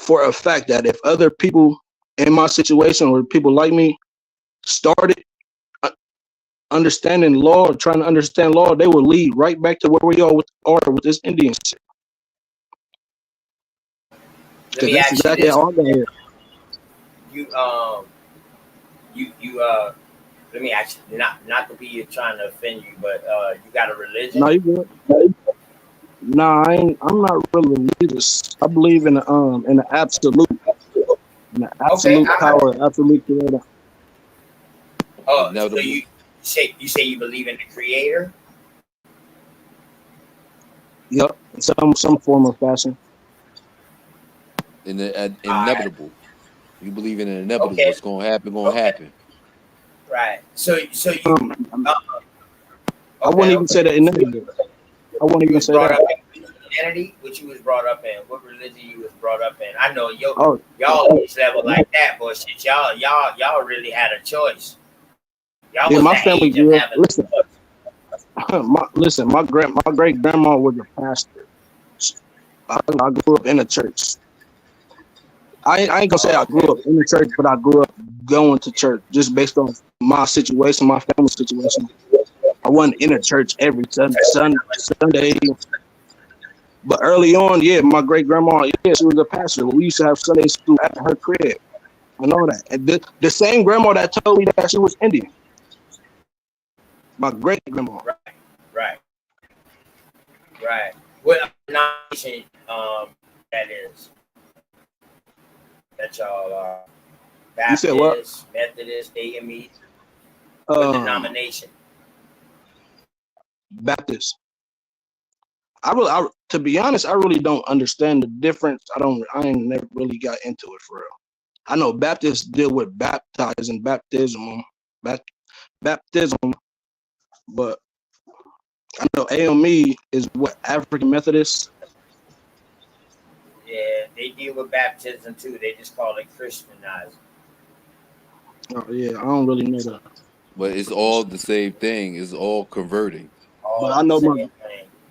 for a fact that if other people in my situation or people like me started uh, understanding law, trying to understand law, they would lead right back to where we are with this Indian shit. Let Because me that's ask you exactly this: how I got here. you you let me ask you, not to be trying to offend you, but you got a religion? No, you good. Nah, I'm not really religious. I believe in the Okay, absolute power, absolute creator. so Inevitable. you say you believe in the creator? Yep, some form of fashion. In the All right. inevitable. You believe in the inevitable. Okay. What's gonna happen, gonna Okay. happen. Right. So you Um, uh, I wouldn't okay, even say okay. that So inevitable. I wouldn't you even was say brought that. up in Christianity? What you was brought up in? What religion you was brought up in? I know Oh, y'all age level like that, but shit, y'all really had a choice. Y'all yeah, was my the family age of grew up. having a Listen, choice. my great grandma was a pastor. I grew up in a church. I ain't gonna say I Oh, grew okay. up in the church, but I grew up going to church just based on my situation, my family situation. I wasn't in a church every Sunday, but early on, yeah, my great grandma, yeah, she was a pastor. We used to have Sunday school at her crib. I know that. And the same grandma that told me that she was Indian, my great grandma. Right, right, right. What denomination that is that y'all are? You said what? Baptist, Methodist, AME. What Um, denomination? Baptist. To be honest, I really don't understand the difference. I ain't never really got into it for real. I know Baptists deal with baptizing, bap, baptism, but I know AME is what African Methodist. Yeah, they deal with baptism too. They just call it Christianizing. Oh yeah, I don't really know that. But it's all the same thing. It's all converting. But All I the know same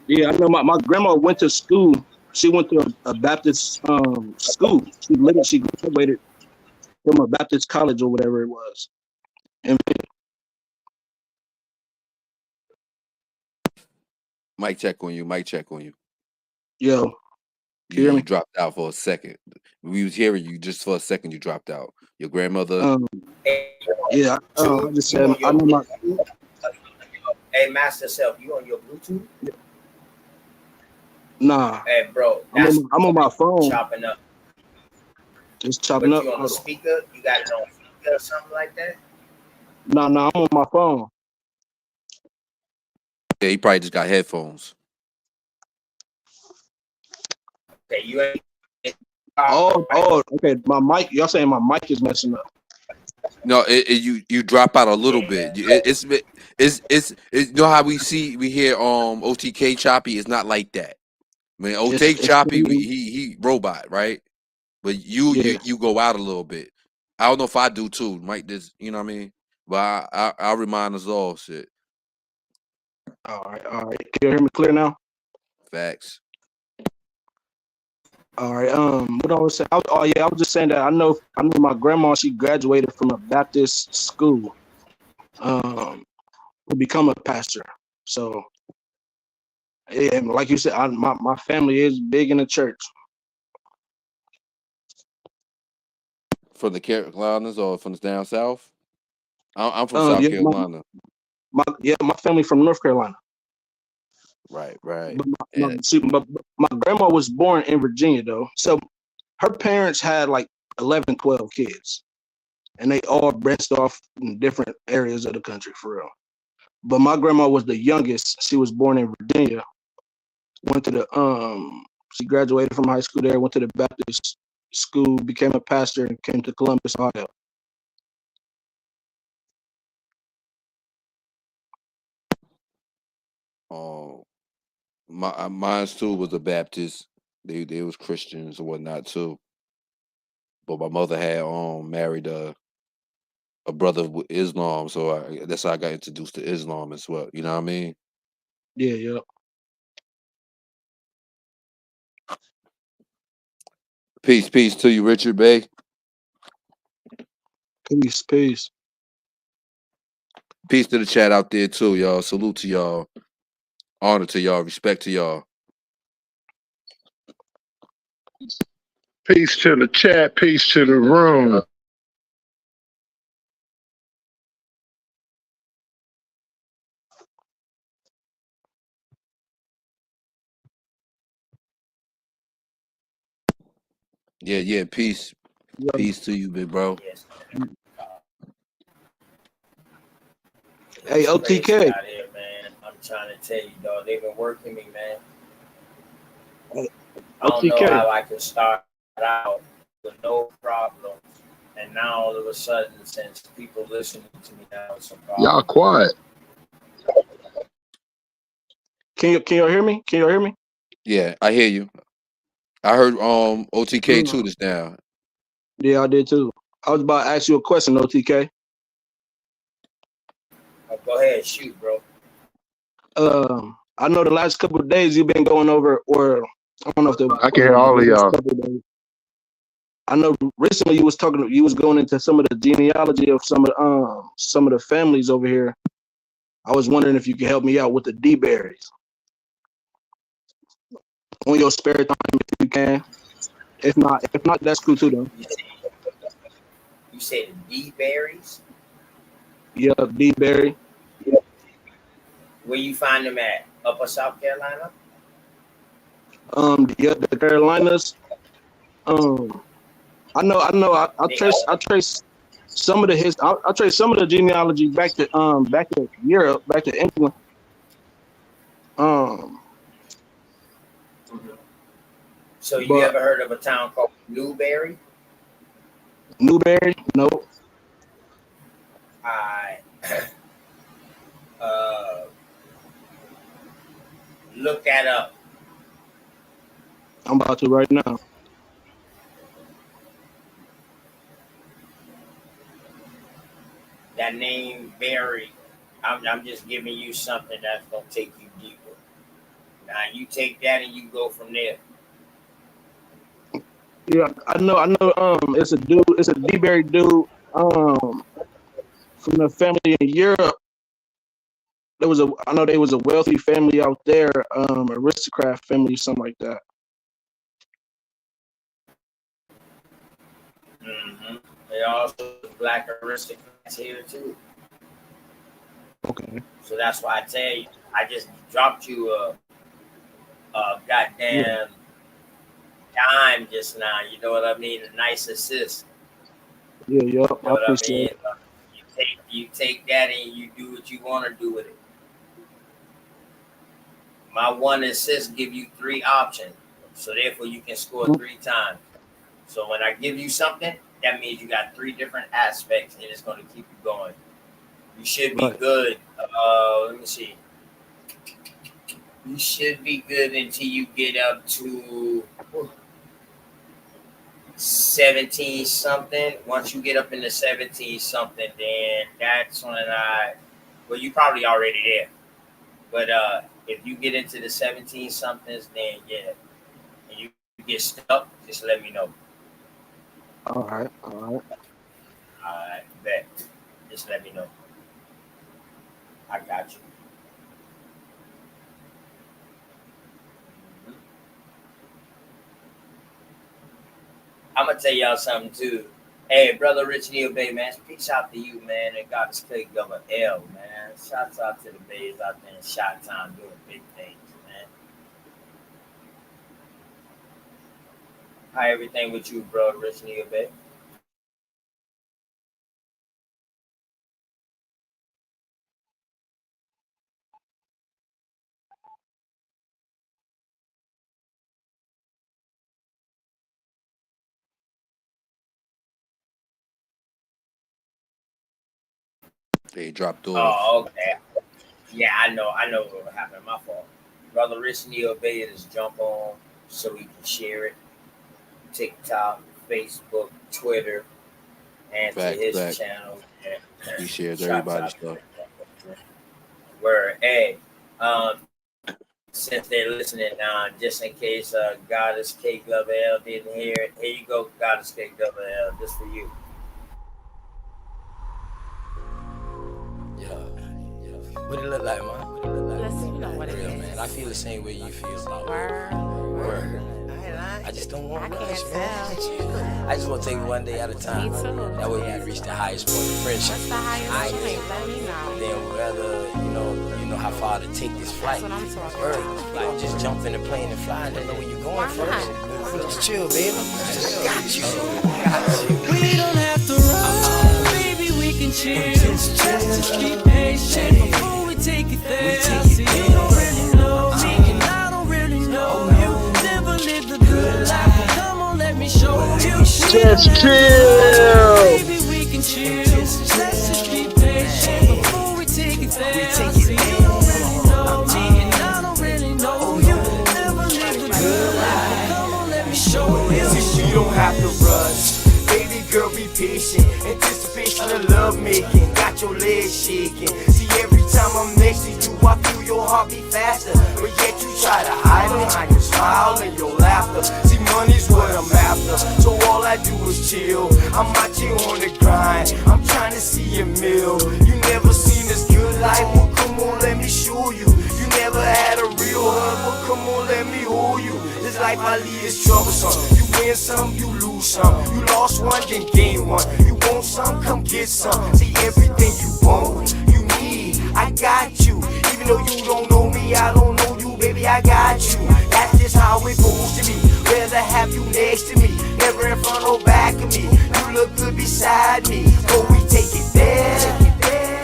thing. my grandma went to school. She went to a Baptist school. She graduated from a Baptist college or whatever it was. And Mic check on you. Mic check on you. yo, You can you hear you me? dropped out for a second. We was hearing you just for a second. You dropped out. Your grandmother. Um, Hey, yeah, Bluetooth? I just You said on I your know my Bluetooth? Hey, Master Self, you on your Bluetooth? nah. Hey, bro, that's I'm on my phone. chopping up. Just chopping But up. you on the Hold on. speaker? You got it on speaker or something like that? Nah, I'm on my phone. Yeah, he probably just got headphones. Okay, you ain't. Right? Okay. My mic. Y'all saying my mic is messing up? No, you drop out a little bit. Yeah. You know how we hear OTK choppy. It's not like that. I mean, OTK It's choppy. He robot, right? But yeah. you go out a little bit. I don't know if I do too. Might this, you know what I mean? But I'll remind us all. Shit, All right. Can you hear me clear now? facts. All right. What I was saying? Oh yeah, I was just saying that I know my grandma. She graduated from a Baptist school. Um, to become a pastor. So yeah, and like you said, my family is big in the church. From the Carolinas or from the down south? I'm from South Yeah, Carolina. my family from North Carolina. Right, right. But And my grandma was born in Virginia though. So her parents had like 11, 12 kids, and they all branched off in different areas of the country for real. But my grandma was the youngest. She was born in Virginia. Went to the she graduated from high school there. Went to the Baptist school, became a pastor, and came to Columbus, Ohio. um, mine too was a Baptist. They was Christians or whatnot too. But my mother had married a brother with Islam, so that's how I got introduced to Islam as well. You know what I mean? Yeah, yeah. Peace to you, Richard Bay. Peace, peace. Peace to the chat out there too, y'all. Salute to y'all. Honor to y'all. Respect to y'all. Peace to the chat. Peace to the room. Yeah. Peace. Yeah. Peace to you, big bro. Yes. Hey, It's crazy OTK. out here, man. I'm trying to tell you, dog. They've been working me, man. Hey, I don't know OTK. how I can start out with no problems, and now all of a sudden, since people listening to me now, it's a problem. Y'all quiet. Can y'all hear me? Can y'all hear me? Yeah, I hear you. I heard OTK too just now. Yeah, I did too. I was about to ask you a question, OTK. Go ahead, shoot, bro. I know the last couple of days you've been going over, or I don't know if I can hear all of y'all. I know recently you was going into some of the genealogy of some of the families over here. I was wondering if you could help me out with the D berries on your spare time if you can. If not, that's cool too though. You said D berries? Yeah, D berry. Where you find them at? Upper South Carolina? The Carolinas. I know. I trace some of I trace some of the genealogy back to Europe, back to England. So you ever heard of a town called Newberry? Newberry? No. Look that up. I'm about to right now. That name Berry. I'm just giving you something that's gonna take you deeper. Now you take that and you go from there. Yeah, I know. It's a dude. It's a D-Berry dude. From the family in Europe. I know there was a wealthy family out there. Aristocrat family, something like that. Mm-hmm. They also black aristocrats here too. Okay. So that's why I tell you, I just dropped you a goddamn dime just now. You know what I mean? A nice assist. Yeah. You know I what I appreciate mean? it. You take that and you do what you want to do with it. My one assist give you 3 options, so therefore you can score 3 times. So when I give you something, that means you got 3 different aspects, and it's going to keep you going. You should be good. Let me see. You should be good until you get up to 17 something. Once you get up into 17 something, then that's when you probably already there. But if you get into the 17 somethings, then yeah, and you get stuck, just let me know. All right. I bet. Just let me know. I got you. I'm gonna tell y'all something too. Hey, brother Rich Neal Bay, man, peace out to you, man, and God is Clay Governor L, man. Shouts out to the Bays out there in Shot Town doing big things, man. How everything with you, bro, Rich Neal Bay? They dropped off. Oh, okay. Yeah, I know what happened. My fault. Brother Rich Neal Bay just jump on so we can share it. TikTok, Facebook, Twitter, and to his channel. He shares everybody's stuff. Where, hey, since they're listening now, just in case Goddess Cake Lover L didn't hear it. Here you go, Goddess Cake Lover L, just for you. Yeah. What it look like, man? Listen, you know what it Real, is. man. I feel the same way you feel about Word. Word. I just don't want I much, can't man. tell. I just want to take it one day at a time. Me too. That way we reach the highest point of friendship. What's the highest I point? Let me know. Then whether you know how far to take this flight. That's what I'm talking Word. about. You don't just jump in the plane and fly and don't know where you're going Why first. Just chill, baby. I got you. We don't have to run, baby, we can chill. Just be patient before we take it there. See, you don't really know me, and I don't really know you. Never lived a good life, but come on, let me show you. Just chill. Baby, we can chill. Let's just be patient before we take it there. See, you don't really know me, and I don't really know you. Never lived a good life, but come on, let me show you. See, you don't have to rush. Baby girl, be patient. Anticipation of love making. Got your legs shaking. See, every time I'm next to you, I feel your heart beat faster. But yet you try to hide behind your smile and your laughter. See, money's what I'm after. So all I do is chill. I'm out here on the grind. I'm trying to see a meal. You never seen this good life. Well, come on, let me show you. You never had a real hug. Well, come on, let me hold you. This life I lead is troublesome. You win some, you lose some. You lost one, then gain one. You want some, come get some. See, everything you want, you need, I got you. Even though you don't know me, I don't know you, baby, I got you. That's just how it's supposed to be. Rather have you next to me, never in front or back of me. You look good beside me, so we take it there.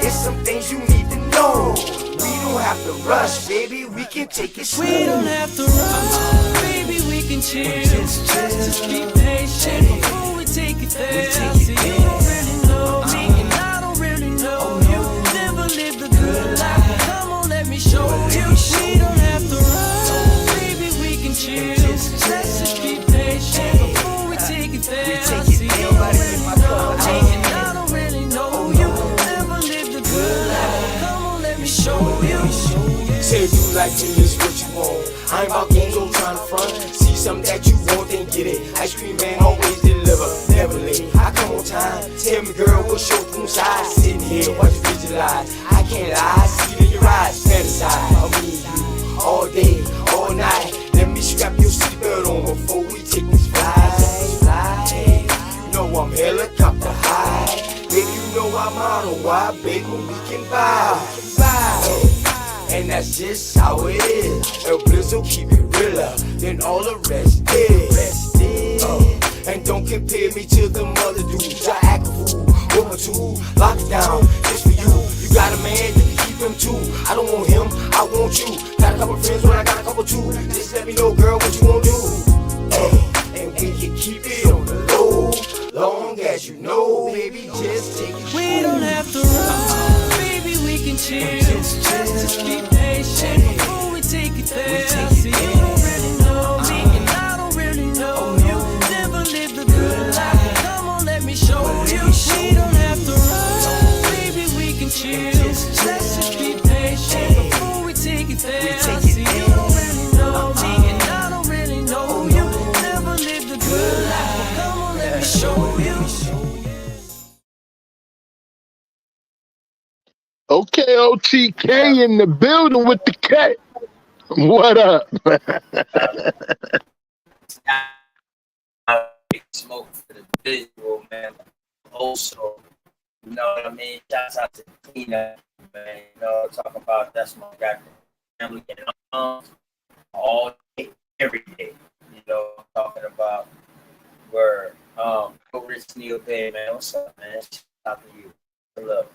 It's some things you need to know. We don't have to rush, baby, we can take it slow. We don't have to run, baby, we can chill. Just be patient before we take it there. See, you don't really know me, and I don't really know you. Never lived a good life, come on, let me show you. We don't have to run, baby, we can chill. Just be patient before we take it there. See, you don't really know me, and I don't really know you. Never lived a good life, come on, let me show you. Say you like me, is what you want. I ain't about games, I'm trying to front. See something that you want, then get it. Ice cream man always deliver, never late. I come on time. Tell me, girl, what's your room size? Sitting here, watch you visualize. I can't lie, see it in your eyes. Fantasize, I'll be you all day, all night. Let me strap your seatbelt on before we take this flight. You know I'm helicopter high. Baby, you know I'm on a wide, baby, we can vibe. And that's just how it is. El Blizzo keep it realer than all the rest is. And don't compare me to them other dudes. I act a fool, with my tool, lock it down, just for you. You got a man, you can keep him too. I don't want him, I want you. Got a couple friends, but I got a couple too. Just let me know, girl, what you wanna do. And we can keep it on the low, long as you know, baby, just take it. We don't have to run, baby, we can chill. Just be patient before we take it there. See, you don't really know me, and I don't really know you. Never lived a good life, come on, let me show you. We don't have to run, baby, we can chill. Just be patient before we take it there. See, you don't really know me, and I don't really know you. Never lived a good life, come on, let me show you. Okay, OTK in the building with the K. What up? Smoke for the visual, man. Also, you know what I mean? Shouts out to Tina, man. You know, talking about that's my goddamn family and all day, every day. You know, talking about where Rich Neil Bay, man. What's up, man? Shout out to you. Good luck.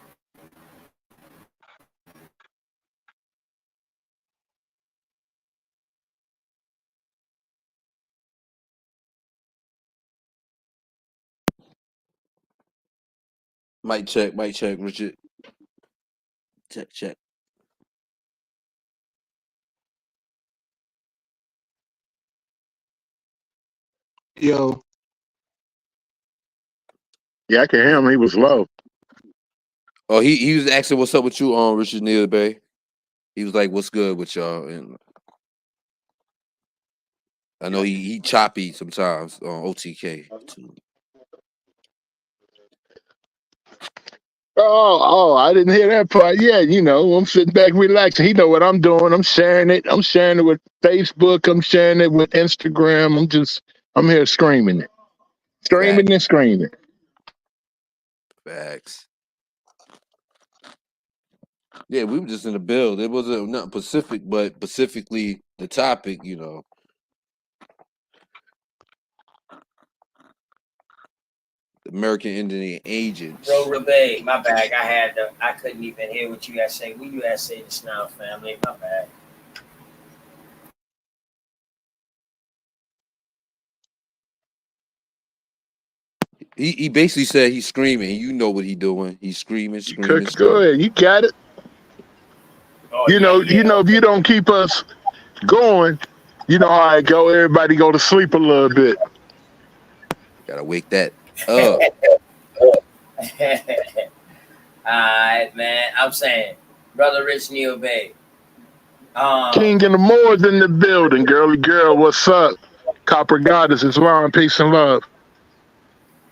Mic check, Richard. Check. Yo, Yeah, I can hear him. He was low. Oh, he was asking what's up with you, Richard Neal Bay. He was like, "What's good with y'all?" And I know he choppy sometimes on OTK too. Oh, I didn't hear that part. Yeah, I'm sitting back relaxing. He know what I'm doing. I'm sharing it. I'm sharing it with Facebook. I'm sharing it with Instagram. I'm here screaming it. Screaming Facts. and screaming. Facts. Yeah, we were just in the build. It wasn't nothing Pacific, but specifically the topic, American Indian agents. Bro, Rebay, my bad. I couldn't even hear what you had to say. What you had to say just now, family? My bad. He basically said he's screaming. You know what he doing. He's screaming, You screaming, cook. Go screaming. ahead. You got it. Oh yeah, yeah. If you don't keep us going, you know how it go. Everybody go to sleep a little bit. Gotta wake that up. Alright, man. I'm saying, brother Rich Neil Bay. King and the Moors in the building. Girly girl, what's up? Copper Goddess, Islam, peace and love.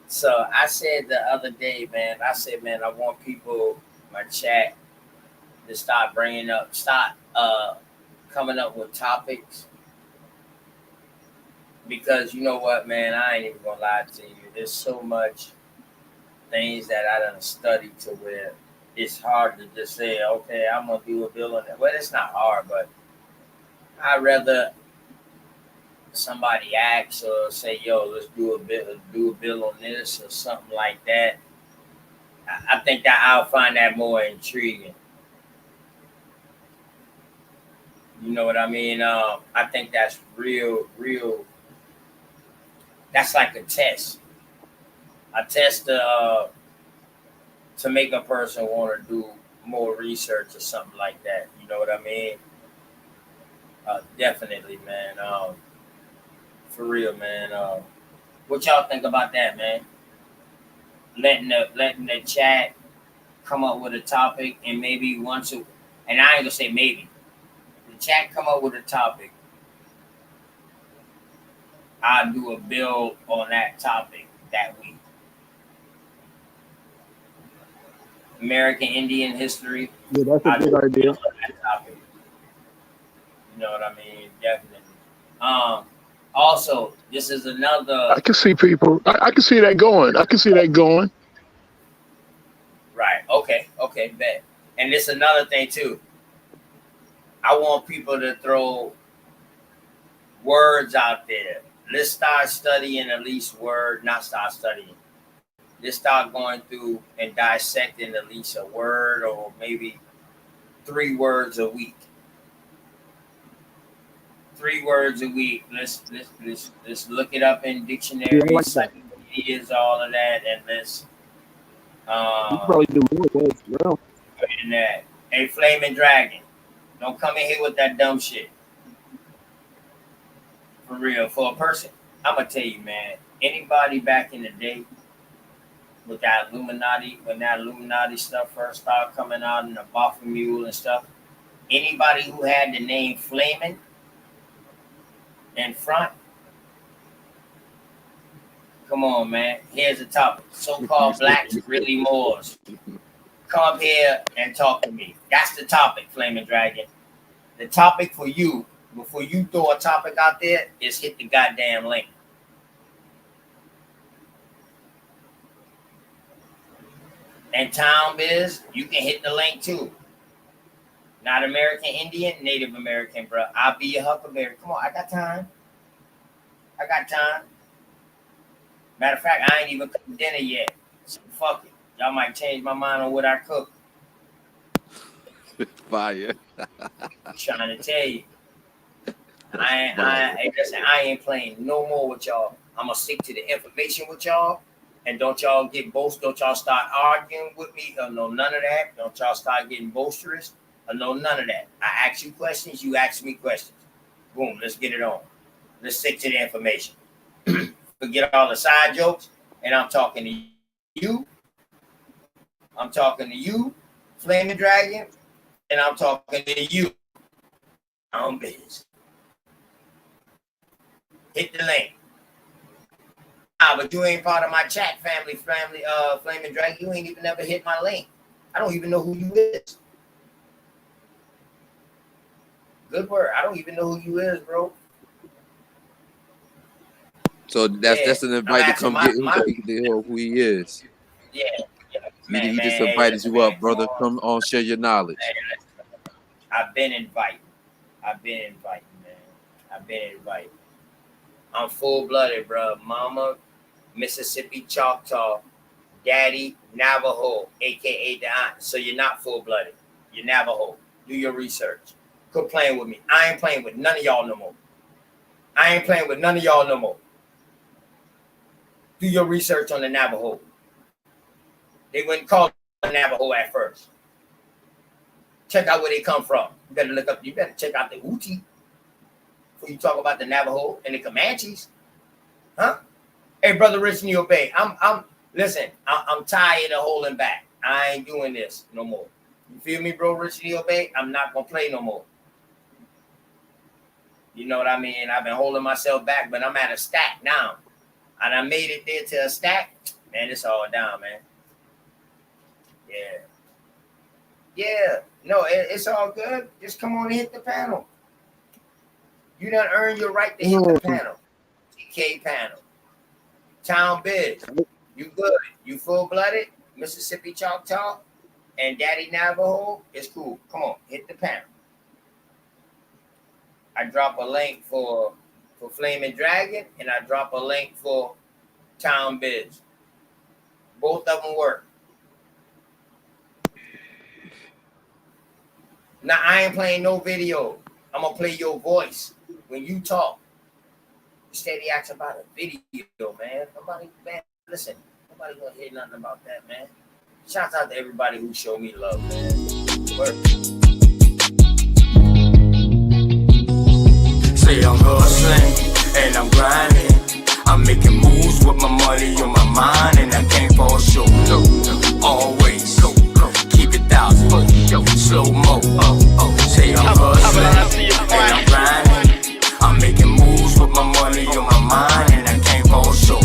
So I said the other day, man. I said, man, I want people, my chat, to start coming up with topics, because you know what, man, I ain't even gonna lie to you. There's so much things that I done studied to where it's hard to just say, okay, I'm gonna do a bill on that. Well, it's not hard, but I'd rather somebody asks or say, yo, let's do a bill on this or something like that. I think that I'll find that more intriguing. You know what I mean? I think that's real. That's like a test. A test to make a person want to do more research or something like that. You know what I mean? Definitely, man. For real, man. What y'all think about that, man? Letting the chat come up with a topic, and maybe once it, and I ain't gonna say maybe, the chat come up with a topic, I'll do a build on that topic that week. American Indian history. Yeah, that's a I'll do good a idea. build on that topic. You know what I mean? Definitely. Also, this is another. I can see people. I can see that going. I can see that going. Right. Okay, bet. And this another thing too. I want people to throw words out there. Let's start studying at least word, not start studying. Let's start going through and dissecting at least a word or maybe 3 words a week. 3 words a week. Let's look it up in Yeah, I dictionaries, like that. encyclopedias, all of that, and let's You probably do more of those. Well, put in that. Hey, Flaming Dragon, don't come in here with that dumb shit. For real, for a person, I'm gonna tell you, man. Anybody back in the day with that Illuminati, when that Illuminati stuff first started coming out, and the Baphomet and stuff, anybody who had the name Flaming in front, come on, man. Here's the topic: so-called blacks really Moors. Come up here and talk to me. That's the topic, Flaming Dragon. The topic for you, before you throw a topic out there, is hit the goddamn link. And Town Biz, you can hit the link too. Not American Indian, Native American, bro. I'll be your Huckleberry. Come on, I got time. Matter of fact, I ain't even cooked dinner yet. So fuck it. Y'all might change my mind on what I cook. Fire. I'm trying to tell you. I ain't playing no more with y'all. I'm gonna stick to the information with y'all. And don't y'all get boast. Don't y'all start arguing with me. No, none of that. Don't y'all start getting boisterous. No, none of that. I ask you questions. You ask me questions. Boom. Let's get it on. Let's stick to the information. Forget all the side jokes. And I'm talking to you. I'm talking to you, Flaming Dragon. And I'm talking to you. I'm busy. Hit the link. Ah, but you ain't part of my chat family, Flaming Dragon. You ain't even never hit my link. I don't even know who you is. Good word. I don't even know who you is, bro. So that's an invite to come get him so he can know who he is. Yeah. He just invited you up, brother. Come on, share your knowledge. I've been invited, man. I've been invited. I'm full-blooded, bro. Mama, Mississippi Choctaw, Daddy, Navajo, a.k.a. the aunt. So you're not full-blooded. You're Navajo. Do your research. Quit playing with me. I ain't playing with none of y'all no more. Do your research on the Navajo. They wouldn't call it Navajo at first. Check out where they come from. You better check out the Hootie before you talk about the Navajo and the Comanches. Huh? Hey, brother Rich Neil Bay, I'm tired of holding back. I ain't doing this no more. You feel me, bro, Rich Neil Bay? I'm not gonna play no more. You know what I mean? I've been holding myself back, but I'm at a stack now. And I made it there to a stack. Man, it's all down, man. Yeah. No, it's all good. Just come on and hit the panel. You done earned your right to hit the panel. TK panel. Town Biz. You good. You full-blooded. Mississippi Choctaw and Daddy Navajo. It's cool. Come on, hit the panel. I drop a link for Flaming Dragon, and I drop a link for Town Biz. Both of them work. Now, I ain't playing no video. I'm going to play your voice when you talk. You steady asking about a video, man. Nobody going to hear nothing about that, man. Shout out to everybody who showed me love, man. Work. Say I'm hustling and I'm grinding. I'm making moves with my money on my mind, and I can't fall short. Always keep it thousand. Slow mo. Say I'm hustling and I'm grinding. I'm making moves with my money on my mind, and I can't fall short.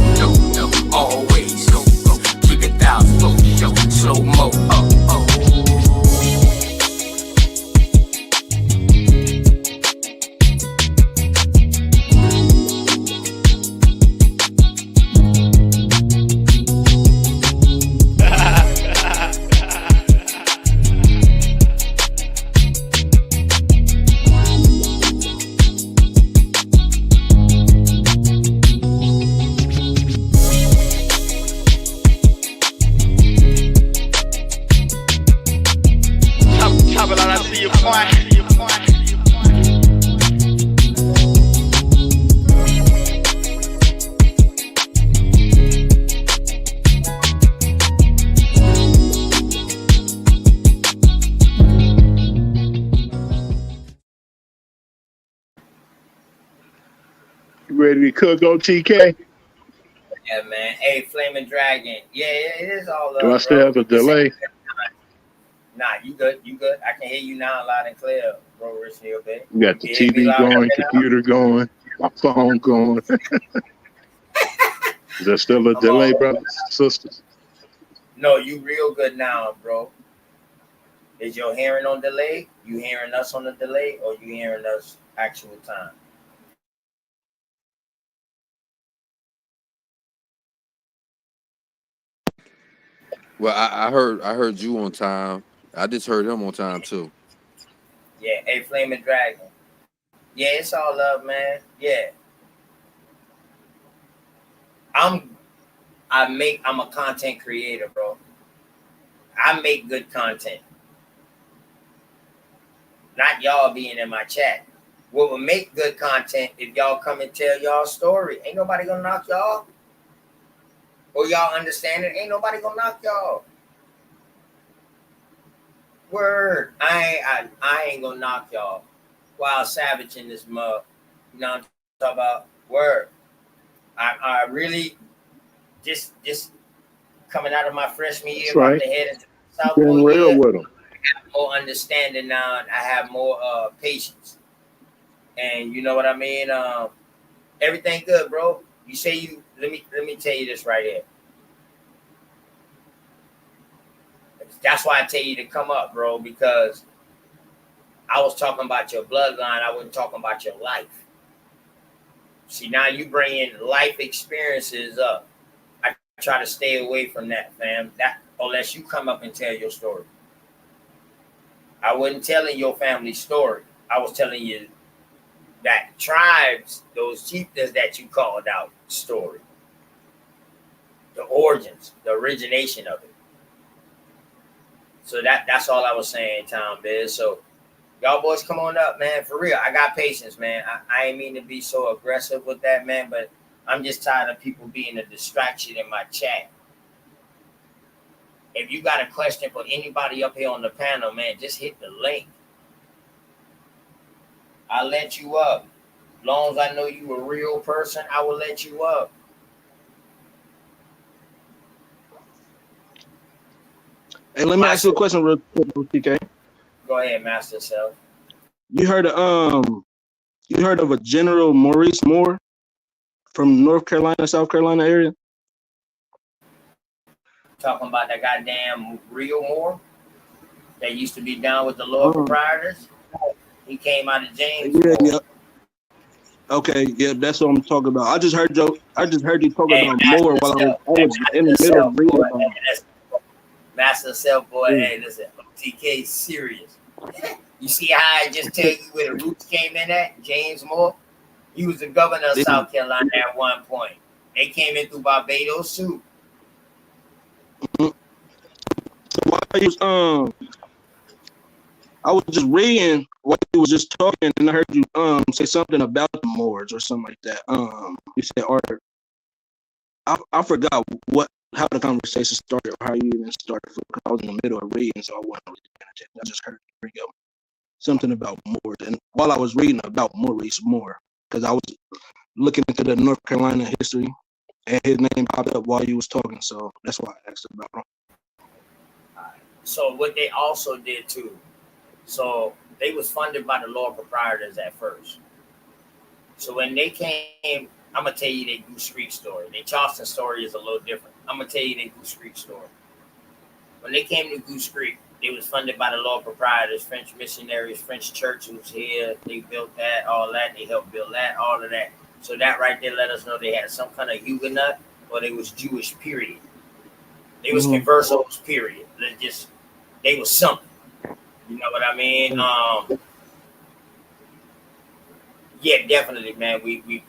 Always keep it thousand. Slow mo. Ready to cook, OTK? Yeah, man. Hey, Flaming Dragon. Yeah, it is all up. Do I still have a delay? Nah, you good. I can hear you now loud and clear, bro. Rich Neil Bay. You got the TV going, computer going, my phone going. Is there still a delay, brothers and sisters? No, you real good now, bro. Is your hearing on delay? You hearing us on the delay, or you hearing us actual time? Well, I heard you on time. I just heard him on time too. Yeah, hey, Flaming Dragon. Yeah, it's all love, man. Yeah. I'm a content creator, bro. I make good content. Not y'all being in my chat. What will make good content if y'all come and tell y'all story. Ain't nobody gonna knock y'all. Or y'all understand it. Ain't nobody gonna knock y'all. Word. I ain't gonna knock y'all. Wild Savage in this mug. You know what I'm talking about? Word. I really just coming out of my freshman year, That's right. about to head into the Been sophomore real year. with them. I have more understanding now. I have more patience. And you know what I mean? Everything good, bro. You say you let me tell you this right here. That's why I tell you to come up, bro, because I was talking about your bloodline. I wasn't talking about your life. See, now you bring in life experiences up. I try to stay away from that, fam. That unless you come up and tell your story. I wasn't telling your family story. I was telling you that tribes, those chieftains that you called out, story, the origins, the origination of it. So that's all I was saying, Tom Biz. So y'all boys come on up, man. For real. I got patience, man. I ain't mean to be so aggressive with that, man, but I'm just tired of people being a distraction in my chat. If you got a question for anybody up here on the panel, man, just hit the link. I'll let you up. As long as I know you a real person, I will let you up. Hey, let me ask you a question real quick, OTK. Go ahead, Master Self. You heard of a General Maurice Moore from North Carolina, South Carolina area? Talking about that goddamn Real Moore that used to be down with the Lord Proprietors. He came out of James. Yeah. Okay, yeah, that's what I'm talking about. I just heard you talk about Moore while I was in the middle of reading about it. Master Self, boy, hey, listen, OTK is serious. You see how I just tell you where the roots came in at? James Moore, he was the governor of South Carolina at one point. They came in through Barbados too. So while I was just reading while you was just talking, and I heard you say something about the Moors or something like that. You said art. I forgot how the conversation started or how you even started. Because I was in the middle of reading, so I wasn't really paying attention. I just heard something about Moors, and while I was reading about Maurice Moore, because I was looking into the North Carolina history, and his name popped up while you was talking, so that's why I asked about him. So what they also did too, so they was funded by the Lord Proprietors at first. So when they came, I'm gonna tell you their Goose Creek story. Their Charleston story is a little different. I'm gonna tell you their Goose Creek story. When they came to Goose Creek, they was funded by the Lord Proprietors, French missionaries, French church was here. They built that, all that. They helped build that, all of that. So that right there let us know they had some kind of Huguenot or they was Jewish, period. They was conversos, period. They was something. You know what I mean? Yeah, definitely, man. They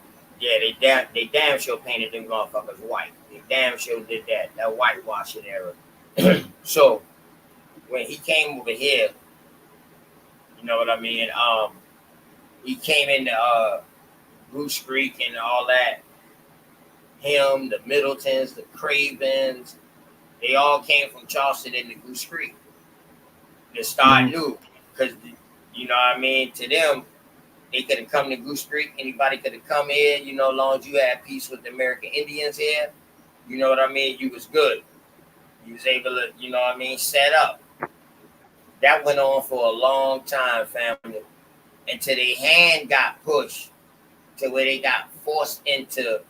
damn sure painted them motherfuckers white. They damn sure did that whitewashing era. So when he came over here, you know what I mean? He came into Goose Creek and all that. Him, the Middletons, the Cravens, they all came from Charleston into Goose Creek to start new. Because, you know what I mean? To them, they could have come to Goose Creek. Anybody could have come here, you know, as long as you had peace with the American Indians here. You know what I mean? You was good. You was able to, you know what I mean, set up. That went on for a long time, family. Until their hand got pushed to where they got forced into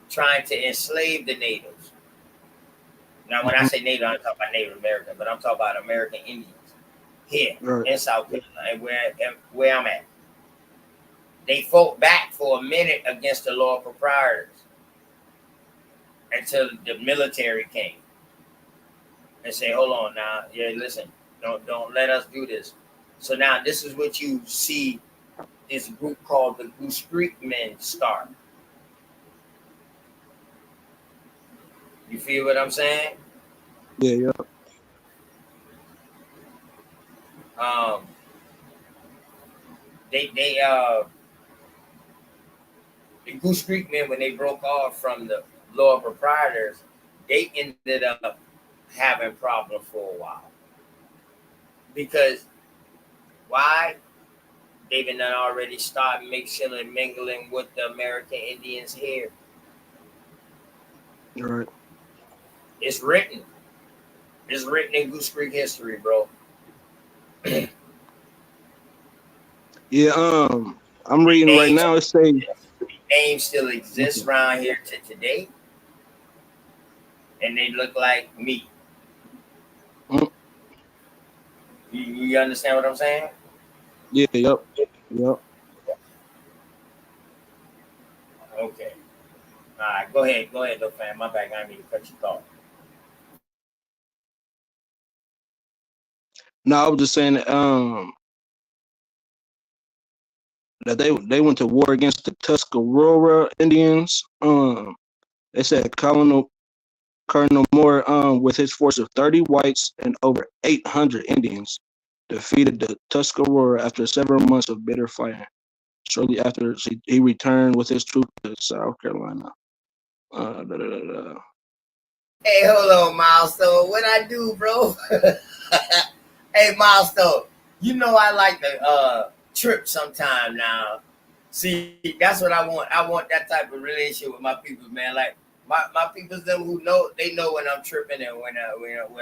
trying to enslave the natives. Now, when I say native, I'm talking about Native American, but I'm talking about American Indians here in South Carolina, where I'm at. They fought back for a minute against the Lord Proprietors until the military came and say, "Hold on now, yeah, listen, don't let us do this." So now this is what you see this group called the Goose Creek Men start. You feel what I'm saying? Yeah. The Goose Creek Men, when they broke off from the Lord Proprietors, they ended up having problems for a while. Because why? They've been already started mixing and mingling with the American Indians here. Right. It's written. It's written in Goose Creek history, bro. Yeah, I'm reading right now. It's saying names still exist around here to today, and they look like me. Mm, You understand what I'm saying? yeah, yep, yep. Okay. All right, go ahead, though, fam. My bad, I didn't mean to cut you off. No, I was just saying that they went to war against the Tuscarora Indians. They said Colonel Moore, with his force of 30 whites and over 800 Indians, defeated the Tuscarora after several months of bitter fighting. Shortly after, he returned with his troops to South Carolina. Da, da, da, da. Hey, hold on, Milestone. What I do, bro? Hey, Milestone. You know I like to trip sometime now. See, that's what I want. I want that type of relationship with my people, man. Like my people, them who know, they know when I'm tripping and when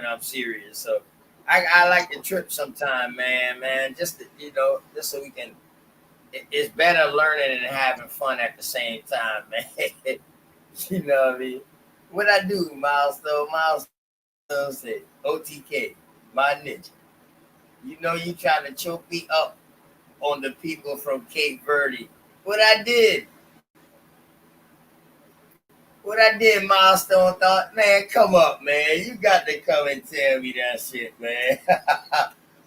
I'm serious. So I like to trip sometime, man. Just to, just so we can. It's better learning and having fun at the same time, man. You know what I mean? What I do, Milestone said, OTK, my ninja. You know you trying to choke me up on the people from Cape Verde. What I did, Milestone thought, man, come up, man. You got to come and tell me that shit, man.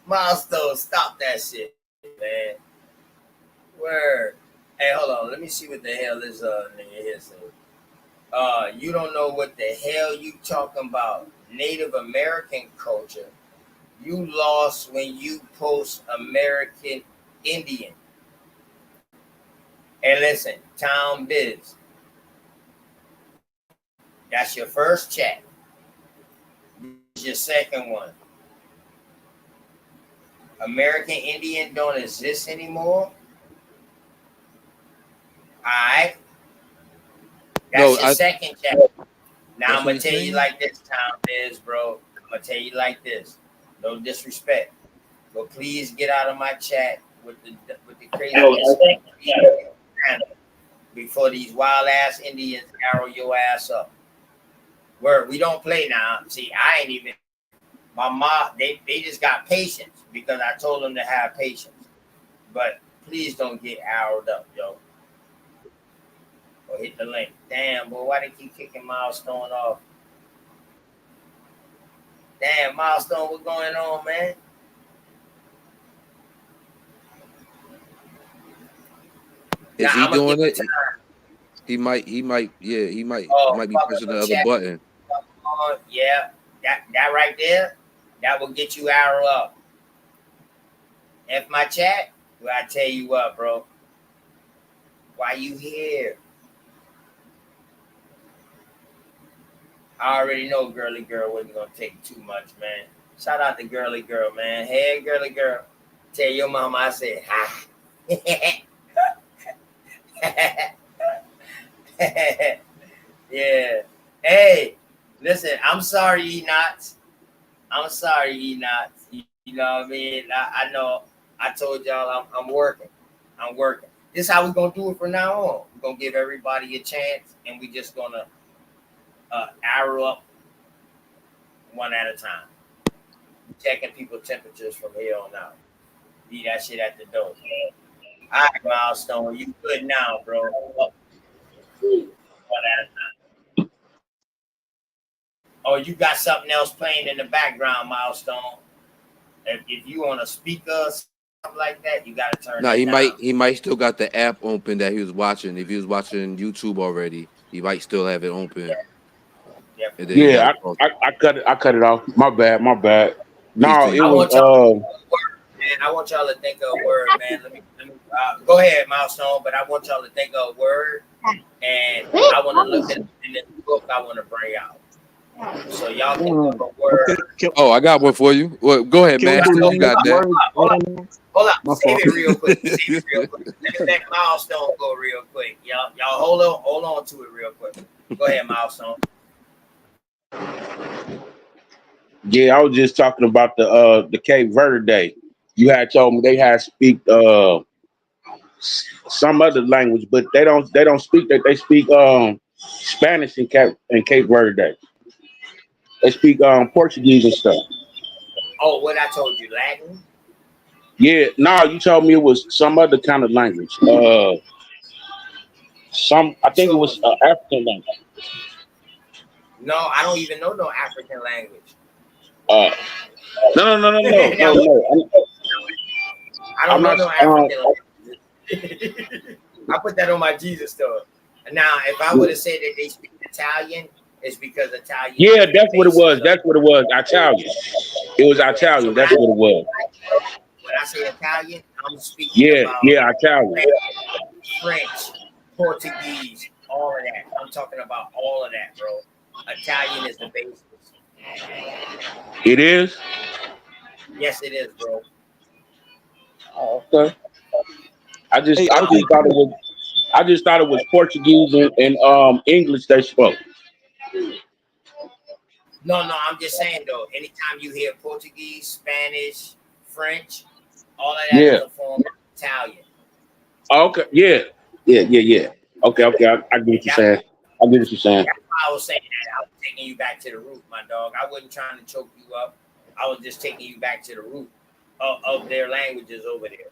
Milestone, stop that shit, man. Word. Hey, hold on. Let me see what the hell this nigga here said. You don't know what the hell you talking about. Native American culture. You lost when you post American Indian. And listen, Town Biz. That's your first chat. This is your second one. American Indian don't exist anymore. Alright. That's your second chat. Now I'm gonna tell you like this, Town Biz, bro. I'm gonna tell you like this. No disrespect. But please get out of my chat with the craziness before these wild ass Indians arrow your ass up. Where we don't play now. See, I ain't even my mom, they just got patience because I told them to have patience. But please don't get arrowed up, yo. Or hit the link. Damn, boy, why they keep kicking Milestone off? Damn, Milestone, what's going on, man? Is he doing it? He might be pressing the other button. Yeah, that right there, that will get you arrow up. If my chat, well, I tell you what, bro. Why you here? I already know girly girl wasn't gonna take too much, man. Shout out to girly girl, man. Hey, girly girl. Tell your mama I said hi. Yeah. Hey, listen, I'm sorry, Enoch. I'm sorry, Enoch. You know what I mean? I know I told y'all I'm working. I'm working. This is how we're gonna do it from now on. We're gonna give everybody a chance and we just gonna arrow up one at a time. Checking people's temperatures from here on out. Leave that shit at the door. All right, Milestone, you good now, bro. One at a time. Oh, you got something else playing in the background, Milestone. If you on a speaker or something like that, you gotta turn it down. He might still got the app open that he was watching. If he was watching YouTube already, he might still have it open. Yeah, I cut it off. My bad. No, it was I want y'all to think of a word, man. Let me go ahead, Milestone. But I want y'all to think of a word, and I want to look at in this book. I want to bring out. So y'all think of a word. Oh, I got one for you. Well, go ahead, Master. You got that. Hold on. Save it real quick. Let me let Milestone go real quick. Y'all hold on to it real quick. Go ahead, Milestone. Yeah, I was just talking about the Cape Verde Day. You had told me they had speak some other language, but they don't speak that. They speak Spanish in Cape Verde. They speak Portuguese and stuff. Oh, what I told you, Latin? Yeah, no, you told me it was some other kind of language. I think it So was African language. no, I don't even know no African language. Uh, Now, no. I I'm don't know not. no African language. I put that on my Jesus store. Now, if I would have said that they speak Italian, it's because Italian Yeah, is the that's what it basis was. of. That's what it was. Italian. It was Yeah. So Italian. That's what it was. when I say Italian, I'm speaking Yeah, about yeah, Italian. French, Portuguese, all of that. I'm talking about all of that, bro. Italian is the basis. It is. Yes, it is, bro. Oh, okay. Hey, I just thought it was. I just thought it was Portuguese and English they spoke. No, no, I'm just saying though. Anytime you hear Portuguese, Spanish, French, all of that is Yeah. a form of Italian. Oh, okay. Yeah. Yeah. Okay. I get what you're That's saying. I get what you're saying. why I was saying that. I was taking you back to the root, my dog. I wasn't trying to choke you up. I was just taking you back to the root of their languages over there.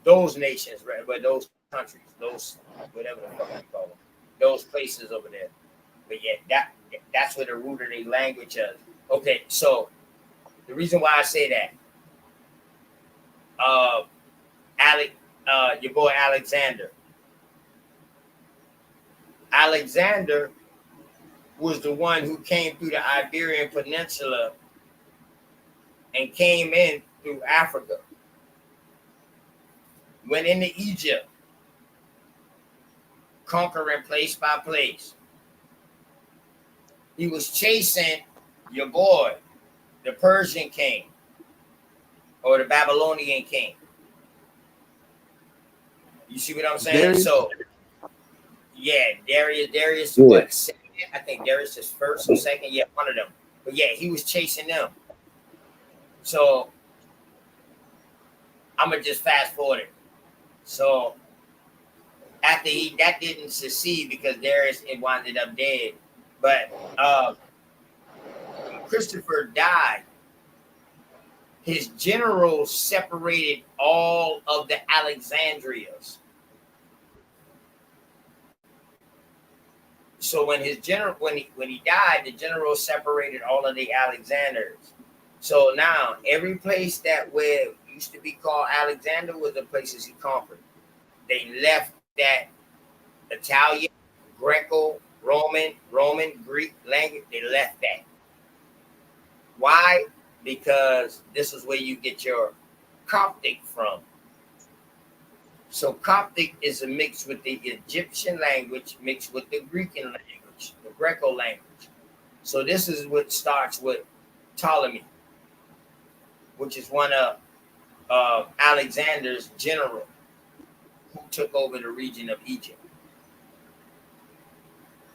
Those nations, right? But those countries, those whatever the fuck you call them, those places over there. But yeah, that's where the root of their language is. Okay, so the reason why I say that, Alec, your boy Alexander. Alexander was the one who came through the Iberian Peninsula and came in through Africa. Went into Egypt, conquering place by place. He was chasing your boy, the Persian king or the Babylonian king. You see what I'm saying? Darius? So, yeah, Darius, Yeah. what? Second? I think Darius is first or second. Yeah, one of them. But yeah, he was chasing them. So I'm gonna just fast forward it. So after that didn't succeed because Darius it wound up dead. But Christopher died. His generals separated all of the Alexandrias. So when his general when he died, the general separated all of the Alexanders. So now every place that where used to be called Alexander was the places he conquered. They left that Italian, Greco, Roman, Greek language. They left that. Why? Because this is where you get your Coptic from. So Coptic is a mix with the Egyptian language mixed with the Greek language, the Greco language. So this is what starts with Ptolemy, which is one of Alexander's general who took over the region of Egypt.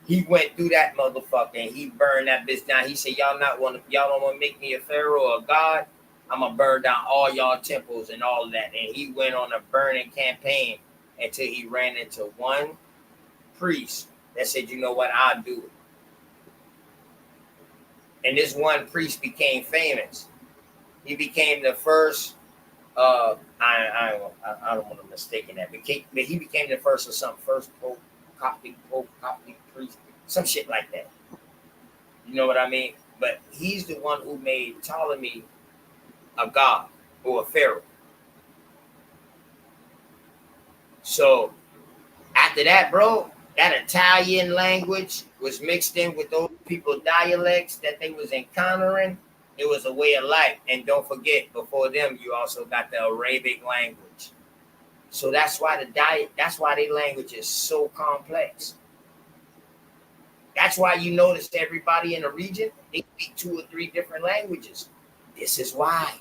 He went through that motherfucker and he burned that bitch down. He said, y'all don't want to make me a pharaoh or a god. I'm gonna burn down all y'all temples and all of that. And he went on a burning campaign until he ran into one priest that said, you know what, I'll do it. And this one priest became famous. He became the first, I don't want to mistake in that, but he became the first or something, first Coptic priest, some shit like that. You know what I mean? But he's the one who made Ptolemy a god or a pharaoh. So after that, bro, that Italian language was mixed in with those people's dialects that they was encountering. It was a way of life. And don't forget, before them, you also got the Arabic language. So that's why that's why their language is so complex. That's why you notice everybody in the region, they speak 2 or 3 different languages. This is why.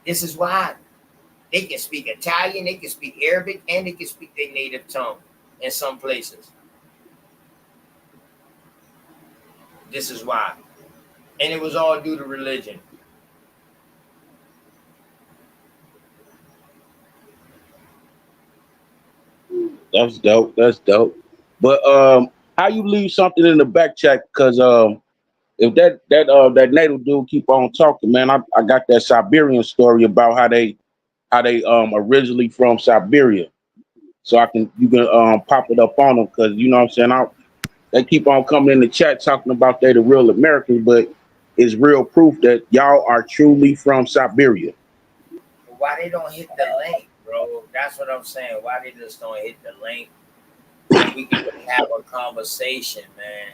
This is why. They can speak Italian, they can speak Arabic, and they can speak their native tongue in some places. This is why. And it was all due to religion. That's dope. That's dope. But how you leave something in the back check? Because if that native dude keep on talking, man, I got that Siberian story about how they originally from Siberia. So you can pop it up on them because you know what I'm saying. They keep on coming in the chat talking about they the real Americans, but it's real proof that y'all are truly from Siberia. Why they don't hit the link, bro? That's what I'm saying. Why they just don't hit the link and we can have a conversation, man.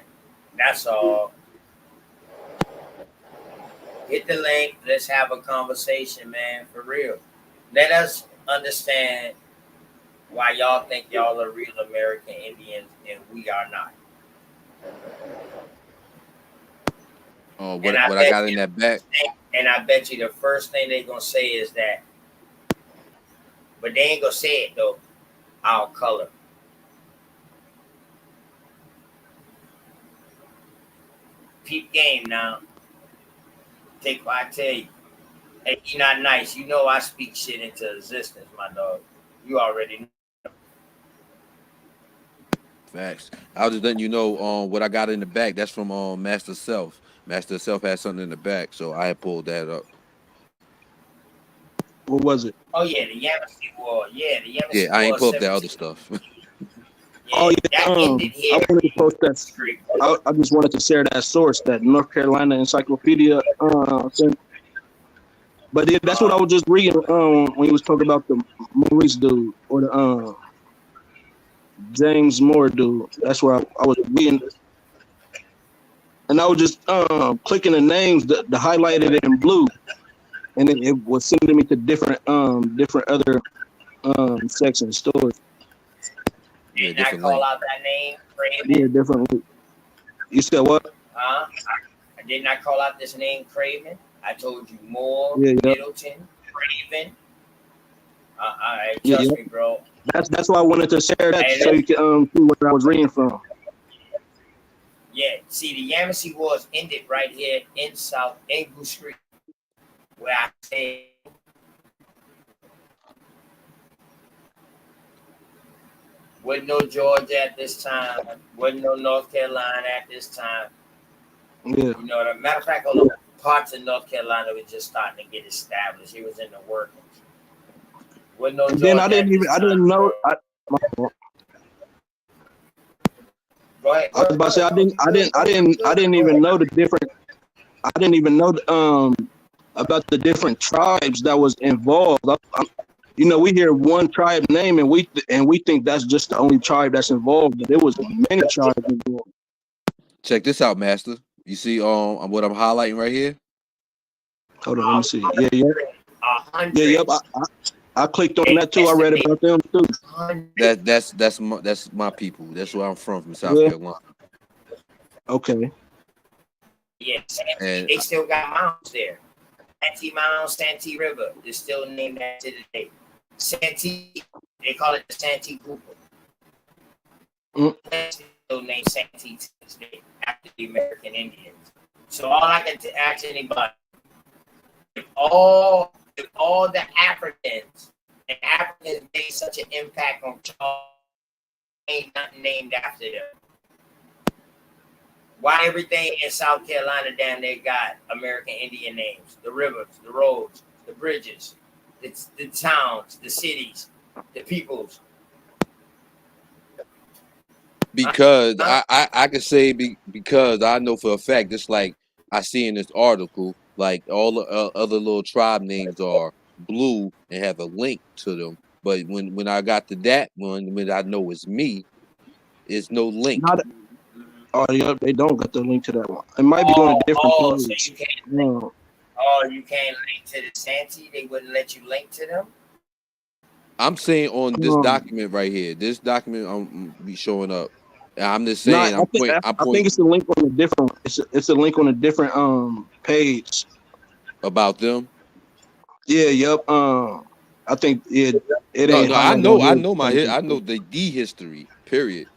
That's all. Hit the link. Let's have a conversation, man, for real. Let us understand why y'all think y'all are real American Indians and we are not. And I What I bet got in you, that back. and I bet you the first thing they're gonna say is that, but they ain't gonna say it though. Our color. Peep game now. Take what I tell you. Hey, you not nice. You know I speak shit into existence, my dog. You already know. Facts. I was just letting you know what I got in the back. That's from Master Self. Master Self had something in the back, so I had pulled that up. What was it? Oh yeah, the Yamasee War. Yeah, the Yeah, Yamasee I War ain't pulled up that other 17. stuff. Oh Yeah, yeah. that ended I here wanted to in post that. Street. I just wanted to share that source, that North Carolina Encyclopedia. But yeah, that's what I Uh, was just reading. When he was talking about the Maurice dude or the James Moore dude. That's where I was reading, and I was just clicking the names, the highlighted it in blue, and it was sending me to different other sections, stories. Yeah, didn't I different call link. out that name, Yeah, Craven? different. You said what? Huh? I did not call out this name, Craven. I told you Moore, Yeah, yeah, Middleton, Craven. yeah, Trust yeah. me, bro. That's why I wanted to share that Hey, so you listen. can see where I was reading from. Yeah, see, the Yamasee Wars ended right here in South Engle Street, where I say wasn't no Georgia at this time, wasn't no North Carolina at this time. Yeah. You know, the matter of fact, although parts of North Carolina was just starting to get established, it was in the workings. Wasn't no And then Georgia at this I time, didn't know. bro. Go ahead, I was about to say no, you good, bro. You I good. didn't Go even ahead. know the different. I didn't even know about the different tribes that was involved. We hear one tribe name and we think that's just the only tribe that's involved, but it was many tribes involved. Check this out, Master. You see what I'm highlighting right here? Hold on, let me see. Yeah, yeah, yeah, yep. Hundreds. I clicked on They that too. I read estimate about them too. hundreds. That's my people. That's where I'm from South Yeah. Carolina. Okay. Yeah, Santee. And They still got mounds there. Santee Mound, Santee River is still named after the day. Santee, they call it the Santee Cooper. Mm. Still named Santee to this day after the American Indians. So all I can ask anybody, if all the Africans and Africans made such an impact on Charles, ain't nothing named after them. Why everything in South Carolina down there got American Indian names? The rivers, the roads, the bridges, the towns, the cities, the peoples. because I can say because I know for a fact, just like I see in this article, like all the other little tribe names are blue and have a link to them. But when I got to that one, when I know it's me, it's no link. Not. Oh yeah, they don't got the link to that one. It might be on a different So page. you can't link. You can't link to the Santee. They wouldn't let you link to them. I'm saying on this document right here, this document I'm be showing up. I'm just Not. saying I'm I think it's a link on a different. It's a link on a different page about them. Yeah. Yep. I think it ain't No, I highlighted on know here. I know the history period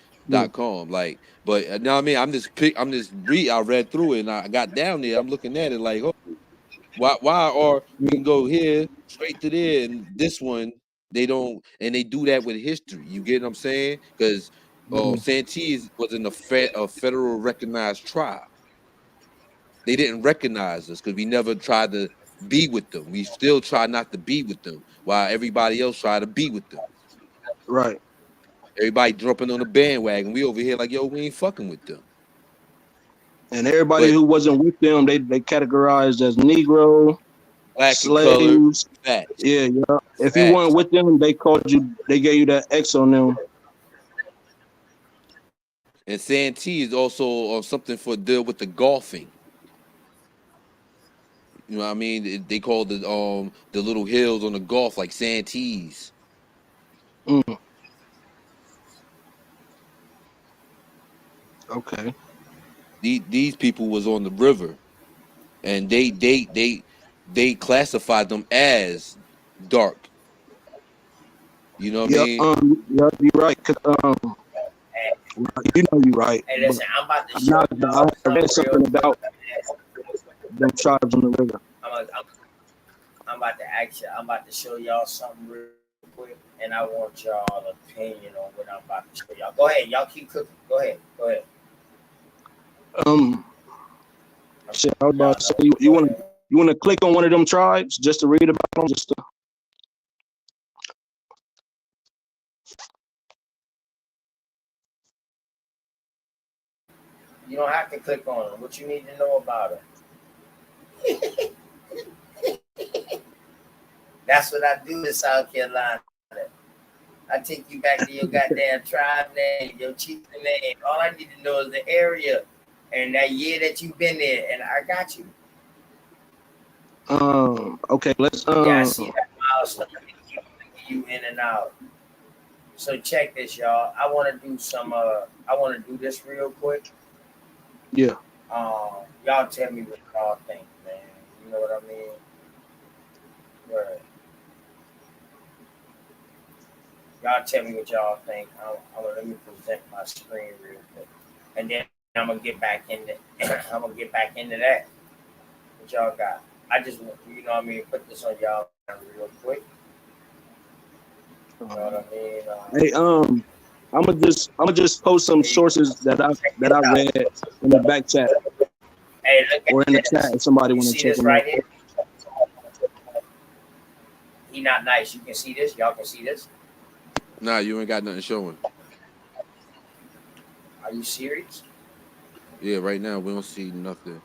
.com. Like, but you know what I mean? I read through it and I got down there. I'm looking at it like, oh, why or we can go here straight to there and this one They don't, and they do that with history. You get what I'm saying? Because Santee wasn't a federal recognized tribe. They didn't recognize us because we never tried to be with them. We still try not to be with them, while everybody else try to be with them. Right. Everybody jumping on the bandwagon. We over here like, yo, we ain't fucking with them. And everybody But who wasn't with them, they categorized as Negro, black and colored, slaves. facts, Yeah, yeah. If you weren't facts. with them, they called you. They gave you that X on them. And Santee is also something for deal with the golfing. You know what I mean? They call the little hills on the Gulf like Santees. Mm. Okay. These people was on the river, and they classified them as dark. You know what I Yep. mean? Yep. You're right. Hey, You know you're right. hey, But listen, I'm about to I'm show not. I y'all read something real something quick. about them tribes on the river. I'm about to ask you. I'm about to show y'all something real quick, and I want y'all opinion on what I'm about to show y'all. Go ahead, y'all keep cooking. Go ahead, go ahead. Um. Shit, I was No, about to say no, you go want ahead. to click on one of them tribes just to read about them. Just to, You don't have to click on them. What you need to know about them. That's what I do in South Carolina. I take you back to your goddamn tribe name, your chief name. All I need to know is the area and that year that you've been there, and I got you. Okay. Let's. Yeah, I see that milestone. You in and out. So check this, y'all. I want to do some. I want to do this real quick. Yeah. Y'all tell me what y'all think, man. You know what I mean? Right. Y'all tell me what y'all think. I'm gonna let me present my screen real quick, and then I'm gonna get back into. I'm gonna get back into that. What y'all got? I just, you know what I mean, put this on y'all real quick. You know what I mean? Hey. I'm gonna just post some sources that Check I this out. read in the back chat Hey, look or in the at chat this. if somebody You want to see check this them out. right here? He not nice. You can see this. Y'all can see this. Nah, you ain't got nothing showing. Are you serious? Yeah, right now we don't see nothing.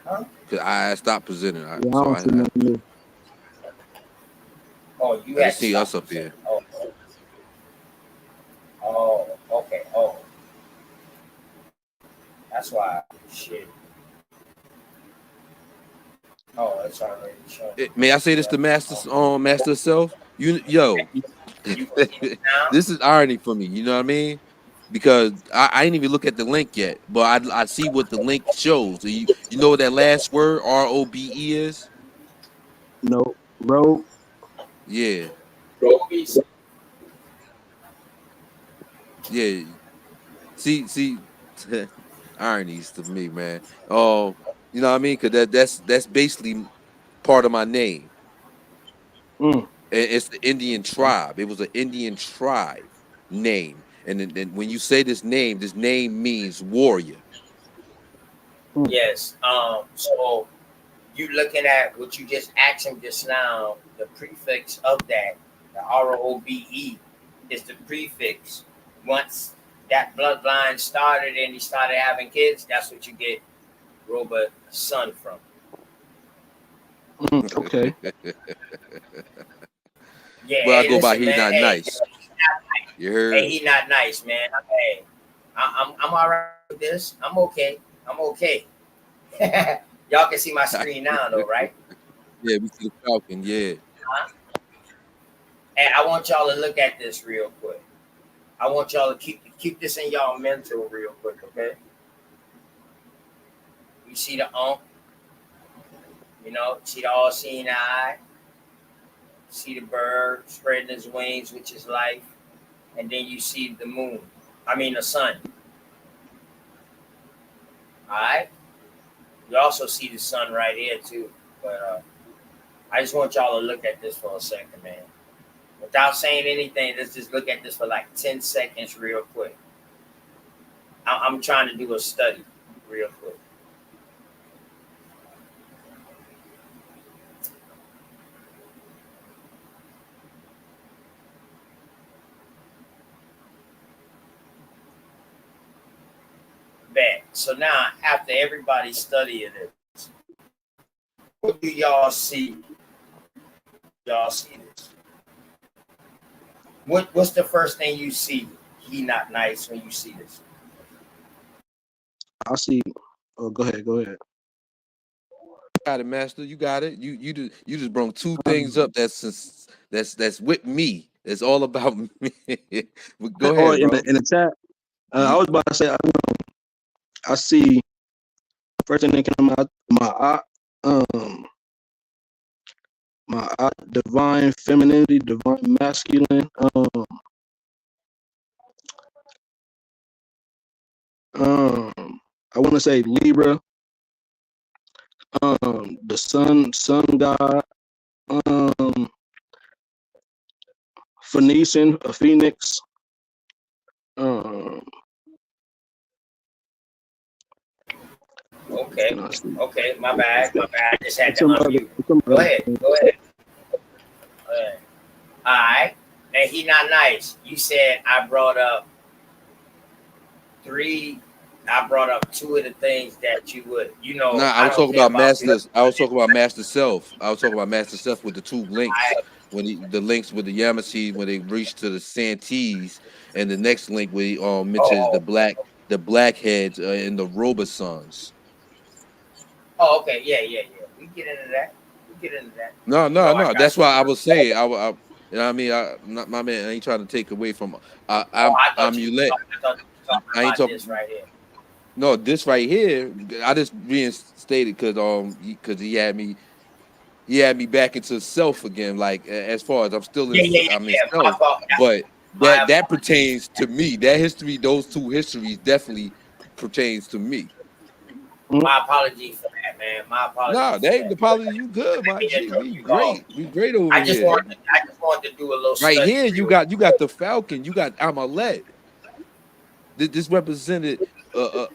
Huh? Cause I stopped presenting, Yeah, I so don't see nothing new. Oh, you I had just to see us stop up and say, here. oh, okay. Oh, that's why. Shit. Oh, it's already showing. May I say this to Master Self? Yo, You can see it now. this is irony for me. You know what I mean? Because I didn't even look at the link yet, but I see what the link shows. You know what that last word ROBE is? No, bro. Yeah, Robies. yeah. See, ironies to me, man. Oh, you know what I mean? Because that's basically part of my name. Mm, It's the Indian tribe. It was an Indian tribe name, and then when you say this name means warrior. mm, Yes. So you looking at what you just asked him just now, the prefix of that, the ROBE, is the prefix. Once that bloodline started and he started having kids, that's what you get Robert son from. okay. Yeah, But I hey, go by listen, he man. not Hey, nice. You heard? hey, he not nice, man. Hey, I'm all right with this. I'm okay. I'm okay. Y'all can see my screen now, though, right? Yeah, we see the Falcon. Yeah. Huh? And I want y'all to look at this real quick. I want y'all to keep this in y'all mental real quick, okay? You see the see the all-seeing eye, see the bird spreading his wings, which is life, and then you see the moon. I mean the sun. All right. You also see the sun right here too, but I just want y'all to look at this for a second, man. Without saying anything, let's just look at this for like 10 seconds real quick. I'm trying to do a study real quick. Bad. So now, after everybody studying this, what do y'all see? Y'all see this? What's the first thing you see? He not nice when you see this. I see. Oh, go ahead. Got it, master. You got it. You just brought two things up that's with me. It's all about me. But go Or ahead, bro. in the chat, I was about to say, I see first thing that came out my divine femininity, divine masculine. I want to say Libra. The sun god. Phoenician, a phoenix. Okay, my bad. I just had to unmute. Go ahead. All right. And he not nice. You said I brought up two of the things that you would, Nah, I was talking about masters. I was talking about master self. I was talking about master self with the two links. The links with the Yamasee when they reach to the Santees, and the next link where he mentions the blackheads and the Robosons. Oh, okay, yeah. We get into that. No. That's why I was saying. You know what I mean? My man, I ain't trying to take away from. I'm Ulet. I ain't talking this right here. No, this right here. I just reinstated because he had me back into self again. Like as far as I'm still in, I'm in self, but that pertains to me. That history, those two histories, definitely pertains to me. My apologies for that, man. My apologies. Nah, they ain't the apology. You good, my G. We great. We great over here. I just wanted to do a little right study here. You got the Falcon. You got Amulet. This represented the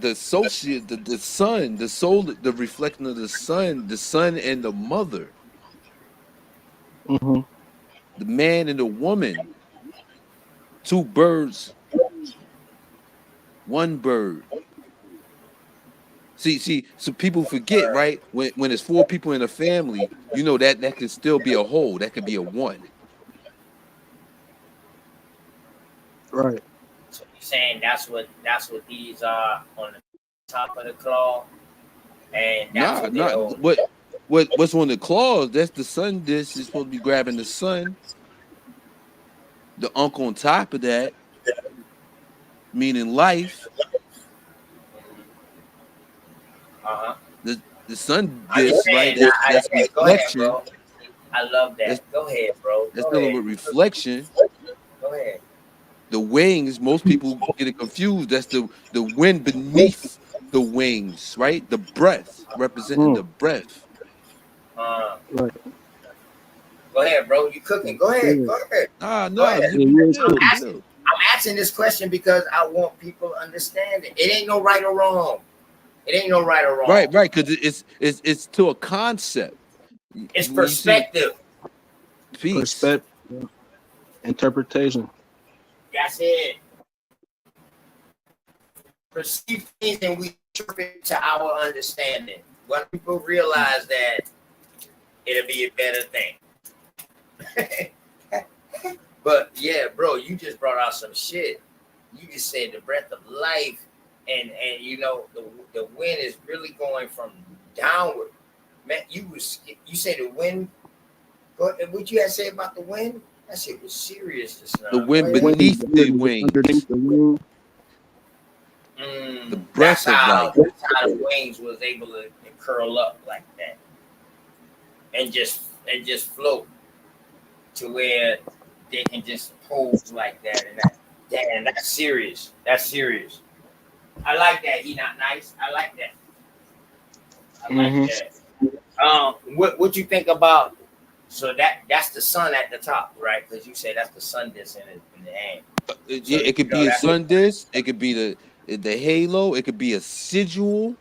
associate, the sun, the soul, the reflection of the sun and the mother, Mm-hmm. the man and the woman, two birds, one bird. See, so people forget, right? When it's four people in a family, you know that could still be a whole, that could be a one. Right. So you're saying that's what these are on the top of the claw, and that's what's on the claws? That's the sun dish. Is supposed to be grabbing the sun. The unk on top of that, meaning life. The sun dish, right? That's reflection. Go ahead, bro. I love that. Go ahead, bro. That's dealing with reflection. Go ahead. The wings, most people get it confused. That's the wind beneath the wings, right? The breath, representing the breath. Right. Go ahead, bro. You cooking? Go ahead. No. I'm asking this question because I want people to understand it. It ain't no right or wrong. Right, because it's to a concept. It's perspective. Peace. Perspective. Interpretation. That's it. Perceive things and we interpret to our understanding. When people realize that, it'll be a better thing. But yeah, bro, you just brought out some shit. You just said the breath of life, and you know the wind is really going from downward. Man, you said the wind. What you had to say about the wind? That shit was serious just now. The wind beneath the wings. Underneath the wing. The breath of life. That's how the wings was able to curl up like that, and just float to where they can just pose like that. And damn, that's serious. I like that. He not nice. I like that. What you think about? So that's the sun at the top, right? Because you say that's the sun that's in the hand. So It you could know be a that. sun disk. It could be the halo. It could be a sigil.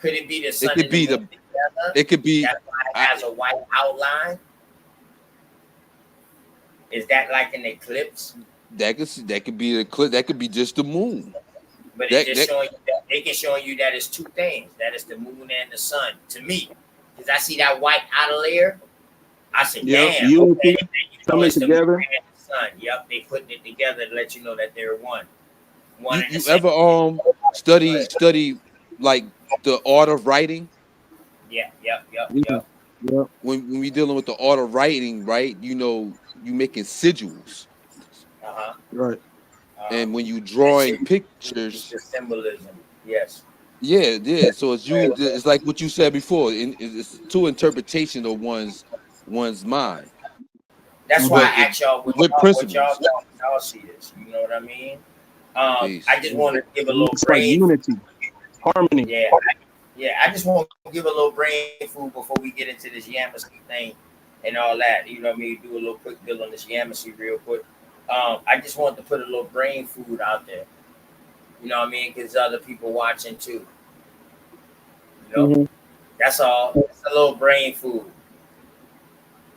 Could it be the It sun could and the be moon the. together? It could be. That's why it I, has a white outline. Is that like an eclipse? that could be a clip. That could be just the moon. But it's That just that showing you that they can show you that it's two things. That is the moon and the sun. To me, because I see that white outer layer, I said, Yep, "Damn, unity okay." You know, coming it's the moon together. and the sun. Yep, they putting it together to let you know that they're one you and the you same. ever Go ahead. study like the art of writing? Yeah, yep, yep, Yeah, yep. yep. When we dealing with the art of writing, right? You making sigils, Uh huh. Right. and when you It's drawing pictures, the symbolism. Yes. yeah, yeah. So it's you. It's like what you said before. It's two interpretation of one's mind, That's why Mhm. but I asked y'all with what y'all principles. thought. Y'all see this. You know what I mean? I Peace. just want to give a little It's like brain. unity, harmony. Yeah, yeah. I just want to give a little brain food before we get into this Yamasee thing and all that. You know what I mean? Do a little quick bill on this Yamasee real quick. I just want to put a little brain food out there. You know what I mean? Because other people watching too. You know, Hmm. that's all. It's a little brain food.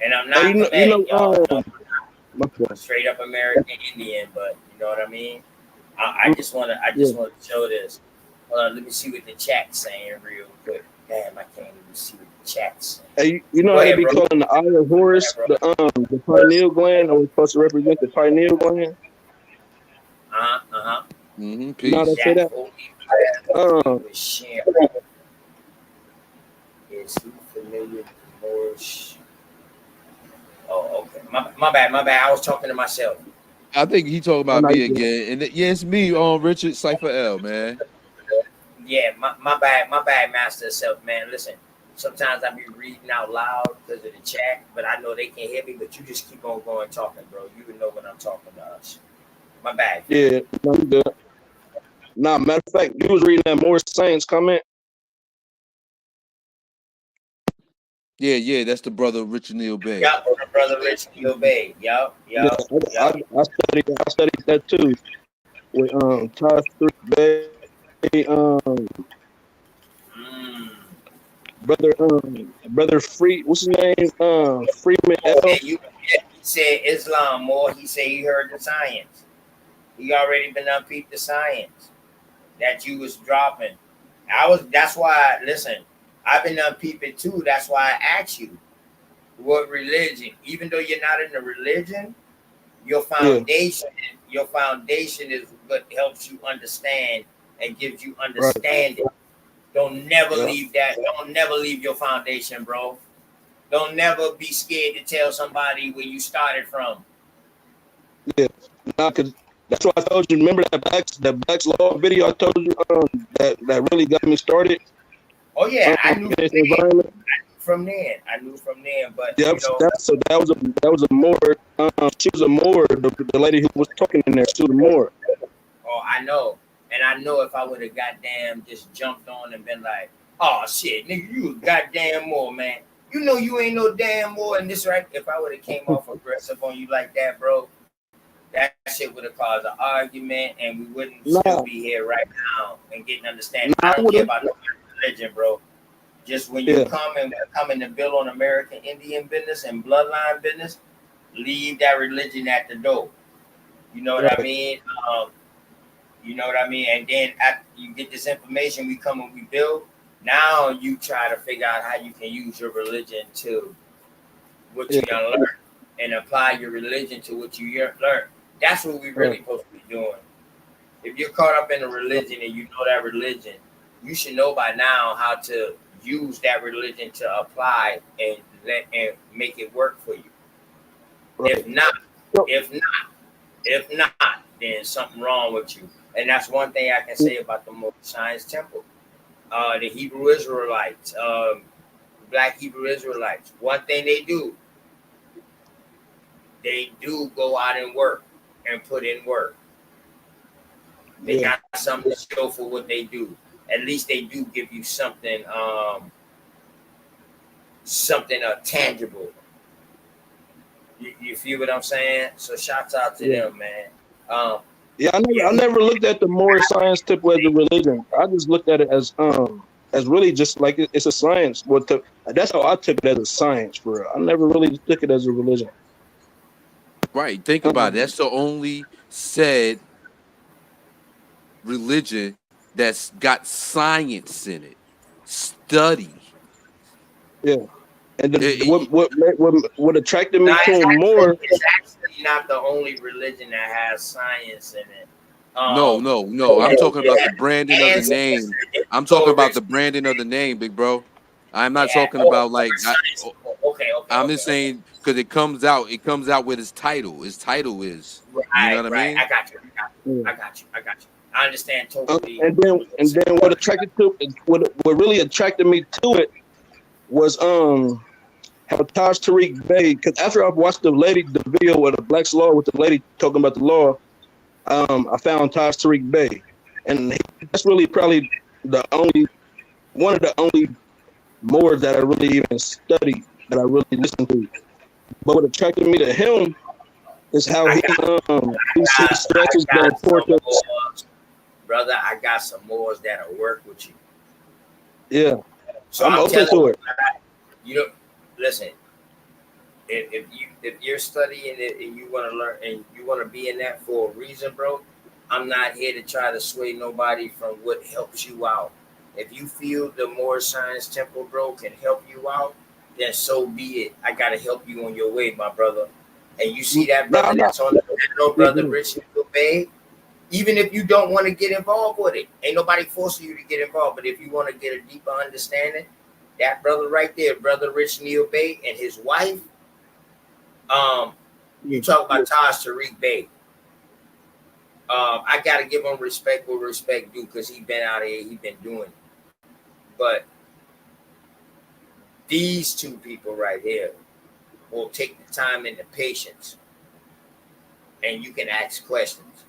And I'm Hey, not you know, Kemetic, y'all. You know, my bad. straight up American Indian, but you know what I mean? I Mm, just wanna yeah. to show this. Hold on, let me see what the chat's saying real quick. Damn, I can't even see what the chat's saying. Hey, you know Go how they ahead, be bro. calling the eye of Go ahead, Horus bro. the pineal gland, or it's supposed to represent the pineal gland? Uh-huh. You know how they Peace. say That that? holy prayer he Uh, was sharing. Is he familiar with more? Oh, okay. My bad. I was talking to myself. I think he talking I about know you me do. again, and yeah, it's me, Richard Cipher L, man. Yeah, my bad, master self, man. Listen, sometimes I be reading out loud because of the chat, but I know they can't hear me. But you just keep on going talking, bro. You would know when I'm talking to us. My bad, King. Yeah, no, you good. Nah, matter of fact, you was reading that Morris Saints comment. Yeah, that's the brother Richard Neal Bay. Yup, my brother Rich Obey. Yup, Yeah, yup, I, yup. I studied that too with Todd Bay, Mm. brother Free, what's his name? Freeman L. Okay, he said Islam more. He said he heard the science. He already been unpeeped the science that you was dropping. That's why, listen, I've been unpeeping too. That's why I asked you what religion, even though you're not in the religion, your Yeah, foundation, your foundation is what helps you understand and gives you right. understanding. Don't never Yeah, leave that. Don't never leave your foundation, bro. Don't never be scared to tell somebody where you started from. yeah. Nah, cause that's what I told you. Remember that Black's Law video I told you that really got me started Oh yeah, I knew in this environment. from then. I knew from then, but Yep. That was a more. She was a more the lady who was talking in there. She was a more. oh, I know. And I know if I would have goddamn just jumped on and been like, oh shit, nigga, you a goddamn more, man. You know you ain't no damn more and this right. If I would have came off aggressive on you like that, bro, that shit would have caused an argument and we wouldn't still Nah, be here right now and getting understanding. I nah, I don't would care have. about no religion, bro. Just when you Yeah, come in to build on American Indian business and bloodline business, leave that religion at the door. You know what I right. mean? Um, you know what I mean? And then after you get this information, we come and we build. Now you try to figure out how you can use your religion to what Yeah, you done learned and apply your religion to what you learned. That's what we right. really supposed to be doing. If you're caught up in a religion and you know that religion, you should know by now how to use that religion to apply and make it work for you. Right. If not, So, if not, if not, then something wrong with you. And that's one thing I can say about the Most Science Temple. The Hebrew Israelites, Black Hebrew Israelites. One thing they do go out and work and put in work. They yeah, got something to show for what they do. at least they do give you something, something tangible. You feel what I'm saying? So shouts out to them, man. Yeah, I Yeah, never looked at the more science type as a religion. I just looked at it as really just like it's a science. That's how I took it, as a science for real. I never really took it as a religion. Right. Think about it. That's the only said religion that's got science in it. Study. Yeah, and It- what attracted me now to him more? it's actually not the only religion that has science in it. no, Um, no, no. I'm talking about the branding of the name. ancestors, I'm talking about the original branding of the name, big bro. I'm not yeah, talking about like science. Okay, okay, I'm okay, just okay. saying because it comes out with his title. His title is, you know Right, what I right. mean? I got you. Yeah. I got you. I got you. I understand totally. And then what really attracted me to it was how Taj Tariq Bey, because after I watched the video with the Black's Law with the lady talking about the law, I found Taj Tariq Bey, and that's really probably one of the only more that I really even studied, that I really listened to. But what attracted me to him is how I he stresses got the some importance. more, brother. I got some more that'll work with you. Yeah, So I'm I'm open telling to you, it. you know, listen. If you're studying it and you want to learn and you want to be in that for a reason, bro, I'm not here to try to sway nobody from what helps you out. If you feel the more science temple, bro, can help you out, then so be it. I gotta help you on your way, my brother. And you see that Nah, brother nah. that's on the no Yeah, brother Rich Bay, even if you don't want to get involved with it, ain't nobody forcing you to get involved. But if you want to get a deeper understanding, that brother right there, brother Rich Neil Bay and his wife, you talk about Taj Tariq Bey. I gotta give him respect where respect due because he been out here, he been doing it. But these two people right here will take the time and the patience, and you can ask questions,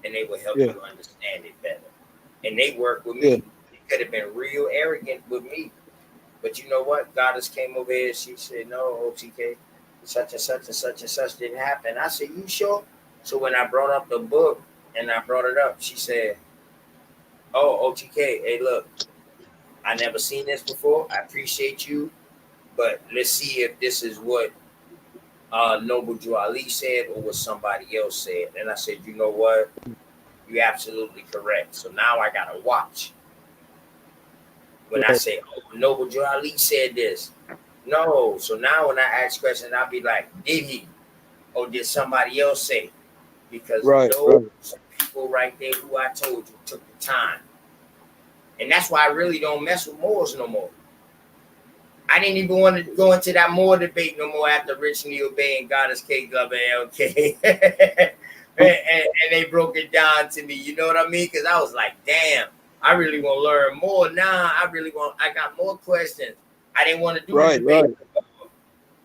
and they will help yeah, you understand it better. And they work with yeah, me. They could have been real arrogant with me, but you know what? Goddess came over here. She said, "No, OTK, such and such and such and such didn't happen." I said, "You sure?" So when I brought up the book and I brought it up, she said, "Oh, OTK, hey, look, I never seen this before. I appreciate you, but let's see if this is what Noble Drew Ali said or what somebody else said." And I said, "You know what? You're absolutely correct. So now I gotta watch when I right, say, oh, Noble Drew Ali said this." No. So now when I ask questions, I'll be like, did he? Or did somebody else say? Because right, those right. people right there who I told you took the time. And that's why I really don't mess with Moors no more. I didn't even want to go into that Moor debate no more after Rich Neil Bay and Goddess K Glover LK. and they broke it down to me. You know what I mean? Because I was like, damn, I really want to learn more. Now I got more questions. I didn't want to do the Right, debate. right.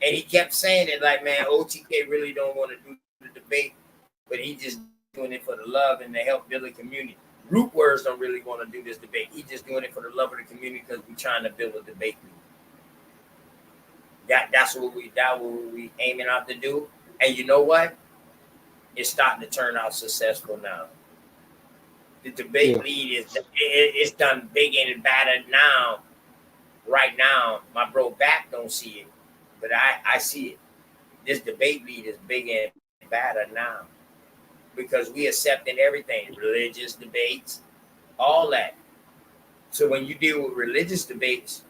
And he kept saying it like, man, OTK really don't want to do the debate, but he just doing it for the love and to help build a community. Root words don't really want to do this debate. He just doing it for the love of the community because we're trying to build a debate. That's what we aiming out to do. And you know what? It's starting to turn out successful now. The Yeah, debate lead it's done big and better now. Right now, my bro back don't see it, but I see it. This debate lead is big and better now because we accepting everything, religious debates, all that. So when you deal with religious debates,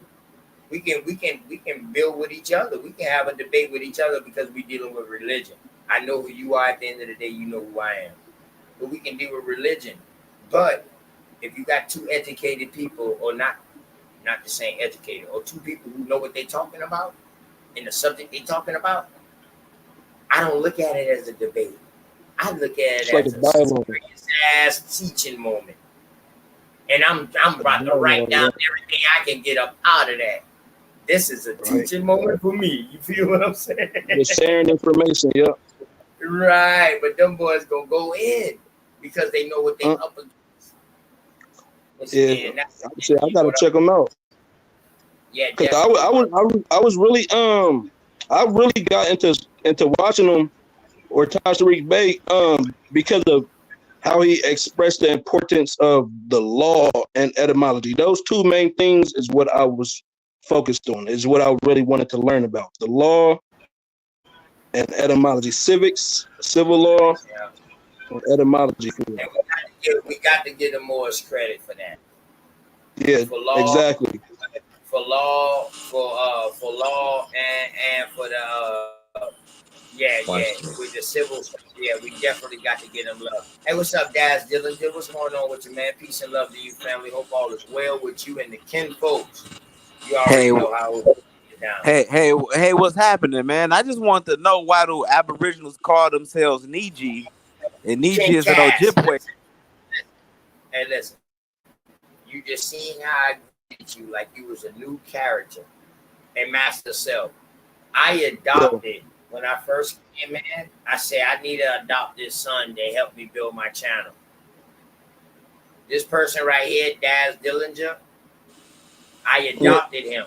we can build with each other. We can have a debate with each other because we're dealing with religion. I know who you are at the end of the day, you know who I am. But we can deal with religion. But if you got two educated people, or not the same educated, or two people who know what they're talking about in the subject they're talking about, I don't look at it as a debate. I look at it it's like a as a dialogue. serious ass teaching moment. And I'm A about to write dialogue, down right, everything I can get up out of that. This is a right. teaching moment for me. You feel what I'm saying? Just sharing information. Yeah. Right. But them boys gonna go in because they know what they Uh, up against. Yeah, Yeah, shit, I you know gotta what check them out. Yeah, Cause definitely, bro. I was really I really got into watching them or Tariq Bey because of how he expressed the importance of the law and etymology. Those two main things is what I was focused on. Is what I really wanted to learn about: the law and etymology, civics, civil law, Yeah. and etymology. For And we got to give them more credit for that. yeah, For law, exactly. for law, and for the with the civil stuff. Yeah, we definitely got to get them love. Hey, what's up, Daz Dillinger? What's going on with you, man? Peace and love to you, family. Hope all is well with you and the kin folks. You already Hey, know how it get down. hey, what's happening, man? I just want to know why do Aboriginals call themselves Niji, and Niji King is an Cass, Ojibwe. hey, listen. You just seen how I greeted you like you was a new character in Master Self. I Yeah, adopted when I first came in. I said I need to adopt this son to help me build my channel. This person right here, Daz Dillinger, I yeah, adopted him.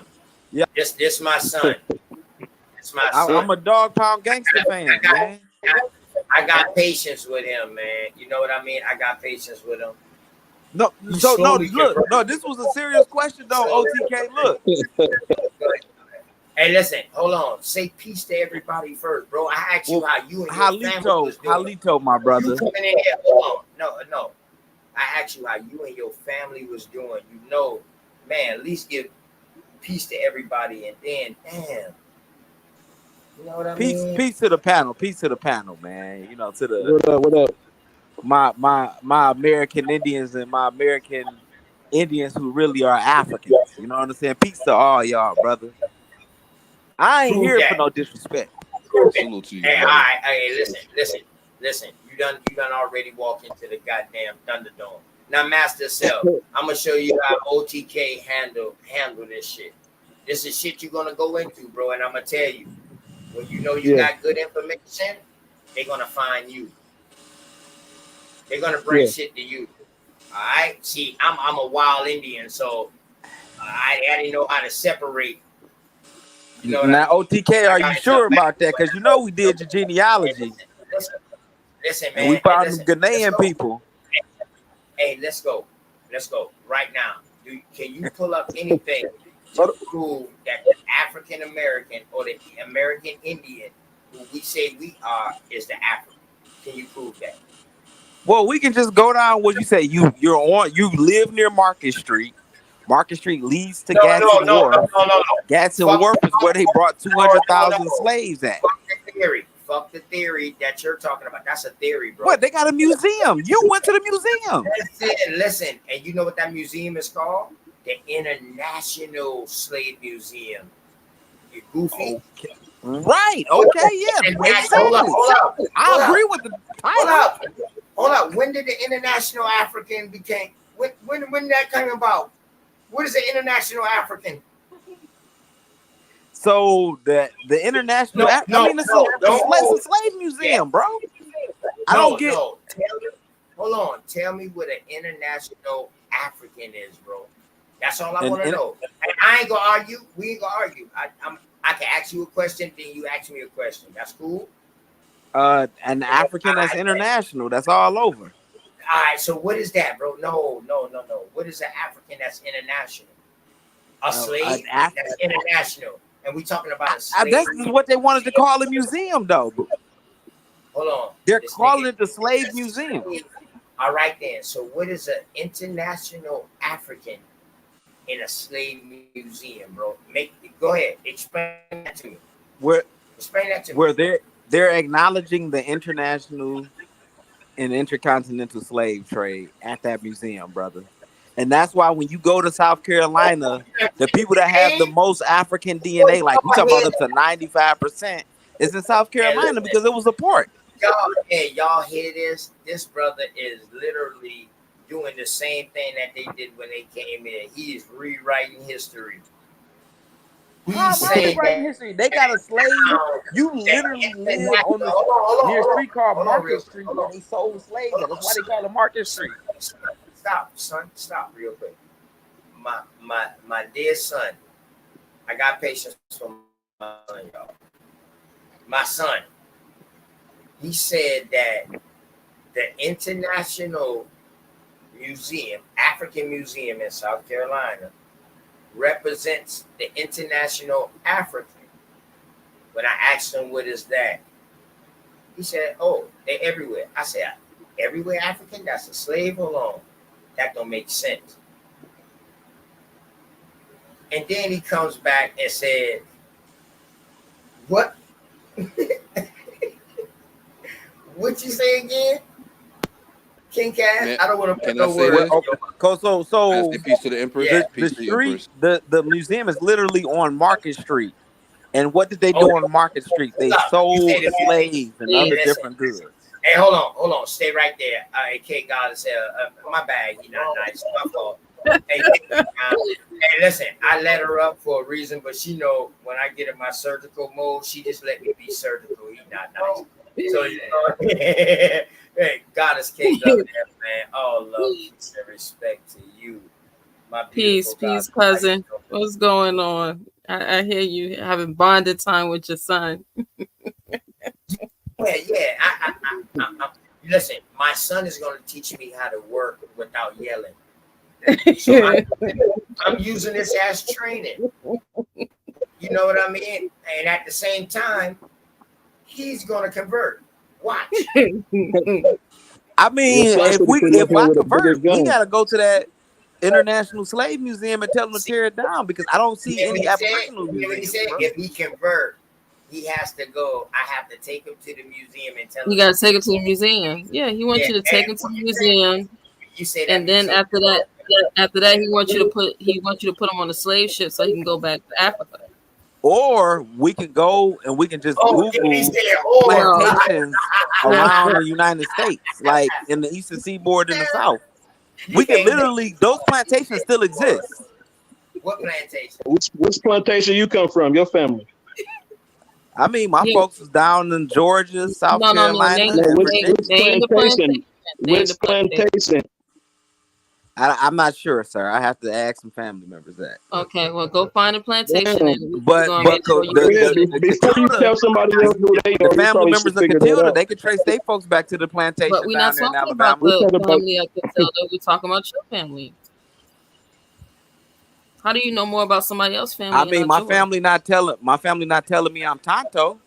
Yeah, This my son. It's my I'm son. a Dog Pound gangster fan, man. I got patience with him, man. You know what I mean? I got patience with him. No, You so no, slowly look, convert. no, this was a serious question though. OTK, look, Hey, listen, hold on. Say peace to everybody first, bro. I asked you well, how you and your family was doing. Halito, my You brother. coming in here? Hold on. No. I asked you how you and your family was doing. You know, man, at least give peace to everybody, and then, damn, you know what I mean? Peace to the panel, man. You know, to the what up? What up? my American Indians and my American Indians who really are Africans. You know what I'm saying? Peace to all y'all, brother. I ain't Prove here for that. no disrespect. Prove it. Salute to you, Hey, all brother. right. Hey, listen. You done already walked into the goddamn Thunderdome. Now, Master Self, I'm gonna show you how OTK handle this shit. This is shit you're gonna go into, bro. And I'm gonna tell you, when you know you Yeah, got good information, they're gonna find you. They're gonna bring yeah. shit to you. All right. See, I'm a wild Indian, so I didn't know how to separate. You know what I Now, mean? OTK, I are you got into sure about that? Because you know we did your hey, genealogy listen, listen, and we man. Hey, found them listen. Let's Ghanaian go. people. Hey, let's go. Let's go right now. Can you pull up anything to Hold prove that the African American or the American Indian who we say we are is the African? Can you prove that? Well, we can just go down what you say. You live near Market Street. Market Street leads to No, no, Gadsden no, no, Wharf. no, no, no. Gadsden Fuck, Wharf is where they brought no, 200,000 no. slaves at. Fuck the theory. Fuck the theory that you're talking about. That's a theory, What? bro. They got a museum. You went to the museum. Listen. And you know what that museum is called? The International Slave Museum. You goofy. Okay. Right. Okay. Yeah. Hold up, Exactly. hold up, I hold agree up, with the hold title. up, hold up. When did the International African became? When that came about? What is the International African? So the international. I mean, it's a slave Yeah, museum, bro. I don't get. no. Hold on. Tell me what an International African is, bro. That's all I And, want to and know. And I ain't gonna argue. We ain't gonna argue. I can ask you a question, then you ask me a question. That's cool. an African that's international. That's all over. All right. So what is that, bro? No. What is an African that's international? A An slave Af- that's international, and we talking about a slave. That's what they wanted to call a museum, though. Hold on, They're this calling nigga. it the Slave Museum. All right then. So what is an international African in a slave museum, bro? Go ahead. Explain that to me. Where Explain that to me. where they're acknowledging the international and intercontinental slave trade at that museum, brother. And that's why when you go to South Carolina, the people that have the Hey, most African DNA, like we talk about up to 95%, is in South and Carolina listen, because it was a port. y'all hear this? This brother is literally doing the same thing that they did when they came in. He is rewriting history. How He's am I saying rewriting that history? They got a slave. now You the literally live international. on this Hold on, near a street called hold on, Market real quick. Street where they sold slaves. Hold That's on. why they call it Market Street. son. Stop real quick. My dear son, I got patience for my son, y'all. My son, he said that the International Museum, African Museum in South Carolina, represents the international African. When I asked him what is that, he said, "Oh, they're everywhere." I said, "Everywhere African? That's a slave? Hold on, that don't make sense." And then he comes back and said, "What? What you say again, King Cass? Man, I don't want to put can I no say words." this? So Can I say peace to the Empress? Yeah. the Peace to the street, Empress. the museum is literally on Market Street. And what did they do Oh, on Market Street? They stop. You say sold the slaves and Hey, other listen. different goods. Hey, hold on, stay right there. K God said, my bad. He not nice. My fault. Hey, listen. I let her up for a reason, but she know when I get in my surgical mode, she just let me be surgical. He not nice. So you know, hey, Goddess King up there, man. All love and respect to you, my beautiful Peace, cousin. What's going on? I hear you having bonded time with your son. Yeah. Listen, my son is going to teach me how to work without yelling. So I'm using this as training. You know what I mean? And at the same time, he's going to convert. Watch. I mean, Your son if should have came up if here I with a bigger convert, we gun. gotta go to that International Slave Museum and tell them to See, tear it down because I don't see you know what any he said? Aboriginal You know what he museums. said? Bro. If he convert, he has to go. I have to take him to the museum and tell him. You gotta take him to the museum. Yeah, he wants Yeah, you to take and him to what the you say? museum, You say that and then museum. after that, he wants you to put him on a slave ship so he can go back to Africa. Or we can go and we can just Oh, he Google said, or. No, plantations around the United States, like in the Eastern Seaboard in the South. We can Hey, literally, those plantations still exist. what plantation? Which plantation you come from? Your family? I mean, my yeah, folks was down in Georgia, South no. Carolina, Name, No, and which name, Virginia. which name the plantation? plantation. Name Which the plantation. plantation? I'm not sure, sir. I have to ask some family members that. Okay, well, go find a plantation, and Damn. we're But gonna but make sure you get Yeah, the. before you Catilda, tell somebody else who they the are, you family probably members should of figure that Catilda, out. they could trace their folks back to the But plantation we're not down there in talking about Alabama. We the talking about family of Catilda. We're talking about your family. How do you know more about somebody else's I family and mean, not yours? my family not telling me I'm Tonto.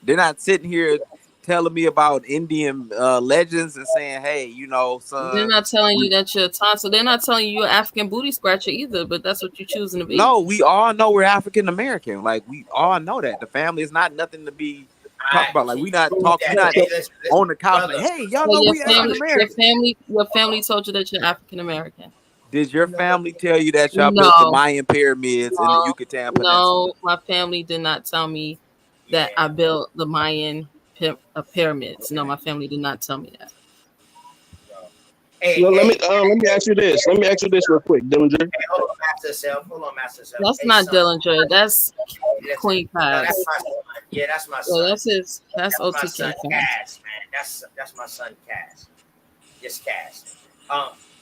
They're not sitting here telling me about Indian legends and saying, "Hey, you know, They're son." not telling you that you're a tonsil. They're not telling you you're an African booty scratcher either, but that's what you're choosing to be. No, we all know we're African American. Like we all know that the family is not nothing to be talked about. Like Can we you not prove talk. We that? not Hey, listen, on the couch like, brother. "Hey, y'all So know your we African family, American." your family told you that you're African American. Did your You know what? family tell you that y'all built the No, Mayan pyramids in the no, Yucatan Peninsula? no. My family did not tell me that Yeah. I built the Mayan pyramids. No, my family did not tell me that. No. Hey, Well, hey, let me ask you this. Let me ask you this real quick, Dillinger. hey, hold on, Master Self. Hold on, Master Self. That's Hey, not son. Dillinger. That's Listen. Queen No, that's Cass. my son. Yeah, that's my Yeah, son. that's That's my OTK son, fam. Cass, man. That's my son, Cass. Just Cass.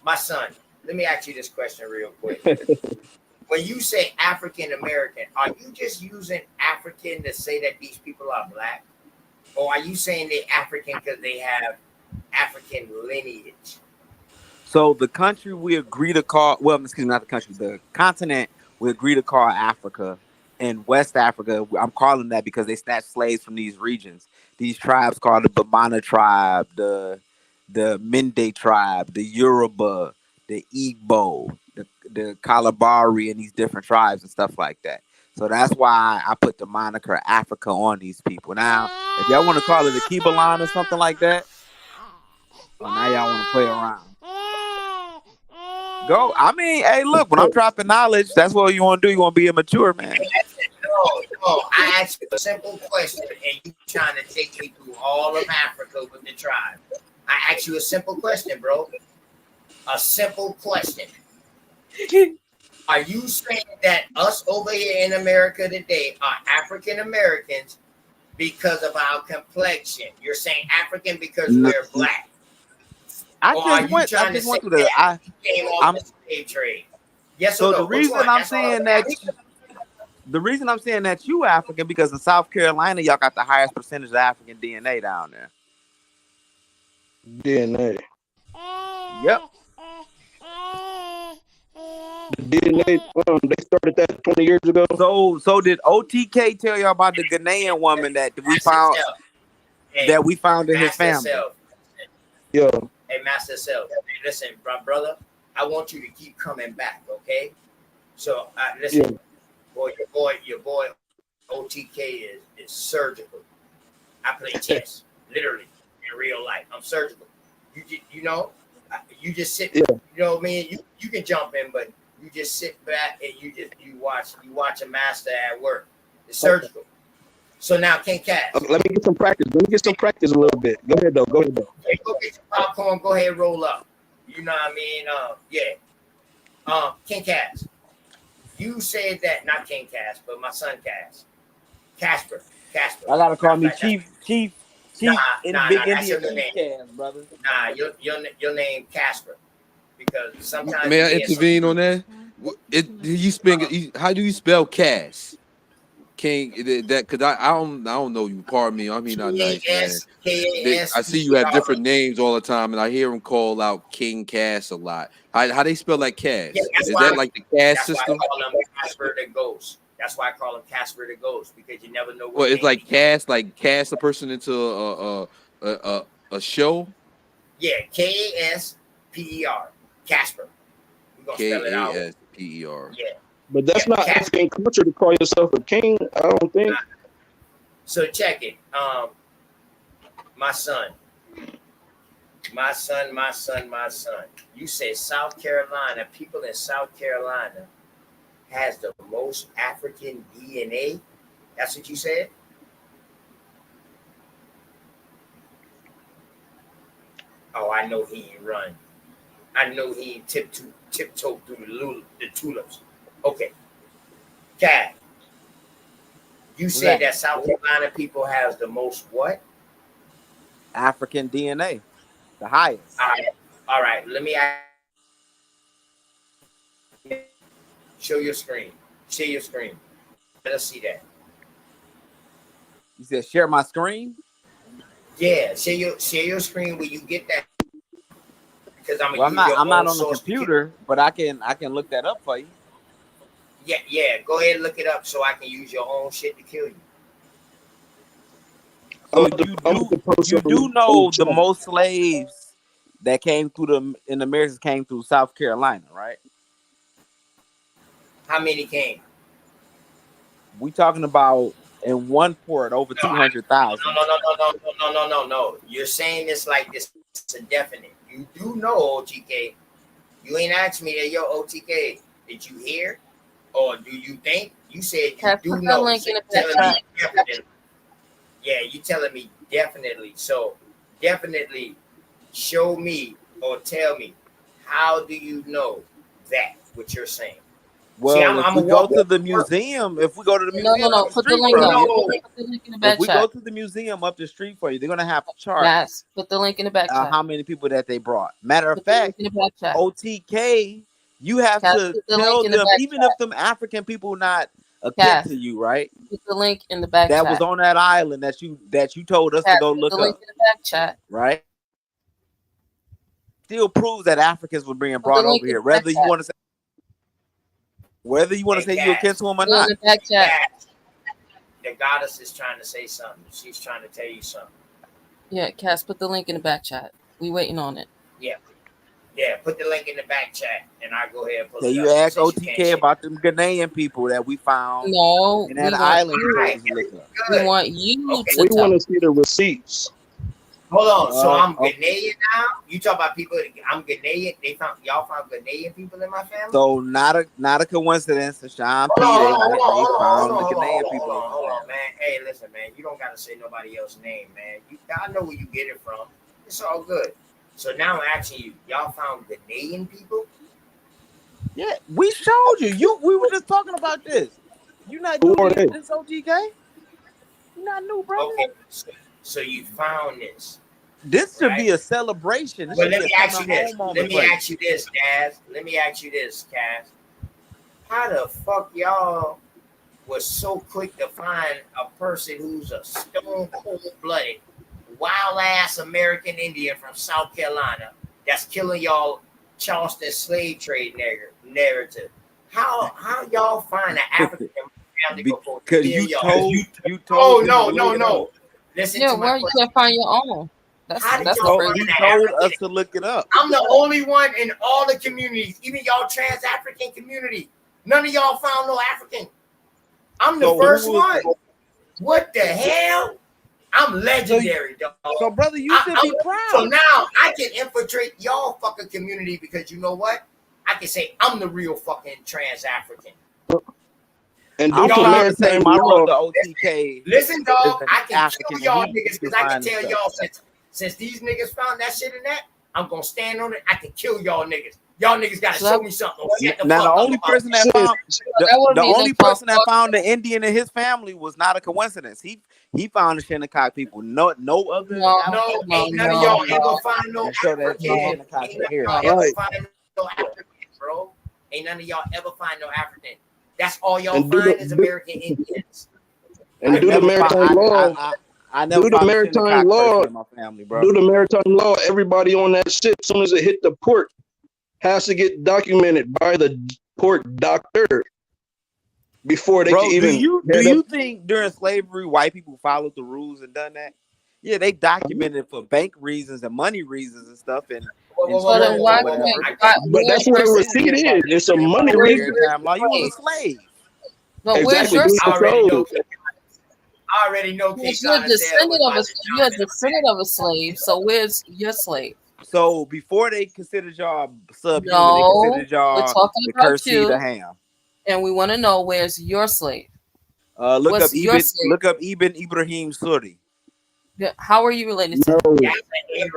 My son. Let me ask you this question real quick. When you say African American, are you just using African to say that these people are black, or are you saying they're African because they have African lineage? So the country we agree to call, well, excuse me, not the country, the continent we agree to call Africa, and West Africa, I'm calling that because they snatched slaves from these regions. These tribes called the Bamana tribe, the Mende tribe, the Yoruba, the Igbo, the Kalabari, and these different tribes and stuff like that. So that's why I put the moniker Africa on these people. Now, if y'all want to call it a Kibalan or something like that, oh, now y'all want to play around. Go. I mean, hey, look, when I'm dropping knowledge, that's what you want to do. You want to be immature, man. No. I asked you a simple question, and you trying to take me through all of Africa with the tribe. I asked you a simple question, bro. A simple question. Are you saying that us over here in America today are African Americans because of our complexion? You're saying African because we're black. I Or are just you went. I trying to just say went through the. that he came off I'm the slave trade? Yes or so no? the Which reason one? I'm That's all saying I'm that asking. you African because in South Carolina y'all got the highest percentage of African DNA down there. DNA. Yep. The DNA. They started that 20 years ago. So did OTK tell y'all about the Ghanaian woman that we Master found Self. Hey, in his Master family? Self. Yeah. Hey, Master Self. Hey, listen, brother. I want you to keep coming back, okay? So listen, Yeah. your boy OTK is surgical. I play chess, literally in real life. I'm surgical. You just sit. Yeah. You know what I mean? You can jump in, but you just sit back and you watch a master at work. It's surgical. So now King Cass. Okay, let me get some practice. A little bit. Go ahead though. Hey, go get your popcorn. Go ahead, roll up. You know what I mean? Yeah. King Cass. You said that, not King Cass, but my son Cass. Casper. I gotta call me Chief, Big India Chief Chief Cass, brother. Nah, your name Casper. Because sometimes May I intervene on that? How do you spell Cass? King that because I don't know you. Pardon me. I mean not nice, man. I see you have different names all the time, and I hear them call out King Cass a lot. How they spell like Cass? Yeah, Is that like the Cass system? Why I call him Casper the Ghost. That's why I call him Casper the Ghost, because you never know what. Well, it's like cast a person into a show. Yeah, Kasper. Casper. We're gonna spell it out. Kasper. Yeah. But that's not African culture to call yourself a king, I don't think. So check it. My son. You said South Carolina. People in South Carolina has the most African DNA. That's what you said? Oh, I know he ain't run. I know he ain't tiptoe through the tulips. Okay. Cat. You said that South Carolina people has the most what? African DNA. The highest. All right. Let me ask. Show your screen. Share your screen. Let us see that. You said share my screen? Yeah, share your screen where you get that. Because I'm not on the computer, but I can look that up for you. Yeah. Go ahead and look it up so I can use your own shit to kill you. So you do know the most slaves that came through in the Americas came through South Carolina, right? How many came? We talking about in one port over 200,000. No. You're saying this like this. It's a definite. You do know OTK. You ain't asked me that. Yo, OTK, did you hear or do you think? You said you do know. So you're telling me definitely. Yeah, you telling me definitely. So definitely show me or tell me, how do you know that what you're saying? Well, if we go to the museum, Put the link in the back chat. If we go to the museum up the street for you, they're gonna have charts. Yes, put the link in the back chat. How many people that they brought? Matter of fact, OTK, you have to tell them, even if them African people not akin to you, right? Put the link in the back chat. That was on that island that you told us to go look up. Put the link in the back chat. Right? Still proves that Africans were being brought over here, whether you want to say you're akin to them or not. The goddess is trying to say something. She's trying to tell you something. Yeah, Cass, put the link in the back chat. We waiting on it. Yeah, put the link in the back chat, and I'll go ahead and pull it up. You ask OTK about them Ghanaian people that we found in that island. We want you to We want to see the receipts. Hold on. So I'm Ghanaian now? You talk about people, I'm Ghanaian. Y'all found Ghanaian people in my family? So not a coincidence. Sean P. They found the Ghanaian people. Hold on, man. Hey, listen, man. You don't got to say nobody else's name, man. I know where you get it from. It's all good. So now I'm asking you, y'all found Ghanaian people? Yeah, we showed you. We were just talking about this. You not new to this, OTK? You not new, bro? Okay, so you found this. This should right? be a celebration. This But should let be a me ask coming you this. home moment Let me for you. ask you this, Kaz. Let me ask you this, Kaz. How the fuck y'all was so quick to find a person who's a stone cold blooded, wild ass American Indian from South Carolina that's killing y'all Charleston slave trade narrative? How y'all find an African family before Because kill you y'all? told Oh him no, to no, look it up. no. Listen Yeah, to my where you question. can't find your own. How did That's y'all crazy. find He an told African? us to look it up. I'm the only one in all the communities, even y'all trans African community. None of y'all found no African. I'm the So first who was? one. What the hell? I'm legendary, dog. So brother, you should be So proud. now I can infiltrate y'all fucking community because you know what? I can say I'm the real fucking trans African. And I'm due to Y'all, proud to say maritime my law, brother OTK listen, is dog. an I can African, kill y'all and he niggas still because I can finding tell stuff. y'all since these niggas found that shit in that, I'm gonna stand on it. I can kill y'all niggas. Y'all niggas gotta So show me something. Shut the Now fuck the up only about person that shit, found that would the mean only that y'all person that fucked. found the Indian in his family was not a coincidence. He found the Shinnecock people. No other No, African No, no, ain't none of no, y'all no, ever find no and show that the African. Shinnecock Ain't none of here. y'all no. ever right? find no African, bro. Ain't none of y'all ever find no African. That's all y'all And due find is to American Indians. and I due to never found maritime law, I never due to found a maritime Shinnecock law, person in my family, bro. due to maritime law, everybody on that ship, as soon as it hit the port, has to get documented by the port doctor before they can Bro, do even head up. you think during slavery white people followed the rules and done that? Yeah, they documented for bank reasons and money reasons and stuff and So then insurance or why whatever. But that's where's what your a They slave? didn't receipt care about is. they It's didn't a care about money no Where's reason. your maritime law. You was a slave? slave. No, where's Exactly. your Due I to slave? already know. code. I already know. Because you're a descendant of a slave. So where's your slave? So before they considered y'all subhuman, they No, considered we're y'all talking the about cursed seed you, of Ham. and we want to know where's your slave. Look What's up your Ibn slave? Ibrahim Suri. How are you related to No, him? That's an Arab.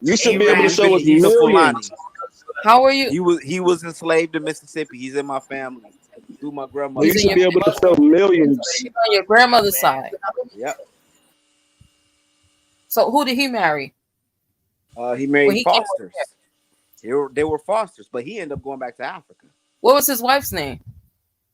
you should be able to show us He's a Fulani. millions. How are you? He was enslaved in Mississippi. He's in my family through my grandmother. You He's in should your be able to show millions. on your grandmother's side. Yep. So who did he marry? He When married he came, Fosters. They were Fosters, but he ended up going back to Africa. what was his wife's name?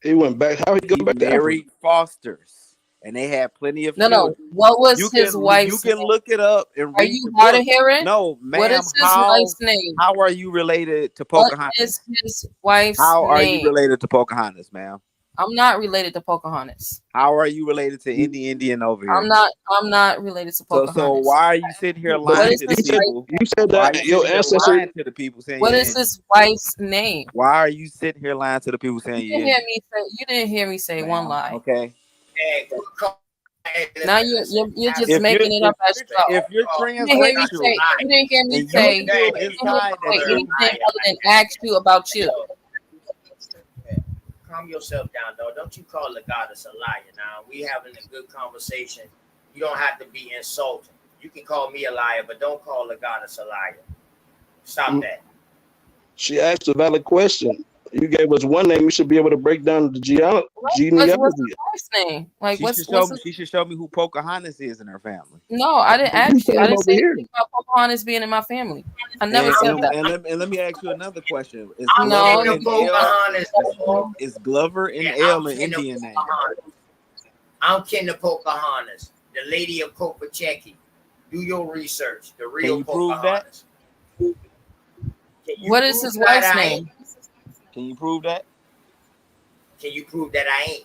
He went back. How he go He back to Africa? married Fosters, and they had plenty of No. children. What was You his can wife's look name? it up and Are read you the hard of book. hearing? No, What ma'am. is his wife's name? How are you related to What Pocahontas? is his wife's How are you name? related to Pocahontas, ma'am? I'm not related to Pocahontas. How are you related to Indian over here? I'm not related to Pocahontas. So why are you sitting here But lying is to the his people? you said Why are that you your sitting here ancestors. lying to the people saying What you're is Indian? his wife's name? Why are you sitting here lying to the people saying You you're didn't hear Indian? me say. You didn't hear me say one Ma'am, lie. okay. Now you're just If making it up as you go. if you're You didn't hear me transracial say. You didn't hear me and you say. feel You didn't inside hear me that say you anything other than ask you about you. Calm yourself down, though. Don't you call the goddess a liar now. We having a good conversation. You don't have to be insulting. You can call me a liar, but don't call the goddess a liar. Stop that. She asked a valid question. You gave us one name. We should be able to break down the genealogy. What's his wife's name? Like she what's she should show me who Pocahontas is in her family. No, I didn't ask you. I didn't over say here. anything about Pocahontas being in my family. I never said that. And let me ask you another question. Is I'm No, kin to Pocahontas. Is Glover and Yeah, L I'm an kin to Indian name? Pocahontas. I'm kin to Pocahontas, the lady of Kopacheki. Do your research. The real Can you prove that? Pocahontas. Can you What is prove his that wife's I name? ain't? Can you prove that? Can you prove that I ain't?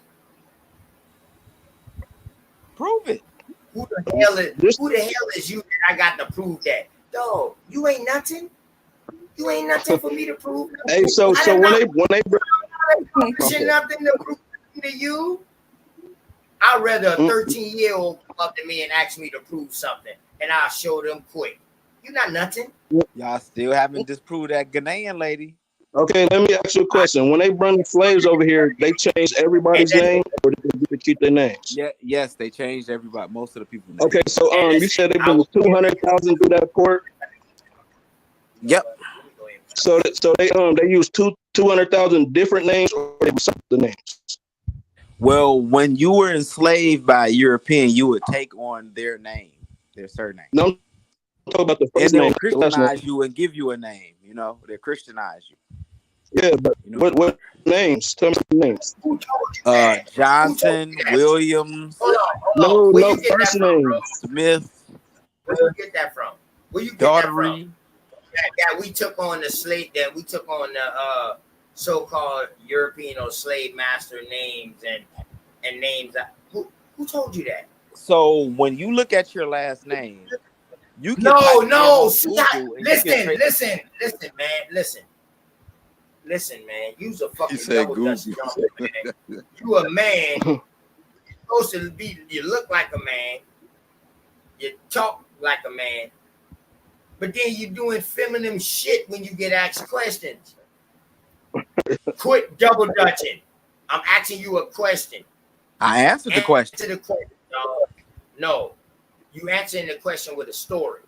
Prove it. Who the hell is you that I got to prove that? Dog, you ain't nothing. You ain't nothing for me to prove. Hey, so when they Shit, nothing to prove to you. I'd rather a 13-year-old come up to me and ask me to prove something, and I'll show them quick. You not nothing. Y'all still haven't disproved that Ghanaian lady. Okay, let me ask you a question. When they bring the slaves over here, they change everybody's name, or did they get to keep their names? Yeah, yes, they changed everybody. Most of the people. Okay, so you said they bring 200,000 through that port. Yep. So they use 200,000 different names, or they recycle the names. Well, when you were enslaved by a European, you would take on their name, their surname. No, I'm saying when they bring the slaves over here, they change everybody's name, or did they get to keep their names? Yes, they changed everybody. Most of the people. Okay, so you said they bring 200,000 different names. talk about the And first they'll name, the last name. Christianize you and give you a name. You know, they Christianize you. Yeah, but You know, what names? Tell me some names. Who told you that? Who told Johnson, you that? Williams, Hold on. No, Where no you get that first from, bro? names. Smith, Where you get that from? Where you get that from? Daughtery. That we took on the slave, that we took on the so-called European or slave master names and names. Who told you that? So when you look at your last name, you can No, type it in on see, Google and you can listen, man. You's a He fucking said double Google. dutch drunk, man. You a man. You're supposed to be. You look like a man. You talk like a man. But then you doing feminine shit when you get asked questions. Quit double dutching. I'm asking you a question. I answered the question. Answer the question, dog. No, you answering the question with a story.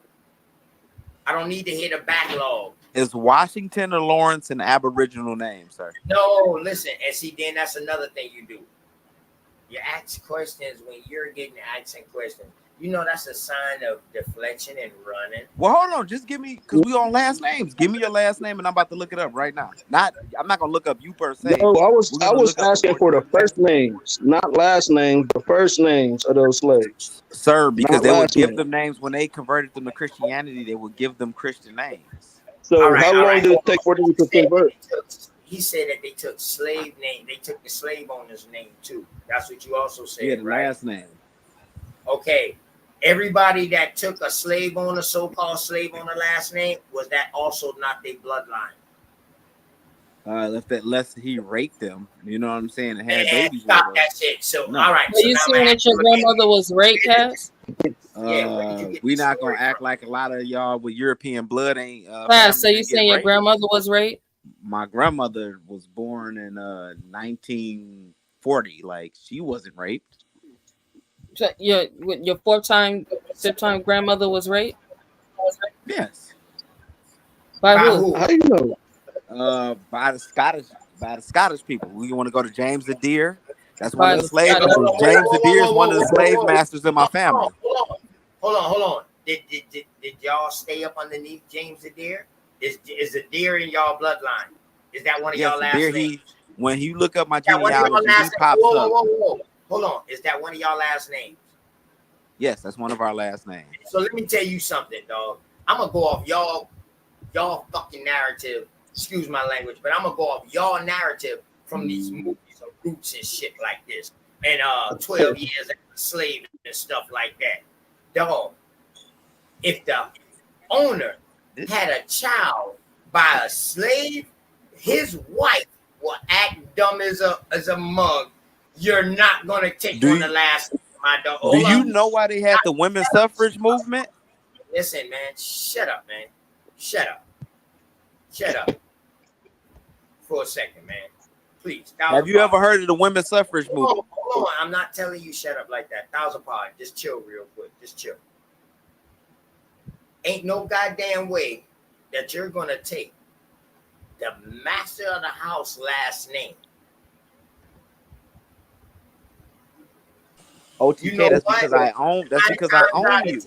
I don't need to hear the backlog. Is Washington or Lawrence an Aboriginal name, sir? No, listen, and see, then that's another thing you do. You ask questions when you're getting asking questions. You know that's a sign of deflection and running. Well, hold on. Just give me, because we on last names. Give me your last name, and I'm about to look it up right now. I'm not gonna look up you per se. No, I was asking for the first names, not last names, the first names of those slaves. Sir, because Not they would last give name. them names when they converted them to Christianity. They would give them Christian names. So how long did it take for them to convert? He said that they took slave name. They took the slave owner's name too. That's what you also said, Yeah, the right? last name. Okay. Everybody that took a slave owner, so-called slave owner last name, was that also not their bloodline? Unless he raped them, you know what I'm saying, and had And babies. stop that shit. So No. all right. Are So you now saying that your grandmother was raped, Cass? We not gonna act like a lot of y'all with European blood ain't. Cass, so you families saying get your raped. grandmother was raped? My grandmother was born in 1940. Like, she wasn't raped. So your fifth time grandmother was raped? Yes. By who? How you know? By the Scottish people. We want to go to James the Deer. That's one By of the the slave. Scottish- James the Deer is one of the slave masters in my family. Hold on. Did y'all stay up underneath James the Deer? Is the deer in y'all bloodline? Is that one of Yes, y'all the last deer. names? When you look up my That one of y'all genealogy, he last pops up. Whoa. Hold on. Is that one of y'all last names? Yes, that's one of our last names. So let me tell you something, dog. I'm gonna go off y'all fucking narrative. Excuse my language, but I'm gonna go off y'all narrative from these movies of roots and shit like this. And 12 years as a slave and stuff like that. Dog. If the owner had a child by a slave, his wife will act dumb as a mug. You're not gonna take on the last name, my dog. Do you know why they had the women's suffrage movement? Listen, man. Shut up, man. Shut up for a second, man. Please. Have you ever heard of the women's suffrage movement? Hold on. I'm not telling you shut up like that. 1,000 pod. Just chill real quick. Just chill. Ain't no goddamn way that you're gonna take the master of the house last name. OTK, You know that's what? because I own. That's because I own you.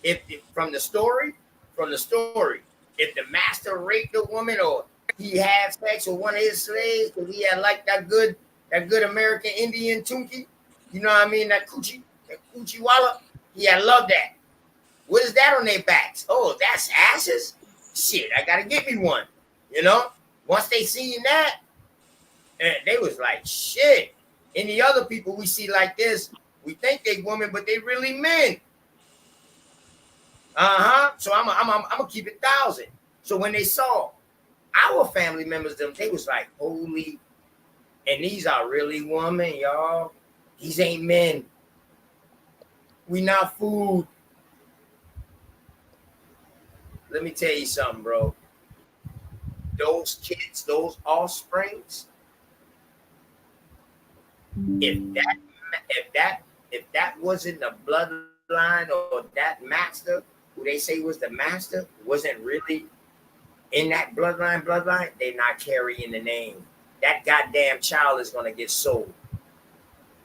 If from the story, if the master raped a woman or he had sex with one of his slaves because he had like that good American Indian tunky, you know what I mean? That coochie walla, he had loved that. What is that on their backs? Oh, that's ashes? Shit, I gotta get me one. You know? Once they seen that, and they was like, shit. Any other people we see like this, we think they women, but they really men. So I'm gonna keep it 1,000. So when they saw our family members, they was like, holy, and these are really women, y'all. These ain't men. We not food. Let me tell you something, bro. Those kids, those offsprings, if that wasn't the bloodline or that master who they say was the master wasn't really in that bloodline, they're not carrying the name. That goddamn child is gonna get sold.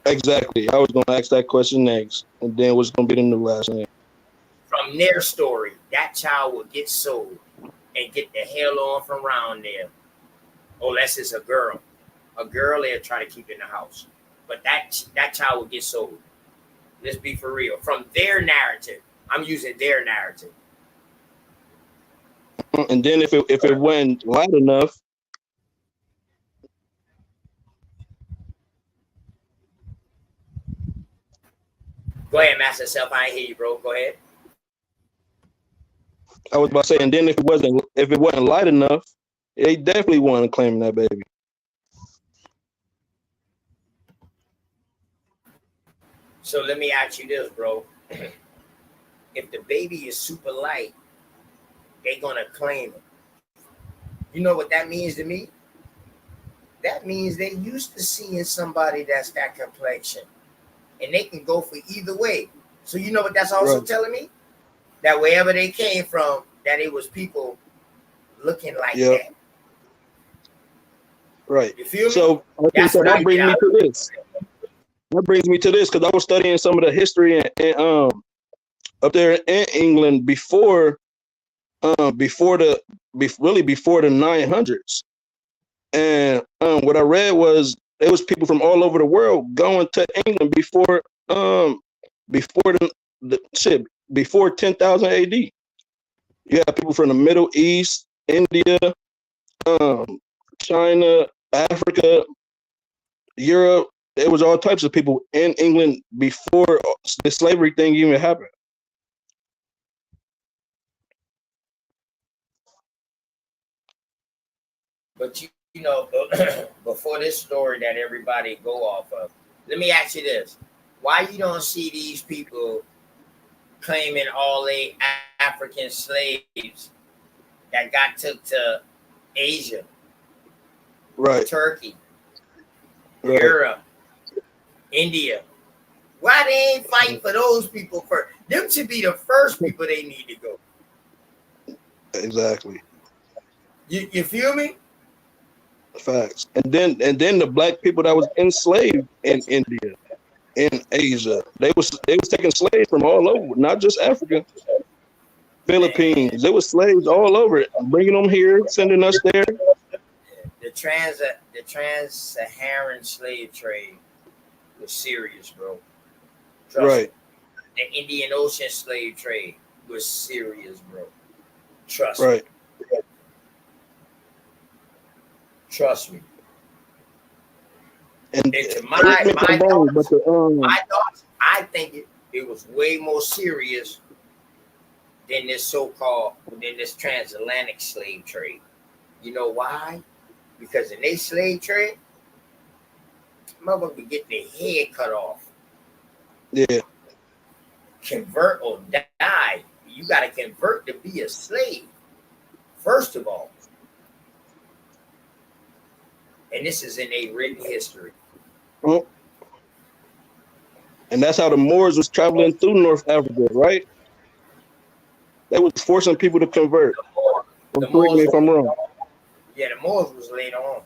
Exactly. I was gonna ask that question next, and then what's gonna be the new last name? From their story. that child will get sold and get the hell on from around there. Unless it's a girl. A girl, they'll try to keep in the house. But that child will get sold. Let's be for real. From their narrative. I'm using their narrative. And then if it wasn't light enough, Go ahead, Master Self. I ain't hear you, bro. Go ahead. I was about to say, and then if it wasn't light enough, they definitely want to claim that baby. So let me ask you this, bro. If the baby is super light, they're gonna claim it. You know what that means to me? That means they used to seeing somebody that's that complexion, and they can go for either way. So you know what that's also telling me? That wherever they came from, that it was people looking like that. Right. You feel me? So that brings me to this. That brings me to this because I was studying some of the history and up there in England before the 900s, and what I read was there was people from all over the world going to England before before 10,000 AD. You have people from the Middle East, India, China, Africa, Europe. There was all types of people in England before the slavery thing even happened. But you know, before this story that everybody go off of, let me ask you this: why you don't see these people claiming all the African slaves that got took to Asia, right? Turkey, Europe, India? Why they ain't fighting for those people first? Them should be the first people they need to go. Exactly. You feel me? Facts. And then the black people that was enslaved in India, in Asia, they was taking slaves from all over, not just Africa, Philippines. There was slaves all over it, bringing them here, sending us there. The trans-Saharan slave trade was serious, bro. Trust me. The Indian Ocean slave trade was serious, bro. Trust me. Trust me. And to my thoughts, I think it was way more serious than this transatlantic slave trade. You know why? Because in their slave trade, motherfucker get their head cut off. Yeah. Convert or die. You got to convert to be a slave, first of all. And this is in a written history. Oh. And that's how the Moors was traveling through North Africa, right? They was forcing people to convert. Correct me if I'm wrong. Yeah, the Moors was later on.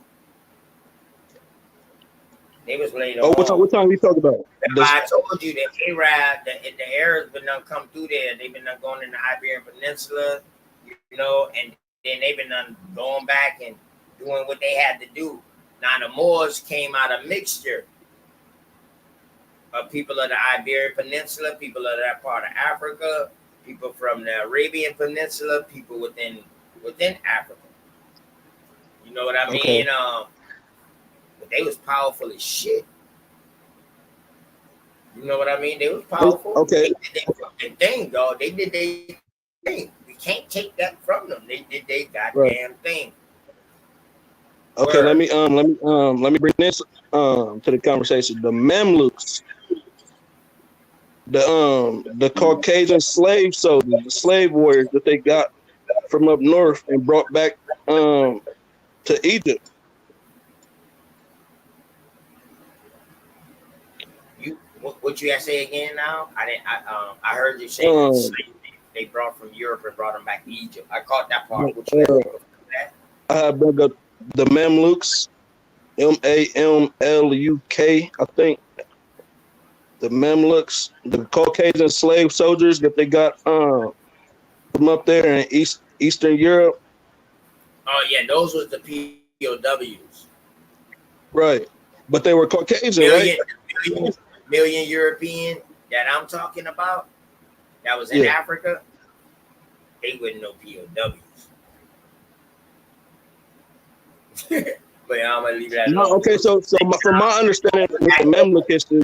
They was later on. What time we talking about? I told you that the Arabs been done come through there. They've been done going in the Iberian Peninsula, you know, and then they've been done going back and doing what they had to do. Now the Moors came out a mixture of people of the Iberian Peninsula, people of that part of Africa, people from the Arabian Peninsula, people within Africa. You know what I mean? But they was powerful as shit. You know what I mean? They was powerful. Okay. They did their fucking thing, dog. They did their thing. We can't take that from them. They did their goddamn thing. Okay, let me bring this to the conversation. The Mamluks, the Caucasian slave soldiers, the slave warriors that they got from up north and brought back to Egypt. What you say again now? I heard you say they brought from Europe and brought them back to Egypt. I caught that part. What you that? I have the Mamluks, Mamluk, I think. The Mamluks, the Caucasian slave soldiers that they got from up there in Eastern Europe. Oh yeah, those was the POWs. Right. But they were Caucasian, right? Million European that I'm talking about that was in Yeah. Africa, they wouldn't know POWs. But I'm gonna leave that alone. No, okay, so from my understanding with the Mamluk history,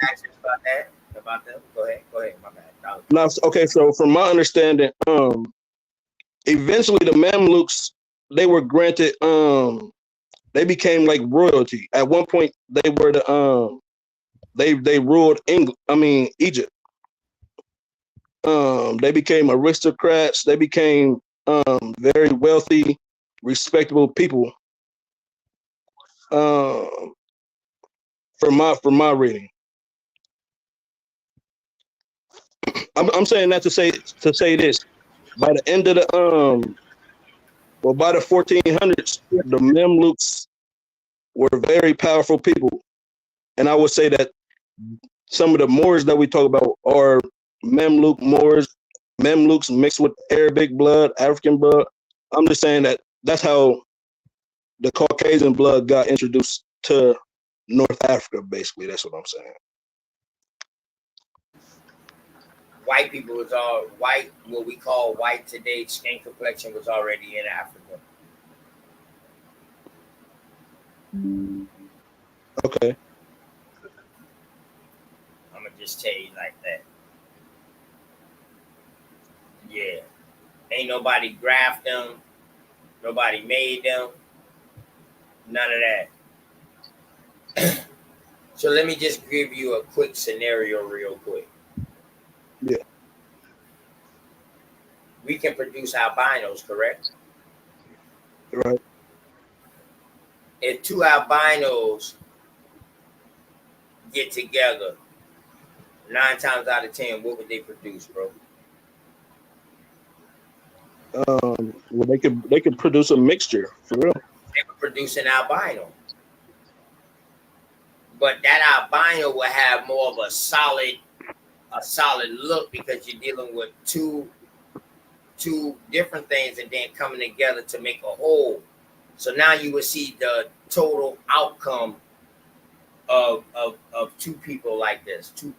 about them. Go ahead, my bad. no, okay, so from my understanding, eventually the Mamluks, they were granted they became like royalty. At one point they were the they ruled Egypt. They became aristocrats, they became very wealthy, respectable people. Um from my reading. I'm saying that to say this. By the end of the by the 1400s, the Mamluks were very powerful people, and I would say that some of the Moors that we talk about are Mamluk Moors, Mamluks mixed with Arabic blood, African blood. I'm just saying that that's how the Caucasian blood got introduced to North Africa. Basically, that's what I'm saying. White people was all white. What we call white today, skin complexion was already in Africa. Okay. I'm gonna just tell you like that. Yeah, ain't nobody graphed them. Nobody made them. None of that. So let me just give you a quick scenario real quick. Yeah. We can produce albinos, correct? Right. If two albinos get together, 9 times out of 10, what would they produce, bro? Well, they could produce a mixture for real. They would produce an albino. But that albino will have more of a solid look because you're dealing with two different things and then coming together to make a whole. So now you will see the total outcome of two people like this. Two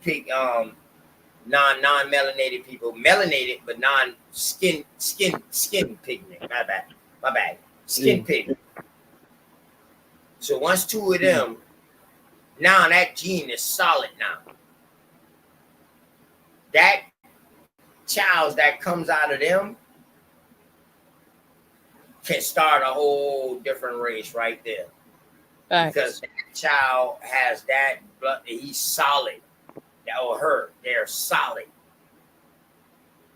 non-melanated people, melanated but non-skin pigment. My bad. Skin pigment. So once two of them, now that gene is solid now. That child that comes out of them can start a whole different race right there. Thanks. Because that child has that blood, he's solid. That or her, they're solid.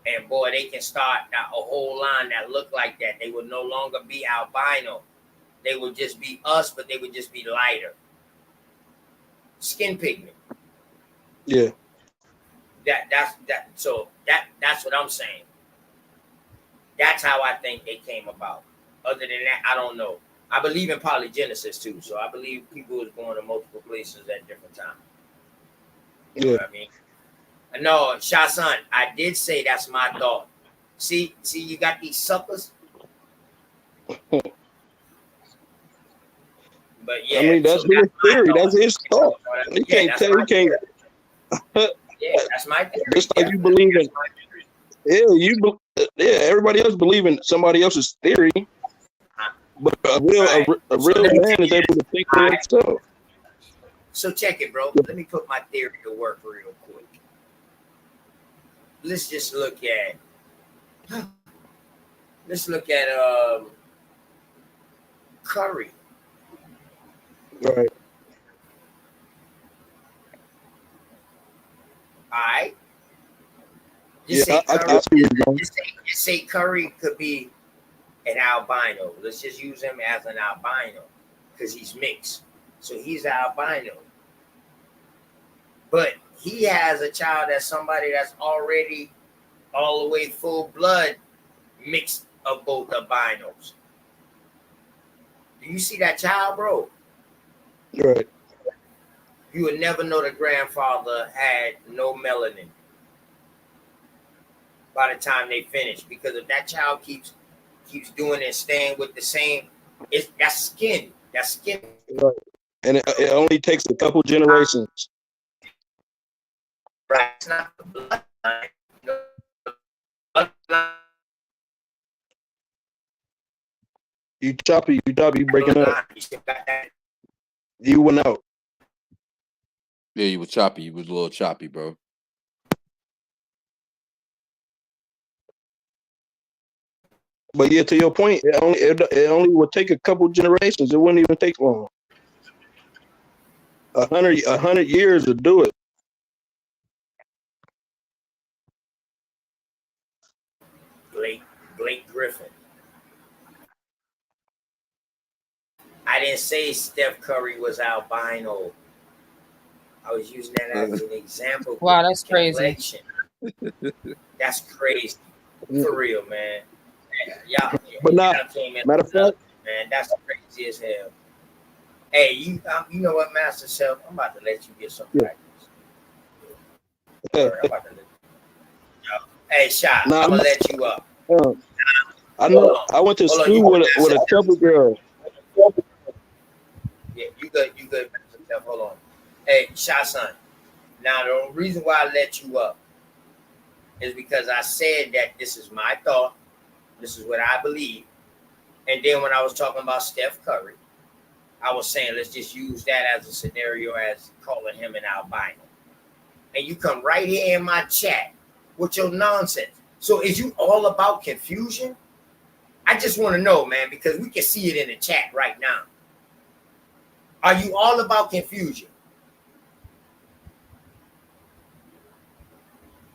And boy, they can start a whole line that look like that. They would no longer be albino. They would just be us, but they would just be lighter. Skin pigment. Yeah. That's what I'm saying. That's how I think they came about. Other than that, I don't know. I believe in polygenesis too, so I believe people was born in multiple places at different times. You know what I mean? No, Shasan, I did say that's my thought. See, you got these suckers. But yeah, I mean that's his theory. That's his thought. You can't tell. You can't. Yeah, that's my theory. Just like you believe in. Yeah, everybody else believe in somebody else's theory, but a real man is able to think for himself. So check it, bro. Let me put my theory to work real quick. Let's just look at. Curry. Right. All right. Just say Curry could be an albino. Let's just use him as an albino because he's mixed. So he's albino. But he has a child that's somebody that's already all the way full blood mixed of both albinos. Do you see that child, bro? Right. You would never know the grandfather had no melanin. by the time they finish. Because if that child keeps doing and staying with the same, that's skin. That's skin. Right. And it only takes a couple generations. Right. It's not the bloodline. Bloodline. You choppy, you breaking up. You went out. Yeah, you was choppy. You was a little choppy, bro. But yeah, to your point, it only would take a couple generations. It wouldn't even take long. 100 years to do it. Blake Griffin. I didn't say Steph Curry was albino. I was using that as an example. Wow, that's crazy. That's crazy. For real, man. Yeah, but now, matter of fact, man, that's crazy as hell. Hey, you know what, Master Self? I'm about to let you get some practice. I'm about to let you. Hey, Shot, I'm gonna let you up. I know. I went to school with a couple girls. Yeah, you good, Master Self. Hold on. Hey, Shot, son. Now the reason why I let you up is because I said that this is my thought. This is what I believe. And then when I was talking about Steph Curry, I was saying, let's just use that as a scenario as calling him an albino. And you come right here in my chat with your nonsense. So is you all about confusion? I just want to know, man, because we can see it in the chat right now. Are you all about confusion?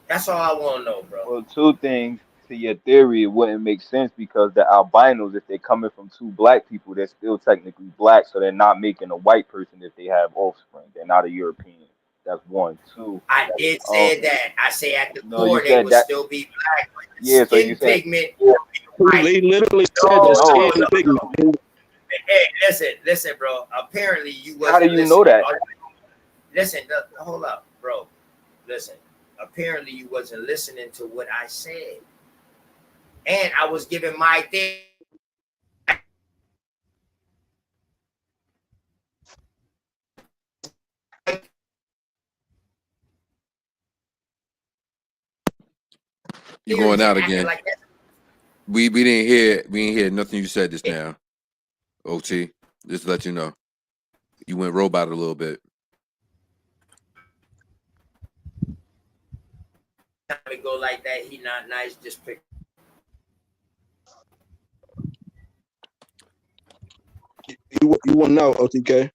That's all I want to know, bro. Well, two things to your theory, it wouldn't make sense because the albinos, if they're coming from two black people, they're still technically black, so they're not making a white person if they have offspring. They're not a European. That's one. Two. I did say that. I say at the No, core they would still be black, but the yeah, so skin you said pigment. They literally said the skin pigment. Hey, listen, bro. Apparently you wasn't. How do you know that? Listen, hold up, bro. Listen. Apparently you wasn't listening to what I said, and I was giving my thing. You going out again? Like we didn't hear nothing you said just now. OT, just to let you know, you went robot a little bit. To go like that, he not nice. Just pick. You want to know, OTK?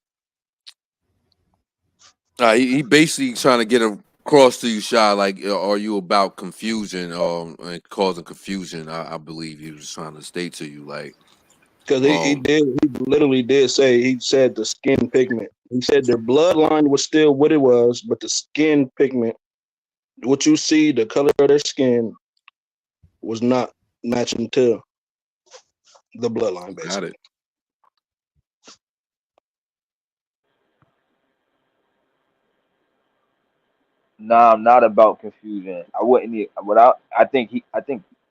He basically trying to get across to you, Shy. Like, are you about confusion and causing confusion? I believe he was trying to state to you, like, because he literally did say, he said the skin pigment. He said their bloodline was still what it was, but the skin pigment, what you see, the color of their skin, was not matching to the bloodline. Basically, got it. Nah, I'm not about confusion. I wouldn't. I think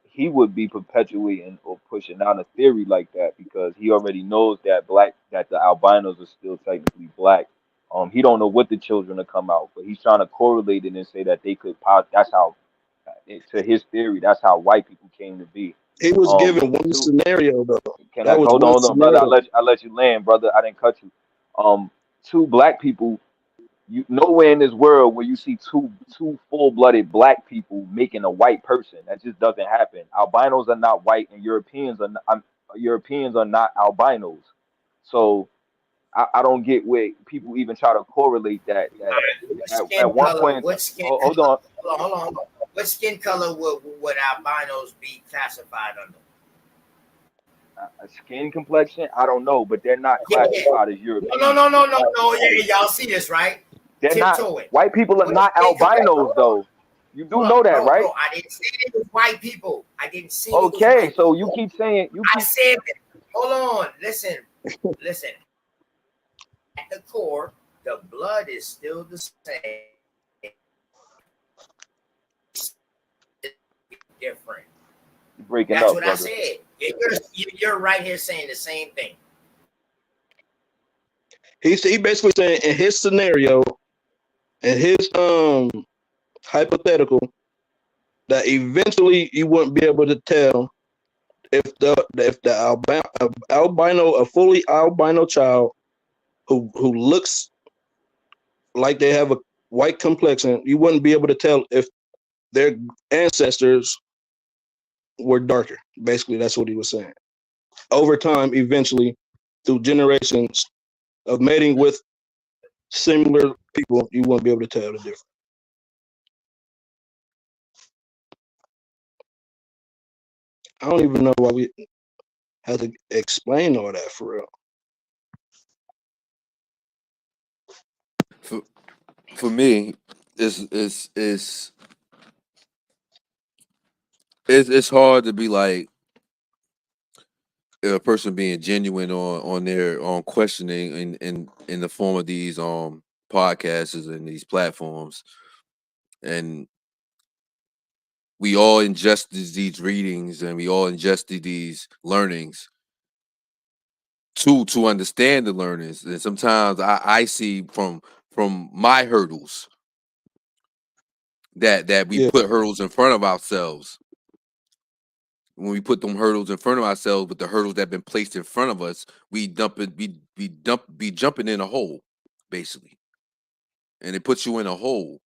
he would be perpetuating or pushing out a theory like that because he already knows that the albinos are still technically black. He don't know what the children will come out, but he's trying to correlate it and say that they could pop. That's how, to his theory, that's how white people came to be. he was given one scenario though. Can I hold on, brother? I let you land, brother. I didn't cut you. Two black people. You nowhere in this world where you see two full-blooded black people making a white person. That just doesn't happen. Albinos are not white, and Europeans are not albinos. So I don't get where people even try to correlate that. At one point, hold on. What skin color would albinos be classified under? A skin complexion? I don't know, but they're not classified as European. No. Yeah, y'all see this, right? They're not. White people are not albinos, though. You do know that, right? Bro, I didn't say it was white people. I didn't say. Okay, so you keep saying I said, hold on, listen. At the core, the blood is still the same. different. You're breaking That's up, what I brother. said. You're right here saying the same thing. He basically saying in his scenario, in his hypothetical, that eventually you wouldn't be able to tell if the albino, a fully albino child who looks like they have a white complexion, you wouldn't be able to tell if their ancestors were darker. Basically, that's what he was saying. Over time, eventually, through generations of mating with similar people, you won't be able to tell the difference. I don't even know why we have to explain all that for real. For me, it's hard to be like a person being genuine on their questioning in the form of these podcasts and these platforms, and we all ingest these readings and we all ingest these learnings to understand the learnings, and sometimes I see from my hurdles that we put hurdles in front of ourselves. When we put them hurdles in front of ourselves with the hurdles that have been placed in front of us, we be jumping in a hole, basically. And it puts you in a hole.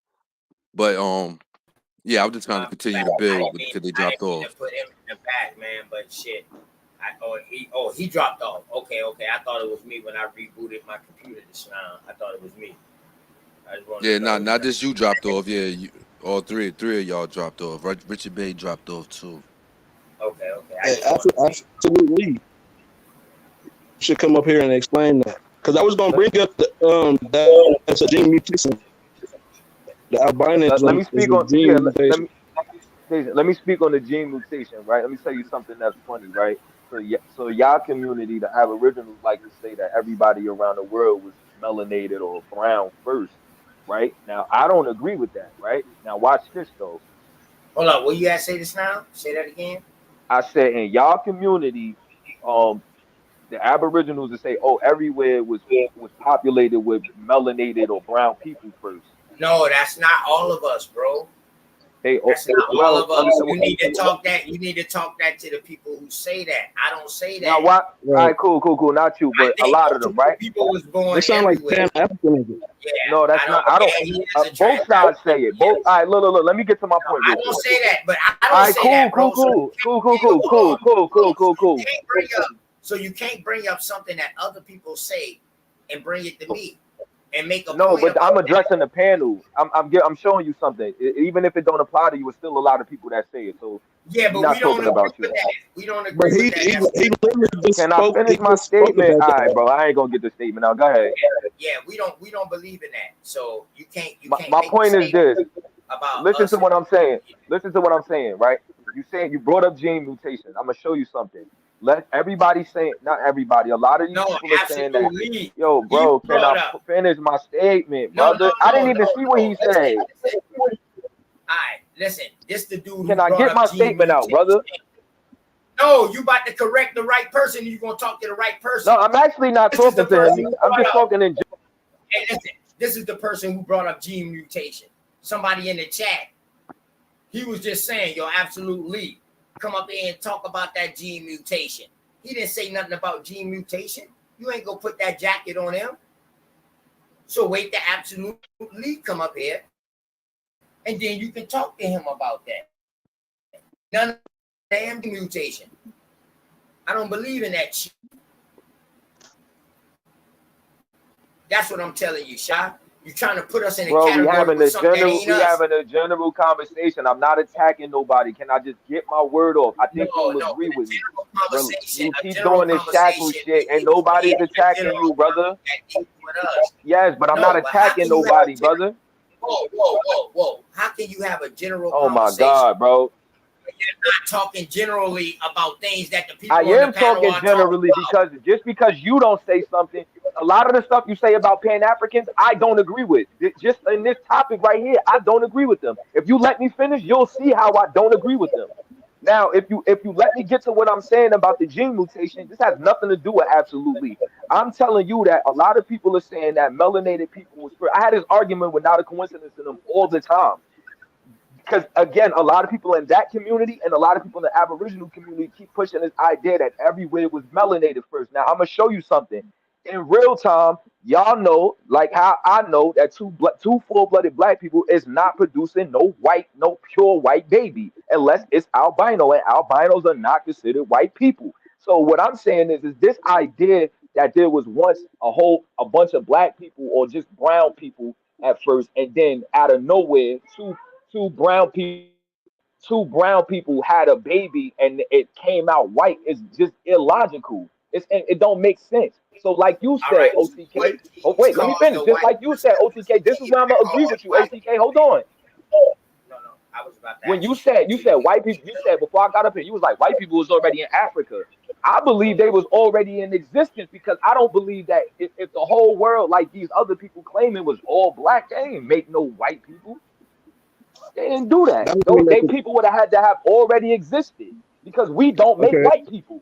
But yeah, I'm just trying to continue to build because they dropped I didn't mean off. to put him in the back, man, but shit. He dropped off. Okay. I thought it was me when I rebooted my computer just now. I thought it was me. Yeah, not just you dropped off. Yeah, all three of y'all dropped off. Richard Bay dropped off too. Okay. Absolutely. You should come up here and explain that. Because I was going to bring up that's a gene mutation. The albinism Let me speak on mutation. let me speak on the gene mutation, right? Let me tell you something that's funny, right? So y'all community, the Aboriginals, like to say that everybody around the world was melanated or brown first, right? Now I don't agree with that, right? Now watch this though. Hold on, will you guys say this now? Say that again. I said in y'all community, the Aboriginals would say, oh, everywhere was populated with melanated or brown people first. No, that's not all of us, bro. That's not all of us. You need to talk that. You need to talk that to the people who say that. I don't say that. Now what? Right. All right, cool. Not you, but a lot of them, right? People was born. They sound like Pan-Africanism. Yeah, no, that's not. I don't. Both sides say it. Both. All right, look. Let me get to my point. I don't say that, but I don't say that, bro. Cool. So you can't bring up something that other people say and bring it to me. And make a no, but I'm addressing the panel. I'm showing you something. Even if it don't apply to you, it's still a lot of people that say it. So yeah, but we don't agree with that. We don't agree with that. Can I finish my statement? All right, bro. I ain't gonna get the statement out. Go ahead. Yeah, we don't believe in that. So you can't. My point is this. Listen to what I'm saying. Listen to what I'm saying. Right? You brought up gene mutation. I'm gonna show you something. Let everybody say, not everybody, a lot of you people are saying that. Yo, bro, can I finish my statement, brother? I didn't even see what he said. All right, listen, this the dude. Can I get my statement out, brother? No, you about to correct the right person. You're gonna talk to the right person. No, I'm actually not talking to him. I'm just talking in general. Hey, listen, this is the person who brought up gene mutation. Somebody in the chat. He was just saying, yo, absolutely. Come up here and talk about that gene mutation. He didn't say nothing about gene mutation. You ain't gonna put that jacket on him. So wait to absolutely come up here, and then you can talk to him about that. None of damn mutation. I don't believe in that shit. That's what I'm telling you, Sha. You're trying to put us in a category. We having a general conversation. I'm not attacking nobody. Can I just get my word off? I think you'll agree with me. You keep doing this shackle shit, and nobody's attacking you, brother. Yes, but I'm not attacking nobody, brother. Whoa. How can you have a general conversation? Oh my God, bro. You're not talking generally about things that the people I am talking generally because just because you don't say something, a lot of the stuff you say about Pan Africans, I don't agree with. Just in this topic right here, I don't agree with them. If you let me finish, you'll see how I don't agree with them. Now, if you let me get to what I'm saying about the gene mutation, this has nothing to do with absolutely. I'm telling you that a lot of people are saying that melanated people was. I had this argument without a coincidence in them all the time because again, a lot of people in that community and a lot of people in the Aboriginal community keep pushing this idea that everywhere was melanated first. Now I'm gonna show you something in real time. Y'all know, like how I know that two full-blooded black people is not producing no pure white baby unless it's albino, and albinos are not considered white people. So what I'm saying is this idea that there was once a bunch of black people or just brown people at first, and then out of nowhere, two brown people had a baby and it came out white is just illogical. It don't make sense. So like you All said, right. What OTK. Oh is wait, let me called finish. the Just white like you said, OTK. This is where I'm gonna agree called with you, white. OTK. Hold on. No, no. I was about to When ask you you said something you to said you. white people, you said before I got up here, you was like white people was already in Africa. I believe they was already in existence because I don't believe that if the whole world, like these other people claiming, was all black, they ain't make no white people. They didn't do that. That would Those mean that they people would have had to have already existed because we don't make okay. white people.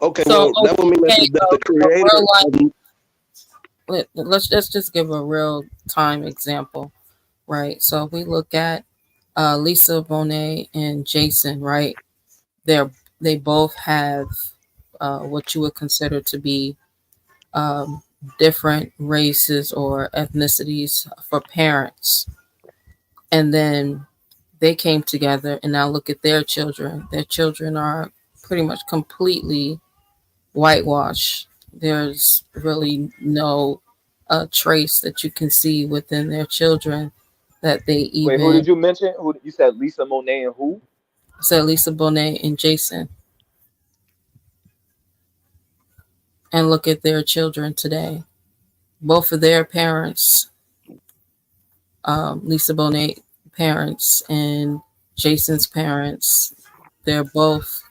Okay, So well, that would mean okay, that the a creator real life. of Let's just give a real time example, right? So if we look at Lisa Bonet and Jason, right? They're they both have what you would consider to be um, different races or ethnicities for parents, and then they came together, and now look at their children. Their children are pretty much completely whitewashed. There's really no trace that you can see within their children that they Wait, who did even. you mention? Who you said? Lisa Monet and who? So Lisa Bonet and Jason, and look at their children today. Both of their parents, Lisa Bonet parents and Jason's parents, they're both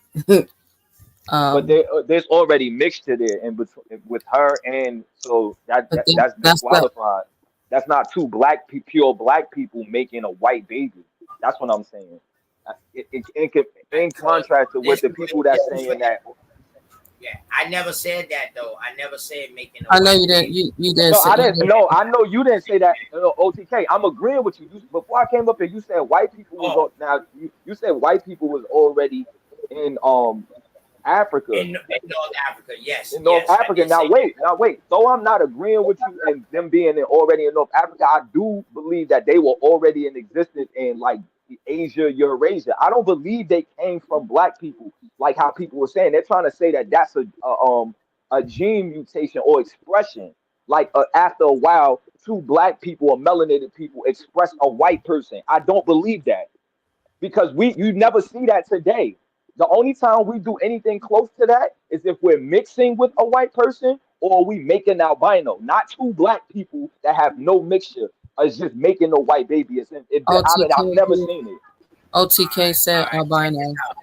But um, there's already mixture there in between with her, and so but that's that's the disqualified. That's not two pure black people making a white baby. That's what I'm saying. In Because contrast to what this the is what people this that's is what saying that. yeah. I never said that though. I never said making a I know white you didn't baby. you didn't No, say I you didn't. didn't, No, I know you didn't say that. OTK. I'm agreeing with you. Before I came up here, you said white people was Oh, now. You said white people was already in Africa, in North Africa, yes, in North yes, I Africa. did say that. Now wait. Though I'm not agreeing with you and them being already in North Africa, I do believe that they were already in existence in like Asia, Eurasia. I don't believe they came from black people like how people were saying. They're trying to say that that's a gene mutation or expression. Like after a while, two black people or melanated people express a white person. I don't believe that because you never see that today. The only time we do anything close to that is if we're mixing with a white person or we make an albino, not two black people that have no mixture. It's just making a white baby. I've never OTK. seen it. OTK All said right, check this albino. out.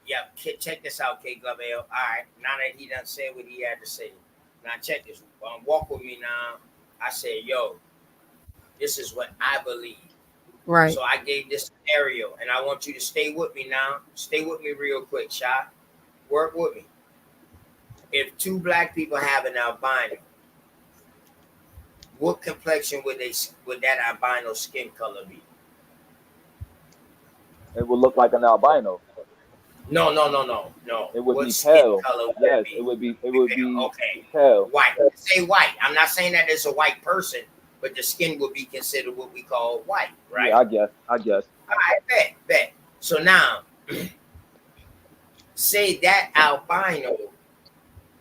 Yep, check this out, K Glovell. All right, now that he done said what he had to say, now check this. Walk with me now. I said, yo, this is what I believe. Right. So I gave this scenario, and I want you to stay with me now. Stay with me real quick, shot. Work with me. If two black people have an albino, what complexion would that albino skin color be? It would look like an albino. No. It would What be skin pale. color would it Yes, be? it would be Okay, pale. white. Say white. I'm not saying that it's a white person, but the skin would be considered what we call white, Yeah, right? I guess. All right, bet. So now, say that albino,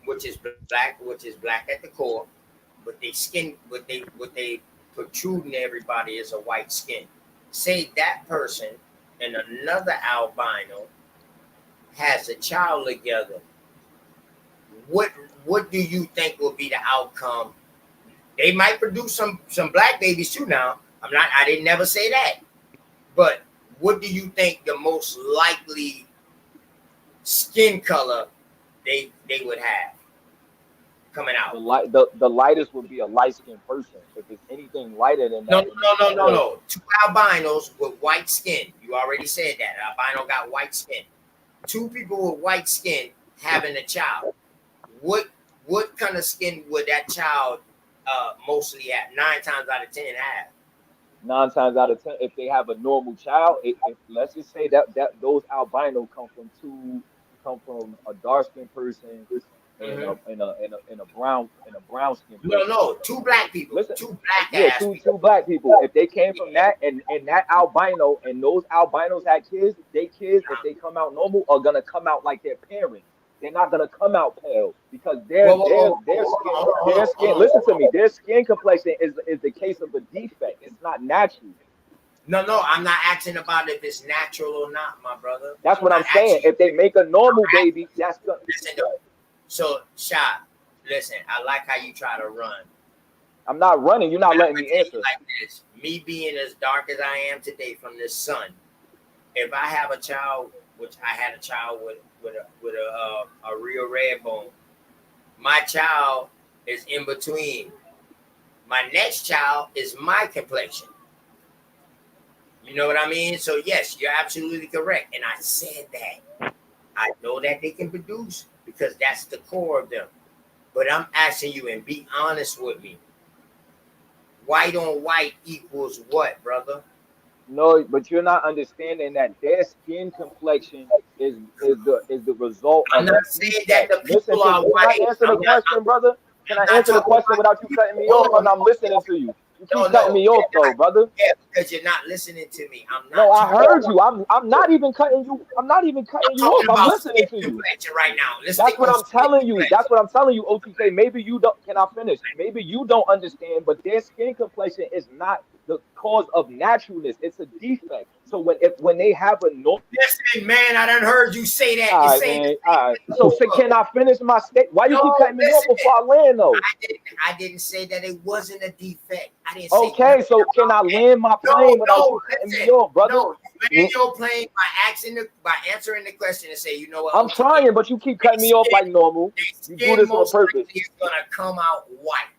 which is black at the core, but they skin, what they protruding to everybody is a white skin. Say that person and another albino has a child together. What what do you think will be the outcome? They might produce some black babies too. Now, I didn't never say that, but what do you think the most likely skin color they would have? coming out. The lightest would be a light skinned person. If it's anything lighter than No, that, then it's pale. no. 2 albinos with white skin. You already said that. Albino got white skin. 2 people with white skin having a child. What kind of skin would that child mostly have? 9 times out of 10 have. 9 times out of 10, if they have a normal child, if let's just say that those albino come from a dark skinned person and a brown skinned person. No, 2 black people. Listen, 2 black yeah, ass two black people. If they came from that and that albino and those albinos had kids, they kids, if they come out normal, are gonna come out like their parents. They're not gonna come out pale because their skin. Listen to me. Their skin complexion is the case of a defect. It's not natural. No, I'm not asking about if it's natural or not, my brother. That's what I'm saying. If they make a normal baby, that's good. Listen, so Shot, listen. I like how you try to run. I'm not running. You're not letting me answer. Like this, me being as dark as I am today from this sun. If I have a child, which I had a child with a real red bone, my child is in between. My next child is my complexion. You know what I mean? So yes, you're absolutely correct. And I said that. I know that they can produce because that's the core of them. But I'm asking you, and be honest with me. White on white equals what, brother? No, but you're not understanding that their skin complexion is the result I'm of not saying that the people are white. Can I answer the question, brother? Can I answer the question without you cutting me off? Because I'm listening to you. You keep cutting me off, though, brother. Yeah, because you're not listening to me. I'm not. No, I heard you. I'm not even cutting you. I'm not even cutting you off. I'm listening to you. Right now. That's what I'm telling you. That's what I'm telling you, OTK. Maybe you don't. Can I finish? Maybe you don't understand, but their skin complexion is not the cause of naturalness. It's a defect. So when they have a normal. Listen, man, I done heard you say that. All right, man. All right. So can I finish my statement? Why you keep cutting me off before I land, though? I didn't say that it wasn't a defect. I didn't say okay, so can I land my plane without you cutting me off, brother? No, land your plane by answering the question and say, you know what? I'm trying, but you keep cutting me off like normal. You do this on purpose. It's gonna come out white.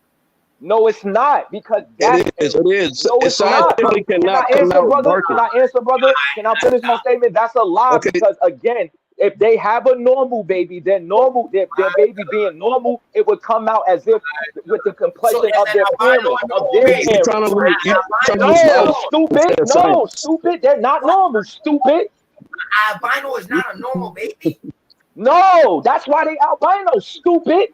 No, it's not, because it is. No, it's not. Can I answer, brother? Can I answer, brother? Can I finish my statement? That's a lie, because again, if they have a normal baby, their baby being normal, it would come out as if with the complexion of their parents, No, stupid. They're not normal, stupid. Albino is not a normal baby. No, that's why they albino, stupid.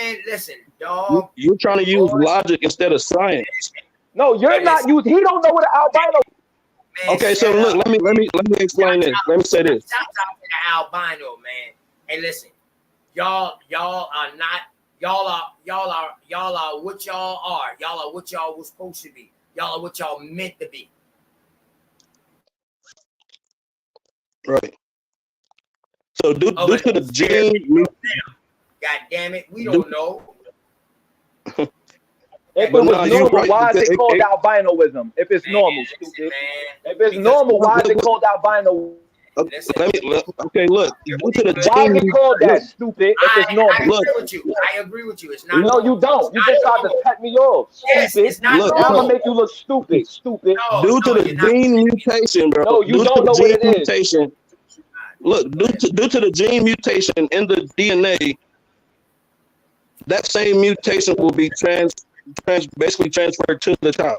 Man, listen, dog. You're trying to use logic instead of science. No, you're not using. He don't know what an albino. Man, okay, so look, let me explain this. Let me say this. Stop talking to albino, man. Hey, listen, y'all are not. Y'all are what y'all are. Y'all are what y'all was supposed to be. Y'all are what y'all meant to be. Right. So due to the gene. God damn it, we don't know. If it was normal, why is it called albinoism? If it's normal, stupid. If it's normal, why is it called albino? Okay, look. Due to the why is it called that, stupid? If it's normal, I agree with you. It's not. No, you don't. You just tried to cut me off. Yes, stupid. It's not. I'm gonna make you look stupid. Stupid. Due to the gene mutation, bro. No, you don't know what it is. Mutation. Look, due to the gene mutation in the DNA. That same mutation will be basically transferred to the child.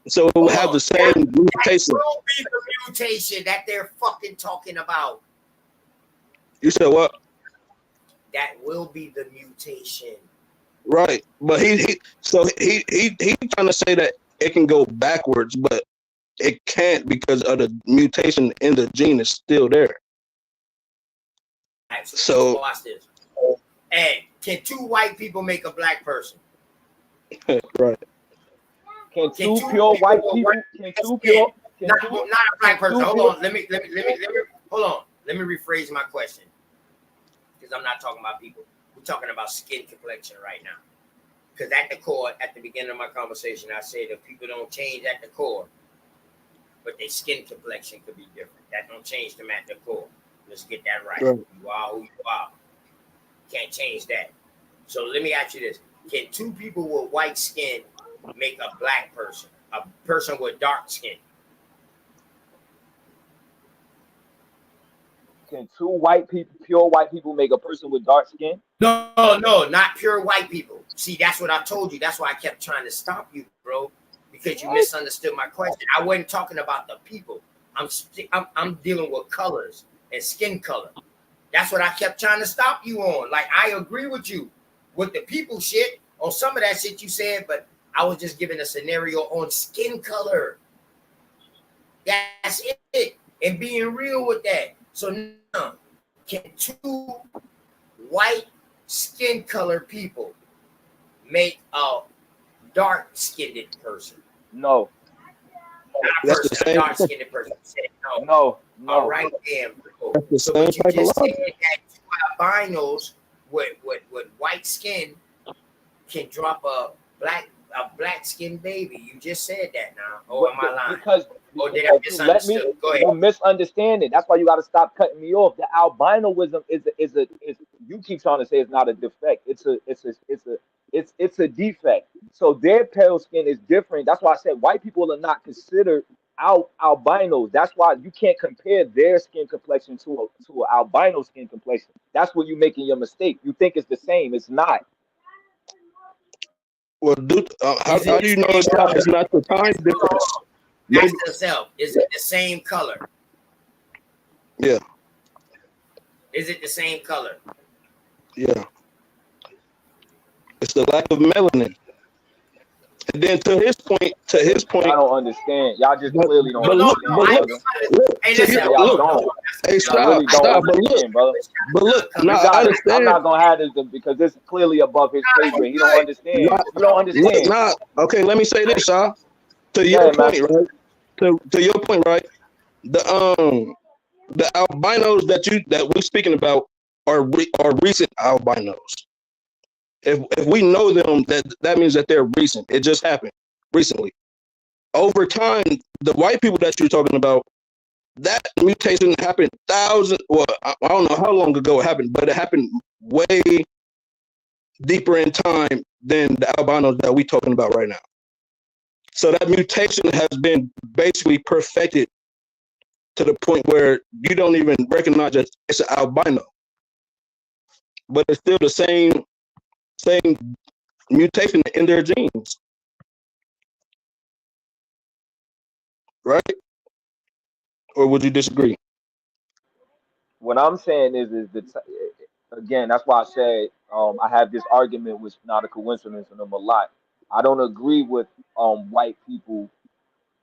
So it will have the same mutation. That will be the mutation that they're fucking talking about. You said what? That will be the mutation. Right. But he's trying to say that it can go backwards, but it can't because of the mutation in the gene is still there. Right, so watch this. Hey, can 2 white people make a black person? Right. Can two pure white people? Not a black person. Hold on. Let me hold on. Let me rephrase my question. Because I'm not talking about people. We're talking about skin complexion right now. Because at the core, at the beginning of my conversation, I said if people don't change at the core, but their skin complexion could be different. That don't change them at the core. Let's get that right. You are who you are. Can't change that. So let me ask you this: can two people with white skin make a black person? A person with dark skin? Can two white people, pure white people, make a person with dark skin? No, no, not pure white people. See, that's what I told you. That's why I kept trying to stop you, bro, because you misunderstood my question. I wasn't talking about the people. I'm dealing with colors and skin color. That's what I kept trying to stop you on. Like, I agree with you with the people shit on some of that shit you said, but I was just giving a scenario on skin color. That's it. And being real with that. So now, can two white skin color people make a dark skinned person? No. Not a That's the person, a same. dark skinned person. Said no. No. All No. right, then, bro. That's the So, same but you type of just said logic. that two albinos with white skin can drop a black skinned baby. You just said that now. Or am I lying? Because Or did I you let me, misunderstood? Go you ahead. misunderstand it. That's why you got to stop cutting me off. The albinoism is you keep trying to say it's not a defect. It's a defect. So their pale skin is different. That's why I said white people are not considered albinos. That's why you can't compare their skin complexion to an albino skin complexion. That's where you're making your mistake. You think it's the same. It's not. Well, how Is it do the you know same it's not? color? It's not the time Hold difference. on. Maybe. Ask yourself, is it the same color? Yeah. Is it the same color? Yeah. It's the lack of melanin. And then to his point, Y'all don't understand. Y'all just but clearly don't but No, look, no. understand, but look, brother. Hey, to listen, Yeah, your y'all hold look. on. don't. Hey, Y'all stop, really don't but look, understand, brother. nah, I I'm understand. not gonna have this because this is clearly above his pay You grade. He don't good. understand. Not, You don't understand. not. Okay, let me say this, y'all. To Go your ahead, man. point, right? To your point, right? The the albinos that we're speaking about are recent albinos. If we know them, that means that they're recent. It just happened recently. Over time, the white people that you're talking about, that mutation happened thousands. Well, I don't know how long ago it happened, but it happened way deeper in time than the albinos that we're talking about right now. So that mutation has been basically perfected to the point where you don't even recognize that it's an albino, but it's still the same mutation in their genes, right? Or would you disagree? What I'm saying is again, that's why I said I have this argument, which not a coincidence, and them a lot. I don't agree with white people,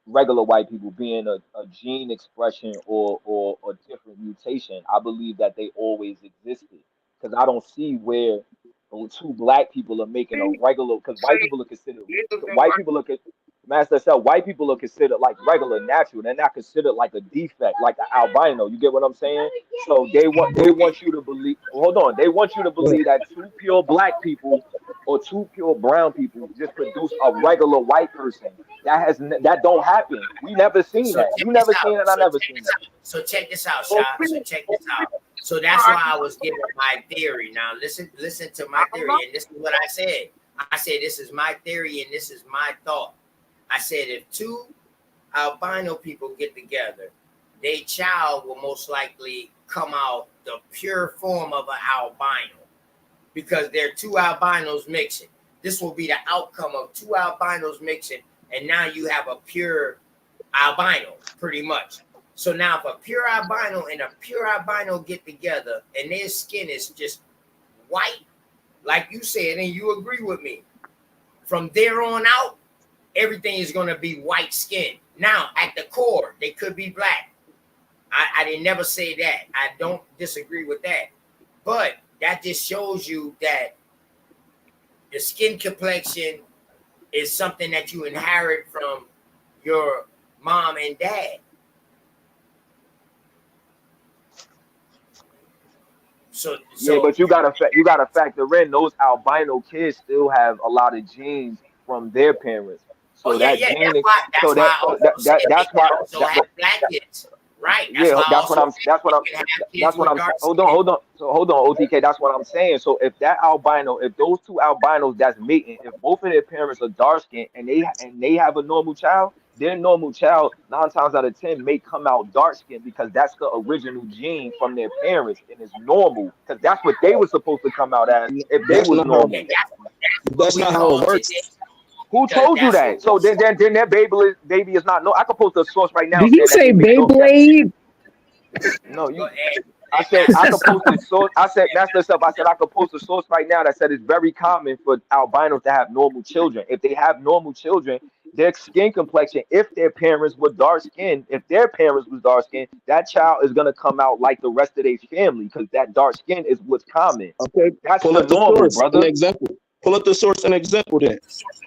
regular white people, being a gene expression or a different mutation. I believe that they always existed because I don't see where two black people are making a regular, because white people are considered, white people look at master self, white people are considered like regular natural. They're not considered like a defect, like an albino. You get what I'm saying? So they want you to believe, hold on, they want you to believe that two pure black people or two pure brown people just produce a regular white person. That don't happen. We never seen So that. check You this never out. seen it. I never seen that. So check this out, Sha. So check this out. So that's why I was giving my theory. Now listen to my theory, and this is what I said. I said this is my theory and this is my thought. I said if two albino people get together, their child will most likely come out the pure form of an albino because they're two albinos mixing. This will be the outcome of two albinos mixing, and now you have a pure albino, pretty much. So now, if a pure albino and a pure albino get together and their skin is just white, like you said, and you agree with me, from there on out, everything is going to be white skin. Now, at the core, they could be black. I didn't never say that. I don't disagree with that. But that just shows you that the skin complexion is something that you inherit from your mom and dad. So, Yeah, so but you gotta factor in those albino kids still have a lot of genes from their parents. oh So yeah, that yeah. gene, That's why I also said they that's can why also have black kids. Right. That's Yeah, why that's what also I'm. That's what I'm. you can have kids That's what with I'm. dark Hold on, skin. hold on. So hold on, OTK. That's what I'm saying. So if that albino, if those two albinos that's mating, if both of their parents are dark skinned and they have a normal child, their normal child 9 times out of 10 may come out dark skinned because that's the original gene from their parents and it's normal because that's what they were supposed to come out as if they That's was not how. normal. And that's what That's we not how it call works. today. Who Because told you that's that? what So we then their baby is not no. I could post a source right now Did you saying that say they make no that. Beyblade? No, go you. ahead. I And said I master could self. post this source. I said, Master Self, I said I could post a source right now that said it's very common for albinos to have normal children. If they have normal children, their skin complexion, if their parents were dark skinned, if their parents was dark skinned, that child is gonna come out like the rest of their family because that dark skin is what's common. Okay, That's pull the up the normal, source, an brother. example. Pull up the source, an example then,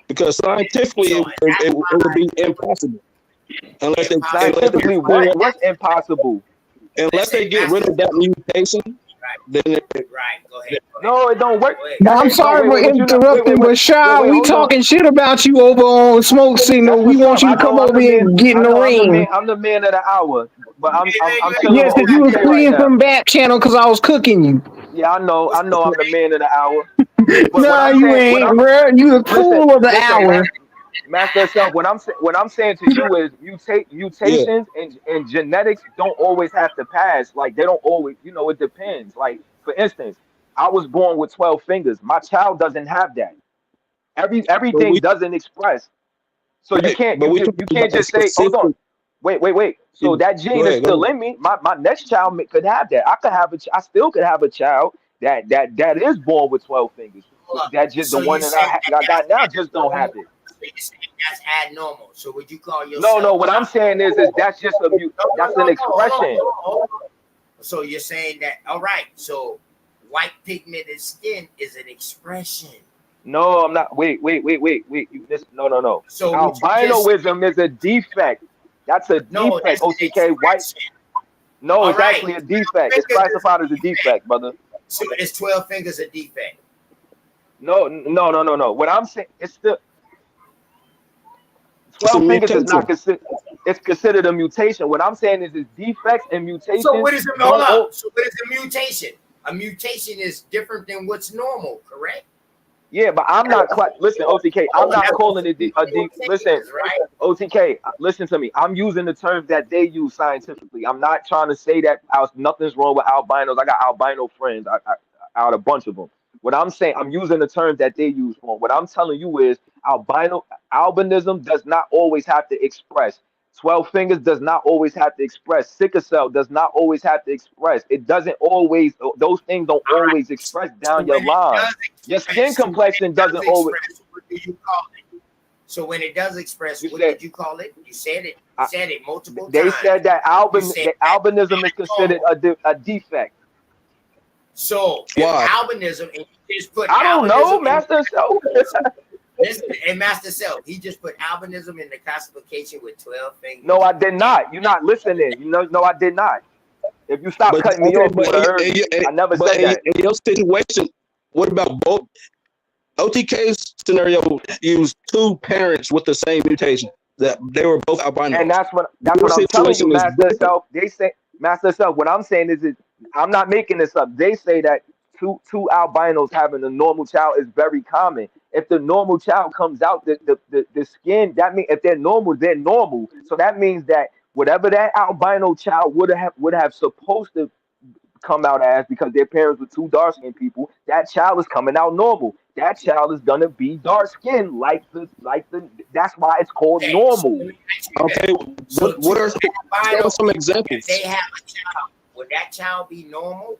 because scientifically So it that's would be impossible impossible. unless they Scientifically, clear up, what's impossible? unless Listen, they get rid master of that self. mutation. Right. Then Right. Go ahead. Go ahead. No, it don't work. Go ahead. Now, That I'm ain't no. sorry Wait, for wait, but you not. Wait, wait, interrupting, wait, but wait, Shy, wait. we Hold on. talking shit about you over on Smoke Signal. That's We what's want up. you I to come know I'm over the here man. and get in I the know I'm the ring. man. I'm the man of the hour. But I'm chilling Yes, with because you was OTK right fleeing now. from back channel because I was cooking you. Yeah, I know I'm the man of the hour. But what Nah, I'm you saying, what ain't, I'm bro. You the listen, fool of the listen, hour. Master Self. What I'm saying to you is yeah, mutations and genetics don't always have to pass. Like they don't always, it depends. Like for instance, I was born with 12 fingers. My child doesn't have that. but Everything we doesn't express. So you right, can't but you we can talking you can't about a just say, hold on, specific. wait. Yeah, So that go gene is ahead, go still ahead. in me. My next child could have that. I could have I still could have a child that is born with 12 fingers. Hold up. That just the So you one that saying that I that's got now just don't have abnormal? it. So you're saying that's abnormal. So would you call No. yourself What I'm saying abnormal? is that's just a mute. No, no, That's no, an no. Hold on, expression. hold on, hold on. So you're saying that, all right. So white pigmented skin is an expression. No, I'm not. Wait. No. So would you just say, Albinoism is a defect. That's a no, defect. that's an OTK white. expression. No, All it's right. actually a defect. 12 It's fingers is classified as a a defect. defect, brother. So it's 12 fingers a defect. No. What I'm saying, it's still It's a 12 fingers is not mutation. considered. It's considered a mutation. What I'm saying is defects and So mutations what is a hold don't up? all. So what is a mutation? A mutation is different than what's normal, correct? Yeah, but I'm not. Listen, OTK. I'm Oh, not that's what calling it a deep. Listen, mutations, right? OTK. Listen to me. I'm using the terms that they use scientifically. I'm not trying to say that nothing's wrong with albinos. I got albino friends. I out a bunch of them. What I'm saying, I'm using the terms that they use for 'em. What I'm telling you is albinism does not always have to express. 12 fingers does not always have to express. Sickle cell does not always have to express. It doesn't always. Those things don't All right. always express So down your when it line. does Your skin express, so when it complexion doesn't does always. express, what do you call it? So when it does express, You what said did you call it? You said it. You I, said it multiple they times. said that You said that's albinism is not considered normal. a defect. So if Why? albinism, and you just put I don't know, albinism in, Master. So listen, and Master Self, he just put albinism in the classification with 12 no, fingers. I did And not. You're not listening. No, I did not. If you stop But cutting me okay, off, you would have heard me. I never but said that. in your situation, what about both? OTK's scenario used two parents with the same mutation that they were both And albinos. that's what Your I'm telling you, situation is Master different. Self. They say, Master Self. What I'm saying is, I'm not making this up. They say that two albinos having a normal child is very common. If the normal child comes out, the skin, that means if they're normal, they're normal. So that means that whatever that albino child would have supposed to come out as because their parents were two dark skinned people, that child is coming out normal. That child is gonna be dark skinned like the that's why it's called okay, so normal. let me ask you Okay, that. So what two are albino some people, if examples? they have a child, would that child be normal?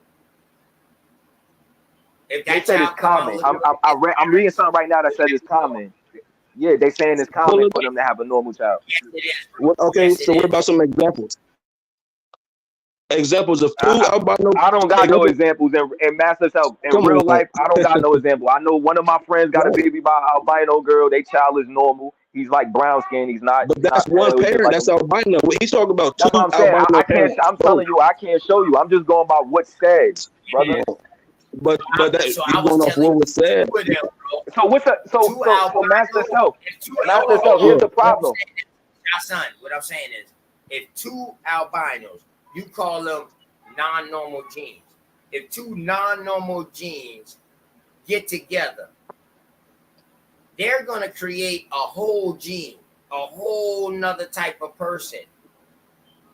If They that said it's child come out common. looking like his I'm reading parents, something right now that would says that it's be normal? common. Yeah, they saying it's Pull common it for up. them to have a normal child. Yes, it is, bro. What, okay, Yes, it so what is. about some examples? Examples of two I, albino. I don't got no Examples. examples in Master's Health. In Come on, real life, I don't got no example. I know one of my friends got a right? baby by an albino girl. They child is normal. He's like brown skin. He's not. But He's that's not one pale. He's just parent. like a. That's albino. He's talking about That's what two I'm saying. albino I can't. parents. I'm Both. telling you, I can't show you. I'm just going by what's said, It brother. is. Come on. But that So I you're was going off telling what you, was said. two of them, bro. So what's a so Two so so Master albino, Self. if two, hold Master on, Self. hold Here's on. the Yeah. What I'm problem. saying is, my son, what I'm saying is, if two albinos, you call them non-normal genes. If two non-normal genes get together, they're going to create a whole gene, a whole nother type of person.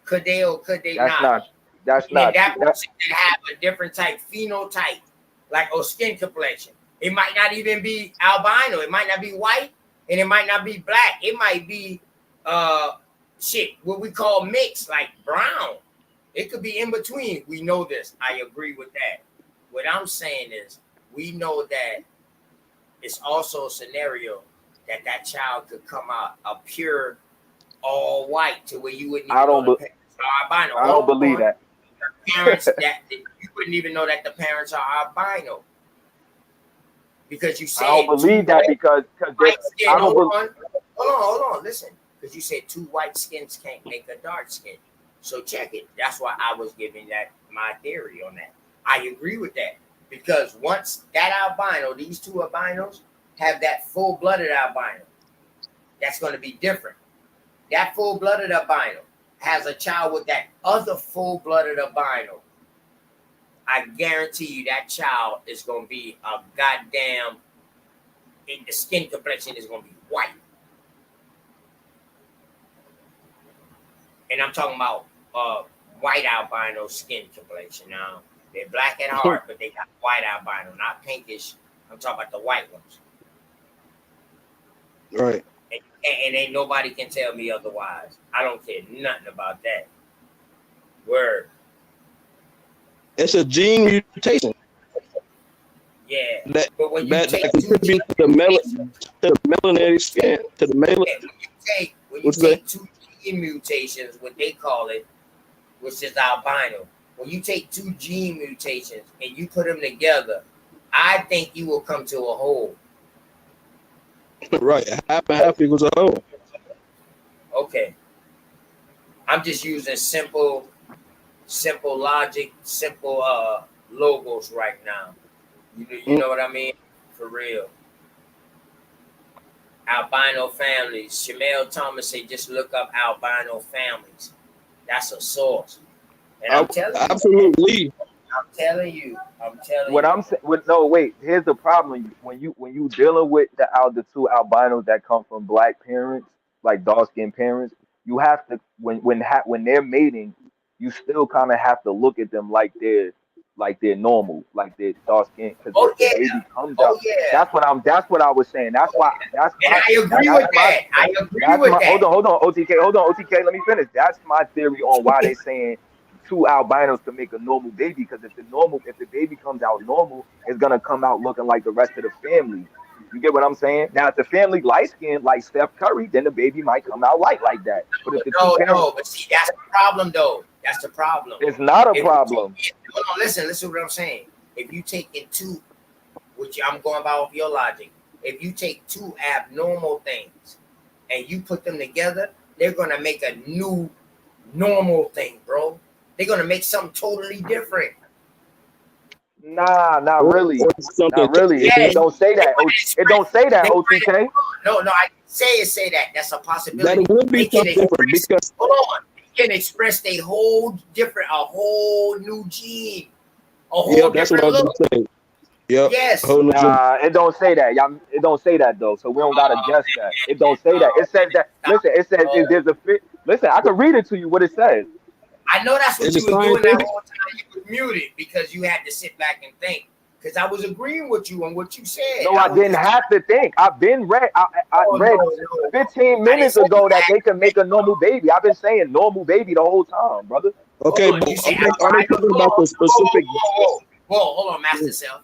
Could they or could they not? That's And not that true. person can have a different type phenotype, like or skin complexion. It might not even be albino. It might not be white, and it might not be black. It might be what we call mixed, like brown. It could be in between. We know this. I agree with that. What I'm saying is, we know that it's also a scenario that that child could come out a pure all white to where you wouldn't even know the parents are albino. I don't believe that. Parents that you wouldn't even know that the parents are albino. Because you said I don't believe that because I don't believe. Hold on, listen. Because you said two white skins can't make a dark skin. So check it. That's why I was giving that my theory on that. I agree with that. Because once that albino, these two albinos have that full-blooded albino, that's going to be different. That full-blooded albino has a child with that other full-blooded albino. I guarantee you that child is going to be a goddamn, the skin complexion is going to be white. And I'm talking about white albino skin complexion. Now, they're black at heart, but they got white albino, not pinkish. I'm talking about the white ones. Right. And ain't nobody can tell me otherwise. I don't care nothing about that. Word. It's a gene mutation. Yeah. That but when that, you take that contributes to the melanated skin, to the when you take two gene mutations, what they call it, which is albino. When you take two gene mutations and you put them together, I think you will come to a whole. Right, half and half equals a whole. Okay. I'm just using simple logic, simple logos right now. You know what I mean? For real. Albino families. Shamel Thomas said just look up albino families. That's a source. And I'm telling you. Absolutely. I'm telling you. What I'm saying, no, wait. Here's the problem. When you dealing with the two albinos that come from black parents, like dark skinned parents, you have to when they're mating, you still kind of have to look at them like they're normal, like they're dark skinned. Because if the baby comes out, that's what I was saying. That's why. I agree with that. Hold on, OTK. Let me finish. That's my theory on why they saying two albinos to make a normal baby, because if the baby comes out normal, it's gonna come out looking like the rest of the family. You get what I'm saying? Now, if the family light skinned like Steph Curry, then the baby might come out light like that. But if the but see, that's the problem, though. That's the problem. It's not a problem. Listen what I'm saying. If you take in two, which I'm going by off your logic, if you take two abnormal things and you put them together, they're gonna make a new normal thing, bro. They're gonna make something totally different. Nah, not really. Not really. Yes. It don't say that. It don't say that, OTK. No, I say that. That's a possibility. That would be something different because hold on. They can express a whole new gene. A whole that's what I was saying. Yep. Yes. Nah, it don't say that. Y'all, it don't say that though. So we don't gotta guess that. It don't say that. It says that. Listen, it says if there's a fit. Listen, I can read it to you what it says. I know that's what you were doing that whole time. You were muted because you had to sit back and think. Because I was agreeing with you on what you said. No, I didn't have to think. I've been read. I read 15 minutes ago that they can make a normal baby. I've been saying normal baby the whole time, brother. Okay, but are they talking about the specific? Hold on, Master Self.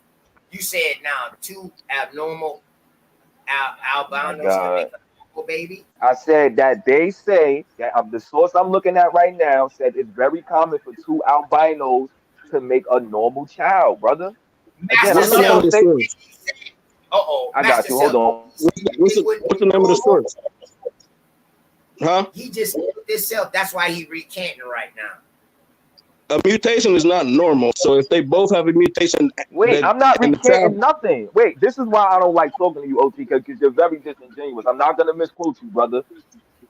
You said now two abnormal albinos can make a normal baby. I said that they say that the source I'm looking at right now said it's very common for two albinos to make a normal child, brother. Again, what's the name of the source? I got you. Hold on. What's the name of the source? Huh? He just himself. That's why he recanting right now. A mutation is not normal. So if they both have a mutation, wait, I'm not recanting nothing. Wait, this is why I don't like talking to you, OTK, because you're very disingenuous. I'm not gonna misquote you, brother.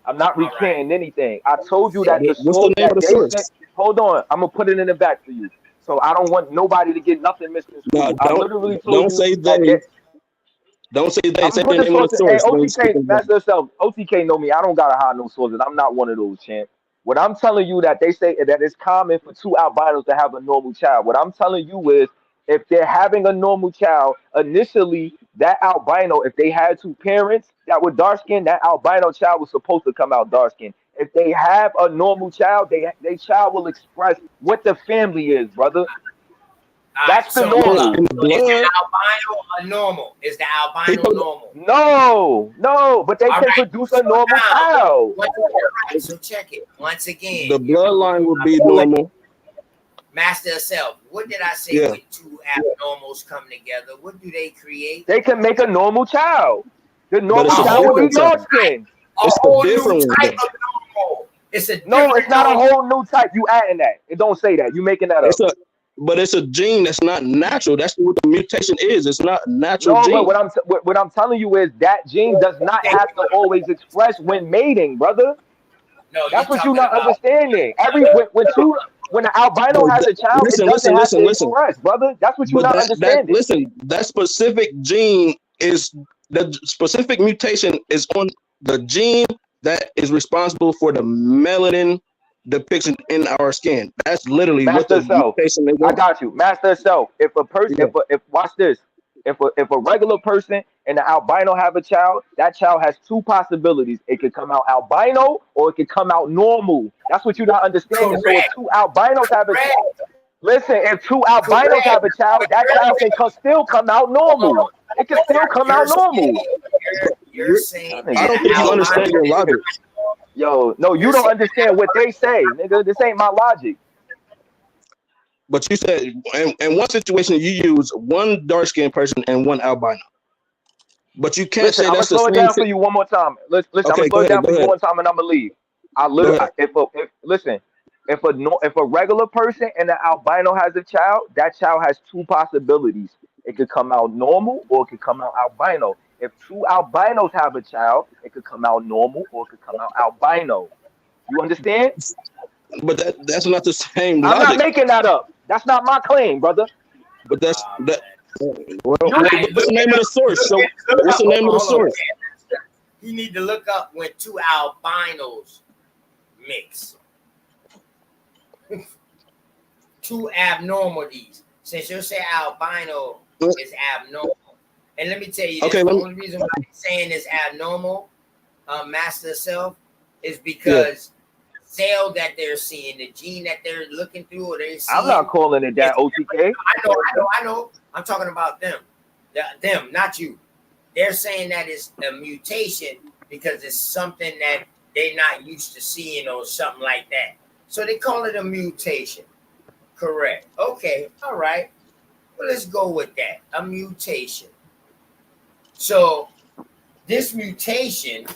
I'm not All right. recanting anything. I told you that the What's the source name of that the they sent. source? Hold on, I'm gonna put it in the back for you. So I don't want nobody to get nothing No, misconstrued. I literally told don't you say that they. Don't say they. I'm Say putting the the name of the sources. Hey, source. Don't speak OTK, of them. master yourself. OTK know me. I don't gotta hide no sources. I'm not one of those, champ. What I'm telling you that they say that it's common for two albinos to have a normal child. What I'm telling you is if they're having a normal child, initially that albino, if they had two parents that were dark skinned, that albino child was supposed to come out dark skinned. If they have a normal child, they child will express what the family is, brother. All right. That's the So hold up. normal. In the So is the blood. albino a normal? Is the He albino put normal? No, but they All can right. produce So a normal now, child. all right. So check it once the again. You're bloodline proving would my be point. normal. Master self. What did I say Yeah, when two abnormals come together? What do they create? They can make a normal child. The but A normal it's a child whole would different be new type. dark type. skin. A It's a whole new different one type though. of normal. It's a No, it's different not a normal. whole new type. You adding that. It don't say that. You making that up. It's a, but it's a gene that's not natural. That's what the mutation is. It's not a natural No, but gene. what I'm telling you is that gene does not have to always express when mating, brother. No, you're That's what you're talking not about. understanding. When an albino But has a child, it listen, doesn't listen, have listen, to listen. express, brother. That's what you're But not understanding. that specific gene is the specific mutation is on the gene that is responsible for the melanin depiction in our skin. That's literally what Master the self. mutation is I on. got you. Master self. If a person, Yeah. if watch this, if a regular person and the albino have a child, that child has two possibilities. It could come out albino or it could come out normal. That's what you're not understanding. So if Correct. two albinos have a Correct. listen, if two albinos Correct. have a child, But that child can still come out normal. It can still come you're out saying normal. you're You're- saying That I nigga that don't think you slow, understand bro. your albino. logic. Yo, no, you You're don't saying understand what they say, nigga. This ain't my logic. But you said in one situation you use one dark skinned person and one albino. But you can't Listen, say I'm gonna that's the slow it same down for thing. you one more time. Listen, I'm gonna Okay, slow go it ahead, down go for you ahead, one time, and I'm gonna leave. I go literally, ahead. listen, if a regular person and an albino has a child, that child has two possibilities. It could come out normal or it could come out albino. If two albinos have a child, it could come out normal or it could come out albino. You understand? But that's not the same I'm not logic. making that up. That's not my claim, brother. But that's oh that. man. Well, You I what's the name of the source? So look what's up. the name of the Hold on. source? You need to look up when two albinos mix. Two abnormalities. Since you say albino is abnormal. And let me tell you this, Okay, the let me. only reason why I'm saying it's abnormal, master self, is Yeah. because cell that they're seeing, the gene that they're looking through or they're I'm seeing, not calling it that, it's OTK. I know. I'm talking about them. Them, not you. They're saying that it's a mutation because it's something that they're not used to seeing or something like that. So they call it a mutation. Correct. Okay. All right. Well, let's go with that. A mutation. So this mutation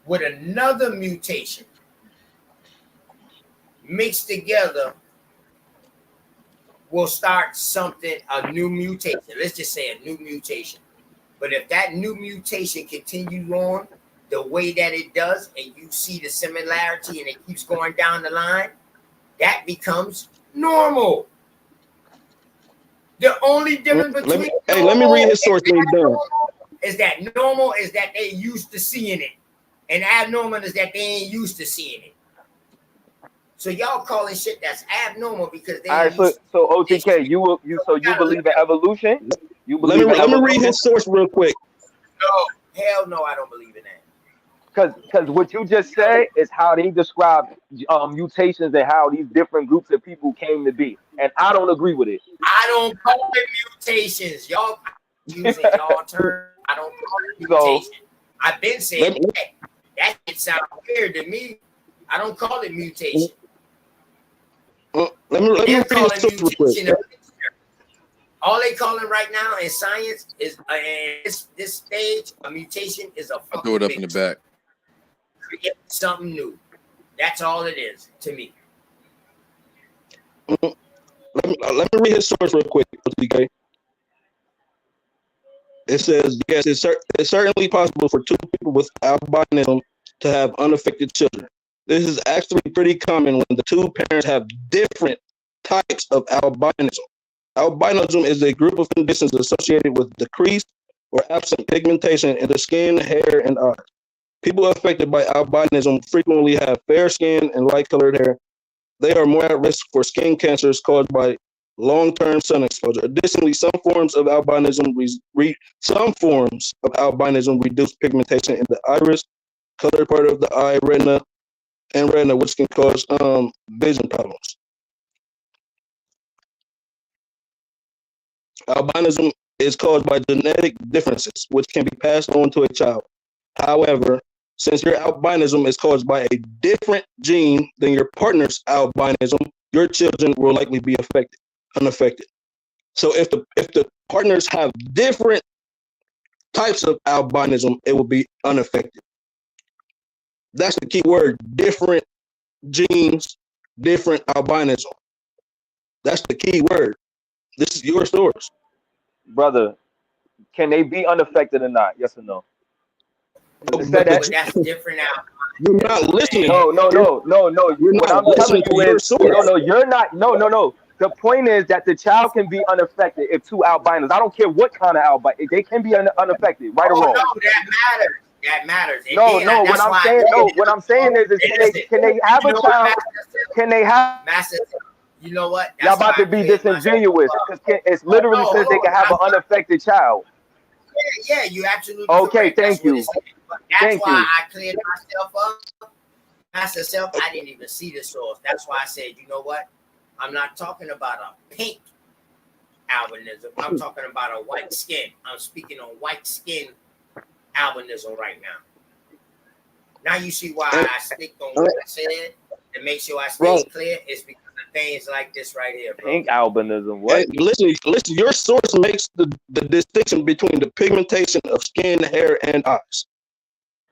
with another mutation mixed together will start something, a new mutation. Let's just say a new mutation. But if that new mutation continues on the way that it does, and you see the similarity and it keeps going down the line, that becomes normal. The only difference between Let me read normal his source and when you're done. normal is that they used to seeing it, and abnormal is that they ain't used to seeing it. So y'all calling shit that's abnormal because they All right, ain't used so to it. OTK, you Gotta believe look in at evolution? You believe in Let me read evolution? his source real quick. no, hell no, I don't believe in that. Because what you just said is how they describe mutations and how these different groups of people came to be, and I don't agree with it. I don't call it mutations. Y'all using y'all term. I don't call it So mutation. I've been saying that. That shit sound weird to me. I don't call it mutation. Let me They're read calling his source real quick. mutation. All they calling right now in science is this stage a mutation is a I fucking threw it up in the mixture. back. Create something new. That's all it is to me. Let me read his source real quick, OTK. It says, yes, it's certainly possible for two people with albinism to have unaffected children. This is actually pretty common when the two parents have different types of albinism. Albinism is a group of conditions associated with decreased or absent pigmentation in the skin, hair, and eyes. People affected by albinism frequently have fair skin and light-colored hair. They are more at risk for skin cancers caused by long-term sun exposure. Additionally, some forms of albinism reduce pigmentation in the iris, colored part of the eye, retina, which can cause vision problems. Albinism is caused by genetic differences, which can be passed on to a child. However, since your albinism is caused by a different gene than your partner's albinism, your children will likely be unaffected. So if the partners have different types of albinism, it will be unaffected. That's the key word: different genes, different albinism. That's the key word. This is your source. Brother, can they be unaffected or not? Yes or no? Oh, It said but that. That's different now. you're not listening. No. You're What not I'm telling listening to you your is, source. you're not. No. The point is that the child can be unaffected if two albinos. I don't care what kind of albino. They can be unaffected, right or Oh wrong. no, that matters. That matters. And No. then What that's I'm why saying, I what I'm saying is can they have you a know what, child? Can they have? Master, you know what? Y'all That's why about to I be cleared myself disingenuous up. because it's Oh literally no, says hold they on. can have an unaffected child. Yeah, you're absolutely Okay, correct. That's thank what you, it said. But that's thank why you. I cleared myself up. Master self, I didn't even see the source. That's why I said, you know what? I'm not talking about a pink albinism. I'm talking about a white skin. I'm speaking on white skin albinism right now. Now you see why I stick on what I said to make sure I stay clear. It's because of things like this right here, bro. Pink albinism. Hey, What? listen. Your source makes the distinction between the pigmentation of skin, hair, and eyes.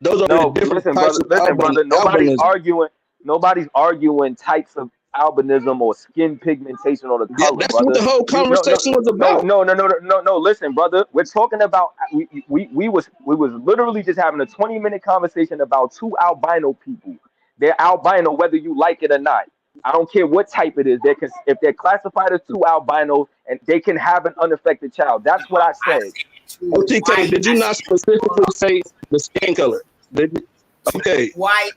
Those are the No, different listen, types brother. of Listen, brother. Nobody's albinism. arguing. Nobody's arguing types of albinism or skin pigmentation or the Yeah, color, that's what brother. the whole We no no conversation was no about. no no no no no. Listen, brother. We're talking about we was literally just having a 20-minute conversation about two albino people. They're albino whether you like it or not. I don't care what type it is. If they're classified as two albinos and they can have an unaffected child. That's what I I said. said two OTK, white. did you I not said specifically say the skin color? Did you? two Okay. white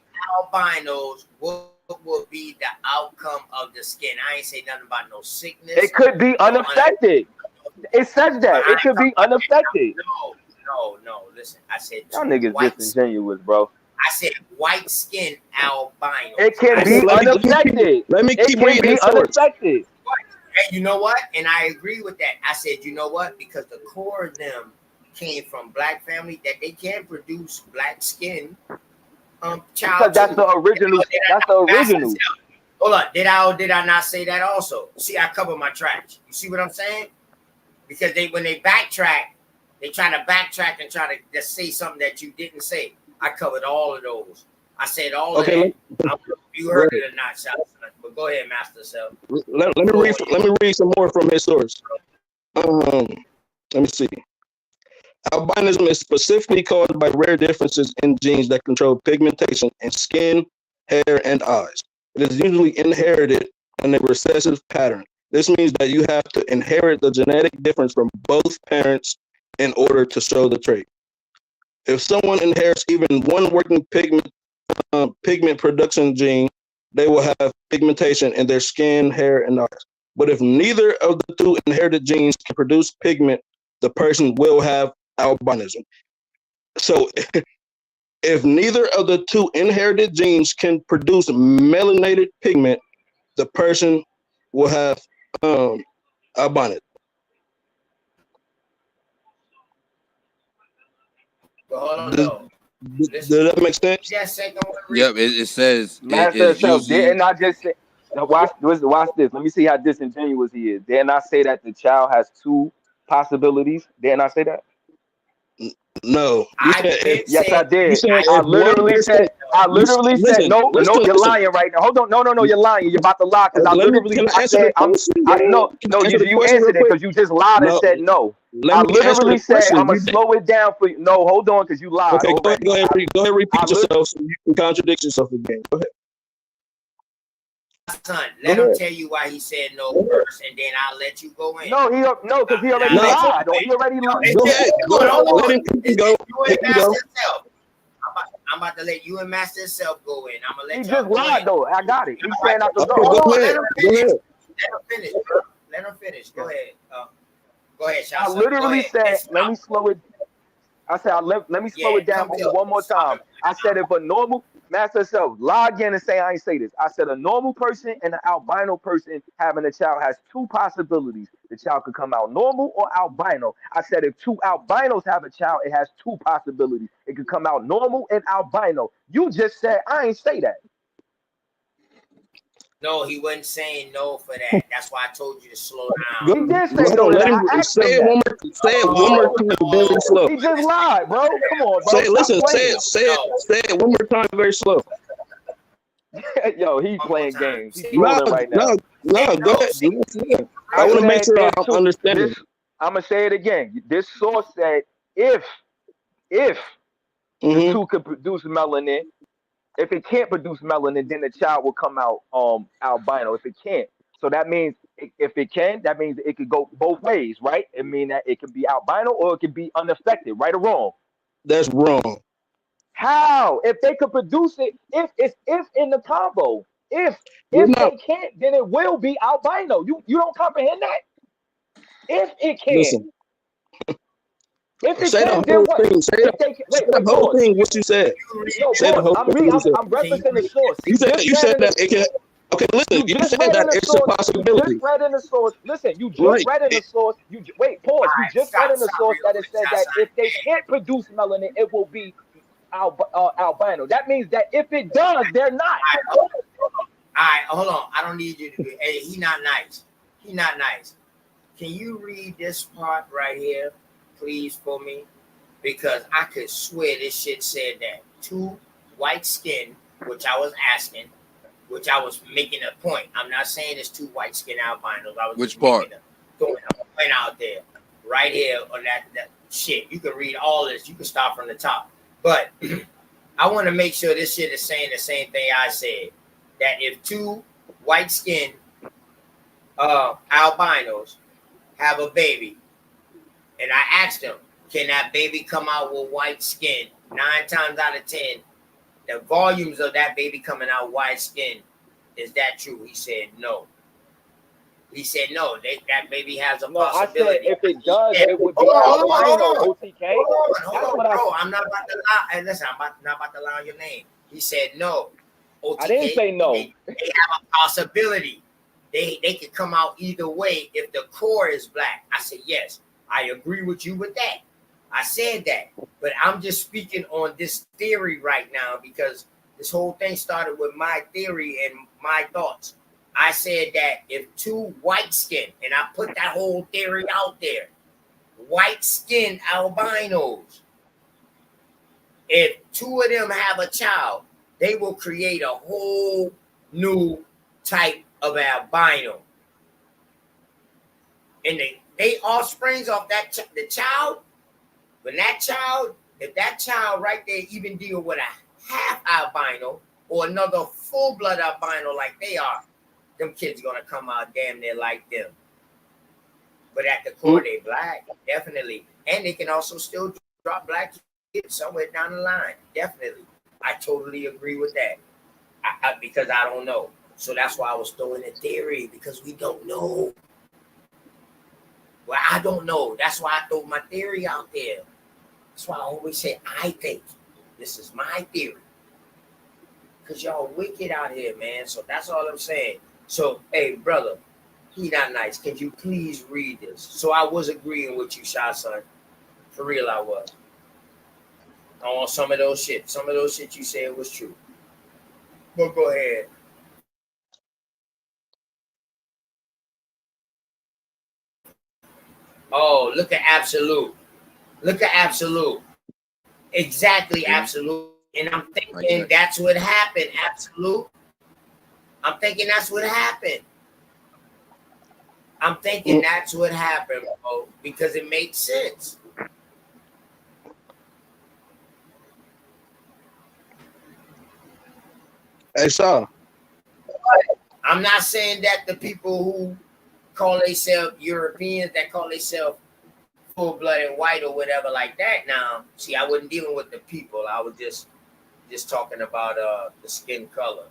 albinos. What will be the outcome of the skin? I ain't say nothing about no sickness. It could be unaffected. It says But that. I It ain't could be talking about unaffected. no. Listen, I said Y'all two niggas white. disingenuous, bro. I said white skin albinos. It can I Okay. be said unaffected. Let me It keep can reading be his source. unaffected. and you know what? And I agree with that. I said, you know what? Because the core of them came from black family that they can produce black skin Because child that's too. the original. That's the original. Hold on. Did I not say that also? See, I cover my tracks. You see what I'm saying? Because when they backtrack, they try to backtrack and try to just say something that you didn't say. I covered all of those. I said all of that. I don't know if you heard it or not, but go ahead, Master Self. Let me read some more from his source. Let me see. Albinism is specifically caused by rare differences in genes that control pigmentation in skin, hair, and eyes. It is usually inherited in a recessive pattern. This means that you have to inherit the genetic difference from both parents in order to show the trait. If someone inherits even one working pigment production gene, they will have pigmentation in their skin, hair, and eyes. But if neither of the two inherited genes can produce pigment, the person will have albinism. So if neither of the two inherited genes can produce melanated pigment, the person will have albinism. But hold on, Does, though. does that make sense? That second one, Yep, it says Master it's itself. usually Didn't I just say? Now watch this. Let me see how disingenuous he is. Didn't I say that the child has two possibilities? Didn't I say that? No, you said if, Yes, I you did. said I if one literally person. said, Listen, no, listen, you're listen. lying right now. Hold on, no, you're lying. You're about to lie because I Let me. literally, Can I I answer the said, question, gang? Can I answer the you question real answered it quick? because you just lied and No, said no. let I me answer the literally said, question. I'm going to slow it down for you. No, hold on because you lied Okay, already. go ahead, go ahead, I repeat yourself so you can contradict yourself again. Go ahead. Son, Go let him ahead. tell you why he said no first, and then I'll let you go in. No, because he already No, lied. He already lied. go ahead. Go ahead. Hold Let on. him go. You Let and him go. Master Self. I'm about to let you and Master Self go in. I'm gonna let He y'all just go lied in. though. I got it. He's saying I could Okay, go. Hold go on, ahead. let him Go finish. ahead. Let him finish, bro. Let him finish. Go ahead. Go ahead, I Shasa. Go literally ahead. said, let me slow it. I said, let me slow it down Come only to one more time. I said, if a normal master self, lie again and say I ain't say this. I said, a normal person and an albino person having a child has two possibilities. The child could come out normal or albino. I said, if two albinos have a child, it has two possibilities. It could come out normal and albino. You just said, I ain't say that. No, he wasn't saying no for that. That's why I told you to slow Go, down. He did say hold no on. to Let that. him I asked say him it one that. more. Say it one more time, very slow. He just lied, bro. Come on, bro. Say it. Stop Listen. Say playing. it. Say it one more time, very slow. Yo, he One more playing time. games. He's No, trolling right now. no. Go ahead. Say Do it. I I want to make said sure there's I'm two. understanding. I'm gonna say it again. This source said if the Mm-hmm. two could produce melanin, if it can't produce melanin, then the child will come out albino. If it can't, so that means if it can, that means it could go both ways, right? It mean that it could be albino or it could be unaffected, right or wrong. That's wrong. How? If they could produce it, if in the combo, We're if not. they can't, then it will be albino. You don't comprehend that? If it can. Listen. If it Say the can, then whole what? thing. If they can, Say the wait, whole pause. thing. What you said. No, Say the pause. whole thing. What you said. I'm referencing the source. You said. You said that it can. Okay. Listen. You You just said read that in the it's a source. You just possibility. read in the source. Listen, you just Right. read in the source. Wait, pause. You just read in the stop source real that it quick. said that if they can't produce melanin, it will be albino. That means that if it does, they're not. All right, hold on. I don't need you to do. Hey, he not nice. He not nice. Can you read this part right here, please, for me? Because I could swear this shit said that two white skin, which I was asking, which I was making a point. I'm not saying it's two white skin albinos. I was Which just part? making a point out there, right here on that shit. You can read all this. You can start from the top, but I want to make sure this shit is saying the same thing I said. That if two white skin albinos have a baby, and I asked him, can that baby come out with white skin? 9 times out of 10, the volumes of that baby coming out white skin, is that true? He said no. He said no. That baby has a No, I said possibility. if it does, Said, it would hold be on, albino. OTK. That's hold on, what I. bro. I'm not about to lie. And listen, not about to lie on your name. He said no. I didn't OTK, say no. they have a possibility. They could come out either way if the core is black. I said yes. I agree with you with that. I said that, but I'm just speaking on this theory right now because this whole thing started with my theory and my thoughts. I said that if two white skin, and I put that whole theory out there, white skin albinos, if two of them have a child, they will create a whole new type of albino. And they offsprings off that the child. When that child, if that child right there even deal with a half albino or another full blood albino like they are, them kids gonna come out damn near like them. But at the core, they black, definitely. And they can also still drop black kids somewhere down the line. Definitely. I totally agree with that. Because I don't know. So that's why I was throwing a theory, because we don't know. Well, I don't know. That's why I throw my theory out there. That's why I always say I think. This is my theory. Because y'all wicked out here, man. So that's all I'm saying. So, hey, brother, he not nice. Can you please read this? So I was agreeing with you, Shy Son. For real, I was. On some of those shit. Some of those shit you said was true. But go ahead. Oh, look at Absolute. Look at absolute. Exactly, See? absolute. And I'm Like thinking that. that's what happened. Absolute. I'm thinking that's what happened. I'm thinking that's what happened, bro, because it makes sense. Hey, Shaw. I'm not saying that the people who call themselves Europeans, that call themselves full-blooded white or whatever like that. Now, see, I wasn't dealing with the people. I was just talking about the skin color.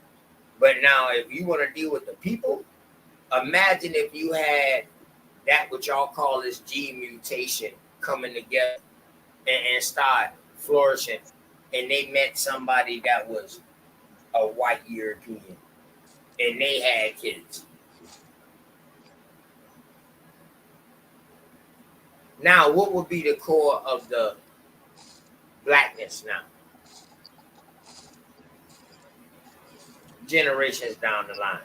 But now, if you want to deal with the people, imagine if you had that what y'all call this gene mutation coming together and start flourishing, and they met somebody that was a white European, and they had kids. Now, what would be the core of the blackness now? Generations down the line.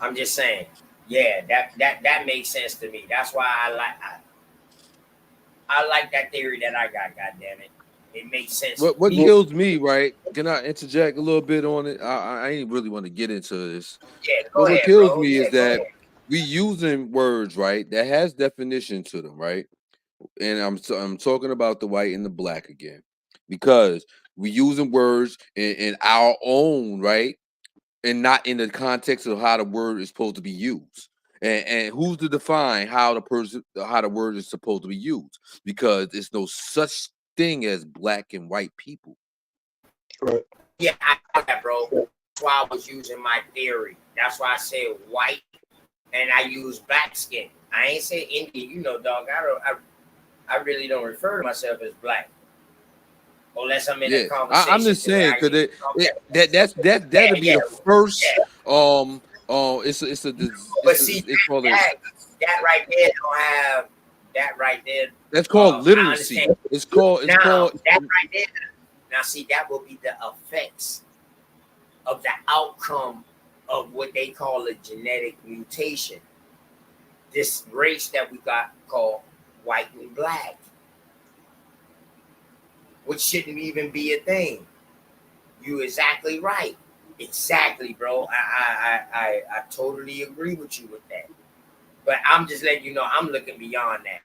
I'm just saying, yeah, that makes sense to me. That's why I like that theory that I got. God damn it, it makes sense to What me. kills me, right? Can I interject a little bit on it? I ain't really want to get into this. Yeah, But go what ahead, kills bro. me Yeah, is go that ahead. we using words, right, that has definition to them, right? And I'm talking about the white and the black again, because we using words in our own right, and not in the context of how the word is supposed to be used. And who's to define how the word is supposed to be used? Because there's no such thing as black and white people. Right. Yeah, I know that, bro. That's why I was using my theory. That's why I said white, and I use black skin. I ain't say Indian. You know, dog. I really don't refer to myself as black unless I'm in a Yeah, I'm conversation just to where saying I because use. Okay. that'll Yeah, be yeah, the first yeah. But see, it's called a that right there don't have that right there. that's called I literacy. understand. It's called Now that right there. Now see, that will be the effects of the outcome of what they call a genetic mutation. This race that we got called white and black, which shouldn't even be a thing. You exactly right. Exactly, bro. I totally agree with you with that. But I'm just letting you know I'm looking beyond that.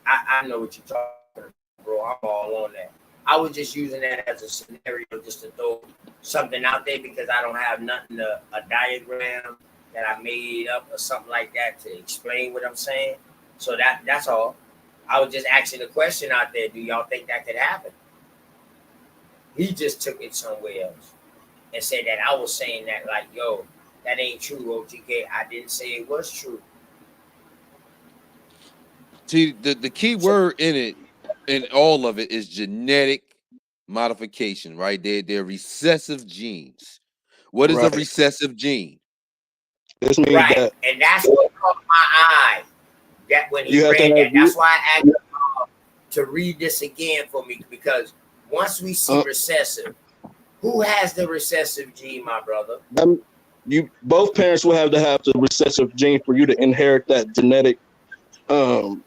I know what you're talking about, bro. I'm all on that. I was just using that as a scenario just to throw something out there because I don't have nothing a diagram that I made up or something like that to explain what I'm saying. So that's all. I was just asking a question out there. Do y'all think that could happen? He just took it somewhere else and said that I was saying that like, yo, that ain't true, OTK. I didn't say it was true. see the key So word in it, in all of it, is genetic modification, right? They're recessive genes. What is a Right. recessive gene? This means right, that and that's what caught my eye. That when he you have to read have that, that's why I asked to read this again for me because once we see uh, recessive, who has the recessive gene, my brother? you both parents will have to have the recessive gene for you to inherit that genetic um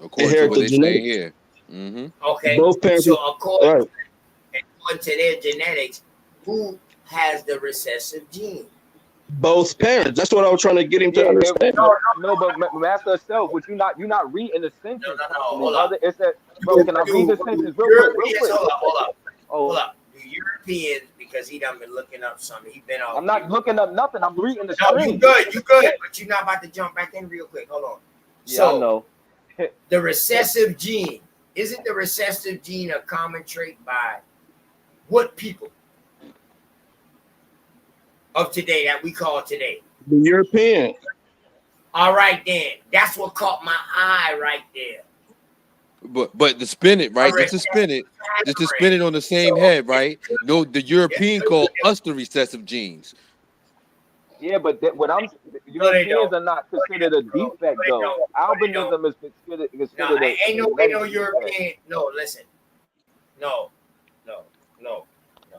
According to inherit what the they're saying genetics. here. Mm-hmm. Okay, Both parents, so right? according to their genetics, who has the recessive gene? Both parents. That's what I was trying to get him to Yeah, understand. no, but master self, but you're not reading the sentence properly, Hold up. brother. It said, bro, can I read Do the sentence real quick, real Europeans, quick? hold Oh, up. Do Europeans, because he done been looking up something, he been off I'm not mute. looking up nothing. I'm reading the No, you screen. good, but you're not about to jump back in real quick. Hold on. Yeah, I So know. the recessive gene, isn't the recessive gene a common trait by what people of today that we call today? The European. All right, then. That's what caught my eye right there. But to spin it, A right? Just to recessive spin it, pattern. on the same So head, right? No, the European call us the recessive genes. Yeah, but what no, they Europeans don't. are not considered a Bro. No, defect they though. don't. No, they don't. Albinism is No, considered a ain't no way no genetic defect. European. No, listen. No, no, no, no.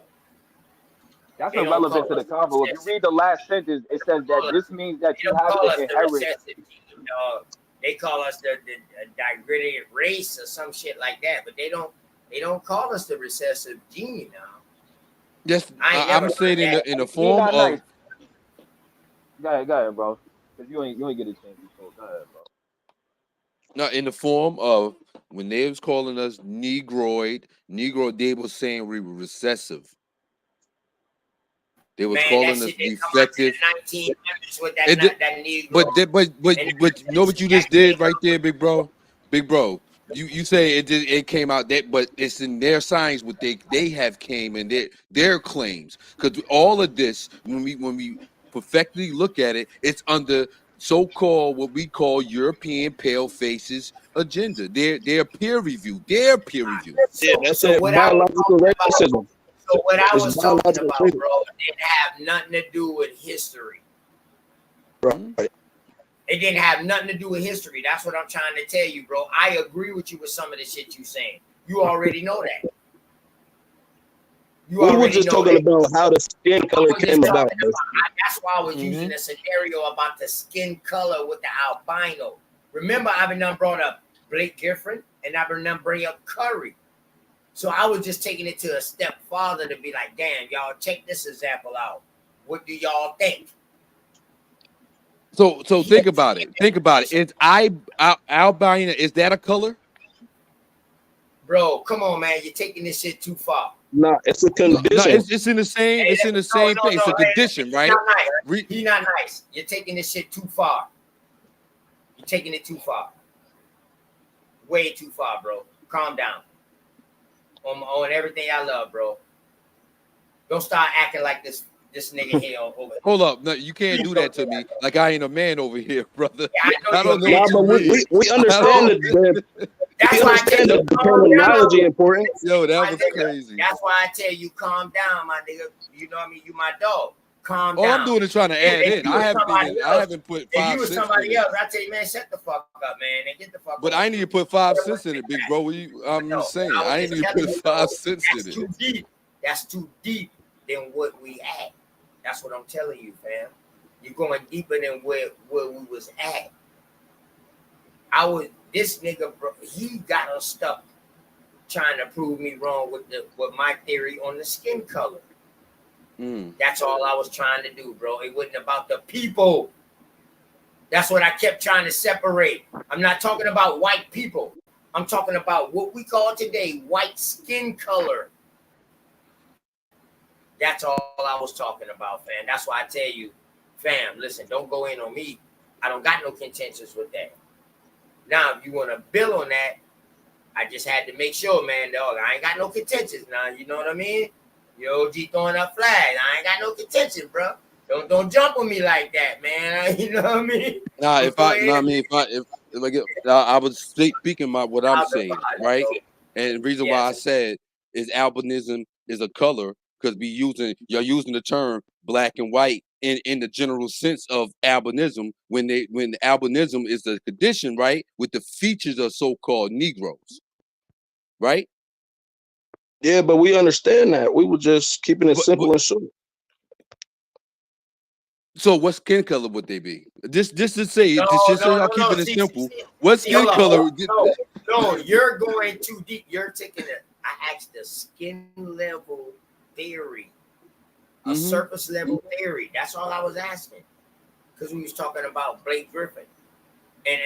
That's They don't irrelevant call to the us the convo. If you recessive. read the last sentence, it says that this means They that you don't have call to us the inherit. recessive gene, dog. They call us the degraded race or some shit like that, but they don't call us the recessive gene now. Yes, I ain't never I'm heard saying that. in the He ain't form not nice. of Go ahead, bro. Because you ain't get a chance before. Go ahead, bro. no, in the form of when they was calling us Negroid, Negro, they was saying we were recessive. They was Man, that calling us shit didn't come out to defective. the 1900s with It did, that Negro. but you know what you just did right there, big bro, big bro. You say it came out that, but it's in their signs what they have came in their claims, because all of this when we perfectly look at it, it's under so-called what we call European pale faces agenda. Their peer review, Yeah, that's So that what I was biological talking about, racism. so what I It's was talking biological about, racism. bro, didn't have nothing to do with history. Right. It didn't have nothing to do with history. That's what I'm trying to tell you, bro. I agree with you with some of the shit you saying. You already know that. You We were already just know talking that. about how the skin I color was just came about. talking about. That's why I was Mm-hmm. using a scenario about the skin color with the albino. Remember, I've been done brought up Blake Griffin, and I've been done bring up Curry. So I was just taking it to a step farther to be like, damn, y'all, check this example out. What do y'all think? So think about it. Think about it. Is albino? Is that a color? Bro, come on, man. You're taking this shit too far. Nah, it's a No, condition. it's in the same. It's in the same thing. It's a condition, He's right? not nice. He's not nice. You're taking this shit too far. You're taking it too far. Way too far, bro. Calm down. On everything I love, bro. Don't start acting like this nigga here over. Hold up, no, you can't do that to me. Like I ain't a man over here, brother. Yeah, I know don't know you're a man. what Nah, you but mean. we understand the That's we why I tell understand you the calm terminology down. important. Yo, that My was nigga, crazy. That's why I tell you calm down, my nigga. You know what I mean? You my dog. Calm All down. I'm doing is trying to add If in. you I was haven't somebody even. I else, haven't put if you 5 was cents in somebody it. else, I tell you, man, shut the fuck up, man, and get the fuck But on. I ain't even put 5 cents in it, big bro. I'm No, just saying. I was I ain't just even telling put you, 5 bro, cents that's in too it. deep. That's too deep than what we at. That's what I'm telling you, fam. You're going deeper than where we was at. This nigga, bro, he got us stuck trying to prove me wrong with my theory on the skin color. That's all I was trying to do, bro. It wasn't about the people. That's what I kept trying to separate. I'm not talking about white people. I'm talking about what we call today white skin color. That's all I was talking about, fam. That's why I tell you, fam, listen, don't go in on me. I don't got no contentions with that. Now, if you want to build on that, I just had to make sure, man, dog, I ain't got no contentions now. You know what I mean? Your OG throwing up flags. I ain't got no contention, bro. Don't jump on me like that, man. You know what I mean? Nah, Don't if go I, ahead no, I and mean, I was speaking about what I'm out the saying, body, right? bro. And the reason why I Yes. said is albinism is a color because you're using the term black and white in the general sense of albinism when albinism is the condition, right, with the features of so-called Negroes, right? Yeah, but we understand that. We were just keeping it simple and short. So what skin color would they be? Just to say, No, just so no, y'all no, no. keeping it simple. See, What skin color? no, you're going too deep. You're taking it. I asked the skin level theory, a surface level theory. That's all I was asking. Because we was talking about Blake Griffin.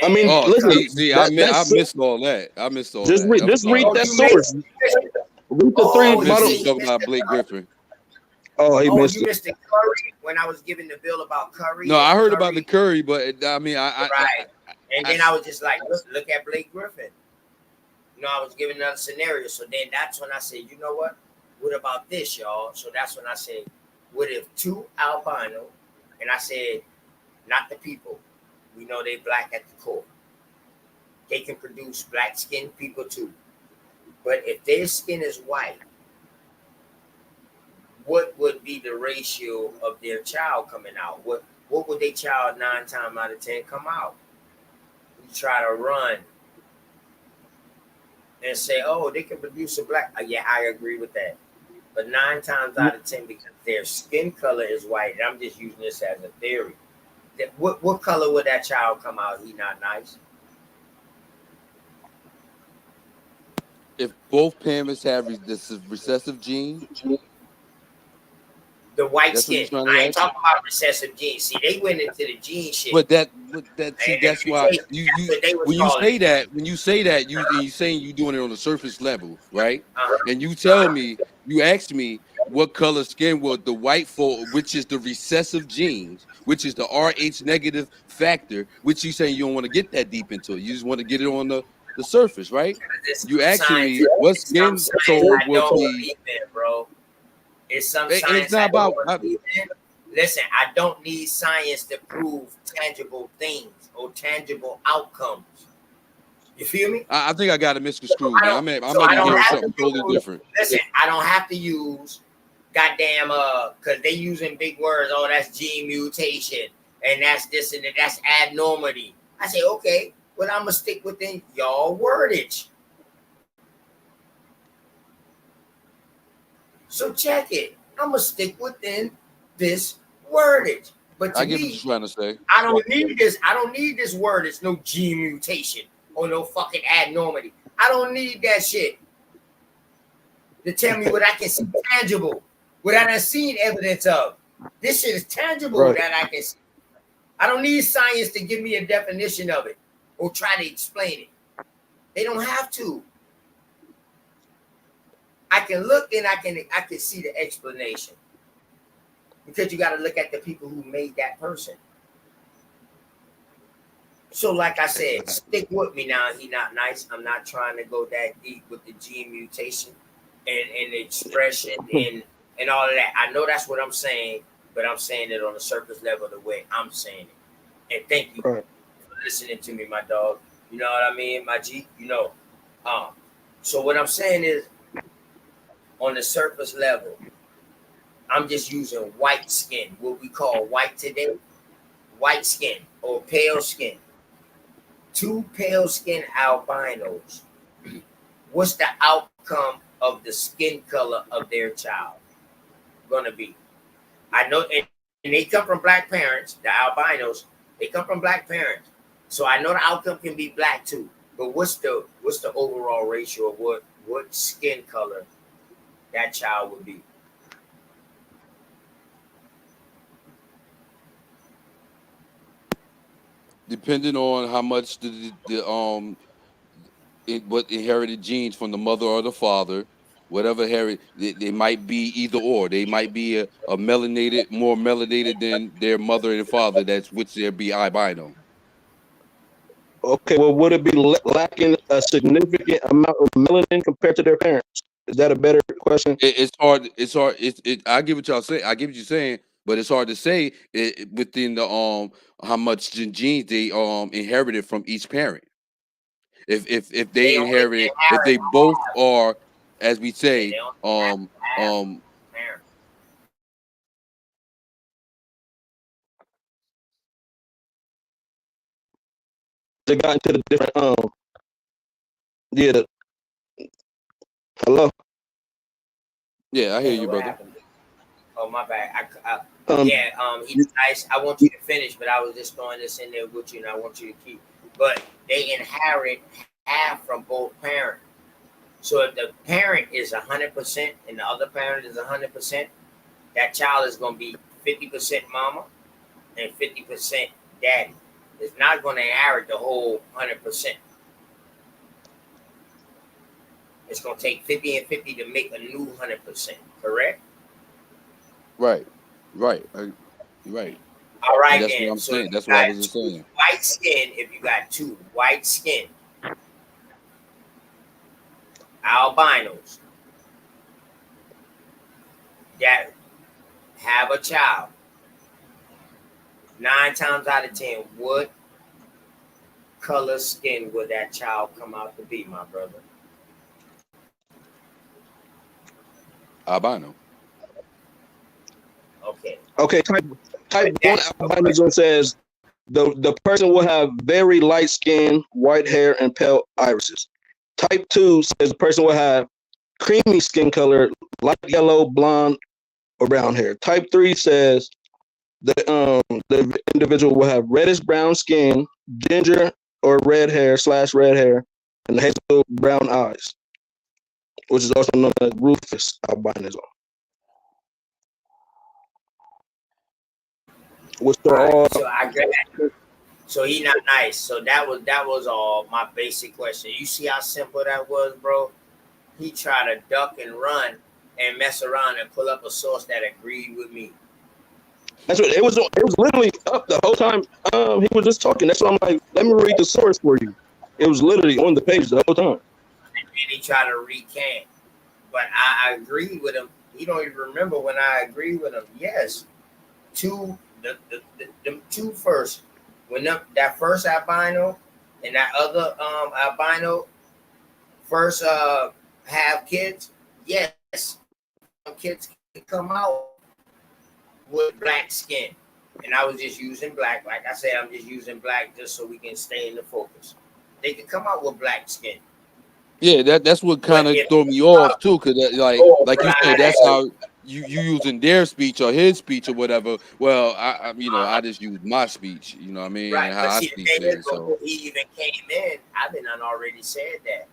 I mean, listen, I that's missed all that. I missed all just that. just read that source. Read the I three missed bottom. you talking about Blake Griffin. Oh, he missed you it. missed the Curry when I was giving the bill about Curry. No, I heard about the Curry, but I mean, right. And then I was just like, look at Blake Griffin. You know, I was giving another scenario. So then that's when I said, you know what? What about this, y'all? So that's when I said, what if two albino, and I said, not the people. We know they black at the core. They can produce black skinned people too. But if their skin is white, what would be the ratio of their child coming out? What would their child 9 times out of 10 come out? We try to run and say, oh, they can produce a black. Yeah, I agree with that. But 9 times out of 10, because their skin color is white, and I'm just using this as a theory. What color would that child come out? He not nice. If both parents have this recessive gene, The white that's what you're skin. trying to I ain't ask. talking about recessive genes. See, they went into the gene shit. But see, And the that's why mutation, you that's what they was when you calling say it. that you saying you doing it on the surface level, right? Uh-huh. And you ask me what color skin will the white folk, which is the recessive genes, which is the Rh negative factor, which you saying you don't want to get that deep into it. You just want to get it on the surface, right? There's You some asking science. me what It's some skin science tone I will don't be. believe in, bro. It's some It's science not I about. don't believe in. Listen, I don't need science to prove tangible things or tangible outcomes. You feel me? I think I got it So misconstrued. I Then don't. I So might I be don't hearing have to something totally use. different. Listen, I don't have to use goddamn because they using big words. Oh, that's gene mutation and that's this and that's abnormality. I say okay, well I'm gonna stick within y'all wordage. So check it. I'm gonna stick within this wordage. But I to get what you're me, trying to say. I don't need this. I don't need this word. It's no gene mutation or no fucking abnormality. I don't need that shit to tell me what I can see tangible, what I done seen evidence of. This shit is tangible Right. that I can see. I don't need science to give me a definition of it or try to explain it. They don't have to. I can look and I can see the explanation. Because you got to look at the people who made that person. So, like I said, stick with me now. He not nice. I'm not trying to go that deep with the gene mutation and the expression and all of that. I know that's what I'm saying, but I'm saying it on a surface level the way I'm saying it. And thank you Right. for listening to me, my dog. You know what I mean, my G. You know. So what I'm saying is, on the surface level, I'm just using white skin, what we call white today, white skin or pale skin. Two pale skin albinos. What's the outcome of the skin color of their child gonna be? I know, and they come from black parents. The albinos, they come from black parents, so I know the outcome can be black too. But what's the overall ratio of what skin color that child would be? Depending on how much what inherited genes from the mother or the father, whatever they might be either or. They might be a melanated, more melanated than their mother and father. That's which there be albino. Okay, well, would it be lacking a significant amount of melanin compared to their parents? Is that a better question? It's hard. It's hard. I get what y'all say. I get what you're saying, but it's hard to say within the how much genes they inherited from each parent. If they They only inherited, if inherit they both are, as we yeah, say, they only have parents. They got into the different yeah. Hello. Yeah, I hear you, What brother. happened? Oh my bad. Um, Yeah, he's nice. I want you to finish, but I was just throwing this in there with you, and I want you to keep. But they inherit half from both parents. So if the parent is 100% and the other parent is 100%, that child is going to be 50% mama and 50% daddy. It's not going to inherit the whole 100%. It's going to take 50 and 50 to make a new 100%. Correct? Right, right, right. All And right that's what then. I'm So if saying. you That's what I got was just two saying. white skin, if you got two white skin albinos that have a child, 9 times out of 10, what color skin would that child come out to be, my brother? Albino. Okay. okay, type With one that, albinism says the person will have very light skin, white hair, and pale irises. Type 2 says the person will have creamy skin color, light yellow, blonde, or brown hair. Type 3 says the individual will have reddish brown skin, ginger or red hair / red hair, and hazel brown eyes. which is also known as rufous albinism, which All are right, all so I got. So he not nice. So that was all my basic question. You see how simple that was, bro? He tried to duck and run and mess around and pull up a source that agreed with me. That's what it was. It was literally up the whole time. He was just talking. That's why I'm like, let me read the source for you. It was literally on the page the whole time. And he tried to recant. But I agreed with him. He don't even remember when I agreed with him. Yes. The two first. When that first albino and that other albino first have kids, yes, kids can come out with black skin. And I was just using black. Like I said, I'm just using black just so we can stay in the focus. They can come out with black skin. Yeah, that's what kind But of if threw me off too, because like you said, right, that's how you using their speech or his speech or whatever. Well, I just use my speech, you know what I mean, right. and But how I see, the see thing is, things. So before he even came in, I've been on already said that.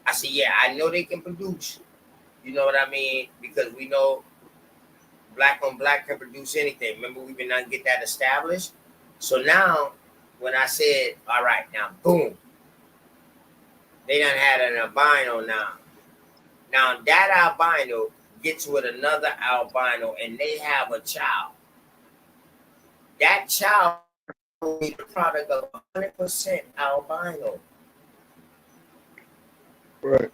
I said, yeah, I know they can produce. You know what I mean? Because we know black on black can produce anything. Remember, we've been trying to get that established. So now, when I said, all right, now boom, they done had an albino now. Now that albino gets with another albino and they have a child. That child will be the product of 100% albino. Right.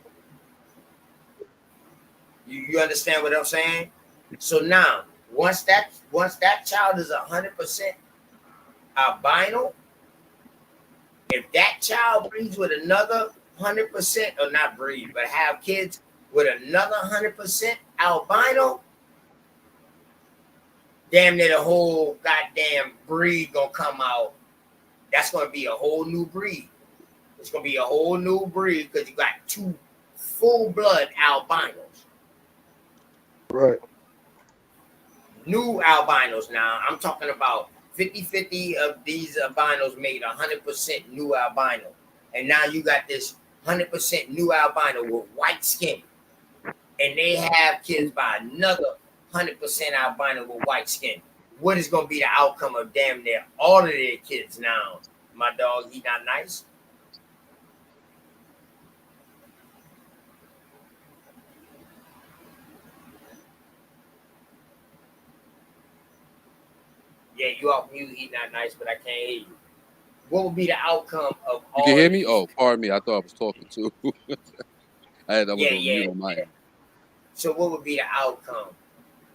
You understand what I'm saying? So now, once that child is 100% albino, if that child breeds with another 100%, or not breed, but have kids with another 100% albino, damn near the whole goddamn breed gonna come out. That's gonna be a whole new breed. It's gonna be a whole new breed because you got two full blood albinos. Right. New albinos now. I'm talking about 50-50 of these albinos made 100% new albino. And now you got this 100% new albino with white skin. And they have kids by another 100% albino with white skin. What is going to be the outcome of damn near all of their kids now? My dog, he not nice. Yeah, you off mute, he not nice, but I can't hear you. What would be the outcome of you can all hear of me? these? Oh, pardon me, I thought I was talking too. I was Yeah, on mute yeah, on my yeah. end. So what would be the outcome?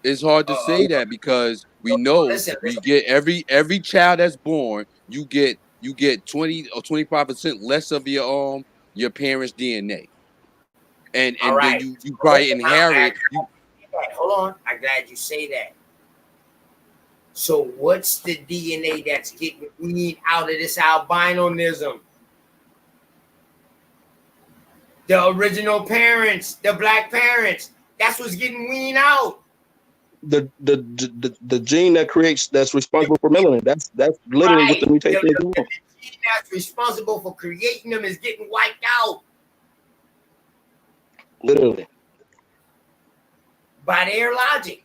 It's hard to Uh, say that because we know listen. we get every child that's born, you get 20 or 25% less of your parents' DNA. All And then right. you So probably listen, inherit you. hold on. I'm glad you say that. So what's the DNA that's getting weaned out of this albinoism? The original parents, the black parents. That's what's getting weaned out. The gene that's responsible for melanin. That's literally what Right. the mutation is The doing. gene that's responsible for creating them is getting wiped out Literally. by their logic.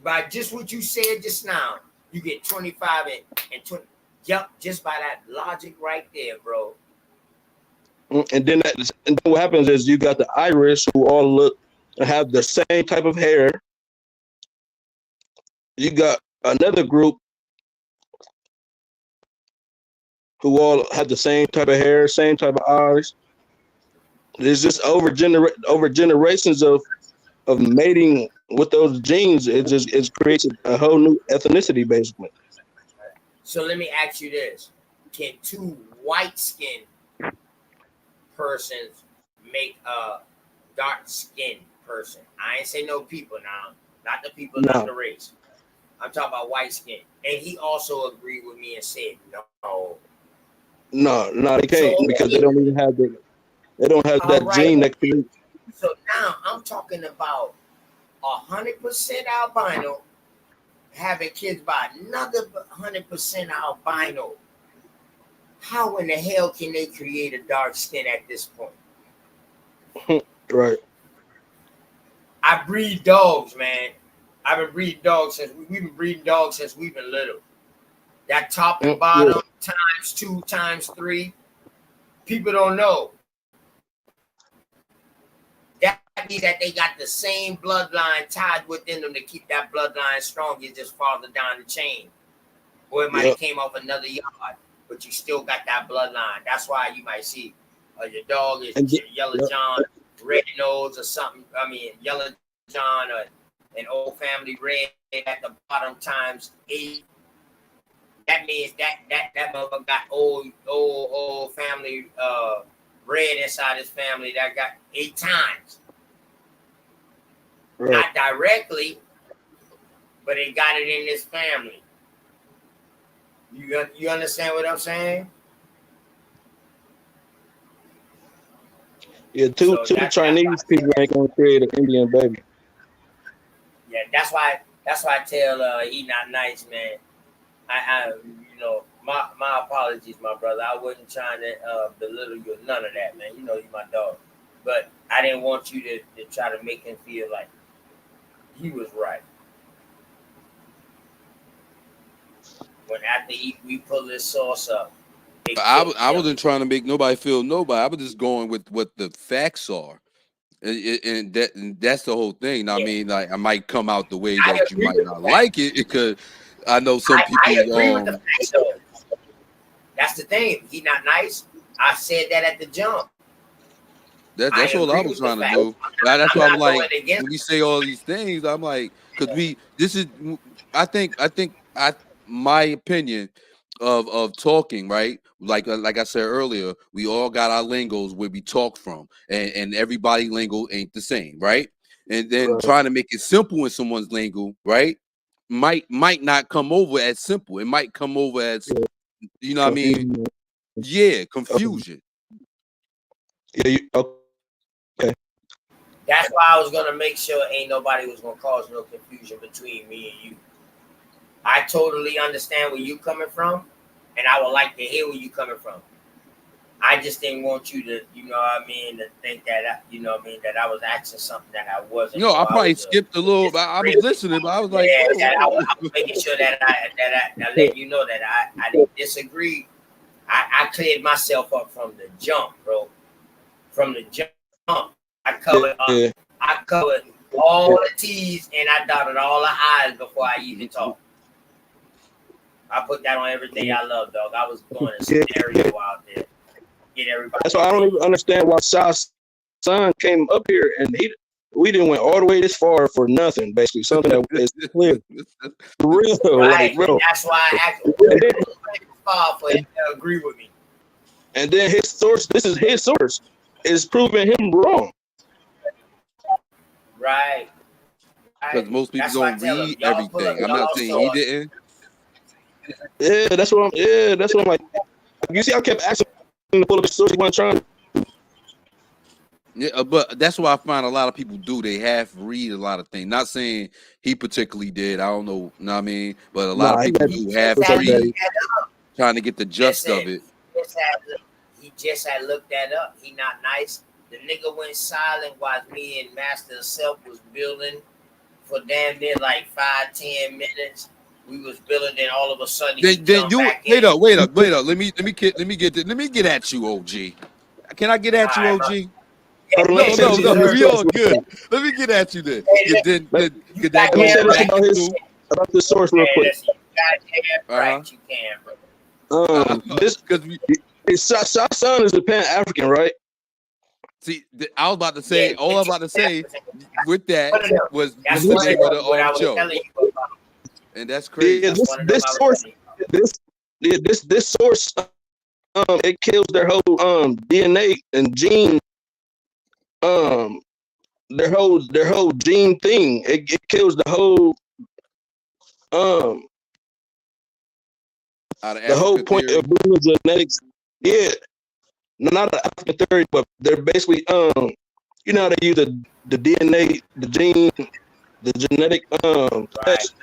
By just what you said just now. You get 25 and 20. Yep, just by that logic right there, bro. And then what happens is you got the Irish who all look and have the same type of hair. You got another group who all have the same type of hair, same type of eyes. It's just over generations of mating with those genes. It creates a whole new ethnicity basically. So let me ask you this. Can two white skinned persons make a dark skinned person? I ain't say no people now. Not the people, not No, the race. I'm talking about white skin. And he also agreed with me and said no. no, they So can't because okay, they don't have all that right. gene that Okay. creates. So now I'm talking about 100% albino having kids by another 100% albino. How in the hell can they create a dark skin at this point? Right. I breed dogs, man. I've been breeding dogs since we've been breeding dogs since we've been little. That top and bottom times 2 times 3. People don't know. That means that they got the same bloodline tied within them to keep that bloodline strong. It's just farther down the chain. Or it might have came off another yard, but you still got that bloodline. That's why you might see your dog is Yellow John, Red Nose or something. I mean, Yellow John or an old family red at the bottom times 8. That means that motherfucker got old family red inside his family that got 8 times. Right. Not directly, but they got it in this family. You understand what I'm saying? Yeah, two Chinese people ain't gonna create an Indian baby. Yeah, that's why I tell he not nice, man. I my apologies, my brother. I wasn't trying to belittle you or none of that, man. You know you my dog. But I didn't want you to try to make him feel like he was right. When after we pull this sauce up. I wasn't trying to make nobody feel nobody. I was just going with what the facts are. And that's the whole thing. I mean, like I might come out the way that you might not like it because I know some people. I agree with the facts, though. That's the thing. He not nice. I said that at the jump. That's what I was trying to do. That's why I'm like, when we say all these things, I'm like, because my opinion of talking, right? Like I said earlier, we all got our lingos where we talk from, and everybody lingo ain't the same, right? And then trying to make it simple in someone's lingo, right? Might not come over as simple. It might come over as, you know what I mean? Yeah, confusion. Yeah, okay. That's why I was gonna make sure ain't nobody was gonna cause no confusion between me and you. I totally understand where you coming from, and I would like to hear where you coming from. I just didn't want you to, you know what I mean, to think that, you know what I mean, that I was asking something that I wasn't. No, I probably skipped a little. I was listening, but I was like, yeah, I was making sure that I let you know that I didn't disagree. I cleared myself up from the jump, bro. From the jump, I covered all the T's and I dotted all the I's before I even talked. I put that on everything I love, dog. I was doing a scenario out there. Get everybody. That's why I don't even understand why Shah's son came up here and we didn't went all the way this far for nothing, basically. Something that is clear. For real. Right. Like, bro. That's why I actually far for him to agree with me. And then his source, this is his source, is proving him wrong. Right. Because most people don't read everything. I'm not saying he didn't. Yeah, that's what I'm like. You see, I kept asking him to pull up his source. He wasn't trying. Yeah, but that's what I find a lot of people do. They half read a lot of things. Not saying he particularly did. I don't know what I mean? But a lot of people do half read, trying to get the gist of it. He just had looked that up. He not nice. The nigga went silent while me and Master of Self was building for damn near like 5-10 minutes. We was building, then all of a sudden then you wait up. Let me get at you, OG. Can I get at you, OG? Yeah, no, we all good. Let me get at you then. Get that about the source real quick. Right, you can, bro. This because Shah's son is a Pan-African, right? See, I was about to say, all I'm about to say with that was the name of the show. And that's crazy. Yeah, this source, it kills their whole DNA and gene, their whole gene thing. It kills the whole point of genetics. Yeah, not an African theory, but they're basically you know how they use the DNA, the gene, the genetic test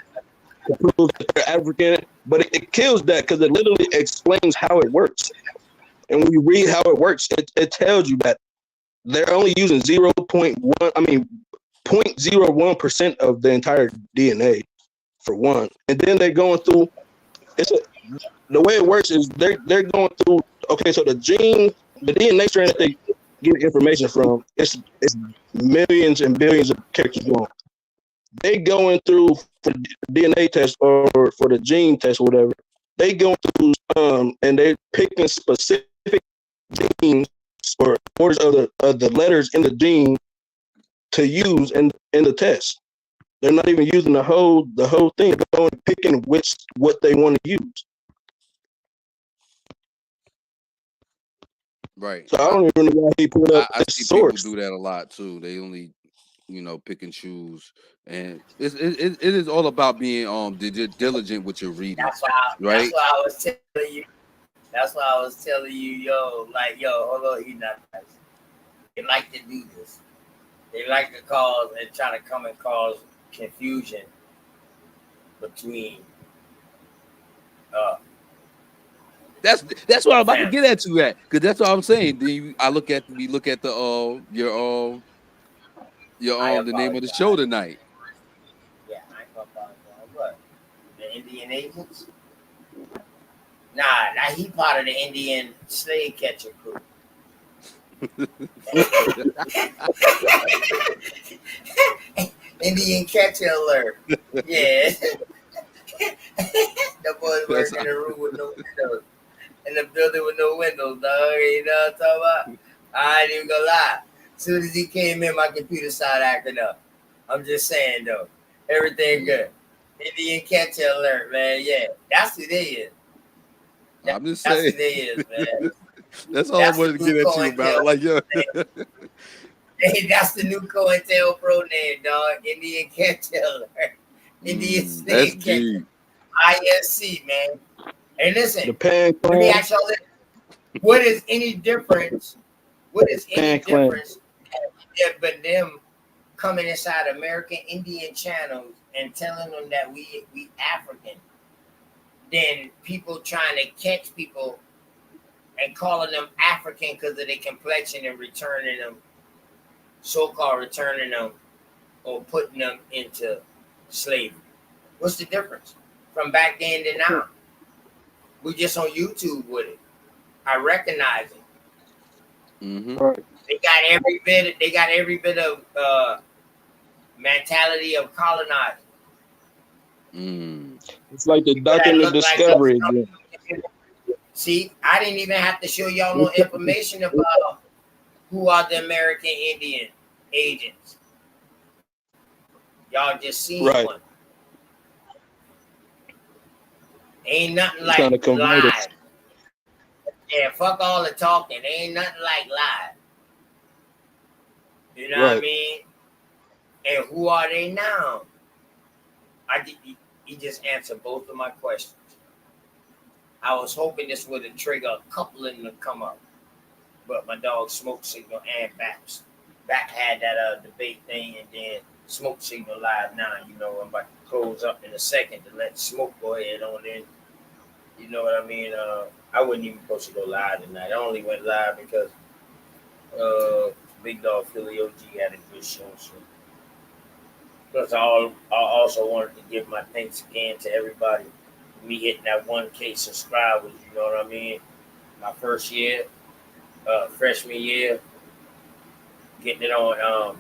to prove that they're African, but it kills that because it literally explains how it works. And when you read how it works, it tells you that they're only using 0.1, 0.01% of the entire DNA for one. And then they're going through the way it works is they're going through, okay, so the DNA strand that they get information from, it's millions and billions of characters long. They going through for the DNA test or for the gene test or whatever. They going through and they're picking specific genes or orders of the letters in the gene to use in the test. They're not even using the whole thing. They're going picking what they want to use. Right. So I don't even know why he put up I the see source. people do that a lot too. They only, pick and choose, and it is all about being diligent with your reading. That's right. why I was telling you. That's why I was telling you, yo, hold on, he not nice. They like to do this. They like to cause and try to come and cause confusion between. That's what I'm about to get at you at, because that's what I'm saying. We look at the the name of the show tonight. Yeah, I ain't gonna apologize. What? The Indian agents? Nah, he part of the Indian slave catcher crew. Indian catcher alert. Yeah. The boys work in a room with no windows. In the building with no windows, dog. You know what I'm talking about? I ain't even gonna lie. As soon as he came in, my computer started acting up. I'm just saying though. Everything good. Indian catcher alert, man. Yeah. That's who they is. I'm just That's saying. who they is, man. That's all I wanted to get at you about. Like, yo. Hey, that's the new COINTELPRO name, dog. Indian catcher alert. Indian snake catcher. ISC, man. Hey, listen. Let me ask y'all this. What is any difference? What is any difference but them coming inside American Indian channels and telling them that we African, than people trying to catch people and calling them African because of their complexion and returning them, so-called returning them or putting them into slavery? What's the difference from back then to now? We just on YouTube with it. I recognize it. Mm-hmm. They got every bit of mentality of colonizing. It's like the document of discovery. See, I didn't even have to show y'all no information about who are the American Indian agents. Y'all just seen one. Ain't nothing like live. Yeah, fuck all the talking. Ain't nothing like live. You know what I mean? And who are they now? He just answered both of my questions. I was hoping this would have triggered a couple of them to come up. But my dog Smoke Signal and Baps back had that debate thing, and then Smoke Signal live now. You know, I'm about to close up in a second to let Smoke go ahead on in. You know what I mean? I wasn't even supposed to go live tonight. I only went live because Big Dog Philly OG had a good show. So. Plus, I also wanted to give my thanks again to everybody. Me hitting that 1K subscribers, you know what I mean? My first year, freshman year, getting it on.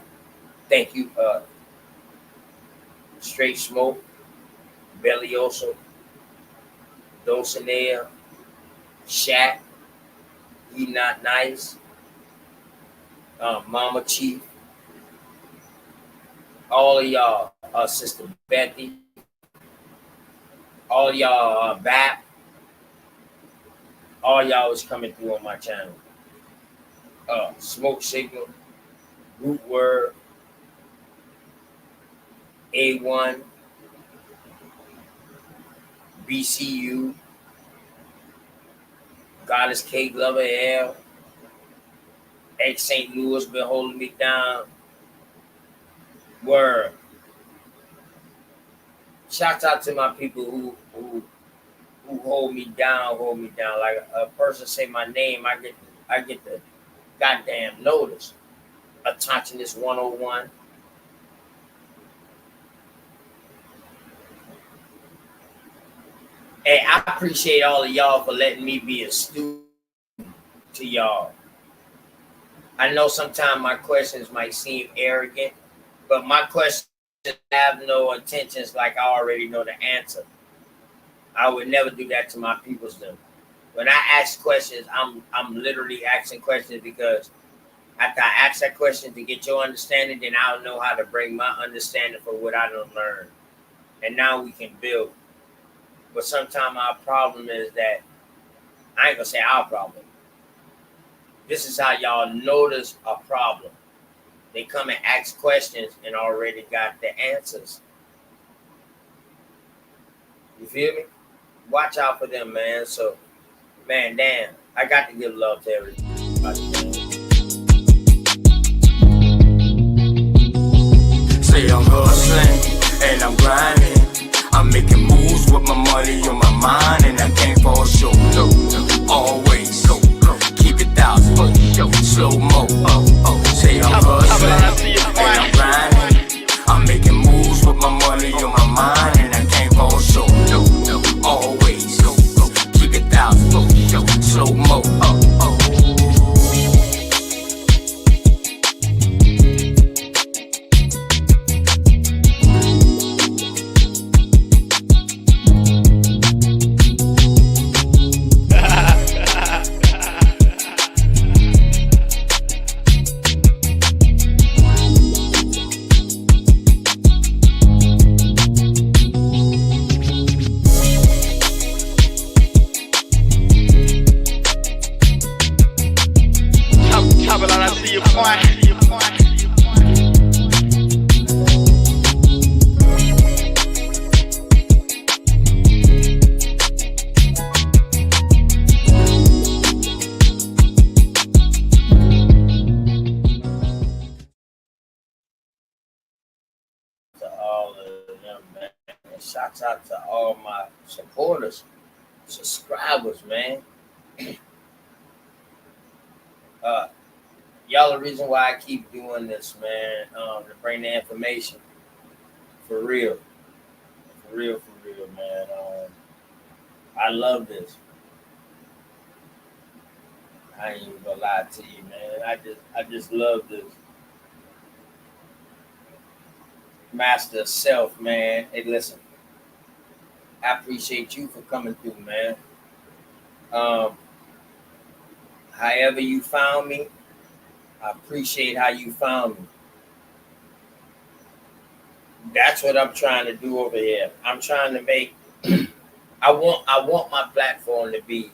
Thank you, Straight Smoke, Bellioso, Dulcinea, Shaq, He Not Nice, Mama Chief, all of y'all, Sister Betty, all y'all, Bap, all y'all was coming through on my channel. Smoke Signal, Root Word, A1, BCU, Goddess K Glover L, ex St. Louis been holding me down. Word. Shout out to my people who hold me down. Like a person say my name, I get the goddamn notice. Attaching this 101, Hey, I appreciate all of y'all for letting me be a student to y'all. I know sometimes my questions might seem arrogant, but my questions have no intentions like I already know the answer. I would never do that to my peoples though. When I ask questions, I'm literally asking questions because after I ask that question to get your understanding, then I'll know how to bring my understanding for what I don't learn. And now we can build. But sometimes our problem is that I ain't gonna say our problem. This is how y'all notice a problem. They come and ask questions and already got the answers. You feel me? Watch out for them, man. So, man, damn, I got to give love to everybody. Say I'm hustling and I'm grinding. I'm making moves with my money on my mind, and I can't fall short. No, always keep it thousand, slow mo. Say I'm hustling and I'm grinding. I'm making moves with my money on my mind, and I can't fall short. No, always keep it thousand, slow mo. Shouts out to all my supporters, subscribers, man. Y'all the reason why I keep doing this, man. To bring the information for real, man. I love this. I ain't even gonna lie to you, man. I just love this. Master of self, man. Hey, listen. I appreciate you for coming through, man. However you found me, I appreciate how you found me. That's what I'm trying to do over here. I'm trying to make I want my platform to be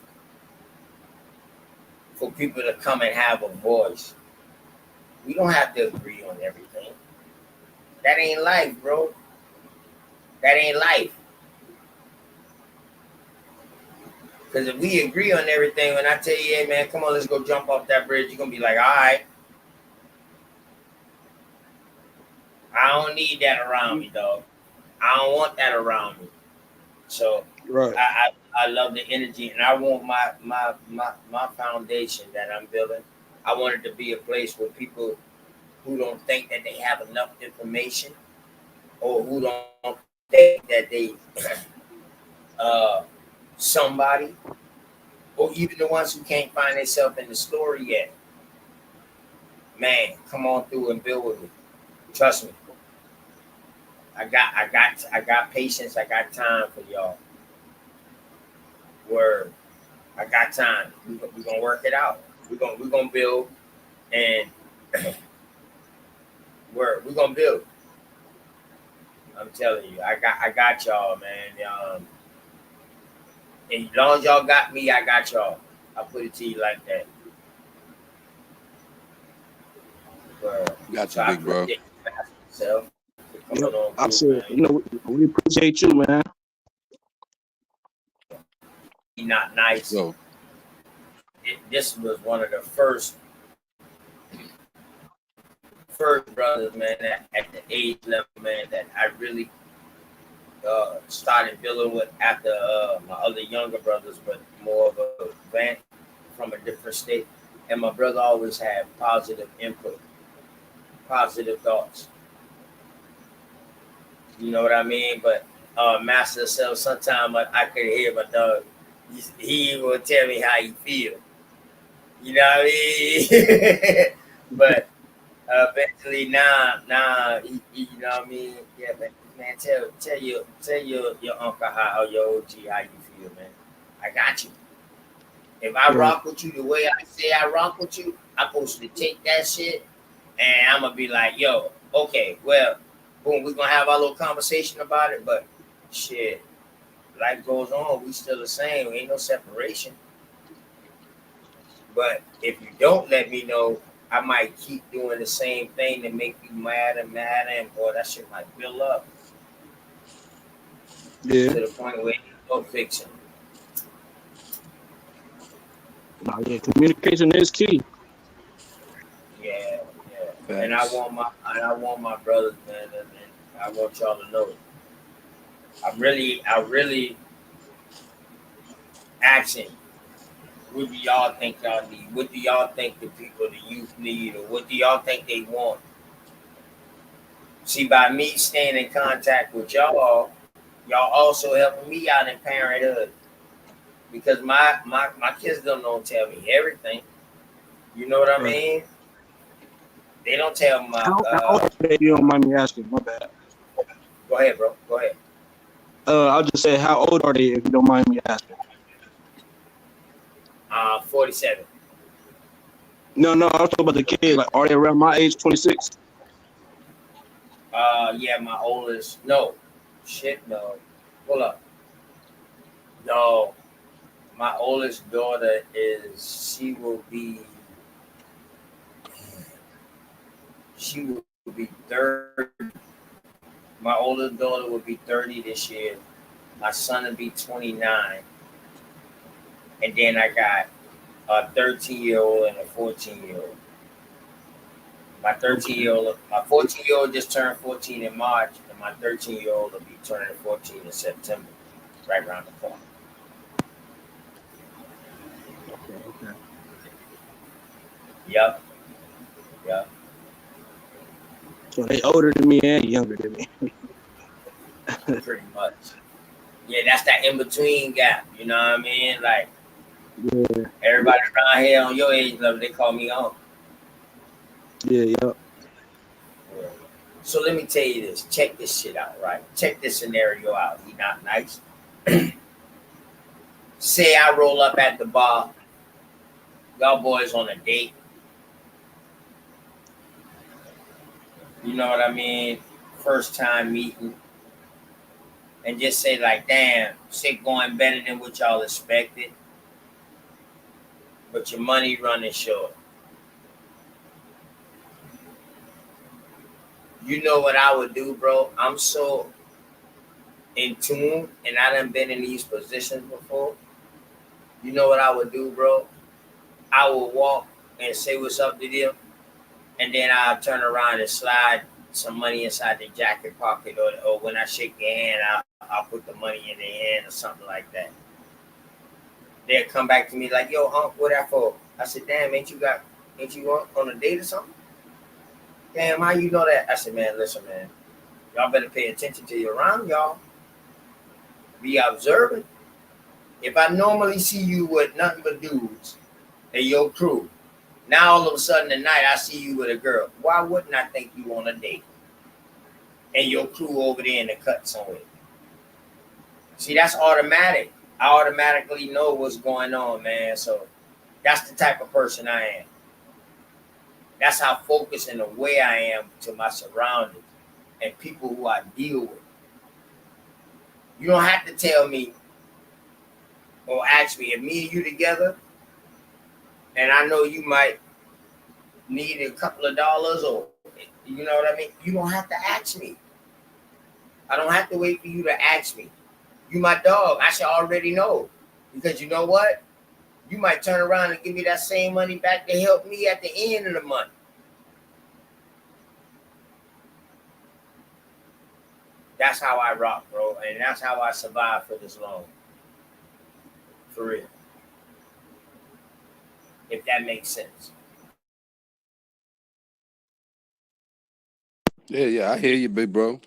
for people to come and have a voice. We don't have to agree on everything. That ain't life, bro. That ain't life. Because if we agree on everything, when I tell you, hey man, come on, let's go jump off that bridge, you're gonna be like, all right. I don't need that around me, dog. I don't want that around me. So Right. I love the energy, and I want my foundation that I'm building. I want it to be a place where people who don't think that they have enough information, or who don't think that they somebody, or even the ones who can't find themselves in the story yet. Man, come on through and build with me. Trust me. I got patience. I got time for y'all. Word. I got time. We gonna work it out. We gonna build, and word. We gonna build. I'm telling you, I got y'all, man. And as long as y'all got me, I got y'all. I put it to you like that. Word. Got So you, I big bro. appreciate myself for Yep. coming on I through, said, man. we appreciate you, man. You're not nice. So This was one of the first brothers, man, at the age level, man, that I really started dealing with after my other younger brothers, but more of a van from a different state. And my brother always had positive input, positive thoughts. You know what I mean? But master of self. Sometimes I could hear my dog. He will tell me how he feel. You know what I mean? But eventually, you know what I mean? Yeah, man, tell your uncle how or your OG how you feel, man. I got you. If I Right. rock with you the way I say I rock with you, I'm supposed to take that shit and I'm gonna be like, yo, okay, well, boom, we're gonna have our little conversation about it, but shit, life goes on, we still the same, ain't no separation. But if you don't let me know, I might keep doing the same thing to make you mad and mad, and boy, that shit might build up Yeah. to the point where it's no fixing. No, yeah. Communication is key. Yeah, yeah. Facts. And I want my brothers, man, and I want y'all to know. I really asking, what do y'all think y'all need? What do y'all think the people, the youth need, or what do y'all think they want? See, by me staying in contact with y'all also helping me out in parenthood because my kids don't tell me everything. You know what I Right. mean? They don't tell my. How old are they? If you don't mind me asking. My bad. Go ahead, bro. Go ahead. I'll just say, how old are they? If you don't mind me asking. 47. No, no. I was talking about the kids. Like, are they around my age, 26? Yeah, my oldest. No, shit, no. Hold up. No, my oldest daughter is. She will be 30. My oldest daughter will be 30 this year. My son will be 29. And then I got a 13-year-old and a 14-year-old. Okay. My 14-year-old just turned 14 in March, and my 13-year-old will be turning 14 in September, right around the corner. Okay. Okay. Yep, yep, So they older than me and younger than me. pretty much. Yeah, that's that in between gap. You know what I mean? Like Yeah. everybody around here on your age level, they call me uncle. Yeah. Yeah. Yeah. So let me tell you this. Check this shit out, right? Check this scenario out. He not nice. Say I roll up at the bar, y'all boys on a date. You know what I mean? First time meeting, and just say like, "Damn, shit going better than what y'all expected, but your money running short." You know what I would do, bro? I'm so in tune, and I done been in these positions before. You know what I would do, bro? I would walk and say what's up to them, and then I'll turn around and slide some money inside the jacket pocket, or when I shake their hand, I'll put the money in their hand or something like that. They'll come back to me like, "Yo, what that for?" I said, "Damn, ain't you on a date or something?" "Damn, how you know that?" I said, "Man, listen, man, y'all better pay attention to you around, y'all. Be observant. If I normally see you with nothing but dudes and your crew, now all of a sudden tonight I see you with a girl. Why wouldn't I think you on a date and your crew over there in the cut somewhere?" See, that's automatic. I automatically know what's going on, man. So that's the type of person I am. That's how focused and aware I am to my surroundings and people who I deal with. You don't have to tell me or ask me if me and you together, and I know you might need a couple of dollars, or you know what I mean. You don't have to ask me. I don't have to wait for you to ask me. You my dog. I should already know because you know what? You might turn around and give me that same money back to help me at the end of the month. That's how I rock, bro, and that's how I survive for this long. For real, if that makes sense. Yeah, yeah, I hear you, big bro.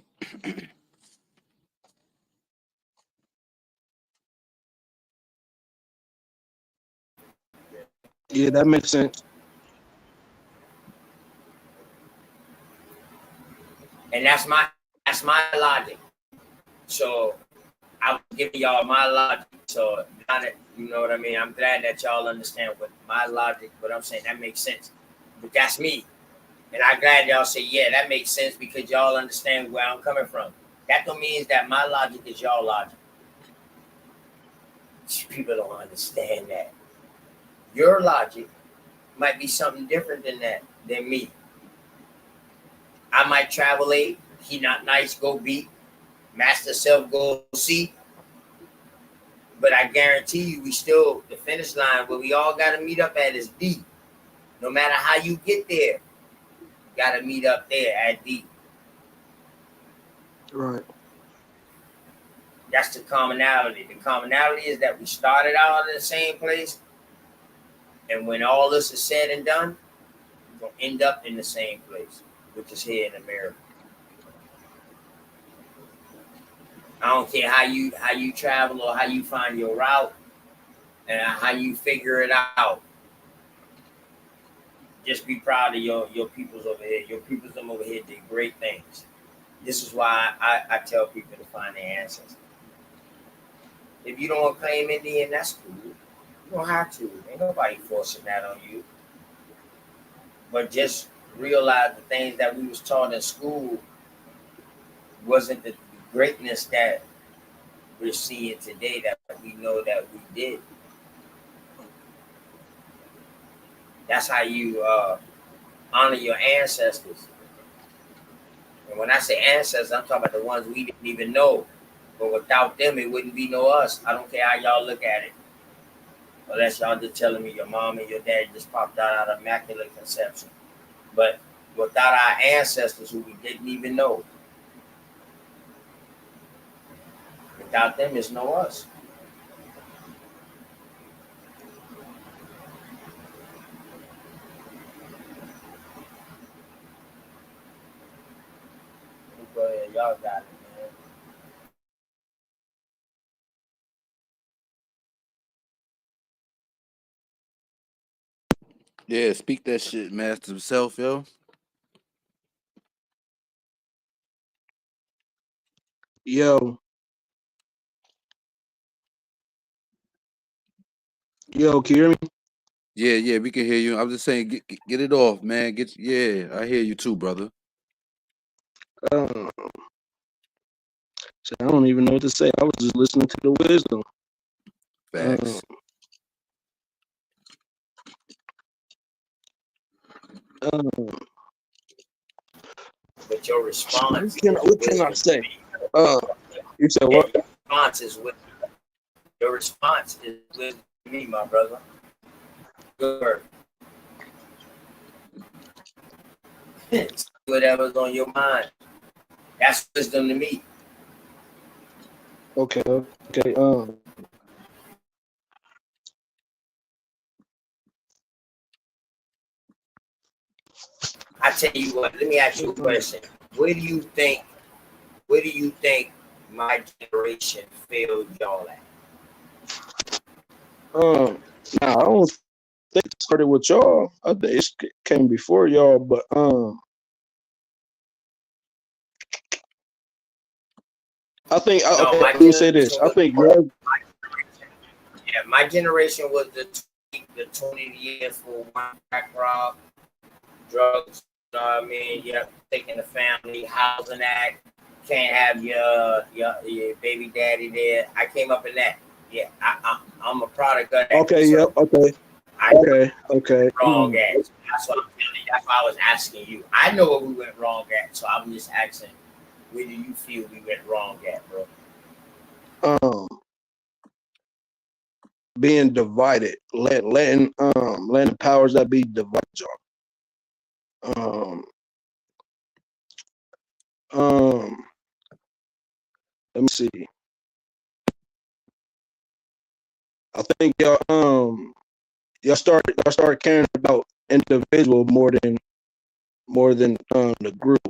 Yeah, that makes sense. And that's my logic. So I was giving y'all my logic. So now that you know what I mean, I'm glad that y'all understand what my logic, what I'm saying, that makes sense. But that's me. And I'm glad y'all say, yeah, that makes sense because y'all understand where I'm coming from. That don't mean that my logic is y'all logic. People don't understand that. Your logic might be something different than me. I might travel late, he not nice, go beat, master self go see. But I guarantee you, we still the finish line where we all got to meet up at is D. No matter how you get there, you got to meet up there at D. Right. That's the commonality. The commonality is that we started out in the same place, and when all this is said and done, we're gonna end up in the same place, which is here in America. I don't care how you travel or how you find your route and how you figure it out. Just be proud of your peoples over here. Your peoples over here did great things. This is why I tell people to find their ancestors. If you don't want to claim Indian, that's cool. You don't have to. Ain't nobody forcing that on you. But just realize the things that we was taught in school wasn't the greatness that we're seeing today that we know that we did. That's how you honor your ancestors. And when I say ancestors, I'm talking about the ones we didn't even know. But without them, it wouldn't be no us. I don't care how y'all look at it. Unless y'all just telling me your mom and your dad just popped out of immaculate conception. But without our ancestors who we didn't even know, without them, there's no us. Go ahead, y'all got it, man. Yeah, speak that shit, master himself, yo. Yo, can you hear me? Yeah, we can hear you. I'm just saying, get it off, man. I hear you too, brother. Uh, so I don't even know what to say. I was just listening to the wisdom. Facts. But your response What can I say? You said yeah, what? your response is with your response is with me, my brother. Good. Whatever's on your mind. That's wisdom to me. Okay. I tell you what, let me ask you a question. Where do you think my generation failed y'all at? Now I don't think it started with y'all. I think it came before y'all, but I think No, okay. my Let me say this. generation I was think my generation was the 20 years for one crack rob, drugs, you know what I mean? Yep, taking the family, housing act, can't have your baby daddy there. I came up in that. Yeah, I'm a product of that. okay. So Yep. Okay. I know Okay. wrong at. So that's what I'm telling you. That's why I was asking you. I know what we went wrong at, so I'm just asking, where do you feel we went wrong at, bro? Being divided, letting the powers that be divide y'all. Let me see. I think y'all started caring about individual more than the group.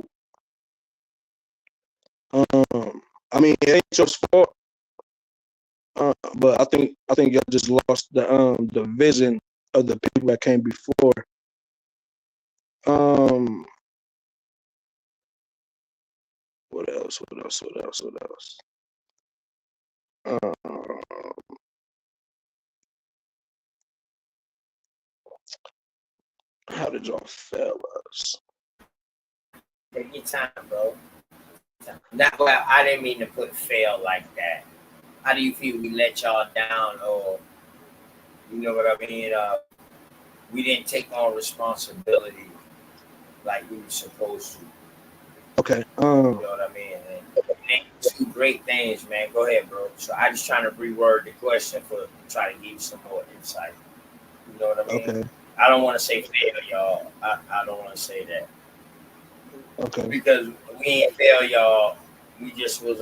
I mean, it ain't your fault, but I think y'all just lost the vision of the people that came before. What else? What else? What else? What else? How did y'all fellas? Take your time, bro. Not well. I didn't mean to put fail like that. How do you feel we let y'all down, or you know what I mean? We didn't take on responsibility like we were supposed to. Okay. You know what I mean? And two great things, man. Go ahead, bro. So I just trying to reword the question for try to give you some more insight. You know what I mean? Okay. I don't want to say fail, y'all. I don't want to say that Okay. because we ain't fail, y'all. We just was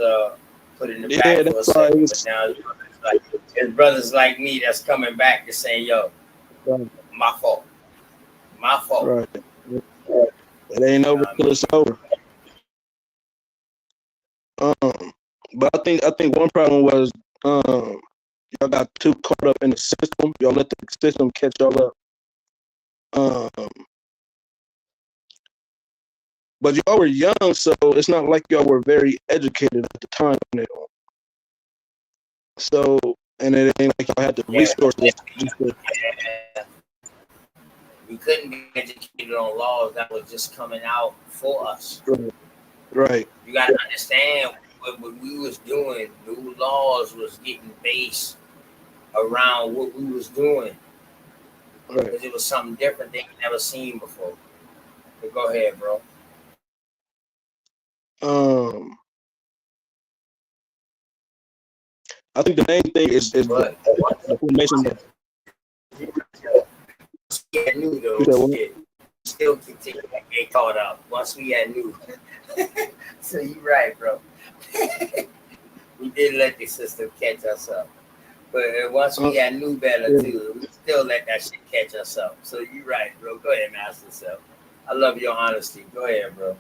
put in the Yeah, back for a that's why second, but it's now it's brothers like me that's coming back to say, yo, right. my fault, my fault. Right. It ain't You know over what I till mean? it's over. But I think one problem was y'all got too caught up in the system. Y'all let the system catch y'all up. Um, but y'all were young, so it's not like y'all were very educated at the time. So, and it ain't like y'all had the Yeah, resources. Just to, yeah. We couldn't be educated on laws that was just coming out for us. right. You got to understand what we was doing. New laws was getting based around what we was doing Right. because it was something different they never seen before. But go ahead, bro. I think the main thing is But the formation. we had new You though, said what? shit. Still continue to get caught up once we had new. So you right, bro. We did let the system catch us up. But once we had new better Yeah. too, we still let that shit catch us up. So you right, bro. Go ahead, master self. I love your honesty. Go ahead, bro.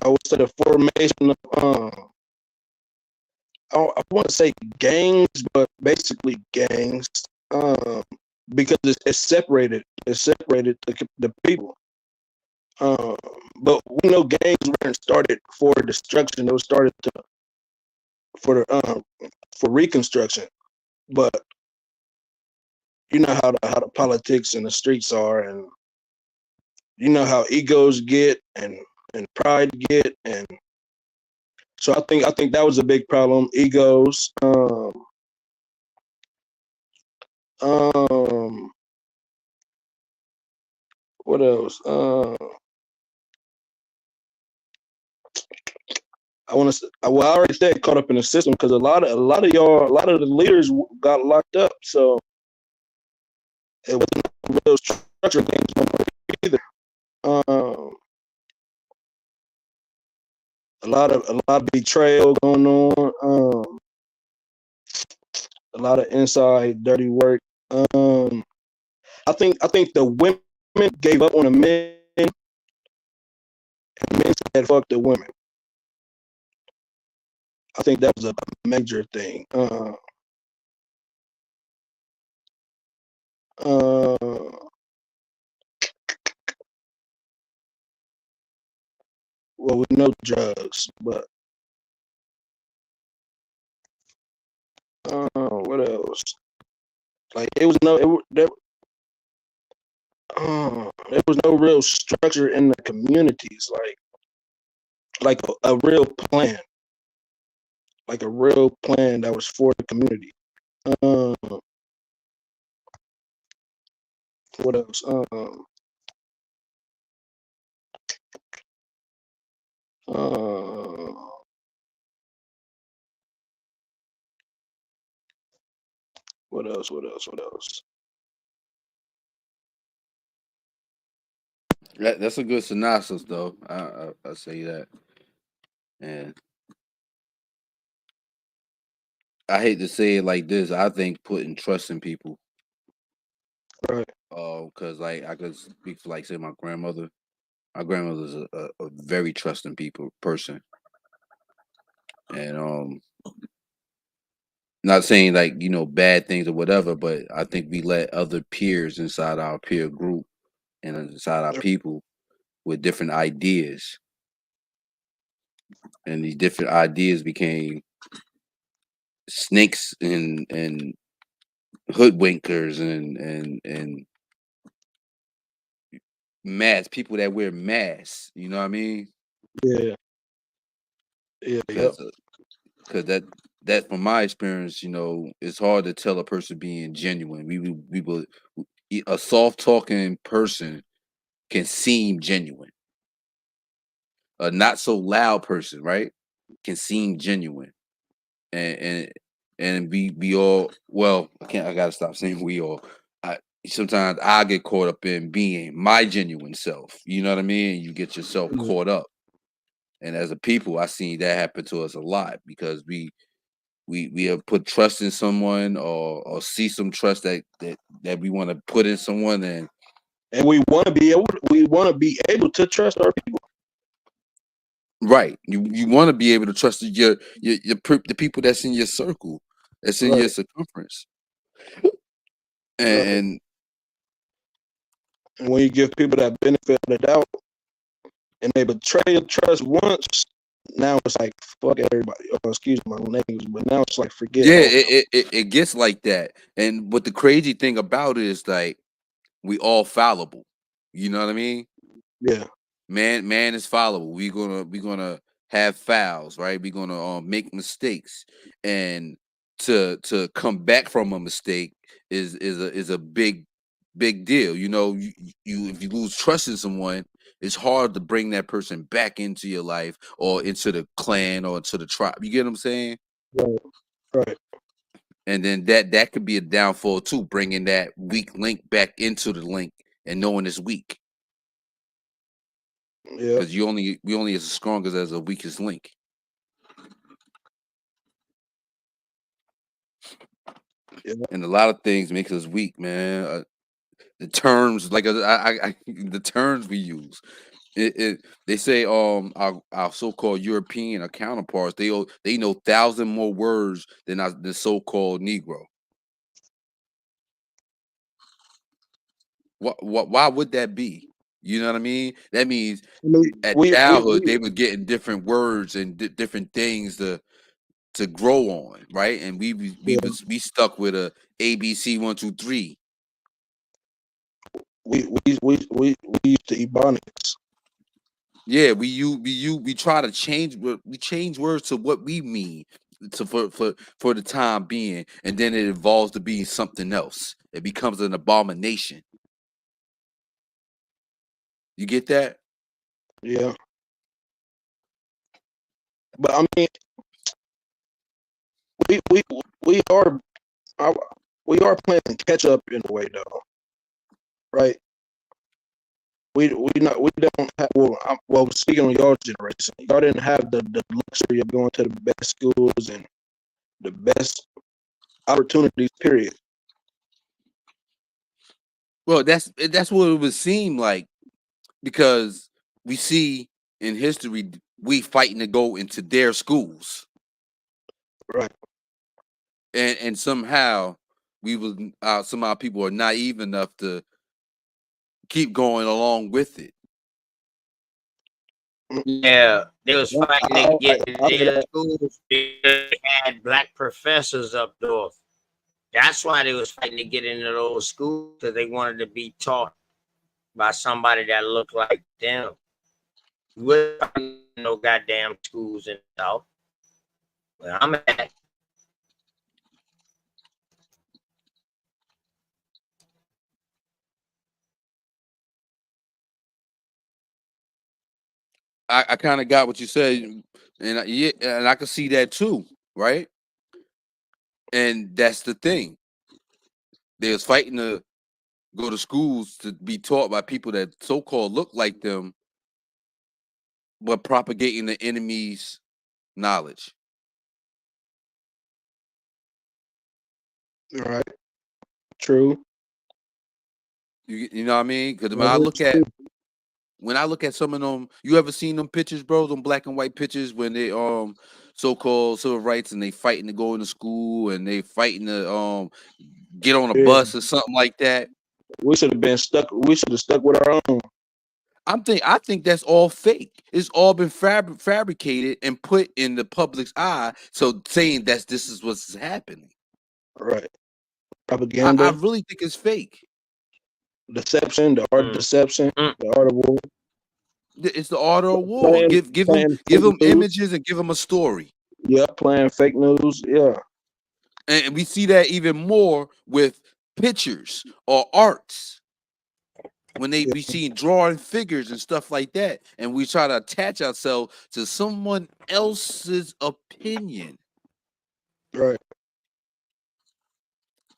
I would say the formation of I want to say gangs, but basically gangs, because it's separated. It's separated the people. Um, but we know gangs weren't started for destruction. They were started for the for reconstruction. But you know how the politics and the streets are, and you know how egos get and pride get, and so I think that was a big problem. Egos. Um, what else? I want to. Well, I already said caught up in the system because a lot of the leaders got locked up. So it wasn't a real structure games no more either. Um, a lot of betrayal going on. A lot of inside dirty work. Um, I think the women gave up on the men, and men said fuck the women. I think that was a major thing. Uh, well, with no drugs, but what else? Like it was no, there was no real structure in the communities, like a real plan, like a real plan that was for the community. Um, what else? Uh, what else? What else? What else? That's a good synopsis, though. I say that, and I hate to say it like this. I think putting trust in people, Right. because like I could speak for like say my grandmother. My grandmother's a very trusting person, and Not saying like, you know, bad things or whatever, but I think we let other peers inside our peer group and inside our people with different ideas, and these different ideas became snakes and hoodwinkers and masks, people that wear masks. You know what I mean? Yeah. Yeah. Yep. Because that from my experience, you know, it's hard to tell a person being genuine. We will a soft talking person can seem genuine. A not so loud person, right, can seem genuine. And we all, well, I gotta stop saying we all. I Sometimes I get caught up in being my genuine self. You know what I mean? You get yourself caught up. And as a people, I seen that happen to us a lot because we have put trust in someone or see some trust that we want to put in someone, and we want to be able to trust our people. right. You want to be able to trust the people that's in your circle, that's in your Right. circumference. Right. And And when you give people that benefit of the doubt and they betray your trust once, now it's like fuck everybody. Oh, excuse my language, but now it's like forget yeah, all of them. it gets like that. And what the crazy thing about it is, like, we all fallible. You know what I mean? Yeah. Man is fallible. We gonna have fouls, right? We're gonna make mistakes, and to come back from a mistake is a big deal. You know, you if you lose trust in someone, it's hard to bring that person back into your life or into the clan or into the tribe. You get what I'm saying? Right. Right. And then that could be a downfall too, bringing that weak link back into the link and knowing it's weak, Yeah. because we only as strong as a weakest link. Yeah. And a lot of things makes us weak, man. The terms, like the terms we use. They say our so-called European or counterparts, they know 1,000 more words than the so-called Negro. Why would that be? You know what I mean? That means I mean, at childhood they were getting different words and different things to grow on, right? And yeah, we stuck with a ABC 1 2 3. we used to Ebonics. Yeah, we try to change, we change words to what we mean to for the time being, and then it evolves to being something else. It becomes an abomination. You get that? Yeah. But I mean, we we we are uh, we are playing catch up in a way though, right? We don't have, well, speaking on your generation, y'all didn't have the luxury of going to the best schools and the best opportunities. Period. Well, that's what it would seem like, because we see in history we fighting to go into their schools, Right. and somehow we was somehow people are naive enough to keep going along with it. Yeah, they was fighting to get to I hear their that. schools because they had black professors up north. That's why they was fighting to get into those schools, because they wanted to be taught by somebody that looked like them. We wasn't no goddamn schools in the South. Where I'm at. I kind of got what you said, and yeah, and I can see that too, right? And that's the thing. They was fighting to go to schools to be taught by people that so-called look like them, but propagating the enemy's knowledge. Right. True. You know what I mean? Because That is true. when I look at some of them, you ever seen them pictures, bro? Them black and white pictures when they so-called civil rights, and they fighting to go into school, and they fighting to get on a Yeah. bus or something like that. We should have been stuck. We should have stuck with our own. I think that's all fake. It's all been fabricated and put in the public's eye. So saying that this is what's happening. Right. I Propaganda, really think it's fake. deception, the art of deception, the art of war. It's the order of war. Playing, Give playing fake them news. images and give them a story. Yeah, playing fake news. Yeah. And we see that even more with pictures or arts. When we see drawing figures and stuff like that, and we try to attach ourselves to someone else's opinion. Right.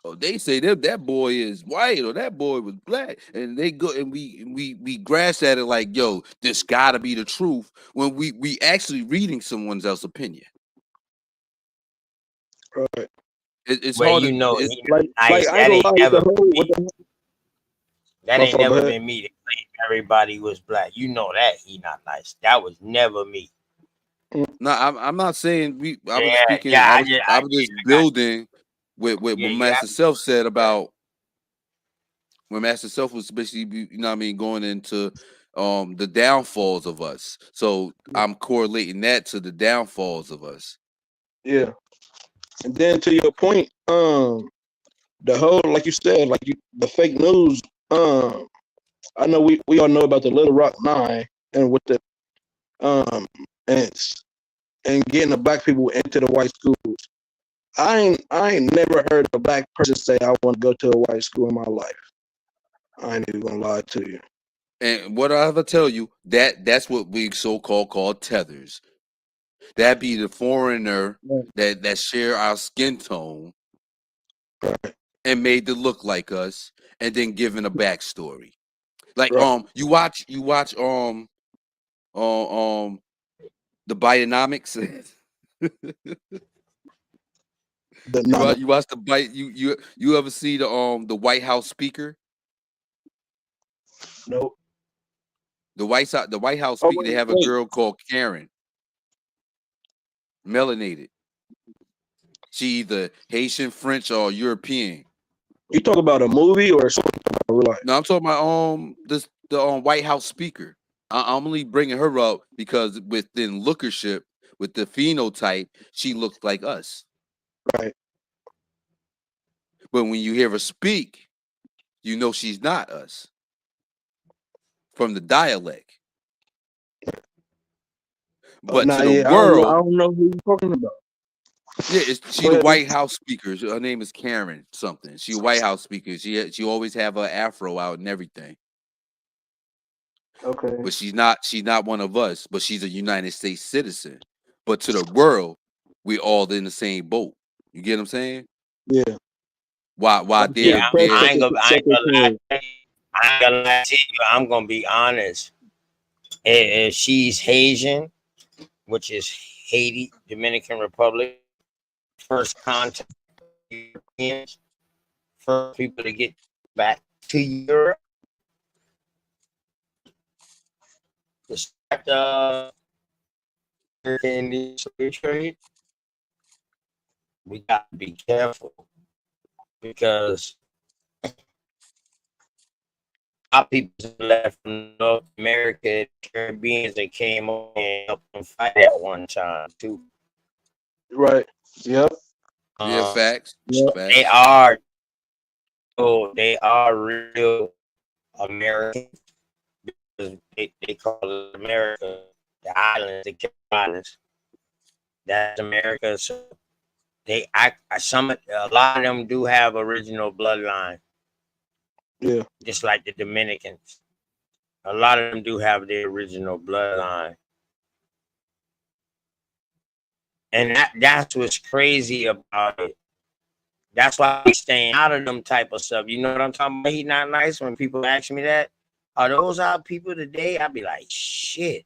Oh, they say that boy is white or that boy was black, and they go and we grasp at it like, yo, this gotta be the truth, when we actually reading someone else's opinion. Right. It's Well, hard you to know, it's, he Like nice. I ain't That gonna ain't lie with never the whole with me. the That my ain't fault, go never ahead. been me to claim everybody was black. You know that he not nice. That was never me. no, I'm not saying I was Yeah, speaking. yeah. I was just building with what Yeah, you Master have Self said about when Master Self was basically, you know what I mean, going into the downfalls of us. So I'm correlating that to the downfalls of us. Yeah. And then to your point, the whole, like you said, the fake news. I know we all know about the Little Rock Nine and with the um and and getting the black people into the white schools. I ain't never heard a black person say I want to go to a white school in my life. I ain't even gonna lie to you. And what I ever tell you, that's what we so-called call tethers. That be the foreigner that share our skin tone Right. and made to look like us, and then giving a backstory. Like Right. you watch the Bionomics. You watch the bite you ever see the White House speaker? Nope. The White House Oh speaker, they have a wait. girl called Karen, melanated. She either Haitian, French, or European. You talk about a movie or something about real life? No, I'm talking about the White House speaker. I'm only bringing her up because within lookership, with the phenotype, she looks like us. Right. But when you hear her speak, you know she's not us from the dialect. But Nah, to the yeah, I world, don't know who you're talking about. yeah, she Go the ahead. White House speaker. Her name is Karen something. She a White House speaker. She always have her afro out and everything. Okay. But she's not one of us. But she's a United States citizen. But to the world, we all in the same boat. You get what I'm saying? Yeah. Why Yeah, they're I ain't gonna lie to you. I ain't gonna lie to you. I'm gonna be honest. If she's Haitian, which is Haiti, Dominican Republic, first contact Europeans, first people to get back to Europe, to start the American slave trade, we got to be careful because our people left from North America, Caribbeans that came over and helped them fight at one time too. Right. Yep. yeah, facts. Yep. Facts. They are real Americans because they call it America, the islands, the Carolinas. That's America. So they act a lot of them do have original bloodline. Yeah. Just like the Dominicans. A lot of them do have their original bloodline. And that's what's crazy about it. That's why we staying out of them type of stuff. You know what I'm talking about? He not nice. When people ask me that, are those our people today? I'd be like, shit.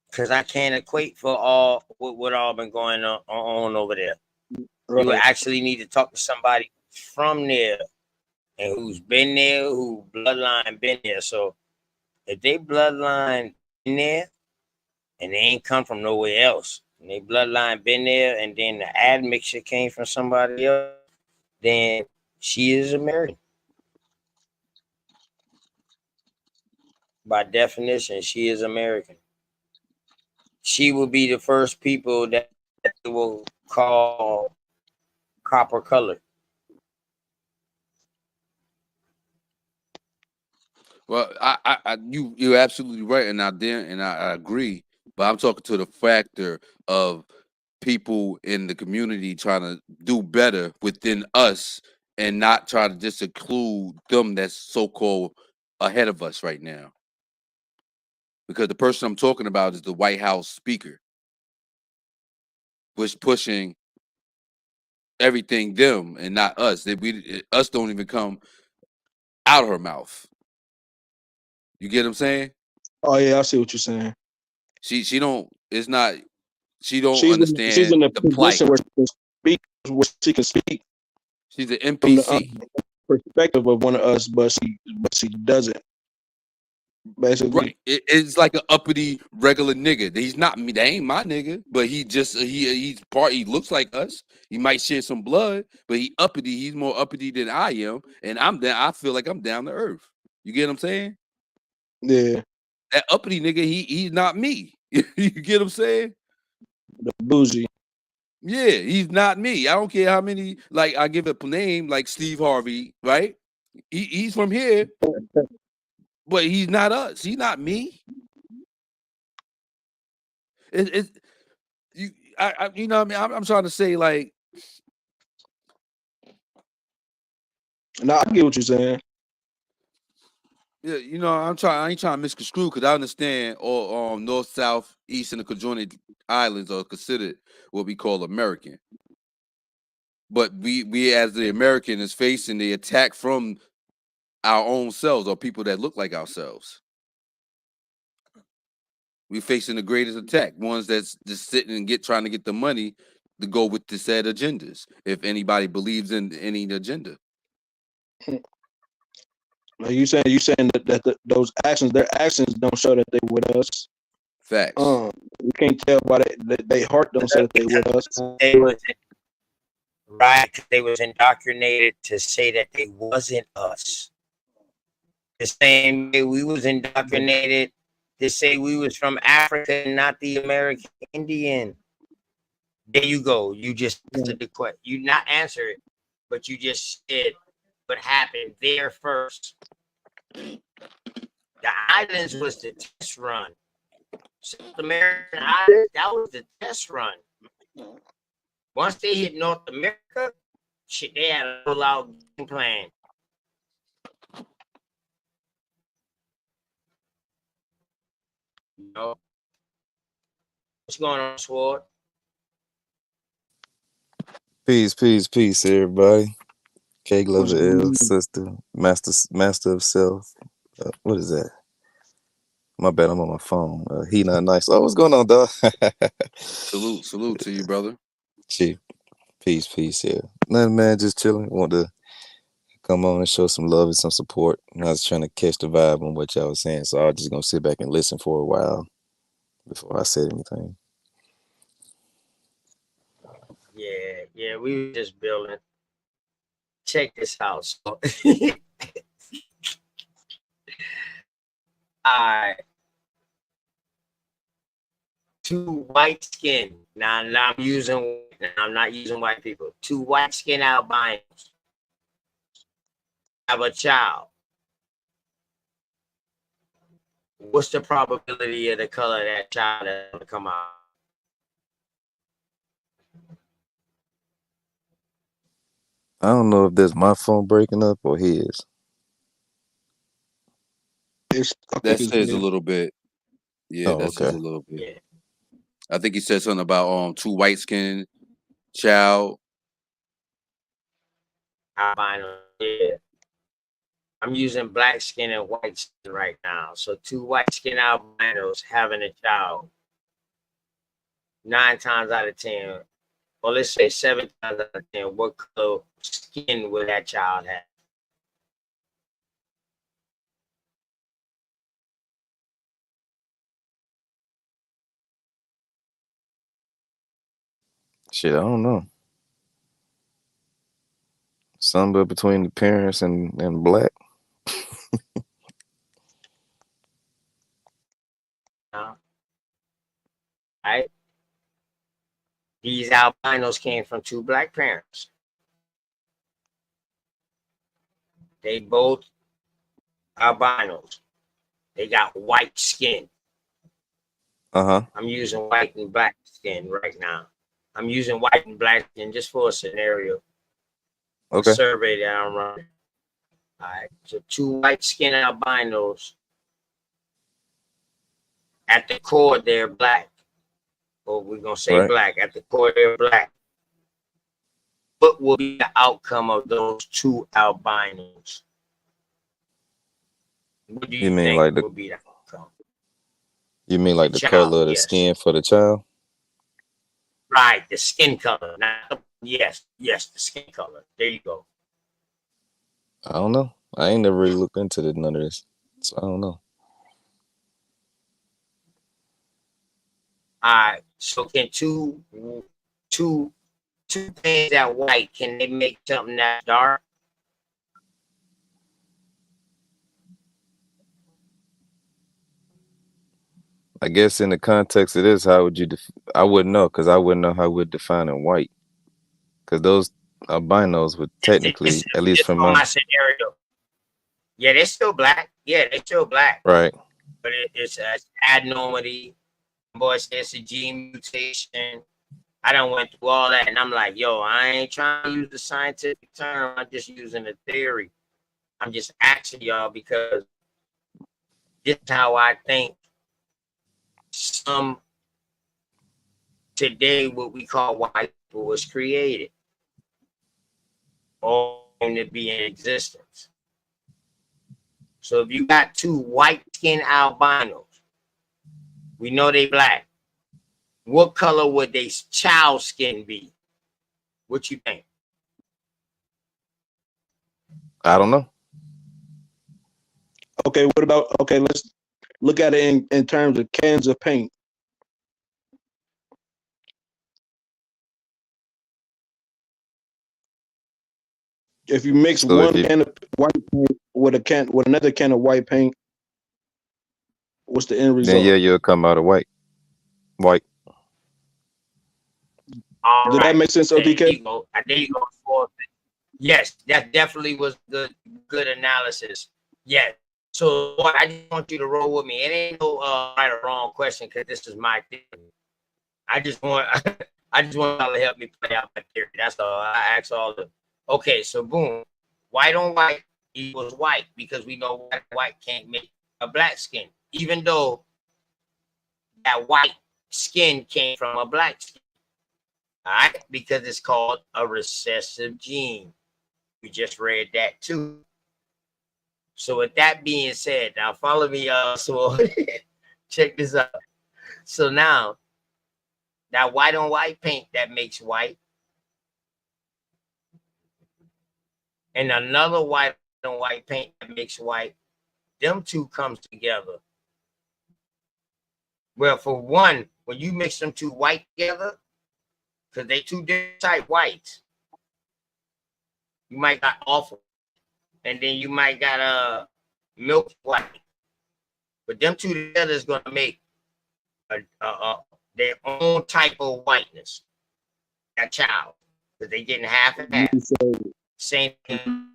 Because I can't equate for all what all been going on over there. Right. You would actually need to talk to somebody from there and who's been there, who bloodline been there. So if they bloodline in there and they ain't come from nowhere else. And their bloodline been there, and then the admixture came from somebody else, then she is American. By definition, she is American. She will be the first people that they will call copper color. Well, you're absolutely right, and I agree. But I'm talking to the factor of people in the community trying to do better within us and not try to just include them that's so-called ahead of us right now. Because the person I'm talking about is the White House speaker, which pushing everything them and not us. Us don't even come out of her mouth. You get what I'm saying? Oh yeah, I see what you're saying. She don't. It's not. She don't She's understand in a the plight. position where she can speak She's an from the NPC. perspective of one of us, but she doesn't. Basically, Right. It's like an uppity regular nigga. He's not me. That ain't my nigga. But he's part. He looks like us. He might share some blood, but he uppity. He's more uppity than I am, and I'm down. I feel like I'm down to earth. You get what I'm saying? yeah, That uppity nigga. He's not me. You get what I'm saying? the bougie. Yeah, he's not me. I don't care how many. Like I give a name like Steve Harvey, right? He's from here, but he's not us. He's not me. It's you. You know what I mean. I'm trying to say like. No, I get what you're saying. Yeah, you know, I ain't trying to misconstrue because I understand all north, south, east, and the conjoined islands are considered what we call American. But we as the American is facing the attack from our own selves or people that look like ourselves. We facing the greatest attack, ones that's just sitting and trying to get the money to go with the said agendas. If anybody believes in any agenda, Like you saying that those actions, their actions don't show that they with us. facts. You can't tell by they heart don't say that they with us. They was right. They was indoctrinated to say that they wasn't us. The same way we was indoctrinated to say we was from Africa and not the American Indian. There you go. You just answered the question. You not answer it, but you just said what happened there first. The islands was the test run. South American islands, that was the test run. Once they hit North America, shit, they had a full-out game plan. You know? What's going on, Sword? Peace, everybody. Cake What's lover going L, on? sister, master of self. What is that? My bad, I'm on my phone. He not nice. Oh, what's going on, dog? Salute to you, brother. Chief, peace, yeah. Nothing, man, just chilling. Want to come on and show some love and some support. And I was trying to catch the vibe on what y'all was saying, so I was just gonna sit back and listen for a while before I said anything. Yeah, we were just building. Check this out. So, all right. Two white skin. Now I'm not using white people. Two white skin albinos have a child. What's the probability of the color of that child that's gonna come out? I don't know if that's my phone breaking up or his. I think That it's says a yeah. little bit. Yeah, Oh, that says okay. a little bit. Yeah, I think he said something about two white skinned child. albino. Yeah. I'm using black skin and white skin right now. So two white skin albinos having a child. 9 times out of 10, or let's say 7 times out of 10, what color skin will that child have? Shit, I don't know. Somewhere between the parents and black. Right? These albinos came from two black parents. They both albinos. They got white skin. Uh-huh. I'm using white and black skin right now. I'm using white and black skin just for a scenario. A Okay. survey that I'm running. All right. So two white skin albinos. At the core, they're black. Or we're gonna say Right. black. At the core, they're black. What will be the outcome of those two albinos? What do You you mean think like will be the outcome? you mean The like the child, color of the yes. skin for the child? Right, the skin color. Yes, the skin color. There you go. I don't know. I ain't never really looked into none of this. So I don't know. All right. So can two things that white, can they make something that dark? I guess in the context of this, how would you I wouldn't know, because I wouldn't know how we're defining white. Because those albinos would technically, at least This from on my my scenario. Yeah, they're still black. Yeah, they're still black. right. But it's an abnormality. Boy, it's a gene mutation. I done went through all that, and I'm like, yo, I ain't trying to use the scientific term. I'm just using the theory. I'm just asking y'all because this is how I think some today what we call white people was created or to be in existence. So if you got two white skin albinos, we know they black. What color would they child skin be? What you think? I don't know. Okay, what about let's look at it in terms of cans of paint. If you mix So if one you can of white paint with another can of white paint, what's the end then result? you'll come out of white. White. All Did that make sense, OTK? There you go. Yes, that definitely was good analysis. Yes. So I just want you to roll with me. It ain't no right or wrong question because this is my theory. I just want y'all to help me play out my theory. That's all. I ask all the. Okay, so boom, white on white equals white because we know white can't make a black skin, even though that white skin came from a black skin. All right, because it's called a recessive gene. We just read that too. So with that being said, now follow me, so check this out. So now that white on white paint that makes white, and another white on white paint that makes white, them two comes together. Well, for one, when you mix them two white together, because they two different type whites, you might got awful, and then you might got a milk white. But them two together is gonna make their own type of whiteness. That child, because they getting half and half. Same thing.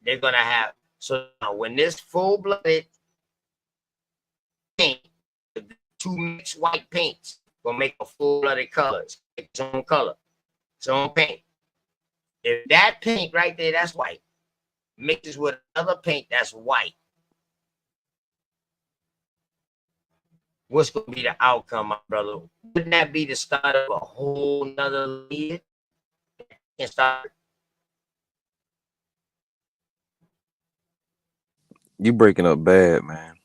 They're gonna have. So when this full-blooded paint, two mixed white paints will make a full-blooded colors, its own color, its own paint. If that paint right there, that's white, mixes with another paint that's white, what's gonna be the outcome, my brother? Wouldn't that be the start of a whole nother year? And start. You breaking up bad, man.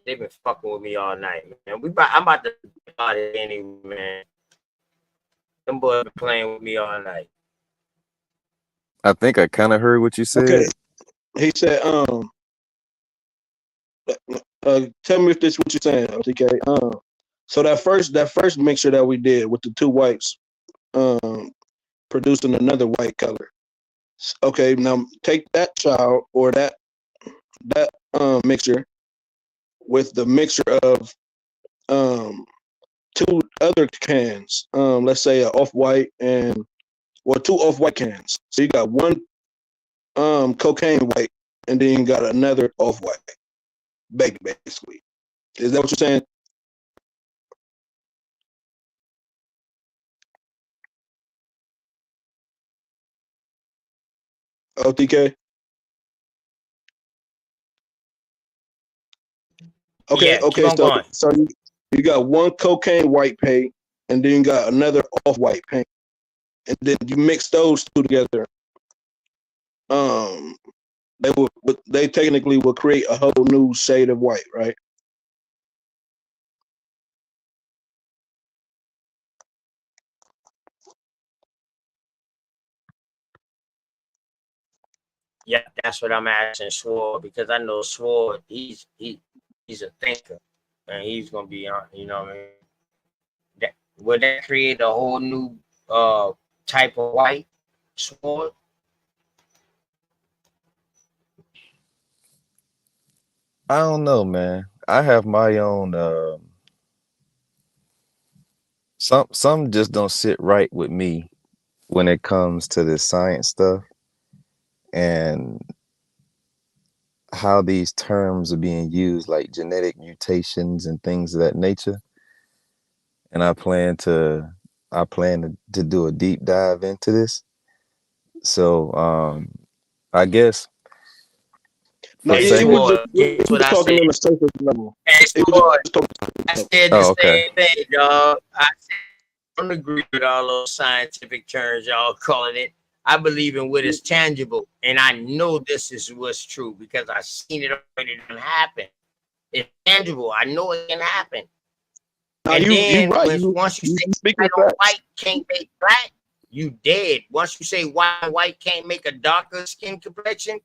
They've been fucking with me all night, man. I'm about to start it anyway, man. Them boys been playing with me all night. I think I kind of heard what you said. Okay. He said, tell me if this is what you're saying, OTK. So that first mixture that we did with the two whites, producing another white color. Okay, now take that child or that mixture with the mixture of two other cans. Let's say an off-white and two off-white cans. So you got one cocaine white and then you got another off-white, basically. Is that what you're saying? OTK? Okay, Yeah, keep on so going. you got one cocaine white paint and then you got another off-white paint. And then you mix those two together. Um they technically will create a whole new shade of white, right? Yeah, that's what I'm asking Sword, because I know Sword, he's a thinker, and he's gonna be on. You know what I mean? Would that create a whole new type of white Sword? I don't know, man. I have my own. Some just don't sit right with me when it comes to this science stuff and how these terms are being used, like genetic mutations and things of that nature. And I plan to do a deep dive into this. So I guess for Hey, He sake was of just Sword, he guess was what I talking said? on a surface level. Hey, He was Sword, just talking. I said the oh, okay. same thing, dog. I said I don't agree with all those scientific terms y'all calling it. I believe in what is tangible, and I know this is what's true because I've seen it already done happen. It's tangible. I know it can happen. Now And you then right. once you say Speaking white on facts. white can't make black, you dead. Once you say white on white can't make a darker skin complexion,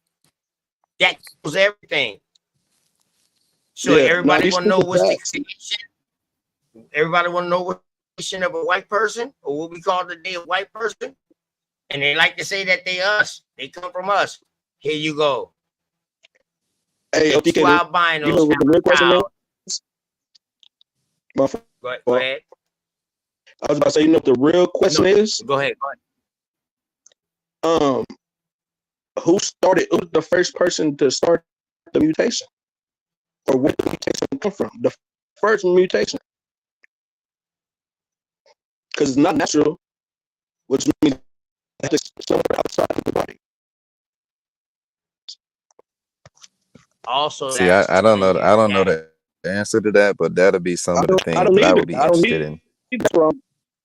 that kills everything. So Yeah. Now everybody you want to know speaking what's the facts. creation. Everybody want to know what the creation of a white person, or what we call today a white person. And they like to say that they us. They come from us. Here you go. Hey, If two OTK, you know albinos what have the a real question child, is? My go fault. ahead. I was about to say, you know what the real No, question is? go ahead. Go ahead. Um, who's the first person to start the mutation? Or where did the mutation come from? The first mutation. Because it's not natural, which means it's somewhere outside of the body. Also, See, that's I don't telling know. I you don't know that the answer to that, but that'll be some of the I things don't that I need would it. be I don't interested need in. it. That's wrong.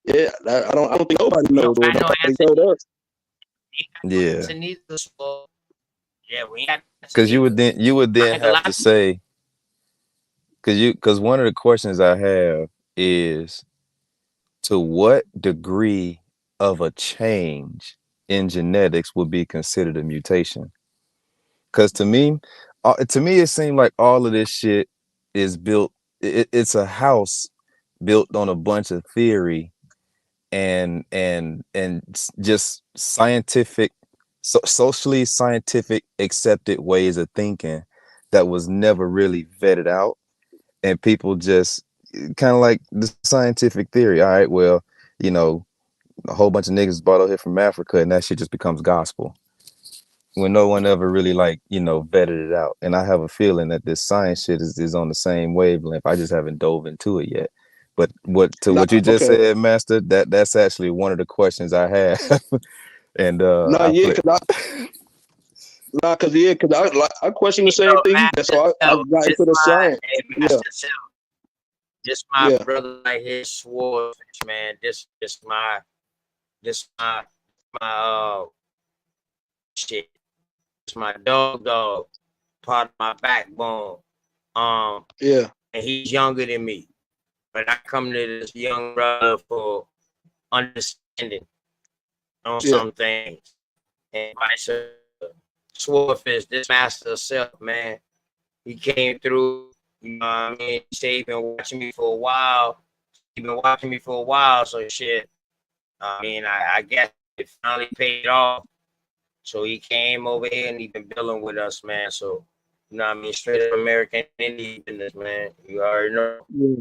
Yeah, I don't think nobody we knows don't or got no nobody answer. told us. We ain't got no Yeah, answer neither. So, yeah, we ain't got no answer because neither. you would I then think a have lot to of people. say because one of the questions I have is to what degree of a change in genetics would be considered a mutation? Because to me, it seemed like all of this shit is built. It's a house built on a bunch of theory and just scientific, socially scientific accepted ways of thinking that was never really vetted out, and people just kind of like the scientific theory. All right, well, you know, a whole bunch of niggas brought out here from Africa, and that shit just becomes gospel when no one ever really vetted it out. And I have a feeling that this science shit is on the same wavelength. I just haven't dove into it yet. But Nah, what you just okay. said, Master, that's actually one of the questions I have. And Nah, I yeah, play. cause I question the You same know, thing. That's Master so I Self, got into the science. Yeah, Master Self, just my yeah, brother right here, Swordfish, man. This my shit. It's my dog, part of my backbone. yeah, And he's younger than me, but I come to this young brother for understanding on yeah, some things, and vice versa. Swordfish, this master self, man, he came through. You know what I mean? He said he been watching me for a while, He been watching me for a while, so shit. I mean, I guess it finally paid off. So he came over here and he been building with us, man. So, you know what I mean? Straight up American Indian business, man. You already know. Yeah.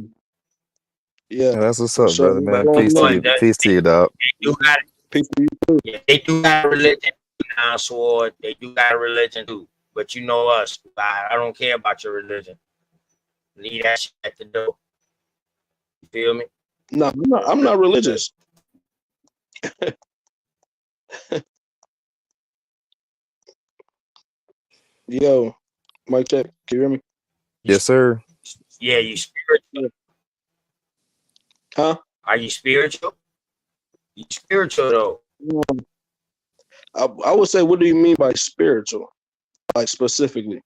Yeah. That's what's up, So brother, what's man. going Peace to on? you. Peace to you, dog. They do got, Peace to you too. yeah, they do got a religion now, Sword. They do got a religion too. But you know us. I don't care about your religion. Leave that shit at the door. You feel me? No, I'm not religious. Yo, mic check. Can you hear me? Yes, sir. Yeah, you spiritual. Huh? Are you spiritual? You spiritual though. I would say, what do you mean by spiritual? Like specifically?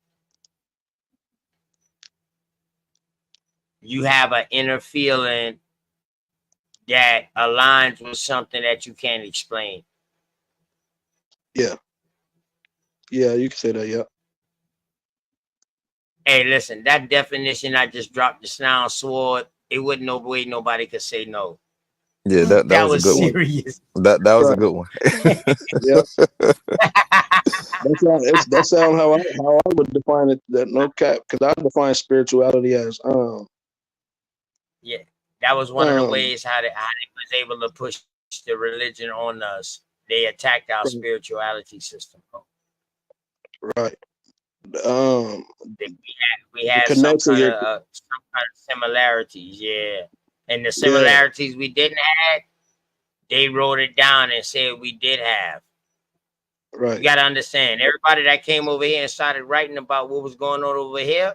You have an inner feeling that aligns with something that you can't explain. Yeah. Yeah, you can say that. Yeah. Hey, listen, that definition I just dropped the sound Sword. It wasn't no way nobody could say no. Yeah, that That was a was good one. serious. That was a Right. good one. Yeah. That sound how I would define it. That no cap, because I define spirituality as Yeah, that was one of the ways how they was able to push the religion on us. They attacked our spirituality system. right. Um, We had some connecting kind your of similarities, yeah. And the yeah, similarities we didn't have, they wrote it down and said we did have. You right, got to understand, everybody that came over here and started writing about what was going on over here,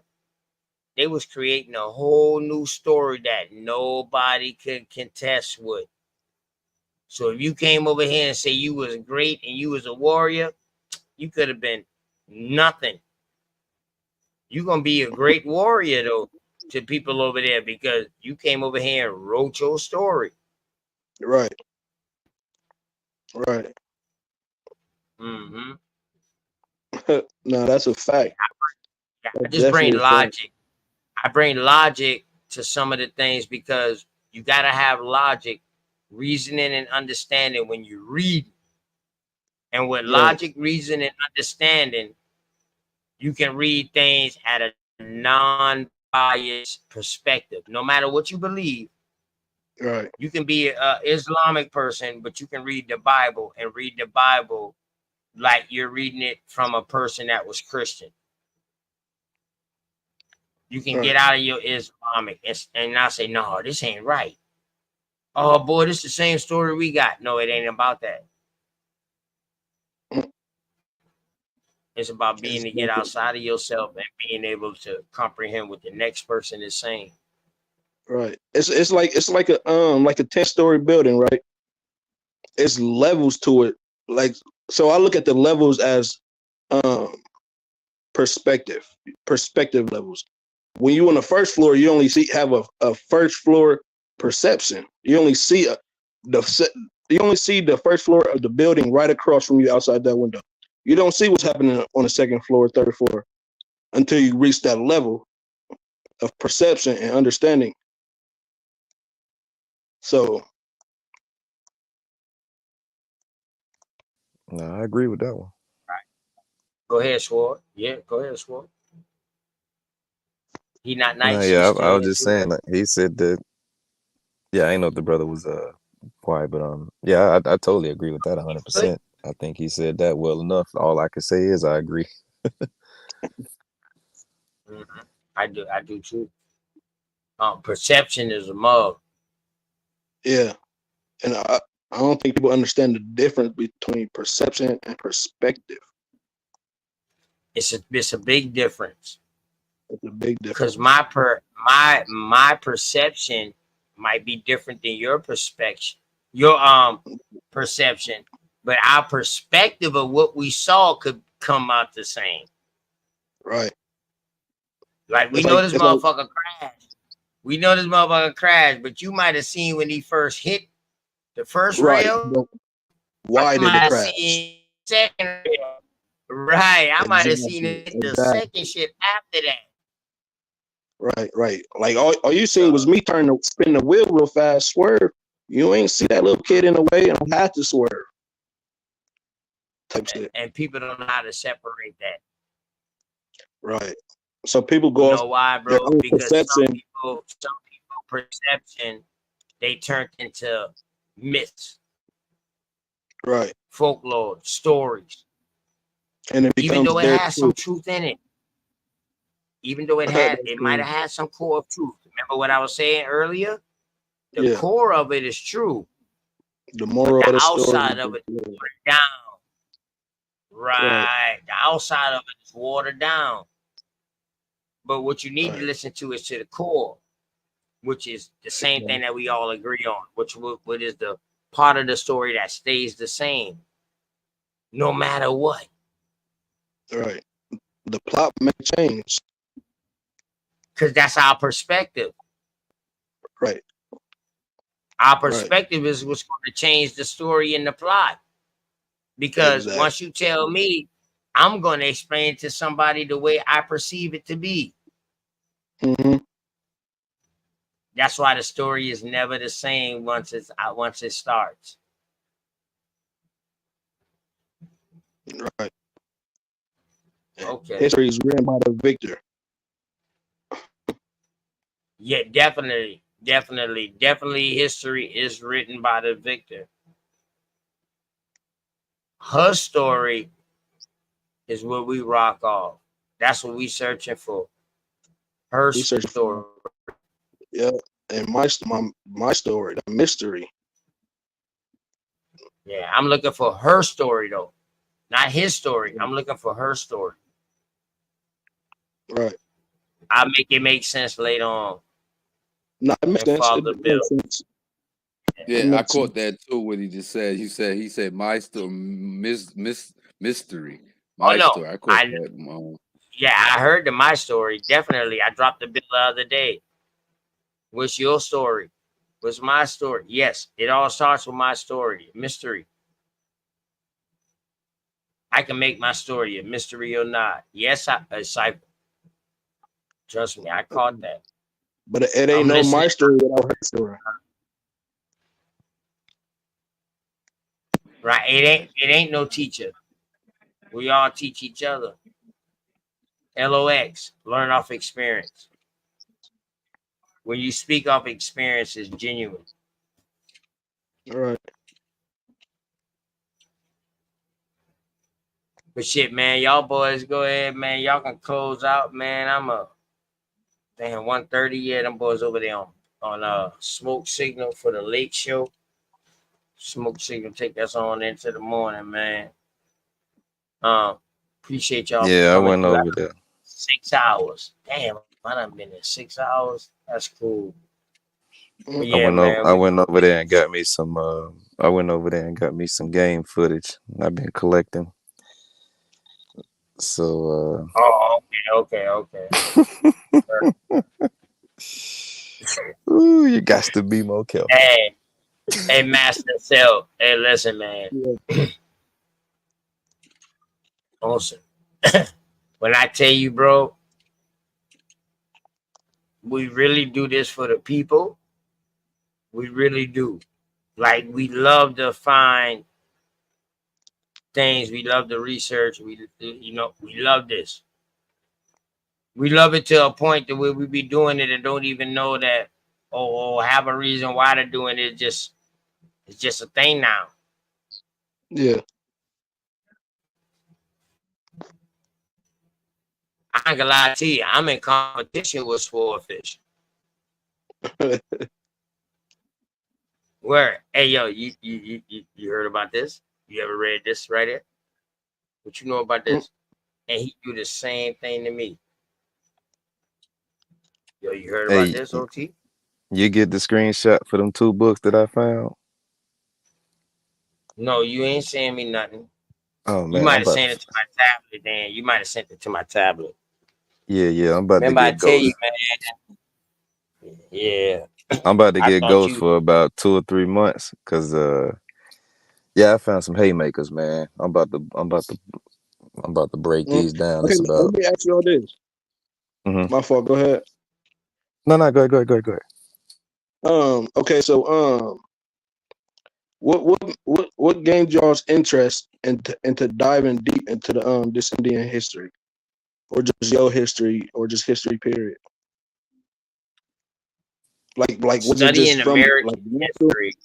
they was creating a whole new story that nobody could contest with. So if you came over here and say you was great and you was a warrior, you could have been nothing. You're gonna be a great warrior though to people over there because you came over here and wrote your story. right, right. Mm-hmm. No, that's a fact. I That's just bring definitely a fact. logic. I bring logic to some of the things because you gotta have logic, reasoning, and understanding when you read. And with Right, logic, reason, and understanding, you can read things at a non-biased perspective. No matter what you believe, right, you can be an Islamic person, but you can read the Bible and read the Bible like you're reading it from a person that was Christian. You can get right. out of your Islamic and not say, no, this ain't right. Oh boy, this is the same story we got. No, it ain't about that. It's about being to get Exactly. outside of yourself and being able to comprehend what the next person is saying. Right. It's like a 10-story building, right? It's levels to it. Like, so I look at the levels as um perspective levels. When you on the first floor, you only have a first floor perception. You only see you only see the first floor of the building right across from you outside that window. You don't see what's happening on the second floor, third floor until you reach that level of perception and understanding. So No, I agree with that one. Right. Go ahead, Sword. Yeah, go ahead, Sword. He not No, nice. yeah, He's I still was just into it. saying, like he said that. Yeah, I ain't know if the brother was quiet, but yeah, I totally agree with that Good. 100%. I think he said that well enough. All I can say is I agree. Mm-hmm. I do too. Perception is a mug. yeah, and I don't think people understand the difference between perception and perspective. It's a big difference. It's a big Because difference. my perception might be different than your perspective, your perception, but our perspective of what we saw could come out the same. Right. Like we It's know like this it's like motherfucker crashed. We know this motherfucker crashed, but you might have seen when he first hit the first right. rail. But I why did might it have crash? seen second rail. Right. I might have seen Exactly. it hit the Exactly. second shit after that. Right. Like all you seen was me spin the wheel real fast, swerve. You ain't see that little kid in the way, and I had to swerve. Type shit. And people don't know how to separate that. Right. So people You go know off why, their bro? own Because some perception. people perception, they turned into myths, Right. folklore, stories. And it Even becomes though it their has some truth. truth in it, even though it That's might crazy. have had some core of truth. Remember what I was saying earlier? The Yeah. core of it is true, The but moral the of the story. outside of it is watered down. Right. The outside of it is watered down. But what you need to listen to is to the core, which is the same thing that we all agree on, what is the part of the story that stays the same, no matter what. Right. The plot may change. Because that's our perspective. Right. Our perspective is what's going to change the story and the plot. Because once you tell me, I'm going to explain to somebody the way I perceive it to be. Mm-hmm. That's why the story is never the same once it starts. Right. Okay. History is written by the victor. Yeah, definitely. History is written by the victor. Her story is what we rock off. That's what we searching for. Her story. Yeah, and my story, the mystery. Yeah, I'm looking for her story though, not his story. I'm looking for her story. Right. I'll make it make sense later on. No, it makes sense. Father Bill. Yeah, I caught that too. What he just said. He said my story, mystery. My story. I caught that. Yeah, I heard my story. Definitely, I dropped the bill the other day. What's your story? What's my story? Yes, it all starts with my story, mystery. I can make my story a mystery or not. Yes, a cipher. Trust me, I caught that. But it ain't no my story without her story. Right? It ain't no teacher. We all teach each other. LOX, learn off experience. When you speak off experience, it's genuine. All right. But shit, man, y'all boys go ahead, man. Y'all can close out, man. I'm a damn 1:30. Yeah, them boys over there on smoke signal for the late show. Smoke signal take us on into the morning, man. Appreciate y'all. Yeah, I went over there. 6 hours. Damn, I done been in 6 hours. That's cool. But I went over there and got me some. I went over there and got me some game footage. I've been collecting. So. Okay. Ooh, you got to be more careful. Hey, Master Cell. Hey, listen, man. Awesome. When I tell you, bro, we really do this for the people. We really do. Like, we love to find things. We love the research. We love this. We love it to a point that we be doing it and don't even know that, or have a reason why they're doing it. It's just a thing now. Yeah. I ain't gonna lie to you. I'm in competition with Swordfish. Where? Hey, yo, you heard about this? You ever read this right here? What you know about this? And he do the same thing to me. Yo, you heard about this, OT? You get the screenshot for them 2 books that I found? No, you ain't saying me nothing. Oh man, you might have sent it to my tablet, Dan. You might have sent it to my tablet. Yeah, I'm about Remember, to I get tell Ghost. you, man. Yeah. I'm about to get Ghost for about 2 or 3 months, cause I found some haymakers, man. I'm about to break these down. Okay, It's about. let me ask you all this. Mm-hmm. My fault. Go ahead. No, go ahead. Okay, so what gained y'all's interest into diving deep into the this Indian history, or just your history, or just history period? Like was it just Studying from American like natural? history.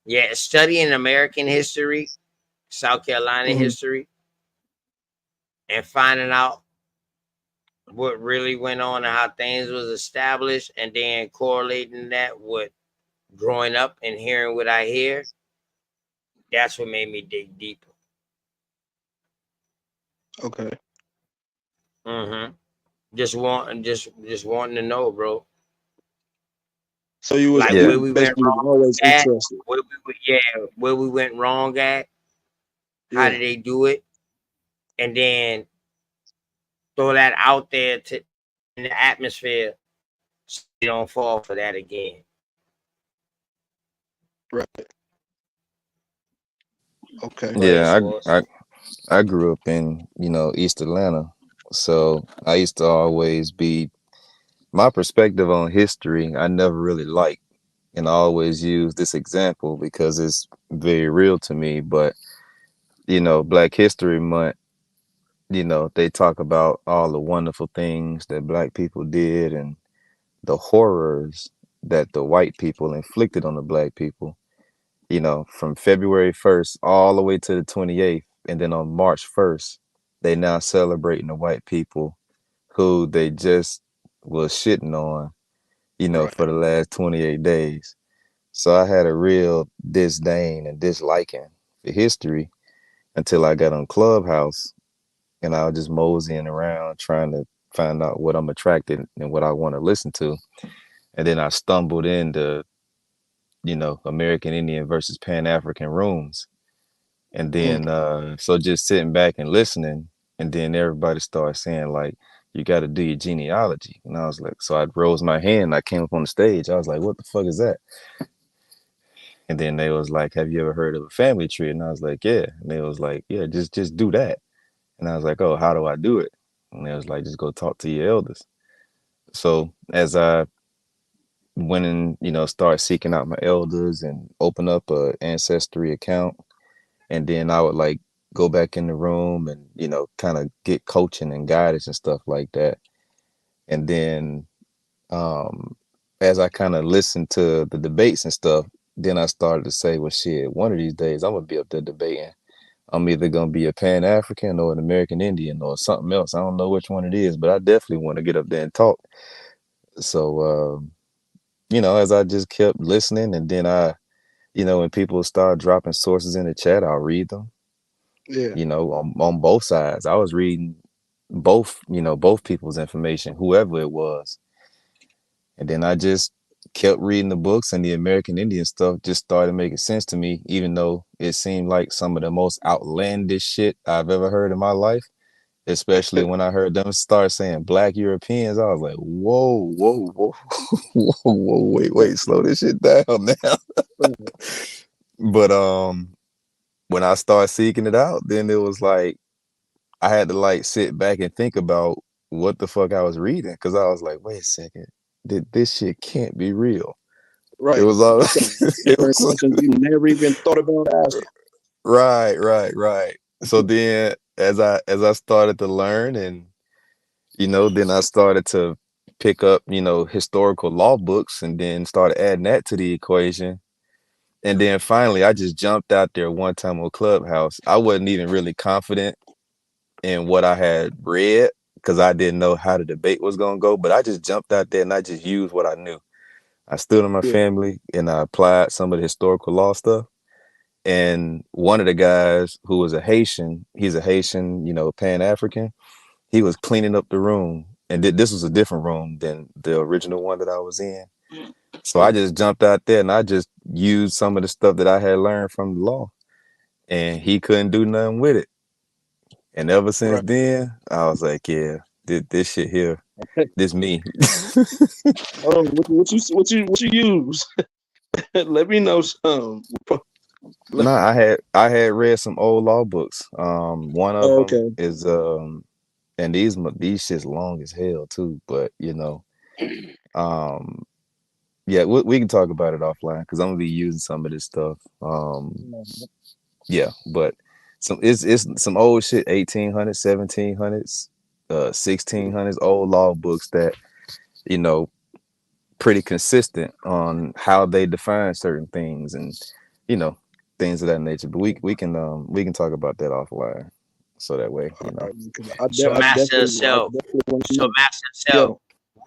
Yeah, studying American history, South Carolina Mhm. history, and finding out what really went on and how things was established, and then correlating that with growing up and hearing what I hear. That's what made me dig deeper. Okay, Mm-hmm. Just wanting to know, bro. so you was Like Yeah, where you we went basically wrong always at, interested. where we went wrong at, how Yeah, did they do it, and then throw that out there to in the atmosphere so you don't fall for that again. right. Okay, Go ahead, yeah. Swords. I grew up in East Atlanta, so I used to always be my perspective on history. I never really liked, and I always use this example because it's very real to me. But Black History Month. They talk about all the wonderful things that Black people did and the horrors that the white people inflicted on the Black people. From February 1st all the way to the 28th. And then on March 1st, they now celebrating the white people who they just was shitting on, for right. the last 28 days. So I had a real disdain and disliking for history until I got on Clubhouse and I was just moseying around trying to find out what I'm attracted and what I want to listen to. And then I stumbled into, American Indian versus Pan African rooms. And Mm, then so just sitting back and listening, and then everybody started saying like, you got to do your genealogy. And I was like, so I rose my hand, I came up on the stage, I was like, what the fuck is that? And then they was like, have you ever heard of a family tree? And I was like, yeah. And they was like, yeah, just do that. And I was like, oh, how do I do it? And they was like, just go talk to your elders. So as I went and start seeking out my elders and open up a ancestry account, and then I would like go back in the room and kind of get coaching and guidance and stuff like that. And then um as I kind of listened to the debates and stuff, then I started to say, well, shit, one of these days I'm gonna be up there debating. I'm either gonna be a Pan African or an American Indian or something else. I don't know which one it is, but I definitely want to get up there and talk. So as I just kept listening, and then when people start dropping sources in the chat, I'll read them. yeah, On both sides. I was reading both people's information, whoever it was. And then I just kept reading the books, and the American Indian stuff just started making sense to me, even though it seemed like some of the most outlandish shit I've ever heard in my life. Especially when I heard them start saying Black Europeans, I was like, whoa, whoa, whoa, whoa, wait, slow this shit down now. right, But when I started seeking it out, then it was like I had to like sit back and think about what the fuck I was reading, because I was like, wait a second, this shit can't be real. It right. was all You start it answering was questions you never even thought about asking. right. So then as I started to learn, and then I started to pick up, historical law books, and then started adding that to the equation. And then finally I just jumped out there one time on Clubhouse. I wasn't even really confident in what I had read because I didn't know how the debate was going to go. But I just jumped out there and I just used what I knew. I stood on my Yeah, family and I applied some of the historical law stuff. And one of the guys who was a Haitian, he's a Haitian, Pan African. He was cleaning up the room, and this was a different room than the original one that I was in. So I mm, just jumped out there and I just used some of the stuff that I had learned from the law, and he couldn't do nothing with it. And ever since right. then, I was like, yeah, this shit here, this me. Hold on, what you use? Let me know some. Nah, I had read some old law books. One of Oh, them okay. is and these shit's long as hell too, but Yeah, we can talk about it offline because I'm gonna be using some of this stuff. Yeah, but it's some old shit, 1800s, 1700s, 1600s, old law books that, you know, pretty consistent on how they define certain things and, you know, things of that nature. But we can talk about that offline, so that way, you know. So I master definitely self. want to So know. master Yeah, self.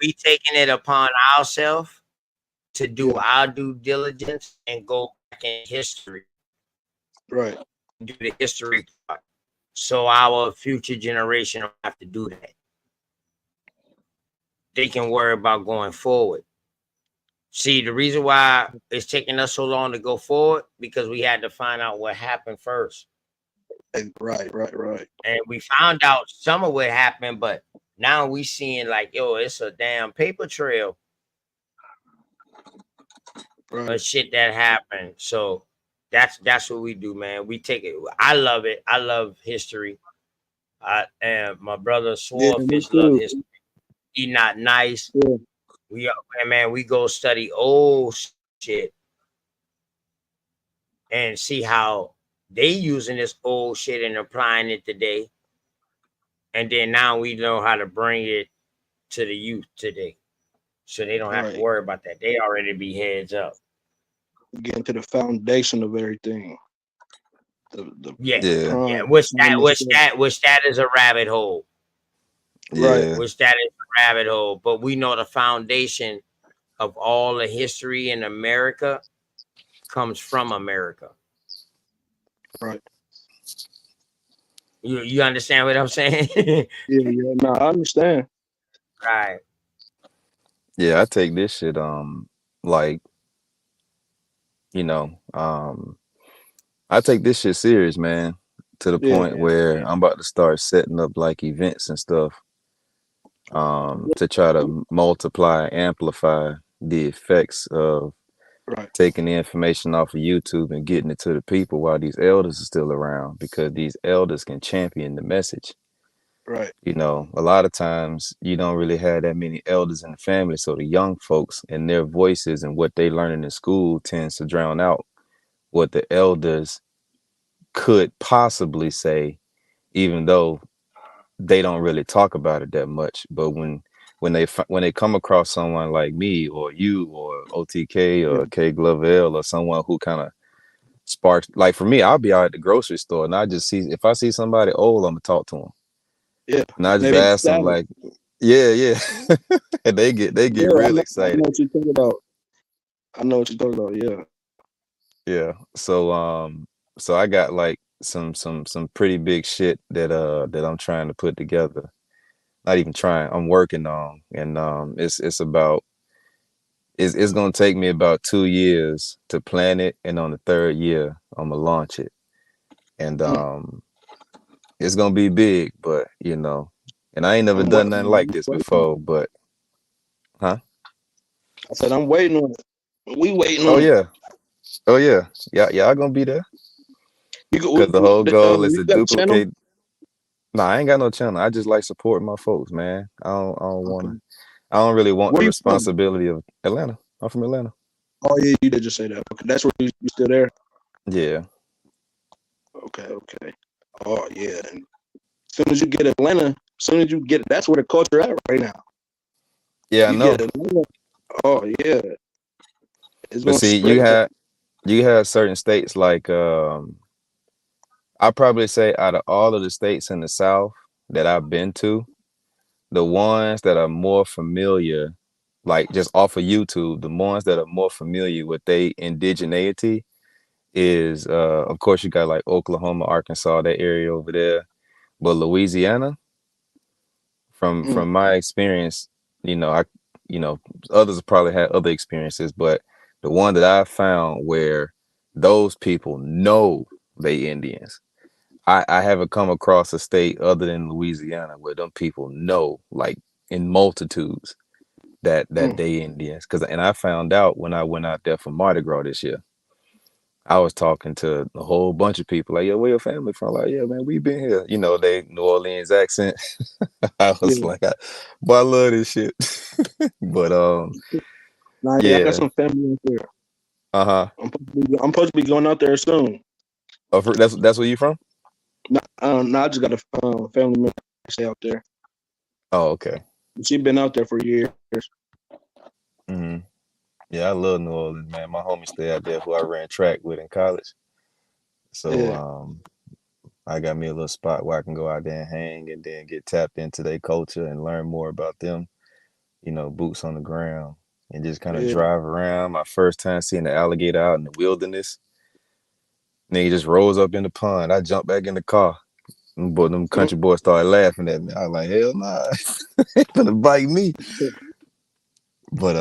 We taking it upon ourselves to do yeah, our due diligence and go back in history, right. do the history part. So our future generation don't have to do that. They can worry about going forward. See, the reason why it's taking us so long to go forward because we had to find out what happened first. Right. And we found out some of what happened, but now we seeing like, yo, it's a damn paper trail of shit that happened. So that's what we do, man. We take it. I love it. I love history. And my brother Yeah, me Swordfish love too. history. He not nice. Yeah, We man, we go study old shit and see how they using this old shit and applying it today. And then now we know how to bring it to the youth today. So they don't have to right. worry about that. They already be heads up. Get into the foundation of everything. The Yeah. Yeah, Yeah. prime, Which prime that is a rabbit hole. right, yeah, Which that is a rabbit hole. But we know the foundation of all the history in America comes from America. right. You understand what I'm saying? Yeah. No, I understand. Right. yeah. I take this shit like, you know, I take this shit serious, man, to the Yeah, point where I'm about to start setting up like events and stuff to try to multiply, amplify the effects of right, taking the information off of YouTube and getting it to the people while these elders are still around, because these elders can champion the message. right, You know, a lot of times you don't really have that many elders in the family, so the young folks and their voices and what they learning in school tends to drown out what the elders could possibly say, even though they don't really talk about it that much. But when they come across someone like me or you or OTK yeah, or K Glovell or someone who kind of sparks, like for me, I'll be out at the grocery store and I just see, if I see somebody old, I'm gonna talk to them yeah. and I just Maybe ask them ecstatic. like, yeah, and they get Yeah, real I know excited. what you're talking about. I know what you're talking about. Yeah, Yeah. So I got like some pretty big shit that I'm trying to put together. Not even trying, I'm working on. And it's about it's gonna take me about 2 years to plan it, and on the third year I'm gonna launch it. And mm, it's gonna be big, but you know, and I ain't never I'm done nothing like this waiting on it. before, but huh? I said I'm waiting on it. We waiting Oh on it. yeah. Oh yeah. Yeah, y'all gonna be there. You go. Because the whole goal is You to got a channel? duplicate. Nah, I ain't got no channel. I just like supporting my folks, man. I don't Okay. wanna. I don't really want the Where you from? responsibility of Atlanta. I'm from Atlanta. Oh yeah, you did just say that. Okay, that's where you still there. Yeah. Okay. Oh yeah. And as soon as you get Atlanta, as soon as you get, that's where the culture at right now. Yeah, I You know. get Atlanta. Oh yeah, it's But gonna see, spread. you have certain states like I probably say out of all of the states in the South that I've been to, the ones that are more familiar, like just off of YouTube, the ones that are more familiar with their indigeneity is of course you got like Oklahoma, Arkansas, that area over there. But Louisiana, Mm, from my experience, I you know, others probably had other experiences, but the one that I found where those people know they Indians. I haven't come across a state other than Louisiana where them people know like in multitudes that mm, they Indians. And I found out when I went out there for Mardi Gras this year. I was talking to a whole bunch of people like, "Yo, where your family from?" Like, "Yeah, man, we been here." You know, they New Orleans accent. I was Yeah. like, "Boy, I love this shit." But Nah, yeah, I got yeah, some family out there. uh-huh. I'm supposed to be going out there soon. Oh, that's where you from? I just got a family member stay out there. Oh, okay. She been out there for years. Hmm. Yeah, I love New Orleans, man. My homie stay out there who I ran track with in college. So Yeah, I got me a little spot where I can go out there and hang and then get tapped into their culture and learn more about them, boots on the ground and just kind of yeah. drive around. My first time seeing the alligator out in the wilderness, nigga just rolls up in the pond. I jumped back in the car. Them country boys started laughing at me. I was like, hell nah, they gonna bite me. But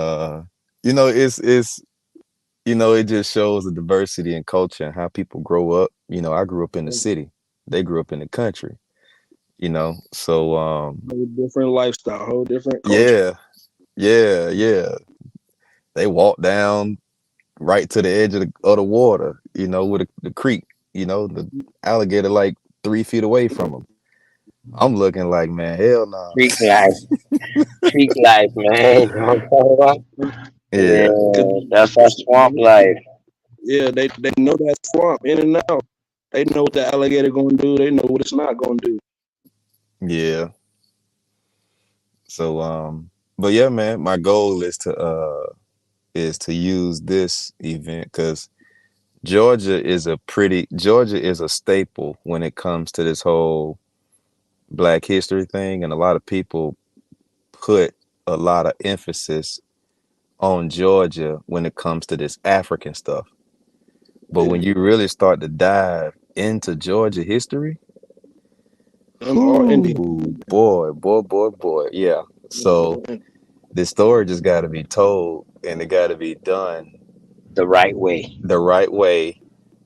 it's it just shows the diversity in culture and how people grow up. I grew up in the city. They grew up in the country. So Whole different lifestyle, whole different culture. yeah, yeah. They walk down right to the edge of the water, with the creek, the alligator like 3 feet away from them. I'm looking like, man, hell nah. Freak life, freak life, man. You know what I'm talking about? Yeah, Yeah, that's that swamp life. Yeah, they know that swamp in and out. They know what the alligator gonna do. They know what it's not gonna do. yeah. So but yeah, man, my goal is to use this event because Georgia is a staple when it comes to this whole Black History thing, and a lot of people put a lot of emphasis on Georgia when it comes to this African stuff. But Yeah, when you really start to dive into Georgia history, them all Indian. whoo, boy, yeah. So this story just got to be told, and it got to be done The right way. the right way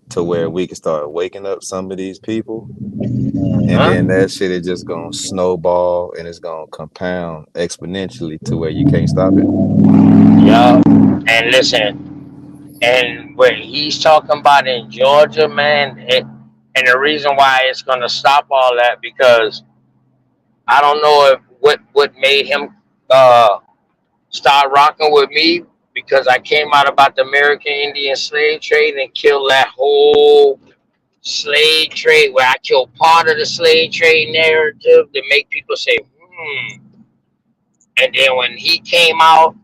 to where we can start waking up some of these people, and Huh? then that shit is just gonna snowball and it's gonna compound exponentially to where you can't stop it. Yeah. And listen, and what he's talking about in Georgia, man, and the reason why it's gonna stop all that because I don't know if what made him uh start rocking with me because I came out about the American Indian slave trade and killed that whole slave trade where I killed part of the slave trade narrative to make people say, hmm. And then when he came out,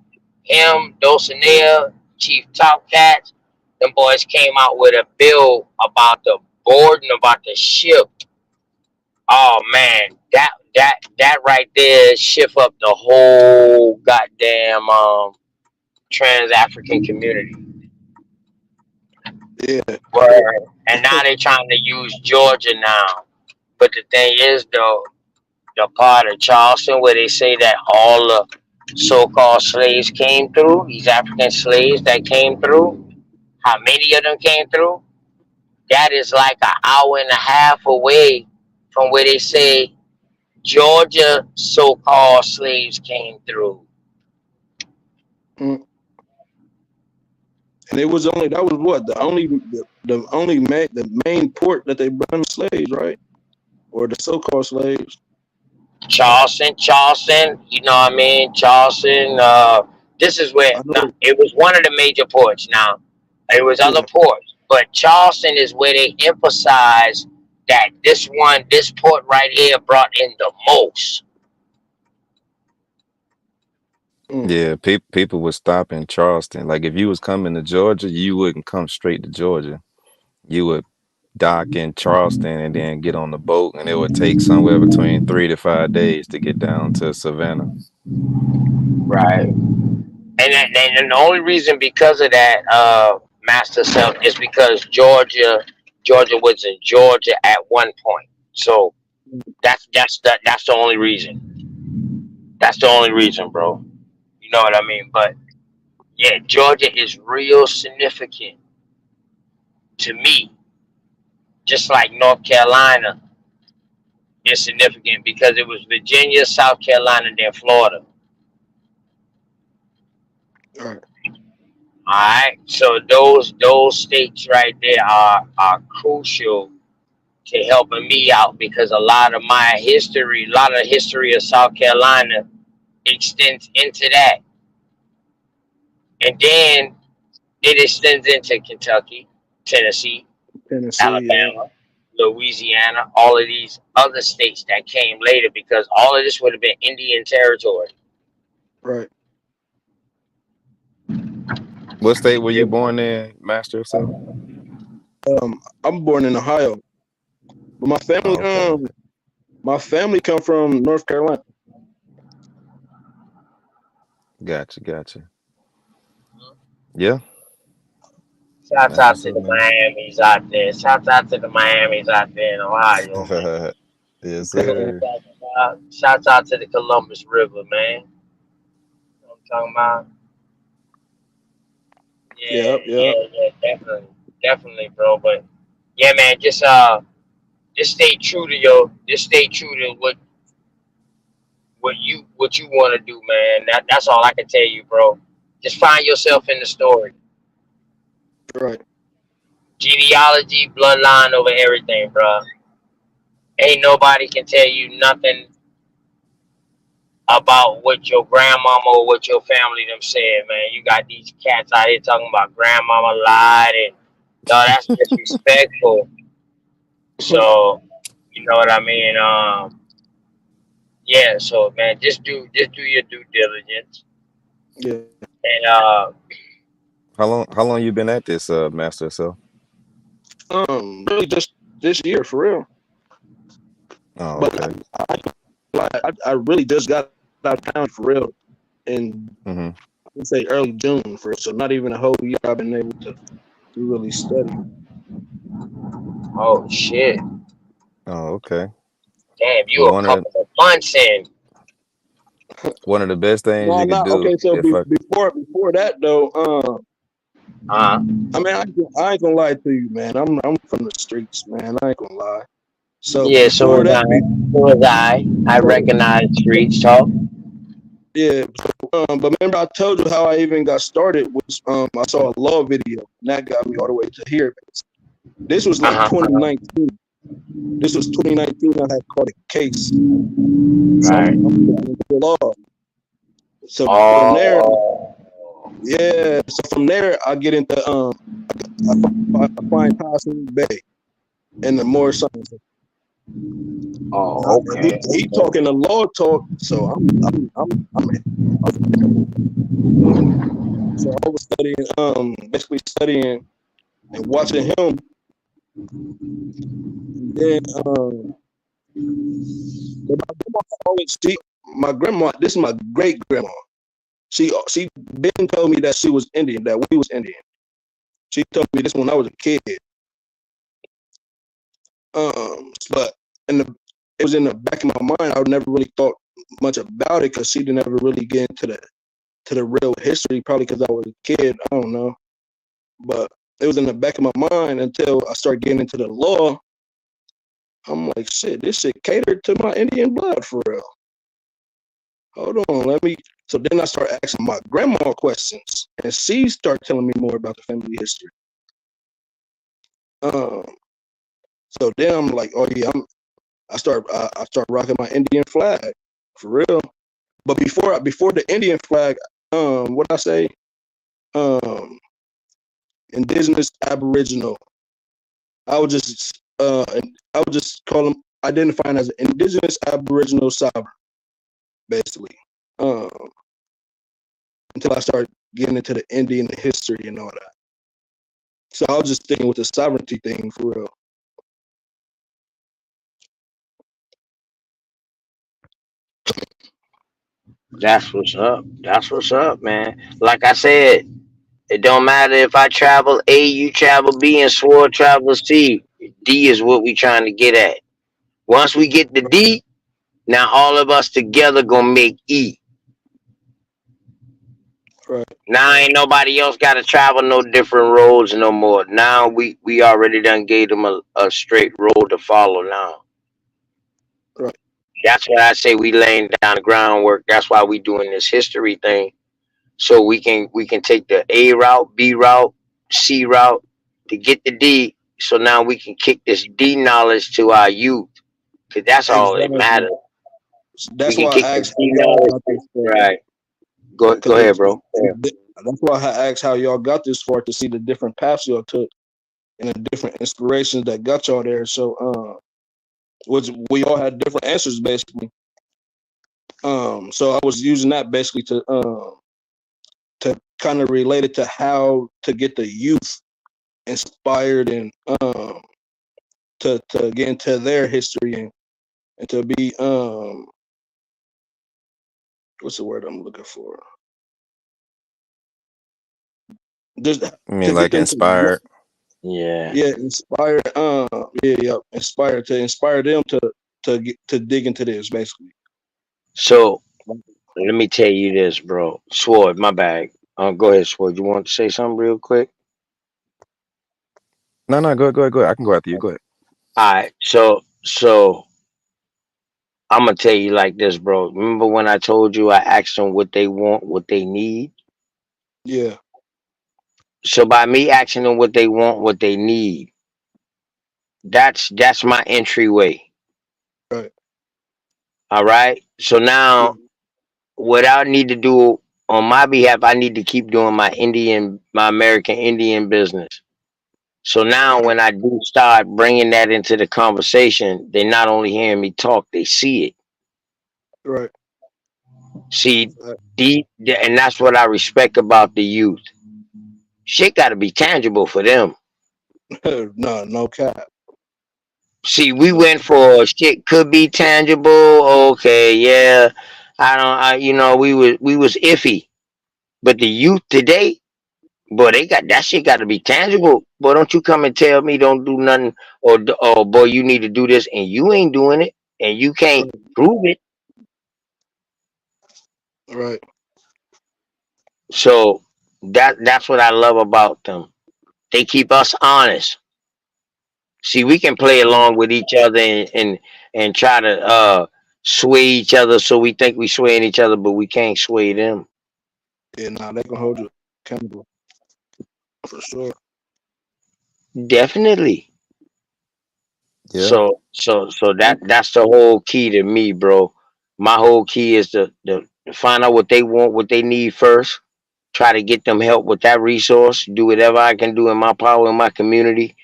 him, Dulcinea, Chief Top Cats, them boys came out with a bill about the boarding about the ship. Oh man, that right there shift up the whole goddamn trans African community. Yeah, Word. And now they trying to use Georgia now. But the thing is though, the part of Charleston where they say that all the so-called slaves came through, these African slaves that came through, how many of them came through? That is like an hour and a half away from where they say Georgia so-called slaves came through. mm. And it was only that was what the only the main port that they brought slaves, right? Or the so-called slaves. Charleston, you know what I mean? Charleston, this is where I no, know. it was one of the major ports now. It was other Yeah. ports, but Charleston is where they emphasize that this port right here brought in the most. Mm. Yeah, people would stop in Charleston. Like if you was coming to Georgia, you wouldn't come straight to Georgia. You would dock in Charleston and then get on the boat, and it would take somewhere between 3 to 5 days to get down to Savannah. Right. And the only reason because of that, Master Self, is because Georgia was in Georgia at one point. So that's the only reason. That's the only reason, bro. You know what I mean? But yeah, Georgia is real significant to me, just like North Carolina is significant because it was Virginia, South Carolina, then Florida. All right. All right. So those states right there are crucial to helping me out because a lot of my history, a lot of history of South Carolina extends into that, and then it extends into Kentucky, Tennessee, Tennessee, yeah, Alabama, Louisiana, all of these other states that came later because all of this would have been Indian territory. right. What state were you born in, Master of Self? I'm born in Ohio, but Oh, okay. my family come from North Carolina. Gotcha, gotcha. Yeah, Shouts that's out what's to up, the man. Miamis out there. Shouts out to the Miamis out there in Ohio, man. Yes, You know sir. what I'm talking about? Shouts out to the Columbus River, man. You know what I'm talking about? Yeah, Yep, yep, yeah, yeah, definitely, definitely, bro. But yeah, man, just stay true to just stay true to what you want to do, man. That's all I can tell you, bro. Just find yourself in the story. right. Genealogy, bloodline over everything, bro. Ain't nobody can tell you nothing about what your grandmama or what your family them said, man. You got these cats out here talking about grandmama lied and no, that's disrespectful. So you know what I mean? Yeah, so man, just do your due diligence. Yeah. And How long you been at this, Master of Self? Really just this year for real. Oh, But okay. I really just got out of town for real in Mm-hmm. let's say early June for real. So not even a whole year I've been able to really study. oh shit. Oh, okay. Damn, you Well, a couple of months in. one of the best things No, you could no. do Okay, so if I before that though, Uh I mean I ain't gonna lie to you, man. I'm from the streets, man. I ain't gonna lie. So yeah, so before was that, I. So was I. I so recognize streets talk. yeah. But remember I told you how I even got started was I saw a law video and that got me all the way to here. This was like Uh-huh. 2019. This was 2019. I had caught a case. So Right. I'm looking into the law. So from there, Oh. yeah. So from there, I get into I find Tyson Bay and the more science. Oh, He okay. he Okay. talking the law talk. So so I was studying basically studying and watching him. And then but my grandma always my grandma. This is my great grandma. She been told me that she was Indian. That we was Indian. She told me this when I was a kid. But in the it was in the back of my mind. I never really thought much about it because she didn't ever really get into the real history. Probably because I was a kid. I don't know. But it was in the back of my mind until I started getting into the law. I'm like, shit, this shit catered to my Indian blood for real. Hold on, let me. So then I start asking my grandma questions, and she started telling me more about the family history. Um, so then I'm like, oh yeah, I start rocking my Indian flag for real. But before the Indian flag, what I say, um, indigenous Aboriginal. I would just I would just call them identifying as an indigenous Aboriginal sovereign, basically. Um, until I start getting into the Indian history and all that. So I was just sticking with the sovereignty thing for real. That's what's up. That's what's up, man. Like I said, it don't matter if I travel A, you travel B, and Sword travels C. D is what we trying to get at. Once we get the D, now all of us together gonna make E. Right, Now ain't nobody else got to travel no different roads no more. Now we already done gave them a straight road to follow. Now right, that's what I say. We laying down the groundwork. That's why we doing this history thing so we can take the A route, B route, C route to get the D. So now we can kick this D knowledge to our youth, because that's all that Exactly. matters. We That's can why kick I the asked how D y'all knowledge, got this far. right? Go Because ahead, bro. that's why I asked how y'all got this far, to see the different paths y'all took and the different inspirations that got y'all there. So was we all had different answers basically. So I was using that basically to kind of relate it to how to get the youth inspired and to get into their history and to be what's the word I'm looking for? Just I mean, to get like them to inspired. Yeah. inspire inspire to inspire them to dig into this basically. So let me tell you this, bro. Sword, my bag. Go ahead, Sword. You want to say something real quick? No, no, go ahead, go ahead. I can go after you. Go ahead. All right. So I'm gonna tell you like this, bro. Remember when I told you I asked them what they want, what they need? Yeah, So by me asking them what they want, what they need, that's my entryway. right. All right. So Yeah, now what I need to do on my behalf, I need to keep doing my American Indian business. So now right, when I do start bringing that into the conversation, they not only hearing me talk, they see it. right. See, and that's what I respect about the youth. Shit got to be tangible for them. No, no cap. See, we No went cap. for shit could be tangible. Okay, yeah. We was iffy. But the youth today, boy, they got that shit got to be tangible. Boy, don't you come and tell me don't do nothing, or boy, you need to do this and you ain't doing it and you can't Right, prove it. right. So that's what I love about them. They keep us honest. See, we can play Yeah, along with each other and try to sway each other, so we think we swaying each other, but we can't sway them. yeah. Nah, they can hold you accountable for sure. Definitely. Yeah. So that's the whole key to me, bro. My whole key is to find out what they want, what they need first. Try to get them help with that resource. Do whatever I can do in my power in my community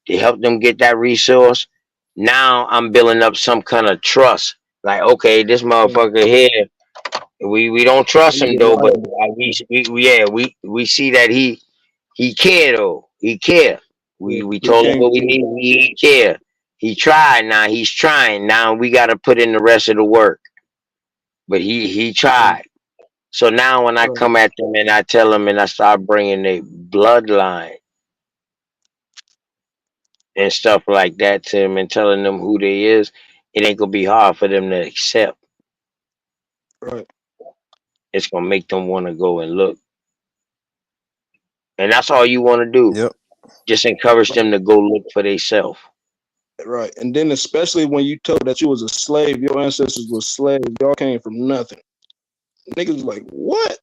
to help them get that resource. Now I'm building up some kind of trust. Like, okay, this Right. motherfucker here, we don't trust He's him though, but reliable. we see that he care though. He care. Yeah, We he told him came what we through. need. He care. He tried. Now he's trying. Now we got to put in the rest of the work. But he Right, tried. So now when I right, come at them and I tell them and I start bringing a bloodline and stuff like that to them and telling them who they is, it ain't gonna be hard for them to accept. right, It's gonna make them want to go and look. And that's all you want to do. Yep. Just encourage them to go look for themselves. right. And then especially when you told that you was a slave, your ancestors was slaves, y'all came from nothing. Niggas like, what?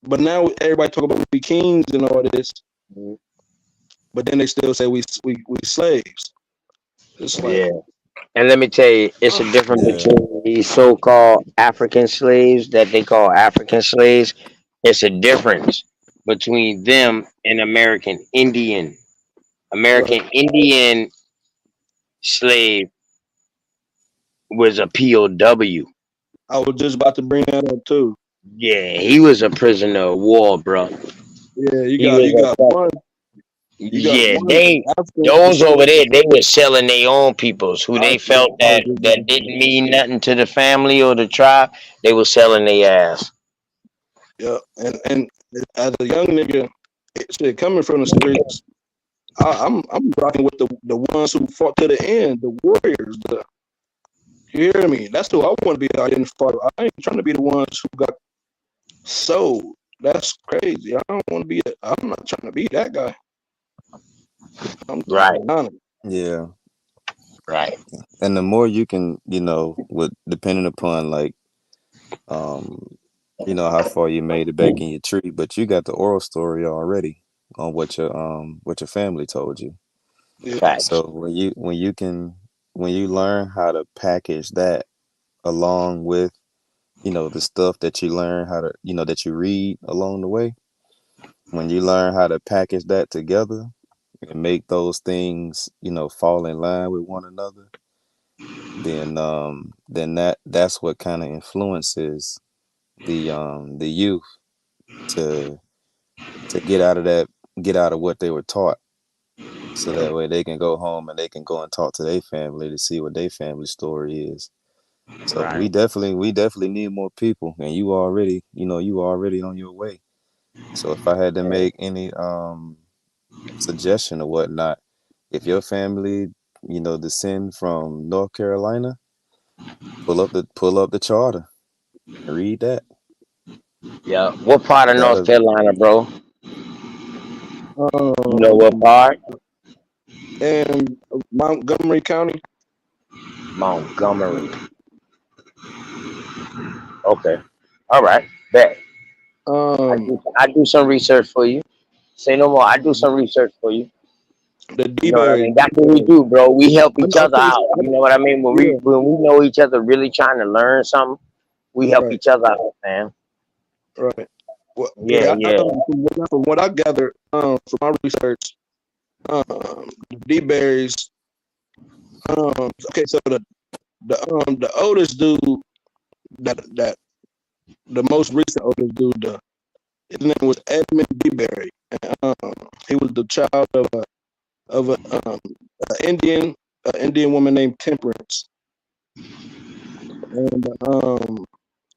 But now everybody talk about we kings and all this, but then they still say we slaves. It's like, Yeah. And let me tell you, it's a difference Yeah. between these so-called African slaves that they call African slaves. It's a difference between them and American Indian. right. American Indian slave was a POW. I was just about to bring that up too. Yeah, he was a prisoner of war, bro. Yeah, He was you a got fuck. one, you got Yeah, one they African those over descendant. there, they were selling their own peoples who they Yeah, felt I was that just about that to say didn't that. mean nothing to the family or the tribe. They were selling their ass. Yeah, and as a young nigga, shit coming from the streets, I'm rocking with the ones who fought to the end, the warriors. You hear me? That's who I want to be identified with. I ain't trying to be the ones who got sold. That's crazy. I don't want to be. I'm not trying to be that guy. I'm trying to Right, be honest. Yeah. right. And the more you can, with depending upon like um, you know how far you made it back in your tree, but you got the oral story already on what your family told you. Yeah. Facts. So when you learn how to package that along with the stuff that you learn how to that you read along the way, when you learn how to package that together and make those things fall in line with one another, then that's what kind of influences the youth to get out of what they were taught, so that way they can go home and they can go and talk to their family to see what their family story is. So Right. we definitely need more people, and you already on your way. So if I had to make any suggestion or whatnot, if your family descend from North Carolina, pull up the charter and read that. Yeah. What part of North That'll Carolina, bro? You know what Um, part? and Montgomery County. Montgomery. Okay. All right. Bet. Um, I do some research for you. Say no more. I do some research for you. the You know what I D-Berry. mean? That's what we D-Berry. do, bro. We help each other Okay, out. You know what I mean? yeah, When we know each other really trying to learn something, we help right, each other out, man. right. Well, Yeah, yeah, yeah. from what I gathered from my research, the D-Berries. Okay, so the oldest dude that the most recent oldest dude, his name was Edmund D-Berry. And, he was the child of a Indian woman named Temperance, and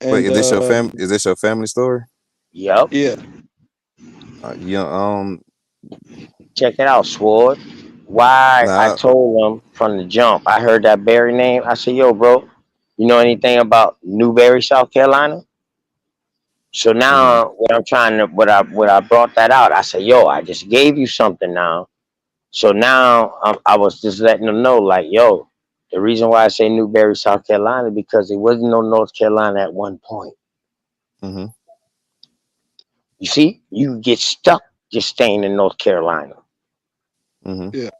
Wait, and uh, is this your family story? Yep. yeah, Yeah, Check it out, Sword. Why I nah, told them from the jump, I heard that Barry name. I said, yo, bro, you know anything about Newberry, South Carolina? So mhm, now what I'm trying to what I brought that out, I said, yo, I just gave you something now. So now I was just letting them know, like, yo, the reason why I say Newberry, South Carolina, because there wasn't no North Carolina at one point. mhm, You see, you get stuck just staying in North Carolina. mhm. yeah.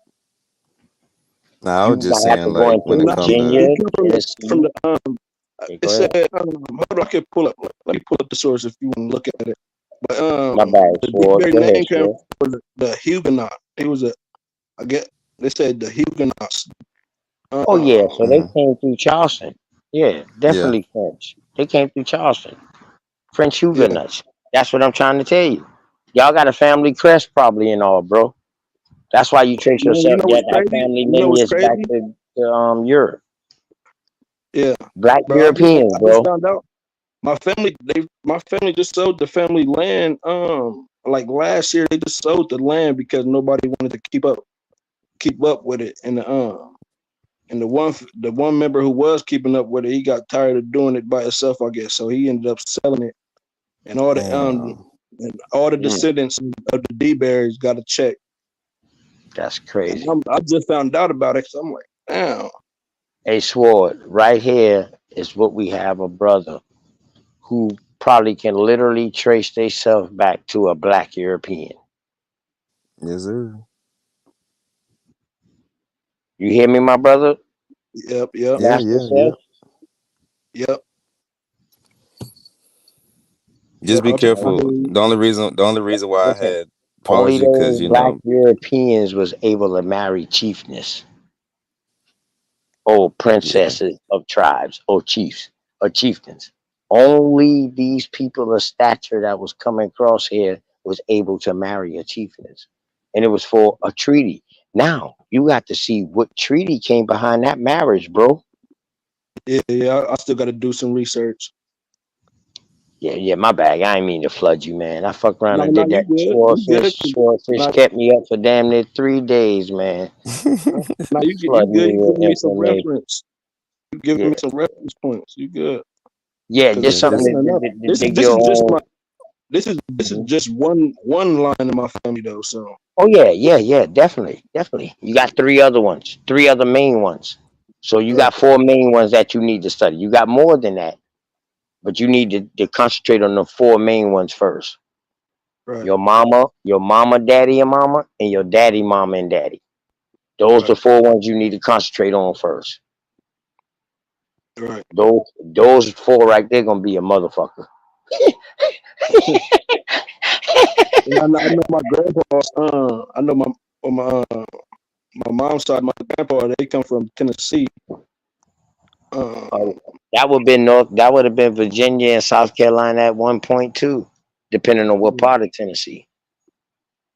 Nah, I was You just might have to saying, go like, into when it No, come he to Virginia, came from Tennessee. the Okay, it go said ahead. hold on, I can pull up. Let me pull up the source if you want to look at it. But My bad, the Sword. D-Berry Go ahead, name came Sword. from the Huguenot. He was a I get they said the Huguenots. Oh yeah, Um, so they mhm, came through Charleston. Yeah, yeah, definitely French. They came through Charleston. French yeah. Huguenots. That's what I'm trying to tell you. Y'all got a family crest probably and all, bro. That's why you trace Man, you yourself, know yeah, what's that crazy? family You know what's lineage back crazy? to Europe. Yeah, Black bro. Europeans, I just bro. found out my family just sold the family land. Like last year they just sold the land because nobody wanted to keep up with it, and the one member who was keeping up with it, he got tired of doing it by himself, I guess. So he ended up selling it, and damn, all the Mm, descendants of the D Berries got a check. that's And crazy. I just found out about it. So I'm like, damn. Hey, Sword, right here is what we have a brother who probably can literally trace themselves back to a black European. yes sir. You hear me, my brother? Yep, yep, Yeah, Master yeah, yeah. Self? yep. Just be Roger. I Only, careful. hear you. The only reason why I listen, had only paused you, because those black Europeans was able to marry chiefness or yeah, princesses of tribes or chiefs or chieftains. Only these people of stature that was coming across here was able to marry a chiefess. And it was for a treaty. Now you got to see what treaty came behind that marriage, bro. Yeah, yeah. I still got to do some research. Yeah, yeah, my bag. I ain't mean to flood you, man. I fucked around No, and no, did you that good. You good. swordfish. Swordfish Now, kept me up for damn near 3 days, man. now you Flooding good. me You with giving me some information. reference. You giving Yeah, me some reference points. You good. yeah, Because just yeah. this something Just ain't enough. to dig This your is just own. this is Mhm. just one line in my family though. So Oh yeah, yeah, yeah, definitely, definitely. You got three other ones, three other main ones. So you right. got four main ones that you need to study. You got more than that. but you need to concentrate on the four main ones first. Right. Your mama, daddy, and mama, and your daddy, mama, and daddy. Those Right. the four ones you need to concentrate on first. Right. Those four right there gonna be a motherfucker. And I know my grandpa. I know my mom's side. My grandpa. They come from Tennessee. Uh, that would have been North. That would have been Virginia and South Carolina at one point too, depending on what part of Tennessee.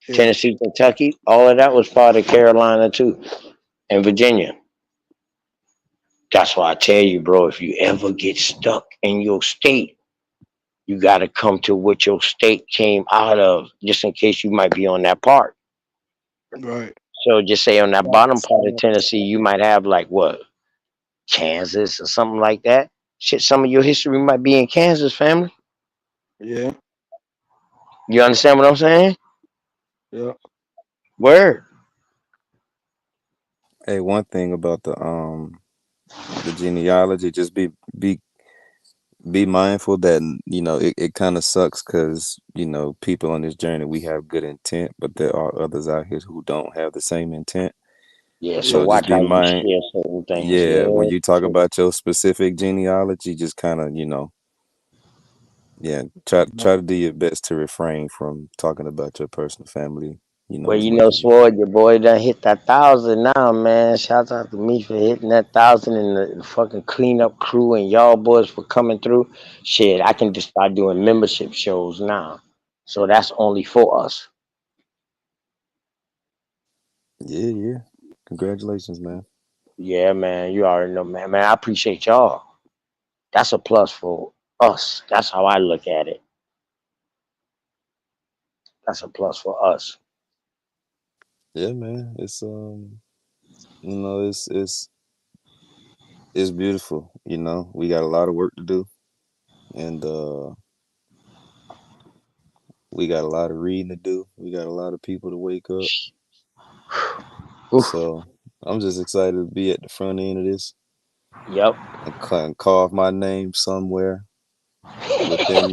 Yeah. Tennessee, Kentucky, all of that was part of Carolina too, and Virginia. That's why I tell you, bro. If you ever get stuck in your state, you got to come to what your state came out of, just in case you might be on that part. Right. So just say on that bottom part of Tennessee, you might have like what, Kansas or something like that. Shit, some of your history might be in Kansas, family. Yeah. You understand what I'm saying? Yeah. Word. Hey, one thing about the genealogy, just be mindful that it kind of sucks because people on this journey, we have good intent, but there are others out here who don't have the same intent. Yeah. So So just watch be how you mind share certain things. yeah, Yeah. when you talk True. about your specific genealogy, just kind of yeah, try to do your best to refrain from talking about your personal family, Well, as you much know, as you Sword, your boy done hit that 1,000 now, man. Shout out to me for hitting that 1,000 and the fucking cleanup crew and y'all boys for coming through. Shit, I can just start doing membership shows now. So that's only for us. Yeah, yeah. Congratulations, man. Yeah, man. You already know, man. Man, I appreciate y'all. That's a plus for us. That's how I look at it. That's a plus for us. Yeah, man. It's it's beautiful. We got a lot of work to do, and we got a lot of reading to do. We got a lot of people to wake up. Oof. So I'm just excited to be at the front end of this Yep. and carve my name somewhere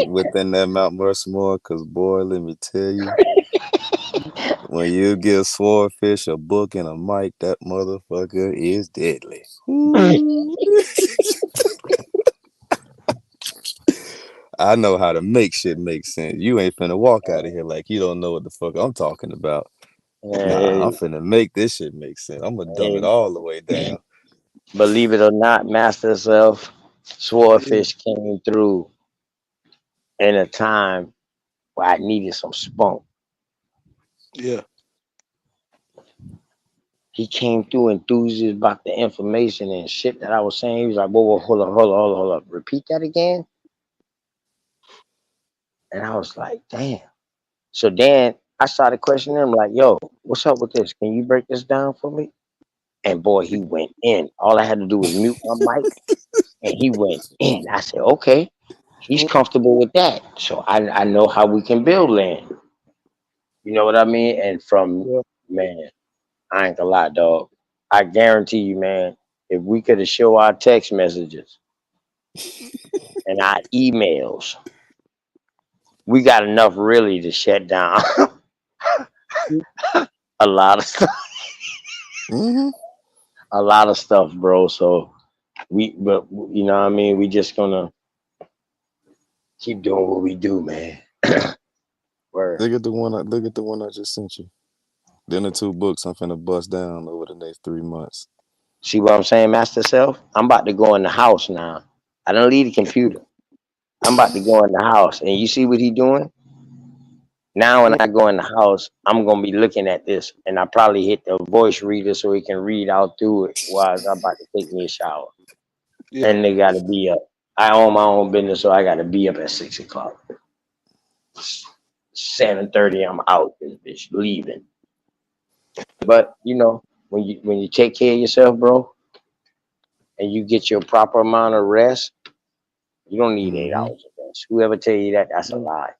within that Mount Rushmore. Cause boy, let me tell you, when you give Swordfish a book and a mic, that motherfucker is deadly. Ooh. I know how to make shit make sense. You ain't finna walk out of here like you don't know what the fuck I'm talking about. Nah, I'm Hey, finna make this shit make sense. I'm gonna dumb it hey, all the way down. believe it or not, Master Self, Yeah. Swordfish came through in a time where I needed some spunk. Yeah. He came through enthusiastic about the information and shit that I was saying. He was like, whoa, whoa, hold up. Repeat that again. And I was like, damn. So then I started questioning him, like, yo, what's up with this? Can you break this down for me? And boy, he went in. All I had to do was mute my mic and he went in. I said, okay, he's comfortable with that. So I know how we can build land. You know what I mean? And from, Yeah. man, I ain't gonna lie, dog. I guarantee you, man, if we could have show our text messages and our emails, we got enough really to shut down a lot of stuff, Mm-hmm. a lot of stuff, bro. So but you know what I mean? We just gonna keep doing what we do, man. Word. Look at the one I just sent you. Then the two books I'm finna bust down over the next 3 months. See what I'm saying, Master Self? I'm about to go in the house now. I don't leave the computer. I'm about to go in the house, and you see what he doing? Now when I go in the house, I'm gonna be looking at this, and I probably hit the voice reader so he can read out through it while I'm about to take me a shower. Yeah. And they gotta be up. I own my own business, so I gotta be up at 6 o'clock. 7:30, I'm out this bitch, leaving. But you know, when you take care of yourself, bro, and you get your proper amount of rest, you don't need eight Mm-hmm. hours of rest. Whoever tell you that, that's a Yeah. lie.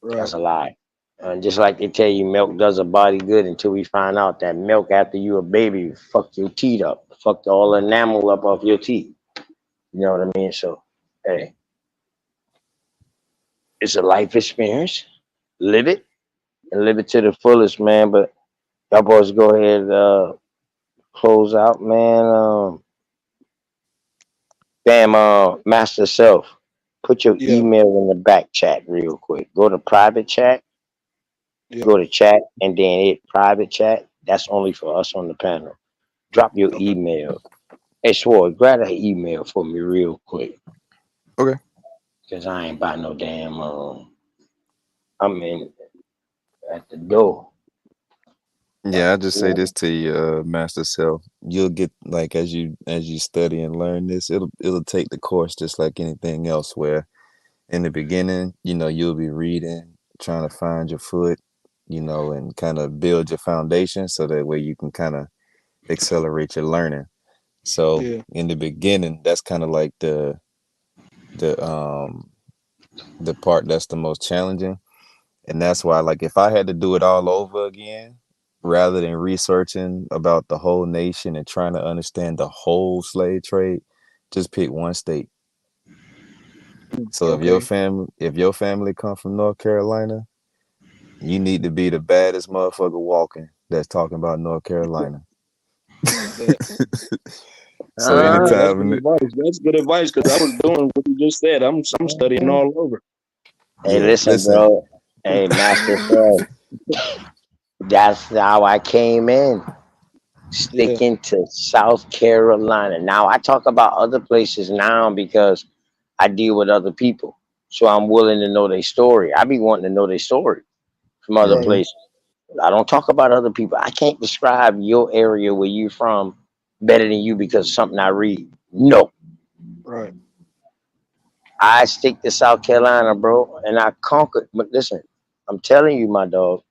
Right. That's a lie. And just like they tell you milk does a body good until we find out that milk after you a baby fuck your teeth up, fuck all the enamel up off your teeth. You know what I mean? So, hey. It's a life experience. Live it and live it to the fullest, man. But y'all boys go ahead, close out, man. Bam, Master Self. Put your Yeah, email in the back chat real quick. Go to private chat, yeah. go to chat, and then hit private chat. That's only for us on the panel. Drop your Okay. email. Hey, Sword, grab that email for me real quick. Okay. Because I ain't by no damn, I'm in at the door. Yeah, I just say this to you, master self. You'll get like as you study and learn this, it'll take the course just like anything else. Where in the beginning, you'll be reading, trying to find your foot, and kind of build your foundation so that way you can kind of accelerate your learning. So Yeah. in the beginning, that's kind of like the part that's the most challenging. And that's why, like, if I had to do it all over again, rather than researching about the whole nation and trying to understand the whole slave trade, just pick one state. So Okay. if your family come from North Carolina, you need to be the baddest motherfucker walking that's talking about North Carolina. Bet. So Yeah, no, that's Uh, good anytime, advice. That's good advice because I was doing what you just said. I'm studying all over. hey, yeah, listen, listen, bro. Hey, Master Self. That's how I came in. Yeah. Sticking to South Carolina. Now I talk about other places now because I deal with other people. So I'm willing to know their story. I be wanting to know their story from other Right. hmm places. I don't talk about other people. I can't describe your area where you're from better than you because of something I read. No. Right. I stick to South Carolina, bro, and I conquered. But listen, I'm telling you, my dog,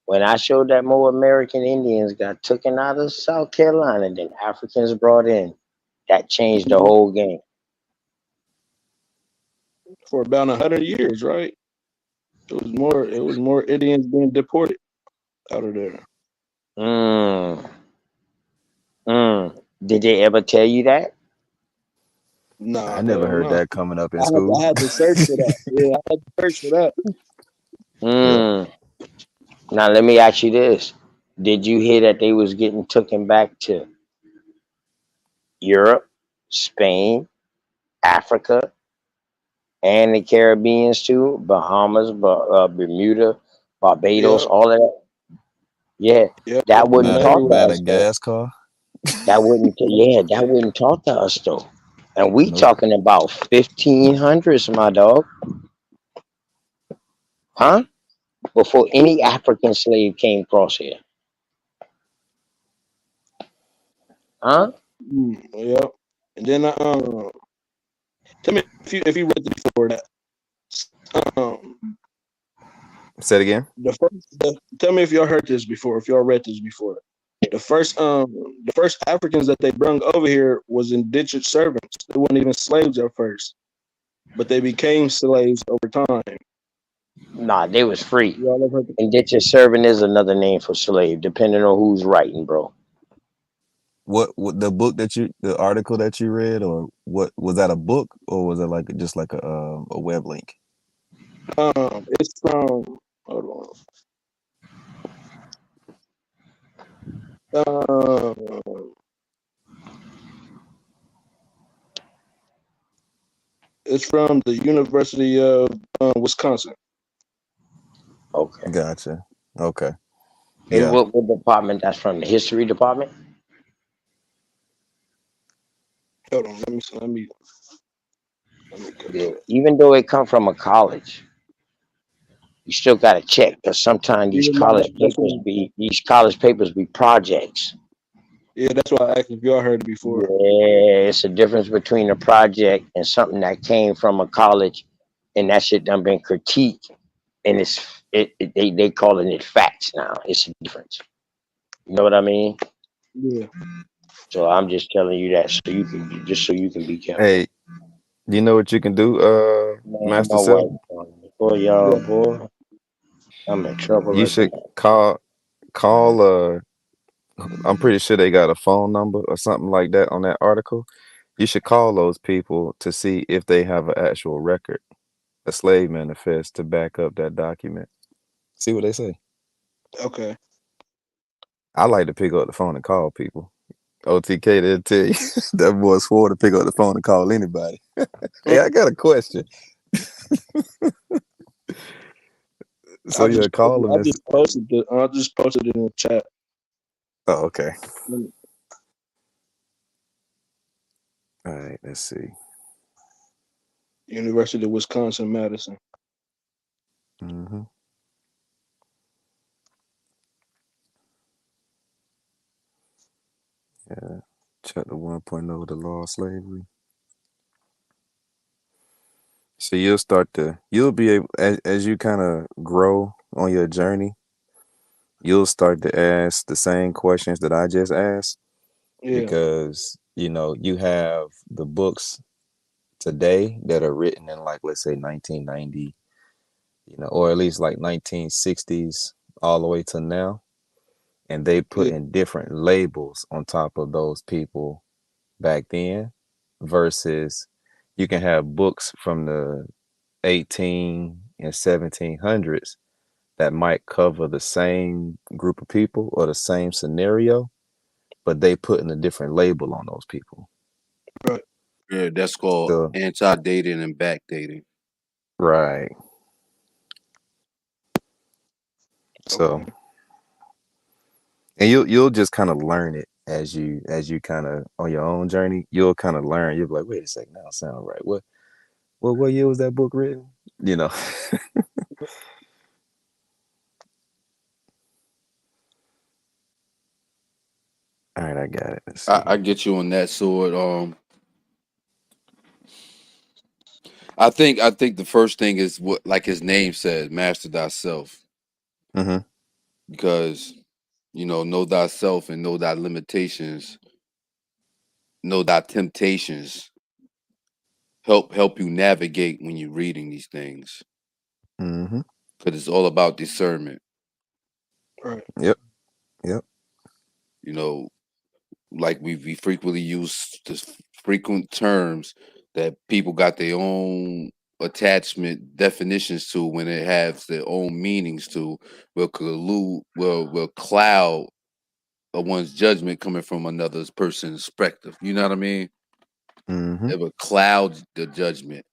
when I showed that more American Indians got taken out of South Carolina than Africans brought in, that changed the whole game. For about 100 years, right? It was more Indians being deported out of there. Mm, Did they ever tell you that? Nah, I never hell heard no. that coming up in I had to, school. I had to search for that. Yeah, I had to search for that. Yep. Mm. Now let me ask you this: did you hear that they was getting taken back to Europe, Spain, Africa, and the Caribbeans too? Bahamas, Bermuda, Barbados, Yep. all of that. Yeah, Yep. that They wasn't went taught to everywhere. us though. Madagascar. That wouldn't talk to us though. And we Nope. talking about 1500s, my dog, huh? Before any African slave came across here, huh? Yep. And then tell me if you read this before that. Um, Say it again. tell me if y'all heard this before. If y'all read this before. The first Africans that they brung over here was indentured servants. They weren't even slaves at first, but they became slaves over time. Nah, they was free. Y'all ever heard? Indentured servant is another name for slave, depending on who's writing, bro. What the article that you read, or what was that a book, or was it like just like a web link? It's from. Hold on. It's from the University of Wisconsin. Okay. Gotcha. Okay. And Yeah. what department that's from? The history department? Hold on. Let me go to Yeah. it. Even though it come from a college, you still gotta check because sometimes Yeah, no, that's why. these college papers be projects. Yeah, that's why I asked if y'all heard it before. Yeah, it's a difference between a project and something that came from a college, and that shit done been critiqued, and they calling it facts now. It's a difference. You know what I mean? Yeah. So I'm just telling you that so you can be careful. Hey, you know what you can do, Man, Master my Self? wife, boy, y'all, Yeah. boy, I'm in trouble You should again. call. I'm pretty sure they got a phone number or something like that on that article. You should call those people to see if they have an actual record. a slave manifest to back up that document. See what they say. Okay. I like to pick up the phone and call people. OTK, they'll tell you that boy swore to pick up the phone and call anybody. Hey, I got a question. So I you'll just call them I and just posted the I just posted it in the chat. oh, okay. All right, let's see. University of Wisconsin, Madison. Mm-hmm. Yeah. Chapter 1.0, the law of slavery. So you'll be able, as you kind of grow on your journey, you'll start to ask the same questions that I just asked Yeah. because, you have the books today that are written in like, let's say 1990, or at least like 1960s all the way to now. And they put Yeah. in different labels on top of those people back then versus you can have books from the 18 and 1700s that might cover the same group of people or the same scenario, but they put in a different label on those people. Right. Yeah, that's called So, anti-dating and backdating. right. Okay. So, and you'll just kind of learn it as you kind of on your own journey. You'll kind of learn. You'll be like, wait a second, that don't sound right. What year was that book written? You know. All right, I got it. Let's see. I get you on that sword. I think the first thing is what, like his name says, master thyself, Mm-hmm. because know thyself and know thy limitations, know thy temptations. Help you navigate when you're reading these things, Mm-hmm. because it's all about discernment. Right. Yep. Yep. You know, like we frequently use this frequent terms that people got their own attachment definitions to when it has their own meanings to will cloud a one's judgment coming from another person's perspective. You know what I mean? Mm-hmm. It will cloud the judgment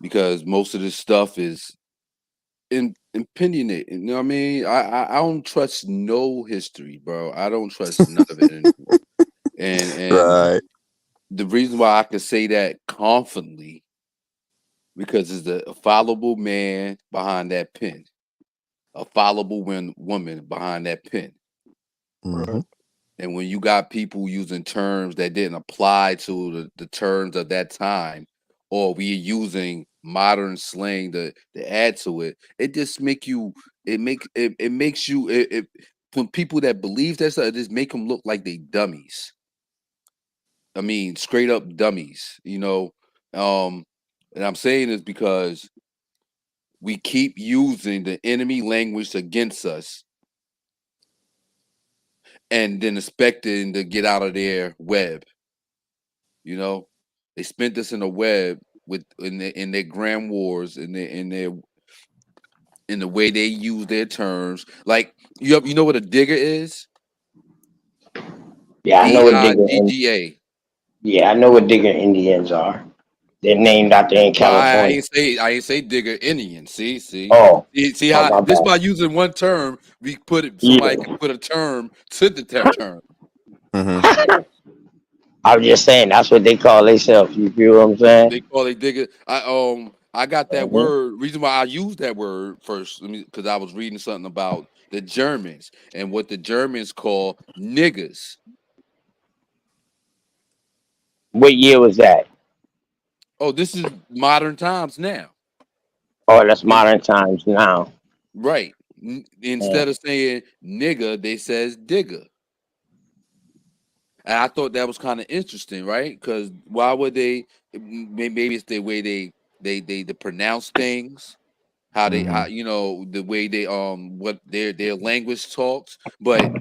because most of this stuff is opinionated. You know what I mean? I don't trust no history, bro. I don't trust none of it anymore. And Right. the reason why I can say that confidently because there's a fallible man behind that pen, a fallible woman behind that pen. Mm-hmm. Right. And when you got people using terms that didn't apply to the terms of that time, or we using modern slang to add to it, it just make you it makes you when people that believe that stuff, it just make them look like they dummies. I mean, straight up dummies. Um, and I'm saying this because we keep using the enemy language against us and then expecting to get out of their web. They spent this in the web in their grand wars in the way they use their terms. Like you know what a digger is? Yeah, I know what digger. DIGGA. Yeah, I know what digger Indians are. They're named out there in Well, I California. ain't say digger Indian. Oh, See oh how my just bad. by using one term, we put it somebody Yeah. can put a term to the term. Mm-hmm. I'm just saying that's what they call themselves. You feel what I'm They saying? call it digger. I got that Hmm. word. Reason why I used that word first, because I was reading something about the Germans and what the Germans call niggers. What year was that? Oh, this is modern times now. Oh, that's It- modern times now. right. Yeah. Instead of saying nigger, they says digger. And I thought that was kind of interesting, right? Because why would they? Maybe it's the way they pronounce things, how Mm-hmm. the way they what their language talks. But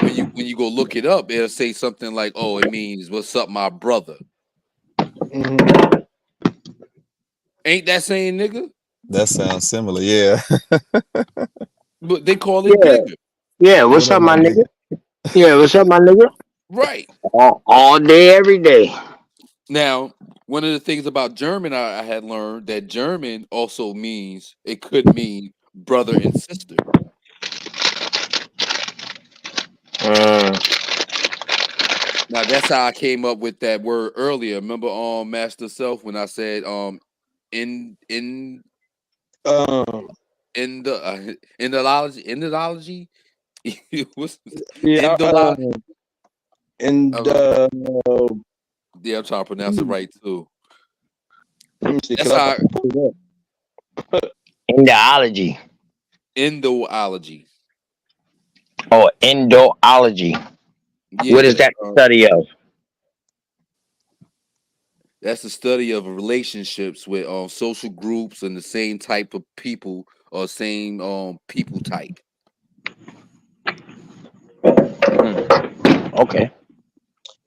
when you go look it up, it'll say something like, "Oh, it means what's up, my brother." Mm-hmm. Ain't that saying nigga? That sounds similar. Yeah. But they call it Yeah, nigga. yeah. What What's up, up, my my nigga? nigga? Yeah, what's up, my nigga? Right. All day, every day. Now, one of the things about German I had learned that German also means it could mean brother and sister. Mm. Now that's how I came up with that word earlier. Remember Master Self when I said in Um, in the endology what's yeah, endology and uh, uh, yeah, I'm trying to pronounce it right too. let me see, That's cause I how can pull it up. Endoology endology. or endoology. What is Yeah. that the study of? That's the study of relationships with social groups and the same type of people or same people type. Okay.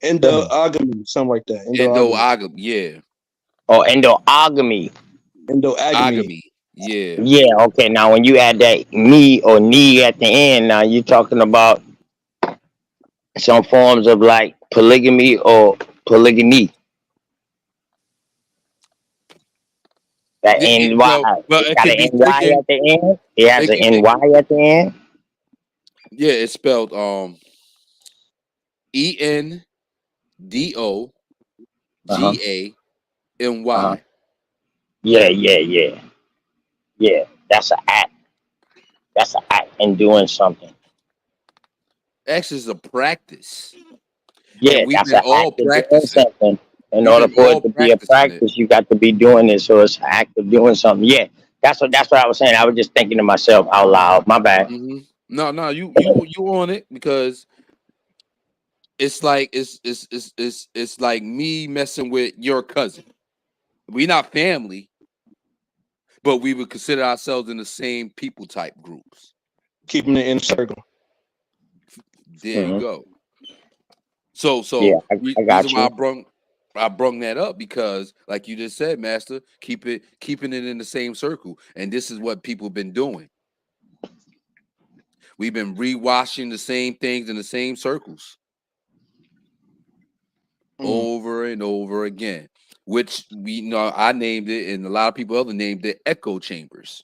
Endogamy, something like that. Endogamy. Endogamy, yeah. Or endogamy. Endogamy. Agamy, yeah. Yeah, okay. Now when you add that me or knee at the end, now you're talking about some forms of like polygamy or polygamy. That Well, NY. well, It's it got can an be NY at the end. It has an NY at the end. yeah, it's spelled ENDOGAMY. Uh-huh. Uh-huh. Yeah, yeah, yeah. Yeah. That's an act. That's an act in doing something. Actually, it's a practice, and Yeah, we've that's been an all act of doing practicing. something. In We've order been for it all to be a practicing it. practice, you got to be doing it. So it's an act of doing something. Yeah, that's what I was saying. I was just thinking to myself out loud. My bad. No, you on it because it's like it's like me messing with your cousin. We not family, but we would consider ourselves in the same people type groups. Keeping it in a circle. There you Hmm. go. Yeah, I Reason got why you. I brung that up because, like you just said, Master, keeping it in the same circle, and this is what people been doing. We've been rewashing the same things in the same circles over and over again, which we know I named it, and a lot of people other named it echo chambers.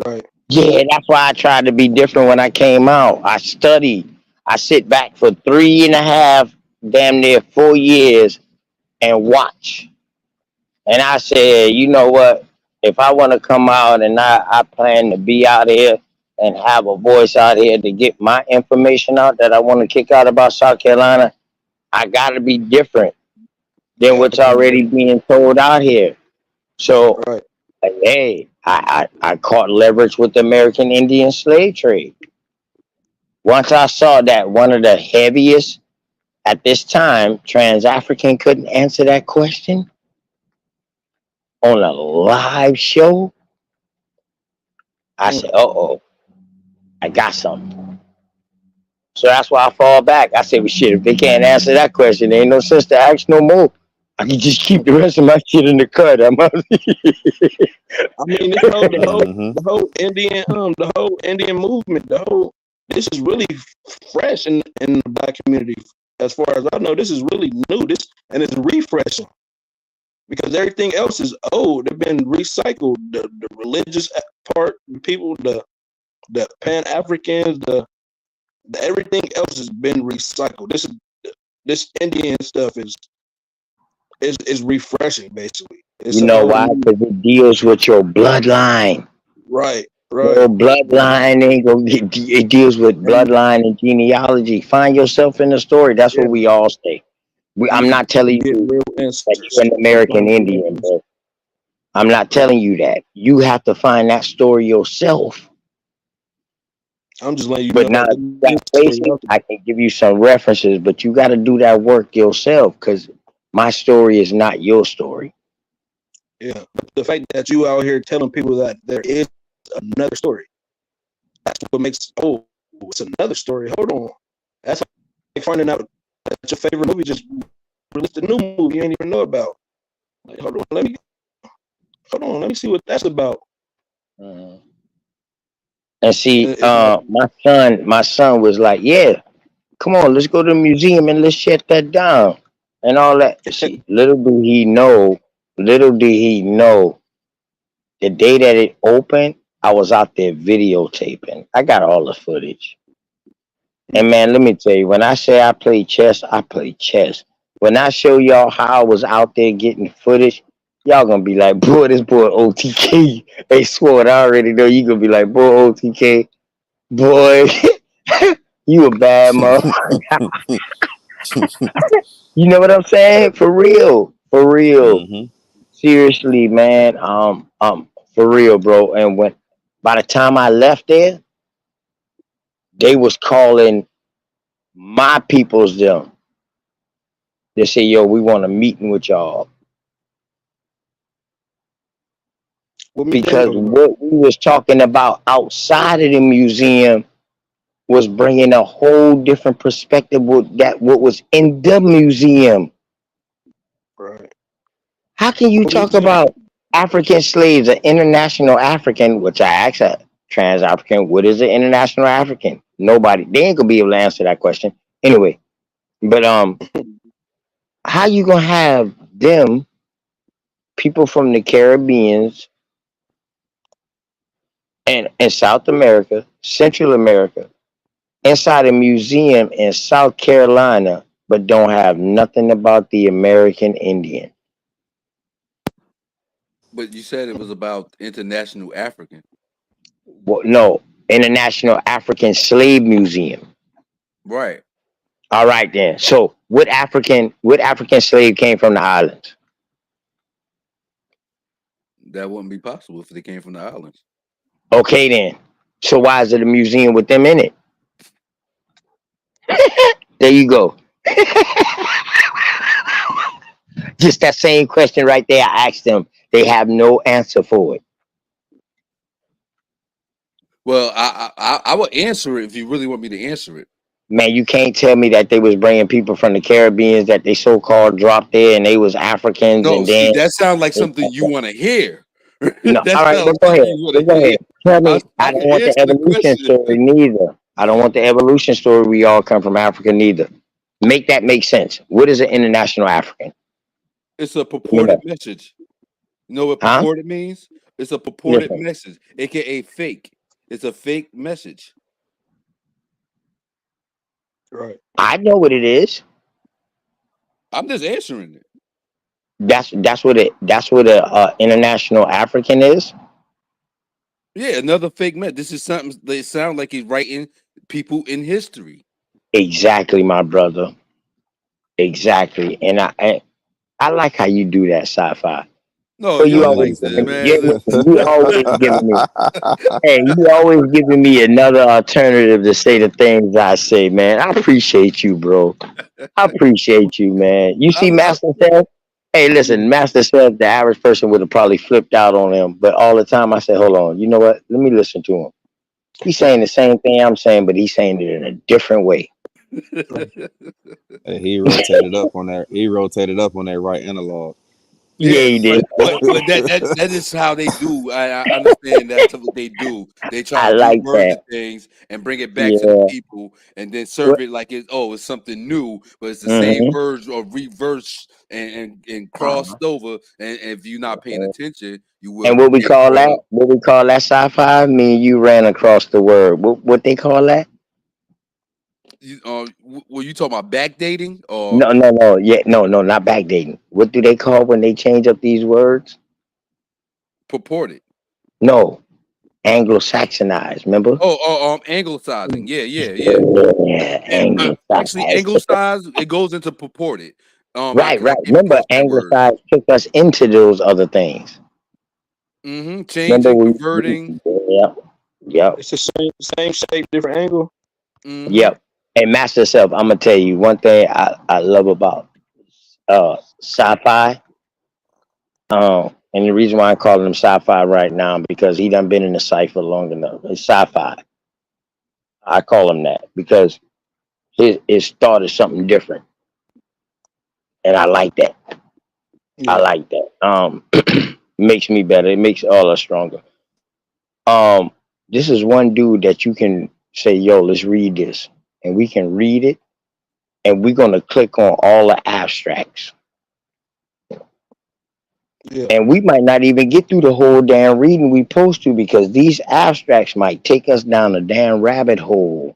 Right. Yeah, that's why I tried to be different when I came out. I studied. I sit back for 3.5, damn near 4 years, and watch. And I said, you know what? If I want to come out and I plan to be out here and have a voice out here to get my information out that I want to kick out about South Carolina, I got to be different than Gotta what's be already different. being told out here. So, Right. hey, I caught leverage with the American Indian slave trade. Once I saw that one of the heaviest at this time, Trans African couldn't answer that question on a live show, I said, uh oh, I got something. So that's why I fall back. I said, well, shit, if they can't answer that question, there ain't no sense to ask no more. I can just keep the rest of my shit in the cut. I mean, this the whole Indian movement, this is really fresh in the black community. As far as I know, this is really new. This and it's refreshing because everything else is old. They've been recycled. The religious part, the people, the Pan Africans, the everything else has been recycled. This Indian stuff is refreshing. Basically, You it's a know whole why? new. Because it deals with your bloodline. Right, Your right. bloodline ain't gonna get, it deals with And bloodline and genealogy. Find yourself in the story. That's yeah, what we all say. I'm you not telling get you real that answers. you're an You American find real Indian, answers. bro. I'm not Right. telling you that. You have to find that story yourself. I'm just letting you But know now, if that you this got story patience, out there. I can give you some references, but you got to do that work yourself because my story is not your story. Yeah. But the fact that you out here telling people that there is another story, that's what makes it's another story. Hold on. That's like finding out that your favorite movie just released a new movie you ain't even know about. Like, hold on, let me hold on, let me see what that's about. Mhm. And see, It's like, my son was like, "Yeah, come on, let's go to the museum and let's shut that down and all that." See, little did he know, the day that it opened, I was out there videotaping. I got all the footage. And man, let me tell you, when I say I play chess, I play chess. When I show y'all how I was out there getting footage, y'all gonna be like, boy, this boy OTK. They swore it. I already know you gonna be like, boy, OTK, boy, you a bad motherfucker. You know what I'm saying? For real. For real. Mm-hmm. Seriously, man. For real, bro. And when by the time I left there, they was calling my peoples them. They say, yo, we want a meeting with y'all. what made them Because go, bro? what we was talking about outside of the museum was bringing a whole different perspective with that what was in the museum. Right. How can you What made talk them? about African slaves, an international African, which I asked a trans African, what is an international African? Nobody, they ain't gonna be able to answer that question. Anyway, but how you gonna have them people from the Caribbeans and South America, Central America, inside a museum in South Carolina, but don't have nothing about the American Indian? But you said it was about international African. Well, no, International African Slave Museum. Right. All right then. So what African slave came from the islands? That wouldn't be possible if they came from the islands. Okay then. So why is it a museum with them in it? There you go. Just that same question right there. I asked them. They have no answer for it. Well, I would answer it if you really want me to answer it. Man, you can't tell me that they was bringing people from the Caribbeans that they so called dropped there and they was Africans No, and see, then that sounds like something you want to hear. no. That All right, sounds like but go something ahead. you want But to go hear. ahead. Tell me. I I can don't want the answer the evolution question. story neither. I don't want the evolution story. We all come from Africa neither. Make that make sense. What is an international African? It's a Let me purported know. message. You know what Huh? purported means? It's a purported Listen. message, aka fake. It's a fake message. Right. I know what it is. I'm just answering it. That's what a international African is. Yeah, another fake message. This is something they sound like he's writing people in history. Exactly, my brother. Exactly. And I like how you do that sci-fi. No, But you you don't always like giving that, me. Yeah, man. listen, you always giving me. Hey, you always giving me another alternative to say the things I say, man. I appreciate you, bro. I appreciate you, man. You see, I, Master Self. Hey, listen, Master Self. The average person would have probably flipped out on him, but all the time I said, "Hold on, you know what? Let me listen to him. He's saying the same thing I'm saying, but he's saying it in a different way." Hey, he rotated up on that. He rotated up on that right analog. Yeah, Yeah, he did. but that is how they do. I understand that's what they do. They try I to like reword the that. things and bring it back to the Yeah. people, and then serve What? it like it's something new, but it's the same Mm-hmm. words or reverse and crossed over. And if you're not paying attention, you And will what we get call caught that? up. What we call that sci-fi? Me and you ran across the word. What they call that? Were you talking about backdating or No, no, no. Yeah, no, no, not backdating. What do they call when they change up these words? purported? No, Anglo-Saxonized. Remember? Anglicizing. Yeah, yeah, yeah. Yeah, Yeah, actually, Anglo-Saxonized. anglicized it goes into purported. Right, Because I right. came Remember, across that word. Anglicized took us into those other things. Remember Changing, we converting. yep, yep, It's the same shape, different angle. Mm-hmm. yep. And Master Self, I'm gonna tell you one thing I love about sci-fi. And the reason why I'm calling him sci-fi right now because he done been in the cipher long enough. It's sci-fi. I call him that because his thought is something different, and I like that. I Yeah. like that. makes me better. It makes all us stronger. Um, this is one dude that you can say, "Yo, let's read this," and we can read it, and we're gonna click on all the abstracts, Yeah. and we might not even get through the whole damn reading we supposed to because these abstracts might take us down a damn rabbit hole,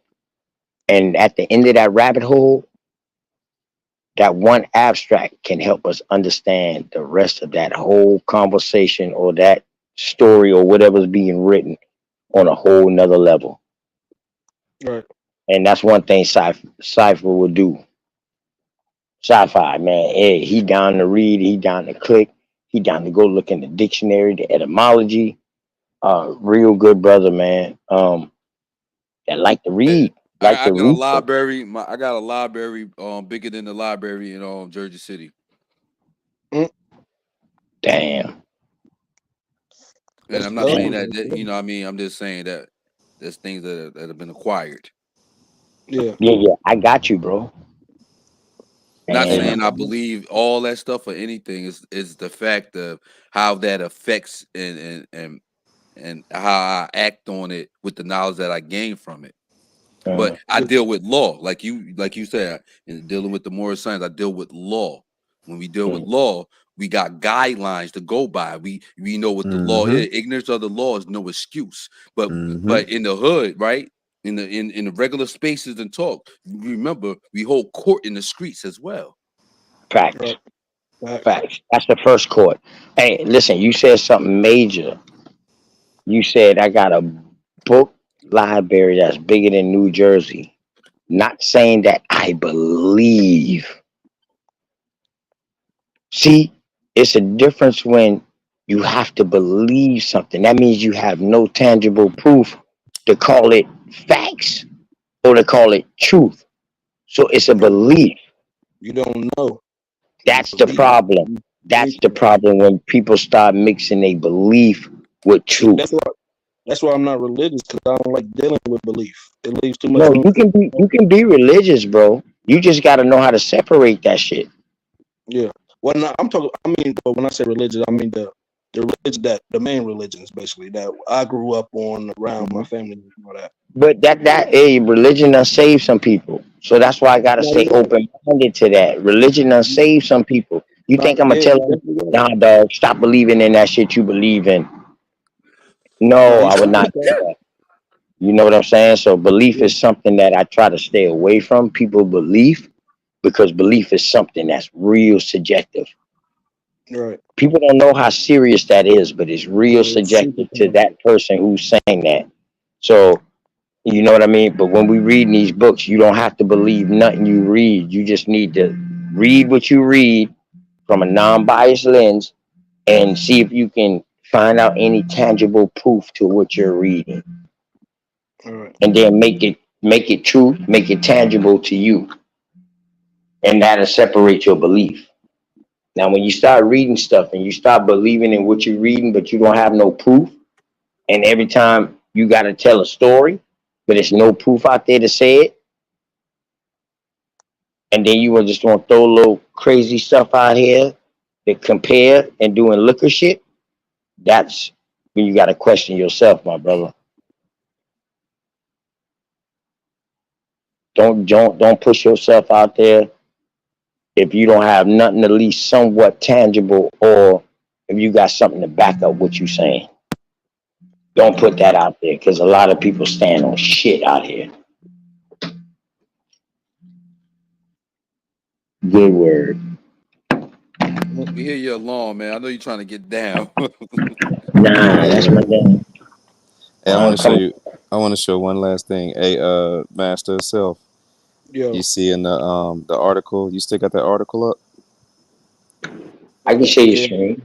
and at the end of that rabbit hole, that one abstract can help us understand the rest of that whole conversation or that story or whatever's being written on a whole nother level. Right. And that's one thing Cypher will do. Sci-fi, man. Hey, he down to read, he down to click, he down to go look in the dictionary, the etymology. Real good brother, man. That like to read. Like I to got a read. library. I got a library bigger than the library in Jersey City. Damn. And That's I'm not dope. saying that you know what I mean. I'm just saying that there's things that have been acquired. Yeah. Yeah. I got you, bro. Not Hey, And saying I believe all that stuff or anything. Is the fact of how that affects and how I act on it with the knowledge that I gain from it. But I deal with law, like you said, in dealing with the moral science. I deal with law. When we deal with law, we got guidelines to go by. We know what the law is. Ignorance of the law is no excuse. But in the hood, right? In the regular spaces and talk, remember we hold court in the streets as well. facts. right. Right. Facts. That's the first court. Hey, listen, you said something major. You said I got a book library that's bigger than New Jersey. Not saying that I believe. See, it's a difference when you have to believe something. That means you have no tangible proof to call it facts or to call it truth. So it's a Right. belief. You don't know. You That's the believe. problem. You believe That's the it. problem when people start mixing a belief with See, truth. that's why I'm not religious because I don't like dealing with belief. It leaves too much No, room you can be religious, bro. You just got to know how to separate that shit. Yeah. Well, no, I'm talking. I mean, but when I say religion, I mean the religion that the main religions basically that I grew up on around my family and all that. But hey, religion done saved some people. So that's why I gotta No, stay yeah, open minded to that. Religion done saved some people. You think I'm gonna yeah, tell he them, definitely was. nah, dog, stop believing in that shit you believe in? No, No, he I would saved not do some. that. You know what I'm saying? So belief Yeah, is something that I try to stay away from. People belief because belief is something that's real subjective. right. People don't know how serious that is, but it's real Yeah, it's super subjective to powerful. that person who's saying that. So you know what I mean? But when we read these books, you don't have to believe nothing you read. You just need to read what you read from a non-biased lens and see if you can find out any tangible proof to what you're reading. All right. And then make it true, make it tangible to you. And that'll separate your belief. Now when you start reading stuff and you start believing in what you're reading, but you don't have no proof, and every time you gotta tell a story, but there's no proof out there to say it, and then you were just gonna throw a little crazy stuff out here to compare and doing liquor shit, that's when you gotta question yourself, my brother. Don't push yourself out there if you don't have nothing at least somewhat tangible or if you got something to back up what you're saying. Don't put that out there because a lot of people stand on shit out here. Good word. We hear your alarm, man. I know you're trying to get down. Nah, that's my Hey, dad. hey, I When want I'm to show coming, you. I want to show one last thing. Hey, Master Self. You Yo, see in the article. You still got that article up? I can show you yeah. screen.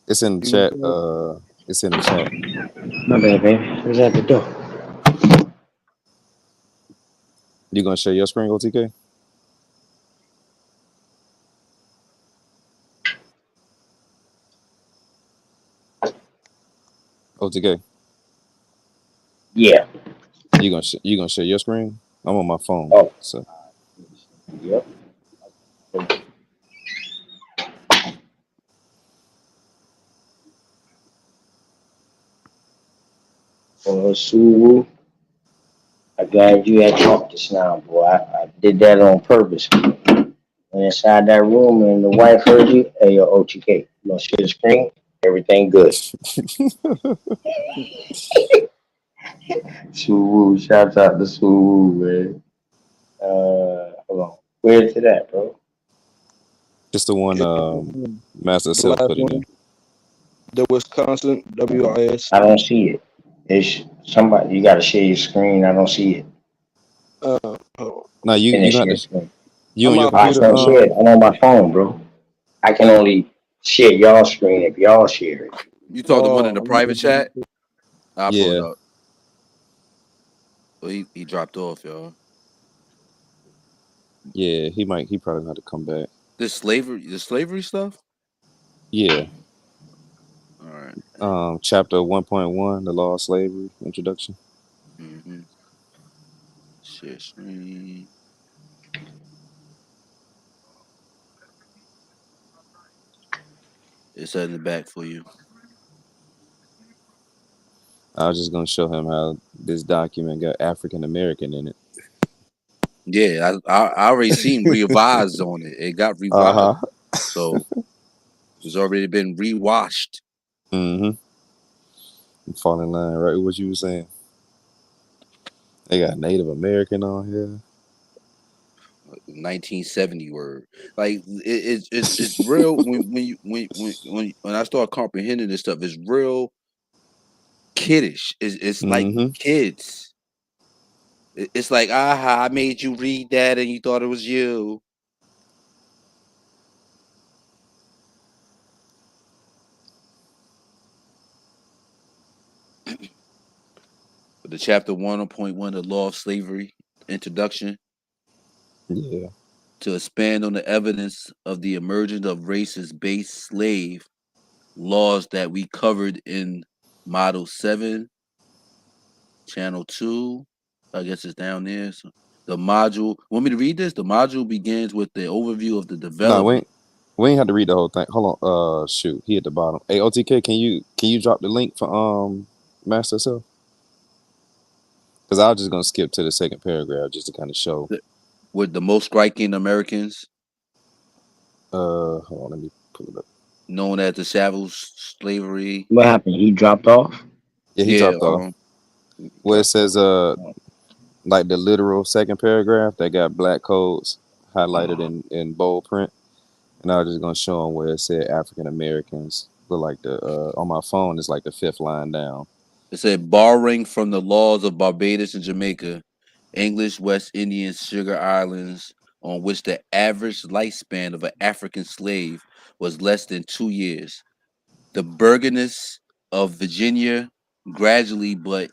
It's in the You chat. was It's in the chat. My bad, baby. Who's at the door? You gonna share your screen, OTK? OTK. Yeah. You gonna share your screen? I'm on my phone, Oh, so yep. Sue, I'm glad you had talked this now, boy. I did that on purpose. And inside that room, and the wife heard you, hey, yo, OTK, you gonna share the screen? Everything good. Sue, shout out to Sue, man. Hold on. Where's it at, bro? Just the one Master The Self last put in there. one, the Wisconsin WIS. I don't see it. It's somebody. You gotta share your screen. I don't see it. Oh, Now you Finish got your to screen. you on I'm your out I here. computer. can't share it. I'm on my phone, bro. I can only share y'all screen if y'all share it. You talk the one in the I'm private chat? I'll pull it Yeah, up. Well, he dropped off, y'all. yeah. He probably gonna have to come back. The slavery stuff. Yeah. All right. Chapter 1.1, the law of slavery, introduction. Mm-hmm. Share screen. It's in the back for you. I was just gonna show him how this document got African American in it. Yeah, I already seen revised on it. It got revised, Uh-huh. so it's already been rewashed. Mm-hmm. Fall in line, right? With what you were saying. They got Native American on here. 1970 word. Like it's real when you when I start comprehending this stuff. It's real kiddish. It's like Mm-hmm. kids. It's like, aha, I made you read that and you thought it was you. But the chapter 1.1, the law of slavery, introduction, Yeah. to expand on the evidence of the emergence of racist-based slave laws that we covered in Model 7, Channel 2. I guess it's down there. So the module, want me to read this? The module begins with the overview of the No, development. we ain't have to read the whole thing. Hold on. Shoot, he at the bottom. Hey, OTK, can you drop the link for Master Self? Because I was just gonna skip to the second paragraph just to kind of show. With the most striking Americans, Hold on, let me pull it up. known as the chattel slavery. What happened? He dropped off. Yeah, he Yeah, dropped off. Where it dropped says like the literal second paragraph, they got black codes highlighted in bold print. And I was just gonna show them where it said African Americans. But like the on my phone, it's like the fifth line down. It said, borrowing from the laws of Barbados and Jamaica, English West Indian sugar islands, on which the average lifespan of an African slave was less than 2 years. The burgesses of Virginia gradually, but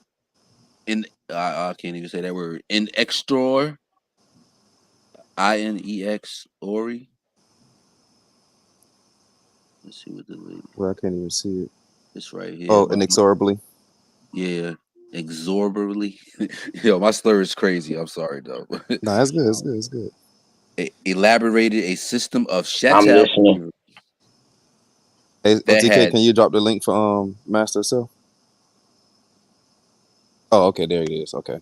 I can't even say that word, in extor, INEX, Ori. Let's see what the link. Where I can't even see it. It's right here. Oh, inexorably. Yeah, exorbitantly. Yo, my slur is crazy. I'm sorry though. Nah, it's good. It's good. It's good. Elaborated a system of I'm chattel listening. Hey, that OTK, had can you drop the link for Master Self? Oh, okay, there it is. Okay.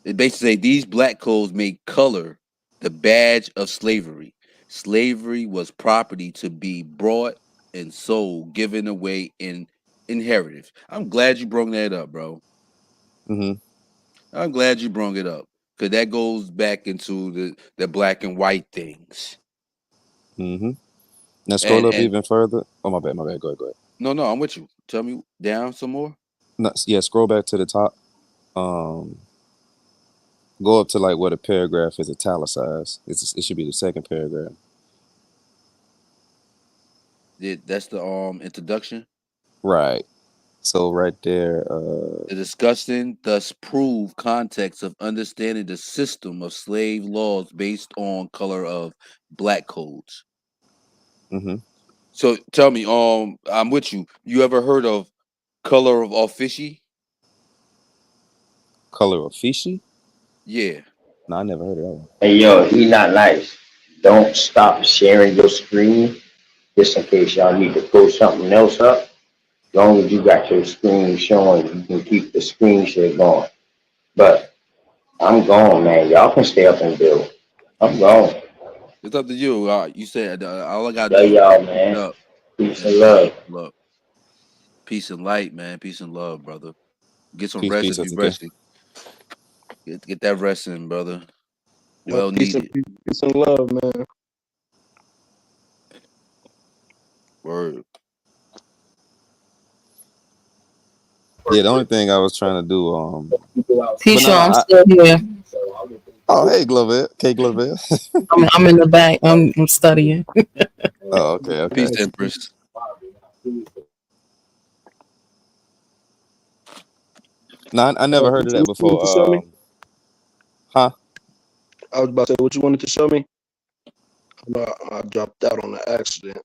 it basically say these black codes made color the badge of slavery. Slavery was property to be brought and sold, given away in inheritance. I'm glad you brought that up, bro. Mm-hmm. I'm glad you brought it up because that goes back into the black and white things. Mm-hmm. Now scroll up And even further. Oh, my bad. My bad. Go ahead. Go ahead. no, I'm with you. Tell me down some more. No, yeah, scroll back to the top. Go up to like where the paragraph is italicized. It should be the second paragraph. That's the introduction. Right. So right there, The discussion thus prove context of understanding the system of slave laws based on color of black codes. mm-hmm. So tell me, I'm with you. You ever heard of color of offici? Color of fishy? Yeah. No, I never heard of that one. Hey, yo, he not nice. Don't stop sharing your screen just in case y'all need to throw something else up. long as you got your screen showing, you can keep the screen share going. But I'm gone, man. Y'all can stay up and build. I'm gone. It's up to you. You said all I gotta do Love is put y'all, the link man. up Peace and and love. look, peace and light, man. Peace and love, brother. Get some Peace, rest peace, if you OTK. resting. Get that rest in, brother. Yo, Well peace and needed. peace and love, man. Word. Yeah, the only thing I was trying to do, but Keisha, no, no, I'm still here. oh, hey, Glover, K Glover. I'm in the back. I'm studying. Oh, okay, Peace, okay. Empress. No, I never heard What of you that wanted to show before. me? Huh? I was about to say what you wanted to show me. I dropped out on the accident.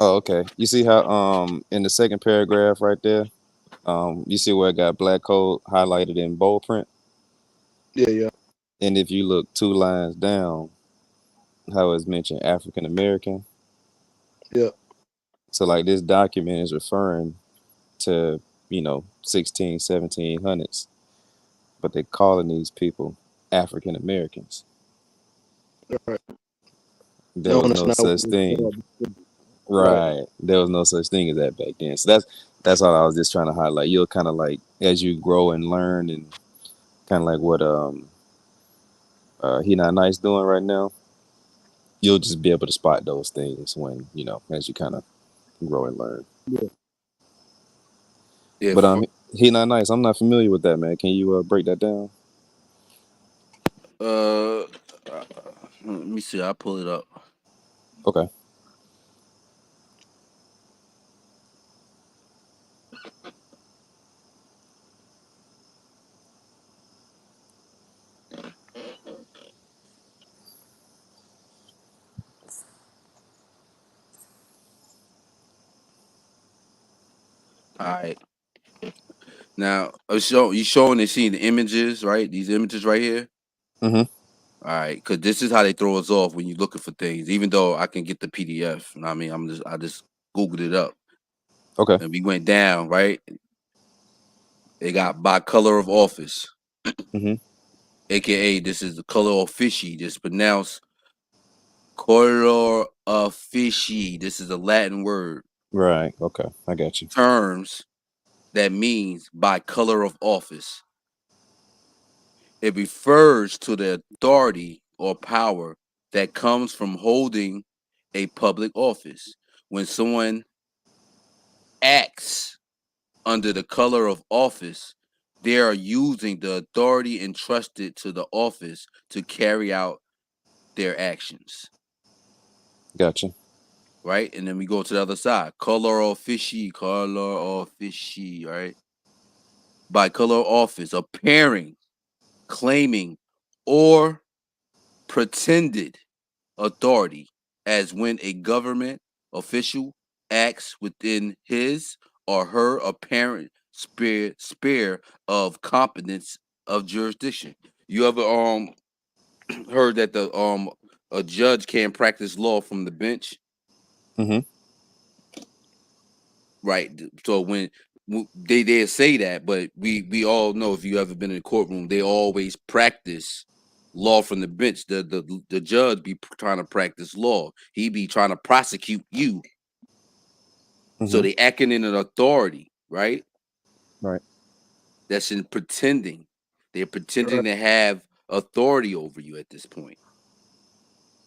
Oh, okay. You see how in the second paragraph right there, you see where it got black code highlighted in bold print, Yeah, yeah, and if you look two lines down, how it's mentioned African American. yeah. So like this document is referring to 16, 1700s, but they're calling these people African Americans. Right. There No, was that's no not what such it thing. was. Right. Right. There was no such thing as that back then. So that's all I was just trying to highlight. You'll kind of like as you grow and learn and kind of like what he not nice doing right now, you'll just be able to spot those things when, as you kind of grow and learn. Yeah. Yeah. But he not nice. I'm not familiar with that, man. Can you break that down? Uh, let me see. I'll pull it up. Okay. All right. Now, you showing and seeing the images, right? These images right here. Mm-hmm. All right, because this is how they throw us off when you're looking for things. Even though I can get the PDF, you know what I mean, I just googled it up, Okay. and we went down. Right, they got by color of office, Mm-hmm. aka this is the color of fishy. This is pronounced color of fishy. This is a Latin word. Right. Okay. I got you. Terms that means by color of office. It refers to the authority or power that comes from holding a public office. When someone acts under the color of office, they are using the authority entrusted to the office to carry out their actions. Gotcha. Right? And then we go to the other side. Color of fishy, right? By color of office, appearing, claiming, or pretended authority, as when a government official acts within his or her apparent sphere of competence of jurisdiction. You ever heard that the a judge can't practice law from the bench? Mm-hmm. Right. So when they say that, but we all know, if you ever been in a courtroom, they always practice law from the bench. The judge be trying to practice law. He be trying to prosecute you. So Mm-hmm. they acting in an authority, right? Right. That's in pretending. They're pretending Right. to have authority over you at this point,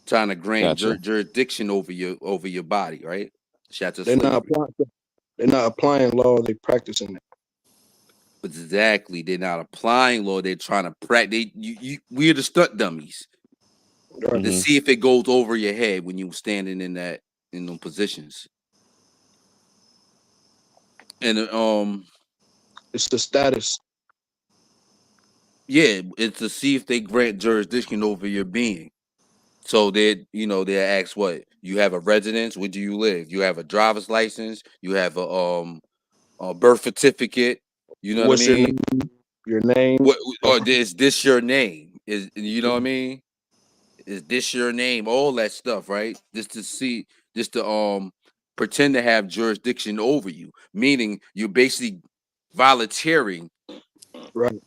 trying to grant Gotcha. jurisdiction over your body, right? Shout to They're not slavery. applying. They're not applying law. They're practicing it. Exactly. They're not applying law. They're trying to practice. We're the stunt dummies Right. to Mm-hmm. see if it goes over your head when you're standing in those positions. And It's the status. yeah, it's to see if they grant jurisdiction over your being. So they ask, what you have a residence, where do you live? You have a driver's license, you have a birth certificate. You know what I What's your mean? name? Your name. What or is this your name? Is you know what I mean? Is this your name? All that stuff, right? Just to see, just to pretend to have jurisdiction over you, meaning you're basically volunteering Right.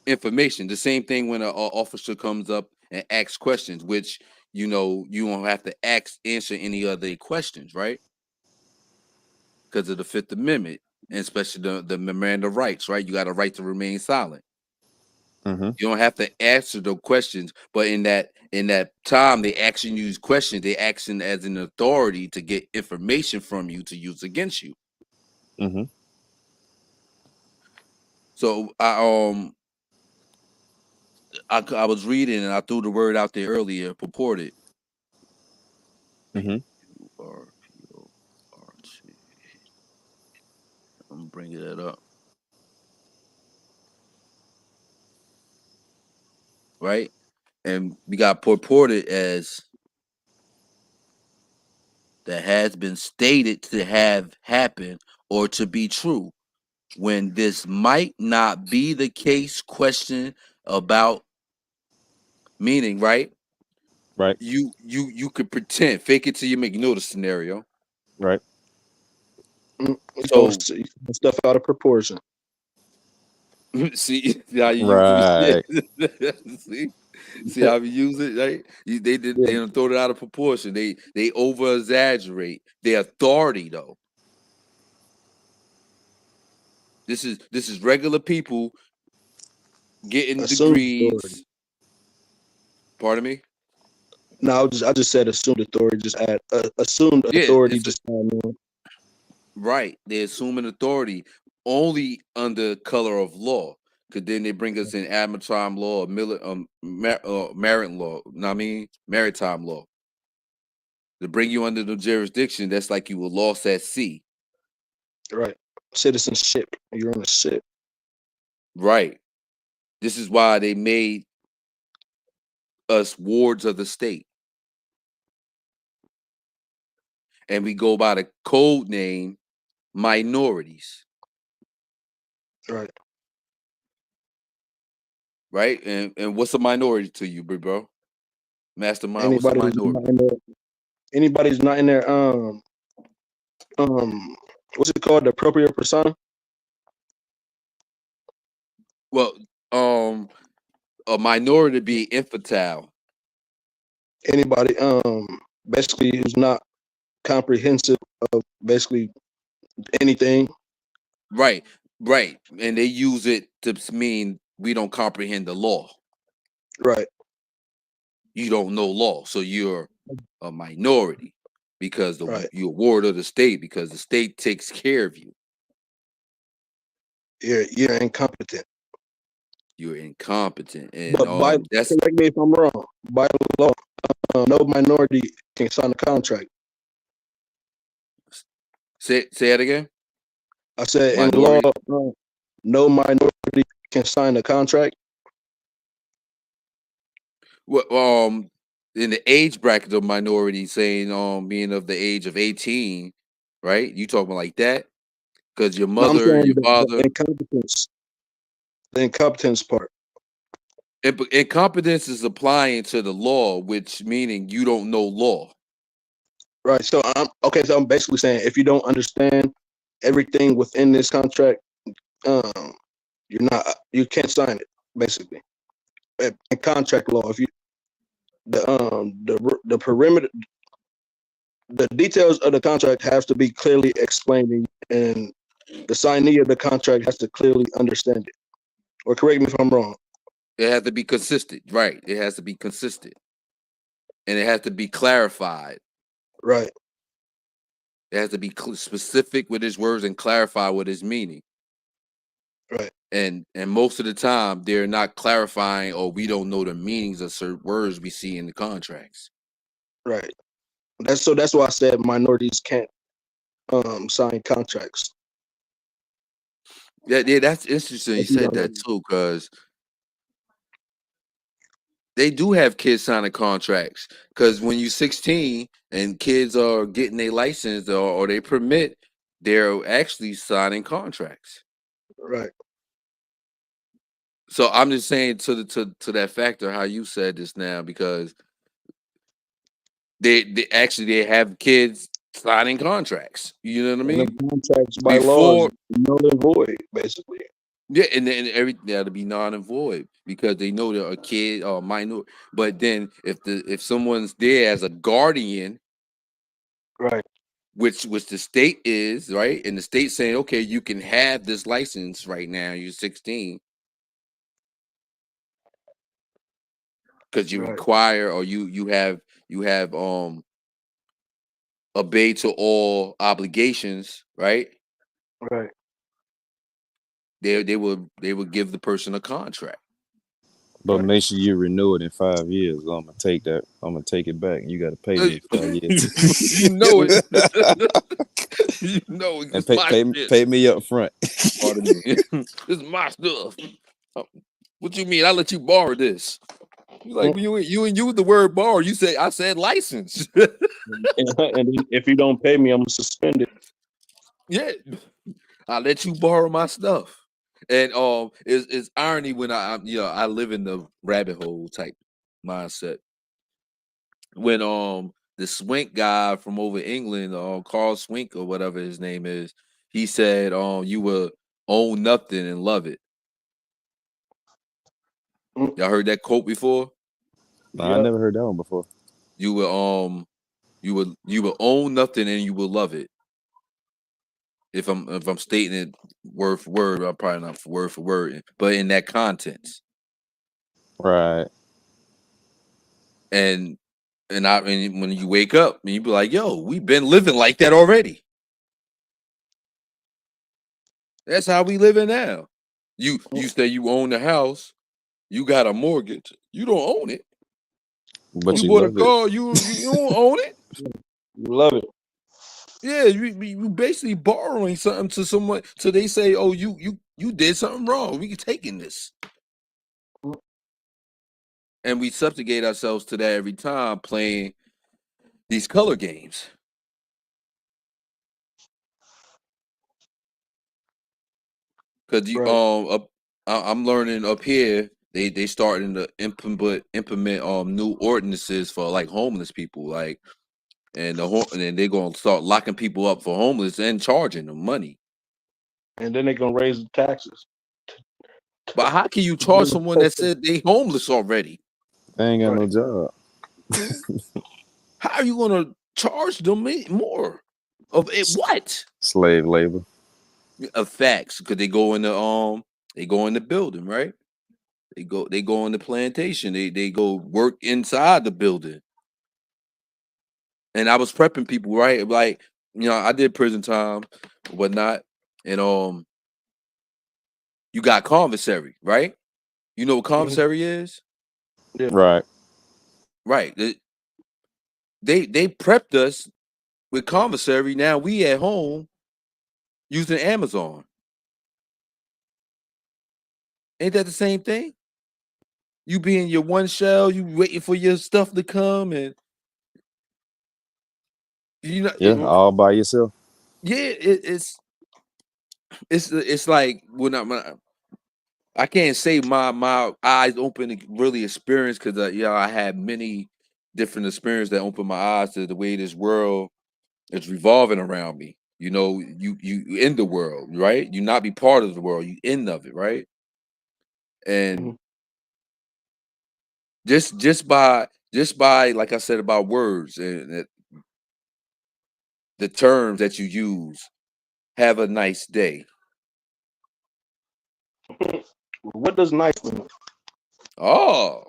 information. The same thing when an officer comes up and asks questions, which you don't have to answer any other questions, right? Because of the Fifth Amendment, and especially the memorandum of rights, right? You got a right to remain silent. Mm-hmm. You don't have to answer the questions, but in that time they asking you these questions, they acting as an authority to get information from you to use against you. Mm-hmm. So I was reading and I threw the word out there earlier, purported. Mm-hmm. P-U-R-P-O-R-T. I'm bringing that up. Right? And we got purported as that has been stated to have happened or to be true. When this might not be the case, question about meaning, right? Right. You could pretend, fake it till you make the scenario. Right. Don't So see stuff out of proportion. see how you use Right. it. See how we use it, right? They Yeah, don't throw it out of proportion. They over exaggerate their authority though. This is regular people getting assumed authority. degrees. Pardon me? No, I just said assumed authority. Just add assumed Yeah, authority. it's Just add in. right. They assuming authority only under color of law. Cause then they bring us in maritime law, maritime law. Know what I mean, maritime law. To bring you under the jurisdiction, that's like you were lost at sea. Right. Citizenship. You're on a ship. Right. This is why they made us wards of the state. And we go by the code name minorities. Right. Right? And what's a minority to you, bro? Mastermind, what's a Anybody who's minority? not in there. Anybody who's not in there. What's it called? The appropriate persona. Well, a minority be infantile. Anybody basically who's not comprehensive of basically anything. Right, right. And they use it to mean we don't comprehend the law. Right. You don't know law, so you're a minority because Right. you're a ward of the state because the state takes care of you. You're incompetent. You're incompetent, and But by that's correct me if I'm wrong. By law, no minority can sign a contract. say it again. I said in law, Minority. no minority can sign a contract. Well, in the age bracket of minority, saying being of the age of 18, right? You talking like that? Because your No, I'm mother, saying your father, the incompetence part. incompetence is applying to the law, which meaning you don't know law. Right. So I'm okay. So I'm basically saying if you don't understand everything within this contract, you can't sign it. Basically, in contract law, if you the perimeter, the details of the contract have to be clearly explained, and the signee of the contract has to clearly understand it. Or correct me if I'm wrong. It has to be consistent, right? It has to be consistent, and it has to be clarified. Right. It has to be specific with his words and clarify what his meaning. Right. And most of the time, they're not clarifying, or we don't know the meanings of certain words we see in the contracts. Right. That's why I said minorities can't sign contracts. Yeah, that's interesting. You If you said don't know. that too, because they do have kids signing contracts. Because when you're 16 and kids are getting their license or they permit, they're actually signing contracts. Right. So I'm just saying to that factor how you said this now, because they have kids signing contracts. You know what I And mean? the contracts by law is Before, null and void, basically. yeah, and then everything that'll be non and void because they know they're a kid or minor. But then if someone's there as a guardian, Right. which the state is, right, and the state saying, okay, you can have this license right now. You're 16 because you Right. require or you have obey to all obligations, right? Right. They would give the person a contract. But Right. make sure you renew it in 5 years. I'm gonna take that. I'm gonna take it back. You got to pay me in 5 years. You know it. You know And it's my shit. pay me up front. Pardon me. This is my stuff. What you mean? I let you borrow this? You like you and use the word borrow. You say I said license. And if you don't pay me, I'm suspended. Yeah, I let you borrow my stuff. And it's irony when I live in the rabbit hole type mindset. When the Swink guy from over England, Carl Swink or whatever his name is, he said, you will own nothing and love it. Y'all heard that quote before? No, I never heard that one before. You will own nothing and you will love it. If I'm stating it word for word, I'm probably not word for word, but in that context. Right. And when you wake up and you be like, yo, we've been living like that already. That's how we living now. You say you own the house, you got a mortgage, you don't own it. But You you bought a love it. car, you don't own it. You love it. Yeah, you basically borrowing something to someone. So they say, oh, you did something wrong. We taking this. And we subjugate ourselves to that every time playing these color games. Because I'm learning up here, they starting to implement new ordinances for like homeless people, like and then they're gonna start locking people up for homeless and charging them money. And then they're gonna raise the taxes. But how can you charge someone that said they homeless already? They ain't got no job. How are you gonna charge them more? Of it what? Slave labor. Of facts, because they go in the building, right? They go in the plantation. They go work inside the building. And I was prepping people, right? Like, I did prison time, whatnot, and you got commissary, right? You know what commissary is? Yeah. Right. Right. They prepped us with commissary. Now we at home using Amazon. Ain't that the same thing? You be in your one shell, you waiting for your stuff to come, and Yeah, all by yourself. Yeah, it's like when I can't say my eyes open to really experience because I had many different experiences that opened my eyes to the way this world is revolving around me. You in the world, right? You not be part of the world, you in of it, right? And just by like I said about words and the terms that you use, have a nice day. What does nice mean? Oh.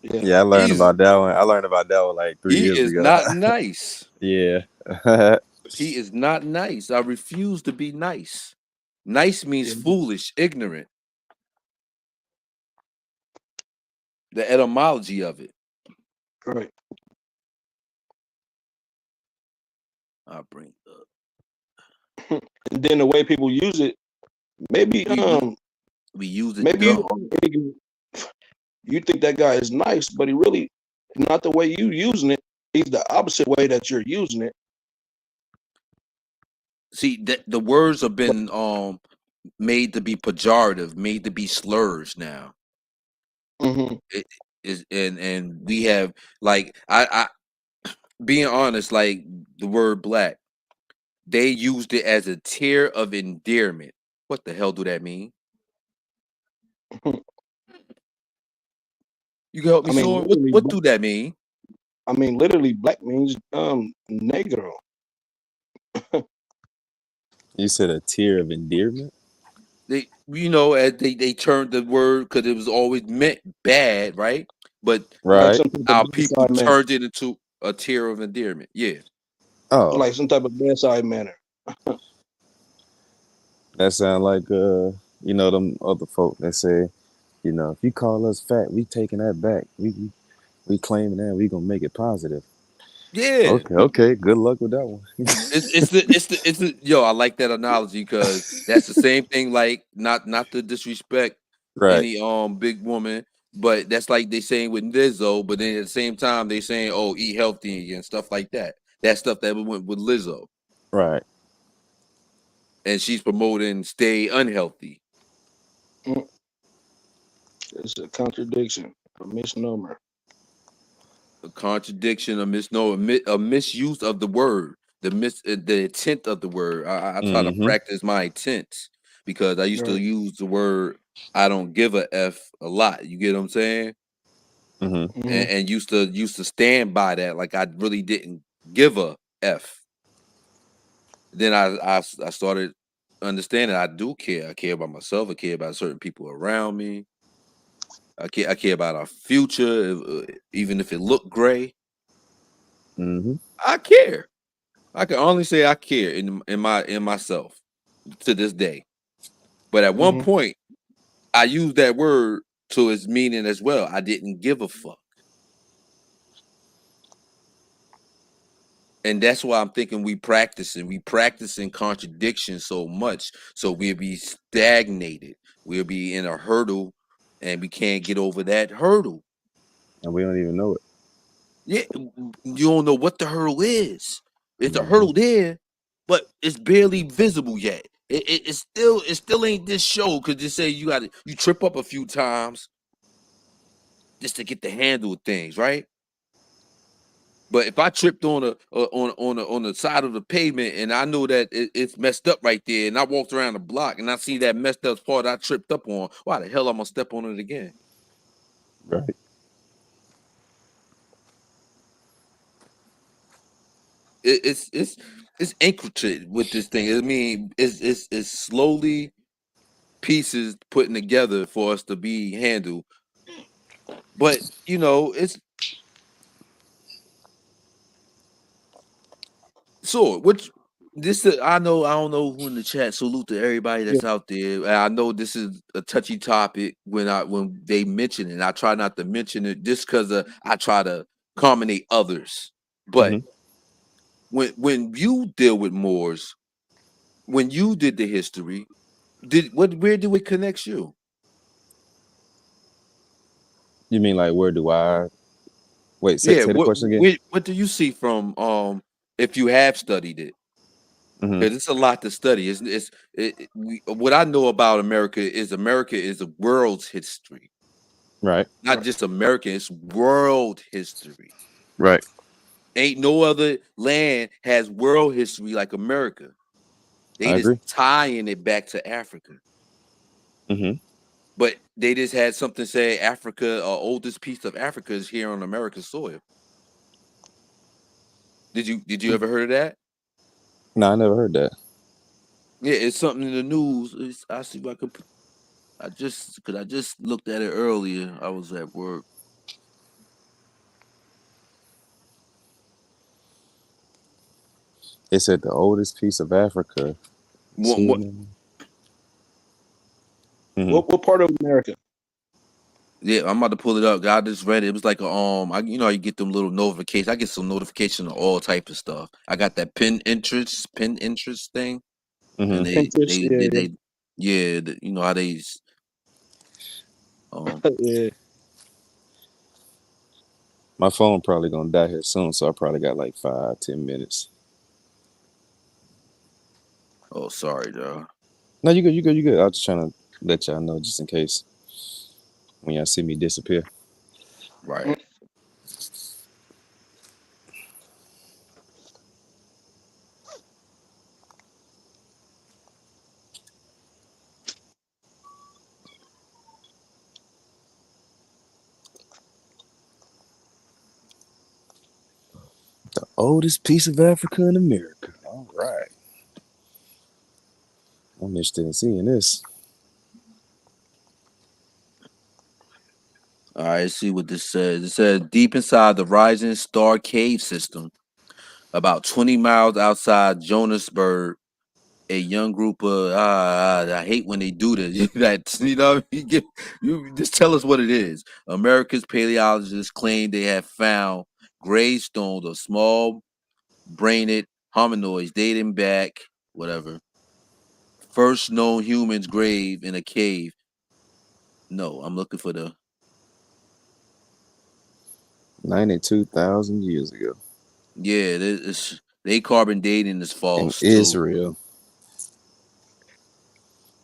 Yeah, I learned about that one. I learned about that one like 3 He years is ago. not nice. Yeah. He is not nice. I refuse to be nice. Nice means foolish, ignorant. The etymology of it. Right. I'll bring it up. And then the way people use it, maybe we use it maybe dumb. You think that guy is nice, but he really not the way you using it. He's the opposite way that you're using it. See, the words have been made to be pejorative, made to be slurs now. Mm-hmm. It is, and we have like I being honest, like the word black, they used it as a tier of endearment. What the hell do that mean? You can help me, I mean, Sword. literally, What do that mean? literally, black means negro. You said a tier of endearment? They, as they turned the word because it was always meant bad, right? But Like Right. some type of our people bedside manner. turned it into a tier of endearment. Yeah. Oh, Like some type of bedside manner. that sound like them other folk that say, if you call us fat, we taking that back. We claiming that we gonna make it positive. Yeah. Okay. Good luck with that one. It's the yo, I like that analogy because that's the same thing, like not to disrespect Right. any big woman, but that's like they saying with Lizzo, but then at the same time they saying, oh, eat healthy and stuff like that. That stuff that went with Lizzo. Right. And she's promoting stay unhealthy. Mm, it's a contradiction, a misnomer. A contradiction, a misnomer, a misuse of the word, the intent of the word. I try to Mm-hmm. practice my intents because I used to Right. use the word I don't give a f a lot. You get what I'm saying? Mm-hmm. Hmm. And used to stand by that, like I really didn't give a f. Then I started understanding I do care. I care about myself. I care about certain people around me. I care about our future, even if it look gray. Mm-hmm. I care. I can only say I care in myself to this day. But at one Hmm. point, I used that word to its meaning as well. I didn't give a fuck. And that's why I'm thinking we practicing contradiction so much, so we'll be stagnated. We'll be in a hurdle, and we can't get over that hurdle. And we don't even know it. Yeah, you don't know what the hurdle is. It's a Mm-hmm. hurdle there, but it's barely visible yet. It still ain't this show because they say you trip up a few times just to get the handle of things, right? But if I tripped on the side of the pavement and I know that it's messed up right there, and I walked around the block and I see that messed up part I tripped up on, why the hell I'm gonna step on it again? Right. It's intricate with this thing. I mean, it's slowly pieces putting together for us to be handled. But it's so which this I don't know who in the chat. Salute to everybody Yeah. that's out there. And I know this is a touchy topic when they mention it. I try not to mention it just because I try to accommodate others. But Mm-hmm. when you deal with Moors, when you did the history, where do it connect you? You mean like where do I wait? Say, Yeah, say the what question again. what do you see from if you have studied it? Mm-hmm. Because it's a lot to study. What I know about America is a world's history, Right. not Right. just American. It's world history. Right. Ain't no other land has world history like America. They I just agree. tying it back to Africa, Mm-hmm. but they just had something say Africa, oldest piece of Africa is here on American soil. Did you ever heard of that? No, I never heard that. Yeah, it's something in the news. I see if I could. I just looked at it earlier. I was at work. It said the oldest piece of Africa. What, See. what, Mm-hmm. What part of America? yeah, I'm about to pull it up. I just read it. It was like how you get them little notifications. I get some notification on all type of stuff. I got that pin interest thing, and Mm-hmm. Pinterest. Yeah, yeah, you know how um. yeah. Yeah. My phone probably gonna die here soon, so I probably got like 5, 10 minutes. Oh, sorry, though. No, you good. You good. You good. I was just trying to let y'all know just in case when y'all see me disappear. Right. Oldest piece of Africa in America. All right. I'm interested in seeing this. All right, let's see what this says. It says deep inside the Rising Star Cave system, about 20 miles outside Johannesburg, a young group of I hate when they do this. That you just tell us what it is. America's paleontologists claim they have found gravestones of small brained hominoids dating back whatever first known humans grave in a cave. No, I'm looking for the 92,000 years ago they carbon dating is in false too. Israel.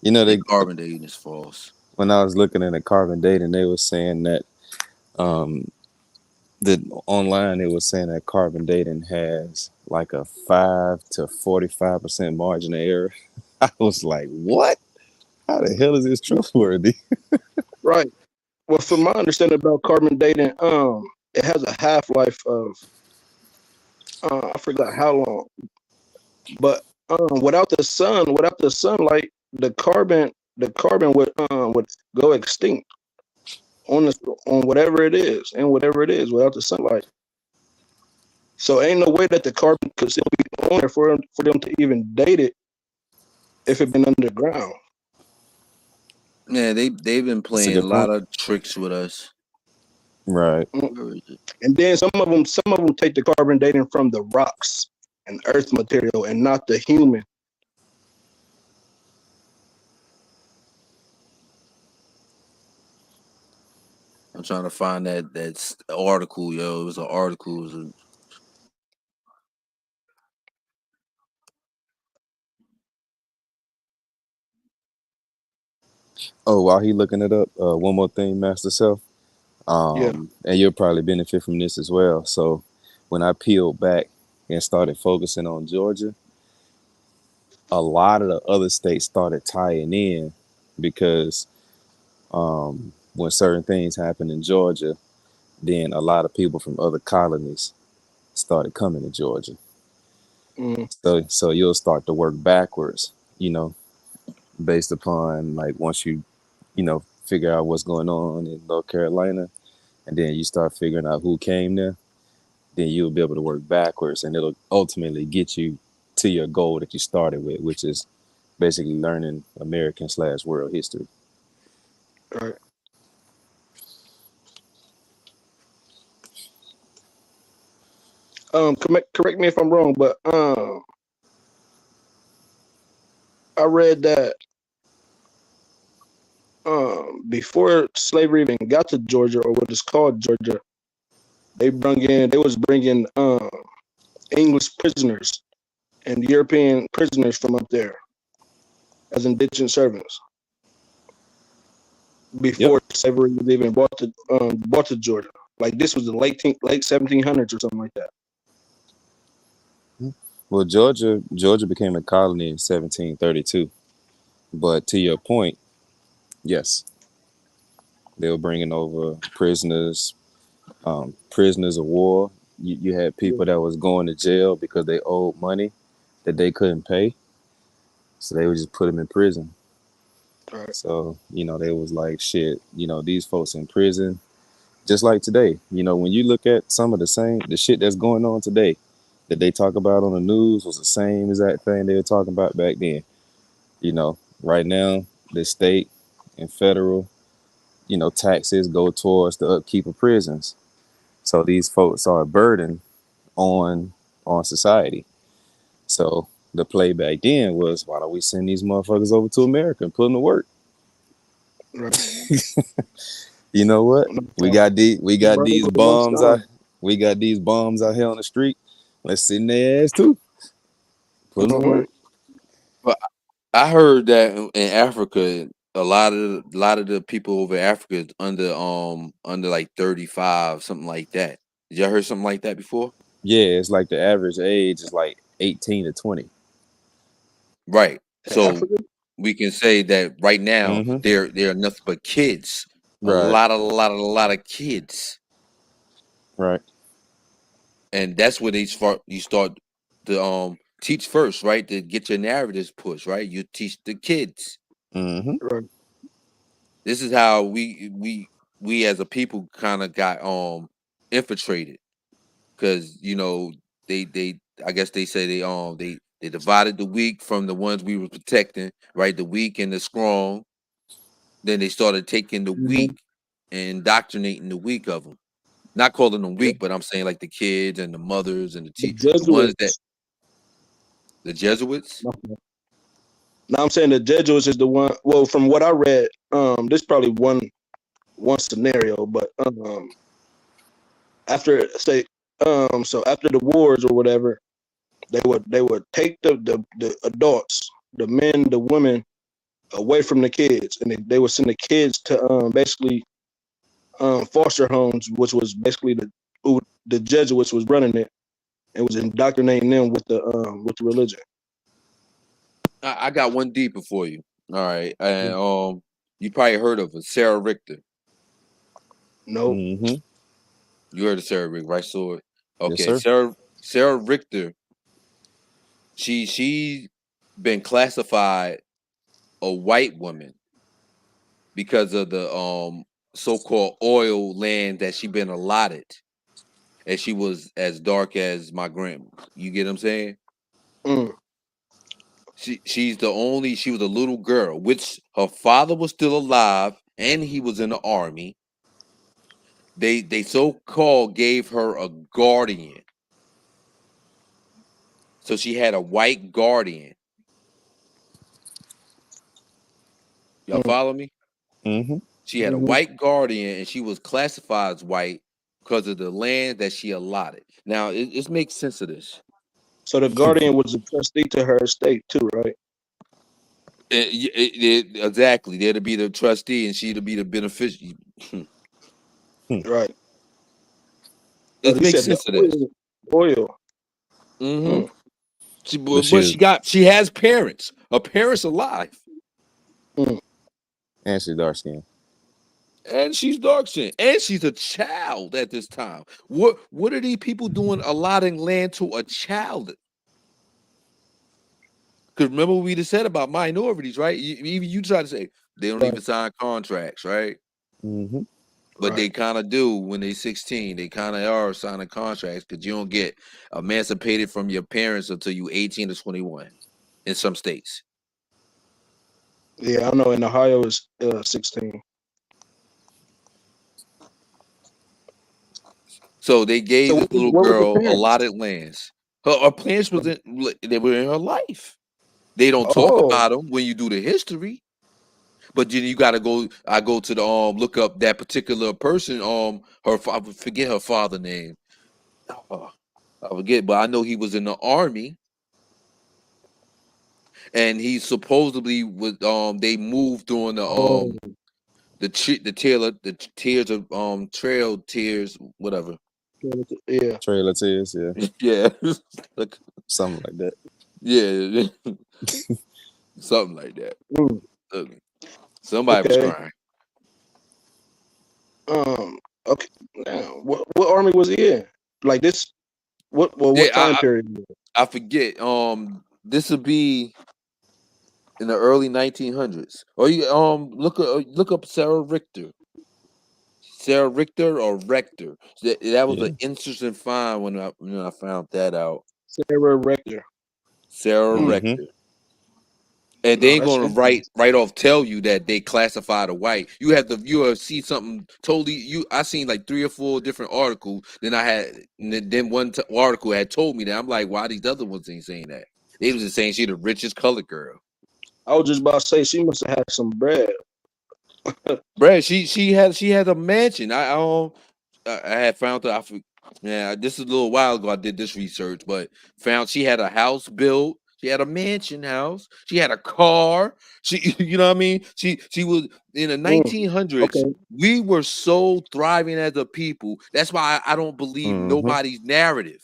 You know, They carbon dating is false. when I was looking at the carbon dating, they were saying that um, that online it was saying that carbon dating has like a 5 to 45% margin of error. I was like, what? How the hell is this trustworthy? Right. Well, from my understanding about carbon dating, it has a half life of I forgot how long, but without the sunlight, the carbon would go extinct on whatever it is without the sunlight. So ain't no way that the carbon could still be on there for them to even date it if it been underground. Yeah, they've been That's a playing a good lot point. of tricks with us. Right. Where is it? And then some of them take the carbon dating from the rocks and earth material and not the human. I'm trying to find that article, yo. It was an article. It was Oh, while he looking it up, one more thing, Master Self. Yeah. And you'll probably benefit from this as well. So when I peeled back and started focusing on Georgia, a lot of the other states started tying in because when certain things happened in Georgia, then a lot of people from other colonies started coming to Georgia. Mm, So you'll start to work backwards, based upon like once you figure out what's going on in North Carolina, and then you start figuring out who came there, then you'll be able to work backwards, and it'll ultimately get you to your goal that you started with, which is basically learning American/world history. right. Correct me if I'm wrong, but I read that before slavery even got to Georgia or what is called Georgia, they was bringing English prisoners and European prisoners from up there as indentured servants Yep. before slavery was even brought to Georgia. Like this was the late 1700s or something like that. Well, Georgia became a colony in 1732, but to your point, yes, they were bringing over prisoners of war. You had Yeah, people that was going to jail because they owed money that they couldn't pay, so they would just put them in prison. right, So they was like, shit. These folks in prison, just like today. When you look at some of the shit that's going on today, that they talk about on the news was the same exact thing they were talking about back then. Right now, the state and federal, taxes go towards the upkeep of prisons. So these folks are a burden on society. So the play back then was, why don't we send these motherfuckers over to America and put them to work? right. You know what? We got Burn these with one bombs out. stone. We got these bombs out here on the street. Let's sit in their ass too. Put them to Mm-hmm. work. but I heard that in Africa, a lot of the people over Africa is under like 35, something like that. Did y'all heard something like that before? Yeah, it's like the average age is like 18 to 20. Right. So Africa. we can say that right now Mm-hmm. they're nothing but kids. A Right. lot of kids. Right. and that's where you start to teach first, right? To get your narratives pushed, right? You teach the kids. Mm-hmm. Right. This is how we as a people kind of got infiltrated, because they I guess they say they divided the weak from the ones we were protecting, right? The weak and the strong. Then they started taking the Mm-hmm. weak and indoctrinating the weak of them. Not calling them Yeah. weak, but I'm saying like the kids and the mothers and The the ones that Jesuits. the Jesuits. Now I'm saying the Jesuits is the one. Well, from what I read, this is probably one scenario, but after say so after the wars or whatever, they would take the adults, the men, the women away from the kids, and they would send the kids to basically foster homes, which was basically the Jesuits was running it and was indoctrinating them with the religion. I got one deeper for you. All right, and Mm. you probably heard of her, Sarah Richter. Nope. Mm-hmm. You heard of Sarah Richter, right? So, Yes, okay, sir. Sarah Richter. She been classified a white woman because of the so-called oil land that she been allotted, and she was as dark as my grandma. You get what I'm saying? Mm. She was a little girl, which her father was still alive and he was in the army. They so-called gave her a guardian. So she had a white guardian. Y'all Mm. follow me? Mm-hmm. She had a Mm-hmm. white guardian and she was classified as white because of the land that she allotted. Now it makes sense of this. So the guardian was a trustee to her estate too, right? Exactly. There to be the trustee and she to be the beneficiary. Right. Oh, It he makes said the sense of this. oil. Mm-hmm. Mm. But But she she has parents. Her parents alive. Mm. and she dark skin. And she's dark skinned. And she's a child at this time. What are these people doing allotting land to a child? Because remember what we just said about minorities, right? Even you try to say they don't Right. even sign contracts, right? Mm-hmm. But Right. they kind of do when they're 16. They kind of are signing contracts because you don't get emancipated from your parents until you 18 to 21 in some states. Yeah, I know. In Ohio is 16. So they So gave this little what was the girl parents? allotted lands. Her parents was they were in her life. They don't talk Oh, about them when you do the history. But then you gotta go. I go to the look up that particular person. I forget her father name. Oh, I forget, but I know he was in the army, and he supposedly was. They moved during oh, the tail of the tears of trail tears whatever. yeah. Trailer tears, yeah. Yeah, like, Something like that. yeah, something like that. Mm. Okay. Somebody was Okay. crying. Okay. Now, what army was he in? Like this? What? Well, Yeah, what time period? I forget. This would be in the early 1900s. Or you look up Sarah Richter. Sarah Richter or Rector. That was Yeah. an interesting find when I found that out. Sarah Rector. Sarah Mm. Mm-hmm. Rector. And they No, ain't that's gonna interesting. right off tell you that they classified a white. You have to see something totally. I seen like 3 or 4 different articles. Then one article had told me that. I'm like, why these other ones ain't saying that? They was just saying she the richest colored girl. I was just about to say she must have had some bread. Brad, she had a mansion. I had found that yeah, this is a little while ago I did this research, but found she had a house built. She had a mansion house. She had a car. She you know what I mean? She was in the Mm. 1900s. Okay. We were so thriving as a people. That's why I don't believe Mm-hmm. nobody's narrative.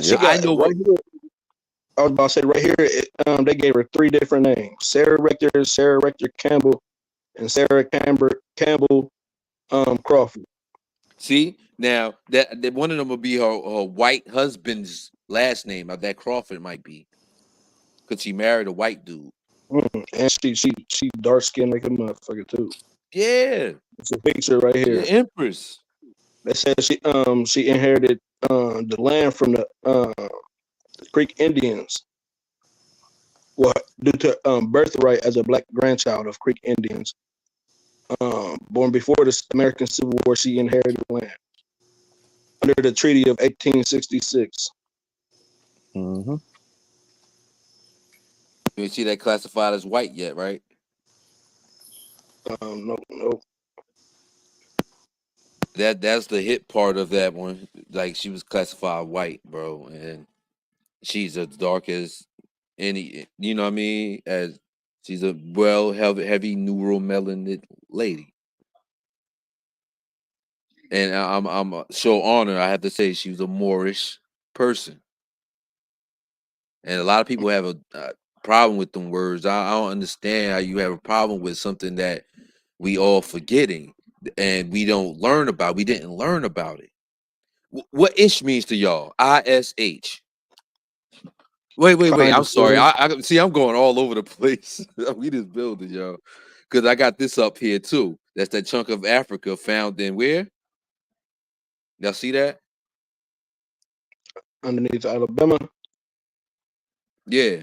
She Yep. I got know right what here. I was about to say right here. They gave her 3 different names: Sarah Rector, Sarah Rector Campbell, and Sarah Campbell Crawford. See, now that one of them will be her white husband's last name. Now that Crawford might be, because she married a white dude. And she dark skinned like a motherfucker too. Yeah, It's a picture right she's here. an empress. They said she inherited the land from the Creek Indians. Well, due to birthright as a black grandchild of Creek Indians. Born before the American Civil War, she inherited land under the Treaty of 1866. Mm-hmm. You ain't see that classified as white yet, right? No. That's the hit part of that one. Like she was classified white, bro, and she's as dark as any. You know what I mean? As she's a heavy neuromelanin lady, and I'm show honor. I have to say she was a Moorish person, and a lot of people have a problem with them words. I don't understand how you have a problem with something that we all forgetting and we don't learn about. We didn't learn about it. What ish means to y'all? ISH. Wait. Kind I'm of sorry. sort of. I see. I'm going all over the place. We just building, y'all, because I got this up here too. That's that chunk of Africa found in where? Y'all see that? Underneath Alabama. Yeah.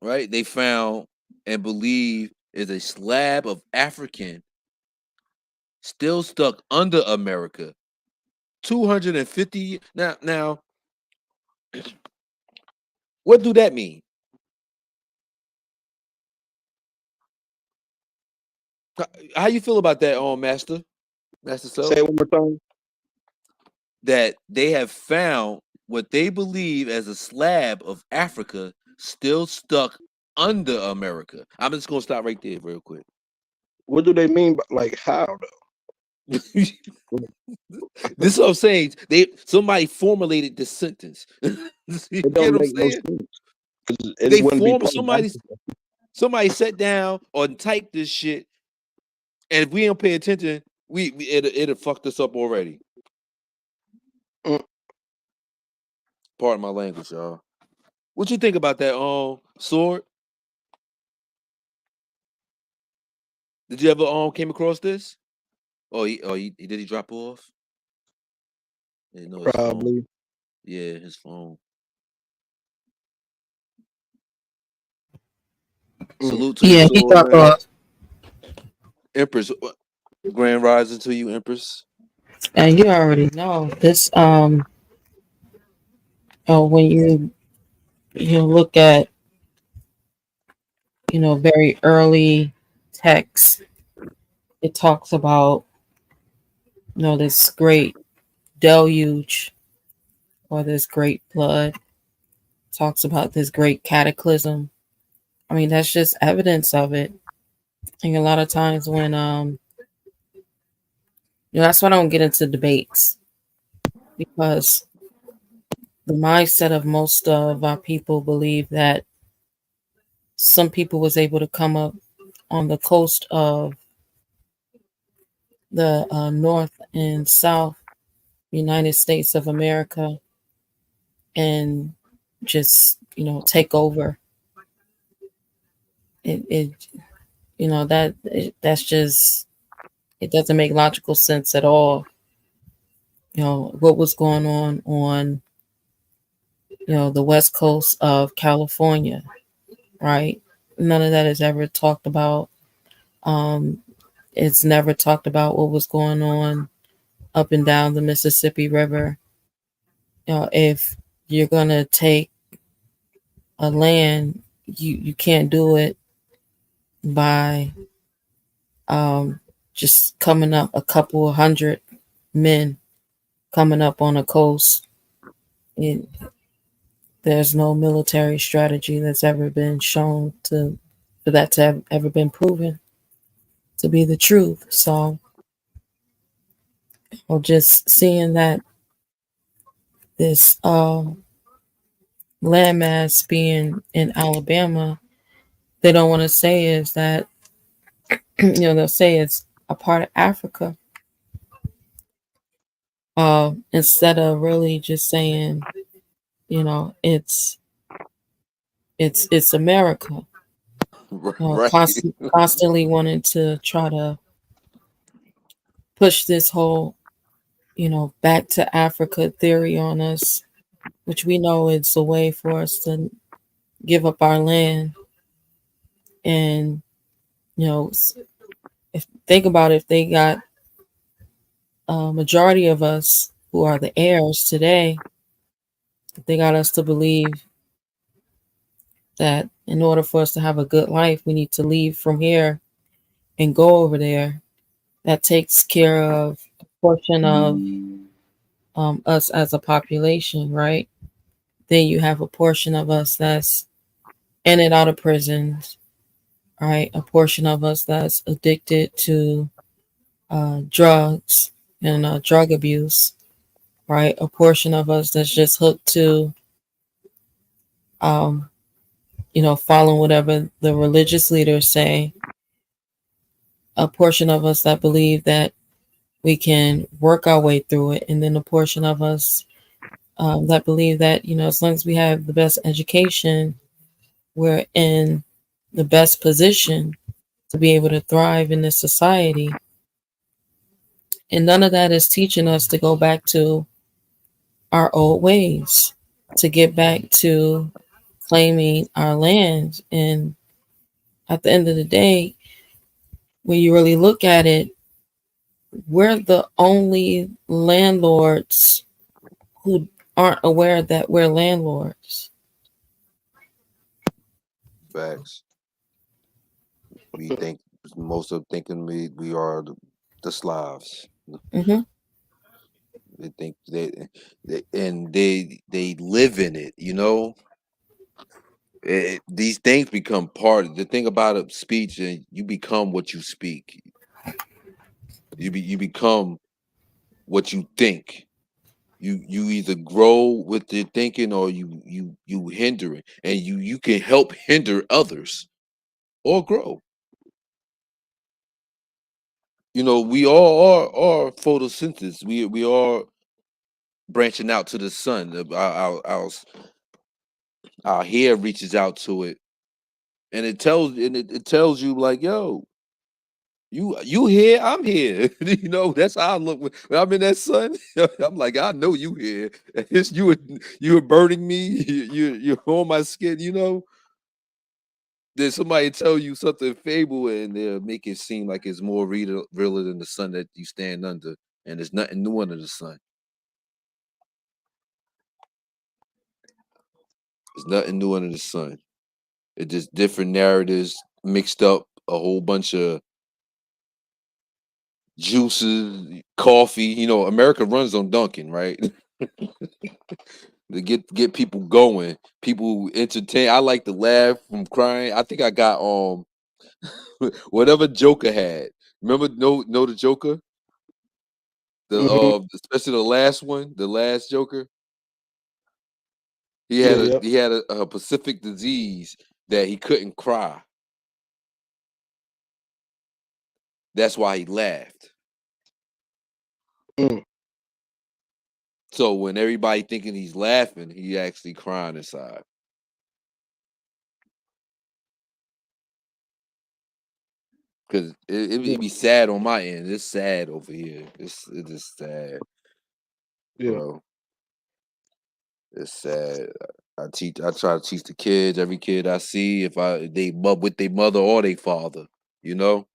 Right. They found and believe is a slab of African still stuck under America. 250. Now, what do that mean? How you feel about that, Master Say Self? it one more time. That they have found what they believe as a slab of Africa still stuck under America. I'm just gonna stop right there real quick. What do they mean by like how though? This is what I'm saying. Somebody formulated this sentence. You It get don't what I'm make no saying? sense because it They wouldn't be form part of somebody sat down or typed this shit, and if we don't pay attention, it'll fucked us up already. Africa. Pardon my language, y'all. What you think about that, Sword? Did you ever came across this? Did he drop off? Yeah, no, his phone. Probably. Yeah, his phone. Salute to you, Yeah, he Sword, dropped man. off. Empress, grand rising to you, Empress. And you already know this. When you look at very early texts, it talks about this great deluge or this great flood. Talks about this great cataclysm. I mean, that's just evidence of it. And a lot of times when that's why I don't get into debates, because the mindset of most of our people believe that some people was able to come up on the coast of the North and South United States of America and just take over. It that's just, it doesn't make logical sense at all. What was going on the west coast of California, right? None of that is ever talked about. Um, it's never talked about what was going on up and down the Mississippi River. If you're gonna take a land, you can't do it by just coming up a couple of hundred men coming up on a coast. It, there's no military strategy that's ever been shown for that to have ever been proven to be the truth. So, or just seeing that this landmass being in Alabama, they don't want to say is that they'll say it's a part of Africa, instead of really just saying, it's America. Right. Constantly wanting to try to push this whole, back to Africa theory on us, which we know it's a way for us to give up our land. And, if think about it, if they got a majority of us who are the heirs today, if they got us to believe that in order for us to have a good life, we need to leave from here and go over there, that takes care of a portion of us as a population, right? Then you have a portion of us that's in and out of prisons, right? A portion of us that's addicted to drugs and drug abuse, right? A portion of us that's just hooked to, um, following whatever the religious leaders say. A portion of us that believe that we can work our way through it, and then a portion of us that believe that as long as we have the best education, we're in the best position to be able to thrive in this society. And none of that is teaching us to go back to our old ways, to get back to claiming our land. And at the end of the day, when you really look at it, we're the only landlords who aren't aware that we're landlords. Facts. We think most of thinking we are the Slavs. Mm-hmm. They think they live in it. These things become part of the thing about a speech, and you become what you speak. You become what you think. You either grow with your thinking, or you hinder it, and you can help hinder others or grow. We all are photosynthesis. We are branching out to the sun. Our hair reaches out to it, and it tells you like, yo, you here, I'm here. That's how I look when I'm in that sun. I'm like, I know you here. It's you are burning me. You're on my skin. Then somebody tell you something fable, and they'll make it seem like it's more realer than the sun that you stand under, and there's nothing new under the sun. There's nothing new under the sun. It's just different narratives mixed up, a whole bunch of juices, coffee. America runs on Dunkin', right? To get people going, people entertain. I like to laugh from crying. I think I got whatever Joker had. Remember, know the Joker, Hmm. especially the last one, the last Joker. He Yeah, had yep. a specific disease that he couldn't cry. That's why he laughed. Mm. So when everybody thinking he's laughing, he actually crying inside. Cause it be sad on my end. It's sad over here. It's just sad, Yeah. bro. It's sad. I try to teach the kids, every kid I see, if they with their mother or their father, you know,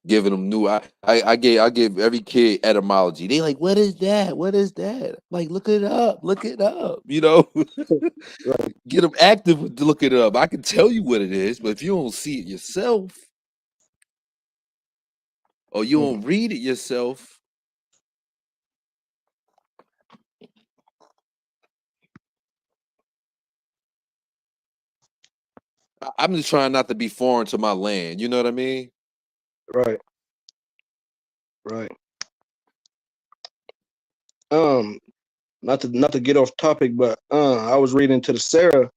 giving them new. I give every kid etymology. They like, what is that? What is that? Like, look it up. Look it up. Right. Get them active to look it up. I can tell you what it is, but if you don't see it yourself, or you Mm. don't read it yourself, I'm just trying not to be foreign to my land. You know what I mean? Right. Right. Um, not to get off topic, but I was reading to the Sarah.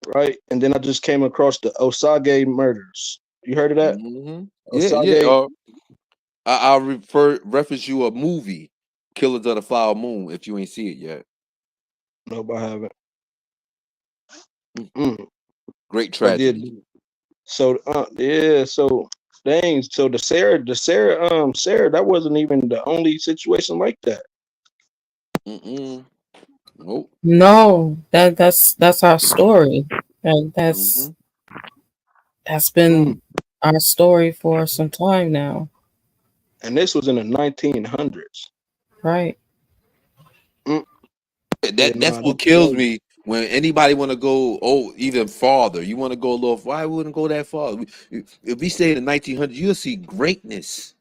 right? And then I just came across the Osage murders. You heard of that? Hmm. Yeah. Osage? I'll reference you a movie, Killers of the Flower Moon, if you ain't see it yet. Nope, I haven't. Mm. Mm. Great But yeah, tragedy. so yeah, so dang, so Sarah, that wasn't even the only situation like that. Mm-mm. Nope. No, that's our story. Like Hmm. that's Mm. been our story for some time now, And this was in the 1900s. right? Mm. Yeah, That's nah, what that's kills crazy. me when anybody want to go even farther. You want to go a little. Why wouldn't go that far? If we stay in the 1900s, you'll see greatness.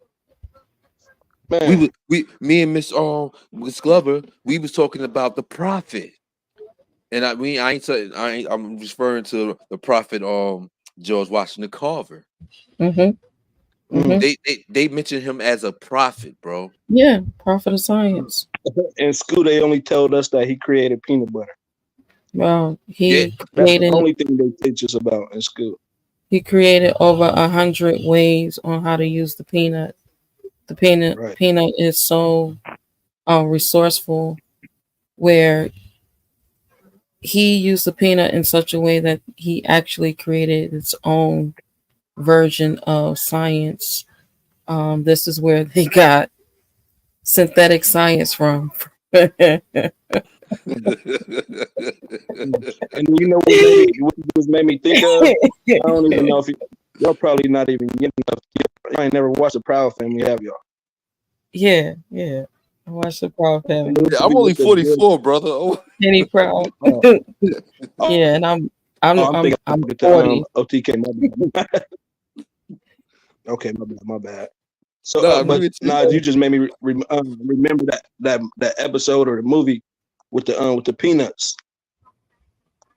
Man, Me and Miss Glover, we was talking about the prophet, and I ain't saying I'm referring to the prophet George Washington Carver. Mm-hmm. mm. Mm-hmm. They mention him as a prophet, bro. Yeah, prophet of science. In school, they only told us that he created peanut butter. Well, Yeah, That's the only thing they teach us about in school. he created over 100 ways on how to use the peanut. The Right. peanut is so resourceful, where he used the peanut in such a way that he actually created its own version of science. This is where they got synthetic science from. Mm. Mm. And you know what it just made me think of? I don't even know if y'all probably not even young enough. Y'all ain't never watched the Proud Family, have y'all? Yeah, yeah. I watched the Proud And Family. the I'm movie only with the girl. 44, brother. Oh. Penny Proud. Oh, oh, Yeah, and oh, I'm thinking I'm about the 40. OTK. My bad. Okay, my bad. So, No, I'm but with you. nah, you just made me remember that episode or the movie with the peanuts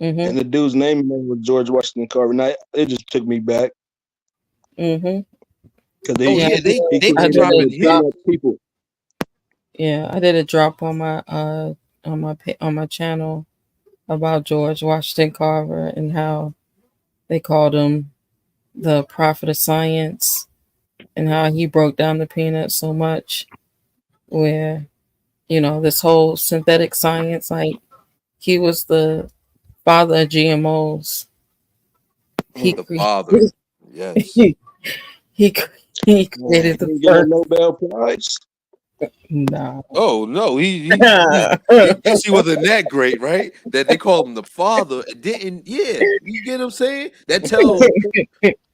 Mhm. and the dude's name was George Washington Carver. Now it just took me back Mhm. because Oh Yeah, yeah, he I they created did a dropping little hit. drop. peanut people. Yeah, I did a drop on my channel about George Washington Carver and how they called him the prophet of science, and how he broke down the peanut so much, where this whole synthetic science, like he was the father of GMOs. He Mm. The cre- father. Yes. he he he Man, created he the didn't get no first. Nobel Prize. No. Oh no, he wasn't that great, right? That they called him the father. It didn't. Yeah, you get what I'm saying? That tells.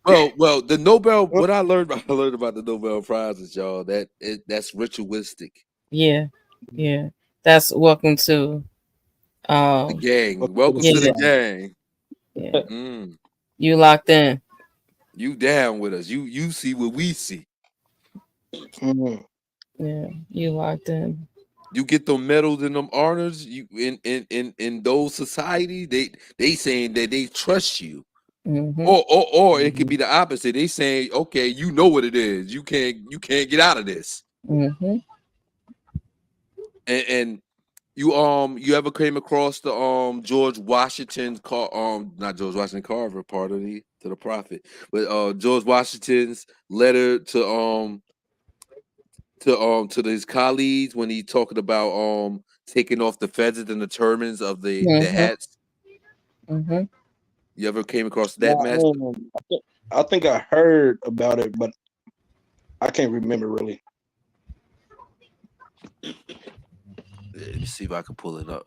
Well, the Nobel. What I learned about the Nobel prizes, y'all. That's ritualistic. Yeah, yeah. That's welcome to The um gang. Welcome to the Welcome to the yeah, society. gang. yeah. Mm. You locked in. You down with us? You see what we see. Mm. Yeah, you locked in. You get them medals and them honors. You in those societies, they saying that they trust you. Mm-hmm. Or it could Mhm. be the opposite. They saying, okay, you know what it is. You can't get out of this. Mm-hmm. And you ever came across the George Washington's car not George Washington Carver, pardon me, to the prophet, but George Washington's letter to his colleagues when he talking about taking off the feathers and the turbans of the Mm-hmm. hats. Mm-hmm. You ever came across that, Nah, master? I think I heard about it, but I can't remember really. Let me see if I can pull it up.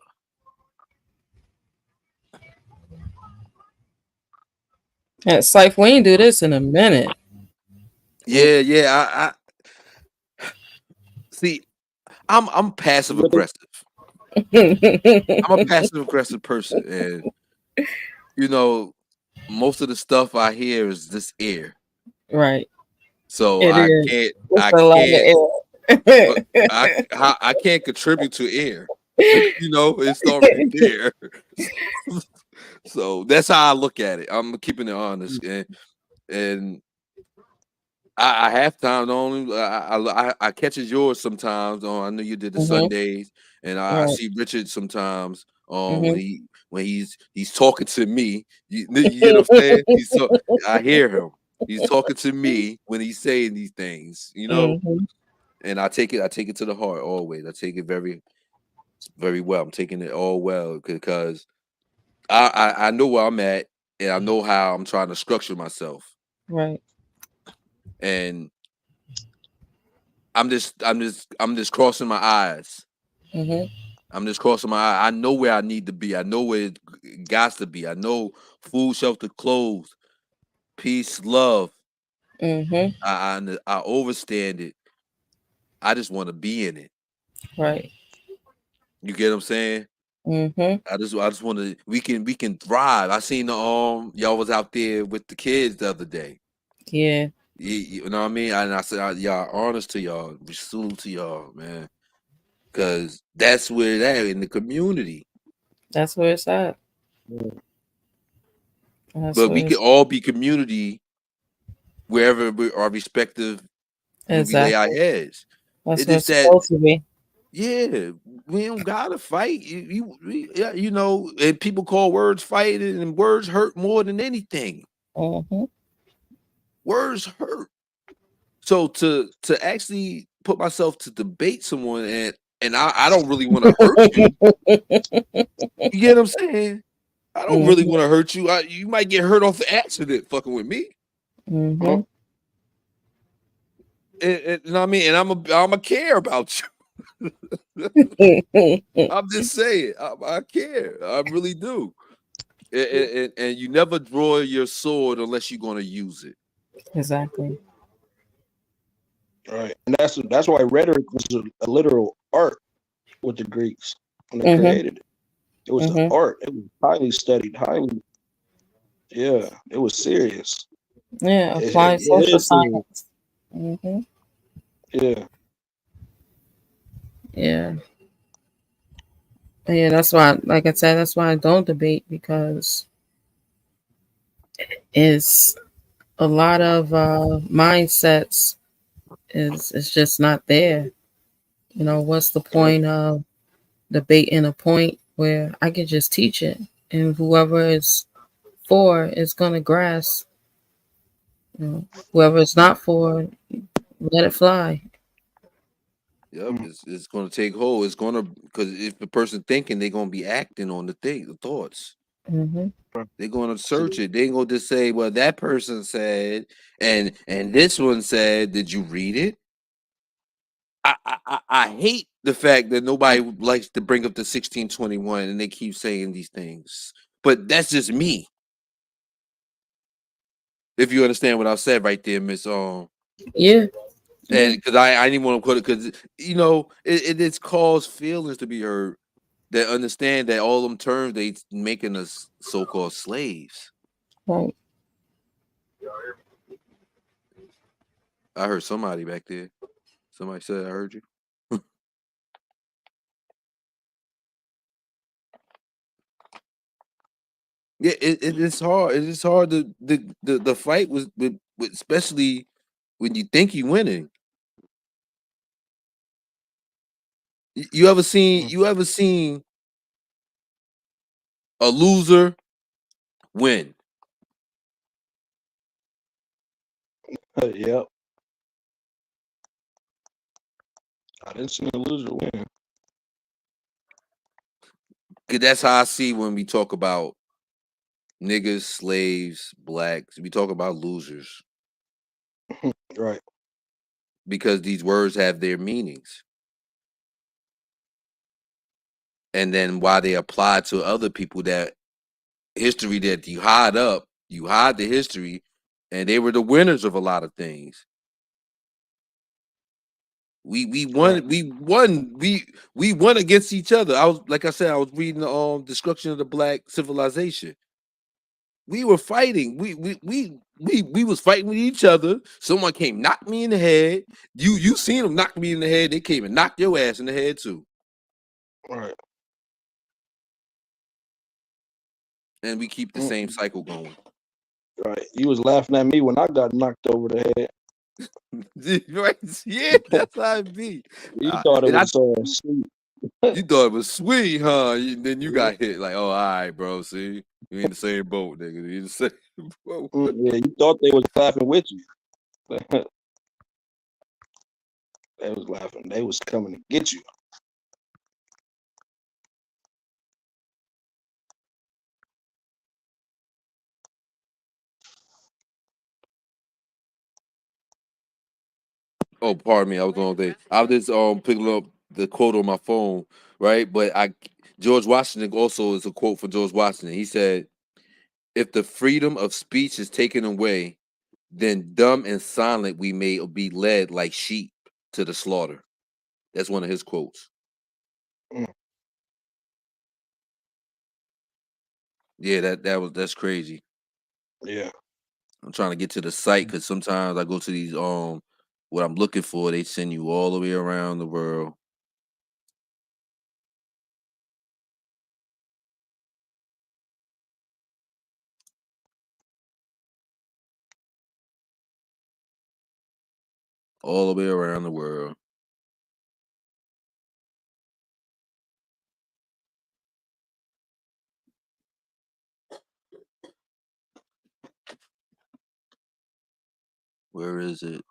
Yeah, Syph, we ain't do this in a minute. Mm. Yeah. I see. I'm passive Really? aggressive. I'm a passive aggressive person, and you know, most of the stuff I hear is this ear. Right. So It I is. can't, It's I a lot can't, of uh, I, air. I can't contribute to air. It's already there. So that's how I look at it. I'm keeping it honest, and I have time. Only I catches yours sometimes. I know you did the Mm-hmm. Sundays, and I Right. see Richard sometimes When he's talking to me, you get what I'm saying? I hear him. He's talking to me when he's saying these things, and I take it to the heart always. I take it very, very well. I'm taking it all well because I know where I'm at and I know how I'm trying to structure myself. Right. And I'm just crossing my eyes. I'm just crossing my eye. I know where I need to be. I know where it got to be. I know food, shelter, clothes, peace, love. I overstand it. I just want to be in it. Right. You get what I'm saying? I just want to. We can thrive. I seen the y'all was out there with the kids the other day. Yeah. You know what I mean? And I said, y'all, honest to y'all, we salute to y'all, man, because that's where it's at in the community. That's where it's at. But we can all be community wherever our respective where we lay our heads. That's It's what just it's that, supposed to be. yeah, we don't gotta fight. You know, and people call words fighting, and words hurt more than anything. Words hurt. So to actually put myself to debate someone, and I don't really want to hurt you. You get what I'm saying? I don't really want to hurt you. You might get hurt off the accident fucking with me. And you know what I mean? And I'm a care about you. I'm just saying, I care. I really do. And you never draw your sword unless you're going to use it. Exactly. Right, and that's why rhetoric was a literal art with the Greeks when they created it. It was the art. It was highly studied, yeah, it was serious. Yeah, applied social science. Yeah. Yeah. Yeah, that's why, like I said, that's why I don't debate, because it's a lot of mindsets is just not there. You know, what's the point of debating a point where I can just teach it, and whoever is for is gonna grasp. You know, whoever it's not for, let it fly. Yep, it's going to take hold. It's going to, because if the person thinking, they're going to be acting on the thoughts. They're going to search it. They ain't going to just say, "Well, that person said," and this one said, "Did you read it?" I hate the fact that nobody likes to bring up the 1621, and they keep saying these things. But that's just me. If you understand what I said right there, Miss Yeah. And because I didn't want to put it, because you know it's caused feelings to be hurt that understand that all them terms they making us so-called slaves. Right. I heard somebody back there. Somebody said I heard you. Yeah, it's hard. It's hard to the fight was with especially when you think you're winning. You ever seen a loser win? Yep. I didn't see a loser win. Cause that's how I see when we talk about niggas, slaves, blacks. We talk about losers. Right. Because these words have their meanings. And then why they apply to other people, that history that you hide up, you hide the history, and they were the winners of a lot of things. We won we won against each other. I was, like I said, I was reading the Destruction of the Black Civilization. We were fighting. We was fighting with each other. Someone came, knocked me in the head. You seen them knock me in the head. They came and knocked your ass in the head too. Right. And we keep the same cycle going. Right. You was laughing at me when I got knocked over the head. Right? Yeah, that's how it be. You thought it And was sweet. You thought it was sweet, huh? Then you got hit. Like, oh, all right, bro. See, you in the same boat, nigga. You in the same boat. Yeah, you thought they was laughing with you. They was laughing. They was coming to get you. Oh, pardon me. I was on there. I was just picking up the quote on my phone, right? But George Washington also is a quote from George Washington. He said, "If the freedom of speech is taken away, then dumb and silent we may be led like sheep to the slaughter." That's one of his quotes. Mm. Yeah, that's crazy. Yeah. I'm trying to get to the site because sometimes I go to these what I'm looking for, they send you all the way around the world. All the way around the world. Where is it?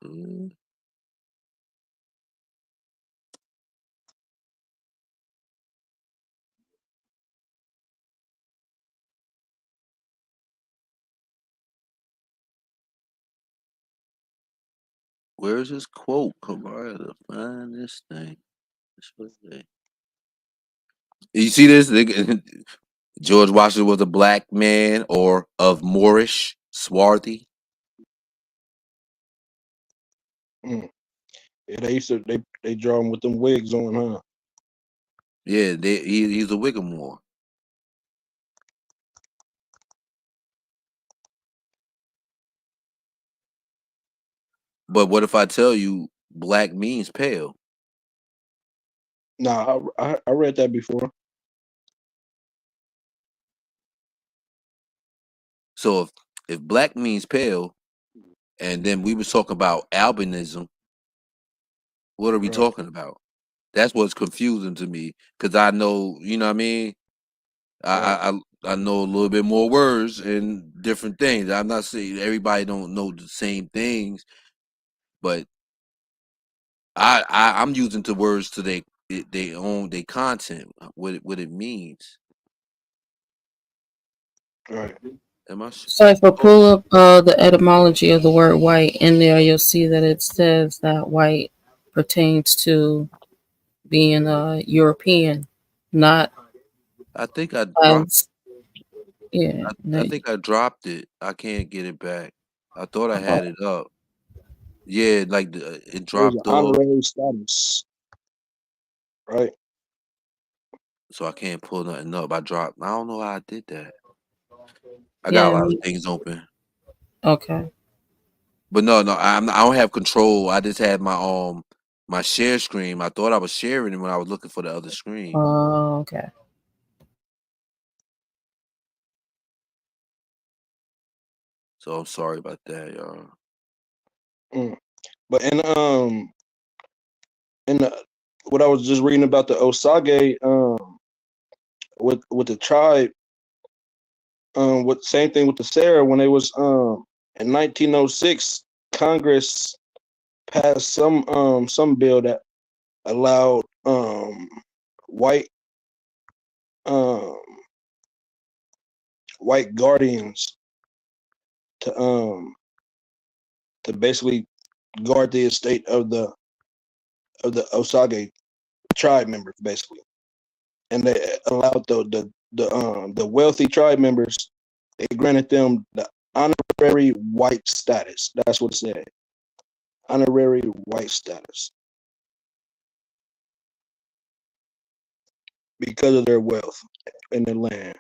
Where's his quote? Come on, to find this thing. You see this? George Washington was a black man or of Moorish swarthy. Mm. Yeah, they used to they draw him with them wigs on, huh? Yeah, he's a Whigamore. But what if I tell you black means pale? Nah, I read that before. So if black means pale, and then we was talking about albinism, what are we Right. talking about? That's what's confusing to me because I know, you know what I mean. Right. I know a little bit more words and different things. I'm not saying everybody don't know the same things, but I'm using the words to they own their content, what it means. Right. Am I? So if I pull up the etymology of the word white in there, you'll see that it says that white pertains to being a European, not I think I dropped. as yeah. I think I dropped it. I can't get it back. I thought I Oh, had it up. Yeah, like it It was an dropped off, honorary status. Right. so I can't pull nothing up. I dropped. I don't know how I did that. I got a yeah. lot of things open, Okay. but no, I don't have control. I just had my share screen. I thought I was sharing it when I was looking for the other screen. Okay. So I'm sorry about that, y'all. Mm. But in the what I was just reading about the Osage with the tribe with same thing with the Sarah when they was in 1906 Congress passed some bill that allowed white um white guardians to basically guard the estate of the Osage tribe members basically, and they allowed the wealthy tribe members. They granted them the honorary white status. That's what it said. Honorary white status because of their wealth in the land.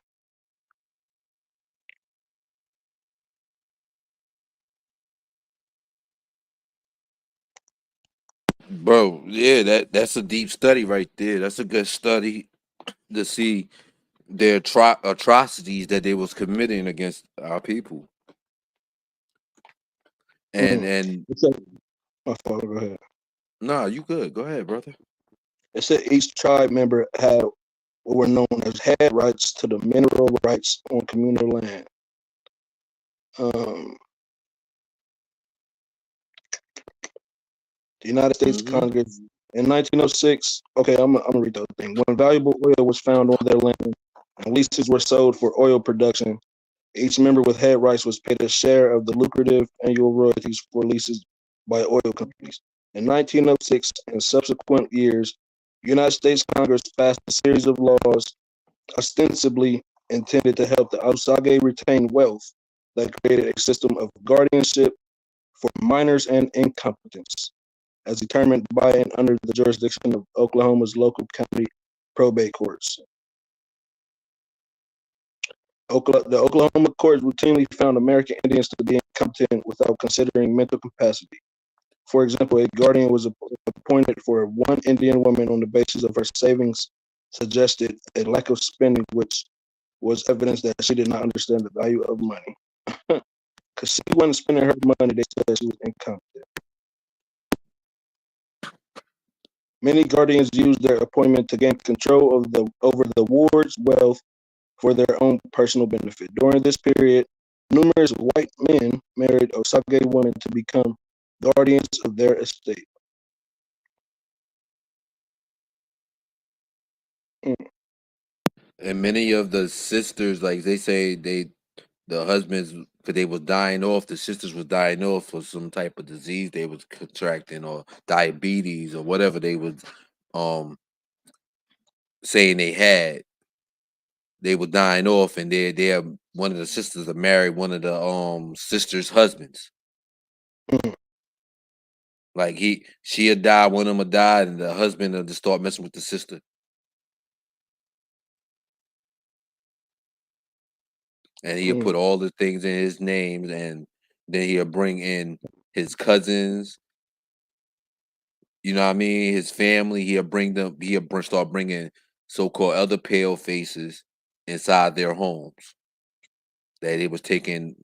Bro, yeah, that's a deep study right there. That's a good study to see their atrocities that they was committing against our people. And It's a, my father, go ahead. nah, you good. Go ahead, brother. It said each tribe member had what were known as head rights to the mineral rights on communal land. Um, the United States Mm-hmm. Congress in 1906. Okay, I'm gonna read the whole thing. When valuable oil was found on their land and leases were sold for oil production, each member with head rights was paid a share of the lucrative annual royalties for leases by oil companies. In 1906 and subsequent years, the United States Congress passed a series of laws ostensibly intended to help the Osage retain wealth that created a system of guardianship for minors and incompetents, as determined by and under the jurisdiction of Oklahoma's local county probate courts. The Oklahoma courts routinely found American Indians to be incompetent without considering mental capacity. For example, a guardian was appointed for one Indian woman on the basis of her savings suggested a lack of spending, which was evidence that she did not understand the value of money. Because she wasn't spending her money, they said she was incompetent. Many guardians used their appointment to gain control of over the ward's wealth for their own personal benefit. During this period, numerous white men married Osage women to become guardians of their estate. Mm, And many of the sisters, like they say, the husbands, because they was dying off, the sisters was dying off for some type of disease they was contracting or diabetes or whatever they was um saying they had. They were dying off, and they one of the sisters are married one of the sisters' husbands. mm, Like she had died, one of them had died, and the husband had to start messing with the sister. And he'll mm, put all the things in his names, and then he'll bring in his cousins. You know what I mean? His family. He'll bring them. Start bringing so-called other pale faces inside their homes that it was taking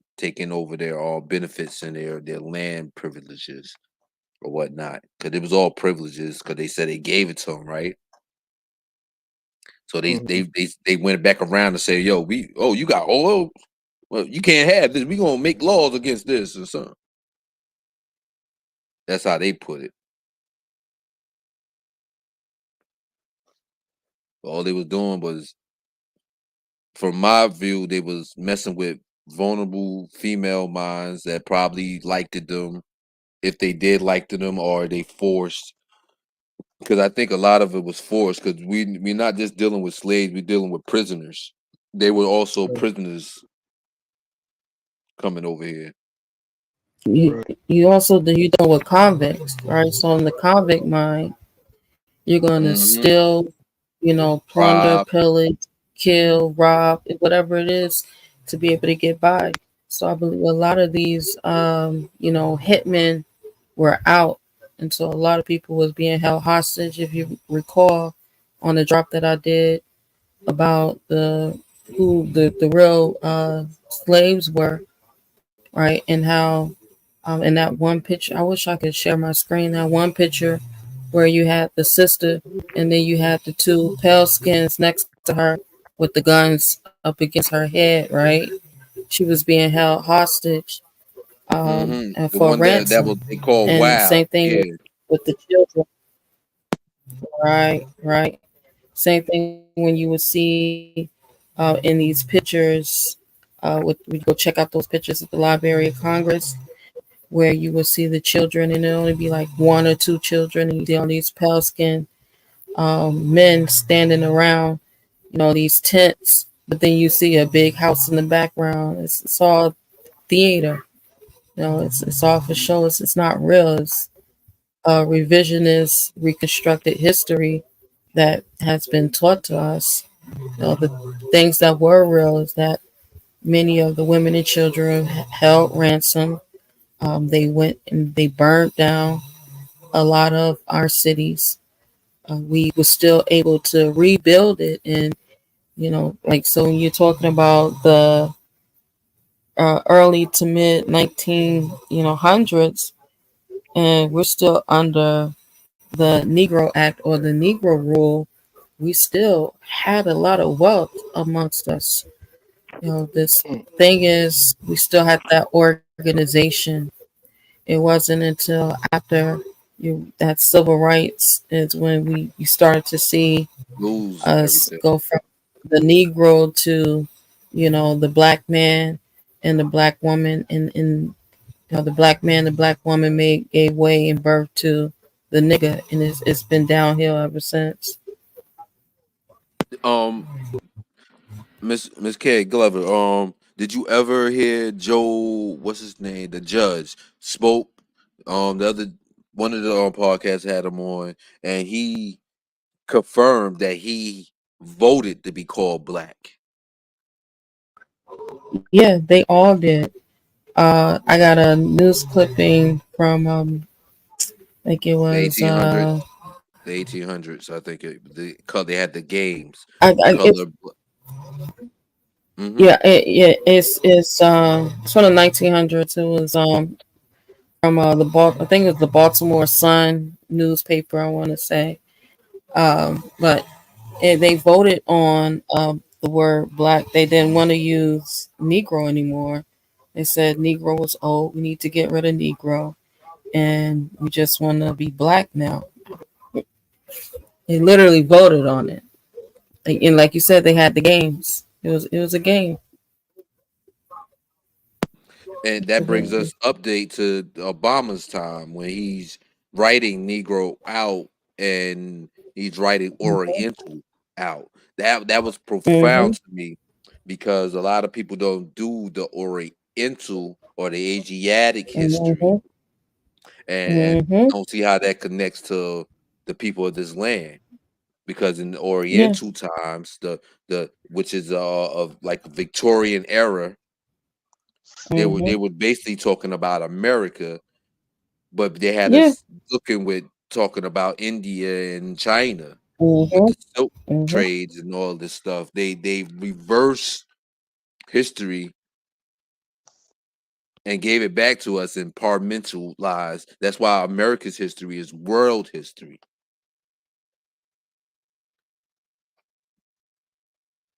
over their all benefits and their land privileges or whatnot. Because it was all privileges. Because they said they gave it to him, right? So mm, they went back around and say, "Yo, you got oil? Well, you can't have this. We gonna make laws against this or something." That's how they put it. All they was doing was, from my view, they was messing with vulnerable female minds that probably liked them, if they did like them, or they forced. Because I think a lot of it was forced. Because we're not just dealing with slaves, we're dealing with prisoners. They were also right, prisoners coming over here. You right. you also do you deal with convicts, right? So in the convict mind, you're going to Mm-hmm. steal, plunder, Rob. pillage, kill, rob, whatever it is, to be able to get by. So I believe a lot of these, hitmen were out, and so a lot of people was being held hostage. If you recall, on the drop that I did about the real slaves were, right, and how in that one picture, I wish I could share my screen. That one picture where you had the sister, and then you had the two pale skins next to her with the guns up against her head, right? She was being held hostage, Mm-hmm. and The for one that ransom. was they called And Wow. same thing Yeah. with the children, right? Right. Same thing when you would see in these pictures. We go check out those pictures at the Library of Congress, where you will see the children, and it'll only be like one or two children, and you see all these pale skinned men standing around, these tents. But then you see a big house in the background. It's all theater. It's all for show. It's not real. It's revisionist, reconstructed history that has been taught to us. The things that were real is that many of the women and children held ransom. They went and they burned down a lot of our cities. We were still able to rebuild it, and like, so when you're talking about the early to mid 19 hundreds, and we're still under the Negro Act or the Negro Rule, we still had a lot of wealth amongst us. This Mm. thing is, we still had that organization. It wasn't until after that civil rights is when you started to see Lose us everything. go from the Negro to, the black man and the black woman, and the black man, the black woman gave way and birth to the nigga, and it's been downhill ever since. Um, Miss K Glover. Did you ever hear Joe? What's his name? The judge spoke. The other one of the podcasts had him on, and he confirmed that he voted to be called black. Yeah, they all did. I got a news clipping from I think it The was 1800s, the 1800s. I think they had the games. The I it, color. Mm-hmm. yeah, it's from the 1900s. It was from I think it was the Baltimore Sun newspaper, I want to say. But they voted on the word black. They didn't want to use Negro anymore. They said Negro was old. We need to get rid of Negro, and we just want to be black now. They literally voted on it. And like you said, they had the games. It was a game. And that brings us update to Obama's time when he's writing Negro out and he's writing Oriental out. That was profound Mm-hmm. to me because a lot of people don't do the Oriental or the Asiatic history Mm-hmm. and Mm-hmm. don't see how that connects to the people of this land. Because in the Yeah. Oriental times, the which is of like Victorian era, they Mm-hmm. were basically talking about America, but they had Yeah. us looking with talking about India and China with Mm-hmm. the silk Mm-hmm. trades and all this stuff. They reversed history and gave it back to us in lies. That's why America's history is world history.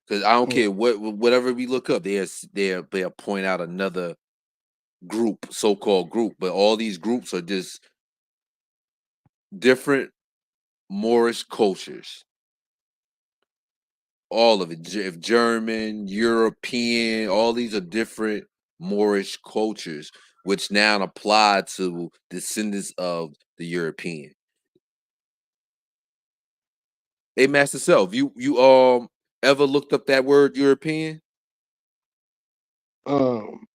Because I don't Mm. care whatever we look up, they'll point out another group, so-called group, but all these groups are just different Moorish cultures. All of it, if German, European, all these are different Moorish cultures, which now apply to descendants of the European. Hey, Master Self, you ever looked up that word European? Um,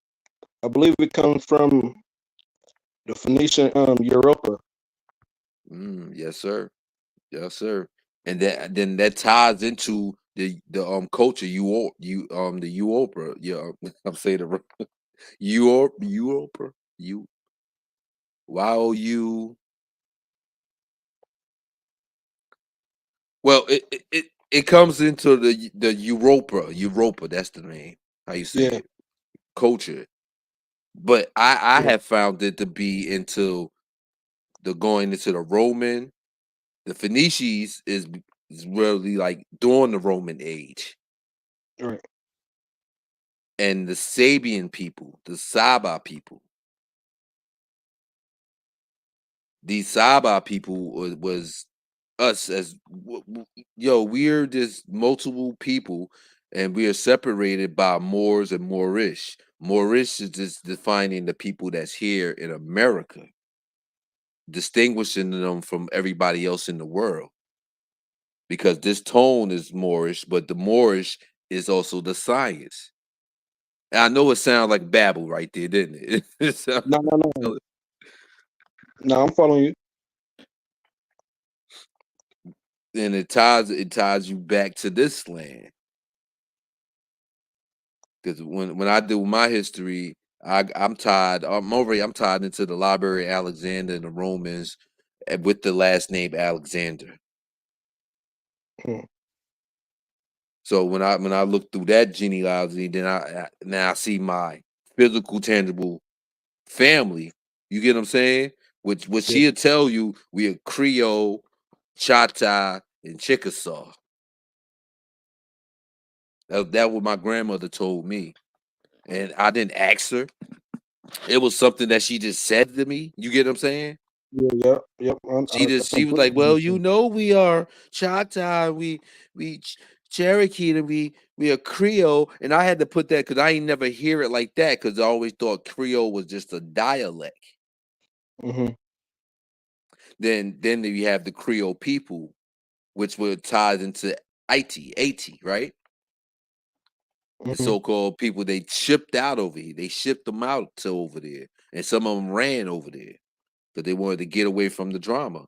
I believe it comes from the Phoenician Europa. Yes, sir. Yes, sir. And then that ties into the culture the Europa. Yeah, I'm saying the Europa you YOU. Well, it comes into the Europa. That's the name. How you say Yeah, it? Culture. But I yeah, have found it to be into the going into the Roman. The Phoenicians is really like during the Roman age, right. and the Sabian people, the Saba people. These Saba people was us as yo. We're just multiple people, and we are separated by Moors and Moorish. Moorish is just defining the people that's here in America, distinguishing them from everybody else in the world. Because this tone is Moorish, but the Moorish is also the science. And I know it sounds like babble right there, didn't it? No, no, no, no. I'm following you. And it ties you back to this land. Because when I do my history, I'm tied into the Library of Alexander and the Romans with the last name Alexander. Mm. So when I look through that genealogy, then now I see my physical, tangible family. You get what I'm saying? Which what Yeah. she'll tell you, we are Creole, Chata, and Chickasaw. That what my grandmother told me, and I didn't ask her. It was something that she just said to me. You get what I'm saying? Yeah. Yep. Yep. I She was like, completely "Well, understand. we are Chata, we Cherokee, and we are Creole." And I had to put that because I ain't never hear it like that because I always thought Creole was just a dialect. Mm-hmm. Then you have the Creole people, which were tied into Haiti, right? The Mm-hmm. so-called people they shipped out over here. They shipped them out to over there, and some of them ran over there because they wanted to get away from the drama.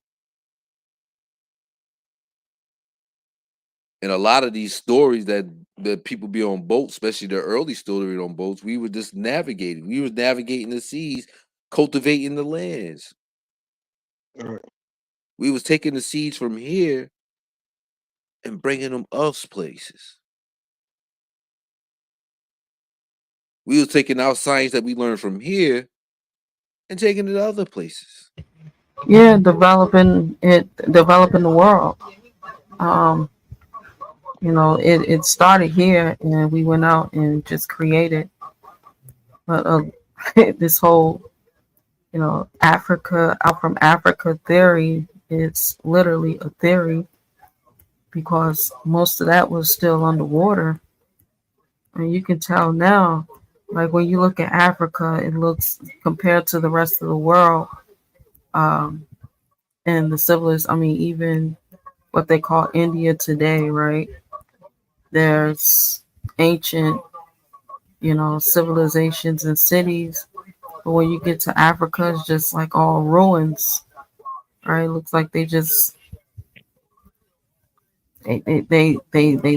And a lot of these stories that people be on boats, especially the early story on boats, we were just navigating. We was navigating the seas, cultivating the lands. All right. We was taking the seeds from here and bringing them us places. We was taking our science that we learned from here and taking it to other places. Yeah, developing the world. Um, it started here, and we went out and just created. But this whole, Africa out from Africa theory is literally a theory because most of that was still underwater. And you can tell now, like when you look at Africa, it looks compared to the rest of the world, um, and the civilized. I mean, even what they call India today, right? There's ancient, civilizations and cities. But when you get to Africa, it's just like all ruins, right? Looks like they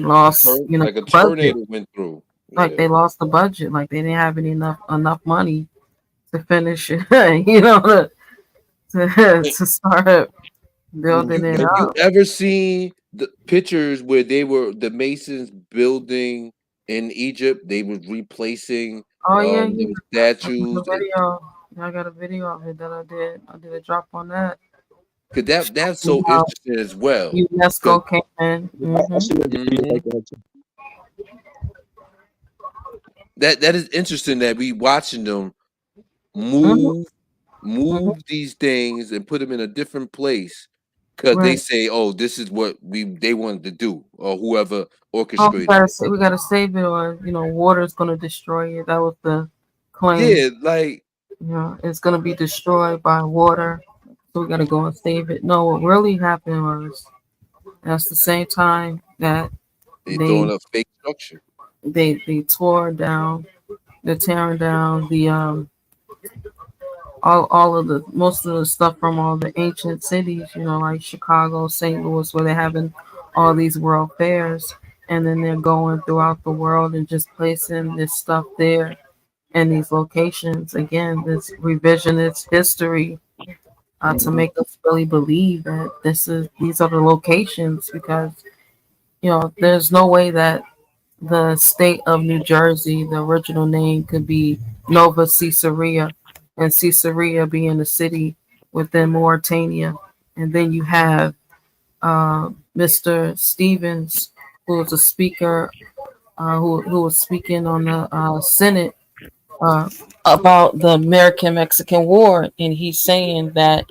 lost, Like a the budget. tornado went through. Like Yeah. they lost the budget. Like they didn't have enough money to finish it, to start building it Have you up. ever seen the pictures where they were the Masons building in Egypt? They was replacing Oh yeah, there yeah. was I got a statues. video. I got a video of it that I did. I did a drop on that. Cause that's Showing so how interesting as well. Cause UNESCO came in. Yeah, I seen that video mhm, like that too. that is interesting that we watching them Hmm. move Hmm. these things and put them in a different place because they Right. say, oh, this is what they wanted to do, or whoever Oh, orchestrated it. we gotta save it, or water's gonna destroy it. That was the claim. Yeah, like It's gonna be destroyed by water, so we gotta go and save it. No, what really happened was that's the same time that they throwing they up fake structure. they tore down, they're tearing down the all of the most of the stuff from all the ancient cities, like Chicago, St. Louis, where they're having all these world fairs, and then they're going throughout the world and just placing this stuff there in these locations. Again, this revisionist history, to Mm-hmm. make us really believe that these are the locations, because there's no way that the state of New Jersey, the original name, could be Nova Caesarea, and Caesarea being a city within Mauritania. And then you have Mr. Stevens, who was a speaker, who was speaking on the Senate uh, about the American Mexican War. And he's saying that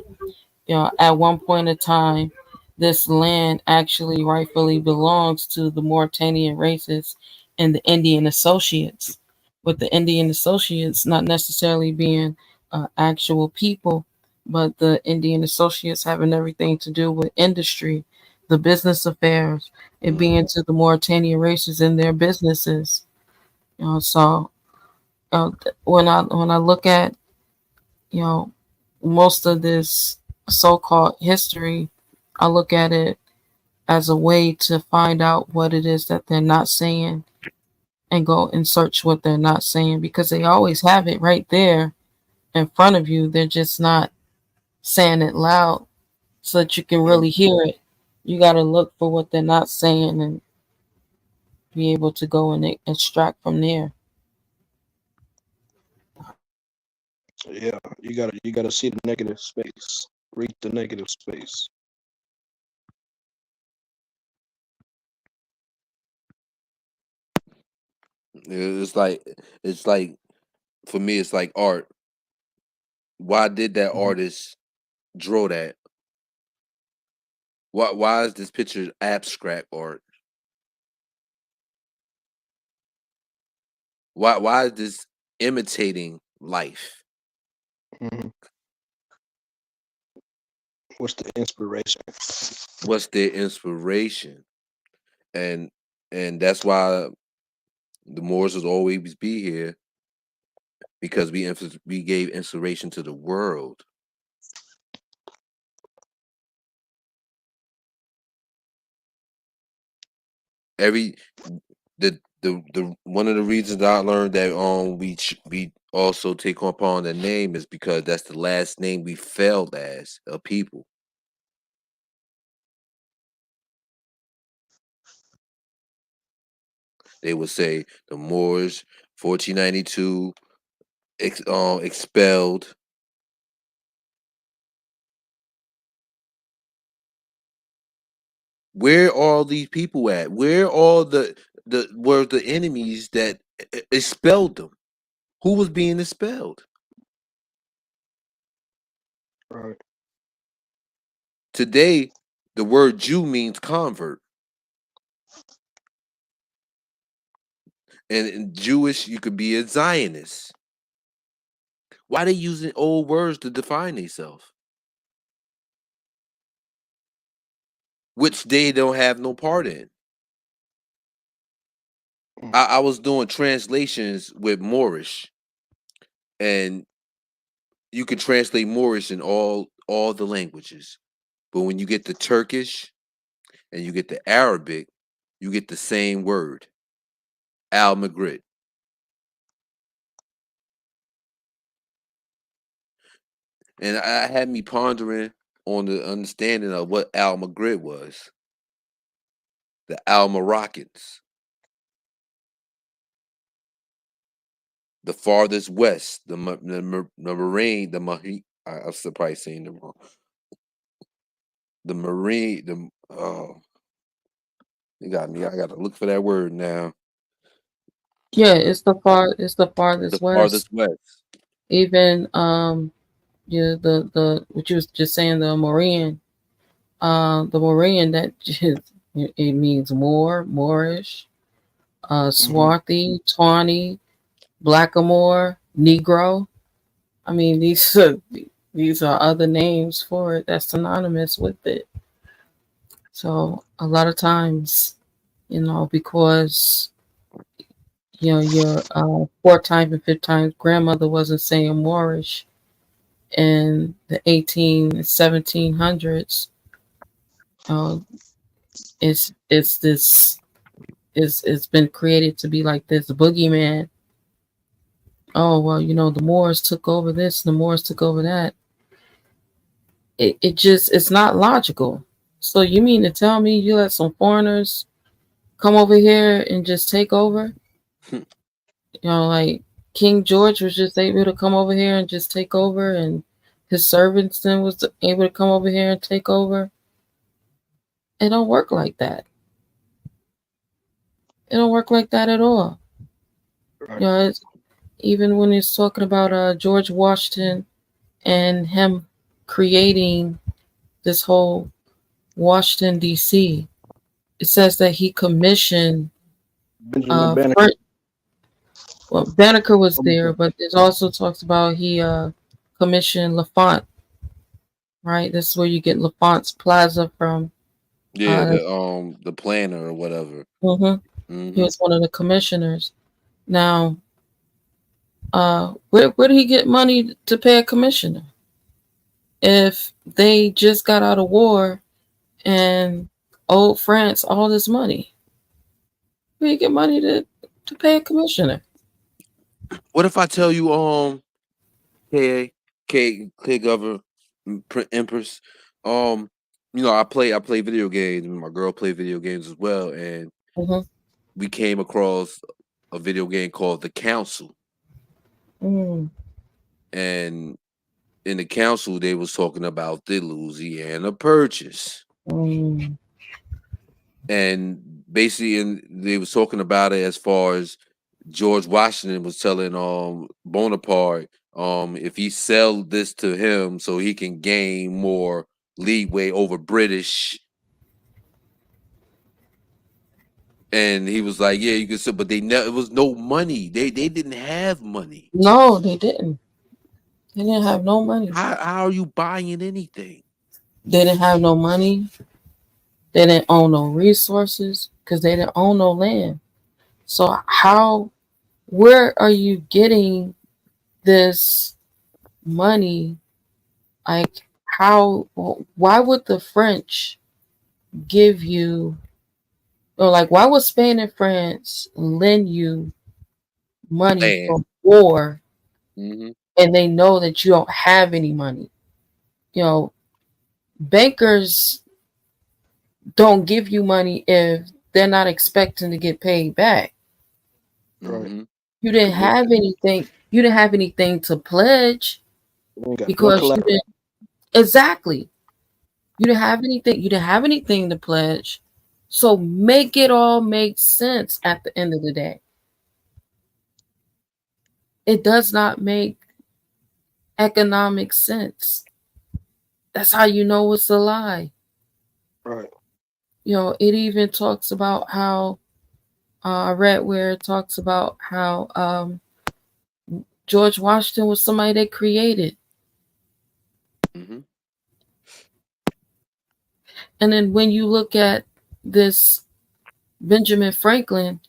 at one point in time, this land actually rightfully belongs to the Mauritanian races and the Indian associates, with the Indian associates not necessarily being actual people, but the Indian associates having everything to do with industry, the business affairs, it being to the Mauritanian races and their businesses. So when I look at you know, most of this so-called history, I look at it as a way to find out what it is that they're not saying and go and search what they're not saying, because they always have it right there in front of you. They're just not saying it loud so that you can really hear it. You got to look for what they're not saying and be able to go and extract from there. Yeah, you gotta see the negative space. Read the negative space. It's like for me, it's like art. Why did that Mhm. artist draw that? Why is this picture abstract art? Why is this imitating life? Mhm. What's the inspiration? What's their inspiration? And and that's why the Moors will always be here because we gave inspiration to the world. Every the one of the reasons I learned that we also take upon the name is because that's the last name we failed as a people. They would say the Moors 1492 expelled. Where are all these people at? Where are all the were the enemies that expelled them? Who was being expelled? Right. Today, the word Jew means convert. And in Jewish, you could be a Zionist. Why they using old words to define themselves? Which they don't have no part in. I was doing translations with Moorish, and you can translate Moorish in all the languages. But when you get the Turkish and you get the Arabic, you get the same word, al Maghrib. And I had me pondering on the understanding of what al Maghrib was. The Al Moroccans, the farthest west, the Marine, the Mahi. I'm surprised saying them wrong. The Marine, the oh, you got me. I got to look for that word now. Yeah, it's the The farthest west. farthest west. Even yeah, the what you was just saying, the Morean that just it means Moorish, Mhm. swarthy, tawny, blackamoor, Negro. I mean, these are other names for it that's synonymous with it. So a lot of times, because your fourth time and fifth time grandmother wasn't saying Moorish in the 1700s. Uh, it's this it's been created to be like this boogeyman. Oh well, the Moors took over this, the Moors took over that. It's not logical. So you mean to tell me you let some foreigners come over here and just take over? Like King George was just able to come over here and just take over, and his servants then was able to come over here and take over. It don't work like that. It don't work like that at all. Right. It's, even when he's talking about George Washington and him creating this whole Washington D.C., it says that he commissioned Benjamin Banneker. French. Well, Banneker was I'm there, but it also talks about he commissioned Lafont. Right, this is where you get Lafont's Plaza from. Yeah, Uh, the planner or whatever. mhm. He Hmm. was one of the commissioners. Now, where did he get money to pay a commissioner if they just got out of war and owed France all this money? Where you get money to pay a commissioner? What if I tell you, K K Governor Empress, I play video games, and my girl play video games as well, and Mm-hmm. we came across a video game called The Council. Mm. and in the council they was talking about the Louisiana Purchase, and basically, they was talking about it as far as George Washington was telling Bonaparte if he sell this to him so he can gain more leeway over British. And he was like, "Yeah, you can sell," but they never. It was no money. They didn't have money. No, they didn't. They didn't have no money. How are you buying anything? They didn't have no money. They didn't own no resources because they didn't own no land. So where are you getting this money? Like why would the French give you, or like, why would Spain and France lend you money Land. for war Mm-hmm. and they know that you don't have any money? You know, bankers don't give you money if they're not expecting to get paid back. Right. Mm-hmm. You didn't have anything. You didn't have anything to pledge We ain't got no because you collateral. didn't. Exactly. You didn't have anything. You didn't have anything to pledge. So make it all make sense at the end of the day. It does not make economic sense. That's how you know it's a lie. Right. You know, it even talks about how I read where it talks about how George Washington was somebody they created. Mm-hmm. And then when you look at this Benjamin Franklin,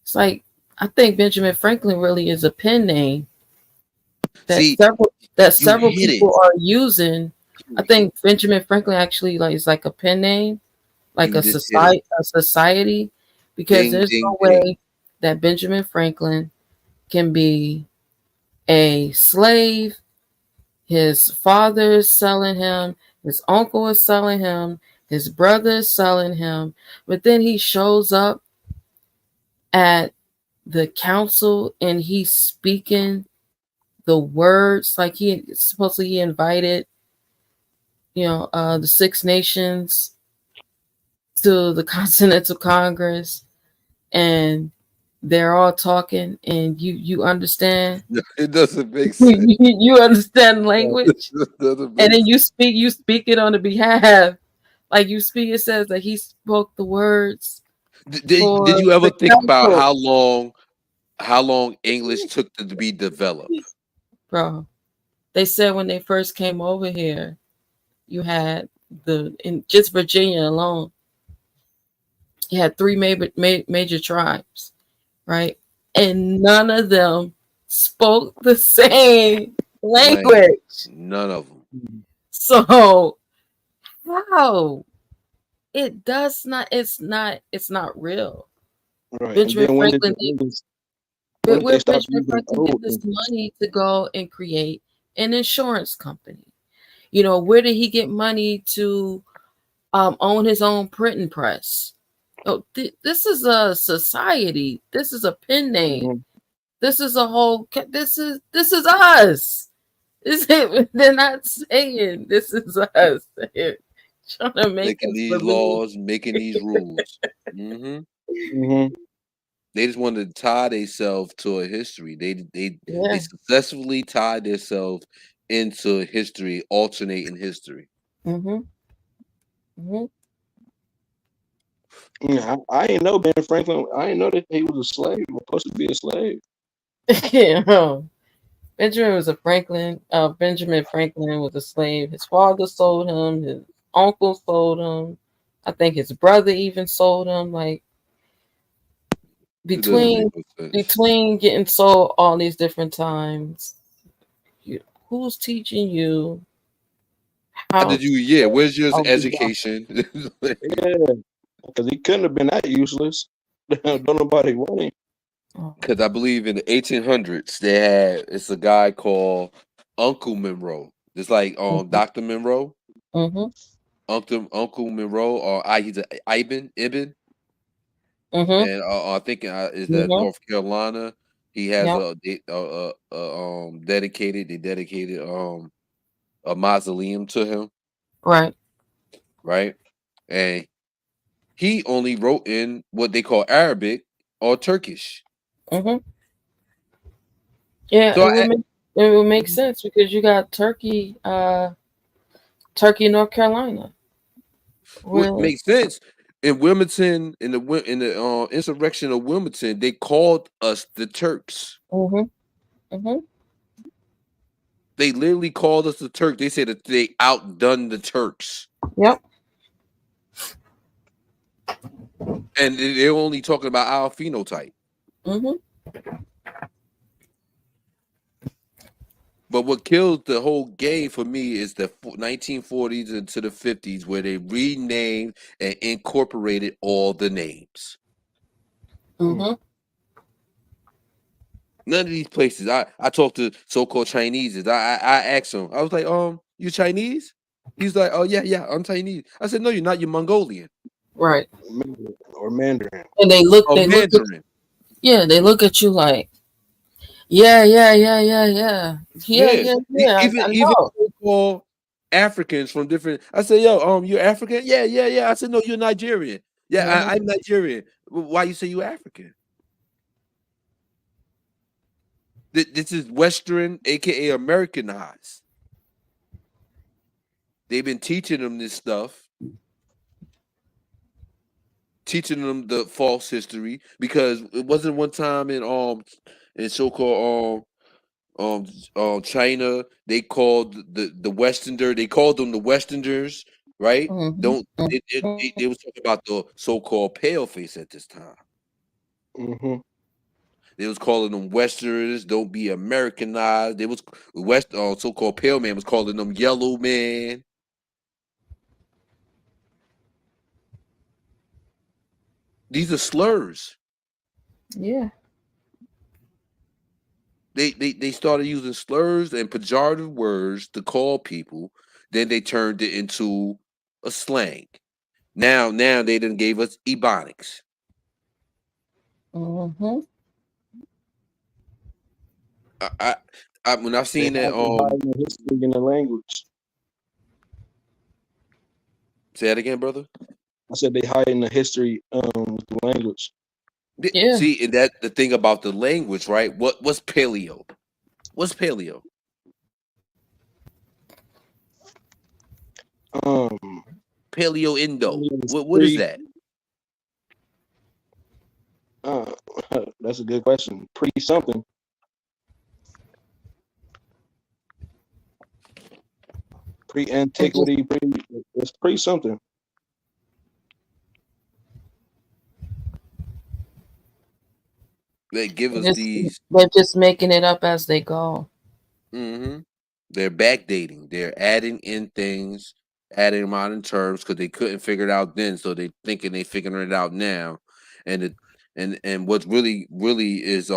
it's like, I think Benjamin Franklin really is a pen name that See, you several hit it. people are using. I think Benjamin Franklin actually is like a pen name, like You just hit it. a society, because Ding, there's ding, no ding. way that Benjamin Franklin can be a slave. His father is selling him, his uncle is selling him, his brother is selling him, but then he shows up at the council and he's speaking the words, like he supposedly he invited, the Six Nations to the Continental Congress, and they're all talking, and you understand. No, it doesn't make sense. You understand language, It doesn't and make then you speak it on the behalf, like you speak. It says that he spoke the words for Did you ever the think about council, how long English took to be developed? bro. They said when they first came over here, you had in just Virginia alone, you had three major tribes, right? And none of them spoke the same Language. language. None of them. So how? It does not. It's not real. Right. And Benjamin then Franklin. when did they Where stop Benjamin using Franklin get old this English? money to go and create an insurance company? You know, where did he get money to own his own printing press? Oh, this is a society. This is a pen name. Mm-hmm. This is a whole. This is us. They're not saying this is us. They're trying to make Making us these believe. laws, making these rules. Mm-hmm. Mm-hmm. They just wanted to tie themselves to a history. They Yeah. successfully tied themselves into history, alternating history. Mm-hmm. Mm-hmm. Yeah, I ain't know Ben Franklin. I ain't know that he was a slave. He was supposed to be a slave. Yeah. Benjamin Franklin was a slave. His father sold him. His uncle sold him. I think his brother even sold him. Like It doesn't make between no sense. between getting sold all these different times, who's teaching you How how did to you? Yeah, where's your Oh, education? yeah, because he couldn't have been that useless. Don't nobody want him. oh, Because I believe in the 1800s they had it's a guy called Uncle Monroe, just like Dr. Monroe, mm-hmm, Uncle Monroe, or he's a Ibn, mm-hmm, and I think is that mm-hmm, North Carolina. He has Yep. dedicated a mausoleum to him, Right. right? And he only wrote in what they call Arabic or Turkish. Mm-hmm. Yeah, So it would make sense because you got Turkey, North Carolina. what Well, makes sense in Wilmington, in the insurrection of Wilmington, they called us the Turks. mm-hmm, mm-hmm. They literally called us the Turks. They said that they outdone the Turks, Yep. and they're only talking about our phenotype. Mm-hmm. But what killed the whole game for me is the 1940s into the 50s, where they renamed and incorporated all the names. Mm-hmm. None of these places. I talked to so-called Chineses. I asked them. I was like, you Chinese? He's like, oh yeah, I'm Chinese. I said, no, you're not. You're Mongolian Right. Or Mandarin. And or they look at, Mandarin. yeah, they look at you like, yeah, yeah, yeah, yeah, yeah, yeah, Yeah, yeah, yeah. I even know. so-called Africans from different. I said, yo, you're African? Yeah. I said, no, you're Nigerian. Yeah, Mm-hmm. I'm Nigerian. Why you say you African? This is Western, aka Americanized. They've been teaching them this stuff, teaching them the false history, because it wasn't one time in so-called China, they called the Westerner, they called them the Westerners, right? Mm-hmm. Don't they was talking about the so-called pale face at this time. Mm-hmm. They was calling them Westerners. Don't be Americanized. They was so-called pale man was calling them yellow man. These are slurs. Yeah. They started using slurs and pejorative words to call people. Then they turned it into a slang. Now they done gave us ebonics. Mm-hmm. When I've They seen that, hide the history in the language. say that again, brother. I said they hide in the history with the language. Yeah. See, and that the thing about the language, right? What's paleo? What's paleo? Um, Paleo Indo. it's What is that? uh, that's a good question. Pre something. Pre antiquity. It's pre something. They give us these. They're just making it up as they go. Mm-hmm. They're backdating. They're adding in things, adding modern terms because they couldn't figure it out then, so they thinking they figuring it out now. And and what's really is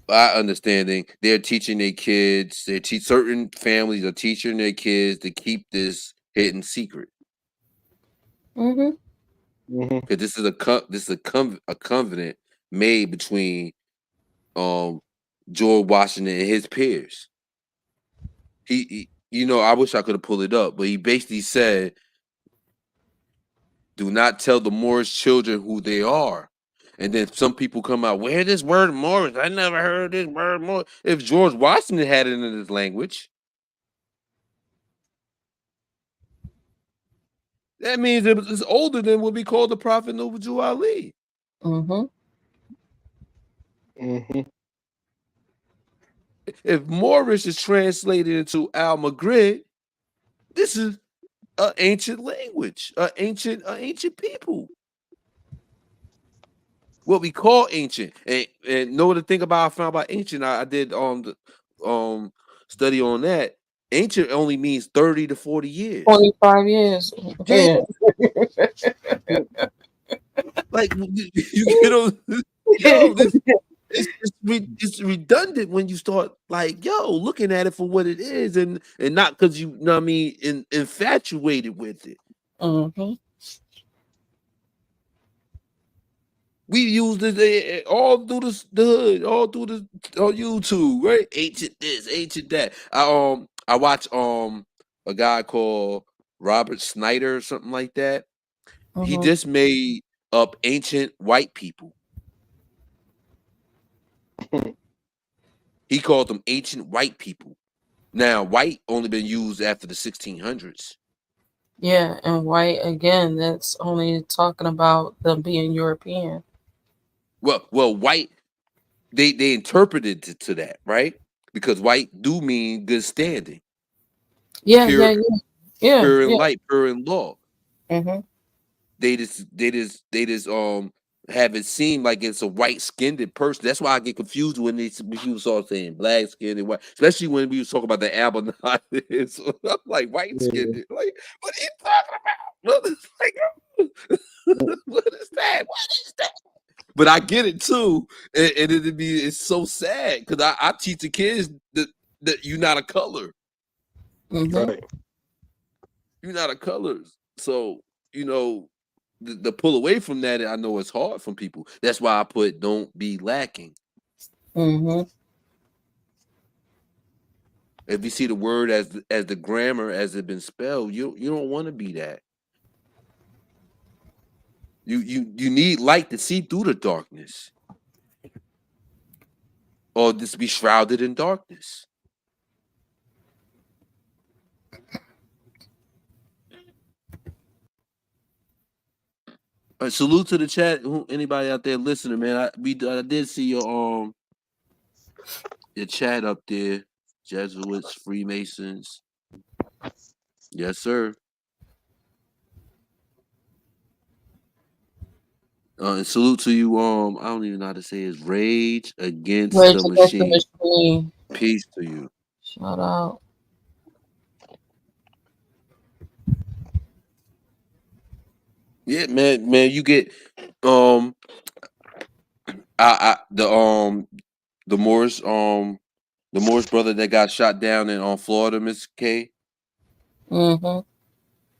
my understanding, they're teaching their kids. Certain families are teaching their kids to keep this hidden secret. Mm-hmm. Because this is a covenant made between George Washington and his peers. I wish I could have pulled it up, but he basically said, "Do not tell the Moorish children who they are." And then some people come out, where this word Moorish? I never heard this word Moorish. If George Washington had it in his language, that means it's older than what we call the Prophet Noble Ali. Mm-hmm. Mm-hmm. If Moorish is translated into Al Maghrib, this is an ancient language, an ancient people. What we call ancient, and know the thing about I found about ancient. I did study on that. Ancient only means 30 to 40 years. 25 years. Yeah. Yeah. Like this it's redundant when you start looking at it for what it is and not because you know what I mean infatuated with it. Mm-hmm. We used it all through the hood, all through the on YouTube, right? Ancient this, ancient that. I watch a guy called Robert Snyder or something like that. He Mm-hmm. just made up ancient white people. He called them ancient white people. Now, white only been used after the 1600s. Yeah, and white again. That's only talking about them being European. Well, white they interpreted to that, right? Because white do mean good standing, Yeah, pure, yeah, yeah, yeah, pure in yeah. light, pure in law. Mm-hmm. They just have it seem like it's a white skinned person. That's why I get confused when people start saying black skinned and white, especially when we was talking about the Abenaki. So I'm like white skinned. Yeah. Like, what are you talking about? Brother? Like, what is that? What is that? But I get it too, and it's so sad because I teach the kids that you're not a color. Mm-hmm. Right. You're not a color. So, you know, the pull away from that, I know it's hard from people. That's why I put don't be lacking. Mm-hmm. If you see the word as the grammar as it been spelled, you don't want to be that. You need light to see through the darkness, or just be shrouded in darkness. Salute to the chat. Anybody out there listening, man? I did see your chat up there. Jesuits, Freemasons. Yes, sir. And salute to you. I don't even know how to say it. Rage Against Rage the Against the Machine. Machine. Peace to you. Shout out. Yeah, man. You get I the Morris brother that got shot down in on Florida, Miss K. Mm-hmm.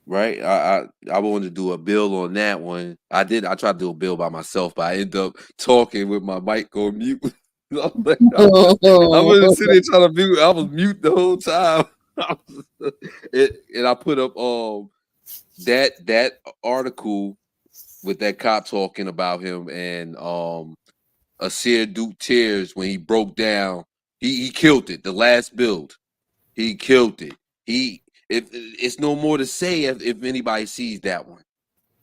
Right? I wanted to do a bill on that one. I did. I tried to do a bill by myself, but I ended up talking with my mic on mute. I'm gonna sit there trying to mute. I was mute the whole time. And I put up that article with that cop talking about him and Asir Duke Tears when he broke down. He killed it. The last build. He killed it. If it's no more to say if anybody sees that one.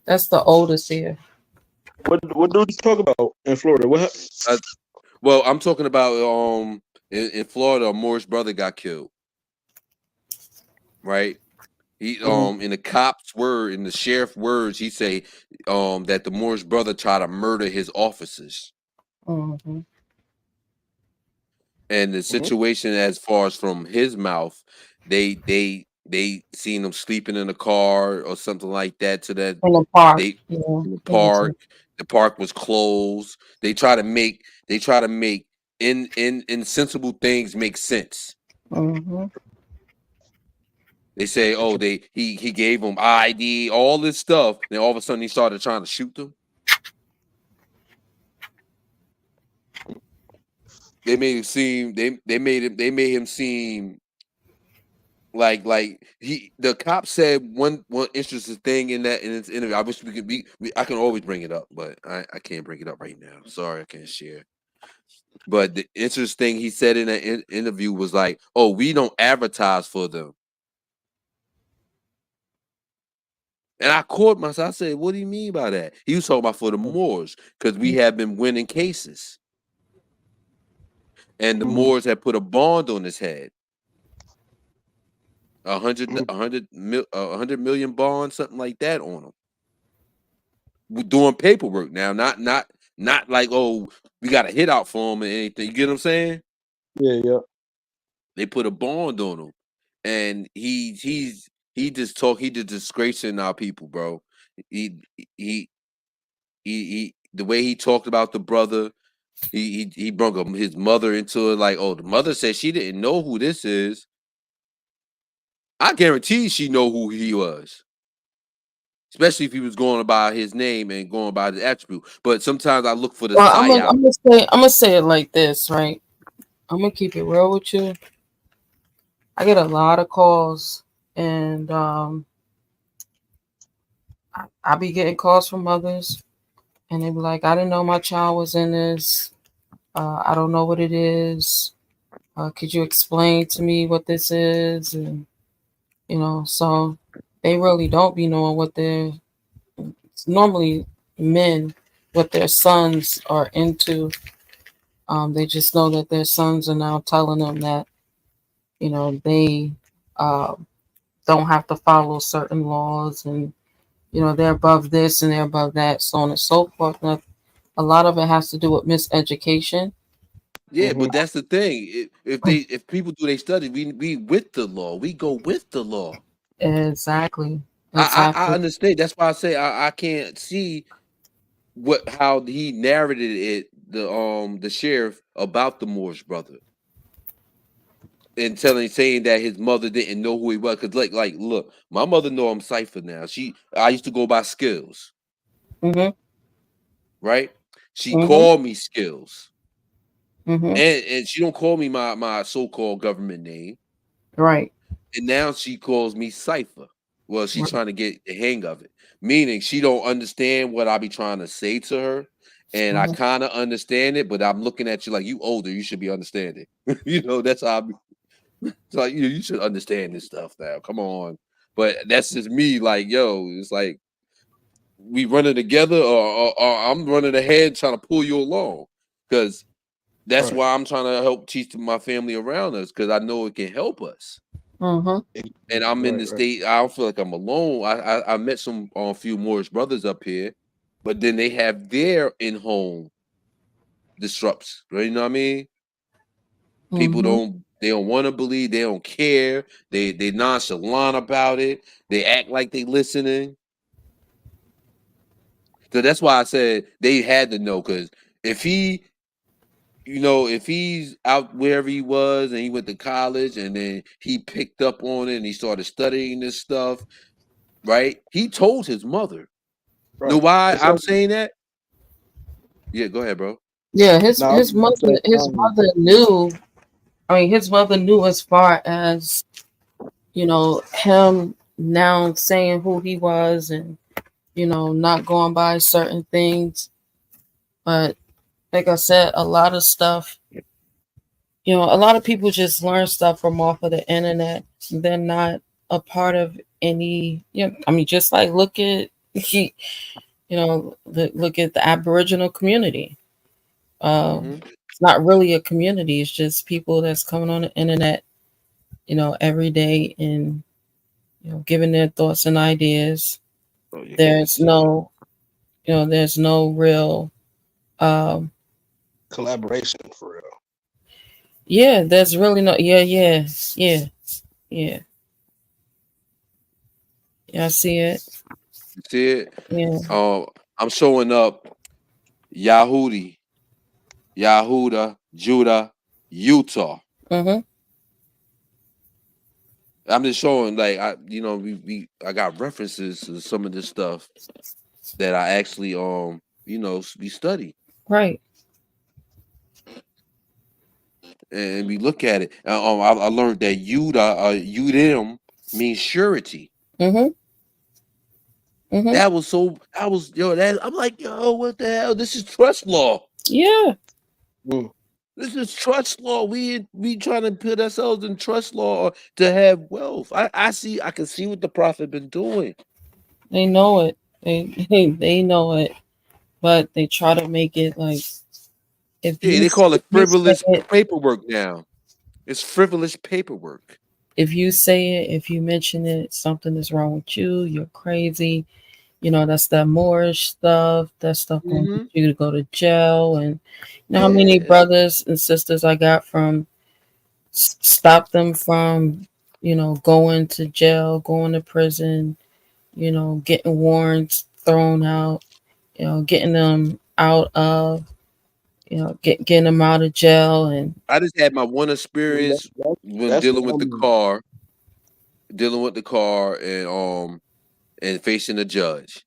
That's the oldest here. What dude you talk about in Florida? What happened? Well, I'm talking about in Florida, a Morris brother got killed. Right? He in the cop's word, in the sheriff words, he say that the Morris brother tried to murder his officers. Mm-hmm. And the situation, as far as from his mouth, they seen him sleeping in a car or something like that. To that In the park. they Yeah. in the park, the park was closed. They try to make insensible things make sense. Mm-hmm. They say, oh, he gave them ID, all this stuff. Then all of a sudden he started trying to shoot them. They made him seem they made him seem like the cop said one interesting thing in his interview. I wish I can always bring it up, but I can't bring it up right now. Sorry, I can't share. But the interesting thing he said in that interview was like, "Oh, we don't advertise for them." And I caught myself. I said, "What do you mean by that?" He was talking about for the Moors because we have been winning cases, and the Moors had put a bond on his head. 100 million bond, something like that on him. We're doing paperwork now, not like, oh, we got a hit out for him or anything. You get what I'm saying? Yeah. They put a bond on him, and he just disgracing our people, bro. He he the way he talked about the brother, he brought his mother into it. Like, oh, the mother said she didn't know who this is. I guarantee she know who he was. especially if he was going by his name and going by the attribute. But sometimes I look for the Well, psyop. I'm gonna say it like this, right? I'm gonna keep it real with you. I get a lot of calls, and I be getting calls from mothers, and they be like, "I didn't know my child was in this. I don't know what it is. Could you explain to me what this is?" And so they really don't be knowing what they're. It's normally men, what their sons are into. They just know that their sons are now telling them that they uh, don't have to follow certain laws, and they're above this and they're above that, so on and so forth. Now, a lot of it has to do with miseducation. Yeah, but that's the thing. If people do they study, we with the law. We go with the law. Exactly. I Exactly. understand. That's why I say I can't see how he narrated it, the sheriff, about the Moorish brother, and saying that his mother didn't know who he was. Cause like look, my mother know I'm Cypher now. I used to go by Skills, Mhm. right? She Mhm. called me Skills. Mhm. And she don't call me my so-called government name. Right. And now she calls me Cypher. Well, she's Right. trying to get the hang of it. Meaning she don't understand what I be trying to say to her. And I Mhm. kind of understand it, but I'm looking at you like, you older, you should be understanding. That's how it's like, you should understand this stuff now. Come on. But that's just me, like, yo, it's like we running together, or I'm running ahead trying to pull you along. Because that's why I'm trying to help teach my family around us, because I know it can help us. Mhm. And I'm in the state. I don't feel like I'm alone. I met some few Moorish brothers up here, but then they have their in home disrupts. Right? You know what I mean? People Mhm. they don't want to believe. They don't care. They nonchalant about it. They act like they listening. So that's why I said they had to know, because if he if he's out wherever he was and he went to college and then he picked up on it and he started studying this stuff, right? He told his mother. Know why I'm saying that? Yeah, go ahead, bro. Yeah, his mother knew. I mean, his mother knew as far as him now saying who he was, and not going by certain things. But like I said, a lot of stuff, a lot of people just learn stuff from off of the internet. They're not a part of any, I mean, just like look at, look at the Aboriginal community. Mm-hmm. It's not really a community. It's just people that's coming on the internet, every day, and, giving their thoughts and ideas. Oh, yeah, go ahead, There's sir. no, there's no real, um, collaboration for real. yeah, there's really no, yeah, yeah. Yeah, I see it. You see it? Yeah. I'm showing up Yahudi, Yahuda, Judah, Utah. Mm-hmm. I'm just showing, like, I got references to some of this stuff that I actually we study Right. and we look at it. I learned that Yudim means surety. Mm-hmm. Mm-hmm. That was that I'm like, yo, what the hell? This is trust law. Yeah. This is trust law. We trying to put ourselves in trust law to have wealth. I can see what the prophet been doing. They know it. They know it, but they try to make it like if Yeah, you they call it if you say frivolous it, paperwork now. It's frivolous paperwork. if you say it, if you mention it, something is wrong with you. You're crazy. That's that Moorish stuff. That stuff gonna get Mm-hmm. you to go to jail. And how many Yeah. brothers and sisters I got from stop them from going to jail, going to prison, getting warrants thrown out, getting them out of, getting them out of jail. And I just had my one And experience when that's what I'm. dealing with the car, and and facing the judge.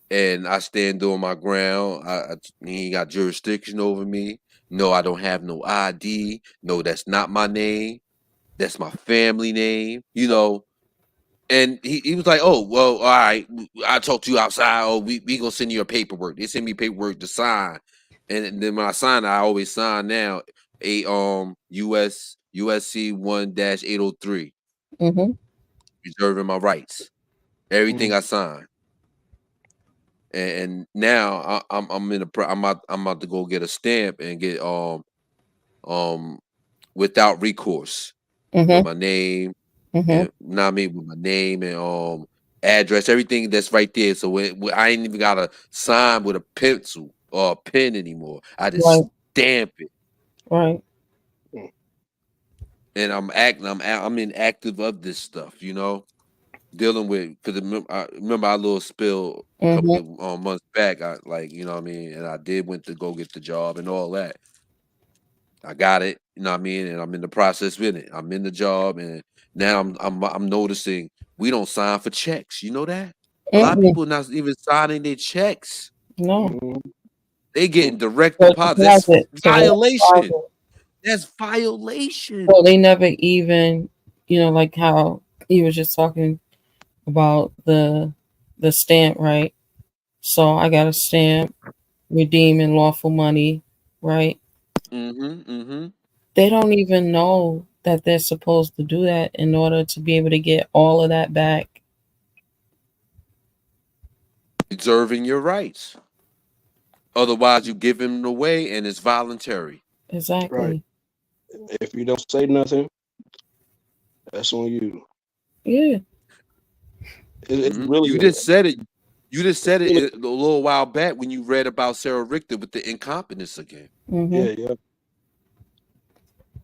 And I stand on my ground. He ain't got jurisdiction over me. No, I don't have no ID. No, that's not my name. That's my family name. You know. And he was like, "Oh, well, all right. I talk to you outside. Oh, we gonna send you a paperwork. They send me paperwork to sign, and then when I sign, I always sign now a USC 1-803, Mm-hmm. reserving my rights. Everything Mhm. I sign, and now I'm in I'm about to go get a stamp and get um without recourse with Mm-hmm. my name Mm-hmm. and not me with my name and address, everything that's right there. So I ain't even gotta sign with a pencil or a pen anymore. I just Right. stamp it, Right. and I'm in active of this stuff. You know, dealing with because I remember our little spill a couple Mm-hmm. of months back. I like you know what I mean, and I did went to go get the job and all that. I got it, you know what I mean, and I'm in the process with it. I'm in the job, and now I'm noticing we don't sign for checks. You know that a lot of Mm-mm. people not even signing their checks. No. Mhm. They getting direct Direct deposit. That's deposit. Direct violation. deposit. That's So violation. they never even, like how he was just talking about the stamp, right? So I got a stamp, redeeming lawful money, right? Mm-hmm. They don't even know that they're supposed to do that in order to be able to get all of that back. Reserving your rights. Otherwise, you give them away, and it's voluntary. Right. Exactly. If you don't say nothing, that's on you. Yeah. It's Hmm really You a, just said it. You just said really, it a little while back when you read about Sarah Richter with the incompetence again. Mm-hmm. yeah.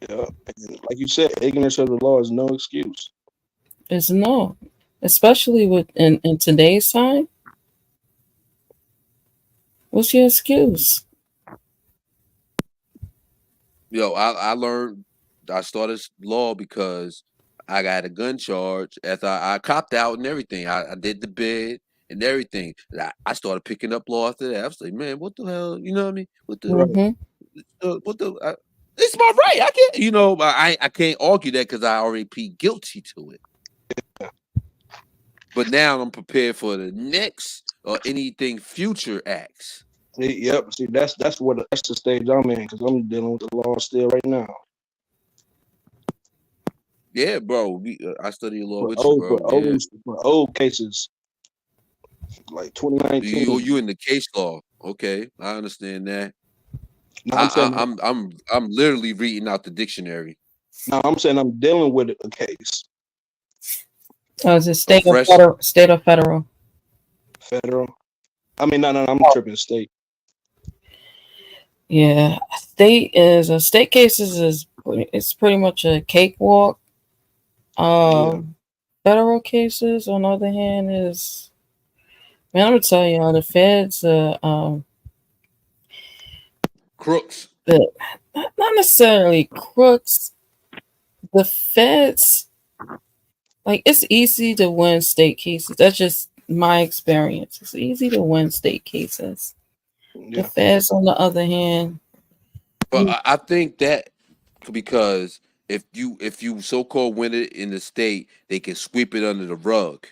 And like you said, ignorance of the law is no excuse. It's no. Especially with in today's time. What's your excuse? Yo, I learned I started law because I got a gun charge after I copped out and everything. I did the bid and everything. I started picking up law after that. I was like, man, what the hell? You know what I mean? Right. Mm-hmm. What the? It's my right. I can't. You know, I can't argue that because I already plead guilty to it. But now I'm prepared for the next or anything future acts. Yep. See, that's the stage I'm in because I'm dealing with the law still right now. Yeah, bro. I study law For with you, old, bro. Yeah. for old cases like 2019. You in the case law. Okay, I understand that. Now I'm saying, I'm literally reading out the dictionary. now I'm saying I'm dealing with a case. Is it A state or fresh federal? State or federal? Federal. I mean, no, I'm tripping state. Yeah, state cases it's pretty much a cakewalk. Yeah. Federal cases, on the other hand, is man, I'm gonna tell you, the feds, crooks. the not necessarily crooks. The feds, like it's easy to win state cases. That's just my experience. It's easy to win state cases. The Yeah. feds, on the other hand, But I think that because if you so called win it in the state, they can sweep it under the rug.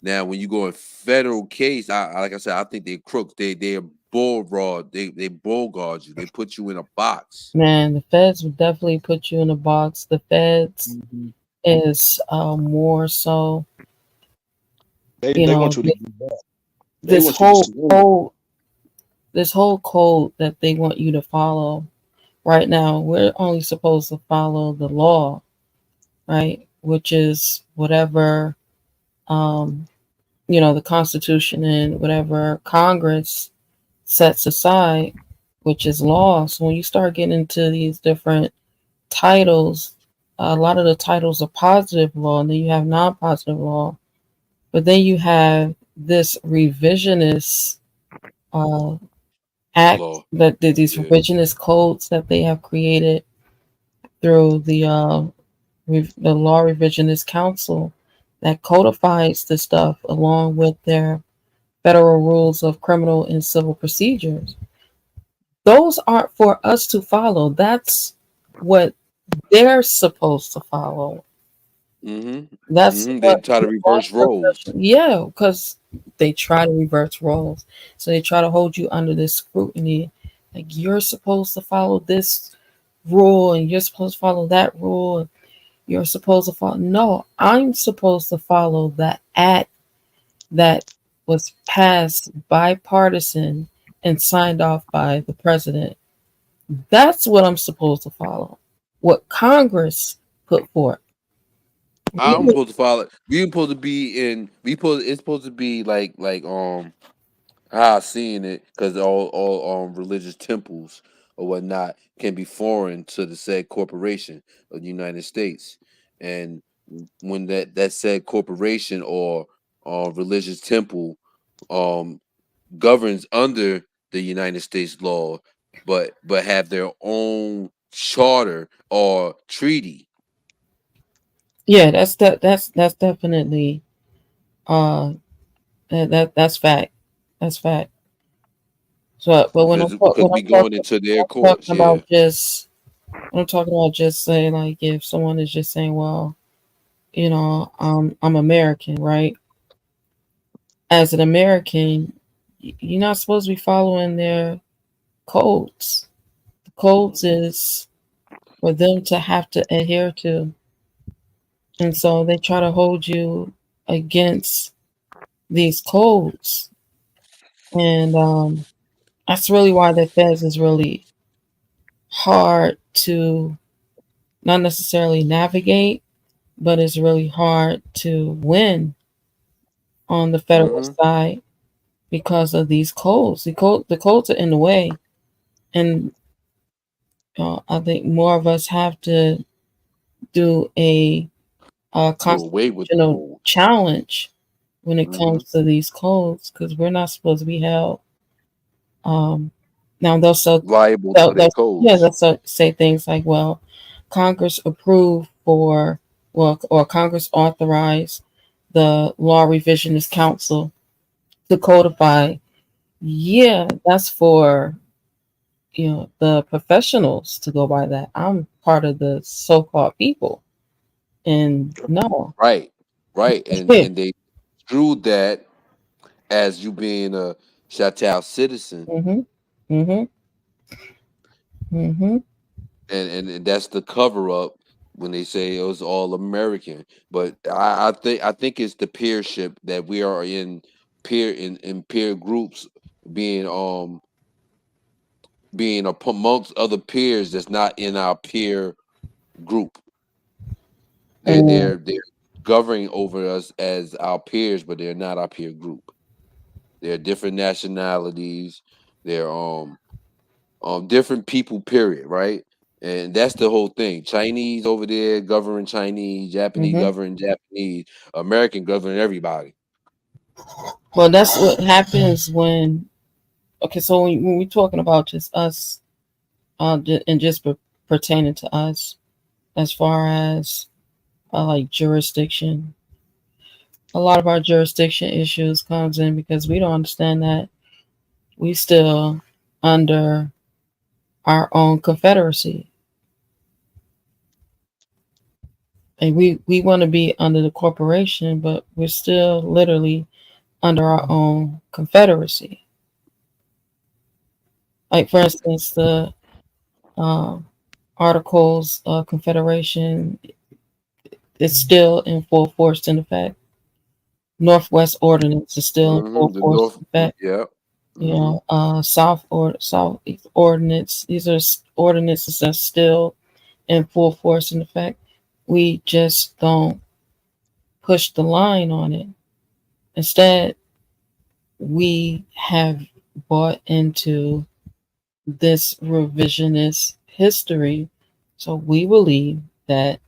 Now, when you go in federal case, like I said, I think they crooks. They're bull raw. They bull guard you. They put you in a box. man, the feds would definitely put you in a box. The feds Hmm. is more so, They want you to th- get back. They this want you to whole surrender. code, this whole code that they want you to follow. Right now, we're only supposed to follow the law, right? Which is whatever, um, the Constitution and whatever Congress sets aside, which is law. So when you start getting into these different titles, a lot of the titles are positive law, and then you have non-positive law. But then you have this revisionist uh, act Law. these Yeah. revisionist codes that they have created through the Law Revisionist Council that codifies the stuff along with their federal rules of criminal and civil procedures. Those aren't for us to follow. That's what they're supposed to follow. Mm-hmm. That's Mm-hmm. They what try to law reverse roles. profession. Yeah, because they try to reverse roles. So they try to hold you under this scrutiny. Like you're supposed to follow this rule and you're supposed to follow that rule. And you're supposed to follow. No, I'm supposed to follow the act that was passed bipartisan and signed off by the president. That's what I'm supposed to follow. What Congress put forth. I'm supposed to follow. We supposed to be in. We supposed. It's supposed to be like how I seen it, because all religious temples or whatnot can be foreign to the said corporation of the United States, and when that said corporation or religious temple um governs under the United States law, but have their own charter or treaty. Yeah, that's definitely uh that's fact. That's fact. So, but Because we going into their when I'm talking courts, yeah. about just when I'm talking about just saying like if someone is just saying, well, I'm American, right? As an American, you're not supposed to be following their codes. The codes is for them to have to adhere to, and so they try to hold you against these codes, and that's really why the feds is really hard to not necessarily navigate, but it's really hard to win on the federal Mm-hmm. side because of these codes. The codes are in the way, and I think more of us have to do a Do away with the constitutional codes. challenge when it Mm-hmm. comes to these codes because we're not supposed to be held. Um, now they'll so Liable to their yeah codes. they'll say things like, well, Congress approved for or Congress authorized the Law Revisionist Council to codify. Yeah, that's for the professionals to go by that. I'm part of the so-called people, and no. Right. Right. And they drew that as you being a Chateau citizen, Mm-hmm. Mm-hmm. Mm-hmm. and that's the cover up when they say it was all American. But I think it's the peership that we are in peer groups, being being amongst other peers that's not in our peer group. And They're governing over us as our peers, but they're not our peer group. They're different nationalities. They're different people. Period. Right. And that's the whole thing. Chinese over there governing Chinese, Japanese mm-hmm. governing Japanese, American governing everybody. Well, that's what happens when. Okay, so when we're talking about just us, and just pertaining to us, as far as like jurisdiction, a lot of our jurisdiction issues comes in because we don't understand that we still under our own confederacy, and we want to be under the corporation, but we're still literally under our own confederacy. Like for instance, the um, Articles of Confederation is still in full force in effect. Northwest Ordinance is still in full The force North, in effect. yeah. Hmm. Southeast Ordinance. These are ordinances that's still in full force in effect. We just don't push the line on it. Instead, we have bought into this revisionist history. So we believe that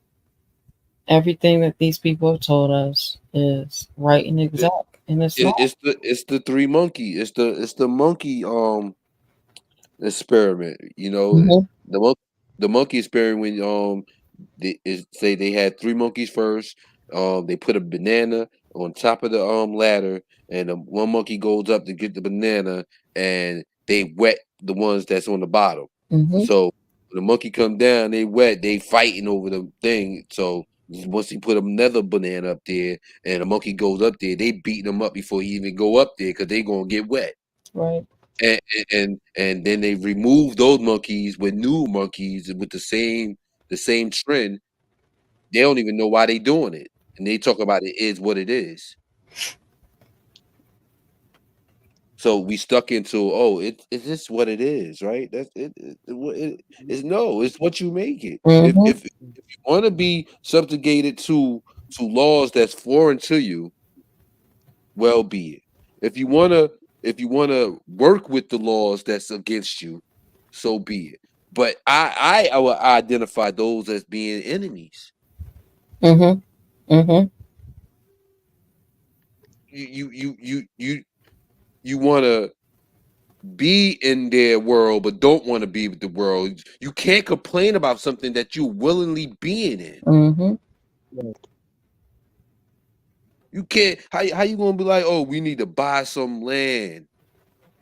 everything that these people have told us is right and It, exact, and it's not. it's the three monkey. It's the monkey experiment. Mhm. The mon- the monkey experiment when say they had three monkeys first. They put a banana on top of the ladder, and one monkey goes up to get the banana, and they wet the ones that's on the bottom. Mm-hmm. So when the monkey come down, they wet, they fighting over the thing. So once he put another banana up there, and the monkey goes up there, they beating him up before he even go up there because they gonna get wet. Right. And then they remove those monkeys with new monkeys with the same trend. They don't even know why they doing it, and they talk about it is what it is. So we stuck into it's just what it is, right? That's it's no, it's what you make it. If Mm-hmm. if, if you want to be subjugated to laws that's foreign to you, well be it. If you wanna work with the laws that's against you, so be it. But I will identify those as being enemies. Mm-hmm. Mm-hmm. You want to be in their world, but don't want to be with the world. You can't complain about something that you're willingly being in. Mm-hmm. You can't. How you gonna be like, oh, we need to buy some land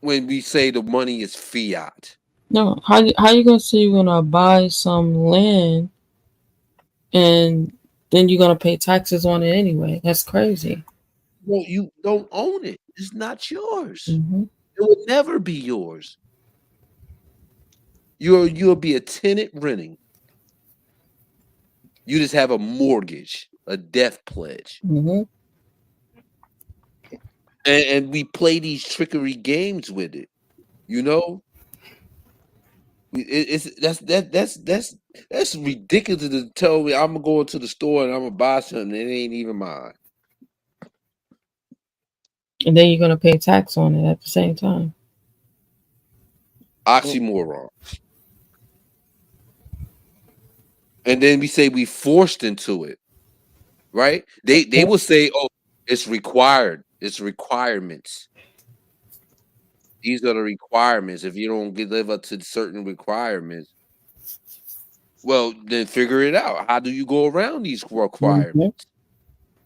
when we say the money is fiat? No, how you gonna say you're gonna buy some land and then you're gonna pay taxes on it anyway? That's crazy. Well, you don't own it. It's not yours. Mm-hmm. It will never be yours. You'll be a tenant renting. You just have a mortgage, a death pledge. Mm-hmm. And we play these trickery games with it, you know. That's ridiculous to tell me I'm gonna go into the store and I'm gonna buy something that ain't even mine. And then you're gonna pay tax on it at the same time. Oxymoron. And then we say we forced into it, right? They will say, oh, it's required. It's requirements. These are the requirements. If you don't live up to certain requirements, well, then figure it out. How do you go around these Mm-hmm. requirements?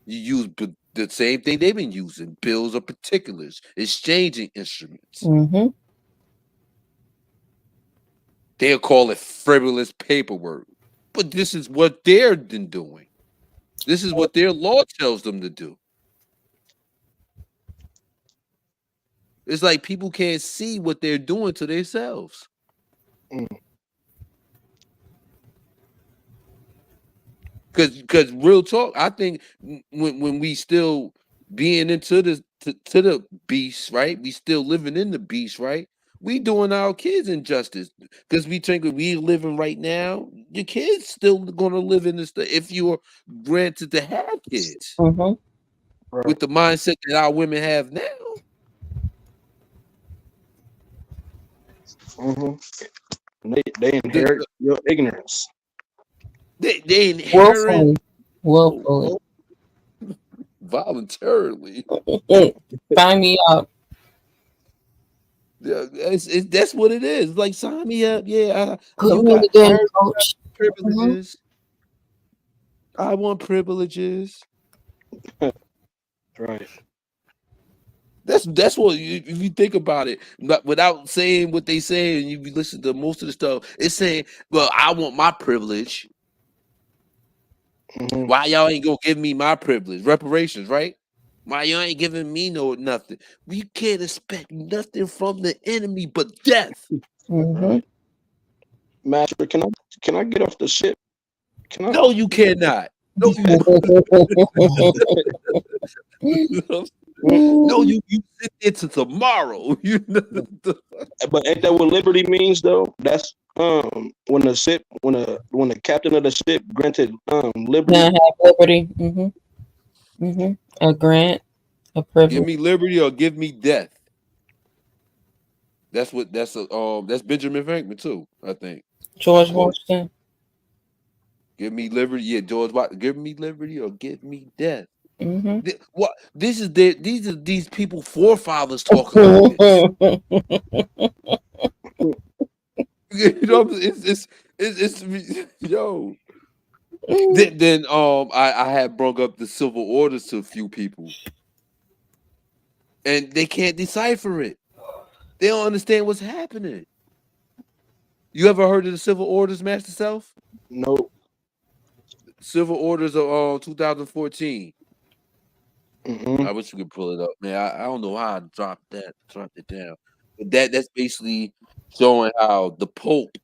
You use the same thing they've been using: bills of particulars, exchanging instruments. Mm-hmm. They'll call it frivolous paperwork, but this is what they're been doing. This is what their law tells them to do. It's like people can't see what they're doing to themselves. Because real talk, I think when we still being into to the beast, right? We still living in the beast, right? We doing our kids injustice because we think we living right now. Your kids still gonna live in this if you're granted to have kids Mm-hmm. with the mindset that our women have now. They inherit your ignorance. They inherit Willfully. voluntarily. Sign me up. Yeah, that's what it is. Like sign me up. Yeah, Put you me in got the game, coach. privileges. I want privileges. Right. That's what if you think about it, without saying what they say, and you listen to most of the stuff, it's saying, "Well, I want my privilege. Mm-hmm. Why y'all ain't gonna give me my privilege? Reparations, right? Why y'all ain't giving me nothing? We can't expect nothing from the enemy but death." Mm-hmm. Right. Master, can I get off the ship? Can I? No, you cannot. No, no, you sit there to tomorrow. You know? But ain't that what liberty means though? That's when the captain of the ship granted liberty. Can I have liberty? Mm-hmm. Mm-hmm. A grant, a Give privilege. me liberty or give me death. That's Benjamin Franklin too, I think. George Quote. Washington. Give me liberty, yeah, George. Give me liberty or give me death. Mm-hmm. What? These are these people forefathers talking like this. You know, it's yo. Then I had brought up the civil orders to a few people, and they can't decipher it. They don't understand what's happening. You ever heard of the civil orders, Master Self? Nope. Civil orders of 2014. Mm-mm. I wish we could pull it up, man. I don't know how I dropped it down. But that's basically showing how the Pope,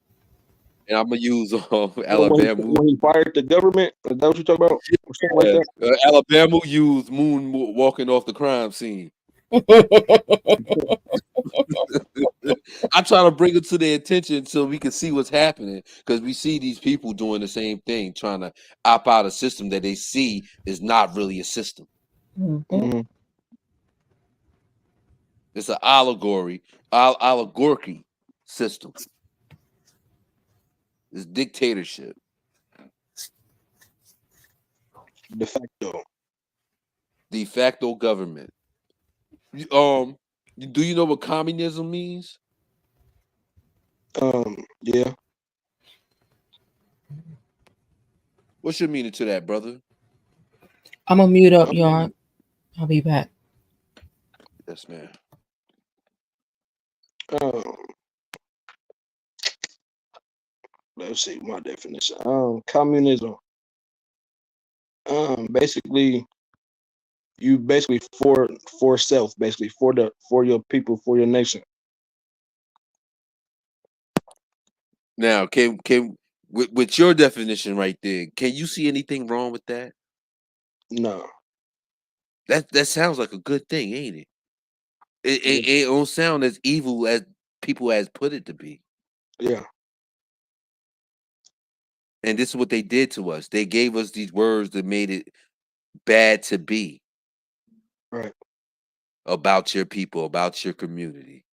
and I'm gonna use Alabama. When he fired the government, is that what you talk about? Or something like Yeah, that? Alabama used walking off the crime scene. I try to bring it to their attention so we can see what's happening because we see these people doing the same thing, trying to opt out a system that they see is not really a system. Mm-hmm. It's an allegorical system. It's dictatorship. De facto government. Do you know what communism means? Yeah. What's your meaning to that, brother? I'm gonna mute up, y'all. I'll be back. Yes, man. Let's see my definition. Communism. Basically, you basically for self, basically for your people, for your nation. Now, can with your definition right there, can you see anything wrong with that? No. That sounds like a good thing, ain't it? It don't sound as evil as people has put it to be. Yeah. And this is what they did to us. They gave us these words that made it bad to be. Right. About your people, about your community.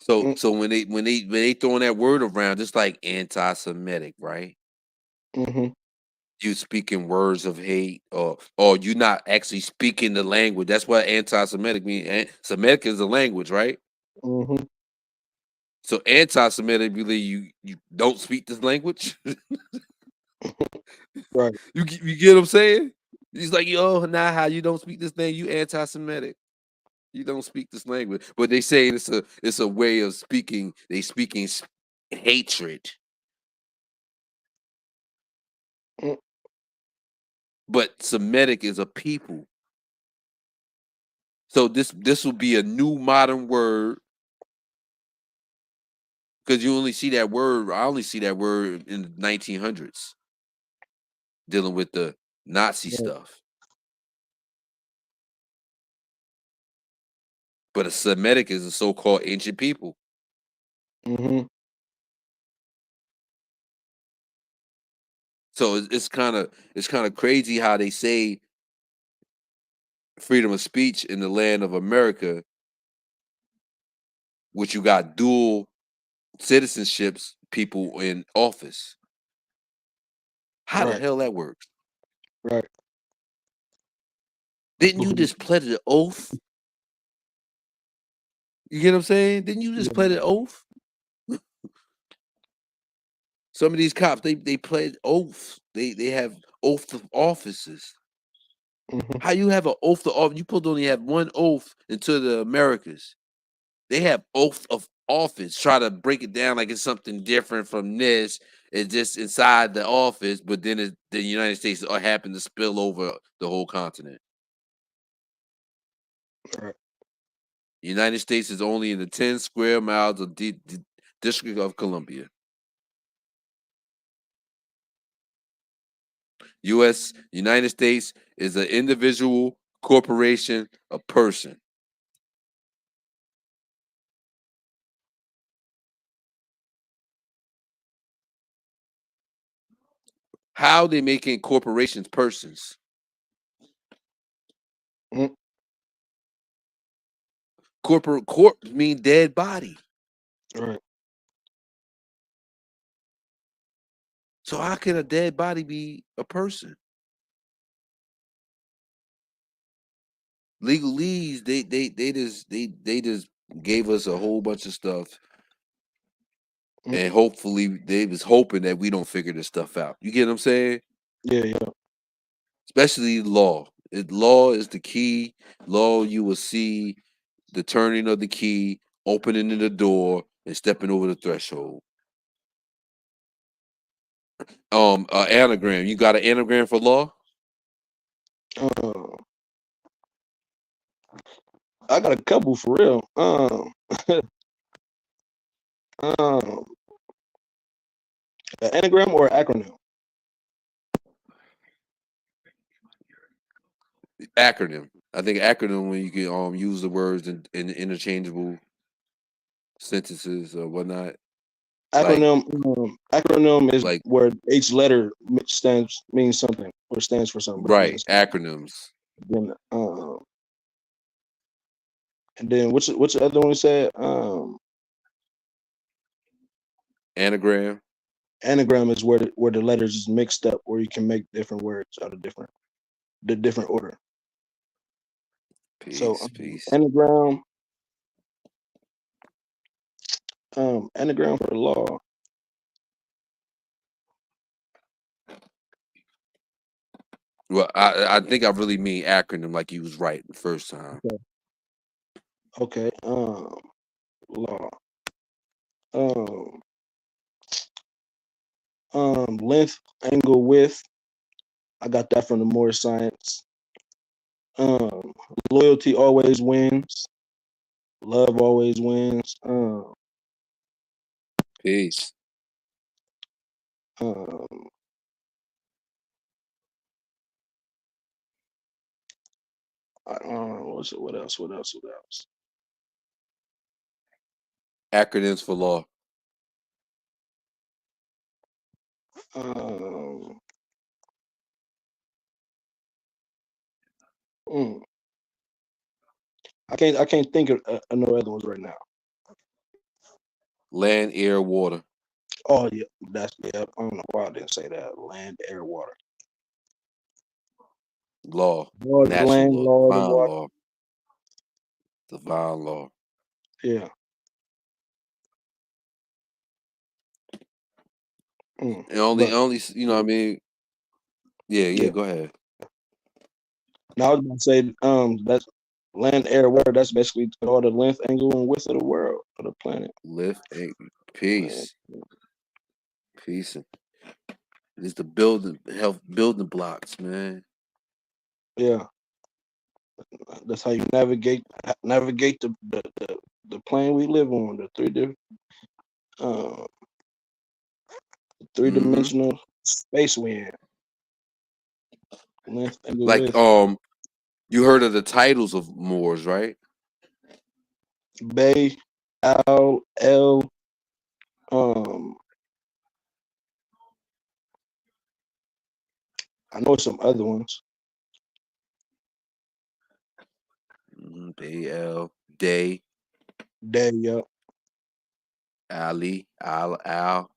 So when they throwing that word around, it's like anti-Semitic, right? Mm-hmm. You speaking words of hate, or you not actually speaking the language. That's what anti-Semitic means. Semitic is a language, right? Mm-hmm. So anti-Semitic really you don't speak this language. Right. You get what I'm saying? He's like, yo, now how you don't speak this thing? You anti-Semitic. You don't speak this language, but they say it's a way of speaking. They speaking hatred. Mm. But Semitic is a people. So this will be a new modern word because you only see that word. I only see that word in the 1900s dealing with the Nazi stuff. But a Semitic is a so-called ancient people. Mm-hmm. So it's kind of crazy how they say freedom of speech in the land of America, which you got dual citizenships people in office. How the hell that works? Right. Didn't you just pledge an oath? You get what I'm saying? Didn't you just pledge an oath? Some of these cops, they pledge oaths. They have oath of offices. Mm-hmm. How you have an oath of office? You supposed to only have one oath into the Americas. They have oath of office. Try to break it down like it's something different from this. It's just inside the office, but then the United States happen to spill over the whole continent. Right. The United States is only in the 10 square miles of the District of Columbia. United States is an individual, corporation, a person. How they making corporations persons? Mm. Corpse mean dead body. Right. So how can a dead body be a person? Legalese, they just gave us a whole bunch of stuff and hopefully they was hoping that we don't figure this stuff out. You get what I'm saying? Yeah. Especially law. Law is the key. Law, you will see the turning of the key, opening of the door, and stepping over the threshold. Anagram. You got an anagram for law? I got a couple for real. An anagram or an acronym? Acronym. I think acronym when you can use the words in interchangeable sentences or whatnot. Acronym is like where each letter means something or stands for something. Right, acronyms. Then, and then what's the other one said? Anagram. Anagram is where the letters is mixed up, where you can make different words out of the different order. Peace, So peace. anagram for the law. Well, I think I really mean acronym, like you was right the first time. Okay. Law. Length, angle, width. I got that from the Moore Science. Loyalty always wins. Love always wins. Peace. What else? Acronyms for law. I can't think of no other ones right now. Land, air, water. Oh yeah, I don't know why I didn't say that. Land, air, water. Law. Law of the Natural land, law. law of the Divine water. law. Divine law. Yeah. And only you know what I mean? Yeah, go ahead. Now I was about to say, that's land, air, water. That's basically all the length, angle, and width of the world, of the planet. Lift, peace. Peace. It's the building blocks, man. Yeah. That's how you navigate the plane we live on, the three-dimensional space we in. Length, angle, Like width. you heard of the titles of Moors, right? Bay, Al, L, I know some other ones. Bay, L, Day. Day, yeah. Ali, Al.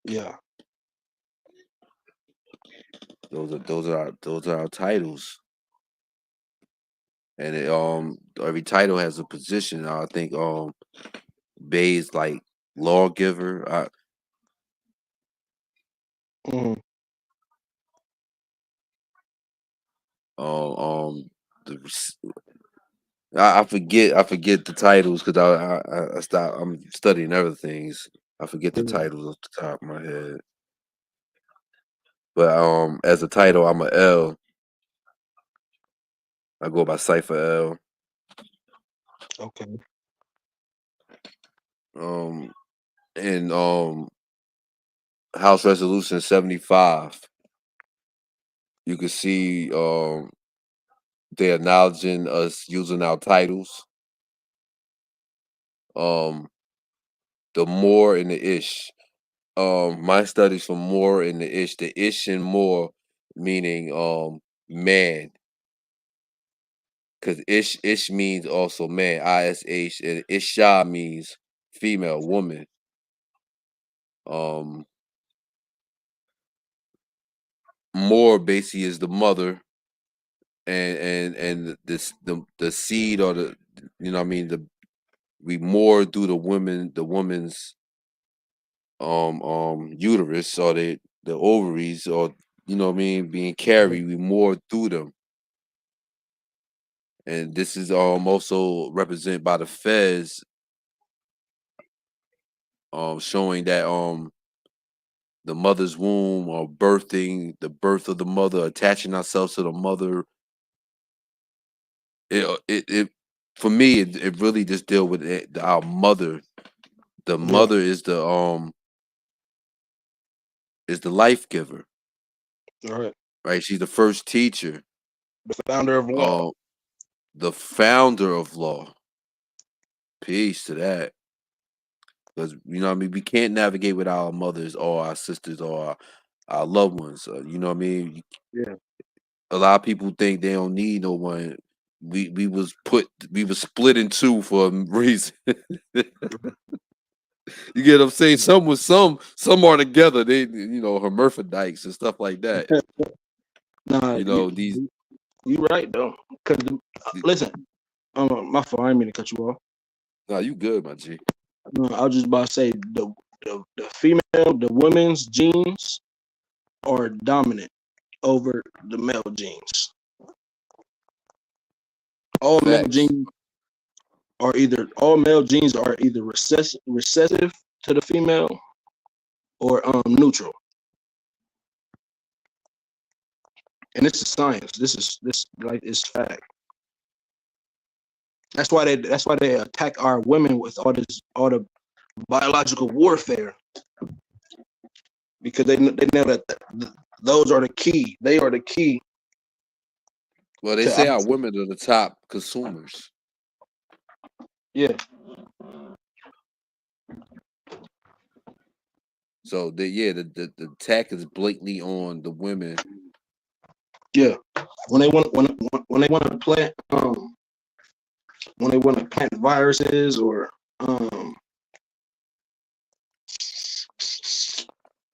Yeah. Those are our titles. And every title has a position. I think Bay is like lawgiver. I forget the titles because I stop. I'm studying other things. I forget the titles off the top of my head. But as a title, I'm a L. I go by Cipher L. Okay. And House Resolution 75. You can see they're acknowledging us using our titles. The more and the ish. My studies for more and the ish. The ish and more meaning man. Because ish means also man, ISH, and isha means female, woman. More basically is the mother, and the seed or the you know what I mean we more do the woman's uterus or the ovaries, or you know what I mean, being carried more through them. And this is also represented by the feds, showing that the mother's womb, or birthing, the birth of the mother, attaching ourselves to the mother. It for me, it really just deal with our mother. The Yeah. mother is the life giver, All right. right? She's the first teacher, The founder of law. uh, the founder of law. Peace to that, because you know what I mean. We can't navigate with our mothers or our sisters or our loved ones. You know what I mean. Yeah. A lot of people think they don't need no one. We was split in two for a reason. You get what I'm saying? Some was some are together. They hermaphrodites and stuff like that. Nah, You know these. you right though. Cause listen, my fault. I didn't mean to cut you off. Nah, you good, my G. I was just about to say the female, the women's genes are dominant over the male genes. All male Facts. genes are either recessive to the female or neutral. And this is science. This like it's fact. That's why they attack our women with all the biological warfare, because they know that those are the key. They are the key Well, they to say our women are the top consumers. yeah. So the attack is blatantly on the women. Yeah, when they want to plant when they want to plant viruses or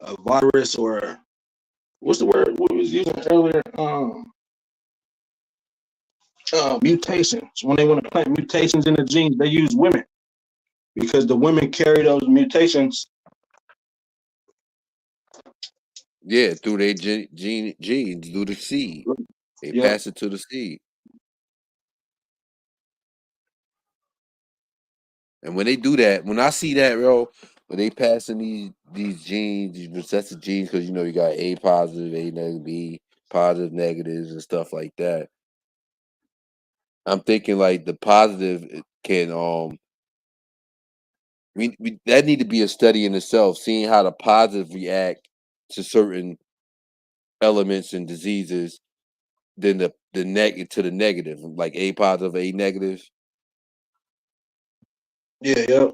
a virus, or what's the word we was using earlier, mutations. When they want to plant mutations in the genes, they use women because the women carry those mutations. Yeah, through their genes, through the seed. They Yeah, pass it to the seed. And when they do that, when I see that, bro, when they passing these genes, these recessive genes, because you got A positive, A negative, B positive, negatives, and stuff like that. I'm thinking like the positive can we that need to be a study in itself, seeing how the positive react to certain elements and diseases than the negative, like A positive, A negative. yeah.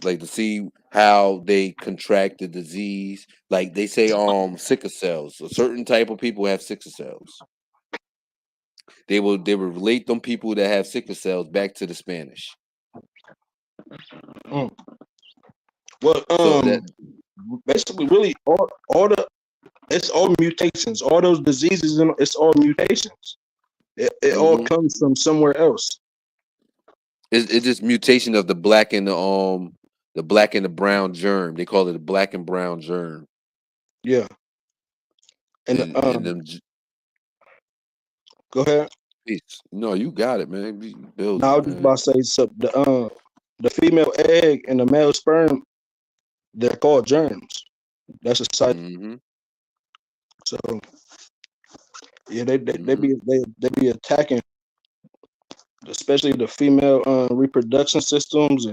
Like to see how they contract the disease. Like they say, sickle cells. A certain type of people have sickle cells. They will relate them people that have sickle cells back to the Spanish. Mm. Well, So that basically, really, all the it's all mutations. All those diseases, and it's all mutations. It all mhm. comes from somewhere else. It's just mutation of the black and the brown germ. They call it the black and brown germ. Yeah, and And them go ahead. no, you got it, man. You Now I building, was just man. about to say, so the female egg and the male sperm, they're called germs. That's a side. Mm-hmm. So yeah, Mm-hmm. they be attacking, especially the female reproduction systems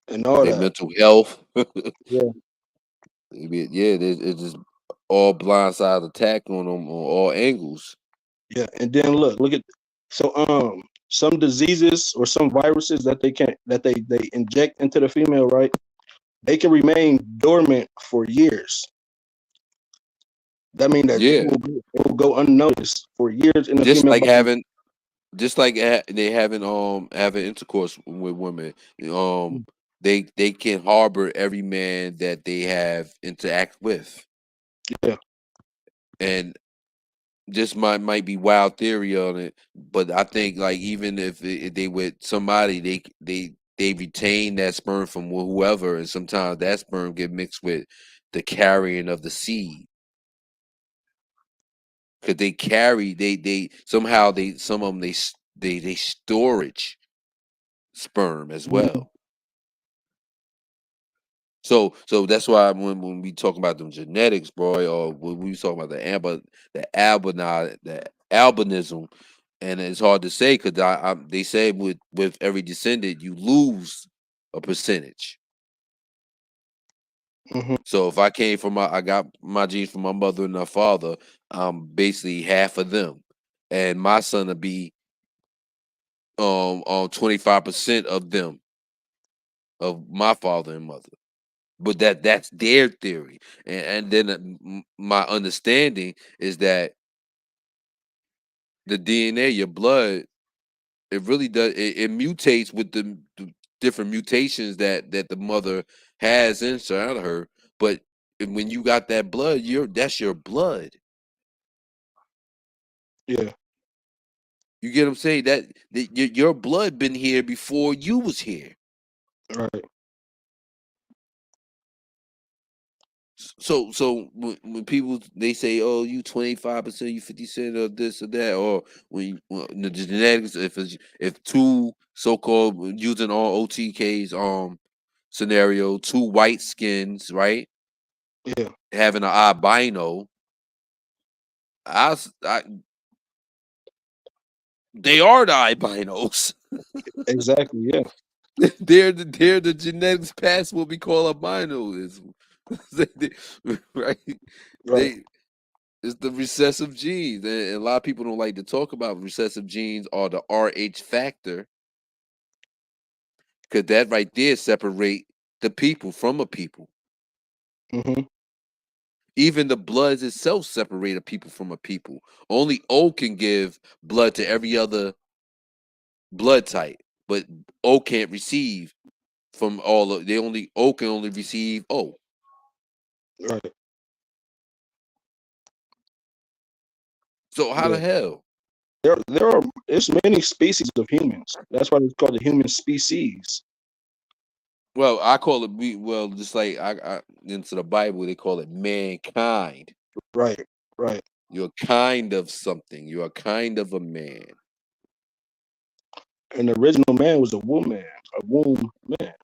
and all Their that. mental health. Yeah, It's just all blindside attack on them on all angles. yeah. And then look at so some diseases or some viruses that they inject into the female, right? They can remain dormant for years. That means that Yeah, it will go unnoticed for years in the just female like body. having, they having intercourse with women. Um, they can harbor every man that they have interact with, Yeah, and this might be wild theory on it, but I think like even if they with somebody, they retain that sperm from whoever, and sometimes that sperm get mixed with the carrying of the seed. Because they carry, they somehow they some of them they storage sperm as Mhm. well. So that's why when we talk about them genetics, bro, or when we talk about the albinism, and it's hard to say because they say with every descendant you lose a percentage. Mhm. So if I got my genes from my mother and my father, I'm basically half of them, and my son will be on 25% of them, of my father and mother. But that's their theory, and then my understanding is that the DNA, your blood, it really does it mutates with the different mutations that the mother has inside of her. But when you got that blood, that's your blood. Yeah. You get what I'm saying? That your blood been here before you was here. Right. So when people they say, "Oh, you 25%, you 50% of this or that," or the genetics, if two so-called using all OTKs scenario, two white skins, right, Yeah. having an albino, I they are the albinos. Exactly. Yeah. They're the genetics past what we call albinoism. Right? Right. They It's the recessive genes, and a lot of people don't like to talk about recessive genes or the Rh factor, because that right there separate the people from a people. Mhm. Even the bloods itself separate a people from a people. Only O can give blood to every other blood type, but O can't receive from all of. They only O can only receive O. Right. So how the Yeah. hell? There are it's many species of humans. That's why it's called the human species. Well, I call it just like I into the Bible they call it mankind. Right. Right. You're kind of something. You're a kind of a man. And the original man was a woman, a womb man.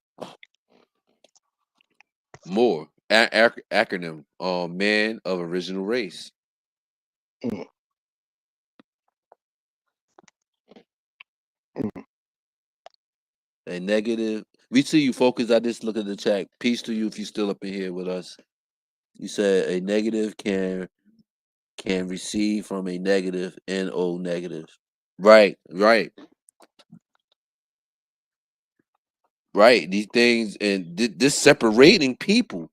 More acronym. Man of original race. Mm, mm. A negative. We see you focus. I just look at the chat. Peace to you if you still up in here with us. You said a negative can receive from a negative NO negative. Right, right, right. These things and this separating people.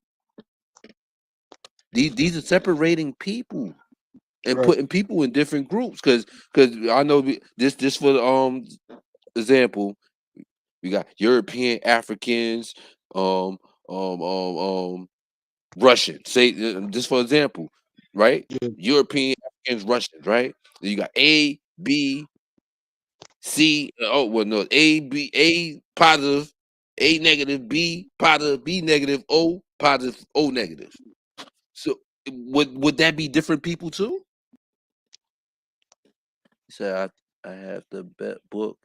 These are separating people and Right. putting people in different groups. Because I know this for the example. We got European Africans, um, Russian. Say just for example, right? Yeah. European Africans, Russians, right? Then you got A, B, C. Oh well, no, A positive, A negative, B positive, B negative, O positive, O negative. So would that be different people too? He said, I have the bet book.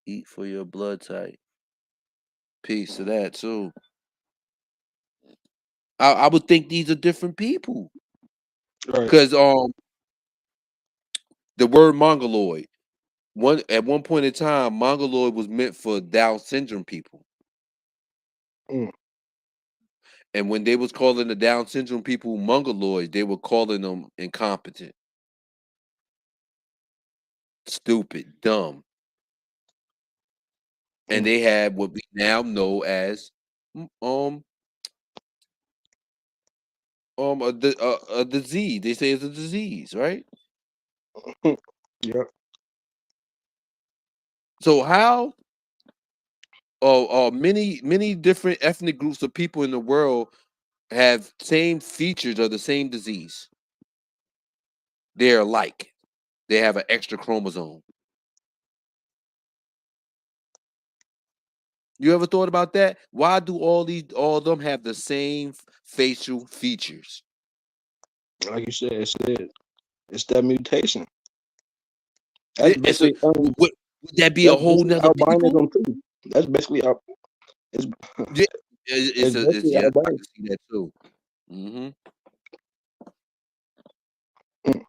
Eat for your blood type. Peace to that too. I would think these are different people. Right. Because the word mongoloid, at one point in time, mongoloid was meant for Down syndrome people. Mm, And when they was calling the Down syndrome people mongoloids, they were calling them incompetent, stupid, dumb. And mm, they had what we now know as mm, a disease. They say it's a disease, right? mm. Yeah. So how many different ethnic groups of people in the world have same features of the same disease? They're alike. They have an extra chromosome. You ever thought about that? Why do all of them have the same facial features? Like you said, it's that mutation. That's It's a basically would that be a that's whole basically nother people? albinism too. That's basically it's Yeah, it's basically yeah, I albinism. can see that too. Hmm. Mm,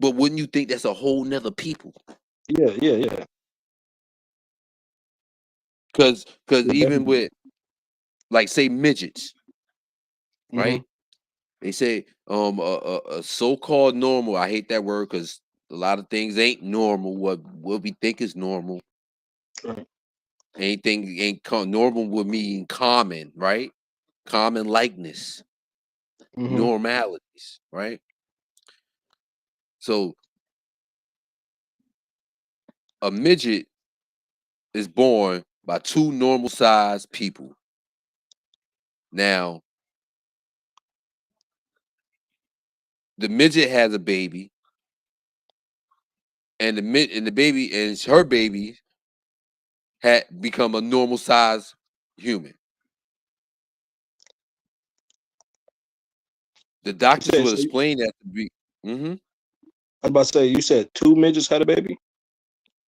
But wouldn't you think that's a whole nother people? yeah. Because It even definitely. with like say midgets, Mm-hmm. right? They say a so-called normal. I hate that word because a lot of things ain't normal. What we think is normal. Right. Anything ain't normal would mean common, right? Common likeness, Mm-hmm. normalities, right? So a midget is born by two normal sized people. Now, the midget has a baby, and the baby and her baby had become a normal sized human. The You doctors said will so. explain that to be. I was about to say you said two midgets had a baby.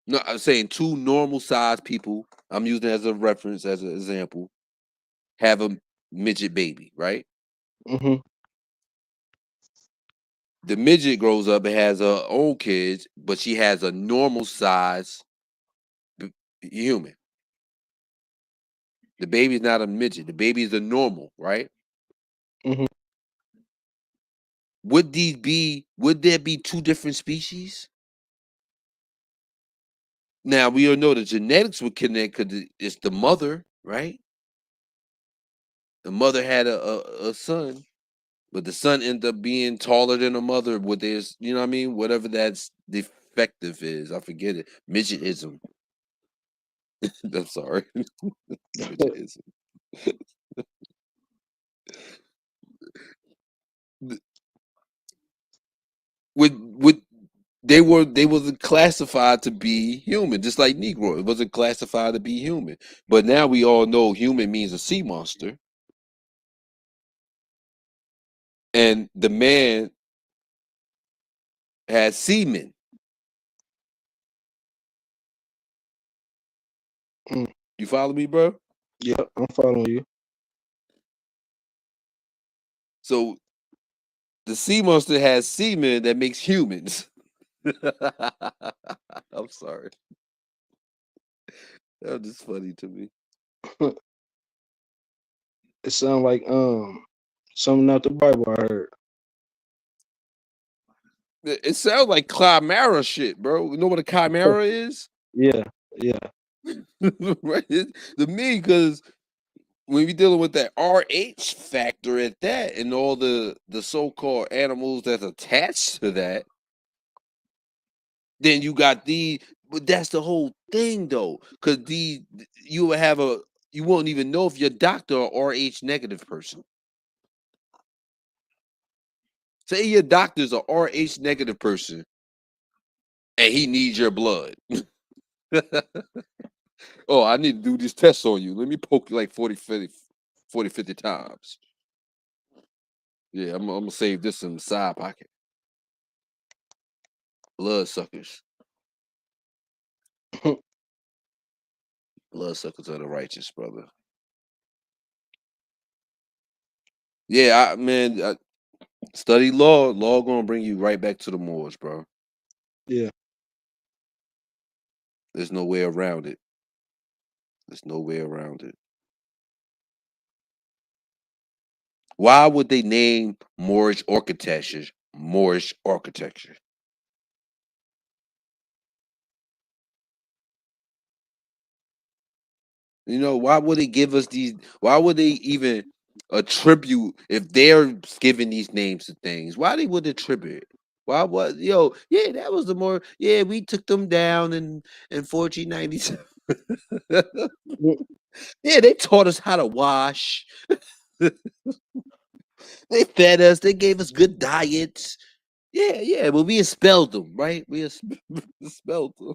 No, I'm saying two normal sized people. I'm using it as a reference, as an example. Have a midget baby, right? Mm-hmm. The midget grows up and has her own kids, but she has a normal size human. The baby's not a midget. The baby is a normal, right? Mm-hmm. Would there be two different species? Now we all know the genetics would connect because it's the mother, right? The mother had a son, but the son ended up being taller than the mother. What there's, you know what I mean? Whatever that's defective is, I forget it. Midgetism. I'm sorry. Midgetism. Would they wasn't classified to be human, just like Negro. It wasn't classified to be human. But now we all know human means a sea monster. And the man had semen. Mm. You follow me, bro? Yeah, I'm following you. So the sea monster has semen that makes humans. I'm sorry. That was just funny to me. It sounds like something out the Bible I heard. It sounds like chimera shit, bro. You know what a chimera is? Yeah, yeah. Right? To me, because when we dealing with that RH factor at that and all the so-called animals that's attached to that, then you got but that's the whole thing though. Cause you would have you won't even know if your doctor or RH negative person. Say your doctor's a RH negative person and he needs your blood. Oh, I need to do this test on you. Let me poke you like 50 times. Yeah, I'm gonna save this in the side pocket. Blood suckers. Blood suckers are the righteous, brother. Yeah, study law. Law gonna bring you right back to the moors, bro. Yeah. There's no way around it. There's no way around it. Why would they name Moorish architecture Moorish architecture? You know, why would they give us these? Why would they even attribute if they're giving these names to things? Why they would attribute it? Why was yeah, that was the more yeah, we took them down in 1497. Mm, Yeah, they taught us how to wash. They fed us, they gave us good diets. Yeah, but we expelled them, right? We expelled them.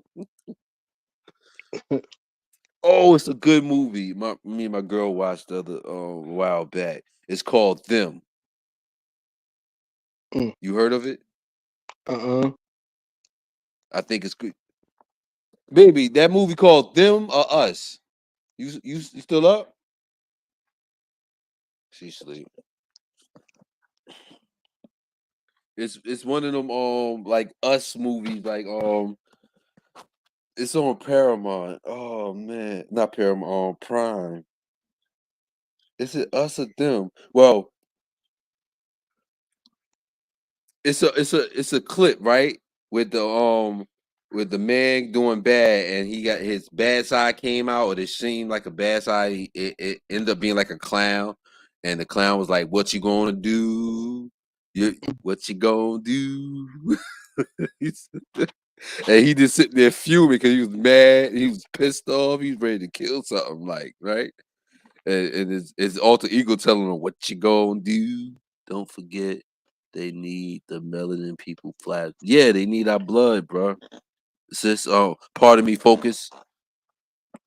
Oh, it's a good movie. Me and my girl watched the other a while back. It's called Them. Mm. You heard of it? Uh-uh. I think it's good. Baby, that movie called Them or Us. You still up? She sleep. It's one of them like Us movies like it's on Paramount. Oh man, not Paramount, Prime. Is it Us or Them? Well, it's a clip, right? With the man doing bad and he got his bad side came out, or it seemed like a bad side. It ended up being like a clown, and the clown was like, "What you gonna do? What you gonna do?" And he just sitting there fuming because he was mad, he was pissed off, he was ready to kill something, like, right? And his alter ego telling him, "What you gonna do? Don't forget, they need the melanin people flag. Yeah, they need our blood, bro. Sis, pardon me, focus.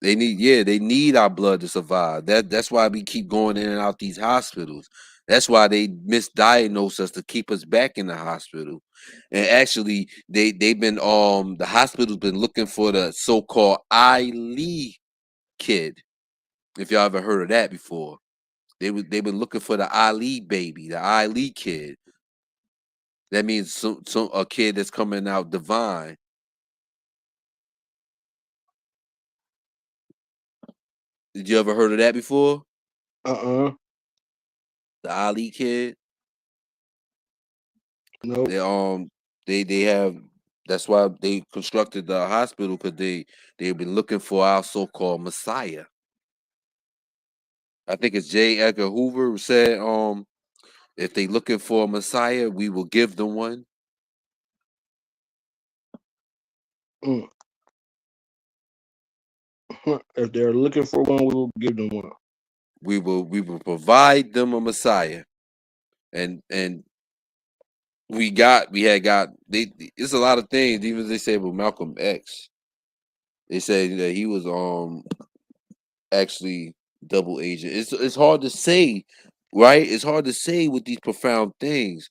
They need our blood to survive. That's why we keep going in and out these hospitals. That's why they misdiagnose us to keep us back in the hospital. And actually, they've been the hospital's been looking for the so-called I kid. If y'all ever heard of that before. They've been looking for the Ali baby, the Ali kid. That means some a kid that's coming out divine. Did you ever heard of that before? Uh-uh. The Ali kid. Nope. They have. That's why they constructed the hospital because they've been looking for our so-called Messiah. I think it's J. Edgar Hoover who said if they looking for a Messiah, we will give them one. Mm. If they're looking for one, we will give them one. We will provide them a Messiah, and we had got they. It's a lot of things. Even they say with Malcolm X, they say that he was actually double agent. It's hard to say, right? It's hard to say with these profound things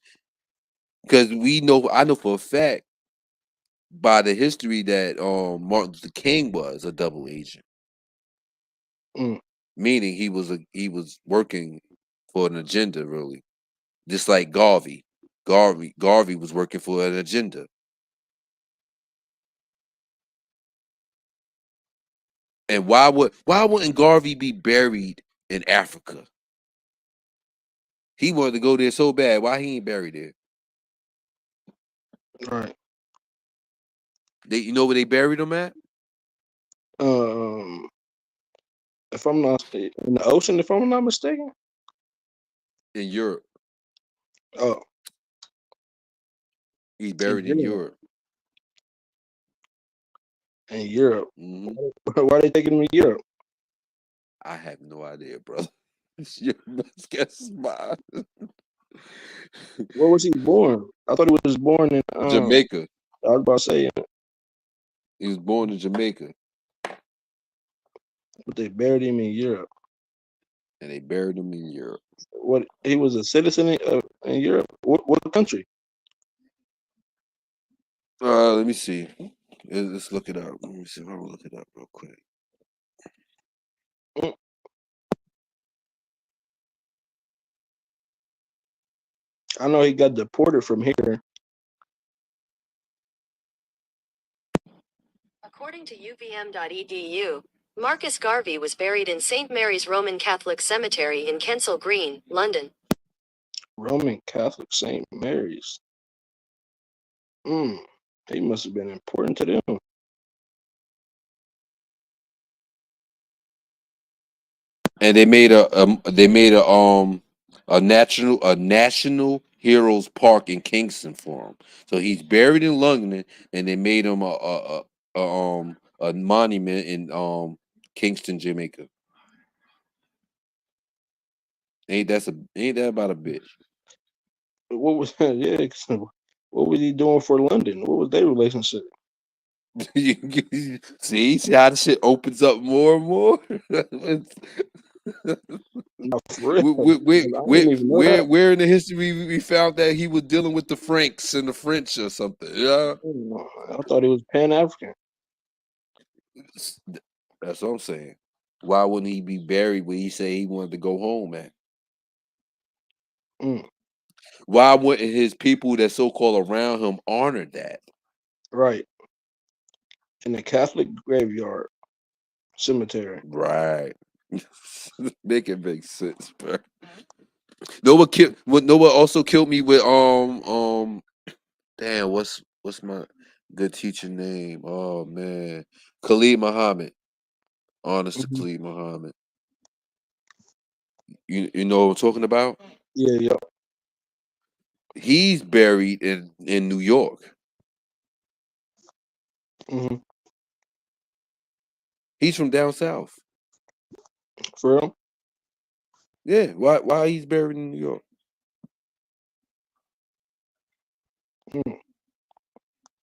because I know for a fact by the history that Martin Luther King was a double agent, Mm. meaning he was working for an agenda, really, just like Garvey. Garvey was working for an agenda. And why wouldn't Garvey be buried in Africa? He wanted to go there so bad. Why he ain't buried there? Right. You know where they buried him at? Um, if I'm not in the ocean, if I'm not mistaken. In Europe. Oh, He's in buried in Europe. Europe. In Europe. Hmm. Why are they taking me to Europe? I have no idea, brother. Your best guess is mine. Where was he born? I thought he was born in Jamaica. I was about to say, He was born in Jamaica, but they buried him in Europe. and they buried him in Europe. What, he was a citizen in Europe? What country? Let me see. Let's look it up. Let me see if I can look it up real quick. Mm. I know he got deported from here. According to uvm.edu, Marcus Garvey was buried in St. Mary's Roman Catholic Cemetery in Kensal Green, London. Roman Catholic St. Mary's. He must have been important to them. And they made a national heroes park in Kingston for him. So he's buried in London, and they made him a monument in Kingston, Jamaica. Ain't that about a bitch? What was yeah? What was he doing for London? What was their relationship? See how the shit opens up more and more. No, for real. I didn't even know that. Where in the history we found that he was dealing with the Franks and the French or something? Yeah, I thought he was Pan African. that's what I'm saying. Why wouldn't he be buried where he said he wanted to go home at? Mm, Why wouldn't his people that so called around him honor that? right. In the Catholic graveyard cemetery. Right. Make it make sense, bro. No one killed. No one also killed me with Damn, what's my good teacher name? Oh man, Khalid Muhammad. Honest to Hmm. Khalid Muhammad. You know what I'm talking about? Yeah, yeah. He's buried in New York. Hmm. He's from down south. For real? Yeah. Why he's buried in New York? Mm,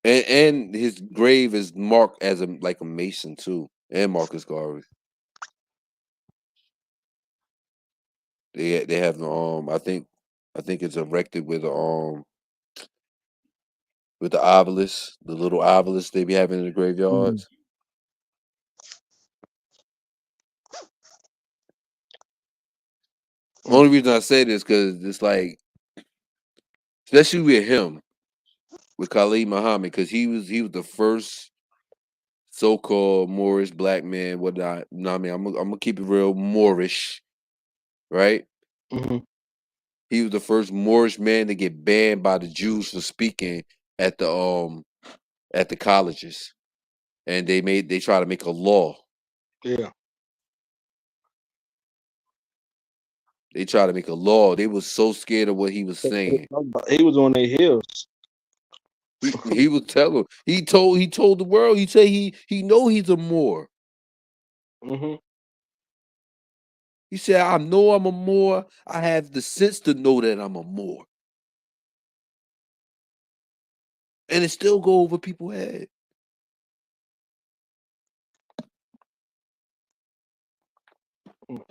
And his grave is marked as a Mason too. And Marcus Garvey. They have I think it's erected with the obelisk, the little obelisk they be having in the mhm, graveyards. mm, Only reason I say this because it's like, especially with him, with Khalid Muhammad, because he was the first so-called Moorish black man, whatnot. You know what I mean? I'm gonna keep it real Moorish, right? mhm. He was the first Moorish man to get banned by the Jews for speaking at the colleges, and they try to make a law. Yeah. They try to make a law. They was so scared of what he was saying. He was on their heels. He was telling. He told the world. He said he know he's a Moor. Hmm. He said, I know I'm a Moor. I have the sense to know that I'm a Moor. And it still go over people's head. Mm,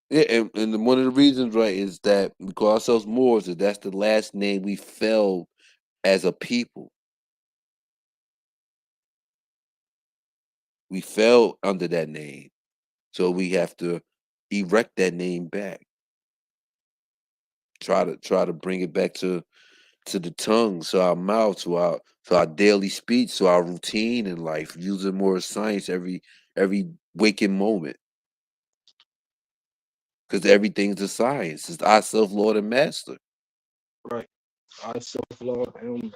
Yeah, and one of the reasons, right, is that we call ourselves Moors, is that's the last name we fell as a people. We fell under that name. So we have to erect that name back. Try to bring it back to the tongue, to our mouth, to our daily speech, to our routine in life, using more science every waking moment. Because everything's a science. It's I self Lord and Master. right. I self love him.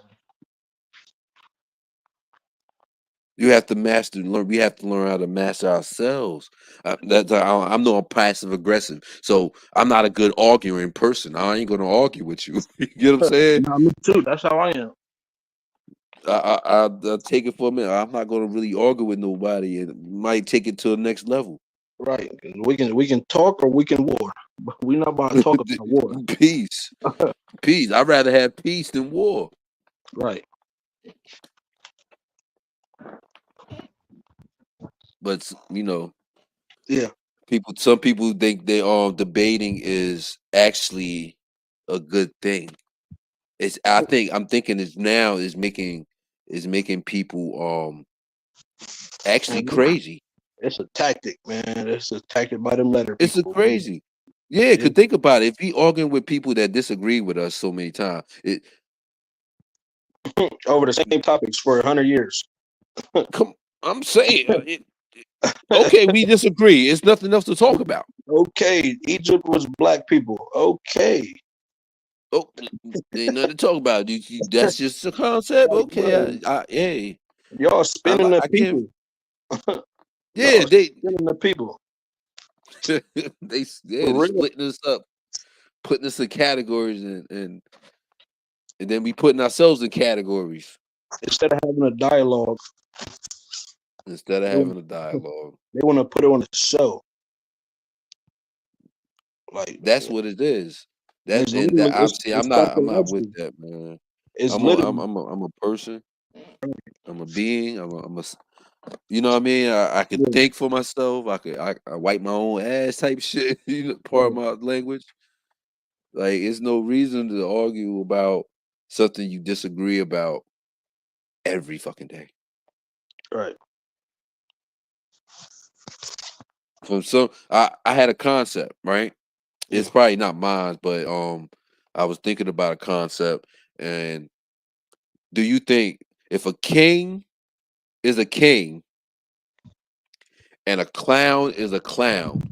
You have to master learn. We have to learn how to master ourselves. I'm not passive aggressive, so I'm not a good arguing person. I ain't gonna argue with you. You get what I'm saying? Nah, me too. That's how I am. I'll take it for a minute. I'm not gonna really argue with nobody, and might take it to the next level. Right. We can talk or we can war. But we're not about to talk about war. Peace, peace. I'd rather have peace than war. Right. But Yeah. some people think debating is actually a good thing. I'm thinking it's now is making people actually Man, crazy. it's a tactic, man. It's a tactic by them letter It's a people, man. crazy. Yeah, Yeah. could think about it. If we arguing with people that disagree with us so many times, Over the same topics for 100 years. come. I'm saying, okay, we disagree. It's nothing else to talk about. Okay, Egypt was black people. Okay. Oh, ain't nothing to talk about. That's just a concept. Like, Okay, bro, hey, y'all spinning the I can't. people. Yeah, Y'all spinning the people. they're For real. splitting us up, putting us in categories, and then we putting ourselves in categories Instead of having a dialogue, instead of they having a dialogue. want to put it on a show. Like, That's what it is. and That and that I'm see, it's I'm not with psychological. that, man. It's I'm a literally I'm I'm a, I'm a person. I'm a being. You know what I mean? I could yeah, think for myself. I wipe my own ass type shit. You know, part of right, my language. Like, it's no reason to argue about something you disagree about every fucking day. right. From some, I had a concept, right? Yeah. It's probably not mine, but I was thinking about a concept. And do you think if a king is a king and a clown is a clown,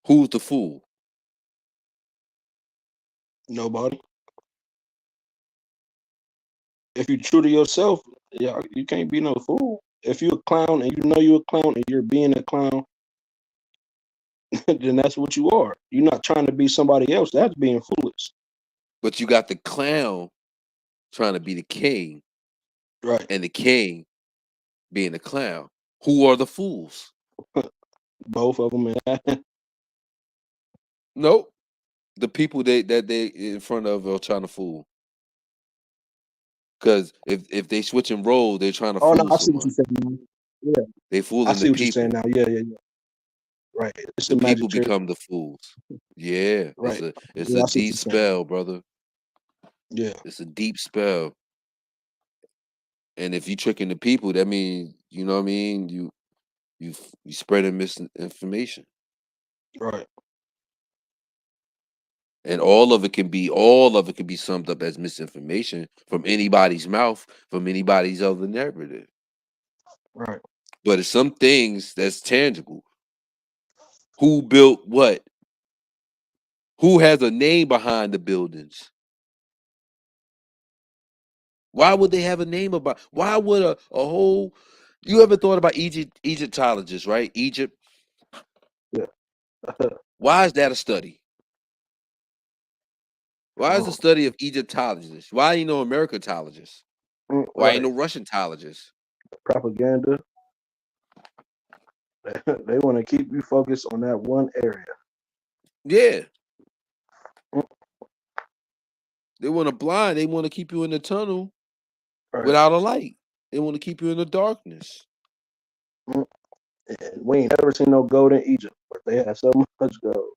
who's the fool? Nobody. If you true to yourself, yeah, you can't be no fool. If you a clown and you know you a clown and you're being a clown, then that's what you are. You're not trying to be somebody else. That's being foolish. But you got the clown trying to be the king, Right. and the king being the clown. Who are the fools? Both of them, man. Nope. The people that they in front of are trying to fool. Because if they switching roles, they're trying to Oh no, fool I see what someone. you're saying now. Yeah, They I fooling the see what you're saying people. now. Yeah, yeah, yeah. Right. It's a The magic people trick. become the fools. Yeah, Right. it's Yeah, a I see what deep you're saying. spell, brother. Yeah. It's a deep spell. And if you tricking the people, that means, you know what I mean. You spreading misinformation, Right. and all of it can be summed up as misinformation from anybody's mouth, from anybody's other narrative. Right. But it's some things that's tangible. Who built what? Who has a name behind the buildings? Why would they have a name about? Why would a whole? You ever thought about Egyptologists, right? Egypt. Yeah. Why is that a study? Why is the Oh, study of Egyptologists? Why ain't no Americantologists? Why ain't right. no Russiantologists? Propaganda. They want to keep you focused on that one area. Yeah, Mm, they want to blind. They want to keep you in the tunnel right. without a light. They want to keep you in the darkness. Mm, and we ain't ever seen no gold in Egypt, but they have so much gold.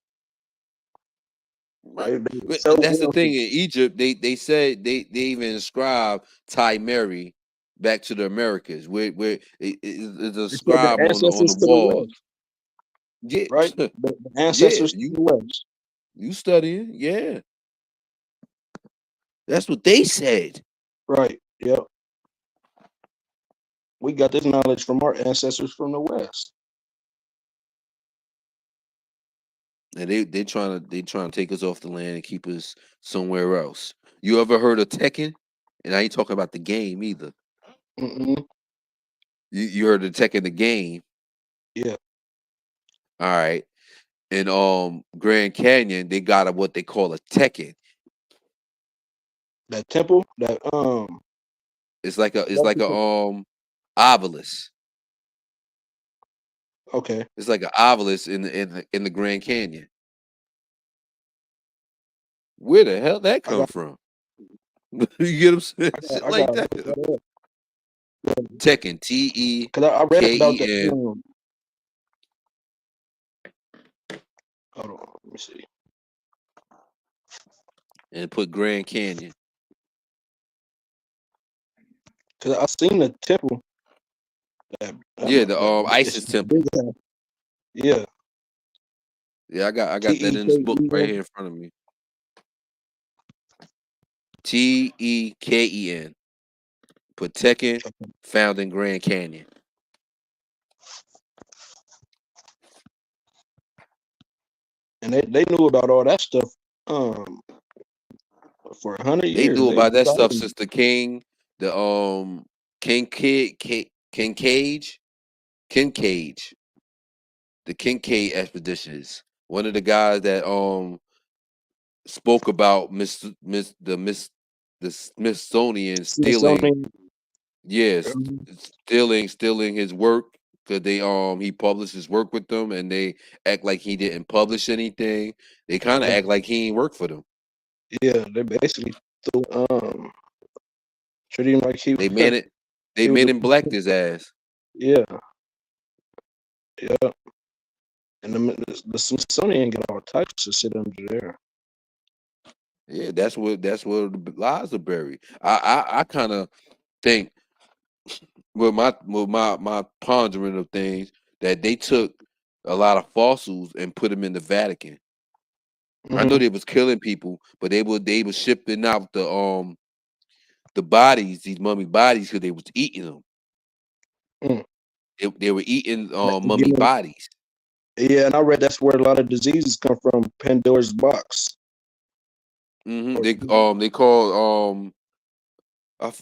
Right. They But so that's the thing. wealthy. In Egypt, they said they even ascribed Ty Mary back to the Americas, where it's They said their ascribed on the ancestors to the walls. west, Yeah, right? The yeah. ancestors to the west, You studying? Yeah, that's what they said. right? Yep. We got this knowledge from our ancestors from the west. And they trying to take us off the land and keep us somewhere else. You ever heard of Tekken? And I ain't talking about the game either. Mm-mm. You heard of Tekken the game? Yeah. All right. In Grand Canyon, they got what they call a Tekken. That temple, that It's that's like a obelisk. okay. It's like an obelisk in the Grand Canyon. Where the hell that I come got, from? You get them saying? Shit I got like to look that. that up. Tekken, T E Cause I read K about E the. N, Hold on, let me see. and put Grand Canyon. Cause I seen the temple. Yeah, the It's ISIS big. temple. Yeah. Yeah, I T got that E in K this book E right N. here in front of me. Tekken. Put Tekken, found in Grand Canyon. And they knew about all that stuff um for 100 They years. knew They about that stuff studied. since the king, the King Kid, King Cage, King Cage, the Kincaid expeditions. One of the guys that spoke about the Smithsonian stealing, Smithsonian. yes, stealing his work because he published his work with them, and they act like he didn't publish anything. They kind of act like he ain't work for them. Yeah, they basically through treating him like he They made it. They he was made a him black his ass. yeah, yeah. And the Smithsonian got all types of shit under there. Yeah, that's where the lies are buried. I kind of think with my pondering of things that they took a lot of fossils and put them in the Vatican. I know Mm-hmm. they was killing people, but they was shipping out the bodies, these mummy bodies, because they was eating them. Mm. They were eating Like, mummy bodies. yeah, and I read that's where a lot of diseases come from. Pandora's box. Or, They call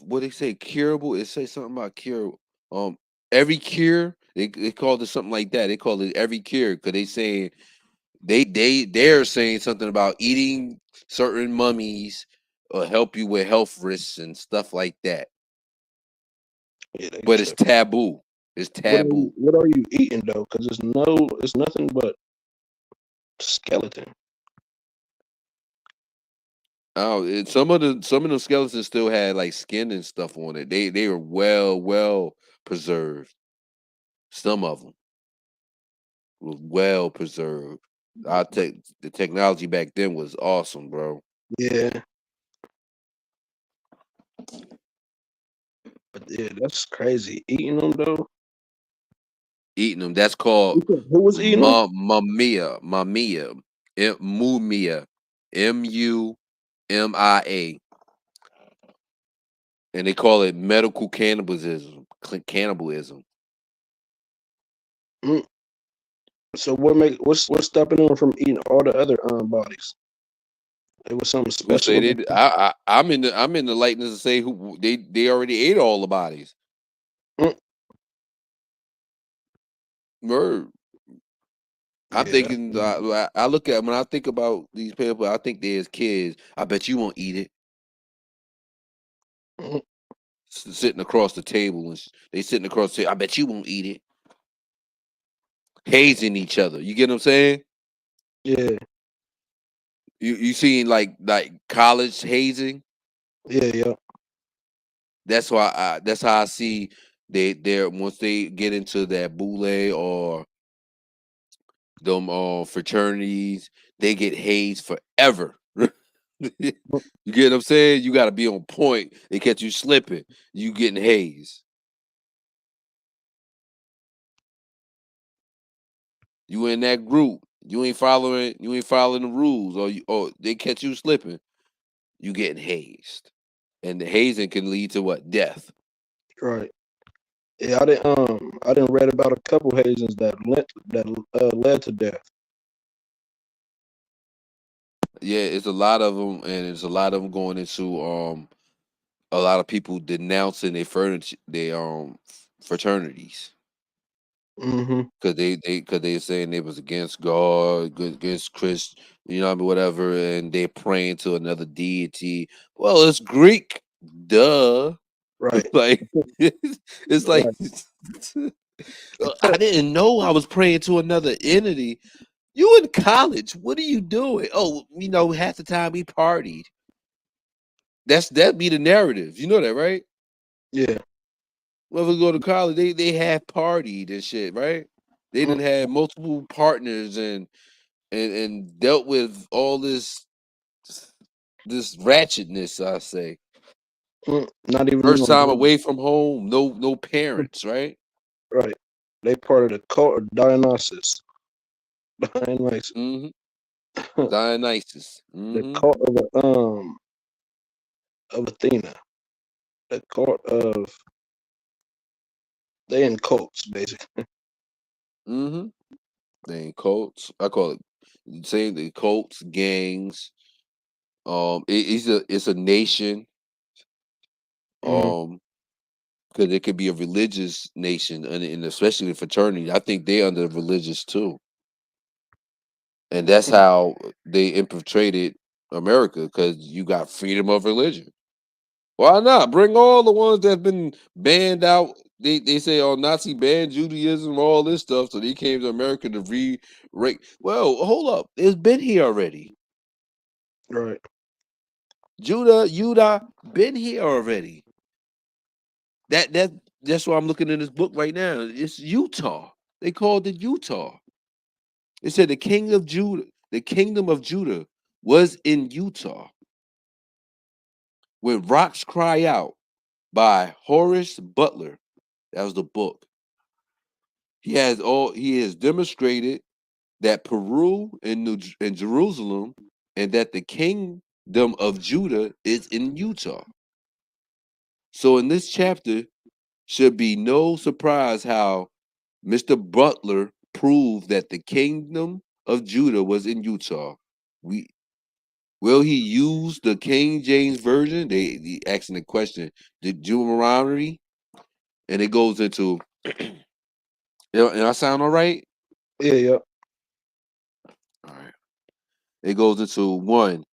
what they say curable. It say something about cure. Um, every cure they called it something like that. They call it every cure because they saying they're saying something about eating certain mummies or help you with health risks and stuff like that. yeah, they But it's tripping. taboo. It's taboo. What are you eating though? Because it's nothing but skeleton. Oh, some of the skeletons still had like skin and stuff on it. They were well preserved. Some of them were well preserved. The technology back then was awesome, bro. Yeah, but yeah, that's crazy. Eating them though. Eating them. That's called Who was eating them? mumia, mumia, Mumia, and they call it medical cannibalism. Cannibalism. Mm. So what's stopping them from eating all the other bodies? It was something Who say special they? about them. I'm in the likeness to say who they already ate all the bodies. Mm. Word. I'm Yeah, that's thinking. I look at when I think about these people. I think they as kids. I bet you won't eat it. mm. Sitting across the table and they sitting across the table. I bet you won't eat it. Hazing each other. You get what I'm saying? Yeah, You seen like college hazing? yeah. That's how I see they're once they get into that boule or them fraternities, they get hazed forever. You Mm. get what I'm saying? You got to be on point. They catch you slipping, you getting hazed. You in that group, you ain't following the rules, or they catch you slipping, you getting hazed, and the hazing can lead to what? Death. Right. Yeah, I didn't read about a couple hazings led to death. Yeah, it's a lot of them, and it's a lot of them going into a lot of people denouncing their fraternities Mm-hmm. because they saying they was against God, against Christ, you know what I mean, whatever, and they praying to another deity. Well, it's Greek, duh. Right. Like it's like Right. I didn't know I was praying to another entity. You in college? What are you doing? Oh, half the time we partied. That be the narrative. You know that, right? Yeah. When we go to college, they have partied and shit, right? They Mm, didn't have multiple partners and dealt with all this ratchetness. I say not even first time on. away from home, no parents, right? Right. They part of the cult of Dionysus. Dionysus. Mm-hmm. Dionysus. The Mm-hmm. cult of Athena. The cult of they in cults basically. Mm-hmm. They ain't cults. I call it same the cults, gangs. It's a nation. Mm-hmm. Because it could be a religious nation, and especially the fraternity. I think they under religious too, and that's how they infiltrated America. Because you got freedom of religion. Why not bring all the ones that's been banned out? They say Nazi banned Judaism, all this stuff, so they came to America to Well, hold up, it's been here already. Right. Judah been here already. That's why I'm looking in this book right now. It's Utah. They called it Utah. It said the kingdom of Judah was in Utah. When Rocks Cry Out by Horace Butler. That was the book. He has demonstrated that Peru and Jerusalem and that the kingdom of Judah is in Utah. So in this chapter should be no surprise how Mr. Butler proved that the kingdom of Judah was in Utah. We Will he use the King James version? They asking the question, the Deuteronomy, and it goes into. And I sound all right? Yeah, yeah. All right. It goes into one.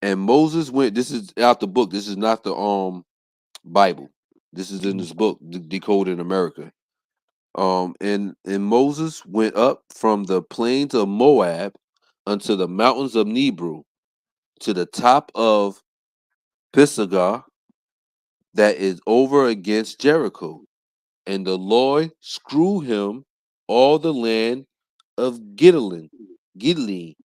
And Moses went. This is out the book. This is not the Bible. This is in this book, Decoded in America. And Moses went up from the plains of Moab unto the mountains of Nebro, to the top of Pisgah that is over against Jericho. And the Lord screw him all the land of Gilead, Gilead,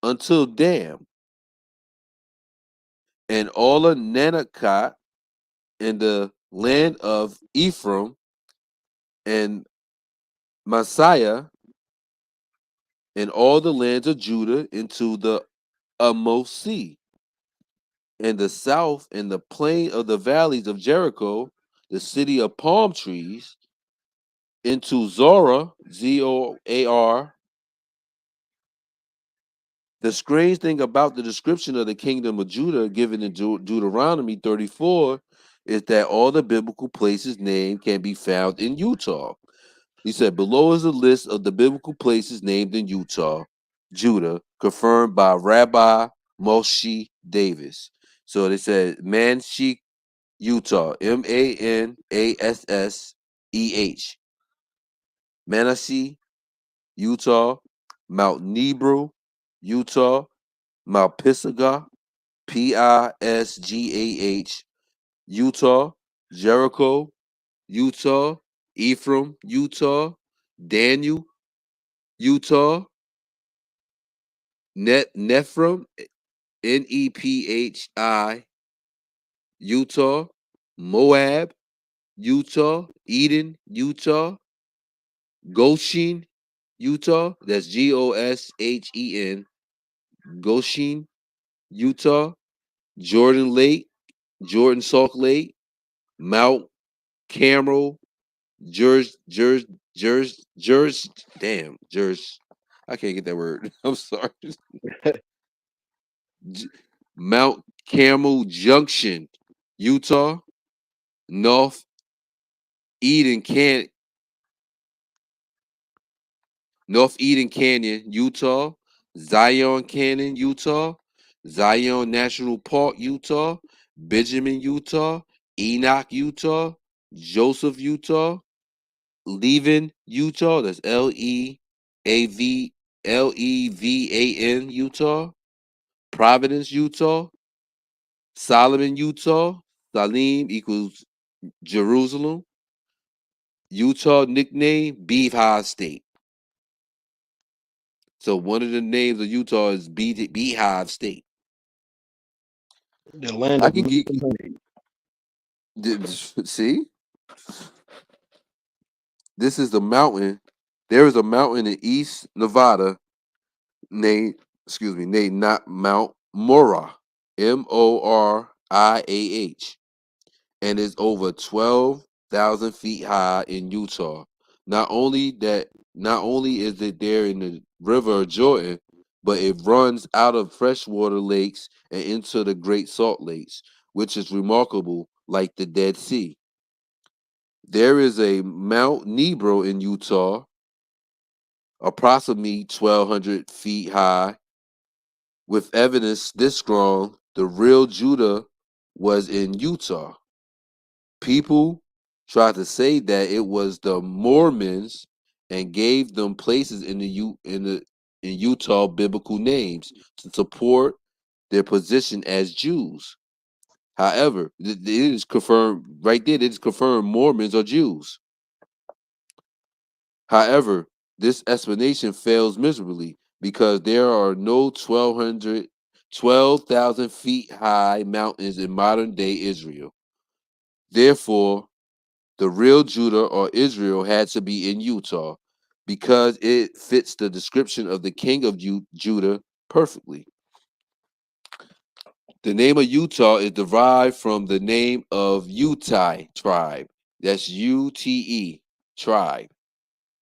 until Dan, and all of Nanakot, and the land of Ephraim, and Messiah, and all the lands of Judah into the Amos Sea, and the south, and the plain of the valleys of Jericho, the city of palm trees, into Zorah, Zoar. The strange thing about the description of the kingdom of Judah given in Deuteronomy 34 is that all the biblical places named can be found in Utah. He said, below is a list of the biblical places named in Utah, Judah, confirmed by Rabbi Moshe Davis. So they said, Manshek, Utah, Manasseh, Manasseh, Utah, Mount Nebro, Utah, Mount Pisgah, Pisgah, Utah, Jericho, Utah, Ephraim, Utah, Daniel, Utah, Nephrim, Nephi, Utah, Moab, Utah, Eden, Utah, Goshen, Utah. That's Goshen, Goshen, Utah, Jordan Lake, Jordan Salt Lake, Mount Carmel, Jers, I can't get that word. I'm sorry. Mount Carmel Junction, Utah, North Eden Can North Eden Canyon, Utah, Zion Canyon, Utah, Zion National Park, Utah, Benjamin, Utah, Enoch, Utah, Joseph, Utah, Levin, Utah. That's Levan, Utah, Providence, Utah, Solomon, Utah. Salim equals Jerusalem. Utah nickname Beehive State. So one of the names of Utah is Beehive State. The land I of can get honey. see. This is the mountain. There is a mountain in East Nevada named not Mount Moriah, Moriah, and is over 12,000 feet high in Utah. Not only is it there in the river of Jordan, but it runs out of freshwater lakes and into the Great Salt Lakes, which is remarkable, like the Dead Sea. There is a Mount Nebro in Utah, approximately 1,200 feet high, with evidence this strong. The real Judah was in Utah. People tried to say that it was the Mormons and gave them places in the in Utah biblical names to support their position as Jews. However, it is confirmed right there. It is confirmed Mormons are Jews. However, this explanation fails miserably because there are no 12,000 feet high mountains in modern day Israel. Therefore, the real Judah or Israel had to be in Utah because it fits the description of the king of Judah perfectly. The name of Utah is derived from the name of Utai tribe. That's UTE tribe.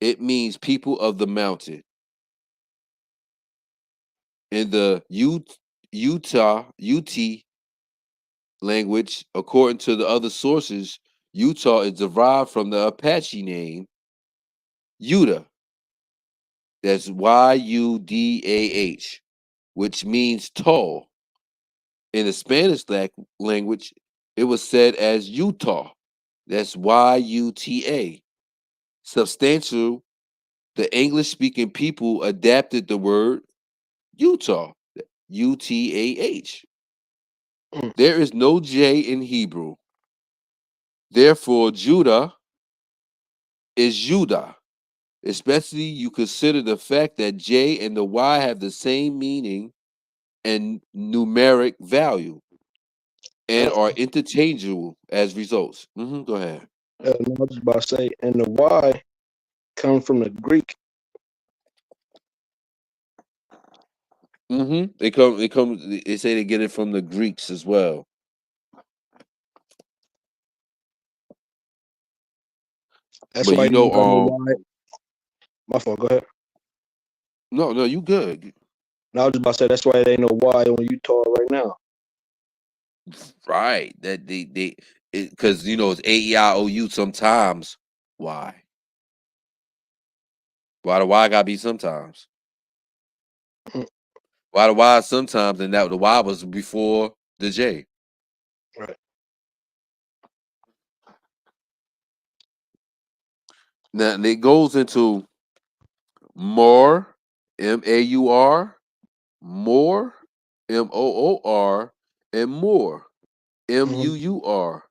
It means people of the mountain. In the UT language, according to the other sources, Utah is derived from the Apache name Yudah. That's Yudah, which means tall. In the Spanish language, it was said as Utah. That's Yuta. Substantial, the English speaking people adapted the word Utah, UTAH. There is no J in Hebrew. Therefore, Judah is Judah. Especially you consider the fact that J and the Y have the same meaning and numeric value and are interchangeable as results. Go ahead. I was just about to say, and the Y comes from the Greek. They come. They say they get it from the Greeks as well. That's But why you you know, got no Y. My fault. Go ahead. no, you good. No, I was just about to say that's why there ain't no Y on Utah right now. Right. That they because you know it's AEIOU sometimes. Why? Why the Y gotta be sometimes? Why the Y sometimes and that the Y was before the J? Right. Now it goes into more, MAUR, more, MOOR, and more, MUUR,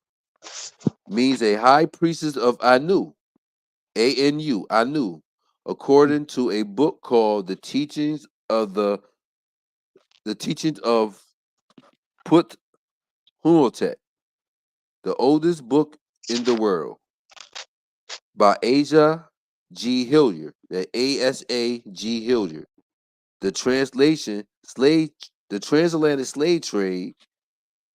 means a high priestess of Anu, Anu, according to a book called The Teachings of Put Hunotet, the oldest book in the world, by Asa G. Hilliard, the ASA G. Hilliard. The transatlantic slave trade,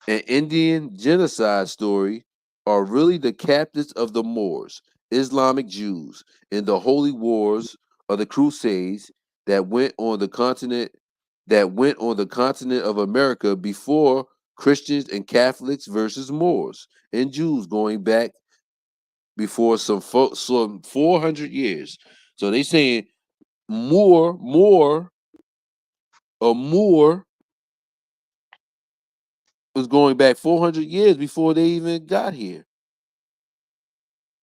and Indian genocide story are really the captives of the Moors, Islamic Jews, in the holy wars of the Crusades that went on the continent of America before Christians and Catholics versus Moors and Jews going back before some 400 years. So they saying Moor was going back 400 years before they even got here.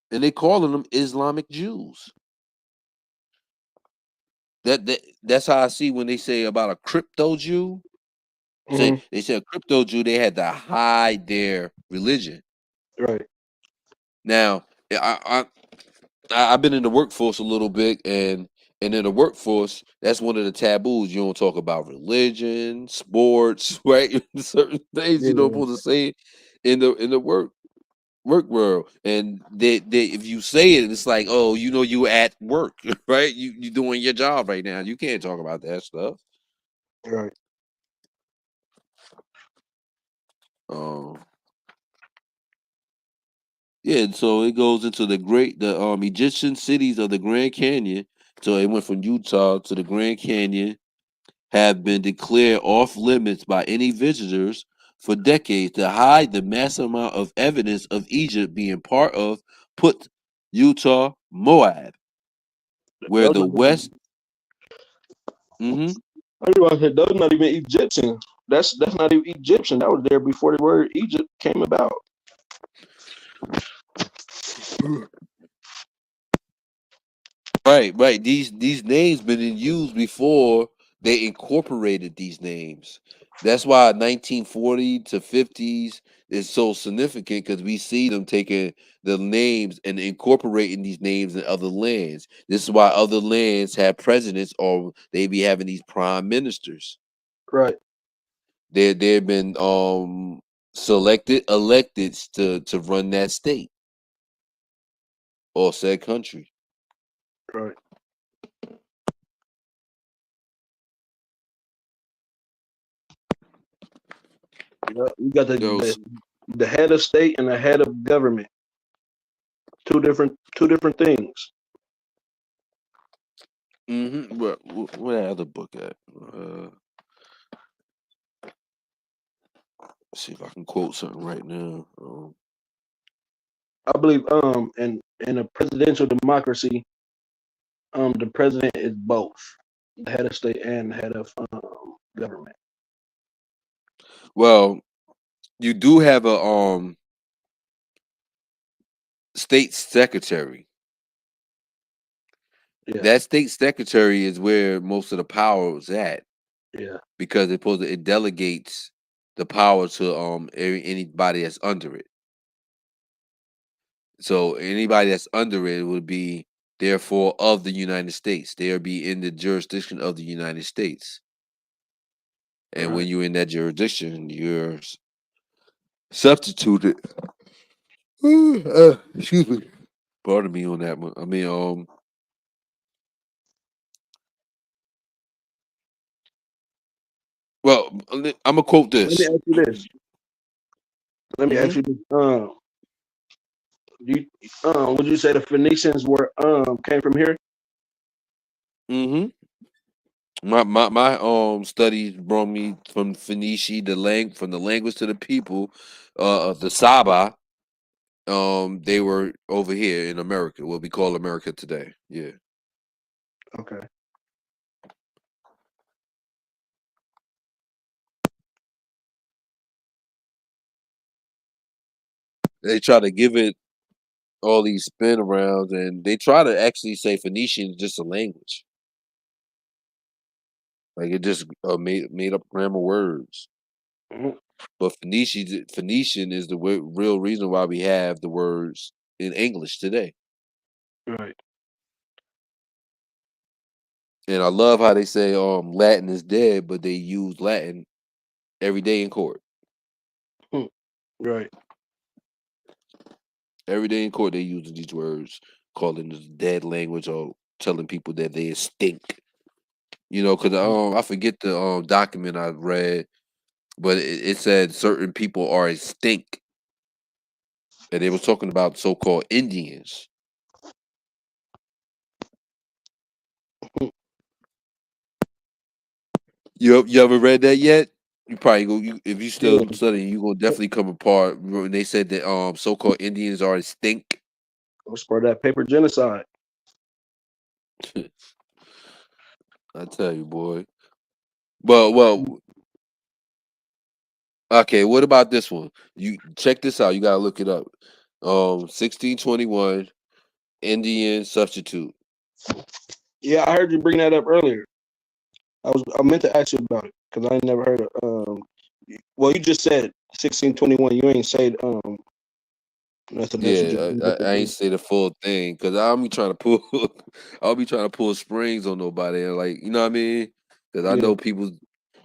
And they calling them Islamic Jews. That's how I see when they say about a crypto Jew. They say a crypto Jew, they had to hide their religion. Right. Now, I've been in the workforce a little bit, and in the workforce, that's one of the taboos. You don't talk about religion, sports, right? Certain things you don't supposed to say in the work world. And they if you say it, it's like, oh, you know, you at work, right? You doing your job right now. You can't talk about that stuff. Right. Yeah, so it goes into the Egyptian cities of the Grand Canyon. So it went from Utah to the Grand Canyon, have been declared off limits by any visitors for decades to hide the massive amount of evidence of Egypt being part of Put, Utah, Moab, where the West. I said those not even Egyptian. That's not even Egyptian. That was there before the word Egypt came about. Right. These names been in use before they incorporated these names. That's why 1940 to 50s is so significant because we see them taking the names and incorporating these names in other lands. This is why other lands have presidents or they be having these prime ministers. Right. They've been selected elected to run that state or said country. Right. Yeah, you got Yo, the head of state and the head of government. Two different things. where that other book at? See if I can quote something right now. I believe in a presidential democracy, the president is both the head of state and the head of government. Well, you do have a state secretary. Yeah. That state secretary is where most of the power is at Yeah. because it delegates the power to anybody that's under it. So anybody that's under it would be therefore of the United States. They'll be in the jurisdiction of the United States. And when Right. you're in that jurisdiction, you're substituted. Excuse me. Pardon me on that one. I mean, well, I'm gonna quote Let me this. ask you this. Let me hmm ask you this. You, would you say the Phoenicians were came from here? hmm My studies brought me from Phoenicia, from the language to the people, the Saba. They were over here in America, what we call America today. Yeah, Okay. they try to give it all these spin arounds, and they try to actually say Phoenician is just a language, like it just made up grammar words. Mhm. But Phoenician is the real reason why we have the words in English today. Right. And I love how they say Latin is dead, but they use Latin every day in court. Hmm. Right. Every day in court they use these words, calling it dead language or telling people that they stink. You know, because I forget the document I read, but it said certain people are extinct, and they were talking about so-called Indians. You ever read that yet? You probably go. If you Yeah. still studying, you gonna definitely come apart when they said that so-called Indians are extinct. Let's part that paper genocide. I tell you, boy. Well, okay. What about this one? You check this out. You gotta look it up. 1621 Indian substitute. Yeah, I heard you bring that up earlier. I meant to ask you about it because I ain't never heard of well, you just said 1621. You ain't said nothing else. You just Yeah, I ain't say the full thing because I'll be trying to pull, I'll be trying to pull springs on nobody, and like you know what I mean? Because I yeah. know people,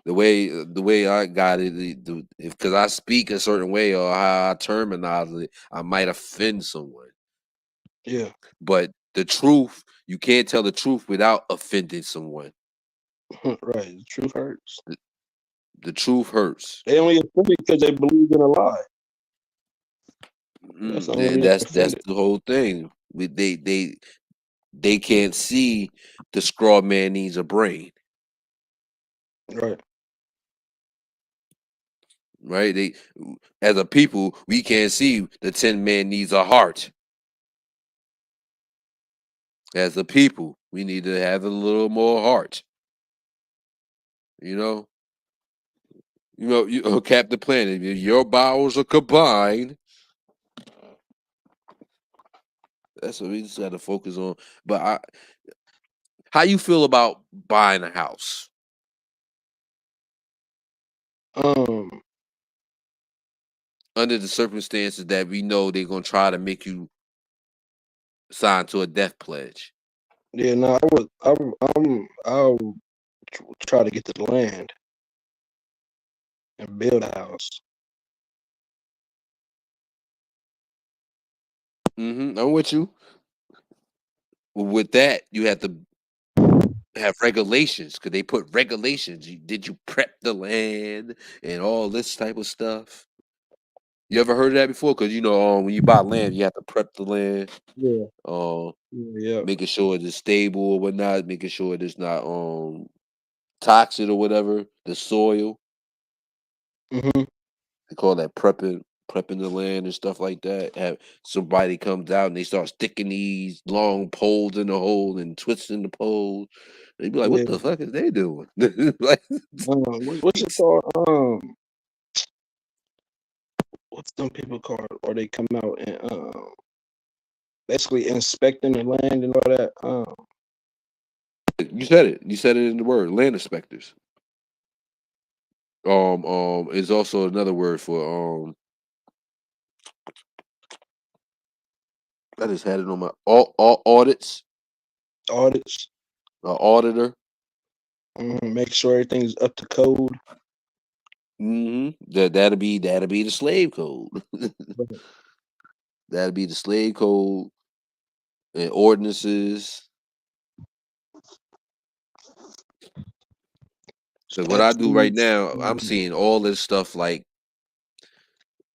the way I got it, because I speak a certain way or how I terminize it, I might offend someone. Yeah. But the truth, you can't tell the truth without offending someone. Right. The truth hurts. The truth hurts. They only offended because they believe in a lie. That's the only And reason they that's offended. the whole thing. They can't see the straw man needs a brain. Right. Right? They, as a people, we can't see the 10 man needs a heart. As a people, we need to have a little more heart. You know, Captain Planet. If your bowels are combined, That's what we just got to focus on. But how you feel about buying a house? Um, Under the circumstances that we know they're gonna try to make you sign to a death pledge. yeah, no, I'll try to get the land and build a house. I'm with you. With that, you have to have regulations because they put regulations. Did you prep the land and all this type of stuff? You ever heard of that before? Because when you buy land, you have to prep the land. Yeah, Uh, yeah, making sure it is stable or whatnot, making sure it is not toxic or whatever. The soil, mm-hmm. they call that prepping the land and stuff like that. Have somebody comes out and they start sticking these long poles in the hole and twisting the poles. They be like, "What Yeah. the fuck is they doing?" Like, What's it called? What's them people called? Or they come out and basically inspecting the land and all that. you said it. You said it in the word land inspectors. Is also another word for I just had it on my all audits. Audits. Auditor. Make sure everything's up to code. That'll be the slave code. That'll be the slave code and ordinances. So what I do right Statutes. now, I'm seeing all this stuff like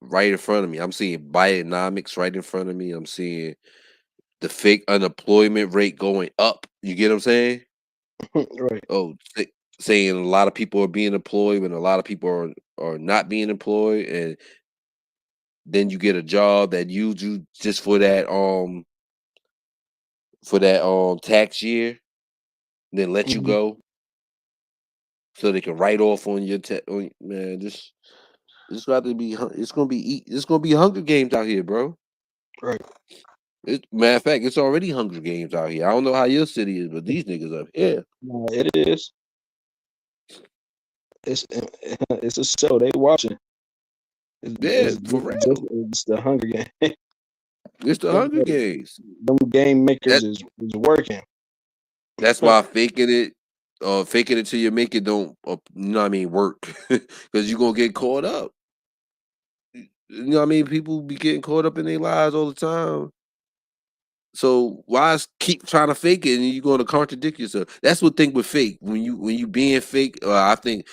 right in front of me. I'm seeing bionomics right in front of me. I'm seeing the fake unemployment rate going up. You get what I'm saying? Right. Oh, saying a lot of people are being employed when a lot of people are not being employed, and then you get a job that you do just for that tax year, then let you Mhm. go so they can write off on your man. This got to be it's gonna be Hunger Games out here, bro. Right. Matter of fact, it's already Hunger Games out here. I don't know how your city is, but these niggas up here. No, it is. It's a show they watching. Yeah, for real. It's the Hunger Game. It's the Hunger Games. Them game makers That is working. that's why faking it till you make it don't you know what I mean work because you're gonna get caught up. You know what I mean? People be getting caught up in their lives all the time. So why keep trying to fake it and you're going to contradict yourself? That's what thing with fake. When you being fake, I think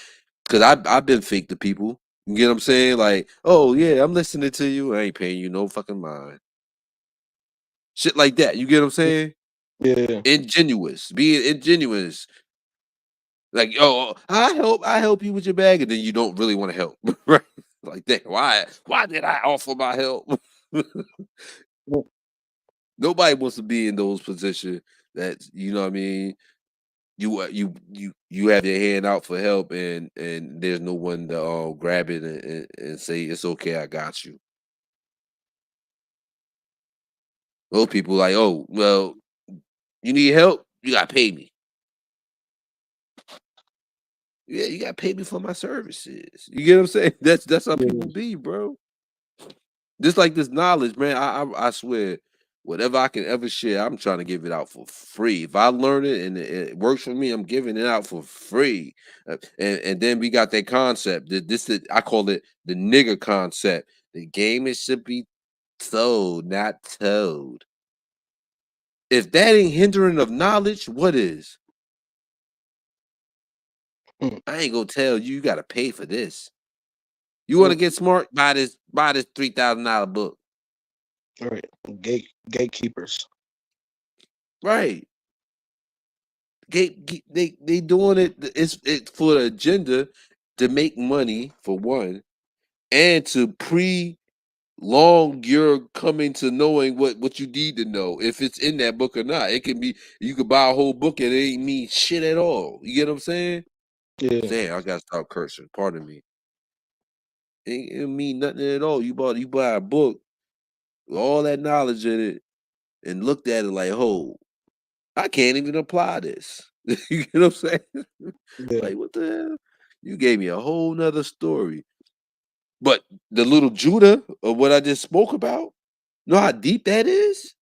because I've been fake to people. You get what I'm saying? Like, oh yeah, I'm listening to you. I ain't paying you no fucking mind. Shit like that. You get what I'm saying? Yeah. Ingenuous, being ingenuous. Like, oh, I help you with your bag, and then you don't really want to help, right? Like that. Why did I offer my help? Nobody wants to be in those positions that you know what I mean. You have your hand out for help and there's no one to grab it and say it's okay, I got you. Those people like, oh well, you need help, you gotta pay me. Yeah, you gotta pay me for my services. You get what I'm saying? That's how people Yeah. be, bro. Just like this knowledge, man. I swear, whatever I can ever share, I'm trying to give it out for free. If I learn it and it works for me, I'm giving it out for free. And then we got that concept. I call it the nigger concept. The game is should be sold, not told. If that ain't hindering of knowledge, what is? Mm. I ain't gonna tell you. You gotta pay for this. You want to get smart? Buy this $3,000 book. All right. Gatekeepers. Right. They doing it. It's for the agenda to make money for one, and to long your coming to knowing what you need to know if it's in that book or not. It can be you could buy a whole book and it ain't mean shit at all. You get what I'm saying? Yeah. Damn, I gotta stop cursing. Pardon me. It mean nothing at all. You buy a book with all that knowledge in it, and looked at it like, "Oh, I can't even apply this." You know what I'm saying? Yeah, Like, what the hell? You gave me a whole nother story. But the little Judah of what I just spoke about, know how deep that is?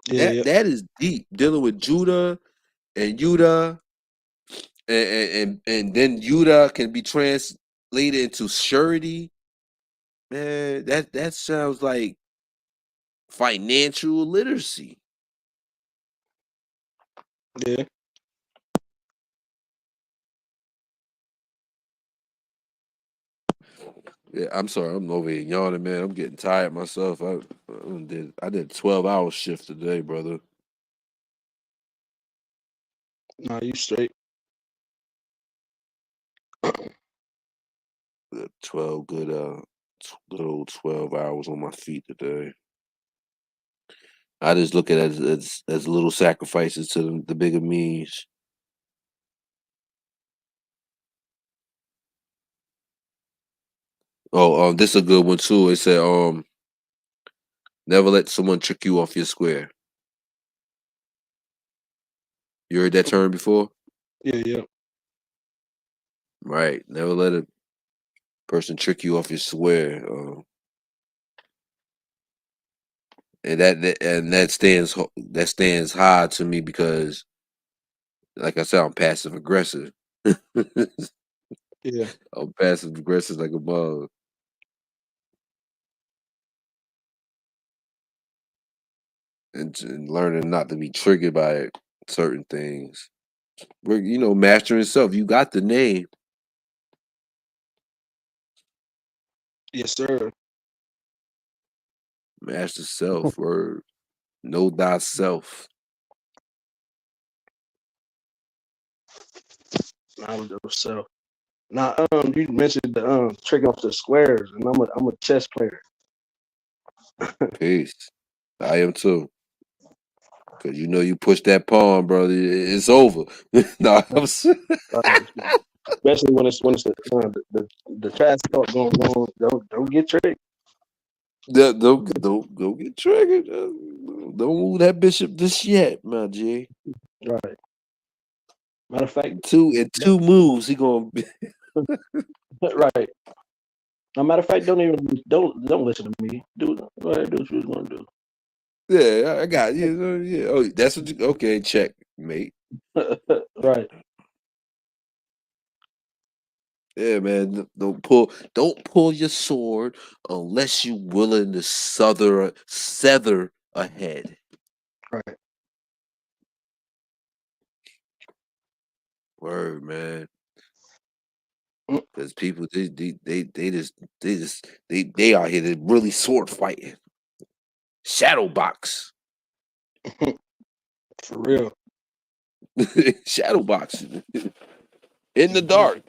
yeah, That yeah, that is deep. Dealing with Judah and Judah, and then Judah can be translated into surety. Man, that sounds like financial literacy. yeah. Yeah, I'm sorry, I'm over here yawning, man. I'm getting tired myself. I did 12-hour shift today, brother. Nah, you straight. 12 good old 12 hours on my feet today. I just look at it as little sacrifices to the bigger me's. Oh, this is a good one too. It said, never let someone trick you off your square. You heard that term before? Yeah, yeah, Right. Never let a person trick you off your square. And that stands high to me because, like I said, I'm passive aggressive. yeah, I'm passive aggressive like a bug, and learning not to be triggered by certain things. We're mastering self. You got the name, yes, sir. master self. Word, know thyself. Knowledge of self. Now, you mentioned the trick off the squares, and I'm a chess player. Peace. I am too. Cause you push that pawn, brother, it's over. No, Especially when it's the fast talk going on. Don't get tricked. don't get triggered. Don't move that bishop just yet, my G. Right. Matter of fact, Two moves, he gonna be. right. Matter of fact, don't listen to me. Go ahead, do what you was gonna do. Yeah, I got you. Yeah. Oh, that's what you. Okay, check, mate. Right. Yeah, man. Don't pull your sword unless you willing to sever ahead. Right. Word, man. Mm. Because people they out here to really sword fighting. Shadow box. For real. Shadow box. In the dark.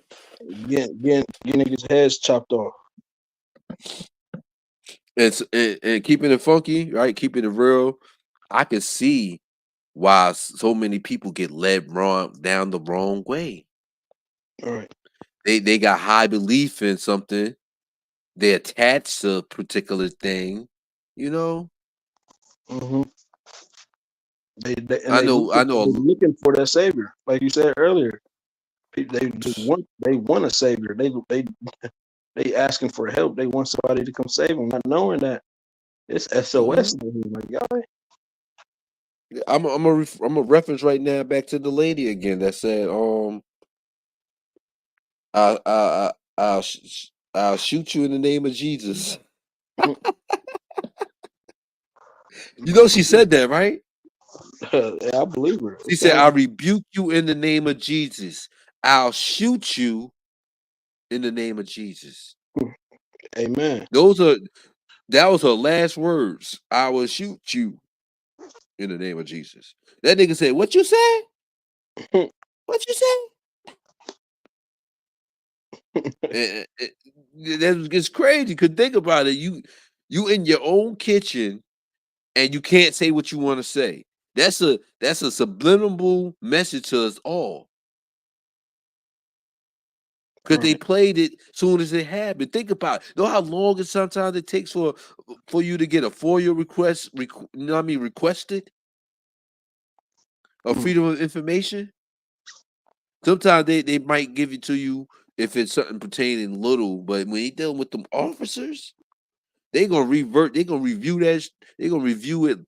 Getting niggas' heads chopped off. And keeping it funky, right? Keeping it real. I can see why so many people get led down the wrong way. All right. They got high belief in something. They attach to a particular thing. You know. Mm-hmm. They and I they know. I they know. looking for that savior, like you said earlier. They want a savior. They asking for help. They want somebody to come save them, not knowing that it's SOS. Mhm. Like y'all, I'm a reference right now back to the lady again that said, I I I I'll shoot you in the name of Jesus. You know she said that, right? yeah, I believe her. It She said, sounds "I rebuke you in the name of Jesus. I'll shoot you in the name of Jesus." amen. That was her last words. I will shoot you in the name of Jesus. That nigga said, "What you say? What you say?" That gets crazy. Cause think about it. You in your own kitchen and you can't say what you want to say. That's a subliminal message to us all. because they played it soon as it happened. Think about it. Know how long it sometimes it takes for you to get a FOIA request, you know what I mean, requested a freedom of information. Sometimes they might give it to you if it's something pertaining little, but when you dealing with them officers, they gonna revert. They gonna review that. They gonna review it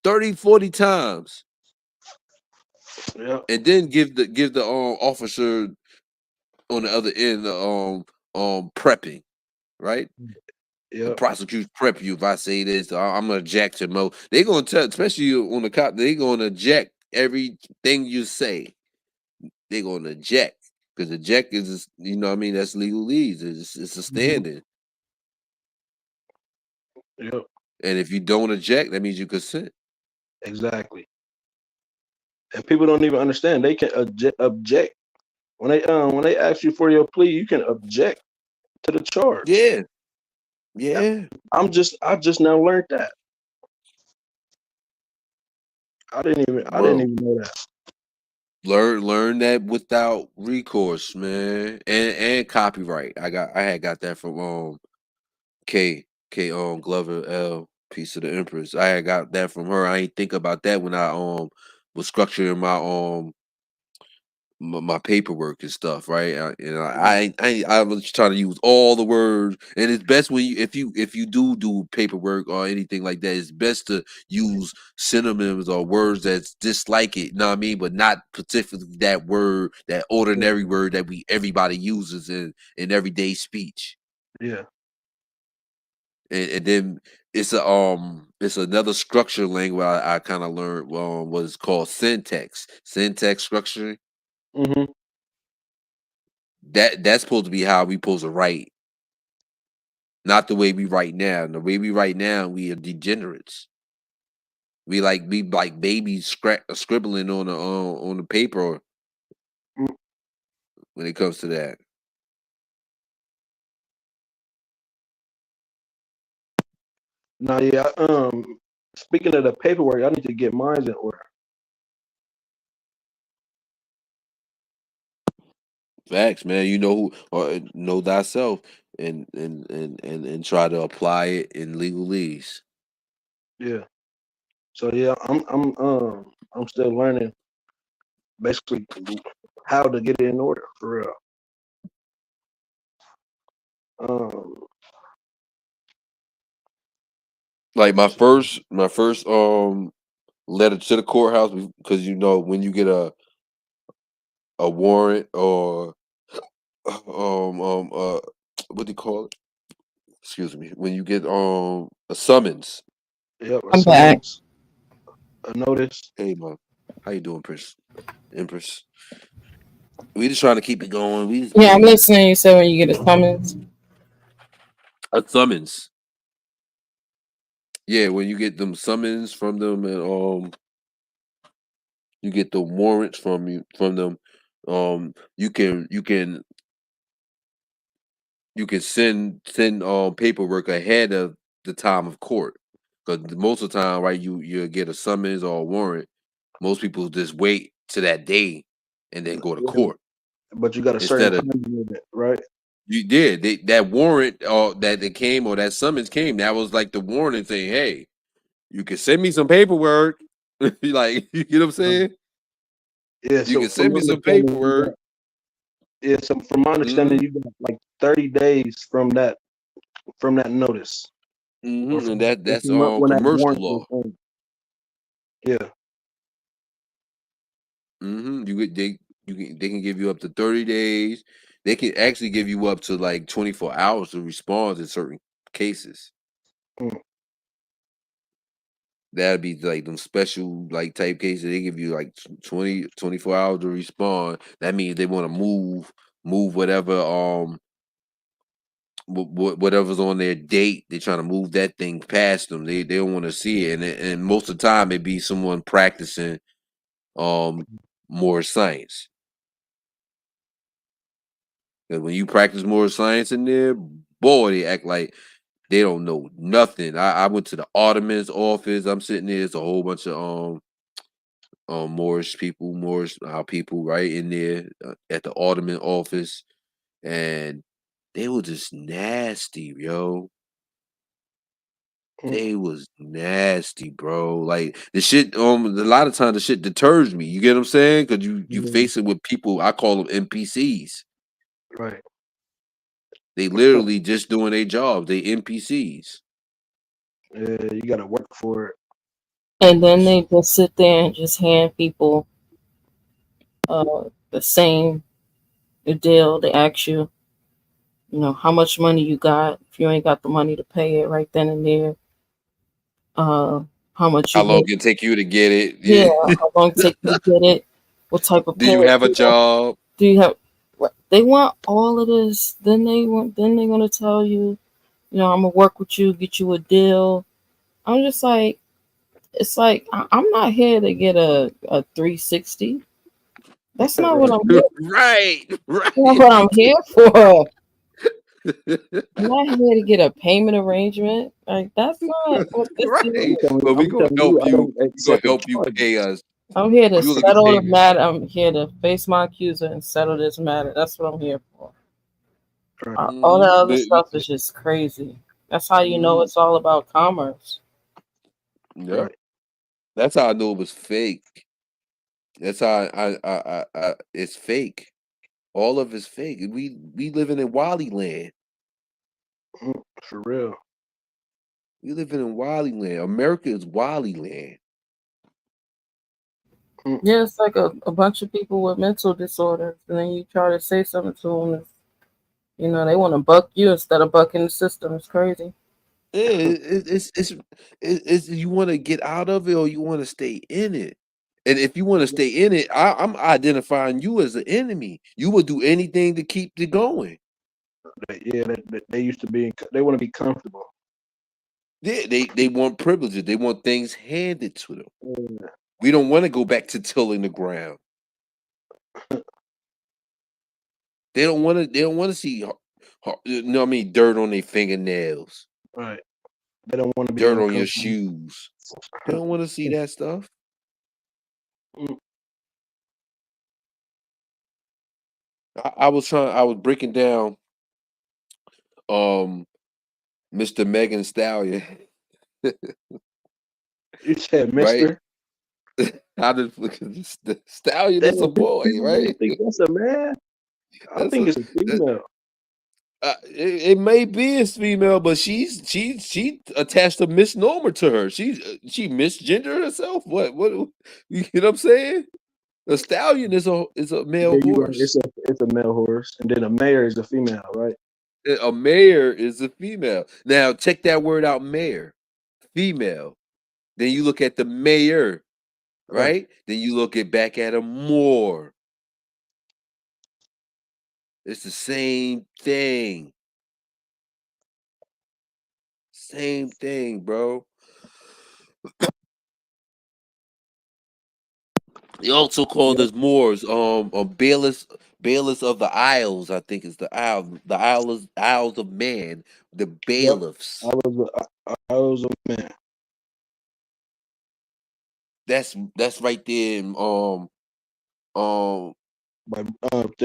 30, 40 times, Yeah. and then give the officer on the other end prepping, right? The Yeah. prosecution prep you. If I say this, I'm gonna eject him. They gonna tell, especially on the cop. They gonna eject everything you say. They gonna eject because eject is, you know what I mean, that's legalese. It's a standing. Yep. And if you don't eject, that means you consent. Exactly. And people don't even understand. They can object when they ask you for your plea. You can object to the charge. Yeah. Yeah. I just now learned that. I didn't Bro, even know that. learn that without recourse, man. And copyright. I had got that from K Glover L, piece of the Empress. I had got that from her. I ain't think about that when I was structuring my paperwork and stuff, right? I was trying to use all the words, and it's best when if you do paperwork or anything like that, it's best to use synonyms or words that's just like it. You know what I mean? But not specifically that word, that ordinary word that everybody uses in everyday speech. Yeah. And then it's another structure language I kind of learned what is called syntax structuring. Mm-hmm. That's supposed to be how we supposed to write, not the way we write now. The way we write now, we are degenerates. We like babies scribbling on the paper when it comes to that. Now, yeah. Speaking of the paperwork, I need to get mine in order. Facts, man. You know who, or know thyself, and try to apply it in legalese. Yeah. So yeah, I'm still learning basically how to get it in order for real. Um, Like my first letter to the courthouse, because you know when you get a warrant or what do you call it? Excuse me. When you get a summons. yep, a I'm back. summons, a notice. Hey man, how you doing, Prince? Empress? We just trying to keep it going. We just Yeah, I'm building listening. You said when you get a summons. a summons. Yeah, when you get them summons from them, and you get the warrants from them. You can send paperwork ahead of the time of court, because most of the time, right, you get a summons or a warrant. Most people just wait to that day and then go to Yeah, court but you got a certain instead of time limit, right? you did that warrant that it came, or that summons came. That was like the warning saying, "Hey, you can send me some paperwork." Like, you know what I'm saying? Yeah. You So can from send my me some understanding, you paperwork. got So from my understanding, Hmm. you got like 30 days from that notice, or And or that's from when that commercial warrant was law. on. Yeah. You get they can give you up to 30 days. They can actually give you up to like 24 hours to respond in certain cases. Mm. That'd be like them special like type cases. They give you like 24 hours to respond. That means they want to move whatever whatever's on their date. They're trying to move that thing past them. They don't want to see it, and most of the time it be someone practicing um more science. Because when you practice more science in there, boy, they act like they don't know nothing. I went to the Ottoman's office. I'm sitting there. It's a whole bunch of Moorish our people, right in there at the Ottoman office, and they were just nasty, yo. They was nasty, bro. Like the shit. A lot of times the shit deters me. You get what I'm saying? Because you face it with people. I call them NPCs. Right. They literally just doing their job. They NPCs. You gotta work for it. And then they just sit there and just hand people the same deal. They ask you, how much money you got. If you ain't got the money to pay it right then and there, how much How you long make. it take you to get it? Yeah, Yeah. how long it take you to get it? What type of Do pay? you have a job? Do you have? What they want all of this. Then they want. Then they're gonna tell you, I'm gonna work with you, get you a deal. I'm just like, it's like I'm not here to get a 360. That's not what I'm here. Right, That's not what I'm here for. I'm not here to get a payment arrangement. Like that's not what this Right. is. But we I'm gonna telling help you, I you. don't We gonna accept the help you pay charges. us. I'm here to You gonna get settle the paid. matter. I'm here to face my accuser and settle this matter. That's what I'm here for. Right. All that other But stuff is just crazy. That's how you know it's all about commerce. Yep. Right. That's how I knew it was fake. That's how it's fake. All of it's fake. We living in Wally land. For real. We living in Wally land. America is Wally land. Yeah, it's like a bunch of people with mental disorders, and then you try to say something to them. They want to buck you instead of bucking the system. It's crazy. Yeah, it's you want to get out of it or you want to stay in it. And if you want to stay in it, I'm identifying you as an enemy. You will do anything to keep it going. They used to be. They want to be comfortable. Yeah, they want privileges. They want things handed to them. Yeah. We don't want to go back to tilling the ground. They don't want to. They don't want to see, what I mean, dirt on their fingernails, Right. They don't want to be dirt on your uncomfortable. shoes. They don't want to see that stuff. I was trying. I was breaking down, Mr. Megan Stallion, You said, right? Mister. How did the Stallion Damn, is a boy, people really right? think that's a man. I That's think a it's a female. it may be a female, but she attached a misnomer to her. She misgendered herself. What you know what I'm saying? A stallion is a male Yeah, you right. horse. It's a male horse, and then a mare is a female, right? A mare is a female. Now check that word out, mare, female. Then you look at the mayor, Right. right? Then you look at back at a Moor. It's the same thing. Same thing, bro. They also called Yep. us Moors, bailiffs of the Isles. I think it's the Isles of Man, the Yep. bailiffs. I was a man. That's right there. Um, By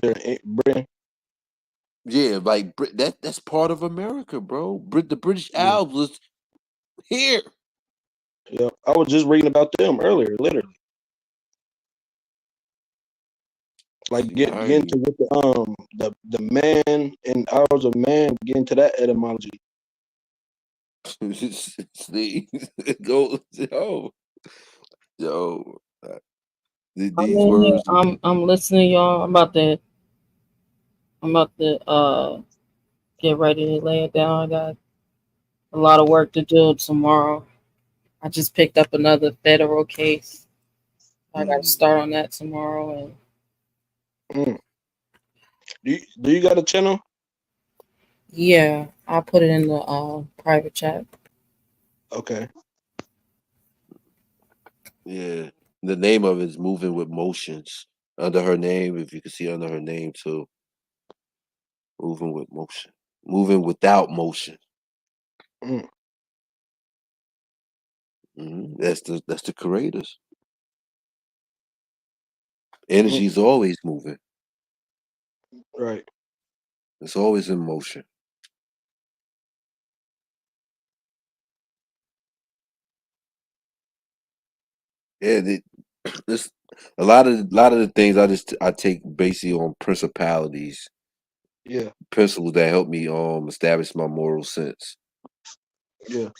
there in Britain. yeah, like that's part of America, bro. The British Yeah. Isles was here. Yeah. I was just reading about them earlier, literally. Like See, I get ain't into with the man and I was a man, get into that etymology. see, go yo, I'm these in here. words. I'm listening, y'all. I'm about to get ready to lay it down. I got a lot of work to do tomorrow. I just picked up another federal case. I got to start on that tomorrow. And Mm. Do you got a channel? yeah, I'll put it in the private chat. Okay. Yeah, the name of it is Moving with Motions. Under her name, if you can see under her name too, Moving with Motion, Moving Without Motion. Mm. That's the creators. Energy is always moving. Right. It's always in motion. Yeah, this a lot of the things I take basically on principalities, Yeah. principles that help me establish my moral sense. Yeah.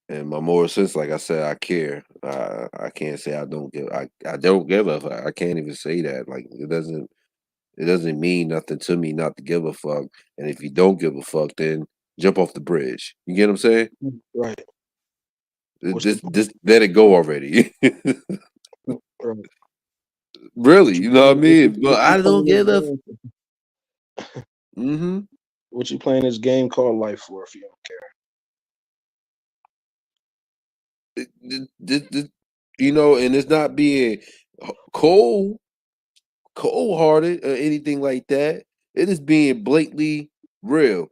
And my moral sense, like I said, I care. I can't say I don't give. I don't give a fuck. I can't even say that. Like it doesn't mean nothing to me not to give a fuck. And if you don't give a fuck, then jump off the bridge. You get what I'm saying? Right. What's the This let it go already. right? Really, What you you know what I playing? mean? But What you I don't playing this give a. game? Mm-hmm. What you playing this game called life for? If you don't You know, and it's not being cold, cold hearted or anything like that. It is being blatantly real.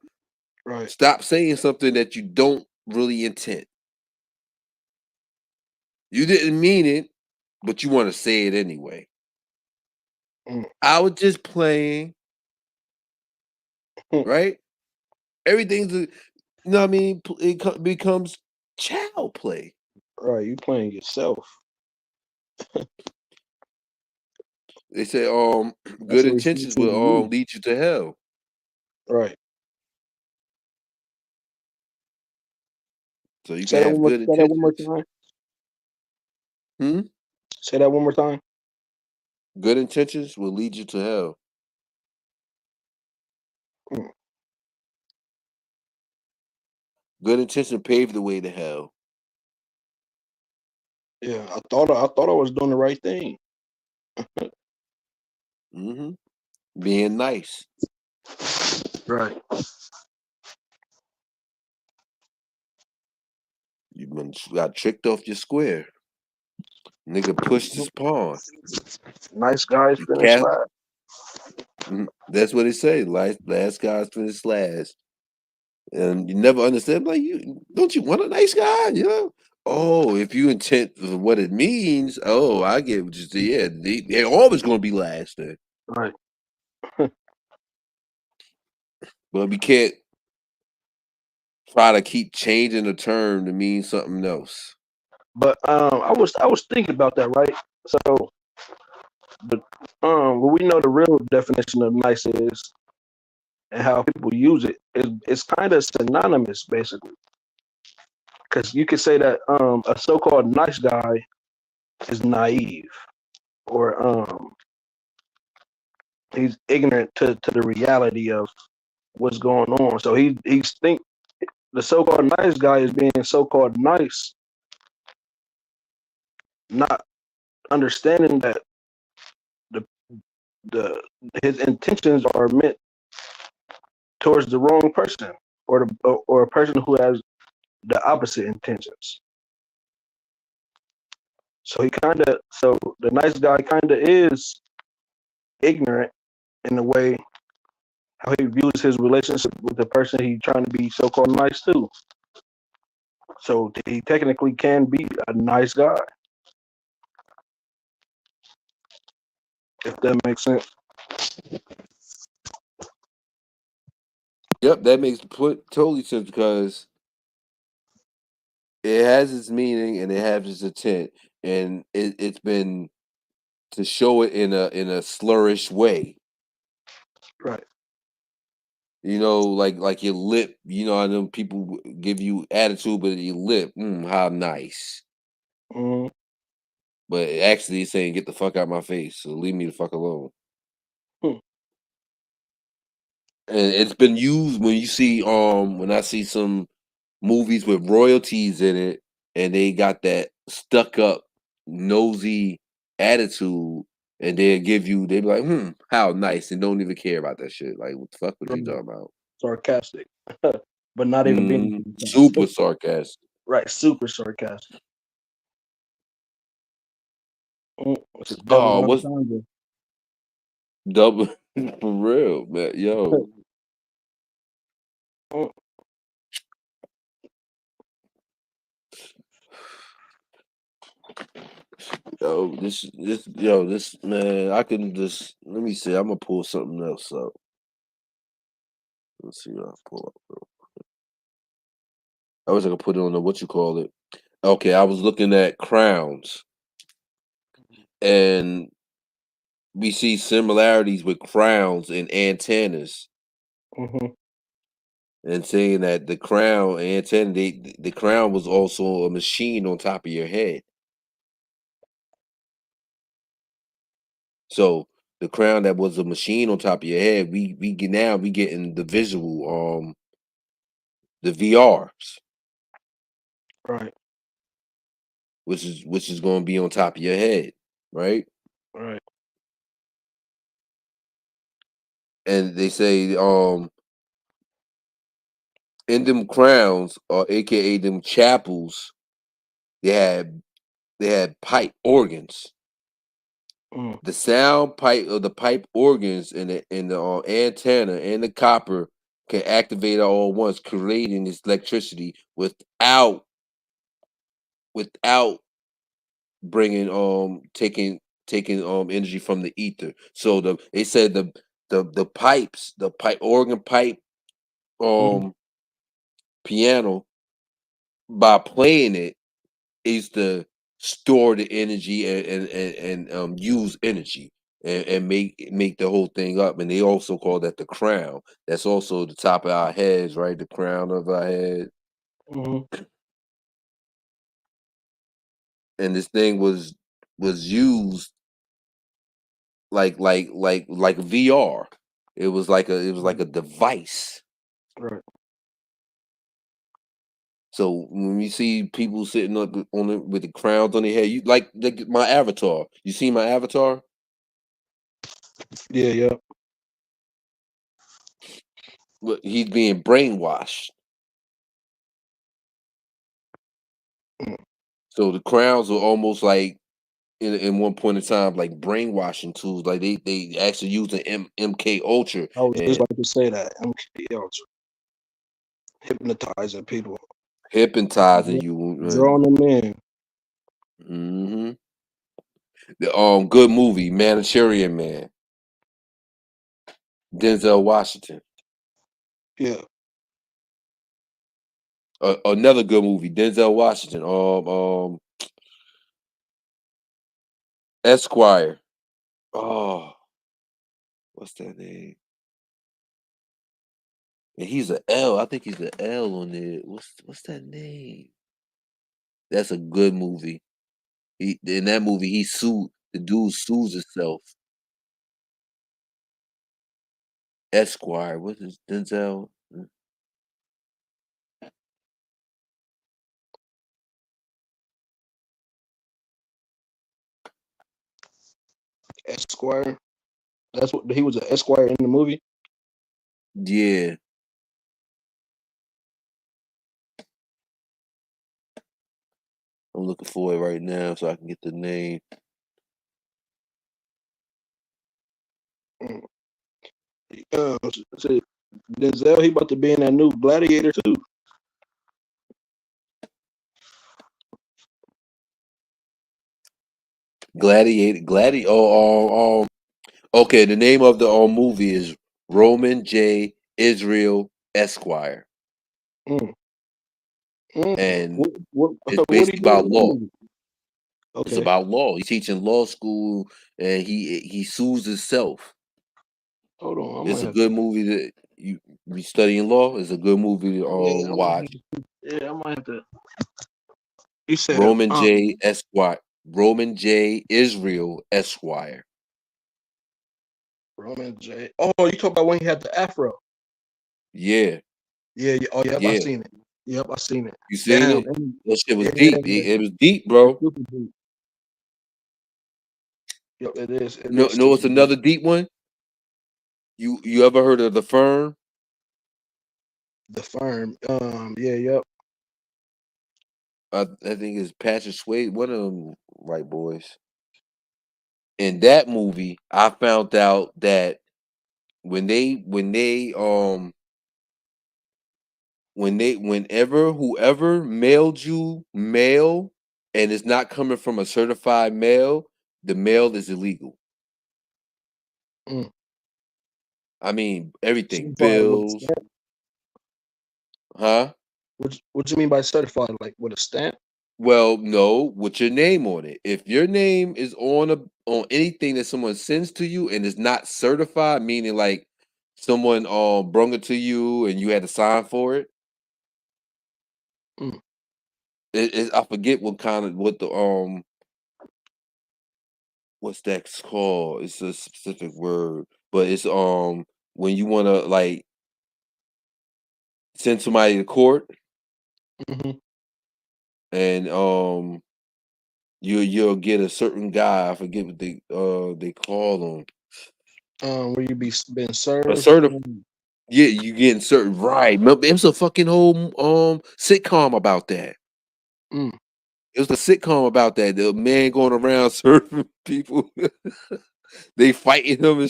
right. Stop saying something that you don't really intend. You didn't mean it, but you want to say it anyway. Mm. I was just playing, right? Everything's, you know what I mean? Becomes child play. Right. You playing yourself. They say, That's good a reflection intentions of will you. lead you to hell. Right. So you can Say that have one more. good Say that one more intentions. time. Hmm? Say that one more time. Good intentions will lead you to hell. Mm. Good intention paved the way to hell. Yeah. I thought I was doing the right thing. Hmm. Being nice. Right. You got tricked off your square. Nigga pushed his pawn. Nice guys You finish cast. last. That's what it say. Last guy's finished last. And you never understand. Like, you don't you want a nice guy? You know? Oh, if you intent for what it means, oh, I get what you say. Yeah, they're always gonna be last then. Right. But we can't try to keep changing the term to mean something else. But I was thinking about that, right? So the well, we know the real definition of nice is and how people use it. It's kind of synonymous, basically, because you could say that a so-called nice guy is naive or he's ignorant to the reality of what's going on. So he's think the so-called nice guy is being so-called nice, not understanding that the the his intentions are meant towards the wrong person or a person who has the opposite intentions. So the nice guy kind of is ignorant in the way how he views his relationship with the person he's trying to be so-called nice to. So he technically can be a nice guy, if that makes sense. Yep, that makes totally sense because it has its meaning and it has its intent, and it's been to show it in a slurish way. Right. You know, like your lip. You know, I know people give you attitude, but your lip, how nice. Mm-hmm. But actually, it's saying, "Get the fuck out my face." So leave me the fuck alone. Hmm. And it's been used when you see when I see some movies with royalties in it, and they got that stuck up, nosy attitude, and they'll give you, they be like, how nice, and don't even care about that shit. Like, what the fuck was you Right. talking about? Sarcastic, but not even being Super sarcastic. sarcastic. Right. Super sarcastic. It's a double Oh, what's entendre. double for real, man? Yo, Mm. This man, I can just let me see. I'm gonna pull something else up. Let's see what I pull up. I wish I could put it on the what you call it. Okay, I was looking at crowns, and we see similarities with crowns and antennas, Mm-hmm. and saying that the crown and antenna, the crown was also a machine on top of your head. So the crown that was a machine on top of your head, we get now we getting the visual, the VRs, Right. which is going to be on top of your head, right? Right. And they say, in them crowns, or AKA them chapels, they had pipe organs. Mm. The sound pipe of the pipe organs and the antenna and the copper can activate all at once, creating this electricity without bringing taking energy from the ether. So they said the pipes, the pipe organ pipe Mm-hmm. piano, by playing it, is to store the energy and use energy and make the whole thing up. And they also call that the crown. That's also the top of our heads, right? The crown of our head. Mm-hmm. And this thing was used like VR. It was like a device. Right. So when you see people sitting up on it with the crowns on their head, you like my avatar. You see my avatar? Yeah. Yeah. But he's being brainwashed. Mm. So the crowns are almost like in one point in time like brainwashing tools. Like they actually use the MK Ultra I was just and about to say that. MK Ultra hypnotizing people, hypnotizing you. drawing them in. Hmm. The good movie Manchurian Man, Denzel Washington. Yeah. Another good movie, Denzel Washington. Esquire. Oh, what's that name? And he's a L. I think he's an L on it. What's that name? That's a good movie. In that movie, the dude sues himself. Esquire. What is Denzel? Esquire. That's what he was an Esquire in the movie. Yeah, I'm looking for it right now so I can get the name. Mm. Say Denzel, he about to be in that new Gladiator too. Gladiator. Okay, the name of the movie is Roman J. Israel Esquire, Mm. Mm. and What it's what he basically doing about in that law. movie? It's Okay. about law. He's teaching law school, and he sues himself. Hold on. I It's might a have to. good movie that you be studying law. It's a good movie to Yeah, I might watch. have to. Yeah, I might have to. You said Roman J. Esquire. Roman J. Israel Esquire. Roman J. Oh, you talk about when he had the afro. Yeah, Yeah, yeah. Oh, yep, I yeah. seen it. Yep, I seen it. You seen Damn. it? That shit was Yeah, deep. It was deep, bro. super deep. Yep, it is. It No, is no, super it's deep. another deep one. You ever heard of the Firm? The firm. Yeah, yep. I think it's Patrick Swayze, one of them white boys. In that movie, I found out that whenever whoever mailed you mail and it's not coming from a certified mail, the mail is illegal. Mm. I mean, everything, Certified with a bills, stamp? huh? What you mean by certified? Like with a stamp? Well, no, with your name on it. If your name is on anything that someone sends to you and is not certified, meaning like someone brung it to you and you had to sign for it, Mm. I forget what the what's that called? It's a specific word, but it's when you want to like send somebody to court Hmm. and you'll get a certain guy. I forget what they call him. Where you been A served? certain Yeah, you getting certain right. It was a fucking whole sitcom about that. Mm. It was a sitcom about that. The man going around serving people. They fighting him.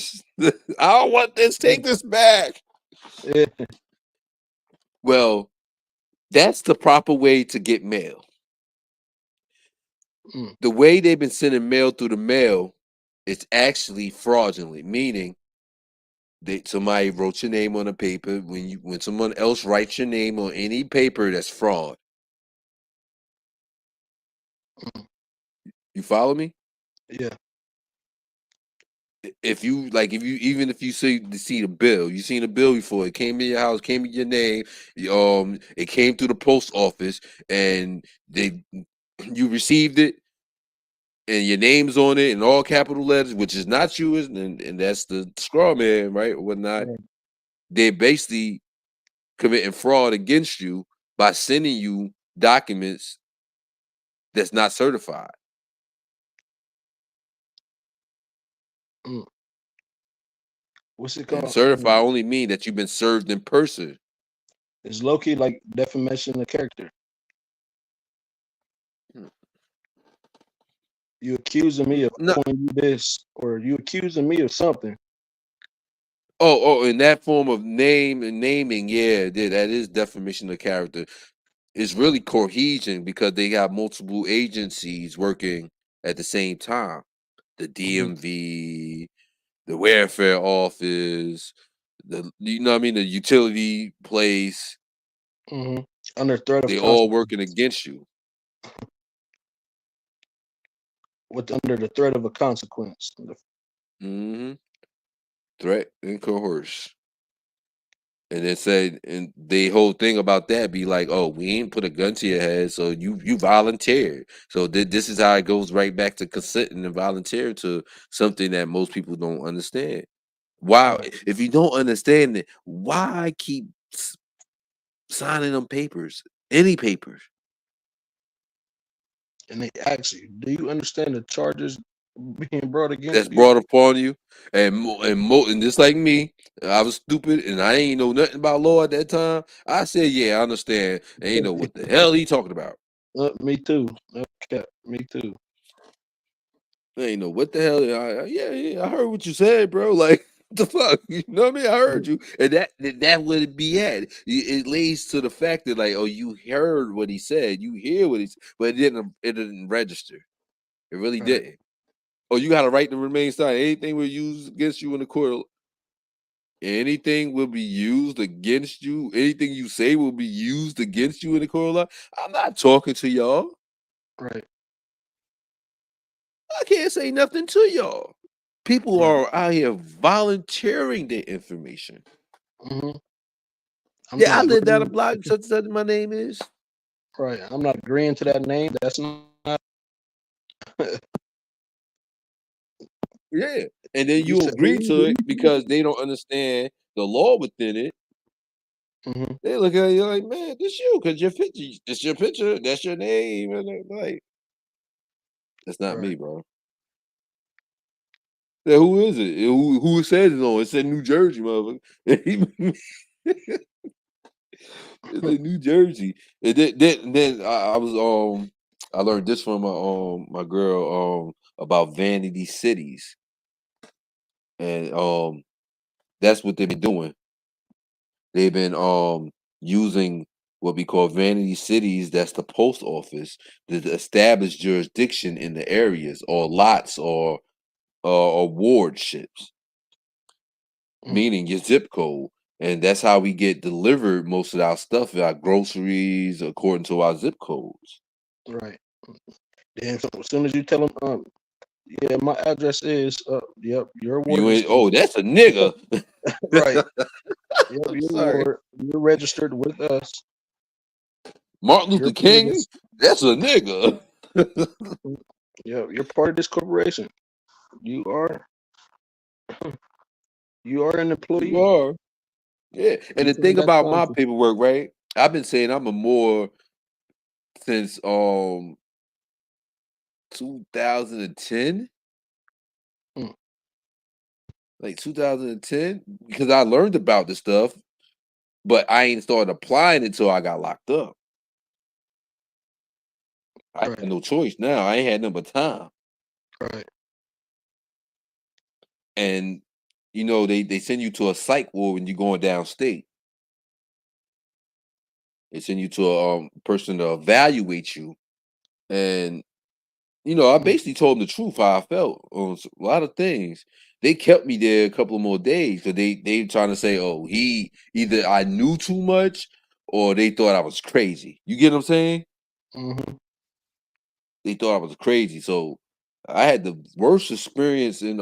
I don't want this. Take this back. Yeah. Well, that's the proper way to get mail. Mm. The way they've been sending mail through the mail, it's actually fraudulent. Meaning, somebody wrote your name on a paper. When someone else writes your name on any paper, that's fraud. Mm. You follow me? Yeah. If you even if you see the bill, you seen the bill before, it came in your house, came in your name, it came through the post office, and you received it, and your name's on it in all capital letters, which is not yours, and that's the straw man, right, or whatnot. Right. They're basically committing fraud against you by sending you documents that's not certified. Mm. What's it And called? certified only mean that you've been served in person. It's low key like defamation of character. Hmm. You accusing me of No, owing you this, or you accusing me of something. in that form of name and naming, yeah, that is defamation of character. It's really cohesion because they got multiple agencies working at the same time. The Hmm. DMV, the welfare office, the utility place. Hmm. Under threat of They all consequence. working against you. With under the threat of a consequence. Hmm. Threat and coerce. And then said, and the whole thing about that be like, oh, we ain't put a gun to your head, so you volunteered. So this is how it goes right back to consenting and volunteering to something that most people don't understand. Why, Right. if you don't understand it, why keep signing them papers, any papers And they ask you, do you understand the charges being brought that's against you? brought upon you? And just like me, I was stupid and I ain't know nothing about law at that time. I said, yeah, I understand. I ain't know what the hell he talking about. Me too. Okay. Me too. I ain't know what the hell. Yeah, I heard what you said, bro. Like the fuck, you know what I mean? I heard you, and that would it be at. It lays to the fact that like, oh, you heard what he said, you hear what he said, but it didn't register. It really Right. didn't. Oh, you got a right to remain silent. Anything will use against you in the court. Anything will be used against you. Anything you say will be used against you in the court of law. I'm not talking to y'all. Right. I can't say nothing to y'all. People Right. are out here volunteering their information. Hmm. I'm Yeah, I not live down a agreeing. block. Such and such my name is. Right. I'm not agreeing to that name. That's not. Yeah, and then You you said agree who? to it because they don't understand the law within it. Hmm. They look at you like, man, this you because your picture, it's your picture, that's your name, and they're like, that's not Right. me, bro. Yeah, who is it? Who says it on? It said New Jersey, motherfucker. It's in New Jersey. And then I was I learned this from my girl about vanity cities, and that's what they've been doing. They've been using what we call vanity cities. That's the post office, the established jurisdiction in the areas, or lots, or wardships, meaning your zip code. And that's how we get delivered most of our stuff, our groceries, according to our zip codes. Right. Then as soon as you tell them, yeah, my address is, yep, you're a ward You of the ain't. state. Oh, that's a nigga. Right. Yep, I'm you're a sorry. ward. You're registered with us. Martin You're Luther part of King. this. That's a nigga. Yeah, you're part of this corporation. You are. You are an You employee. are. Yeah. And You the paying thing that about time my to. paperwork, right? I've been saying I'm a more since 2010, Mm, like 2010, because I learned about this stuff, but I ain't started applying it until I got locked up. I had right. no choice now. I ain't had no but time. Right. And they send you to a psych ward when you're going downstate. They send you to a person to evaluate you. And I Mm, basically told them the truth how I felt on a lot of things. They kept me there a couple of more days because they trying to say, oh, he either I knew too much or they thought I was crazy. You get what I'm saying? mm-hmm. They thought I was crazy. So I had the worst experience in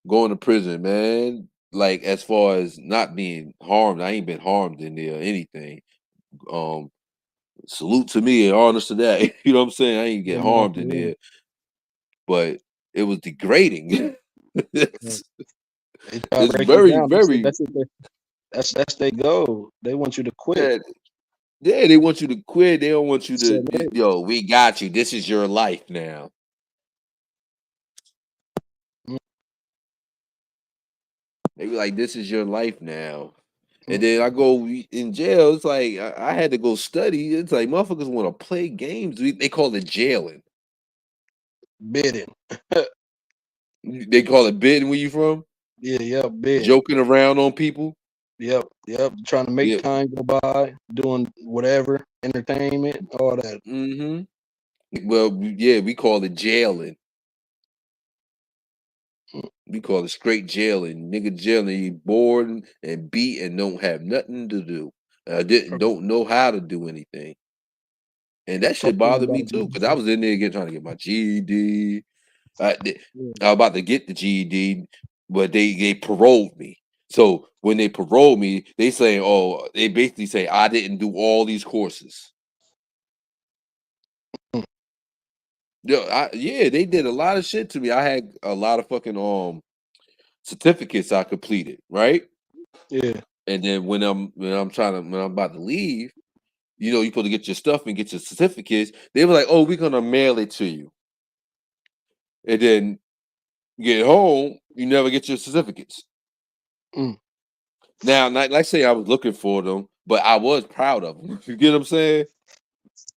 going to prison, man. Like as far as not being harmed, I ain't been harmed in there or anything. Um, salute to me and honest to that. You know what I'm saying? I ain't get Yeah, no, harmed for in real. there, but it was degrading. Right. it's, They try to it's break you very, down. very That's it. That's their goal. They want you to quit. yeah, yeah, they want you to quit. They don't want you So to yo, we got you. This is your life now. mm, They be like, this is your life now. And mm, then I go in jail. It's like I had to go study. It's like motherfuckers want to play games. They call it jailing. bidding. They call it bidding. Where you from? Yeah, yep, bidding. Joking around on people. Yep, yep. Trying to make Yeah. time go by, doing whatever, entertainment, all that. Mm-hmm. Well, yeah, we call it jailing. Mm, We call it straight jailing. Nigga jailing, you bored and beat and don't have nothing to do. Don't know how to do anything. And that talk shit to them bothered about me it, too, because I man. was in there trying to get my GED. I, th- Yeah. I was about to get the GED, but they paroled me. So when they paroled me, they say, oh, they basically say I didn't do all these courses. Mm, Yeah, they did a lot of shit to me. I had a lot of fucking certificates I completed, right? yeah. And then when I'm about to leave, you're supposed to get your stuff and get your certificates. They were like, oh, we're gonna mail it to you. And then you get home, you never get your certificates. Mm. Now, not like say I was looking for them, but I was proud of them. You get what I'm saying?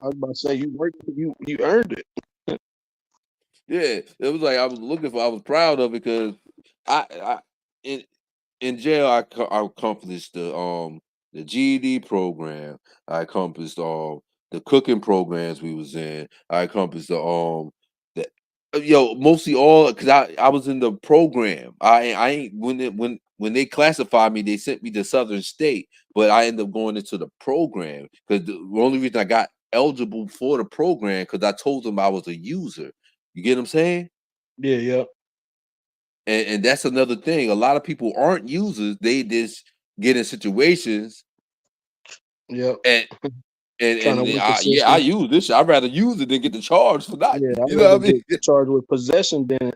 I was about to say you worked, you earned it. Yeah, it was like I was looking for. I was proud of it because I in in jail I accomplished the GED program. I accomplished the cooking programs we was in. I accomplished the mostly all because I was in the program. I ain't when they classified me, they sent me to Southern State, but I ended up going into the program because the only reason I got eligible for the program because I told them I was a user. You get what I'm saying? Yeah, yep, And that's another thing. A lot of people aren't users. They just get in situations yep. and Trying to work the yeah, I system. use this shit. I'd rather use it than get the charge for not. Yeah, I'd You know rather what I mean? get charged with possession than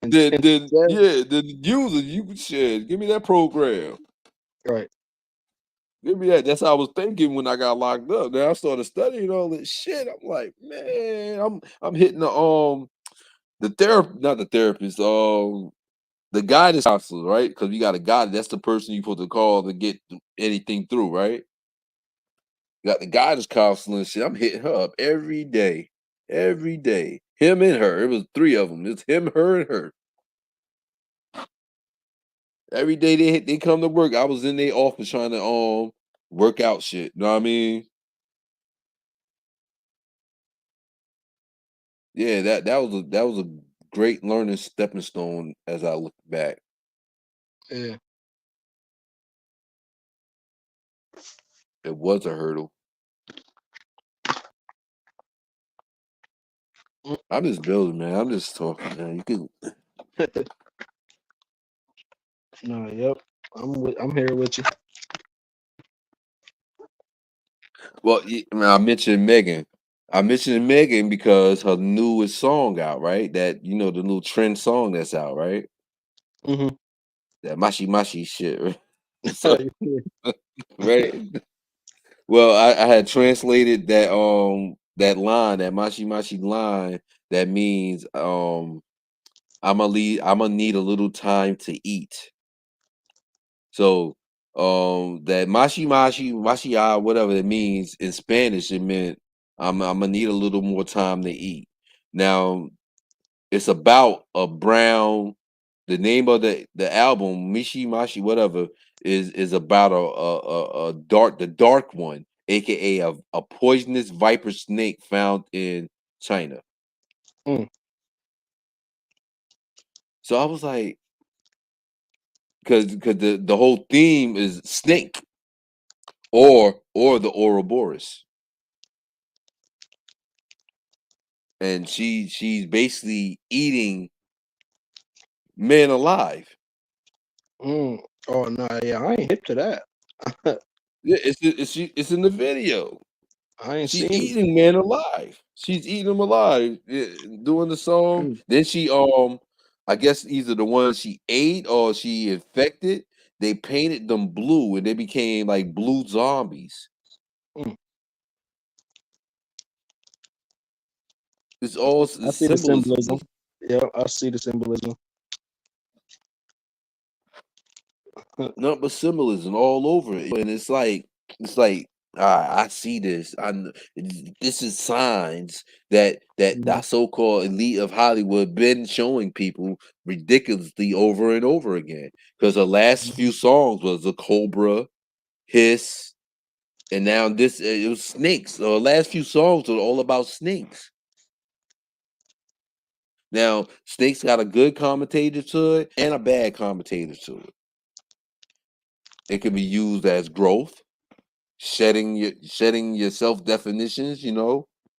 Then intent then theft. yeah, the user, you shit. Give me that program. Right. Give me that. That's how I was thinking when I got locked up. Then I started studying all this shit. I'm like, man, I'm hitting the therapist, not the therapist, the guidance counselor, right? Because you got a guide. That's the person you're supposed to call to get anything through, right? You got the guidance counselor and shit. I'm hitting her up every day, every day. Him and her. It was three of them. It's him, her, and her. Every day they come to work. I was in their office trying to workout shit. You know what I mean? Yeah, that was a great learning stepping stone as I look back. Yeah. It was a hurdle. I'm just building, man. I'm just talking, man. You can No, yep. I'm here with you. well, I mean, I mentioned Megan. I mentioned Megan because her newest song out, right? That the new trend song that's out, right? Mm-hmm. That Mashi Mashi shit, right? Are So, you here? right? Well, I had translated that line, that Mashi Mashi line, that means I'm gonna need a little time to eat. So that mashi whatever it means in Spanish, it meant I'm gonna need a little more time to eat. Now it's about a brown. The name of the album, Mishi Mashi, whatever, is about a dark, the dark one, aka a poisonous viper snake found in China. Mm. So I was like, because the whole theme is snake or the Ouroboros, and she's basically eating men alive. Mm. Oh no, yeah, I ain't hip to that. Yeah, it's in the video. I ain't She's seen it. eating men alive. She's eating them alive, doing the song. Mm. Then she I guess either the ones she ate or she infected. They painted them blue, and they became like blue zombies. Mm. It's all I it's see the symbolism. symbolism. Yeah, I see the symbolism. Nothing but symbolism all over it, and it's like I see this. This is signs that Mhm. that so-called elite of Hollywood been showing people ridiculously over and over again. Because the last Mhm. few songs was a cobra, hiss, and now this it was snakes. The last few songs were all about snakes. Now snakes got a good commentator to it and a bad commentator to it. It can be used as growth, shedding your self definitions,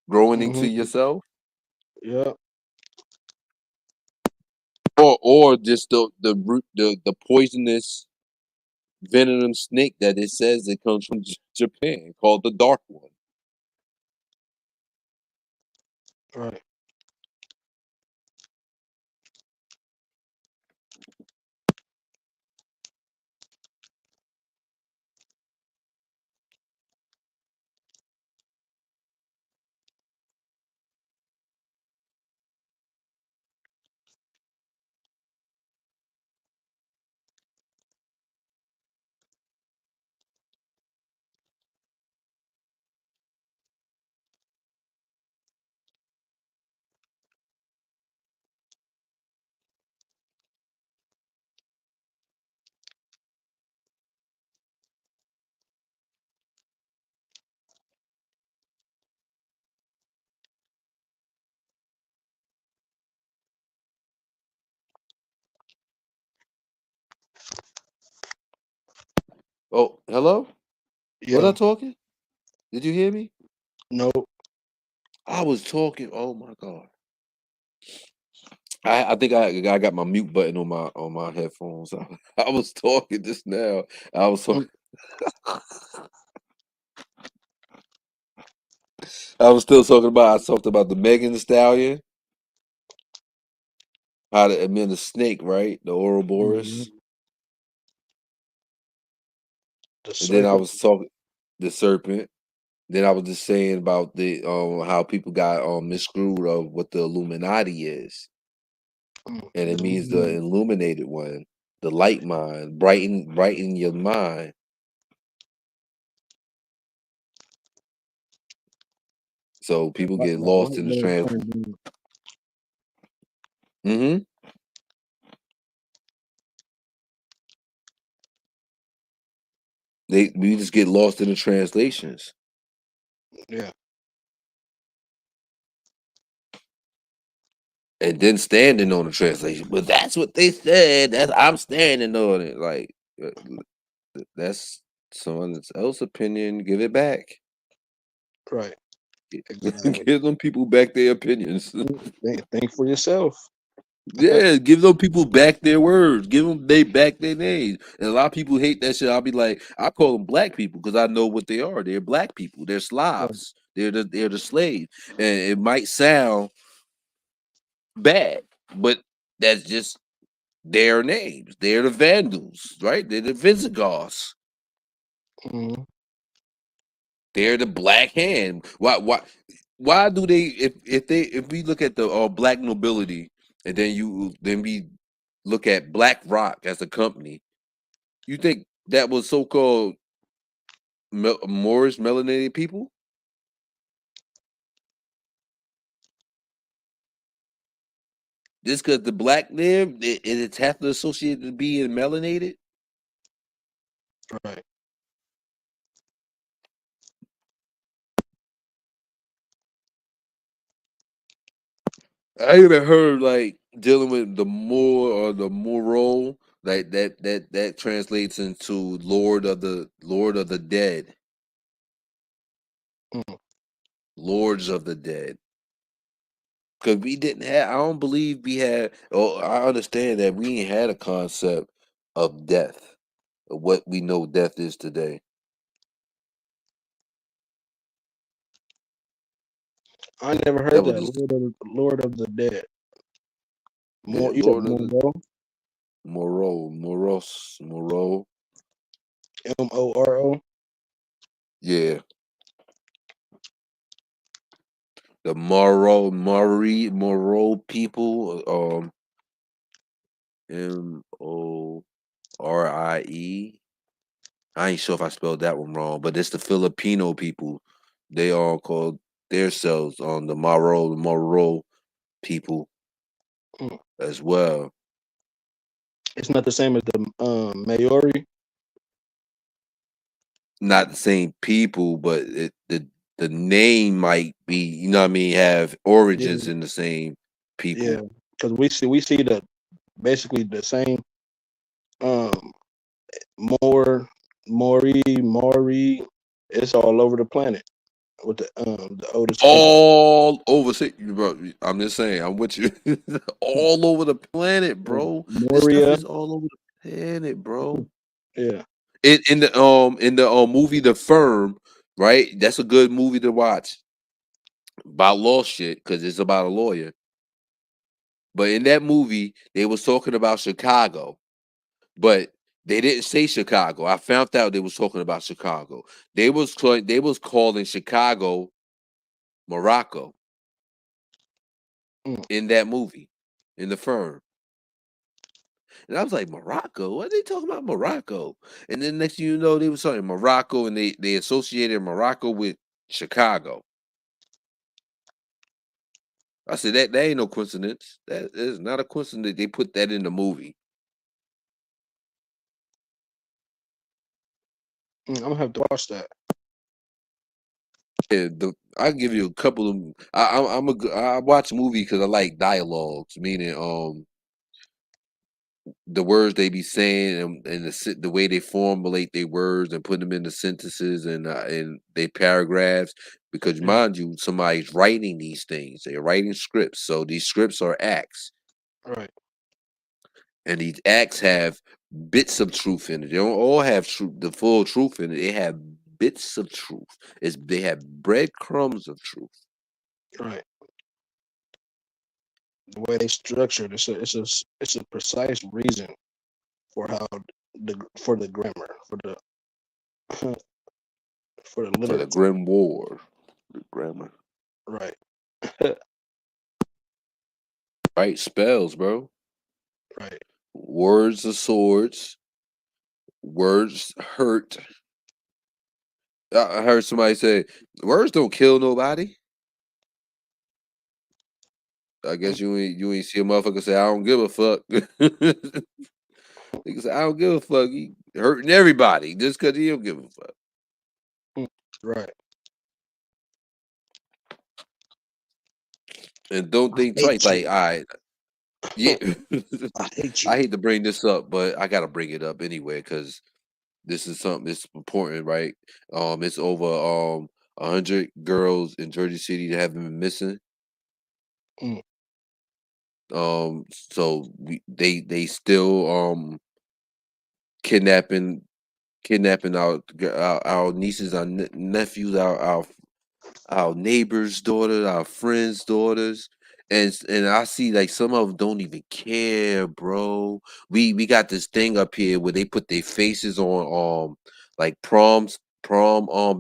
growing into Mhm. yourself, Yeah. or just the root the poisonous venomous snake that it says it comes from Japan, called the dark one. Right. Oh, hello? Was I Yeah. talking? Did you hear me? Nope. I was talking. Oh my god. I think I got my mute button on my headphones. I was talking just now. I was talking. Mm. I was still talking about. I talked about the Megan Thee Stallion, how to admit the snake, right? The Mhm. Ouroboros, The and then I serpent. was talking the serpent. Then I was just saying about the how people got misconstrued of what the Illuminati is, Mm. and it The means the Illuminati. illuminated one, the light mind, brighten your mind. So people get That lost light in the bulb trans. turned on. Hmm. We just get lost in the translations. Yeah. And then standing on the translation. But that's what they said. I'm standing on it. Like that's someone else's opinion. Give it back. Right. Exactly. Give them people back their opinions. Think for yourself. Yeah, give those people back their words. Give them back their names. And a lot of people hate that shit. I'll be like, I call them black people because I know what they are. They're black people. They're Slavs. They're the slaves. And it might sound bad, but that's just their names. They're the Vandals, right? They're the Visigoths. Mhm. They're the Black Hand. Why do they if we look at the black nobility and then we look at Black Rock as a company, you think that was so-called Moorish melanated people? Just because the black name it's have to associate to being melanated? Right. I even heard like dealing with the Moor or the Moro, like that translates into Lord of the Dead, Mm. Lords of the Dead. Because we didn't have, I don't believe we had. Oh, I understand that we ain't had a concept of death, of what we know death is today. I never That heard was that. just, Lord of the Dead. yeah, More. You said Lord of the Moro. Moro. Moro. Yeah, the Moro people. Morie. I ain't sure if I spelled that one wrong, but it's the Filipino people. They all called themselves on the Moro people Mm. as well. It's not the same as the Maori. Not the same people, but the name might be, you know what I mean, have origins Yeah. in the same Yeah. people. Because we see the basically the same um more Maury. It's all over the planet with the oldest country. All over, bro. I'm just saying, I'm with you. All over the planet, bro. This stuff Moria. is all over the planet, bro. Yeah. In the movie The Firm, right? That's a good movie to watch about law shit because it's about a lawyer. But in that movie, they was talking about Chicago, but they didn't say Chicago. I found out they was talking about Chicago. They was calling Chicago Morocco Mm. in that movie, in The Firm. And I was like, Morocco? What are they talking about Morocco? And then next thing you know, they was talking Morocco and they associated Morocco with Chicago. I said that ain't no coincidence. That is not a coincidence. They put that in the movie. I'm gonna have to watch that. Yeah, I give you a couple of. I watch movie because I like dialogues, meaning the words they be saying and the way they formulate their words and put them into sentences and they paragraphs. Because Yeah. mind you, somebody's writing these things. They're writing scripts, so these scripts are acts. Right. And these acts have bits of truth in it. They don't all have the full truth in it. They have bits of truth. They have breadcrumbs of truth. Right. The way they structured it's a precise reason for how for the grammar for the for the For the literature. grim war, the grammar, Right. right? Spells, bro. Right. Words are swords. Words hurt. I heard somebody say, "Words don't kill nobody." I Mm. guess you ain't see a motherfucker say, "I don't give a fuck." Nigga said, I don't give a fuck. He hurting everybody just because he don't give a fuck. Right. And don't I think twice. hate Like, you. all right, yeah. I hate I you. hate to bring this up, but I gotta bring it up anyway because this is something that's important, right? It's over 100 girls in Jersey City that haven't been missing. Mm, So they still kidnapping our nieces, our nephews, our neighbors' daughters, our friends' daughters. And I see like some of them don't even care, bro. We got this thing up here where they put their faces on like prom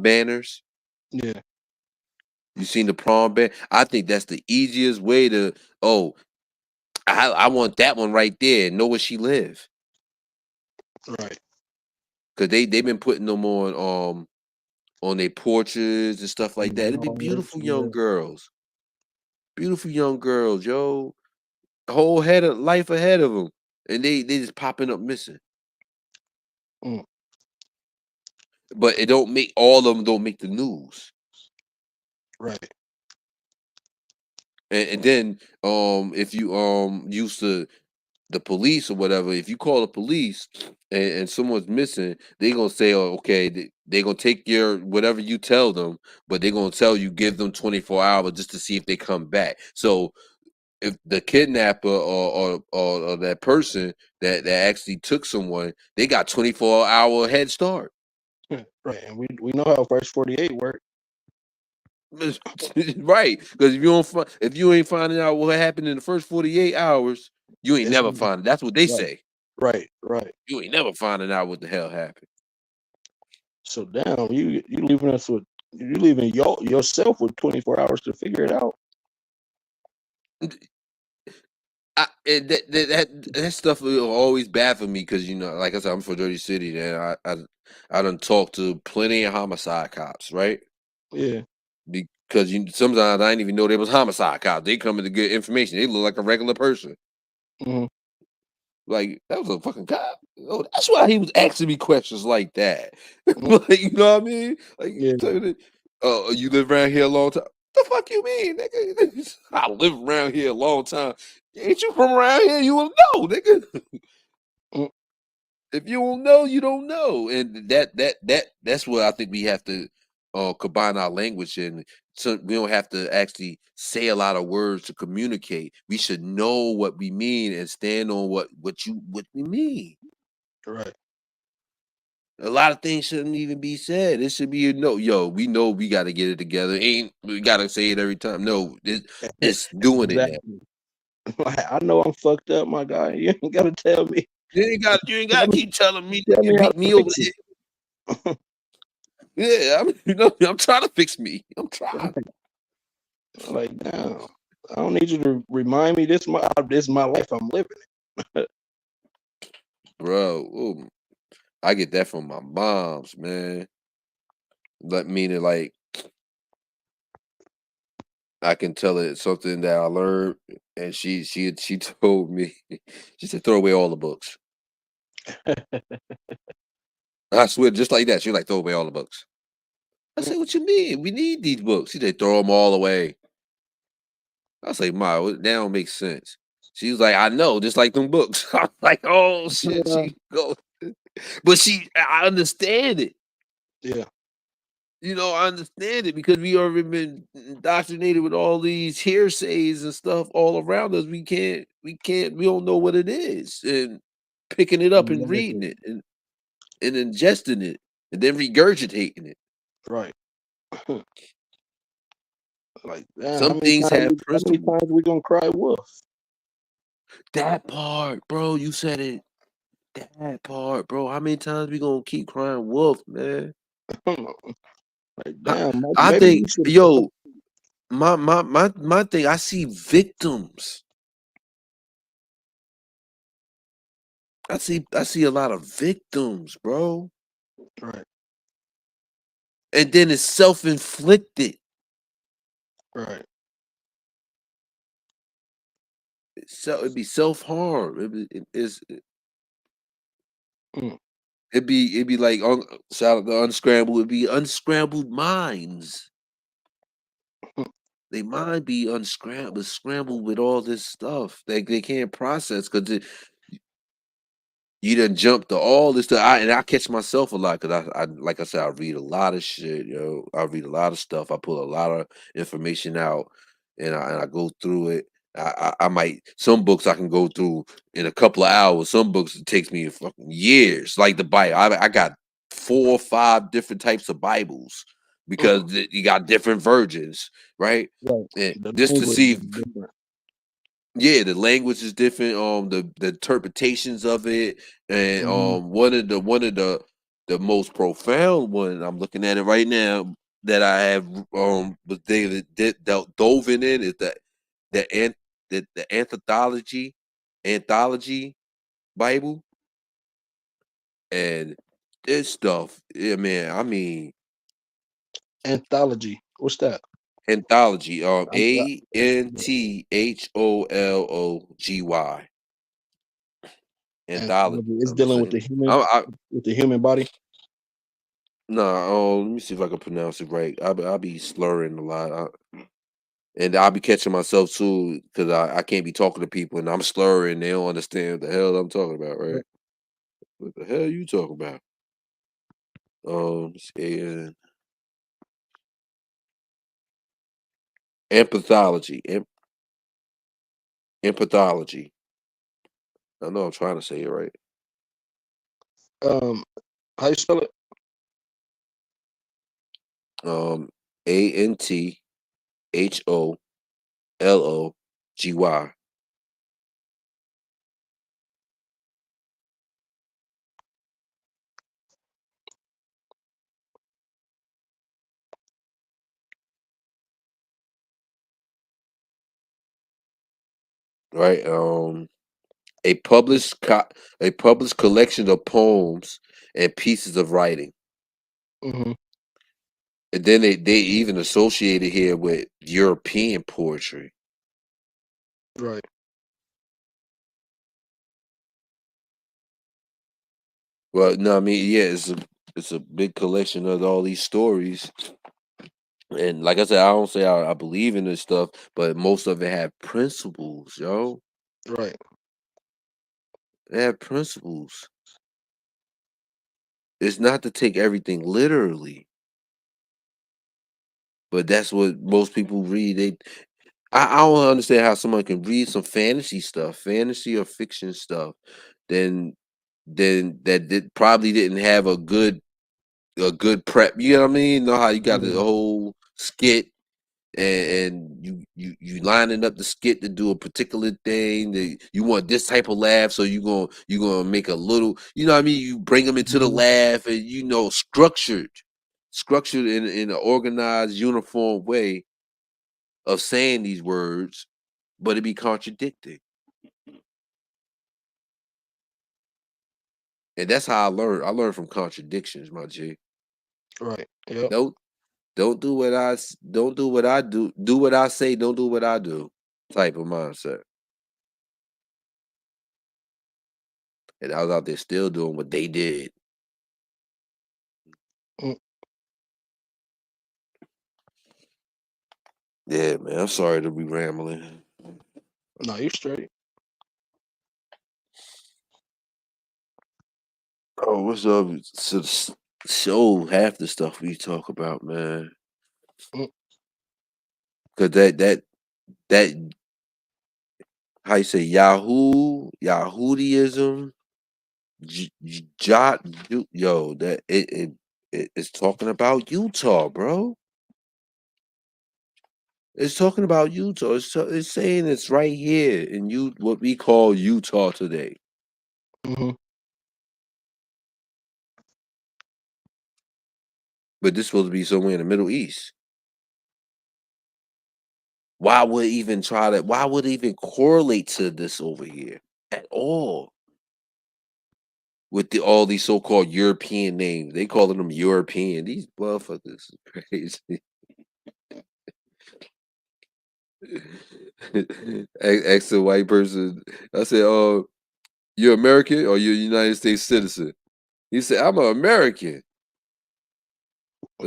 banners. yeah. You seen the prom ban? I think that's the easiest way to oh, I want that one right there. Know where she live. Right. Cause they've been putting them on their porches and stuff like that. It'd be beautiful young Yeah. girls. Beautiful young girls, yo. Whole head of life ahead of them. And they just popping up missing. Mm, But it don't make all of them don't make the news. right. And then if you used to the police or whatever, if you call the police and someone's missing, they gonna say, oh, okay, they gonna take your whatever you tell them, but they gonna tell you give them 24 hours just to see if they come back. So if the kidnapper or that person that actually took someone, they got 24-hour head start. Right. And we know how first 48 work. Right, because if you ain't finding out what happened in the first 48 hours, you ain't It's never finding. That's what they right. say. Right. Right. You ain't never finding out what the hell happened. So damn, you leaving us with you leaving yourself with 24 hours to figure it out. That stuff will always baffle me because like I said, I'm from Jersey City, and I done talked to plenty of homicide cops, right? Yeah. Because sometimes I didn't even know they was homicide cops. They come in to get information. They look like a regular person. Hmm. Like that was a fucking cop. Oh, that's why he was asking me questions like that. Mm, Like, you know what I mean? Like, yeah. you live around here a long time. The fuck you mean, nigga? I live around here a long time. Ain't you from around here? You will know, nigga. Mm, If you don't know, you don't know, and that's where I think we have to combine our language, and so we don't have to actually say a lot of words to communicate. We should know what we mean and stand on what we mean. right. A lot of things shouldn't even be said. It should be yo, we know we got to get it together. Ain't we got to say it every time? No, it's doing it now. Exactly. Like, I know I'm fucked up, my guy. You ain't gotta tell me. You ain't got Tell to me, keep telling me, tell me how beat to me over fix the it. head. Yeah, I'm trying to fix me. I'm trying. Like, damn. I don't need you to remind me this my life I'm living. Bro, ooh, I get that from my moms, man. Like meaning like I can tell it something that I learned, and she told me, she said throw away all the books. I swear, just like that, she was like throw away all the books. I said, what you mean? We need these books. She said throw them all away. I was like, Ma, that don't make sense. She was like, I know, just like them books. I'm like, oh shit, Yeah. she go, but I understand it. Yeah. I understand it because we already been indoctrinated with all these hearsays and stuff all around us. We don't know what it is. And picking it up and reading Exactly. it and ingesting it and then regurgitating it. Right. Like, damn, Some things have how many principle. times we gonna cry wolf? That part, bro, you said it. That part, bro. How many times we gonna keep crying wolf, man? Like, I, damn, I maybe think, we should. yo, my thing, I see victims. I see a lot of victims, bro. Right. And then it's self-inflicted. Right. So it'd be self-harm. Mm. It'd be like shout out to Unscrambled. It'd be unscrambled minds. They mind be unscrambled, scrambled with all this stuff. They can't process because you done jumped to all this stuff. And I catch myself a lot because I like I said, I read a lot of shit, yo. I read a lot of stuff. I pull a lot of information out and I go through it. I might some books I can go through in a couple of hours. Some books it takes me fucking years. Like the Bible. I got 4 or 5 different types of Bibles because you got different versions, right? Right. And The just to language see is different. yeah, the language is different. The interpretations of it, and Hmm. one of the most profound one I'm looking at it right now that I have was David dove in it is the an- the anthology Bible and this stuff. Yeah, man. I mean Anthology. What's that? anthology. I'm, I, Anthology. Anthology. Anthology. It's I'm dealing saying. with the human body. Nah, let me see if I can pronounce it right. I'll be slurring a lot, and I'll be catching myself too because I can't be talking to people and I'm slurring. They don't understand what the hell I'm talking about, right? What the hell you talking about? And empathology, empathology. I know I'm trying to say it right. Um, how you spell it? Anthology. Right. A a published collection of poems and pieces of writing. Hmm. And then they even associate it here with European poetry. Right. Well, no, I mean, yeah, it's a big collection of all these stories. And like I said, I don't say I believe in this stuff, but most of it have principles, yo. Right. They have principles. It's not to take everything literally, but that's what most people read. I don't understand how someone can read some fantasy stuff, fantasy or fiction stuff, then that probably didn't have a good prep. You know what I mean? Know how you got the Yeah. whole skit and you lining up the skit to do a particular thing. That you want this type of laugh, so you gonna make a little. You know what I mean? You bring them into the Hmm. laugh, and structured in an organized, uniform way of saying these words, but it be contradicting. And that's how I learned. I learned from contradictions, my G. Right. Yep. Don't don't do what I do. Do what I say. Don't do what I do. Type of mindset. And I was out there still doing what they did. Mm. Yeah, man. I'm sorry to be rambling. No, you straight. Oh, what's up? So show half the stuff we talk about, man. Mm. Cause that how you say Yahooism, jot, yo, that it's talking about Utah, bro. It's talking about Utah. It's saying it's right here in what we call Utah today. Hmm. But this supposed to be somewhere in the Middle East. Why would even try to? Why would it even correlate to this over here at all? With all these so-called European names, they calling them European. These motherfuckers is crazy. Ask a white person. I said, "Oh, you're American or you're a United States citizen?" He said, "I'm an American."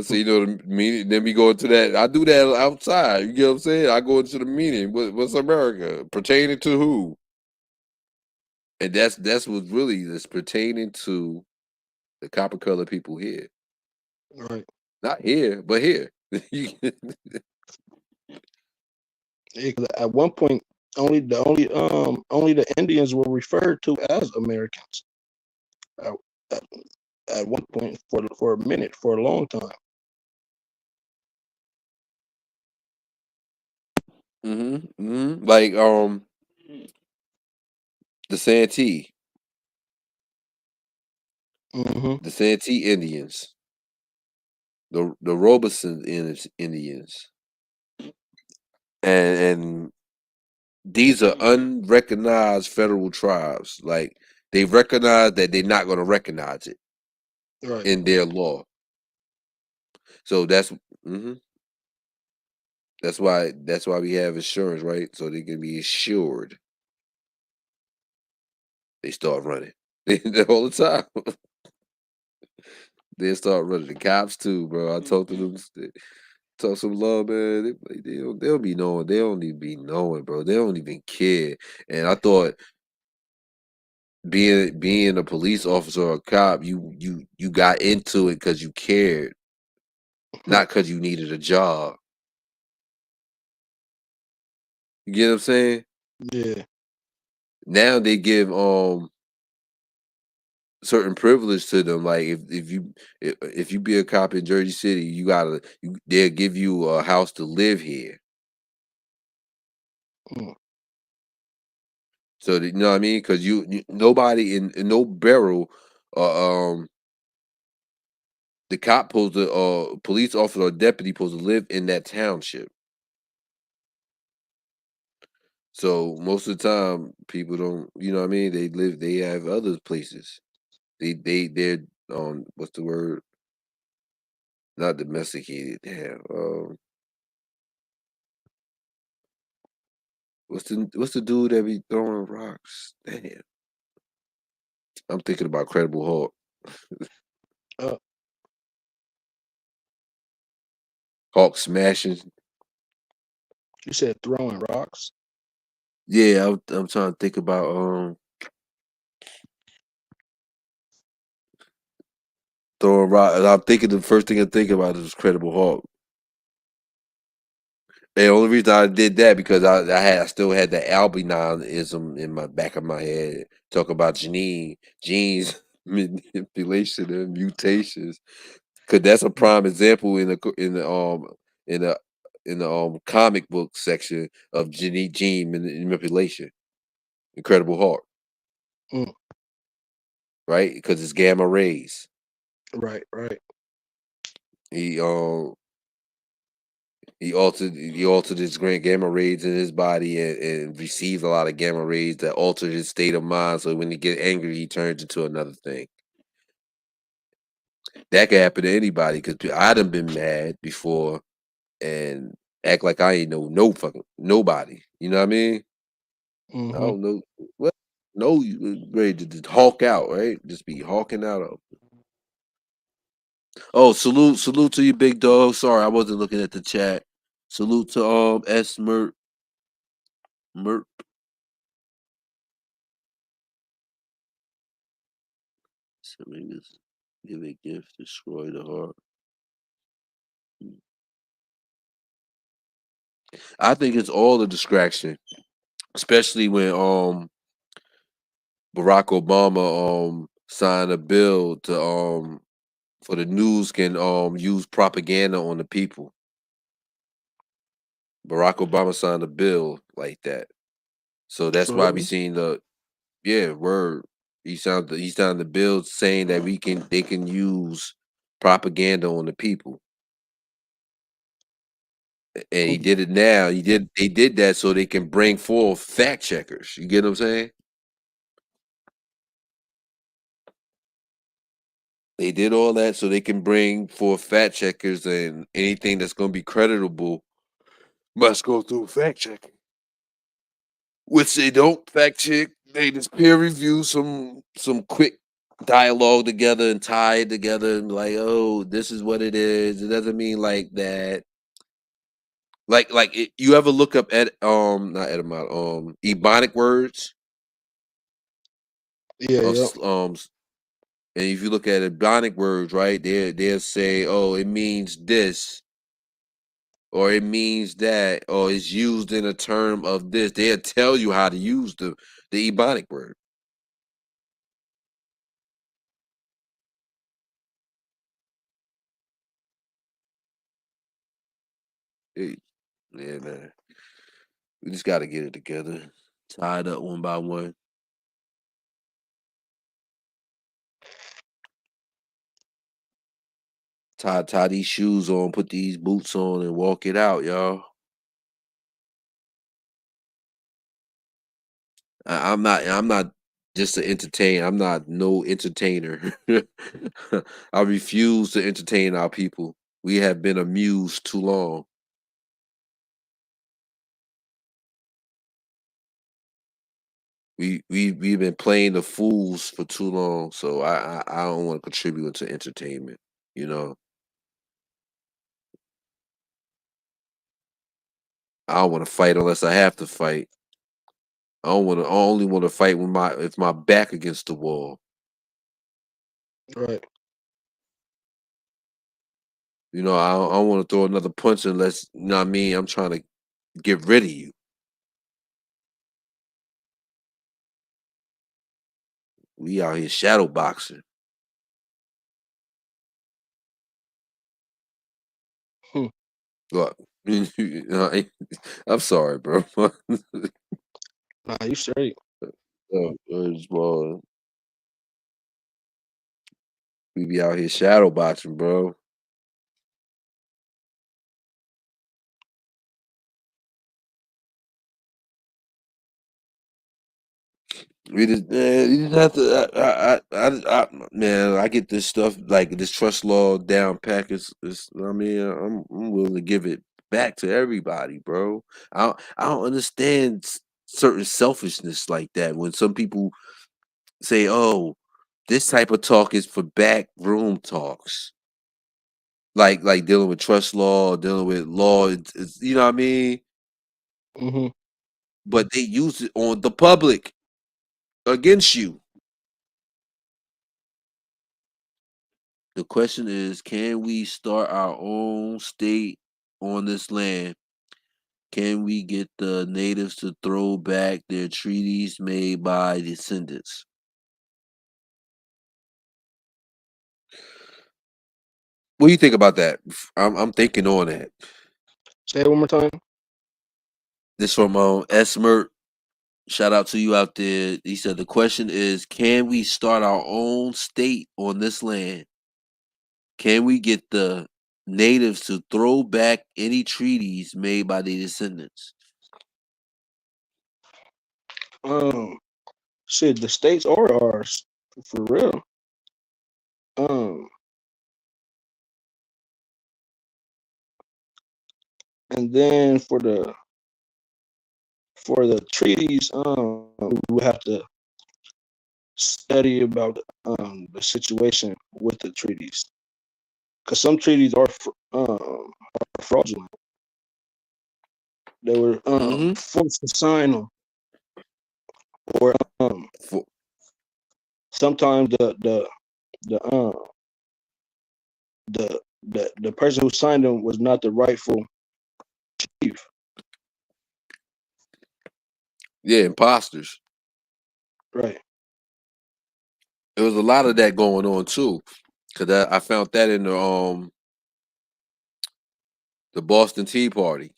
So you know the meaning. Then we go into that. I do that outside. You get what I'm saying? I go into the meaning. What's America pertaining to who? And that's what really is pertaining to the copper color people here. Right. Not here, but here. Yeah, 'cause at one point, only the Indians were referred to as Americans. At, at, at one point, for a minute, for a long time. Like the Santee, Mm-hmm. the Santee Indians, the Robeson Indians, and these are unrecognized federal tribes. Like they recognize that they're not going to recognize it Right. in their law. So that's why we have insurance, right? So they can be insured. They start running all the time. They start running. The cops too, bro. I talk to them. Talk some love, man. They'll be knowing. They don't even be knowing, bro. They don't even care. And I thought being a police officer or a cop, you got into it because you cared, not because you needed a job. You get what I'm saying? Yeah. Now they give certain privilege to them. Like if you be a cop in Jersey City, they'll give you a house to live here. Mm. So you know what I mean? Because nobody in no barrel, um, the cop supposed to, police officer or deputy supposed to live in that township. So most of the time, people don't. You know what I mean? They have other places. They're on what's the word? Not domesticated. Damn. What's the dude that be throwing rocks? Damn. I'm thinking about Credible Hulk. Uh, Hulk smashing. you said throwing rocks. Yeah, I'm trying to think about throwing rock. And I'm thinking the first thing I think about is Credible Hulk. And the only reason I did that because I still had the albinism in my back of my head. Talk about genes manipulation and mutations. Cause that's a prime example in the comic book section of gene manipulation. Incredible Hulk, Mm. right? Because it's gamma rays. Right. Right. He he altered his grand gamma rays in his body and received a lot of gamma rays that altered his state of mind. So when he get angry, he turns into another thing. That could happen to anybody because I done been mad before and act like I ain't know no fucking nobody. You know what I mean? I Mm-hmm. don't know what. No, you ready to just hawk out, right? Just be hawking out. Oh, salute to you, big dog. Sorry, I wasn't looking at the chat. Salute to S Mert. Give a gift, destroy the heart. I think it's all a distraction, especially when Barack Obama signed a bill to for the news can use propaganda on the people. Barack Obama signed a bill like that. So that's For why we real. seen the word. He signed the bill saying that they can use propaganda on the people. And he Mm. did it now. They did that so they can bring forth fact checkers. You get what I'm saying? They did all that so they can bring forth fact checkers and anything that's gonna be creditable must go through fact checking. Which they don't fact check. They just peer review some quick dialogue together and tie it together and like, oh, this is what it is. It doesn't mean like that. You ever look up not etymology ebonic words Yeah, of yeah. and if you look at ebonic words, right, they'll say, oh, it means this or it means that or it's used in a term of this. They'll tell you how to use the ebonic word. Hey, yeah, man. We just got to get it together, tied up one by one. Tie these shoes on, put these boots on, and walk it out, y'all. I'm not just to entertain. I'm not no entertainer. I refuse to entertain our people. We have been amused too long. We've been playing the fools for too long. So I don't want to contribute to entertainment. You know, I don't want to fight unless I have to fight. I don't want to. I only want to fight when my back against the wall. Right. You know, I don't want to throw another punch unless you know what I mean. I'm trying to get rid of you. We out here shadow boxing. Hmm. Look, I'm sorry, bro. Nah, you straight. Well, we be out here shadow boxing, bro. You just have to. Man, I get this stuff like this trust law down pack. I mean, I'm willing to give it back to everybody, bro. I don't understand certain selfishness like that when some people say, "Oh, this type of talk is for back room talks." Like dealing with trust law, dealing with law, you know what I mean? Hmm. But they use it on the public against you. The question is, can we start our own state on this land? Can we get the natives to throw back their treaties made by descendants? What do you think about that? I'm thinking on that. Say it one more time. This from Esmer. Shout out to you out there. He said the question is, can we start our own state on this land? Can we get the natives to throw back any treaties made by their descendants? Um, shit, the states are ours for real. Um, and then for the treaties, we have to study about the situation with the treaties because some treaties are fraudulent. They were Mm-hmm. forced to sign them, or sometimes the person who signed them was not the rightful chief. Yeah, imposters. Right. There was a lot of that going on too, because I found that in the Boston Tea Party.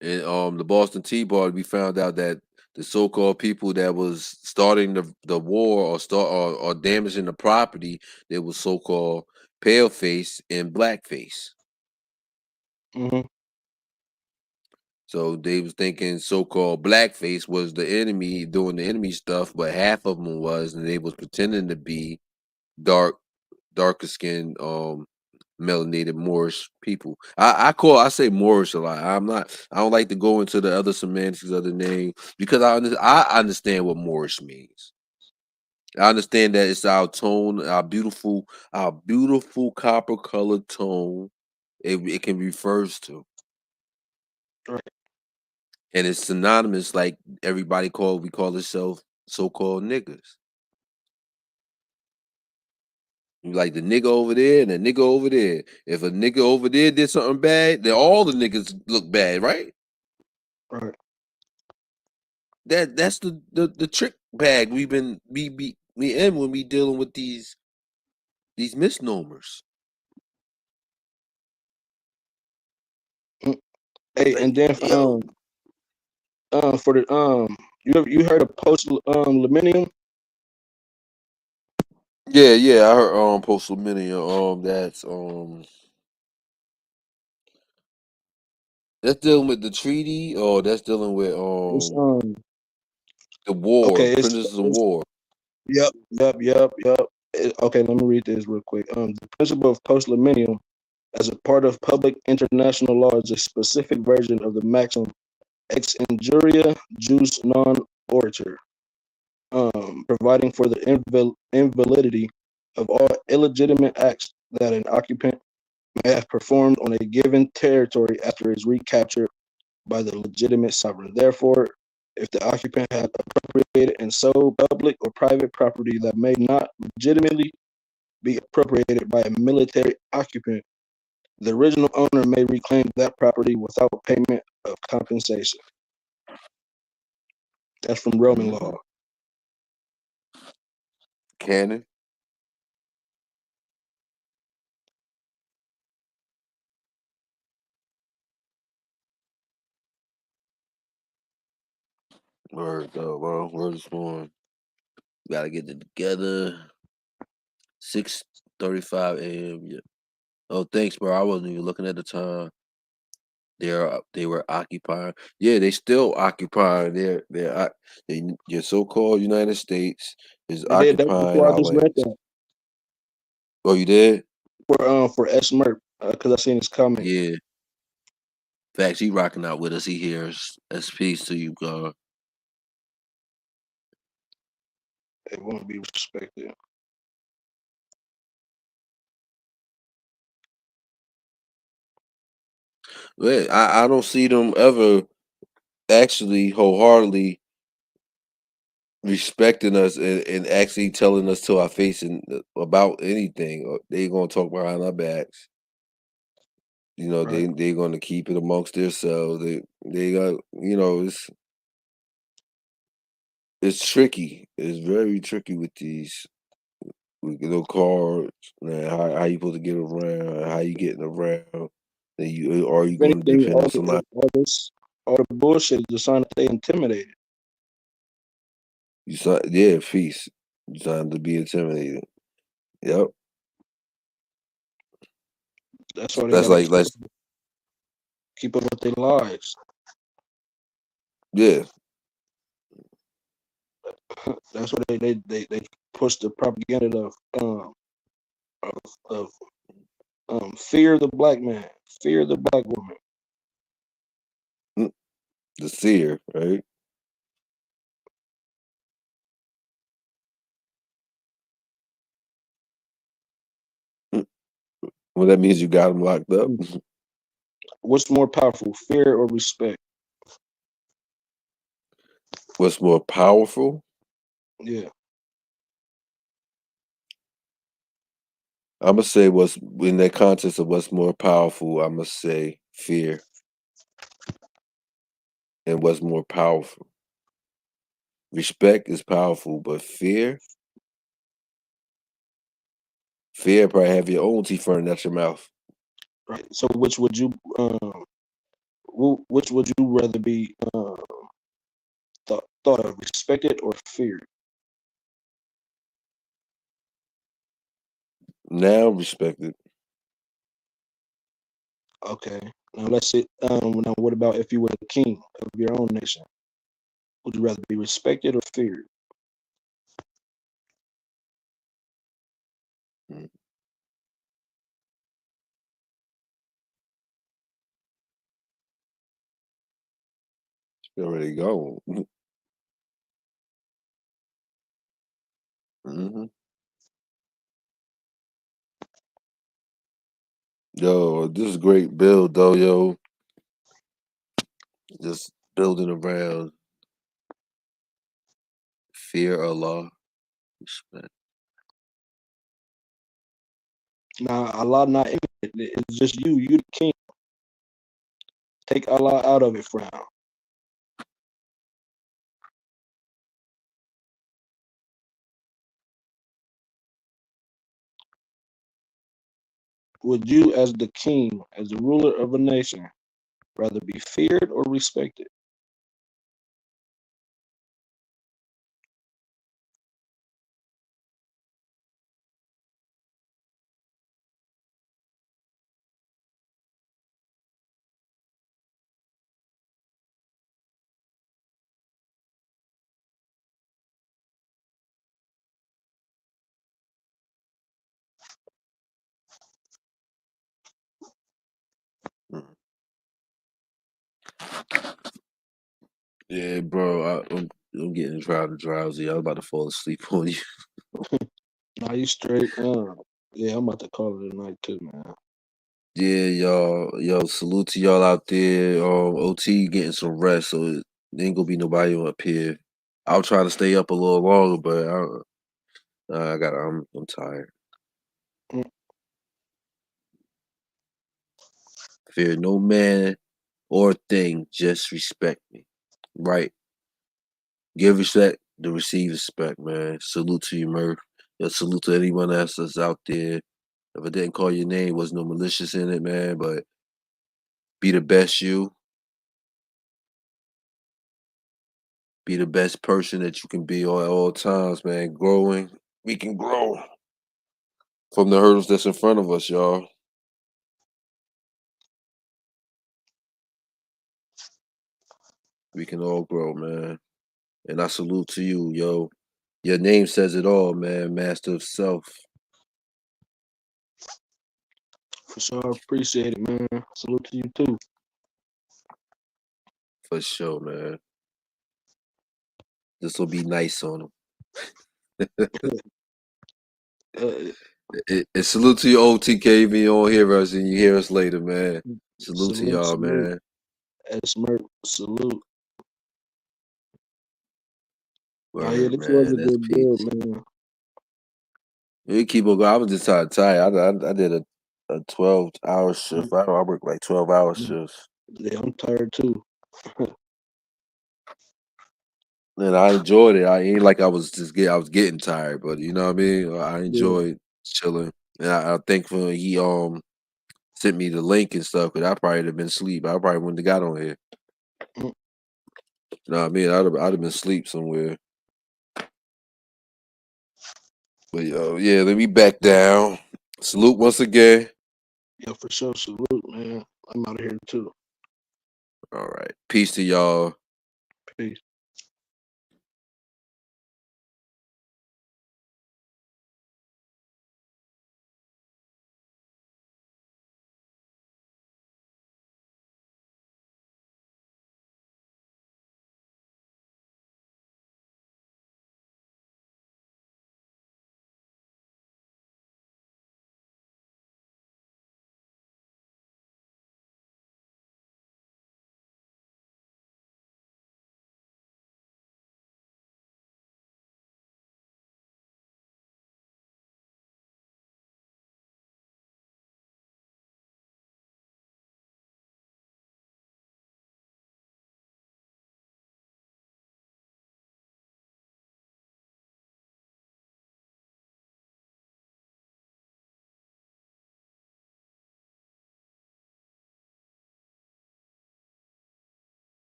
In the Boston Tea Party, we found out that the so-called people that was starting the war or damaging the property, they was so-called paleface and blackface. Hmm. So they was thinking so-called blackface was the enemy doing the enemy stuff, but half of them was, and they was pretending to be dark, darker skinned, melanated Moorish people. I say Moorish a lot. I don't like to go into the other semantics of the name because I understand what Moorish means. I understand that it's our tone, our beautiful copper colored tone. It can refers to, Right. and it's synonymous. Like we call ourselves so-called niggas. Like the nigga over there and the nigga over there. If a nigga over there did something bad, then all the niggas look bad, right? Right. That's the trick bag we in when we dealing with these misnomers. Hey, Like, and then yo, for the you heard of post millennium? yeah, I heard postal millennium. That's dealing with the treaty, or that's dealing with It's the war, okay. Princess of It's War. yep. Okay, let me read this real quick. The principle of post millennium as a part of public international law is a specific version of the maxim ex injuria jus non oritur, providing for the invalidity of all illegitimate acts that an occupant may have performed on a given territory after its recapture by the legitimate sovereign. Therefore, if the occupant had appropriated and sold public or private property that may not legitimately be appropriated by a military occupant, the original owner may reclaim that property without payment of compensation. That's from Roman law. Canon. Word though, bro. Word is born. Gotta get it together. 6:35 a.m. Yeah. Oh, thanks, bro. I wasn't even looking at the time. They were occupying. Yeah, they still occupying. Your so-called United States is They did. That's occupying why I our just read lands. that Oh, you did? for S Merp because I seen his comment. Yeah. Facts. He rocking out with us. He hears. That's peace to you, God. It won't be respected. Yeah, I don't see them ever actually wholeheartedly respecting us and actually telling us to our face about anything. They gonna talk behind our backs. You know, Right. they're gonna keep it amongst themselves. They got it's tricky. It's very tricky with these little cards. Man, how you supposed to get around? How you getting around? Then you are you If going to anything, depend on somebody? all the bullshit is designed to stay intimidated. You sign, yeah, feast. You signed to be intimidated. Yep. That's why they That's gotta like let's keep up with their lives. yeah. That's why they push the propaganda of fear the black man, fear the black woman. Mm, the seer, right? Mm, well, that means you got them locked up. What's more powerful, fear or respect? What's more powerful? Yeah. I'm gonna say what's in that context of what's more powerful. I'm gonna say fear, and what's more powerful. Respect is powerful, but fear probably have your own teeth running out your mouth. Right. So which would you rather be thought of, respected or feared? Now respected. Okay. Now let's see. Now what about if you were the king of your own nation? Would you rather be respected or feared? Mm, already gone. Mm-hmm. Yo, this is a great build though, yo. Just building around fear Allah. Respect. Nah, Allah not in it. It's just you. You the king. Take Allah out of it for now. Would you, as the king, as the ruler of a nation, rather be feared or respected? Mm. Yeah, bro. I'm getting drowsy. I'm about to fall asleep on you. Nah, you straight. Yeah, I'm about to call it a night too, man. Yeah, y'all. Yo, salute to y'all out there. OT getting some rest, so it ain't gonna be nobody up here. I'll try to stay up a little longer, but I'm tired. Mm. Fear no man or thing, just respect me. Right. Give respect to receive respect, man. Salute to you, Murph. Yo, salute to anyone else that's out there. If I didn't call your name, was no malicious in it, man. But be the best you. Be the best person that you can be at all times, man. Growing. We can grow from the hurdles that's in front of us, y'all. We can all grow, man. And I salute to you, yo. Your name says it all, man. Master of self. For sure, appreciate it, man. Salute to you too. For sure, man. This will be nice on them. And salute to your OTK if you don't hear us and you hear us later, man. Salute to y'all, Salute. man. Smirk, salute. Oh yeah, Word, this was man. a That's good build, peace. man. We keep on going. I was just tired. I did a 12-hour shift. I work like 12-hour shifts. Yeah, I'm tired too. And I enjoyed it. I ain't like I was getting tired, but you know what I mean? I Yeah. enjoyed chilling. And I'm thankful he sent me the link and stuff, because I probably have been asleep. I probably wouldn't have got on here. Mm. You know what I mean? I'd have been asleep somewhere. But yo, yeah, let me back down. Salute once again. Yeah, for sure. Salute, man. I'm out of here too. All right. Peace to y'all. Peace.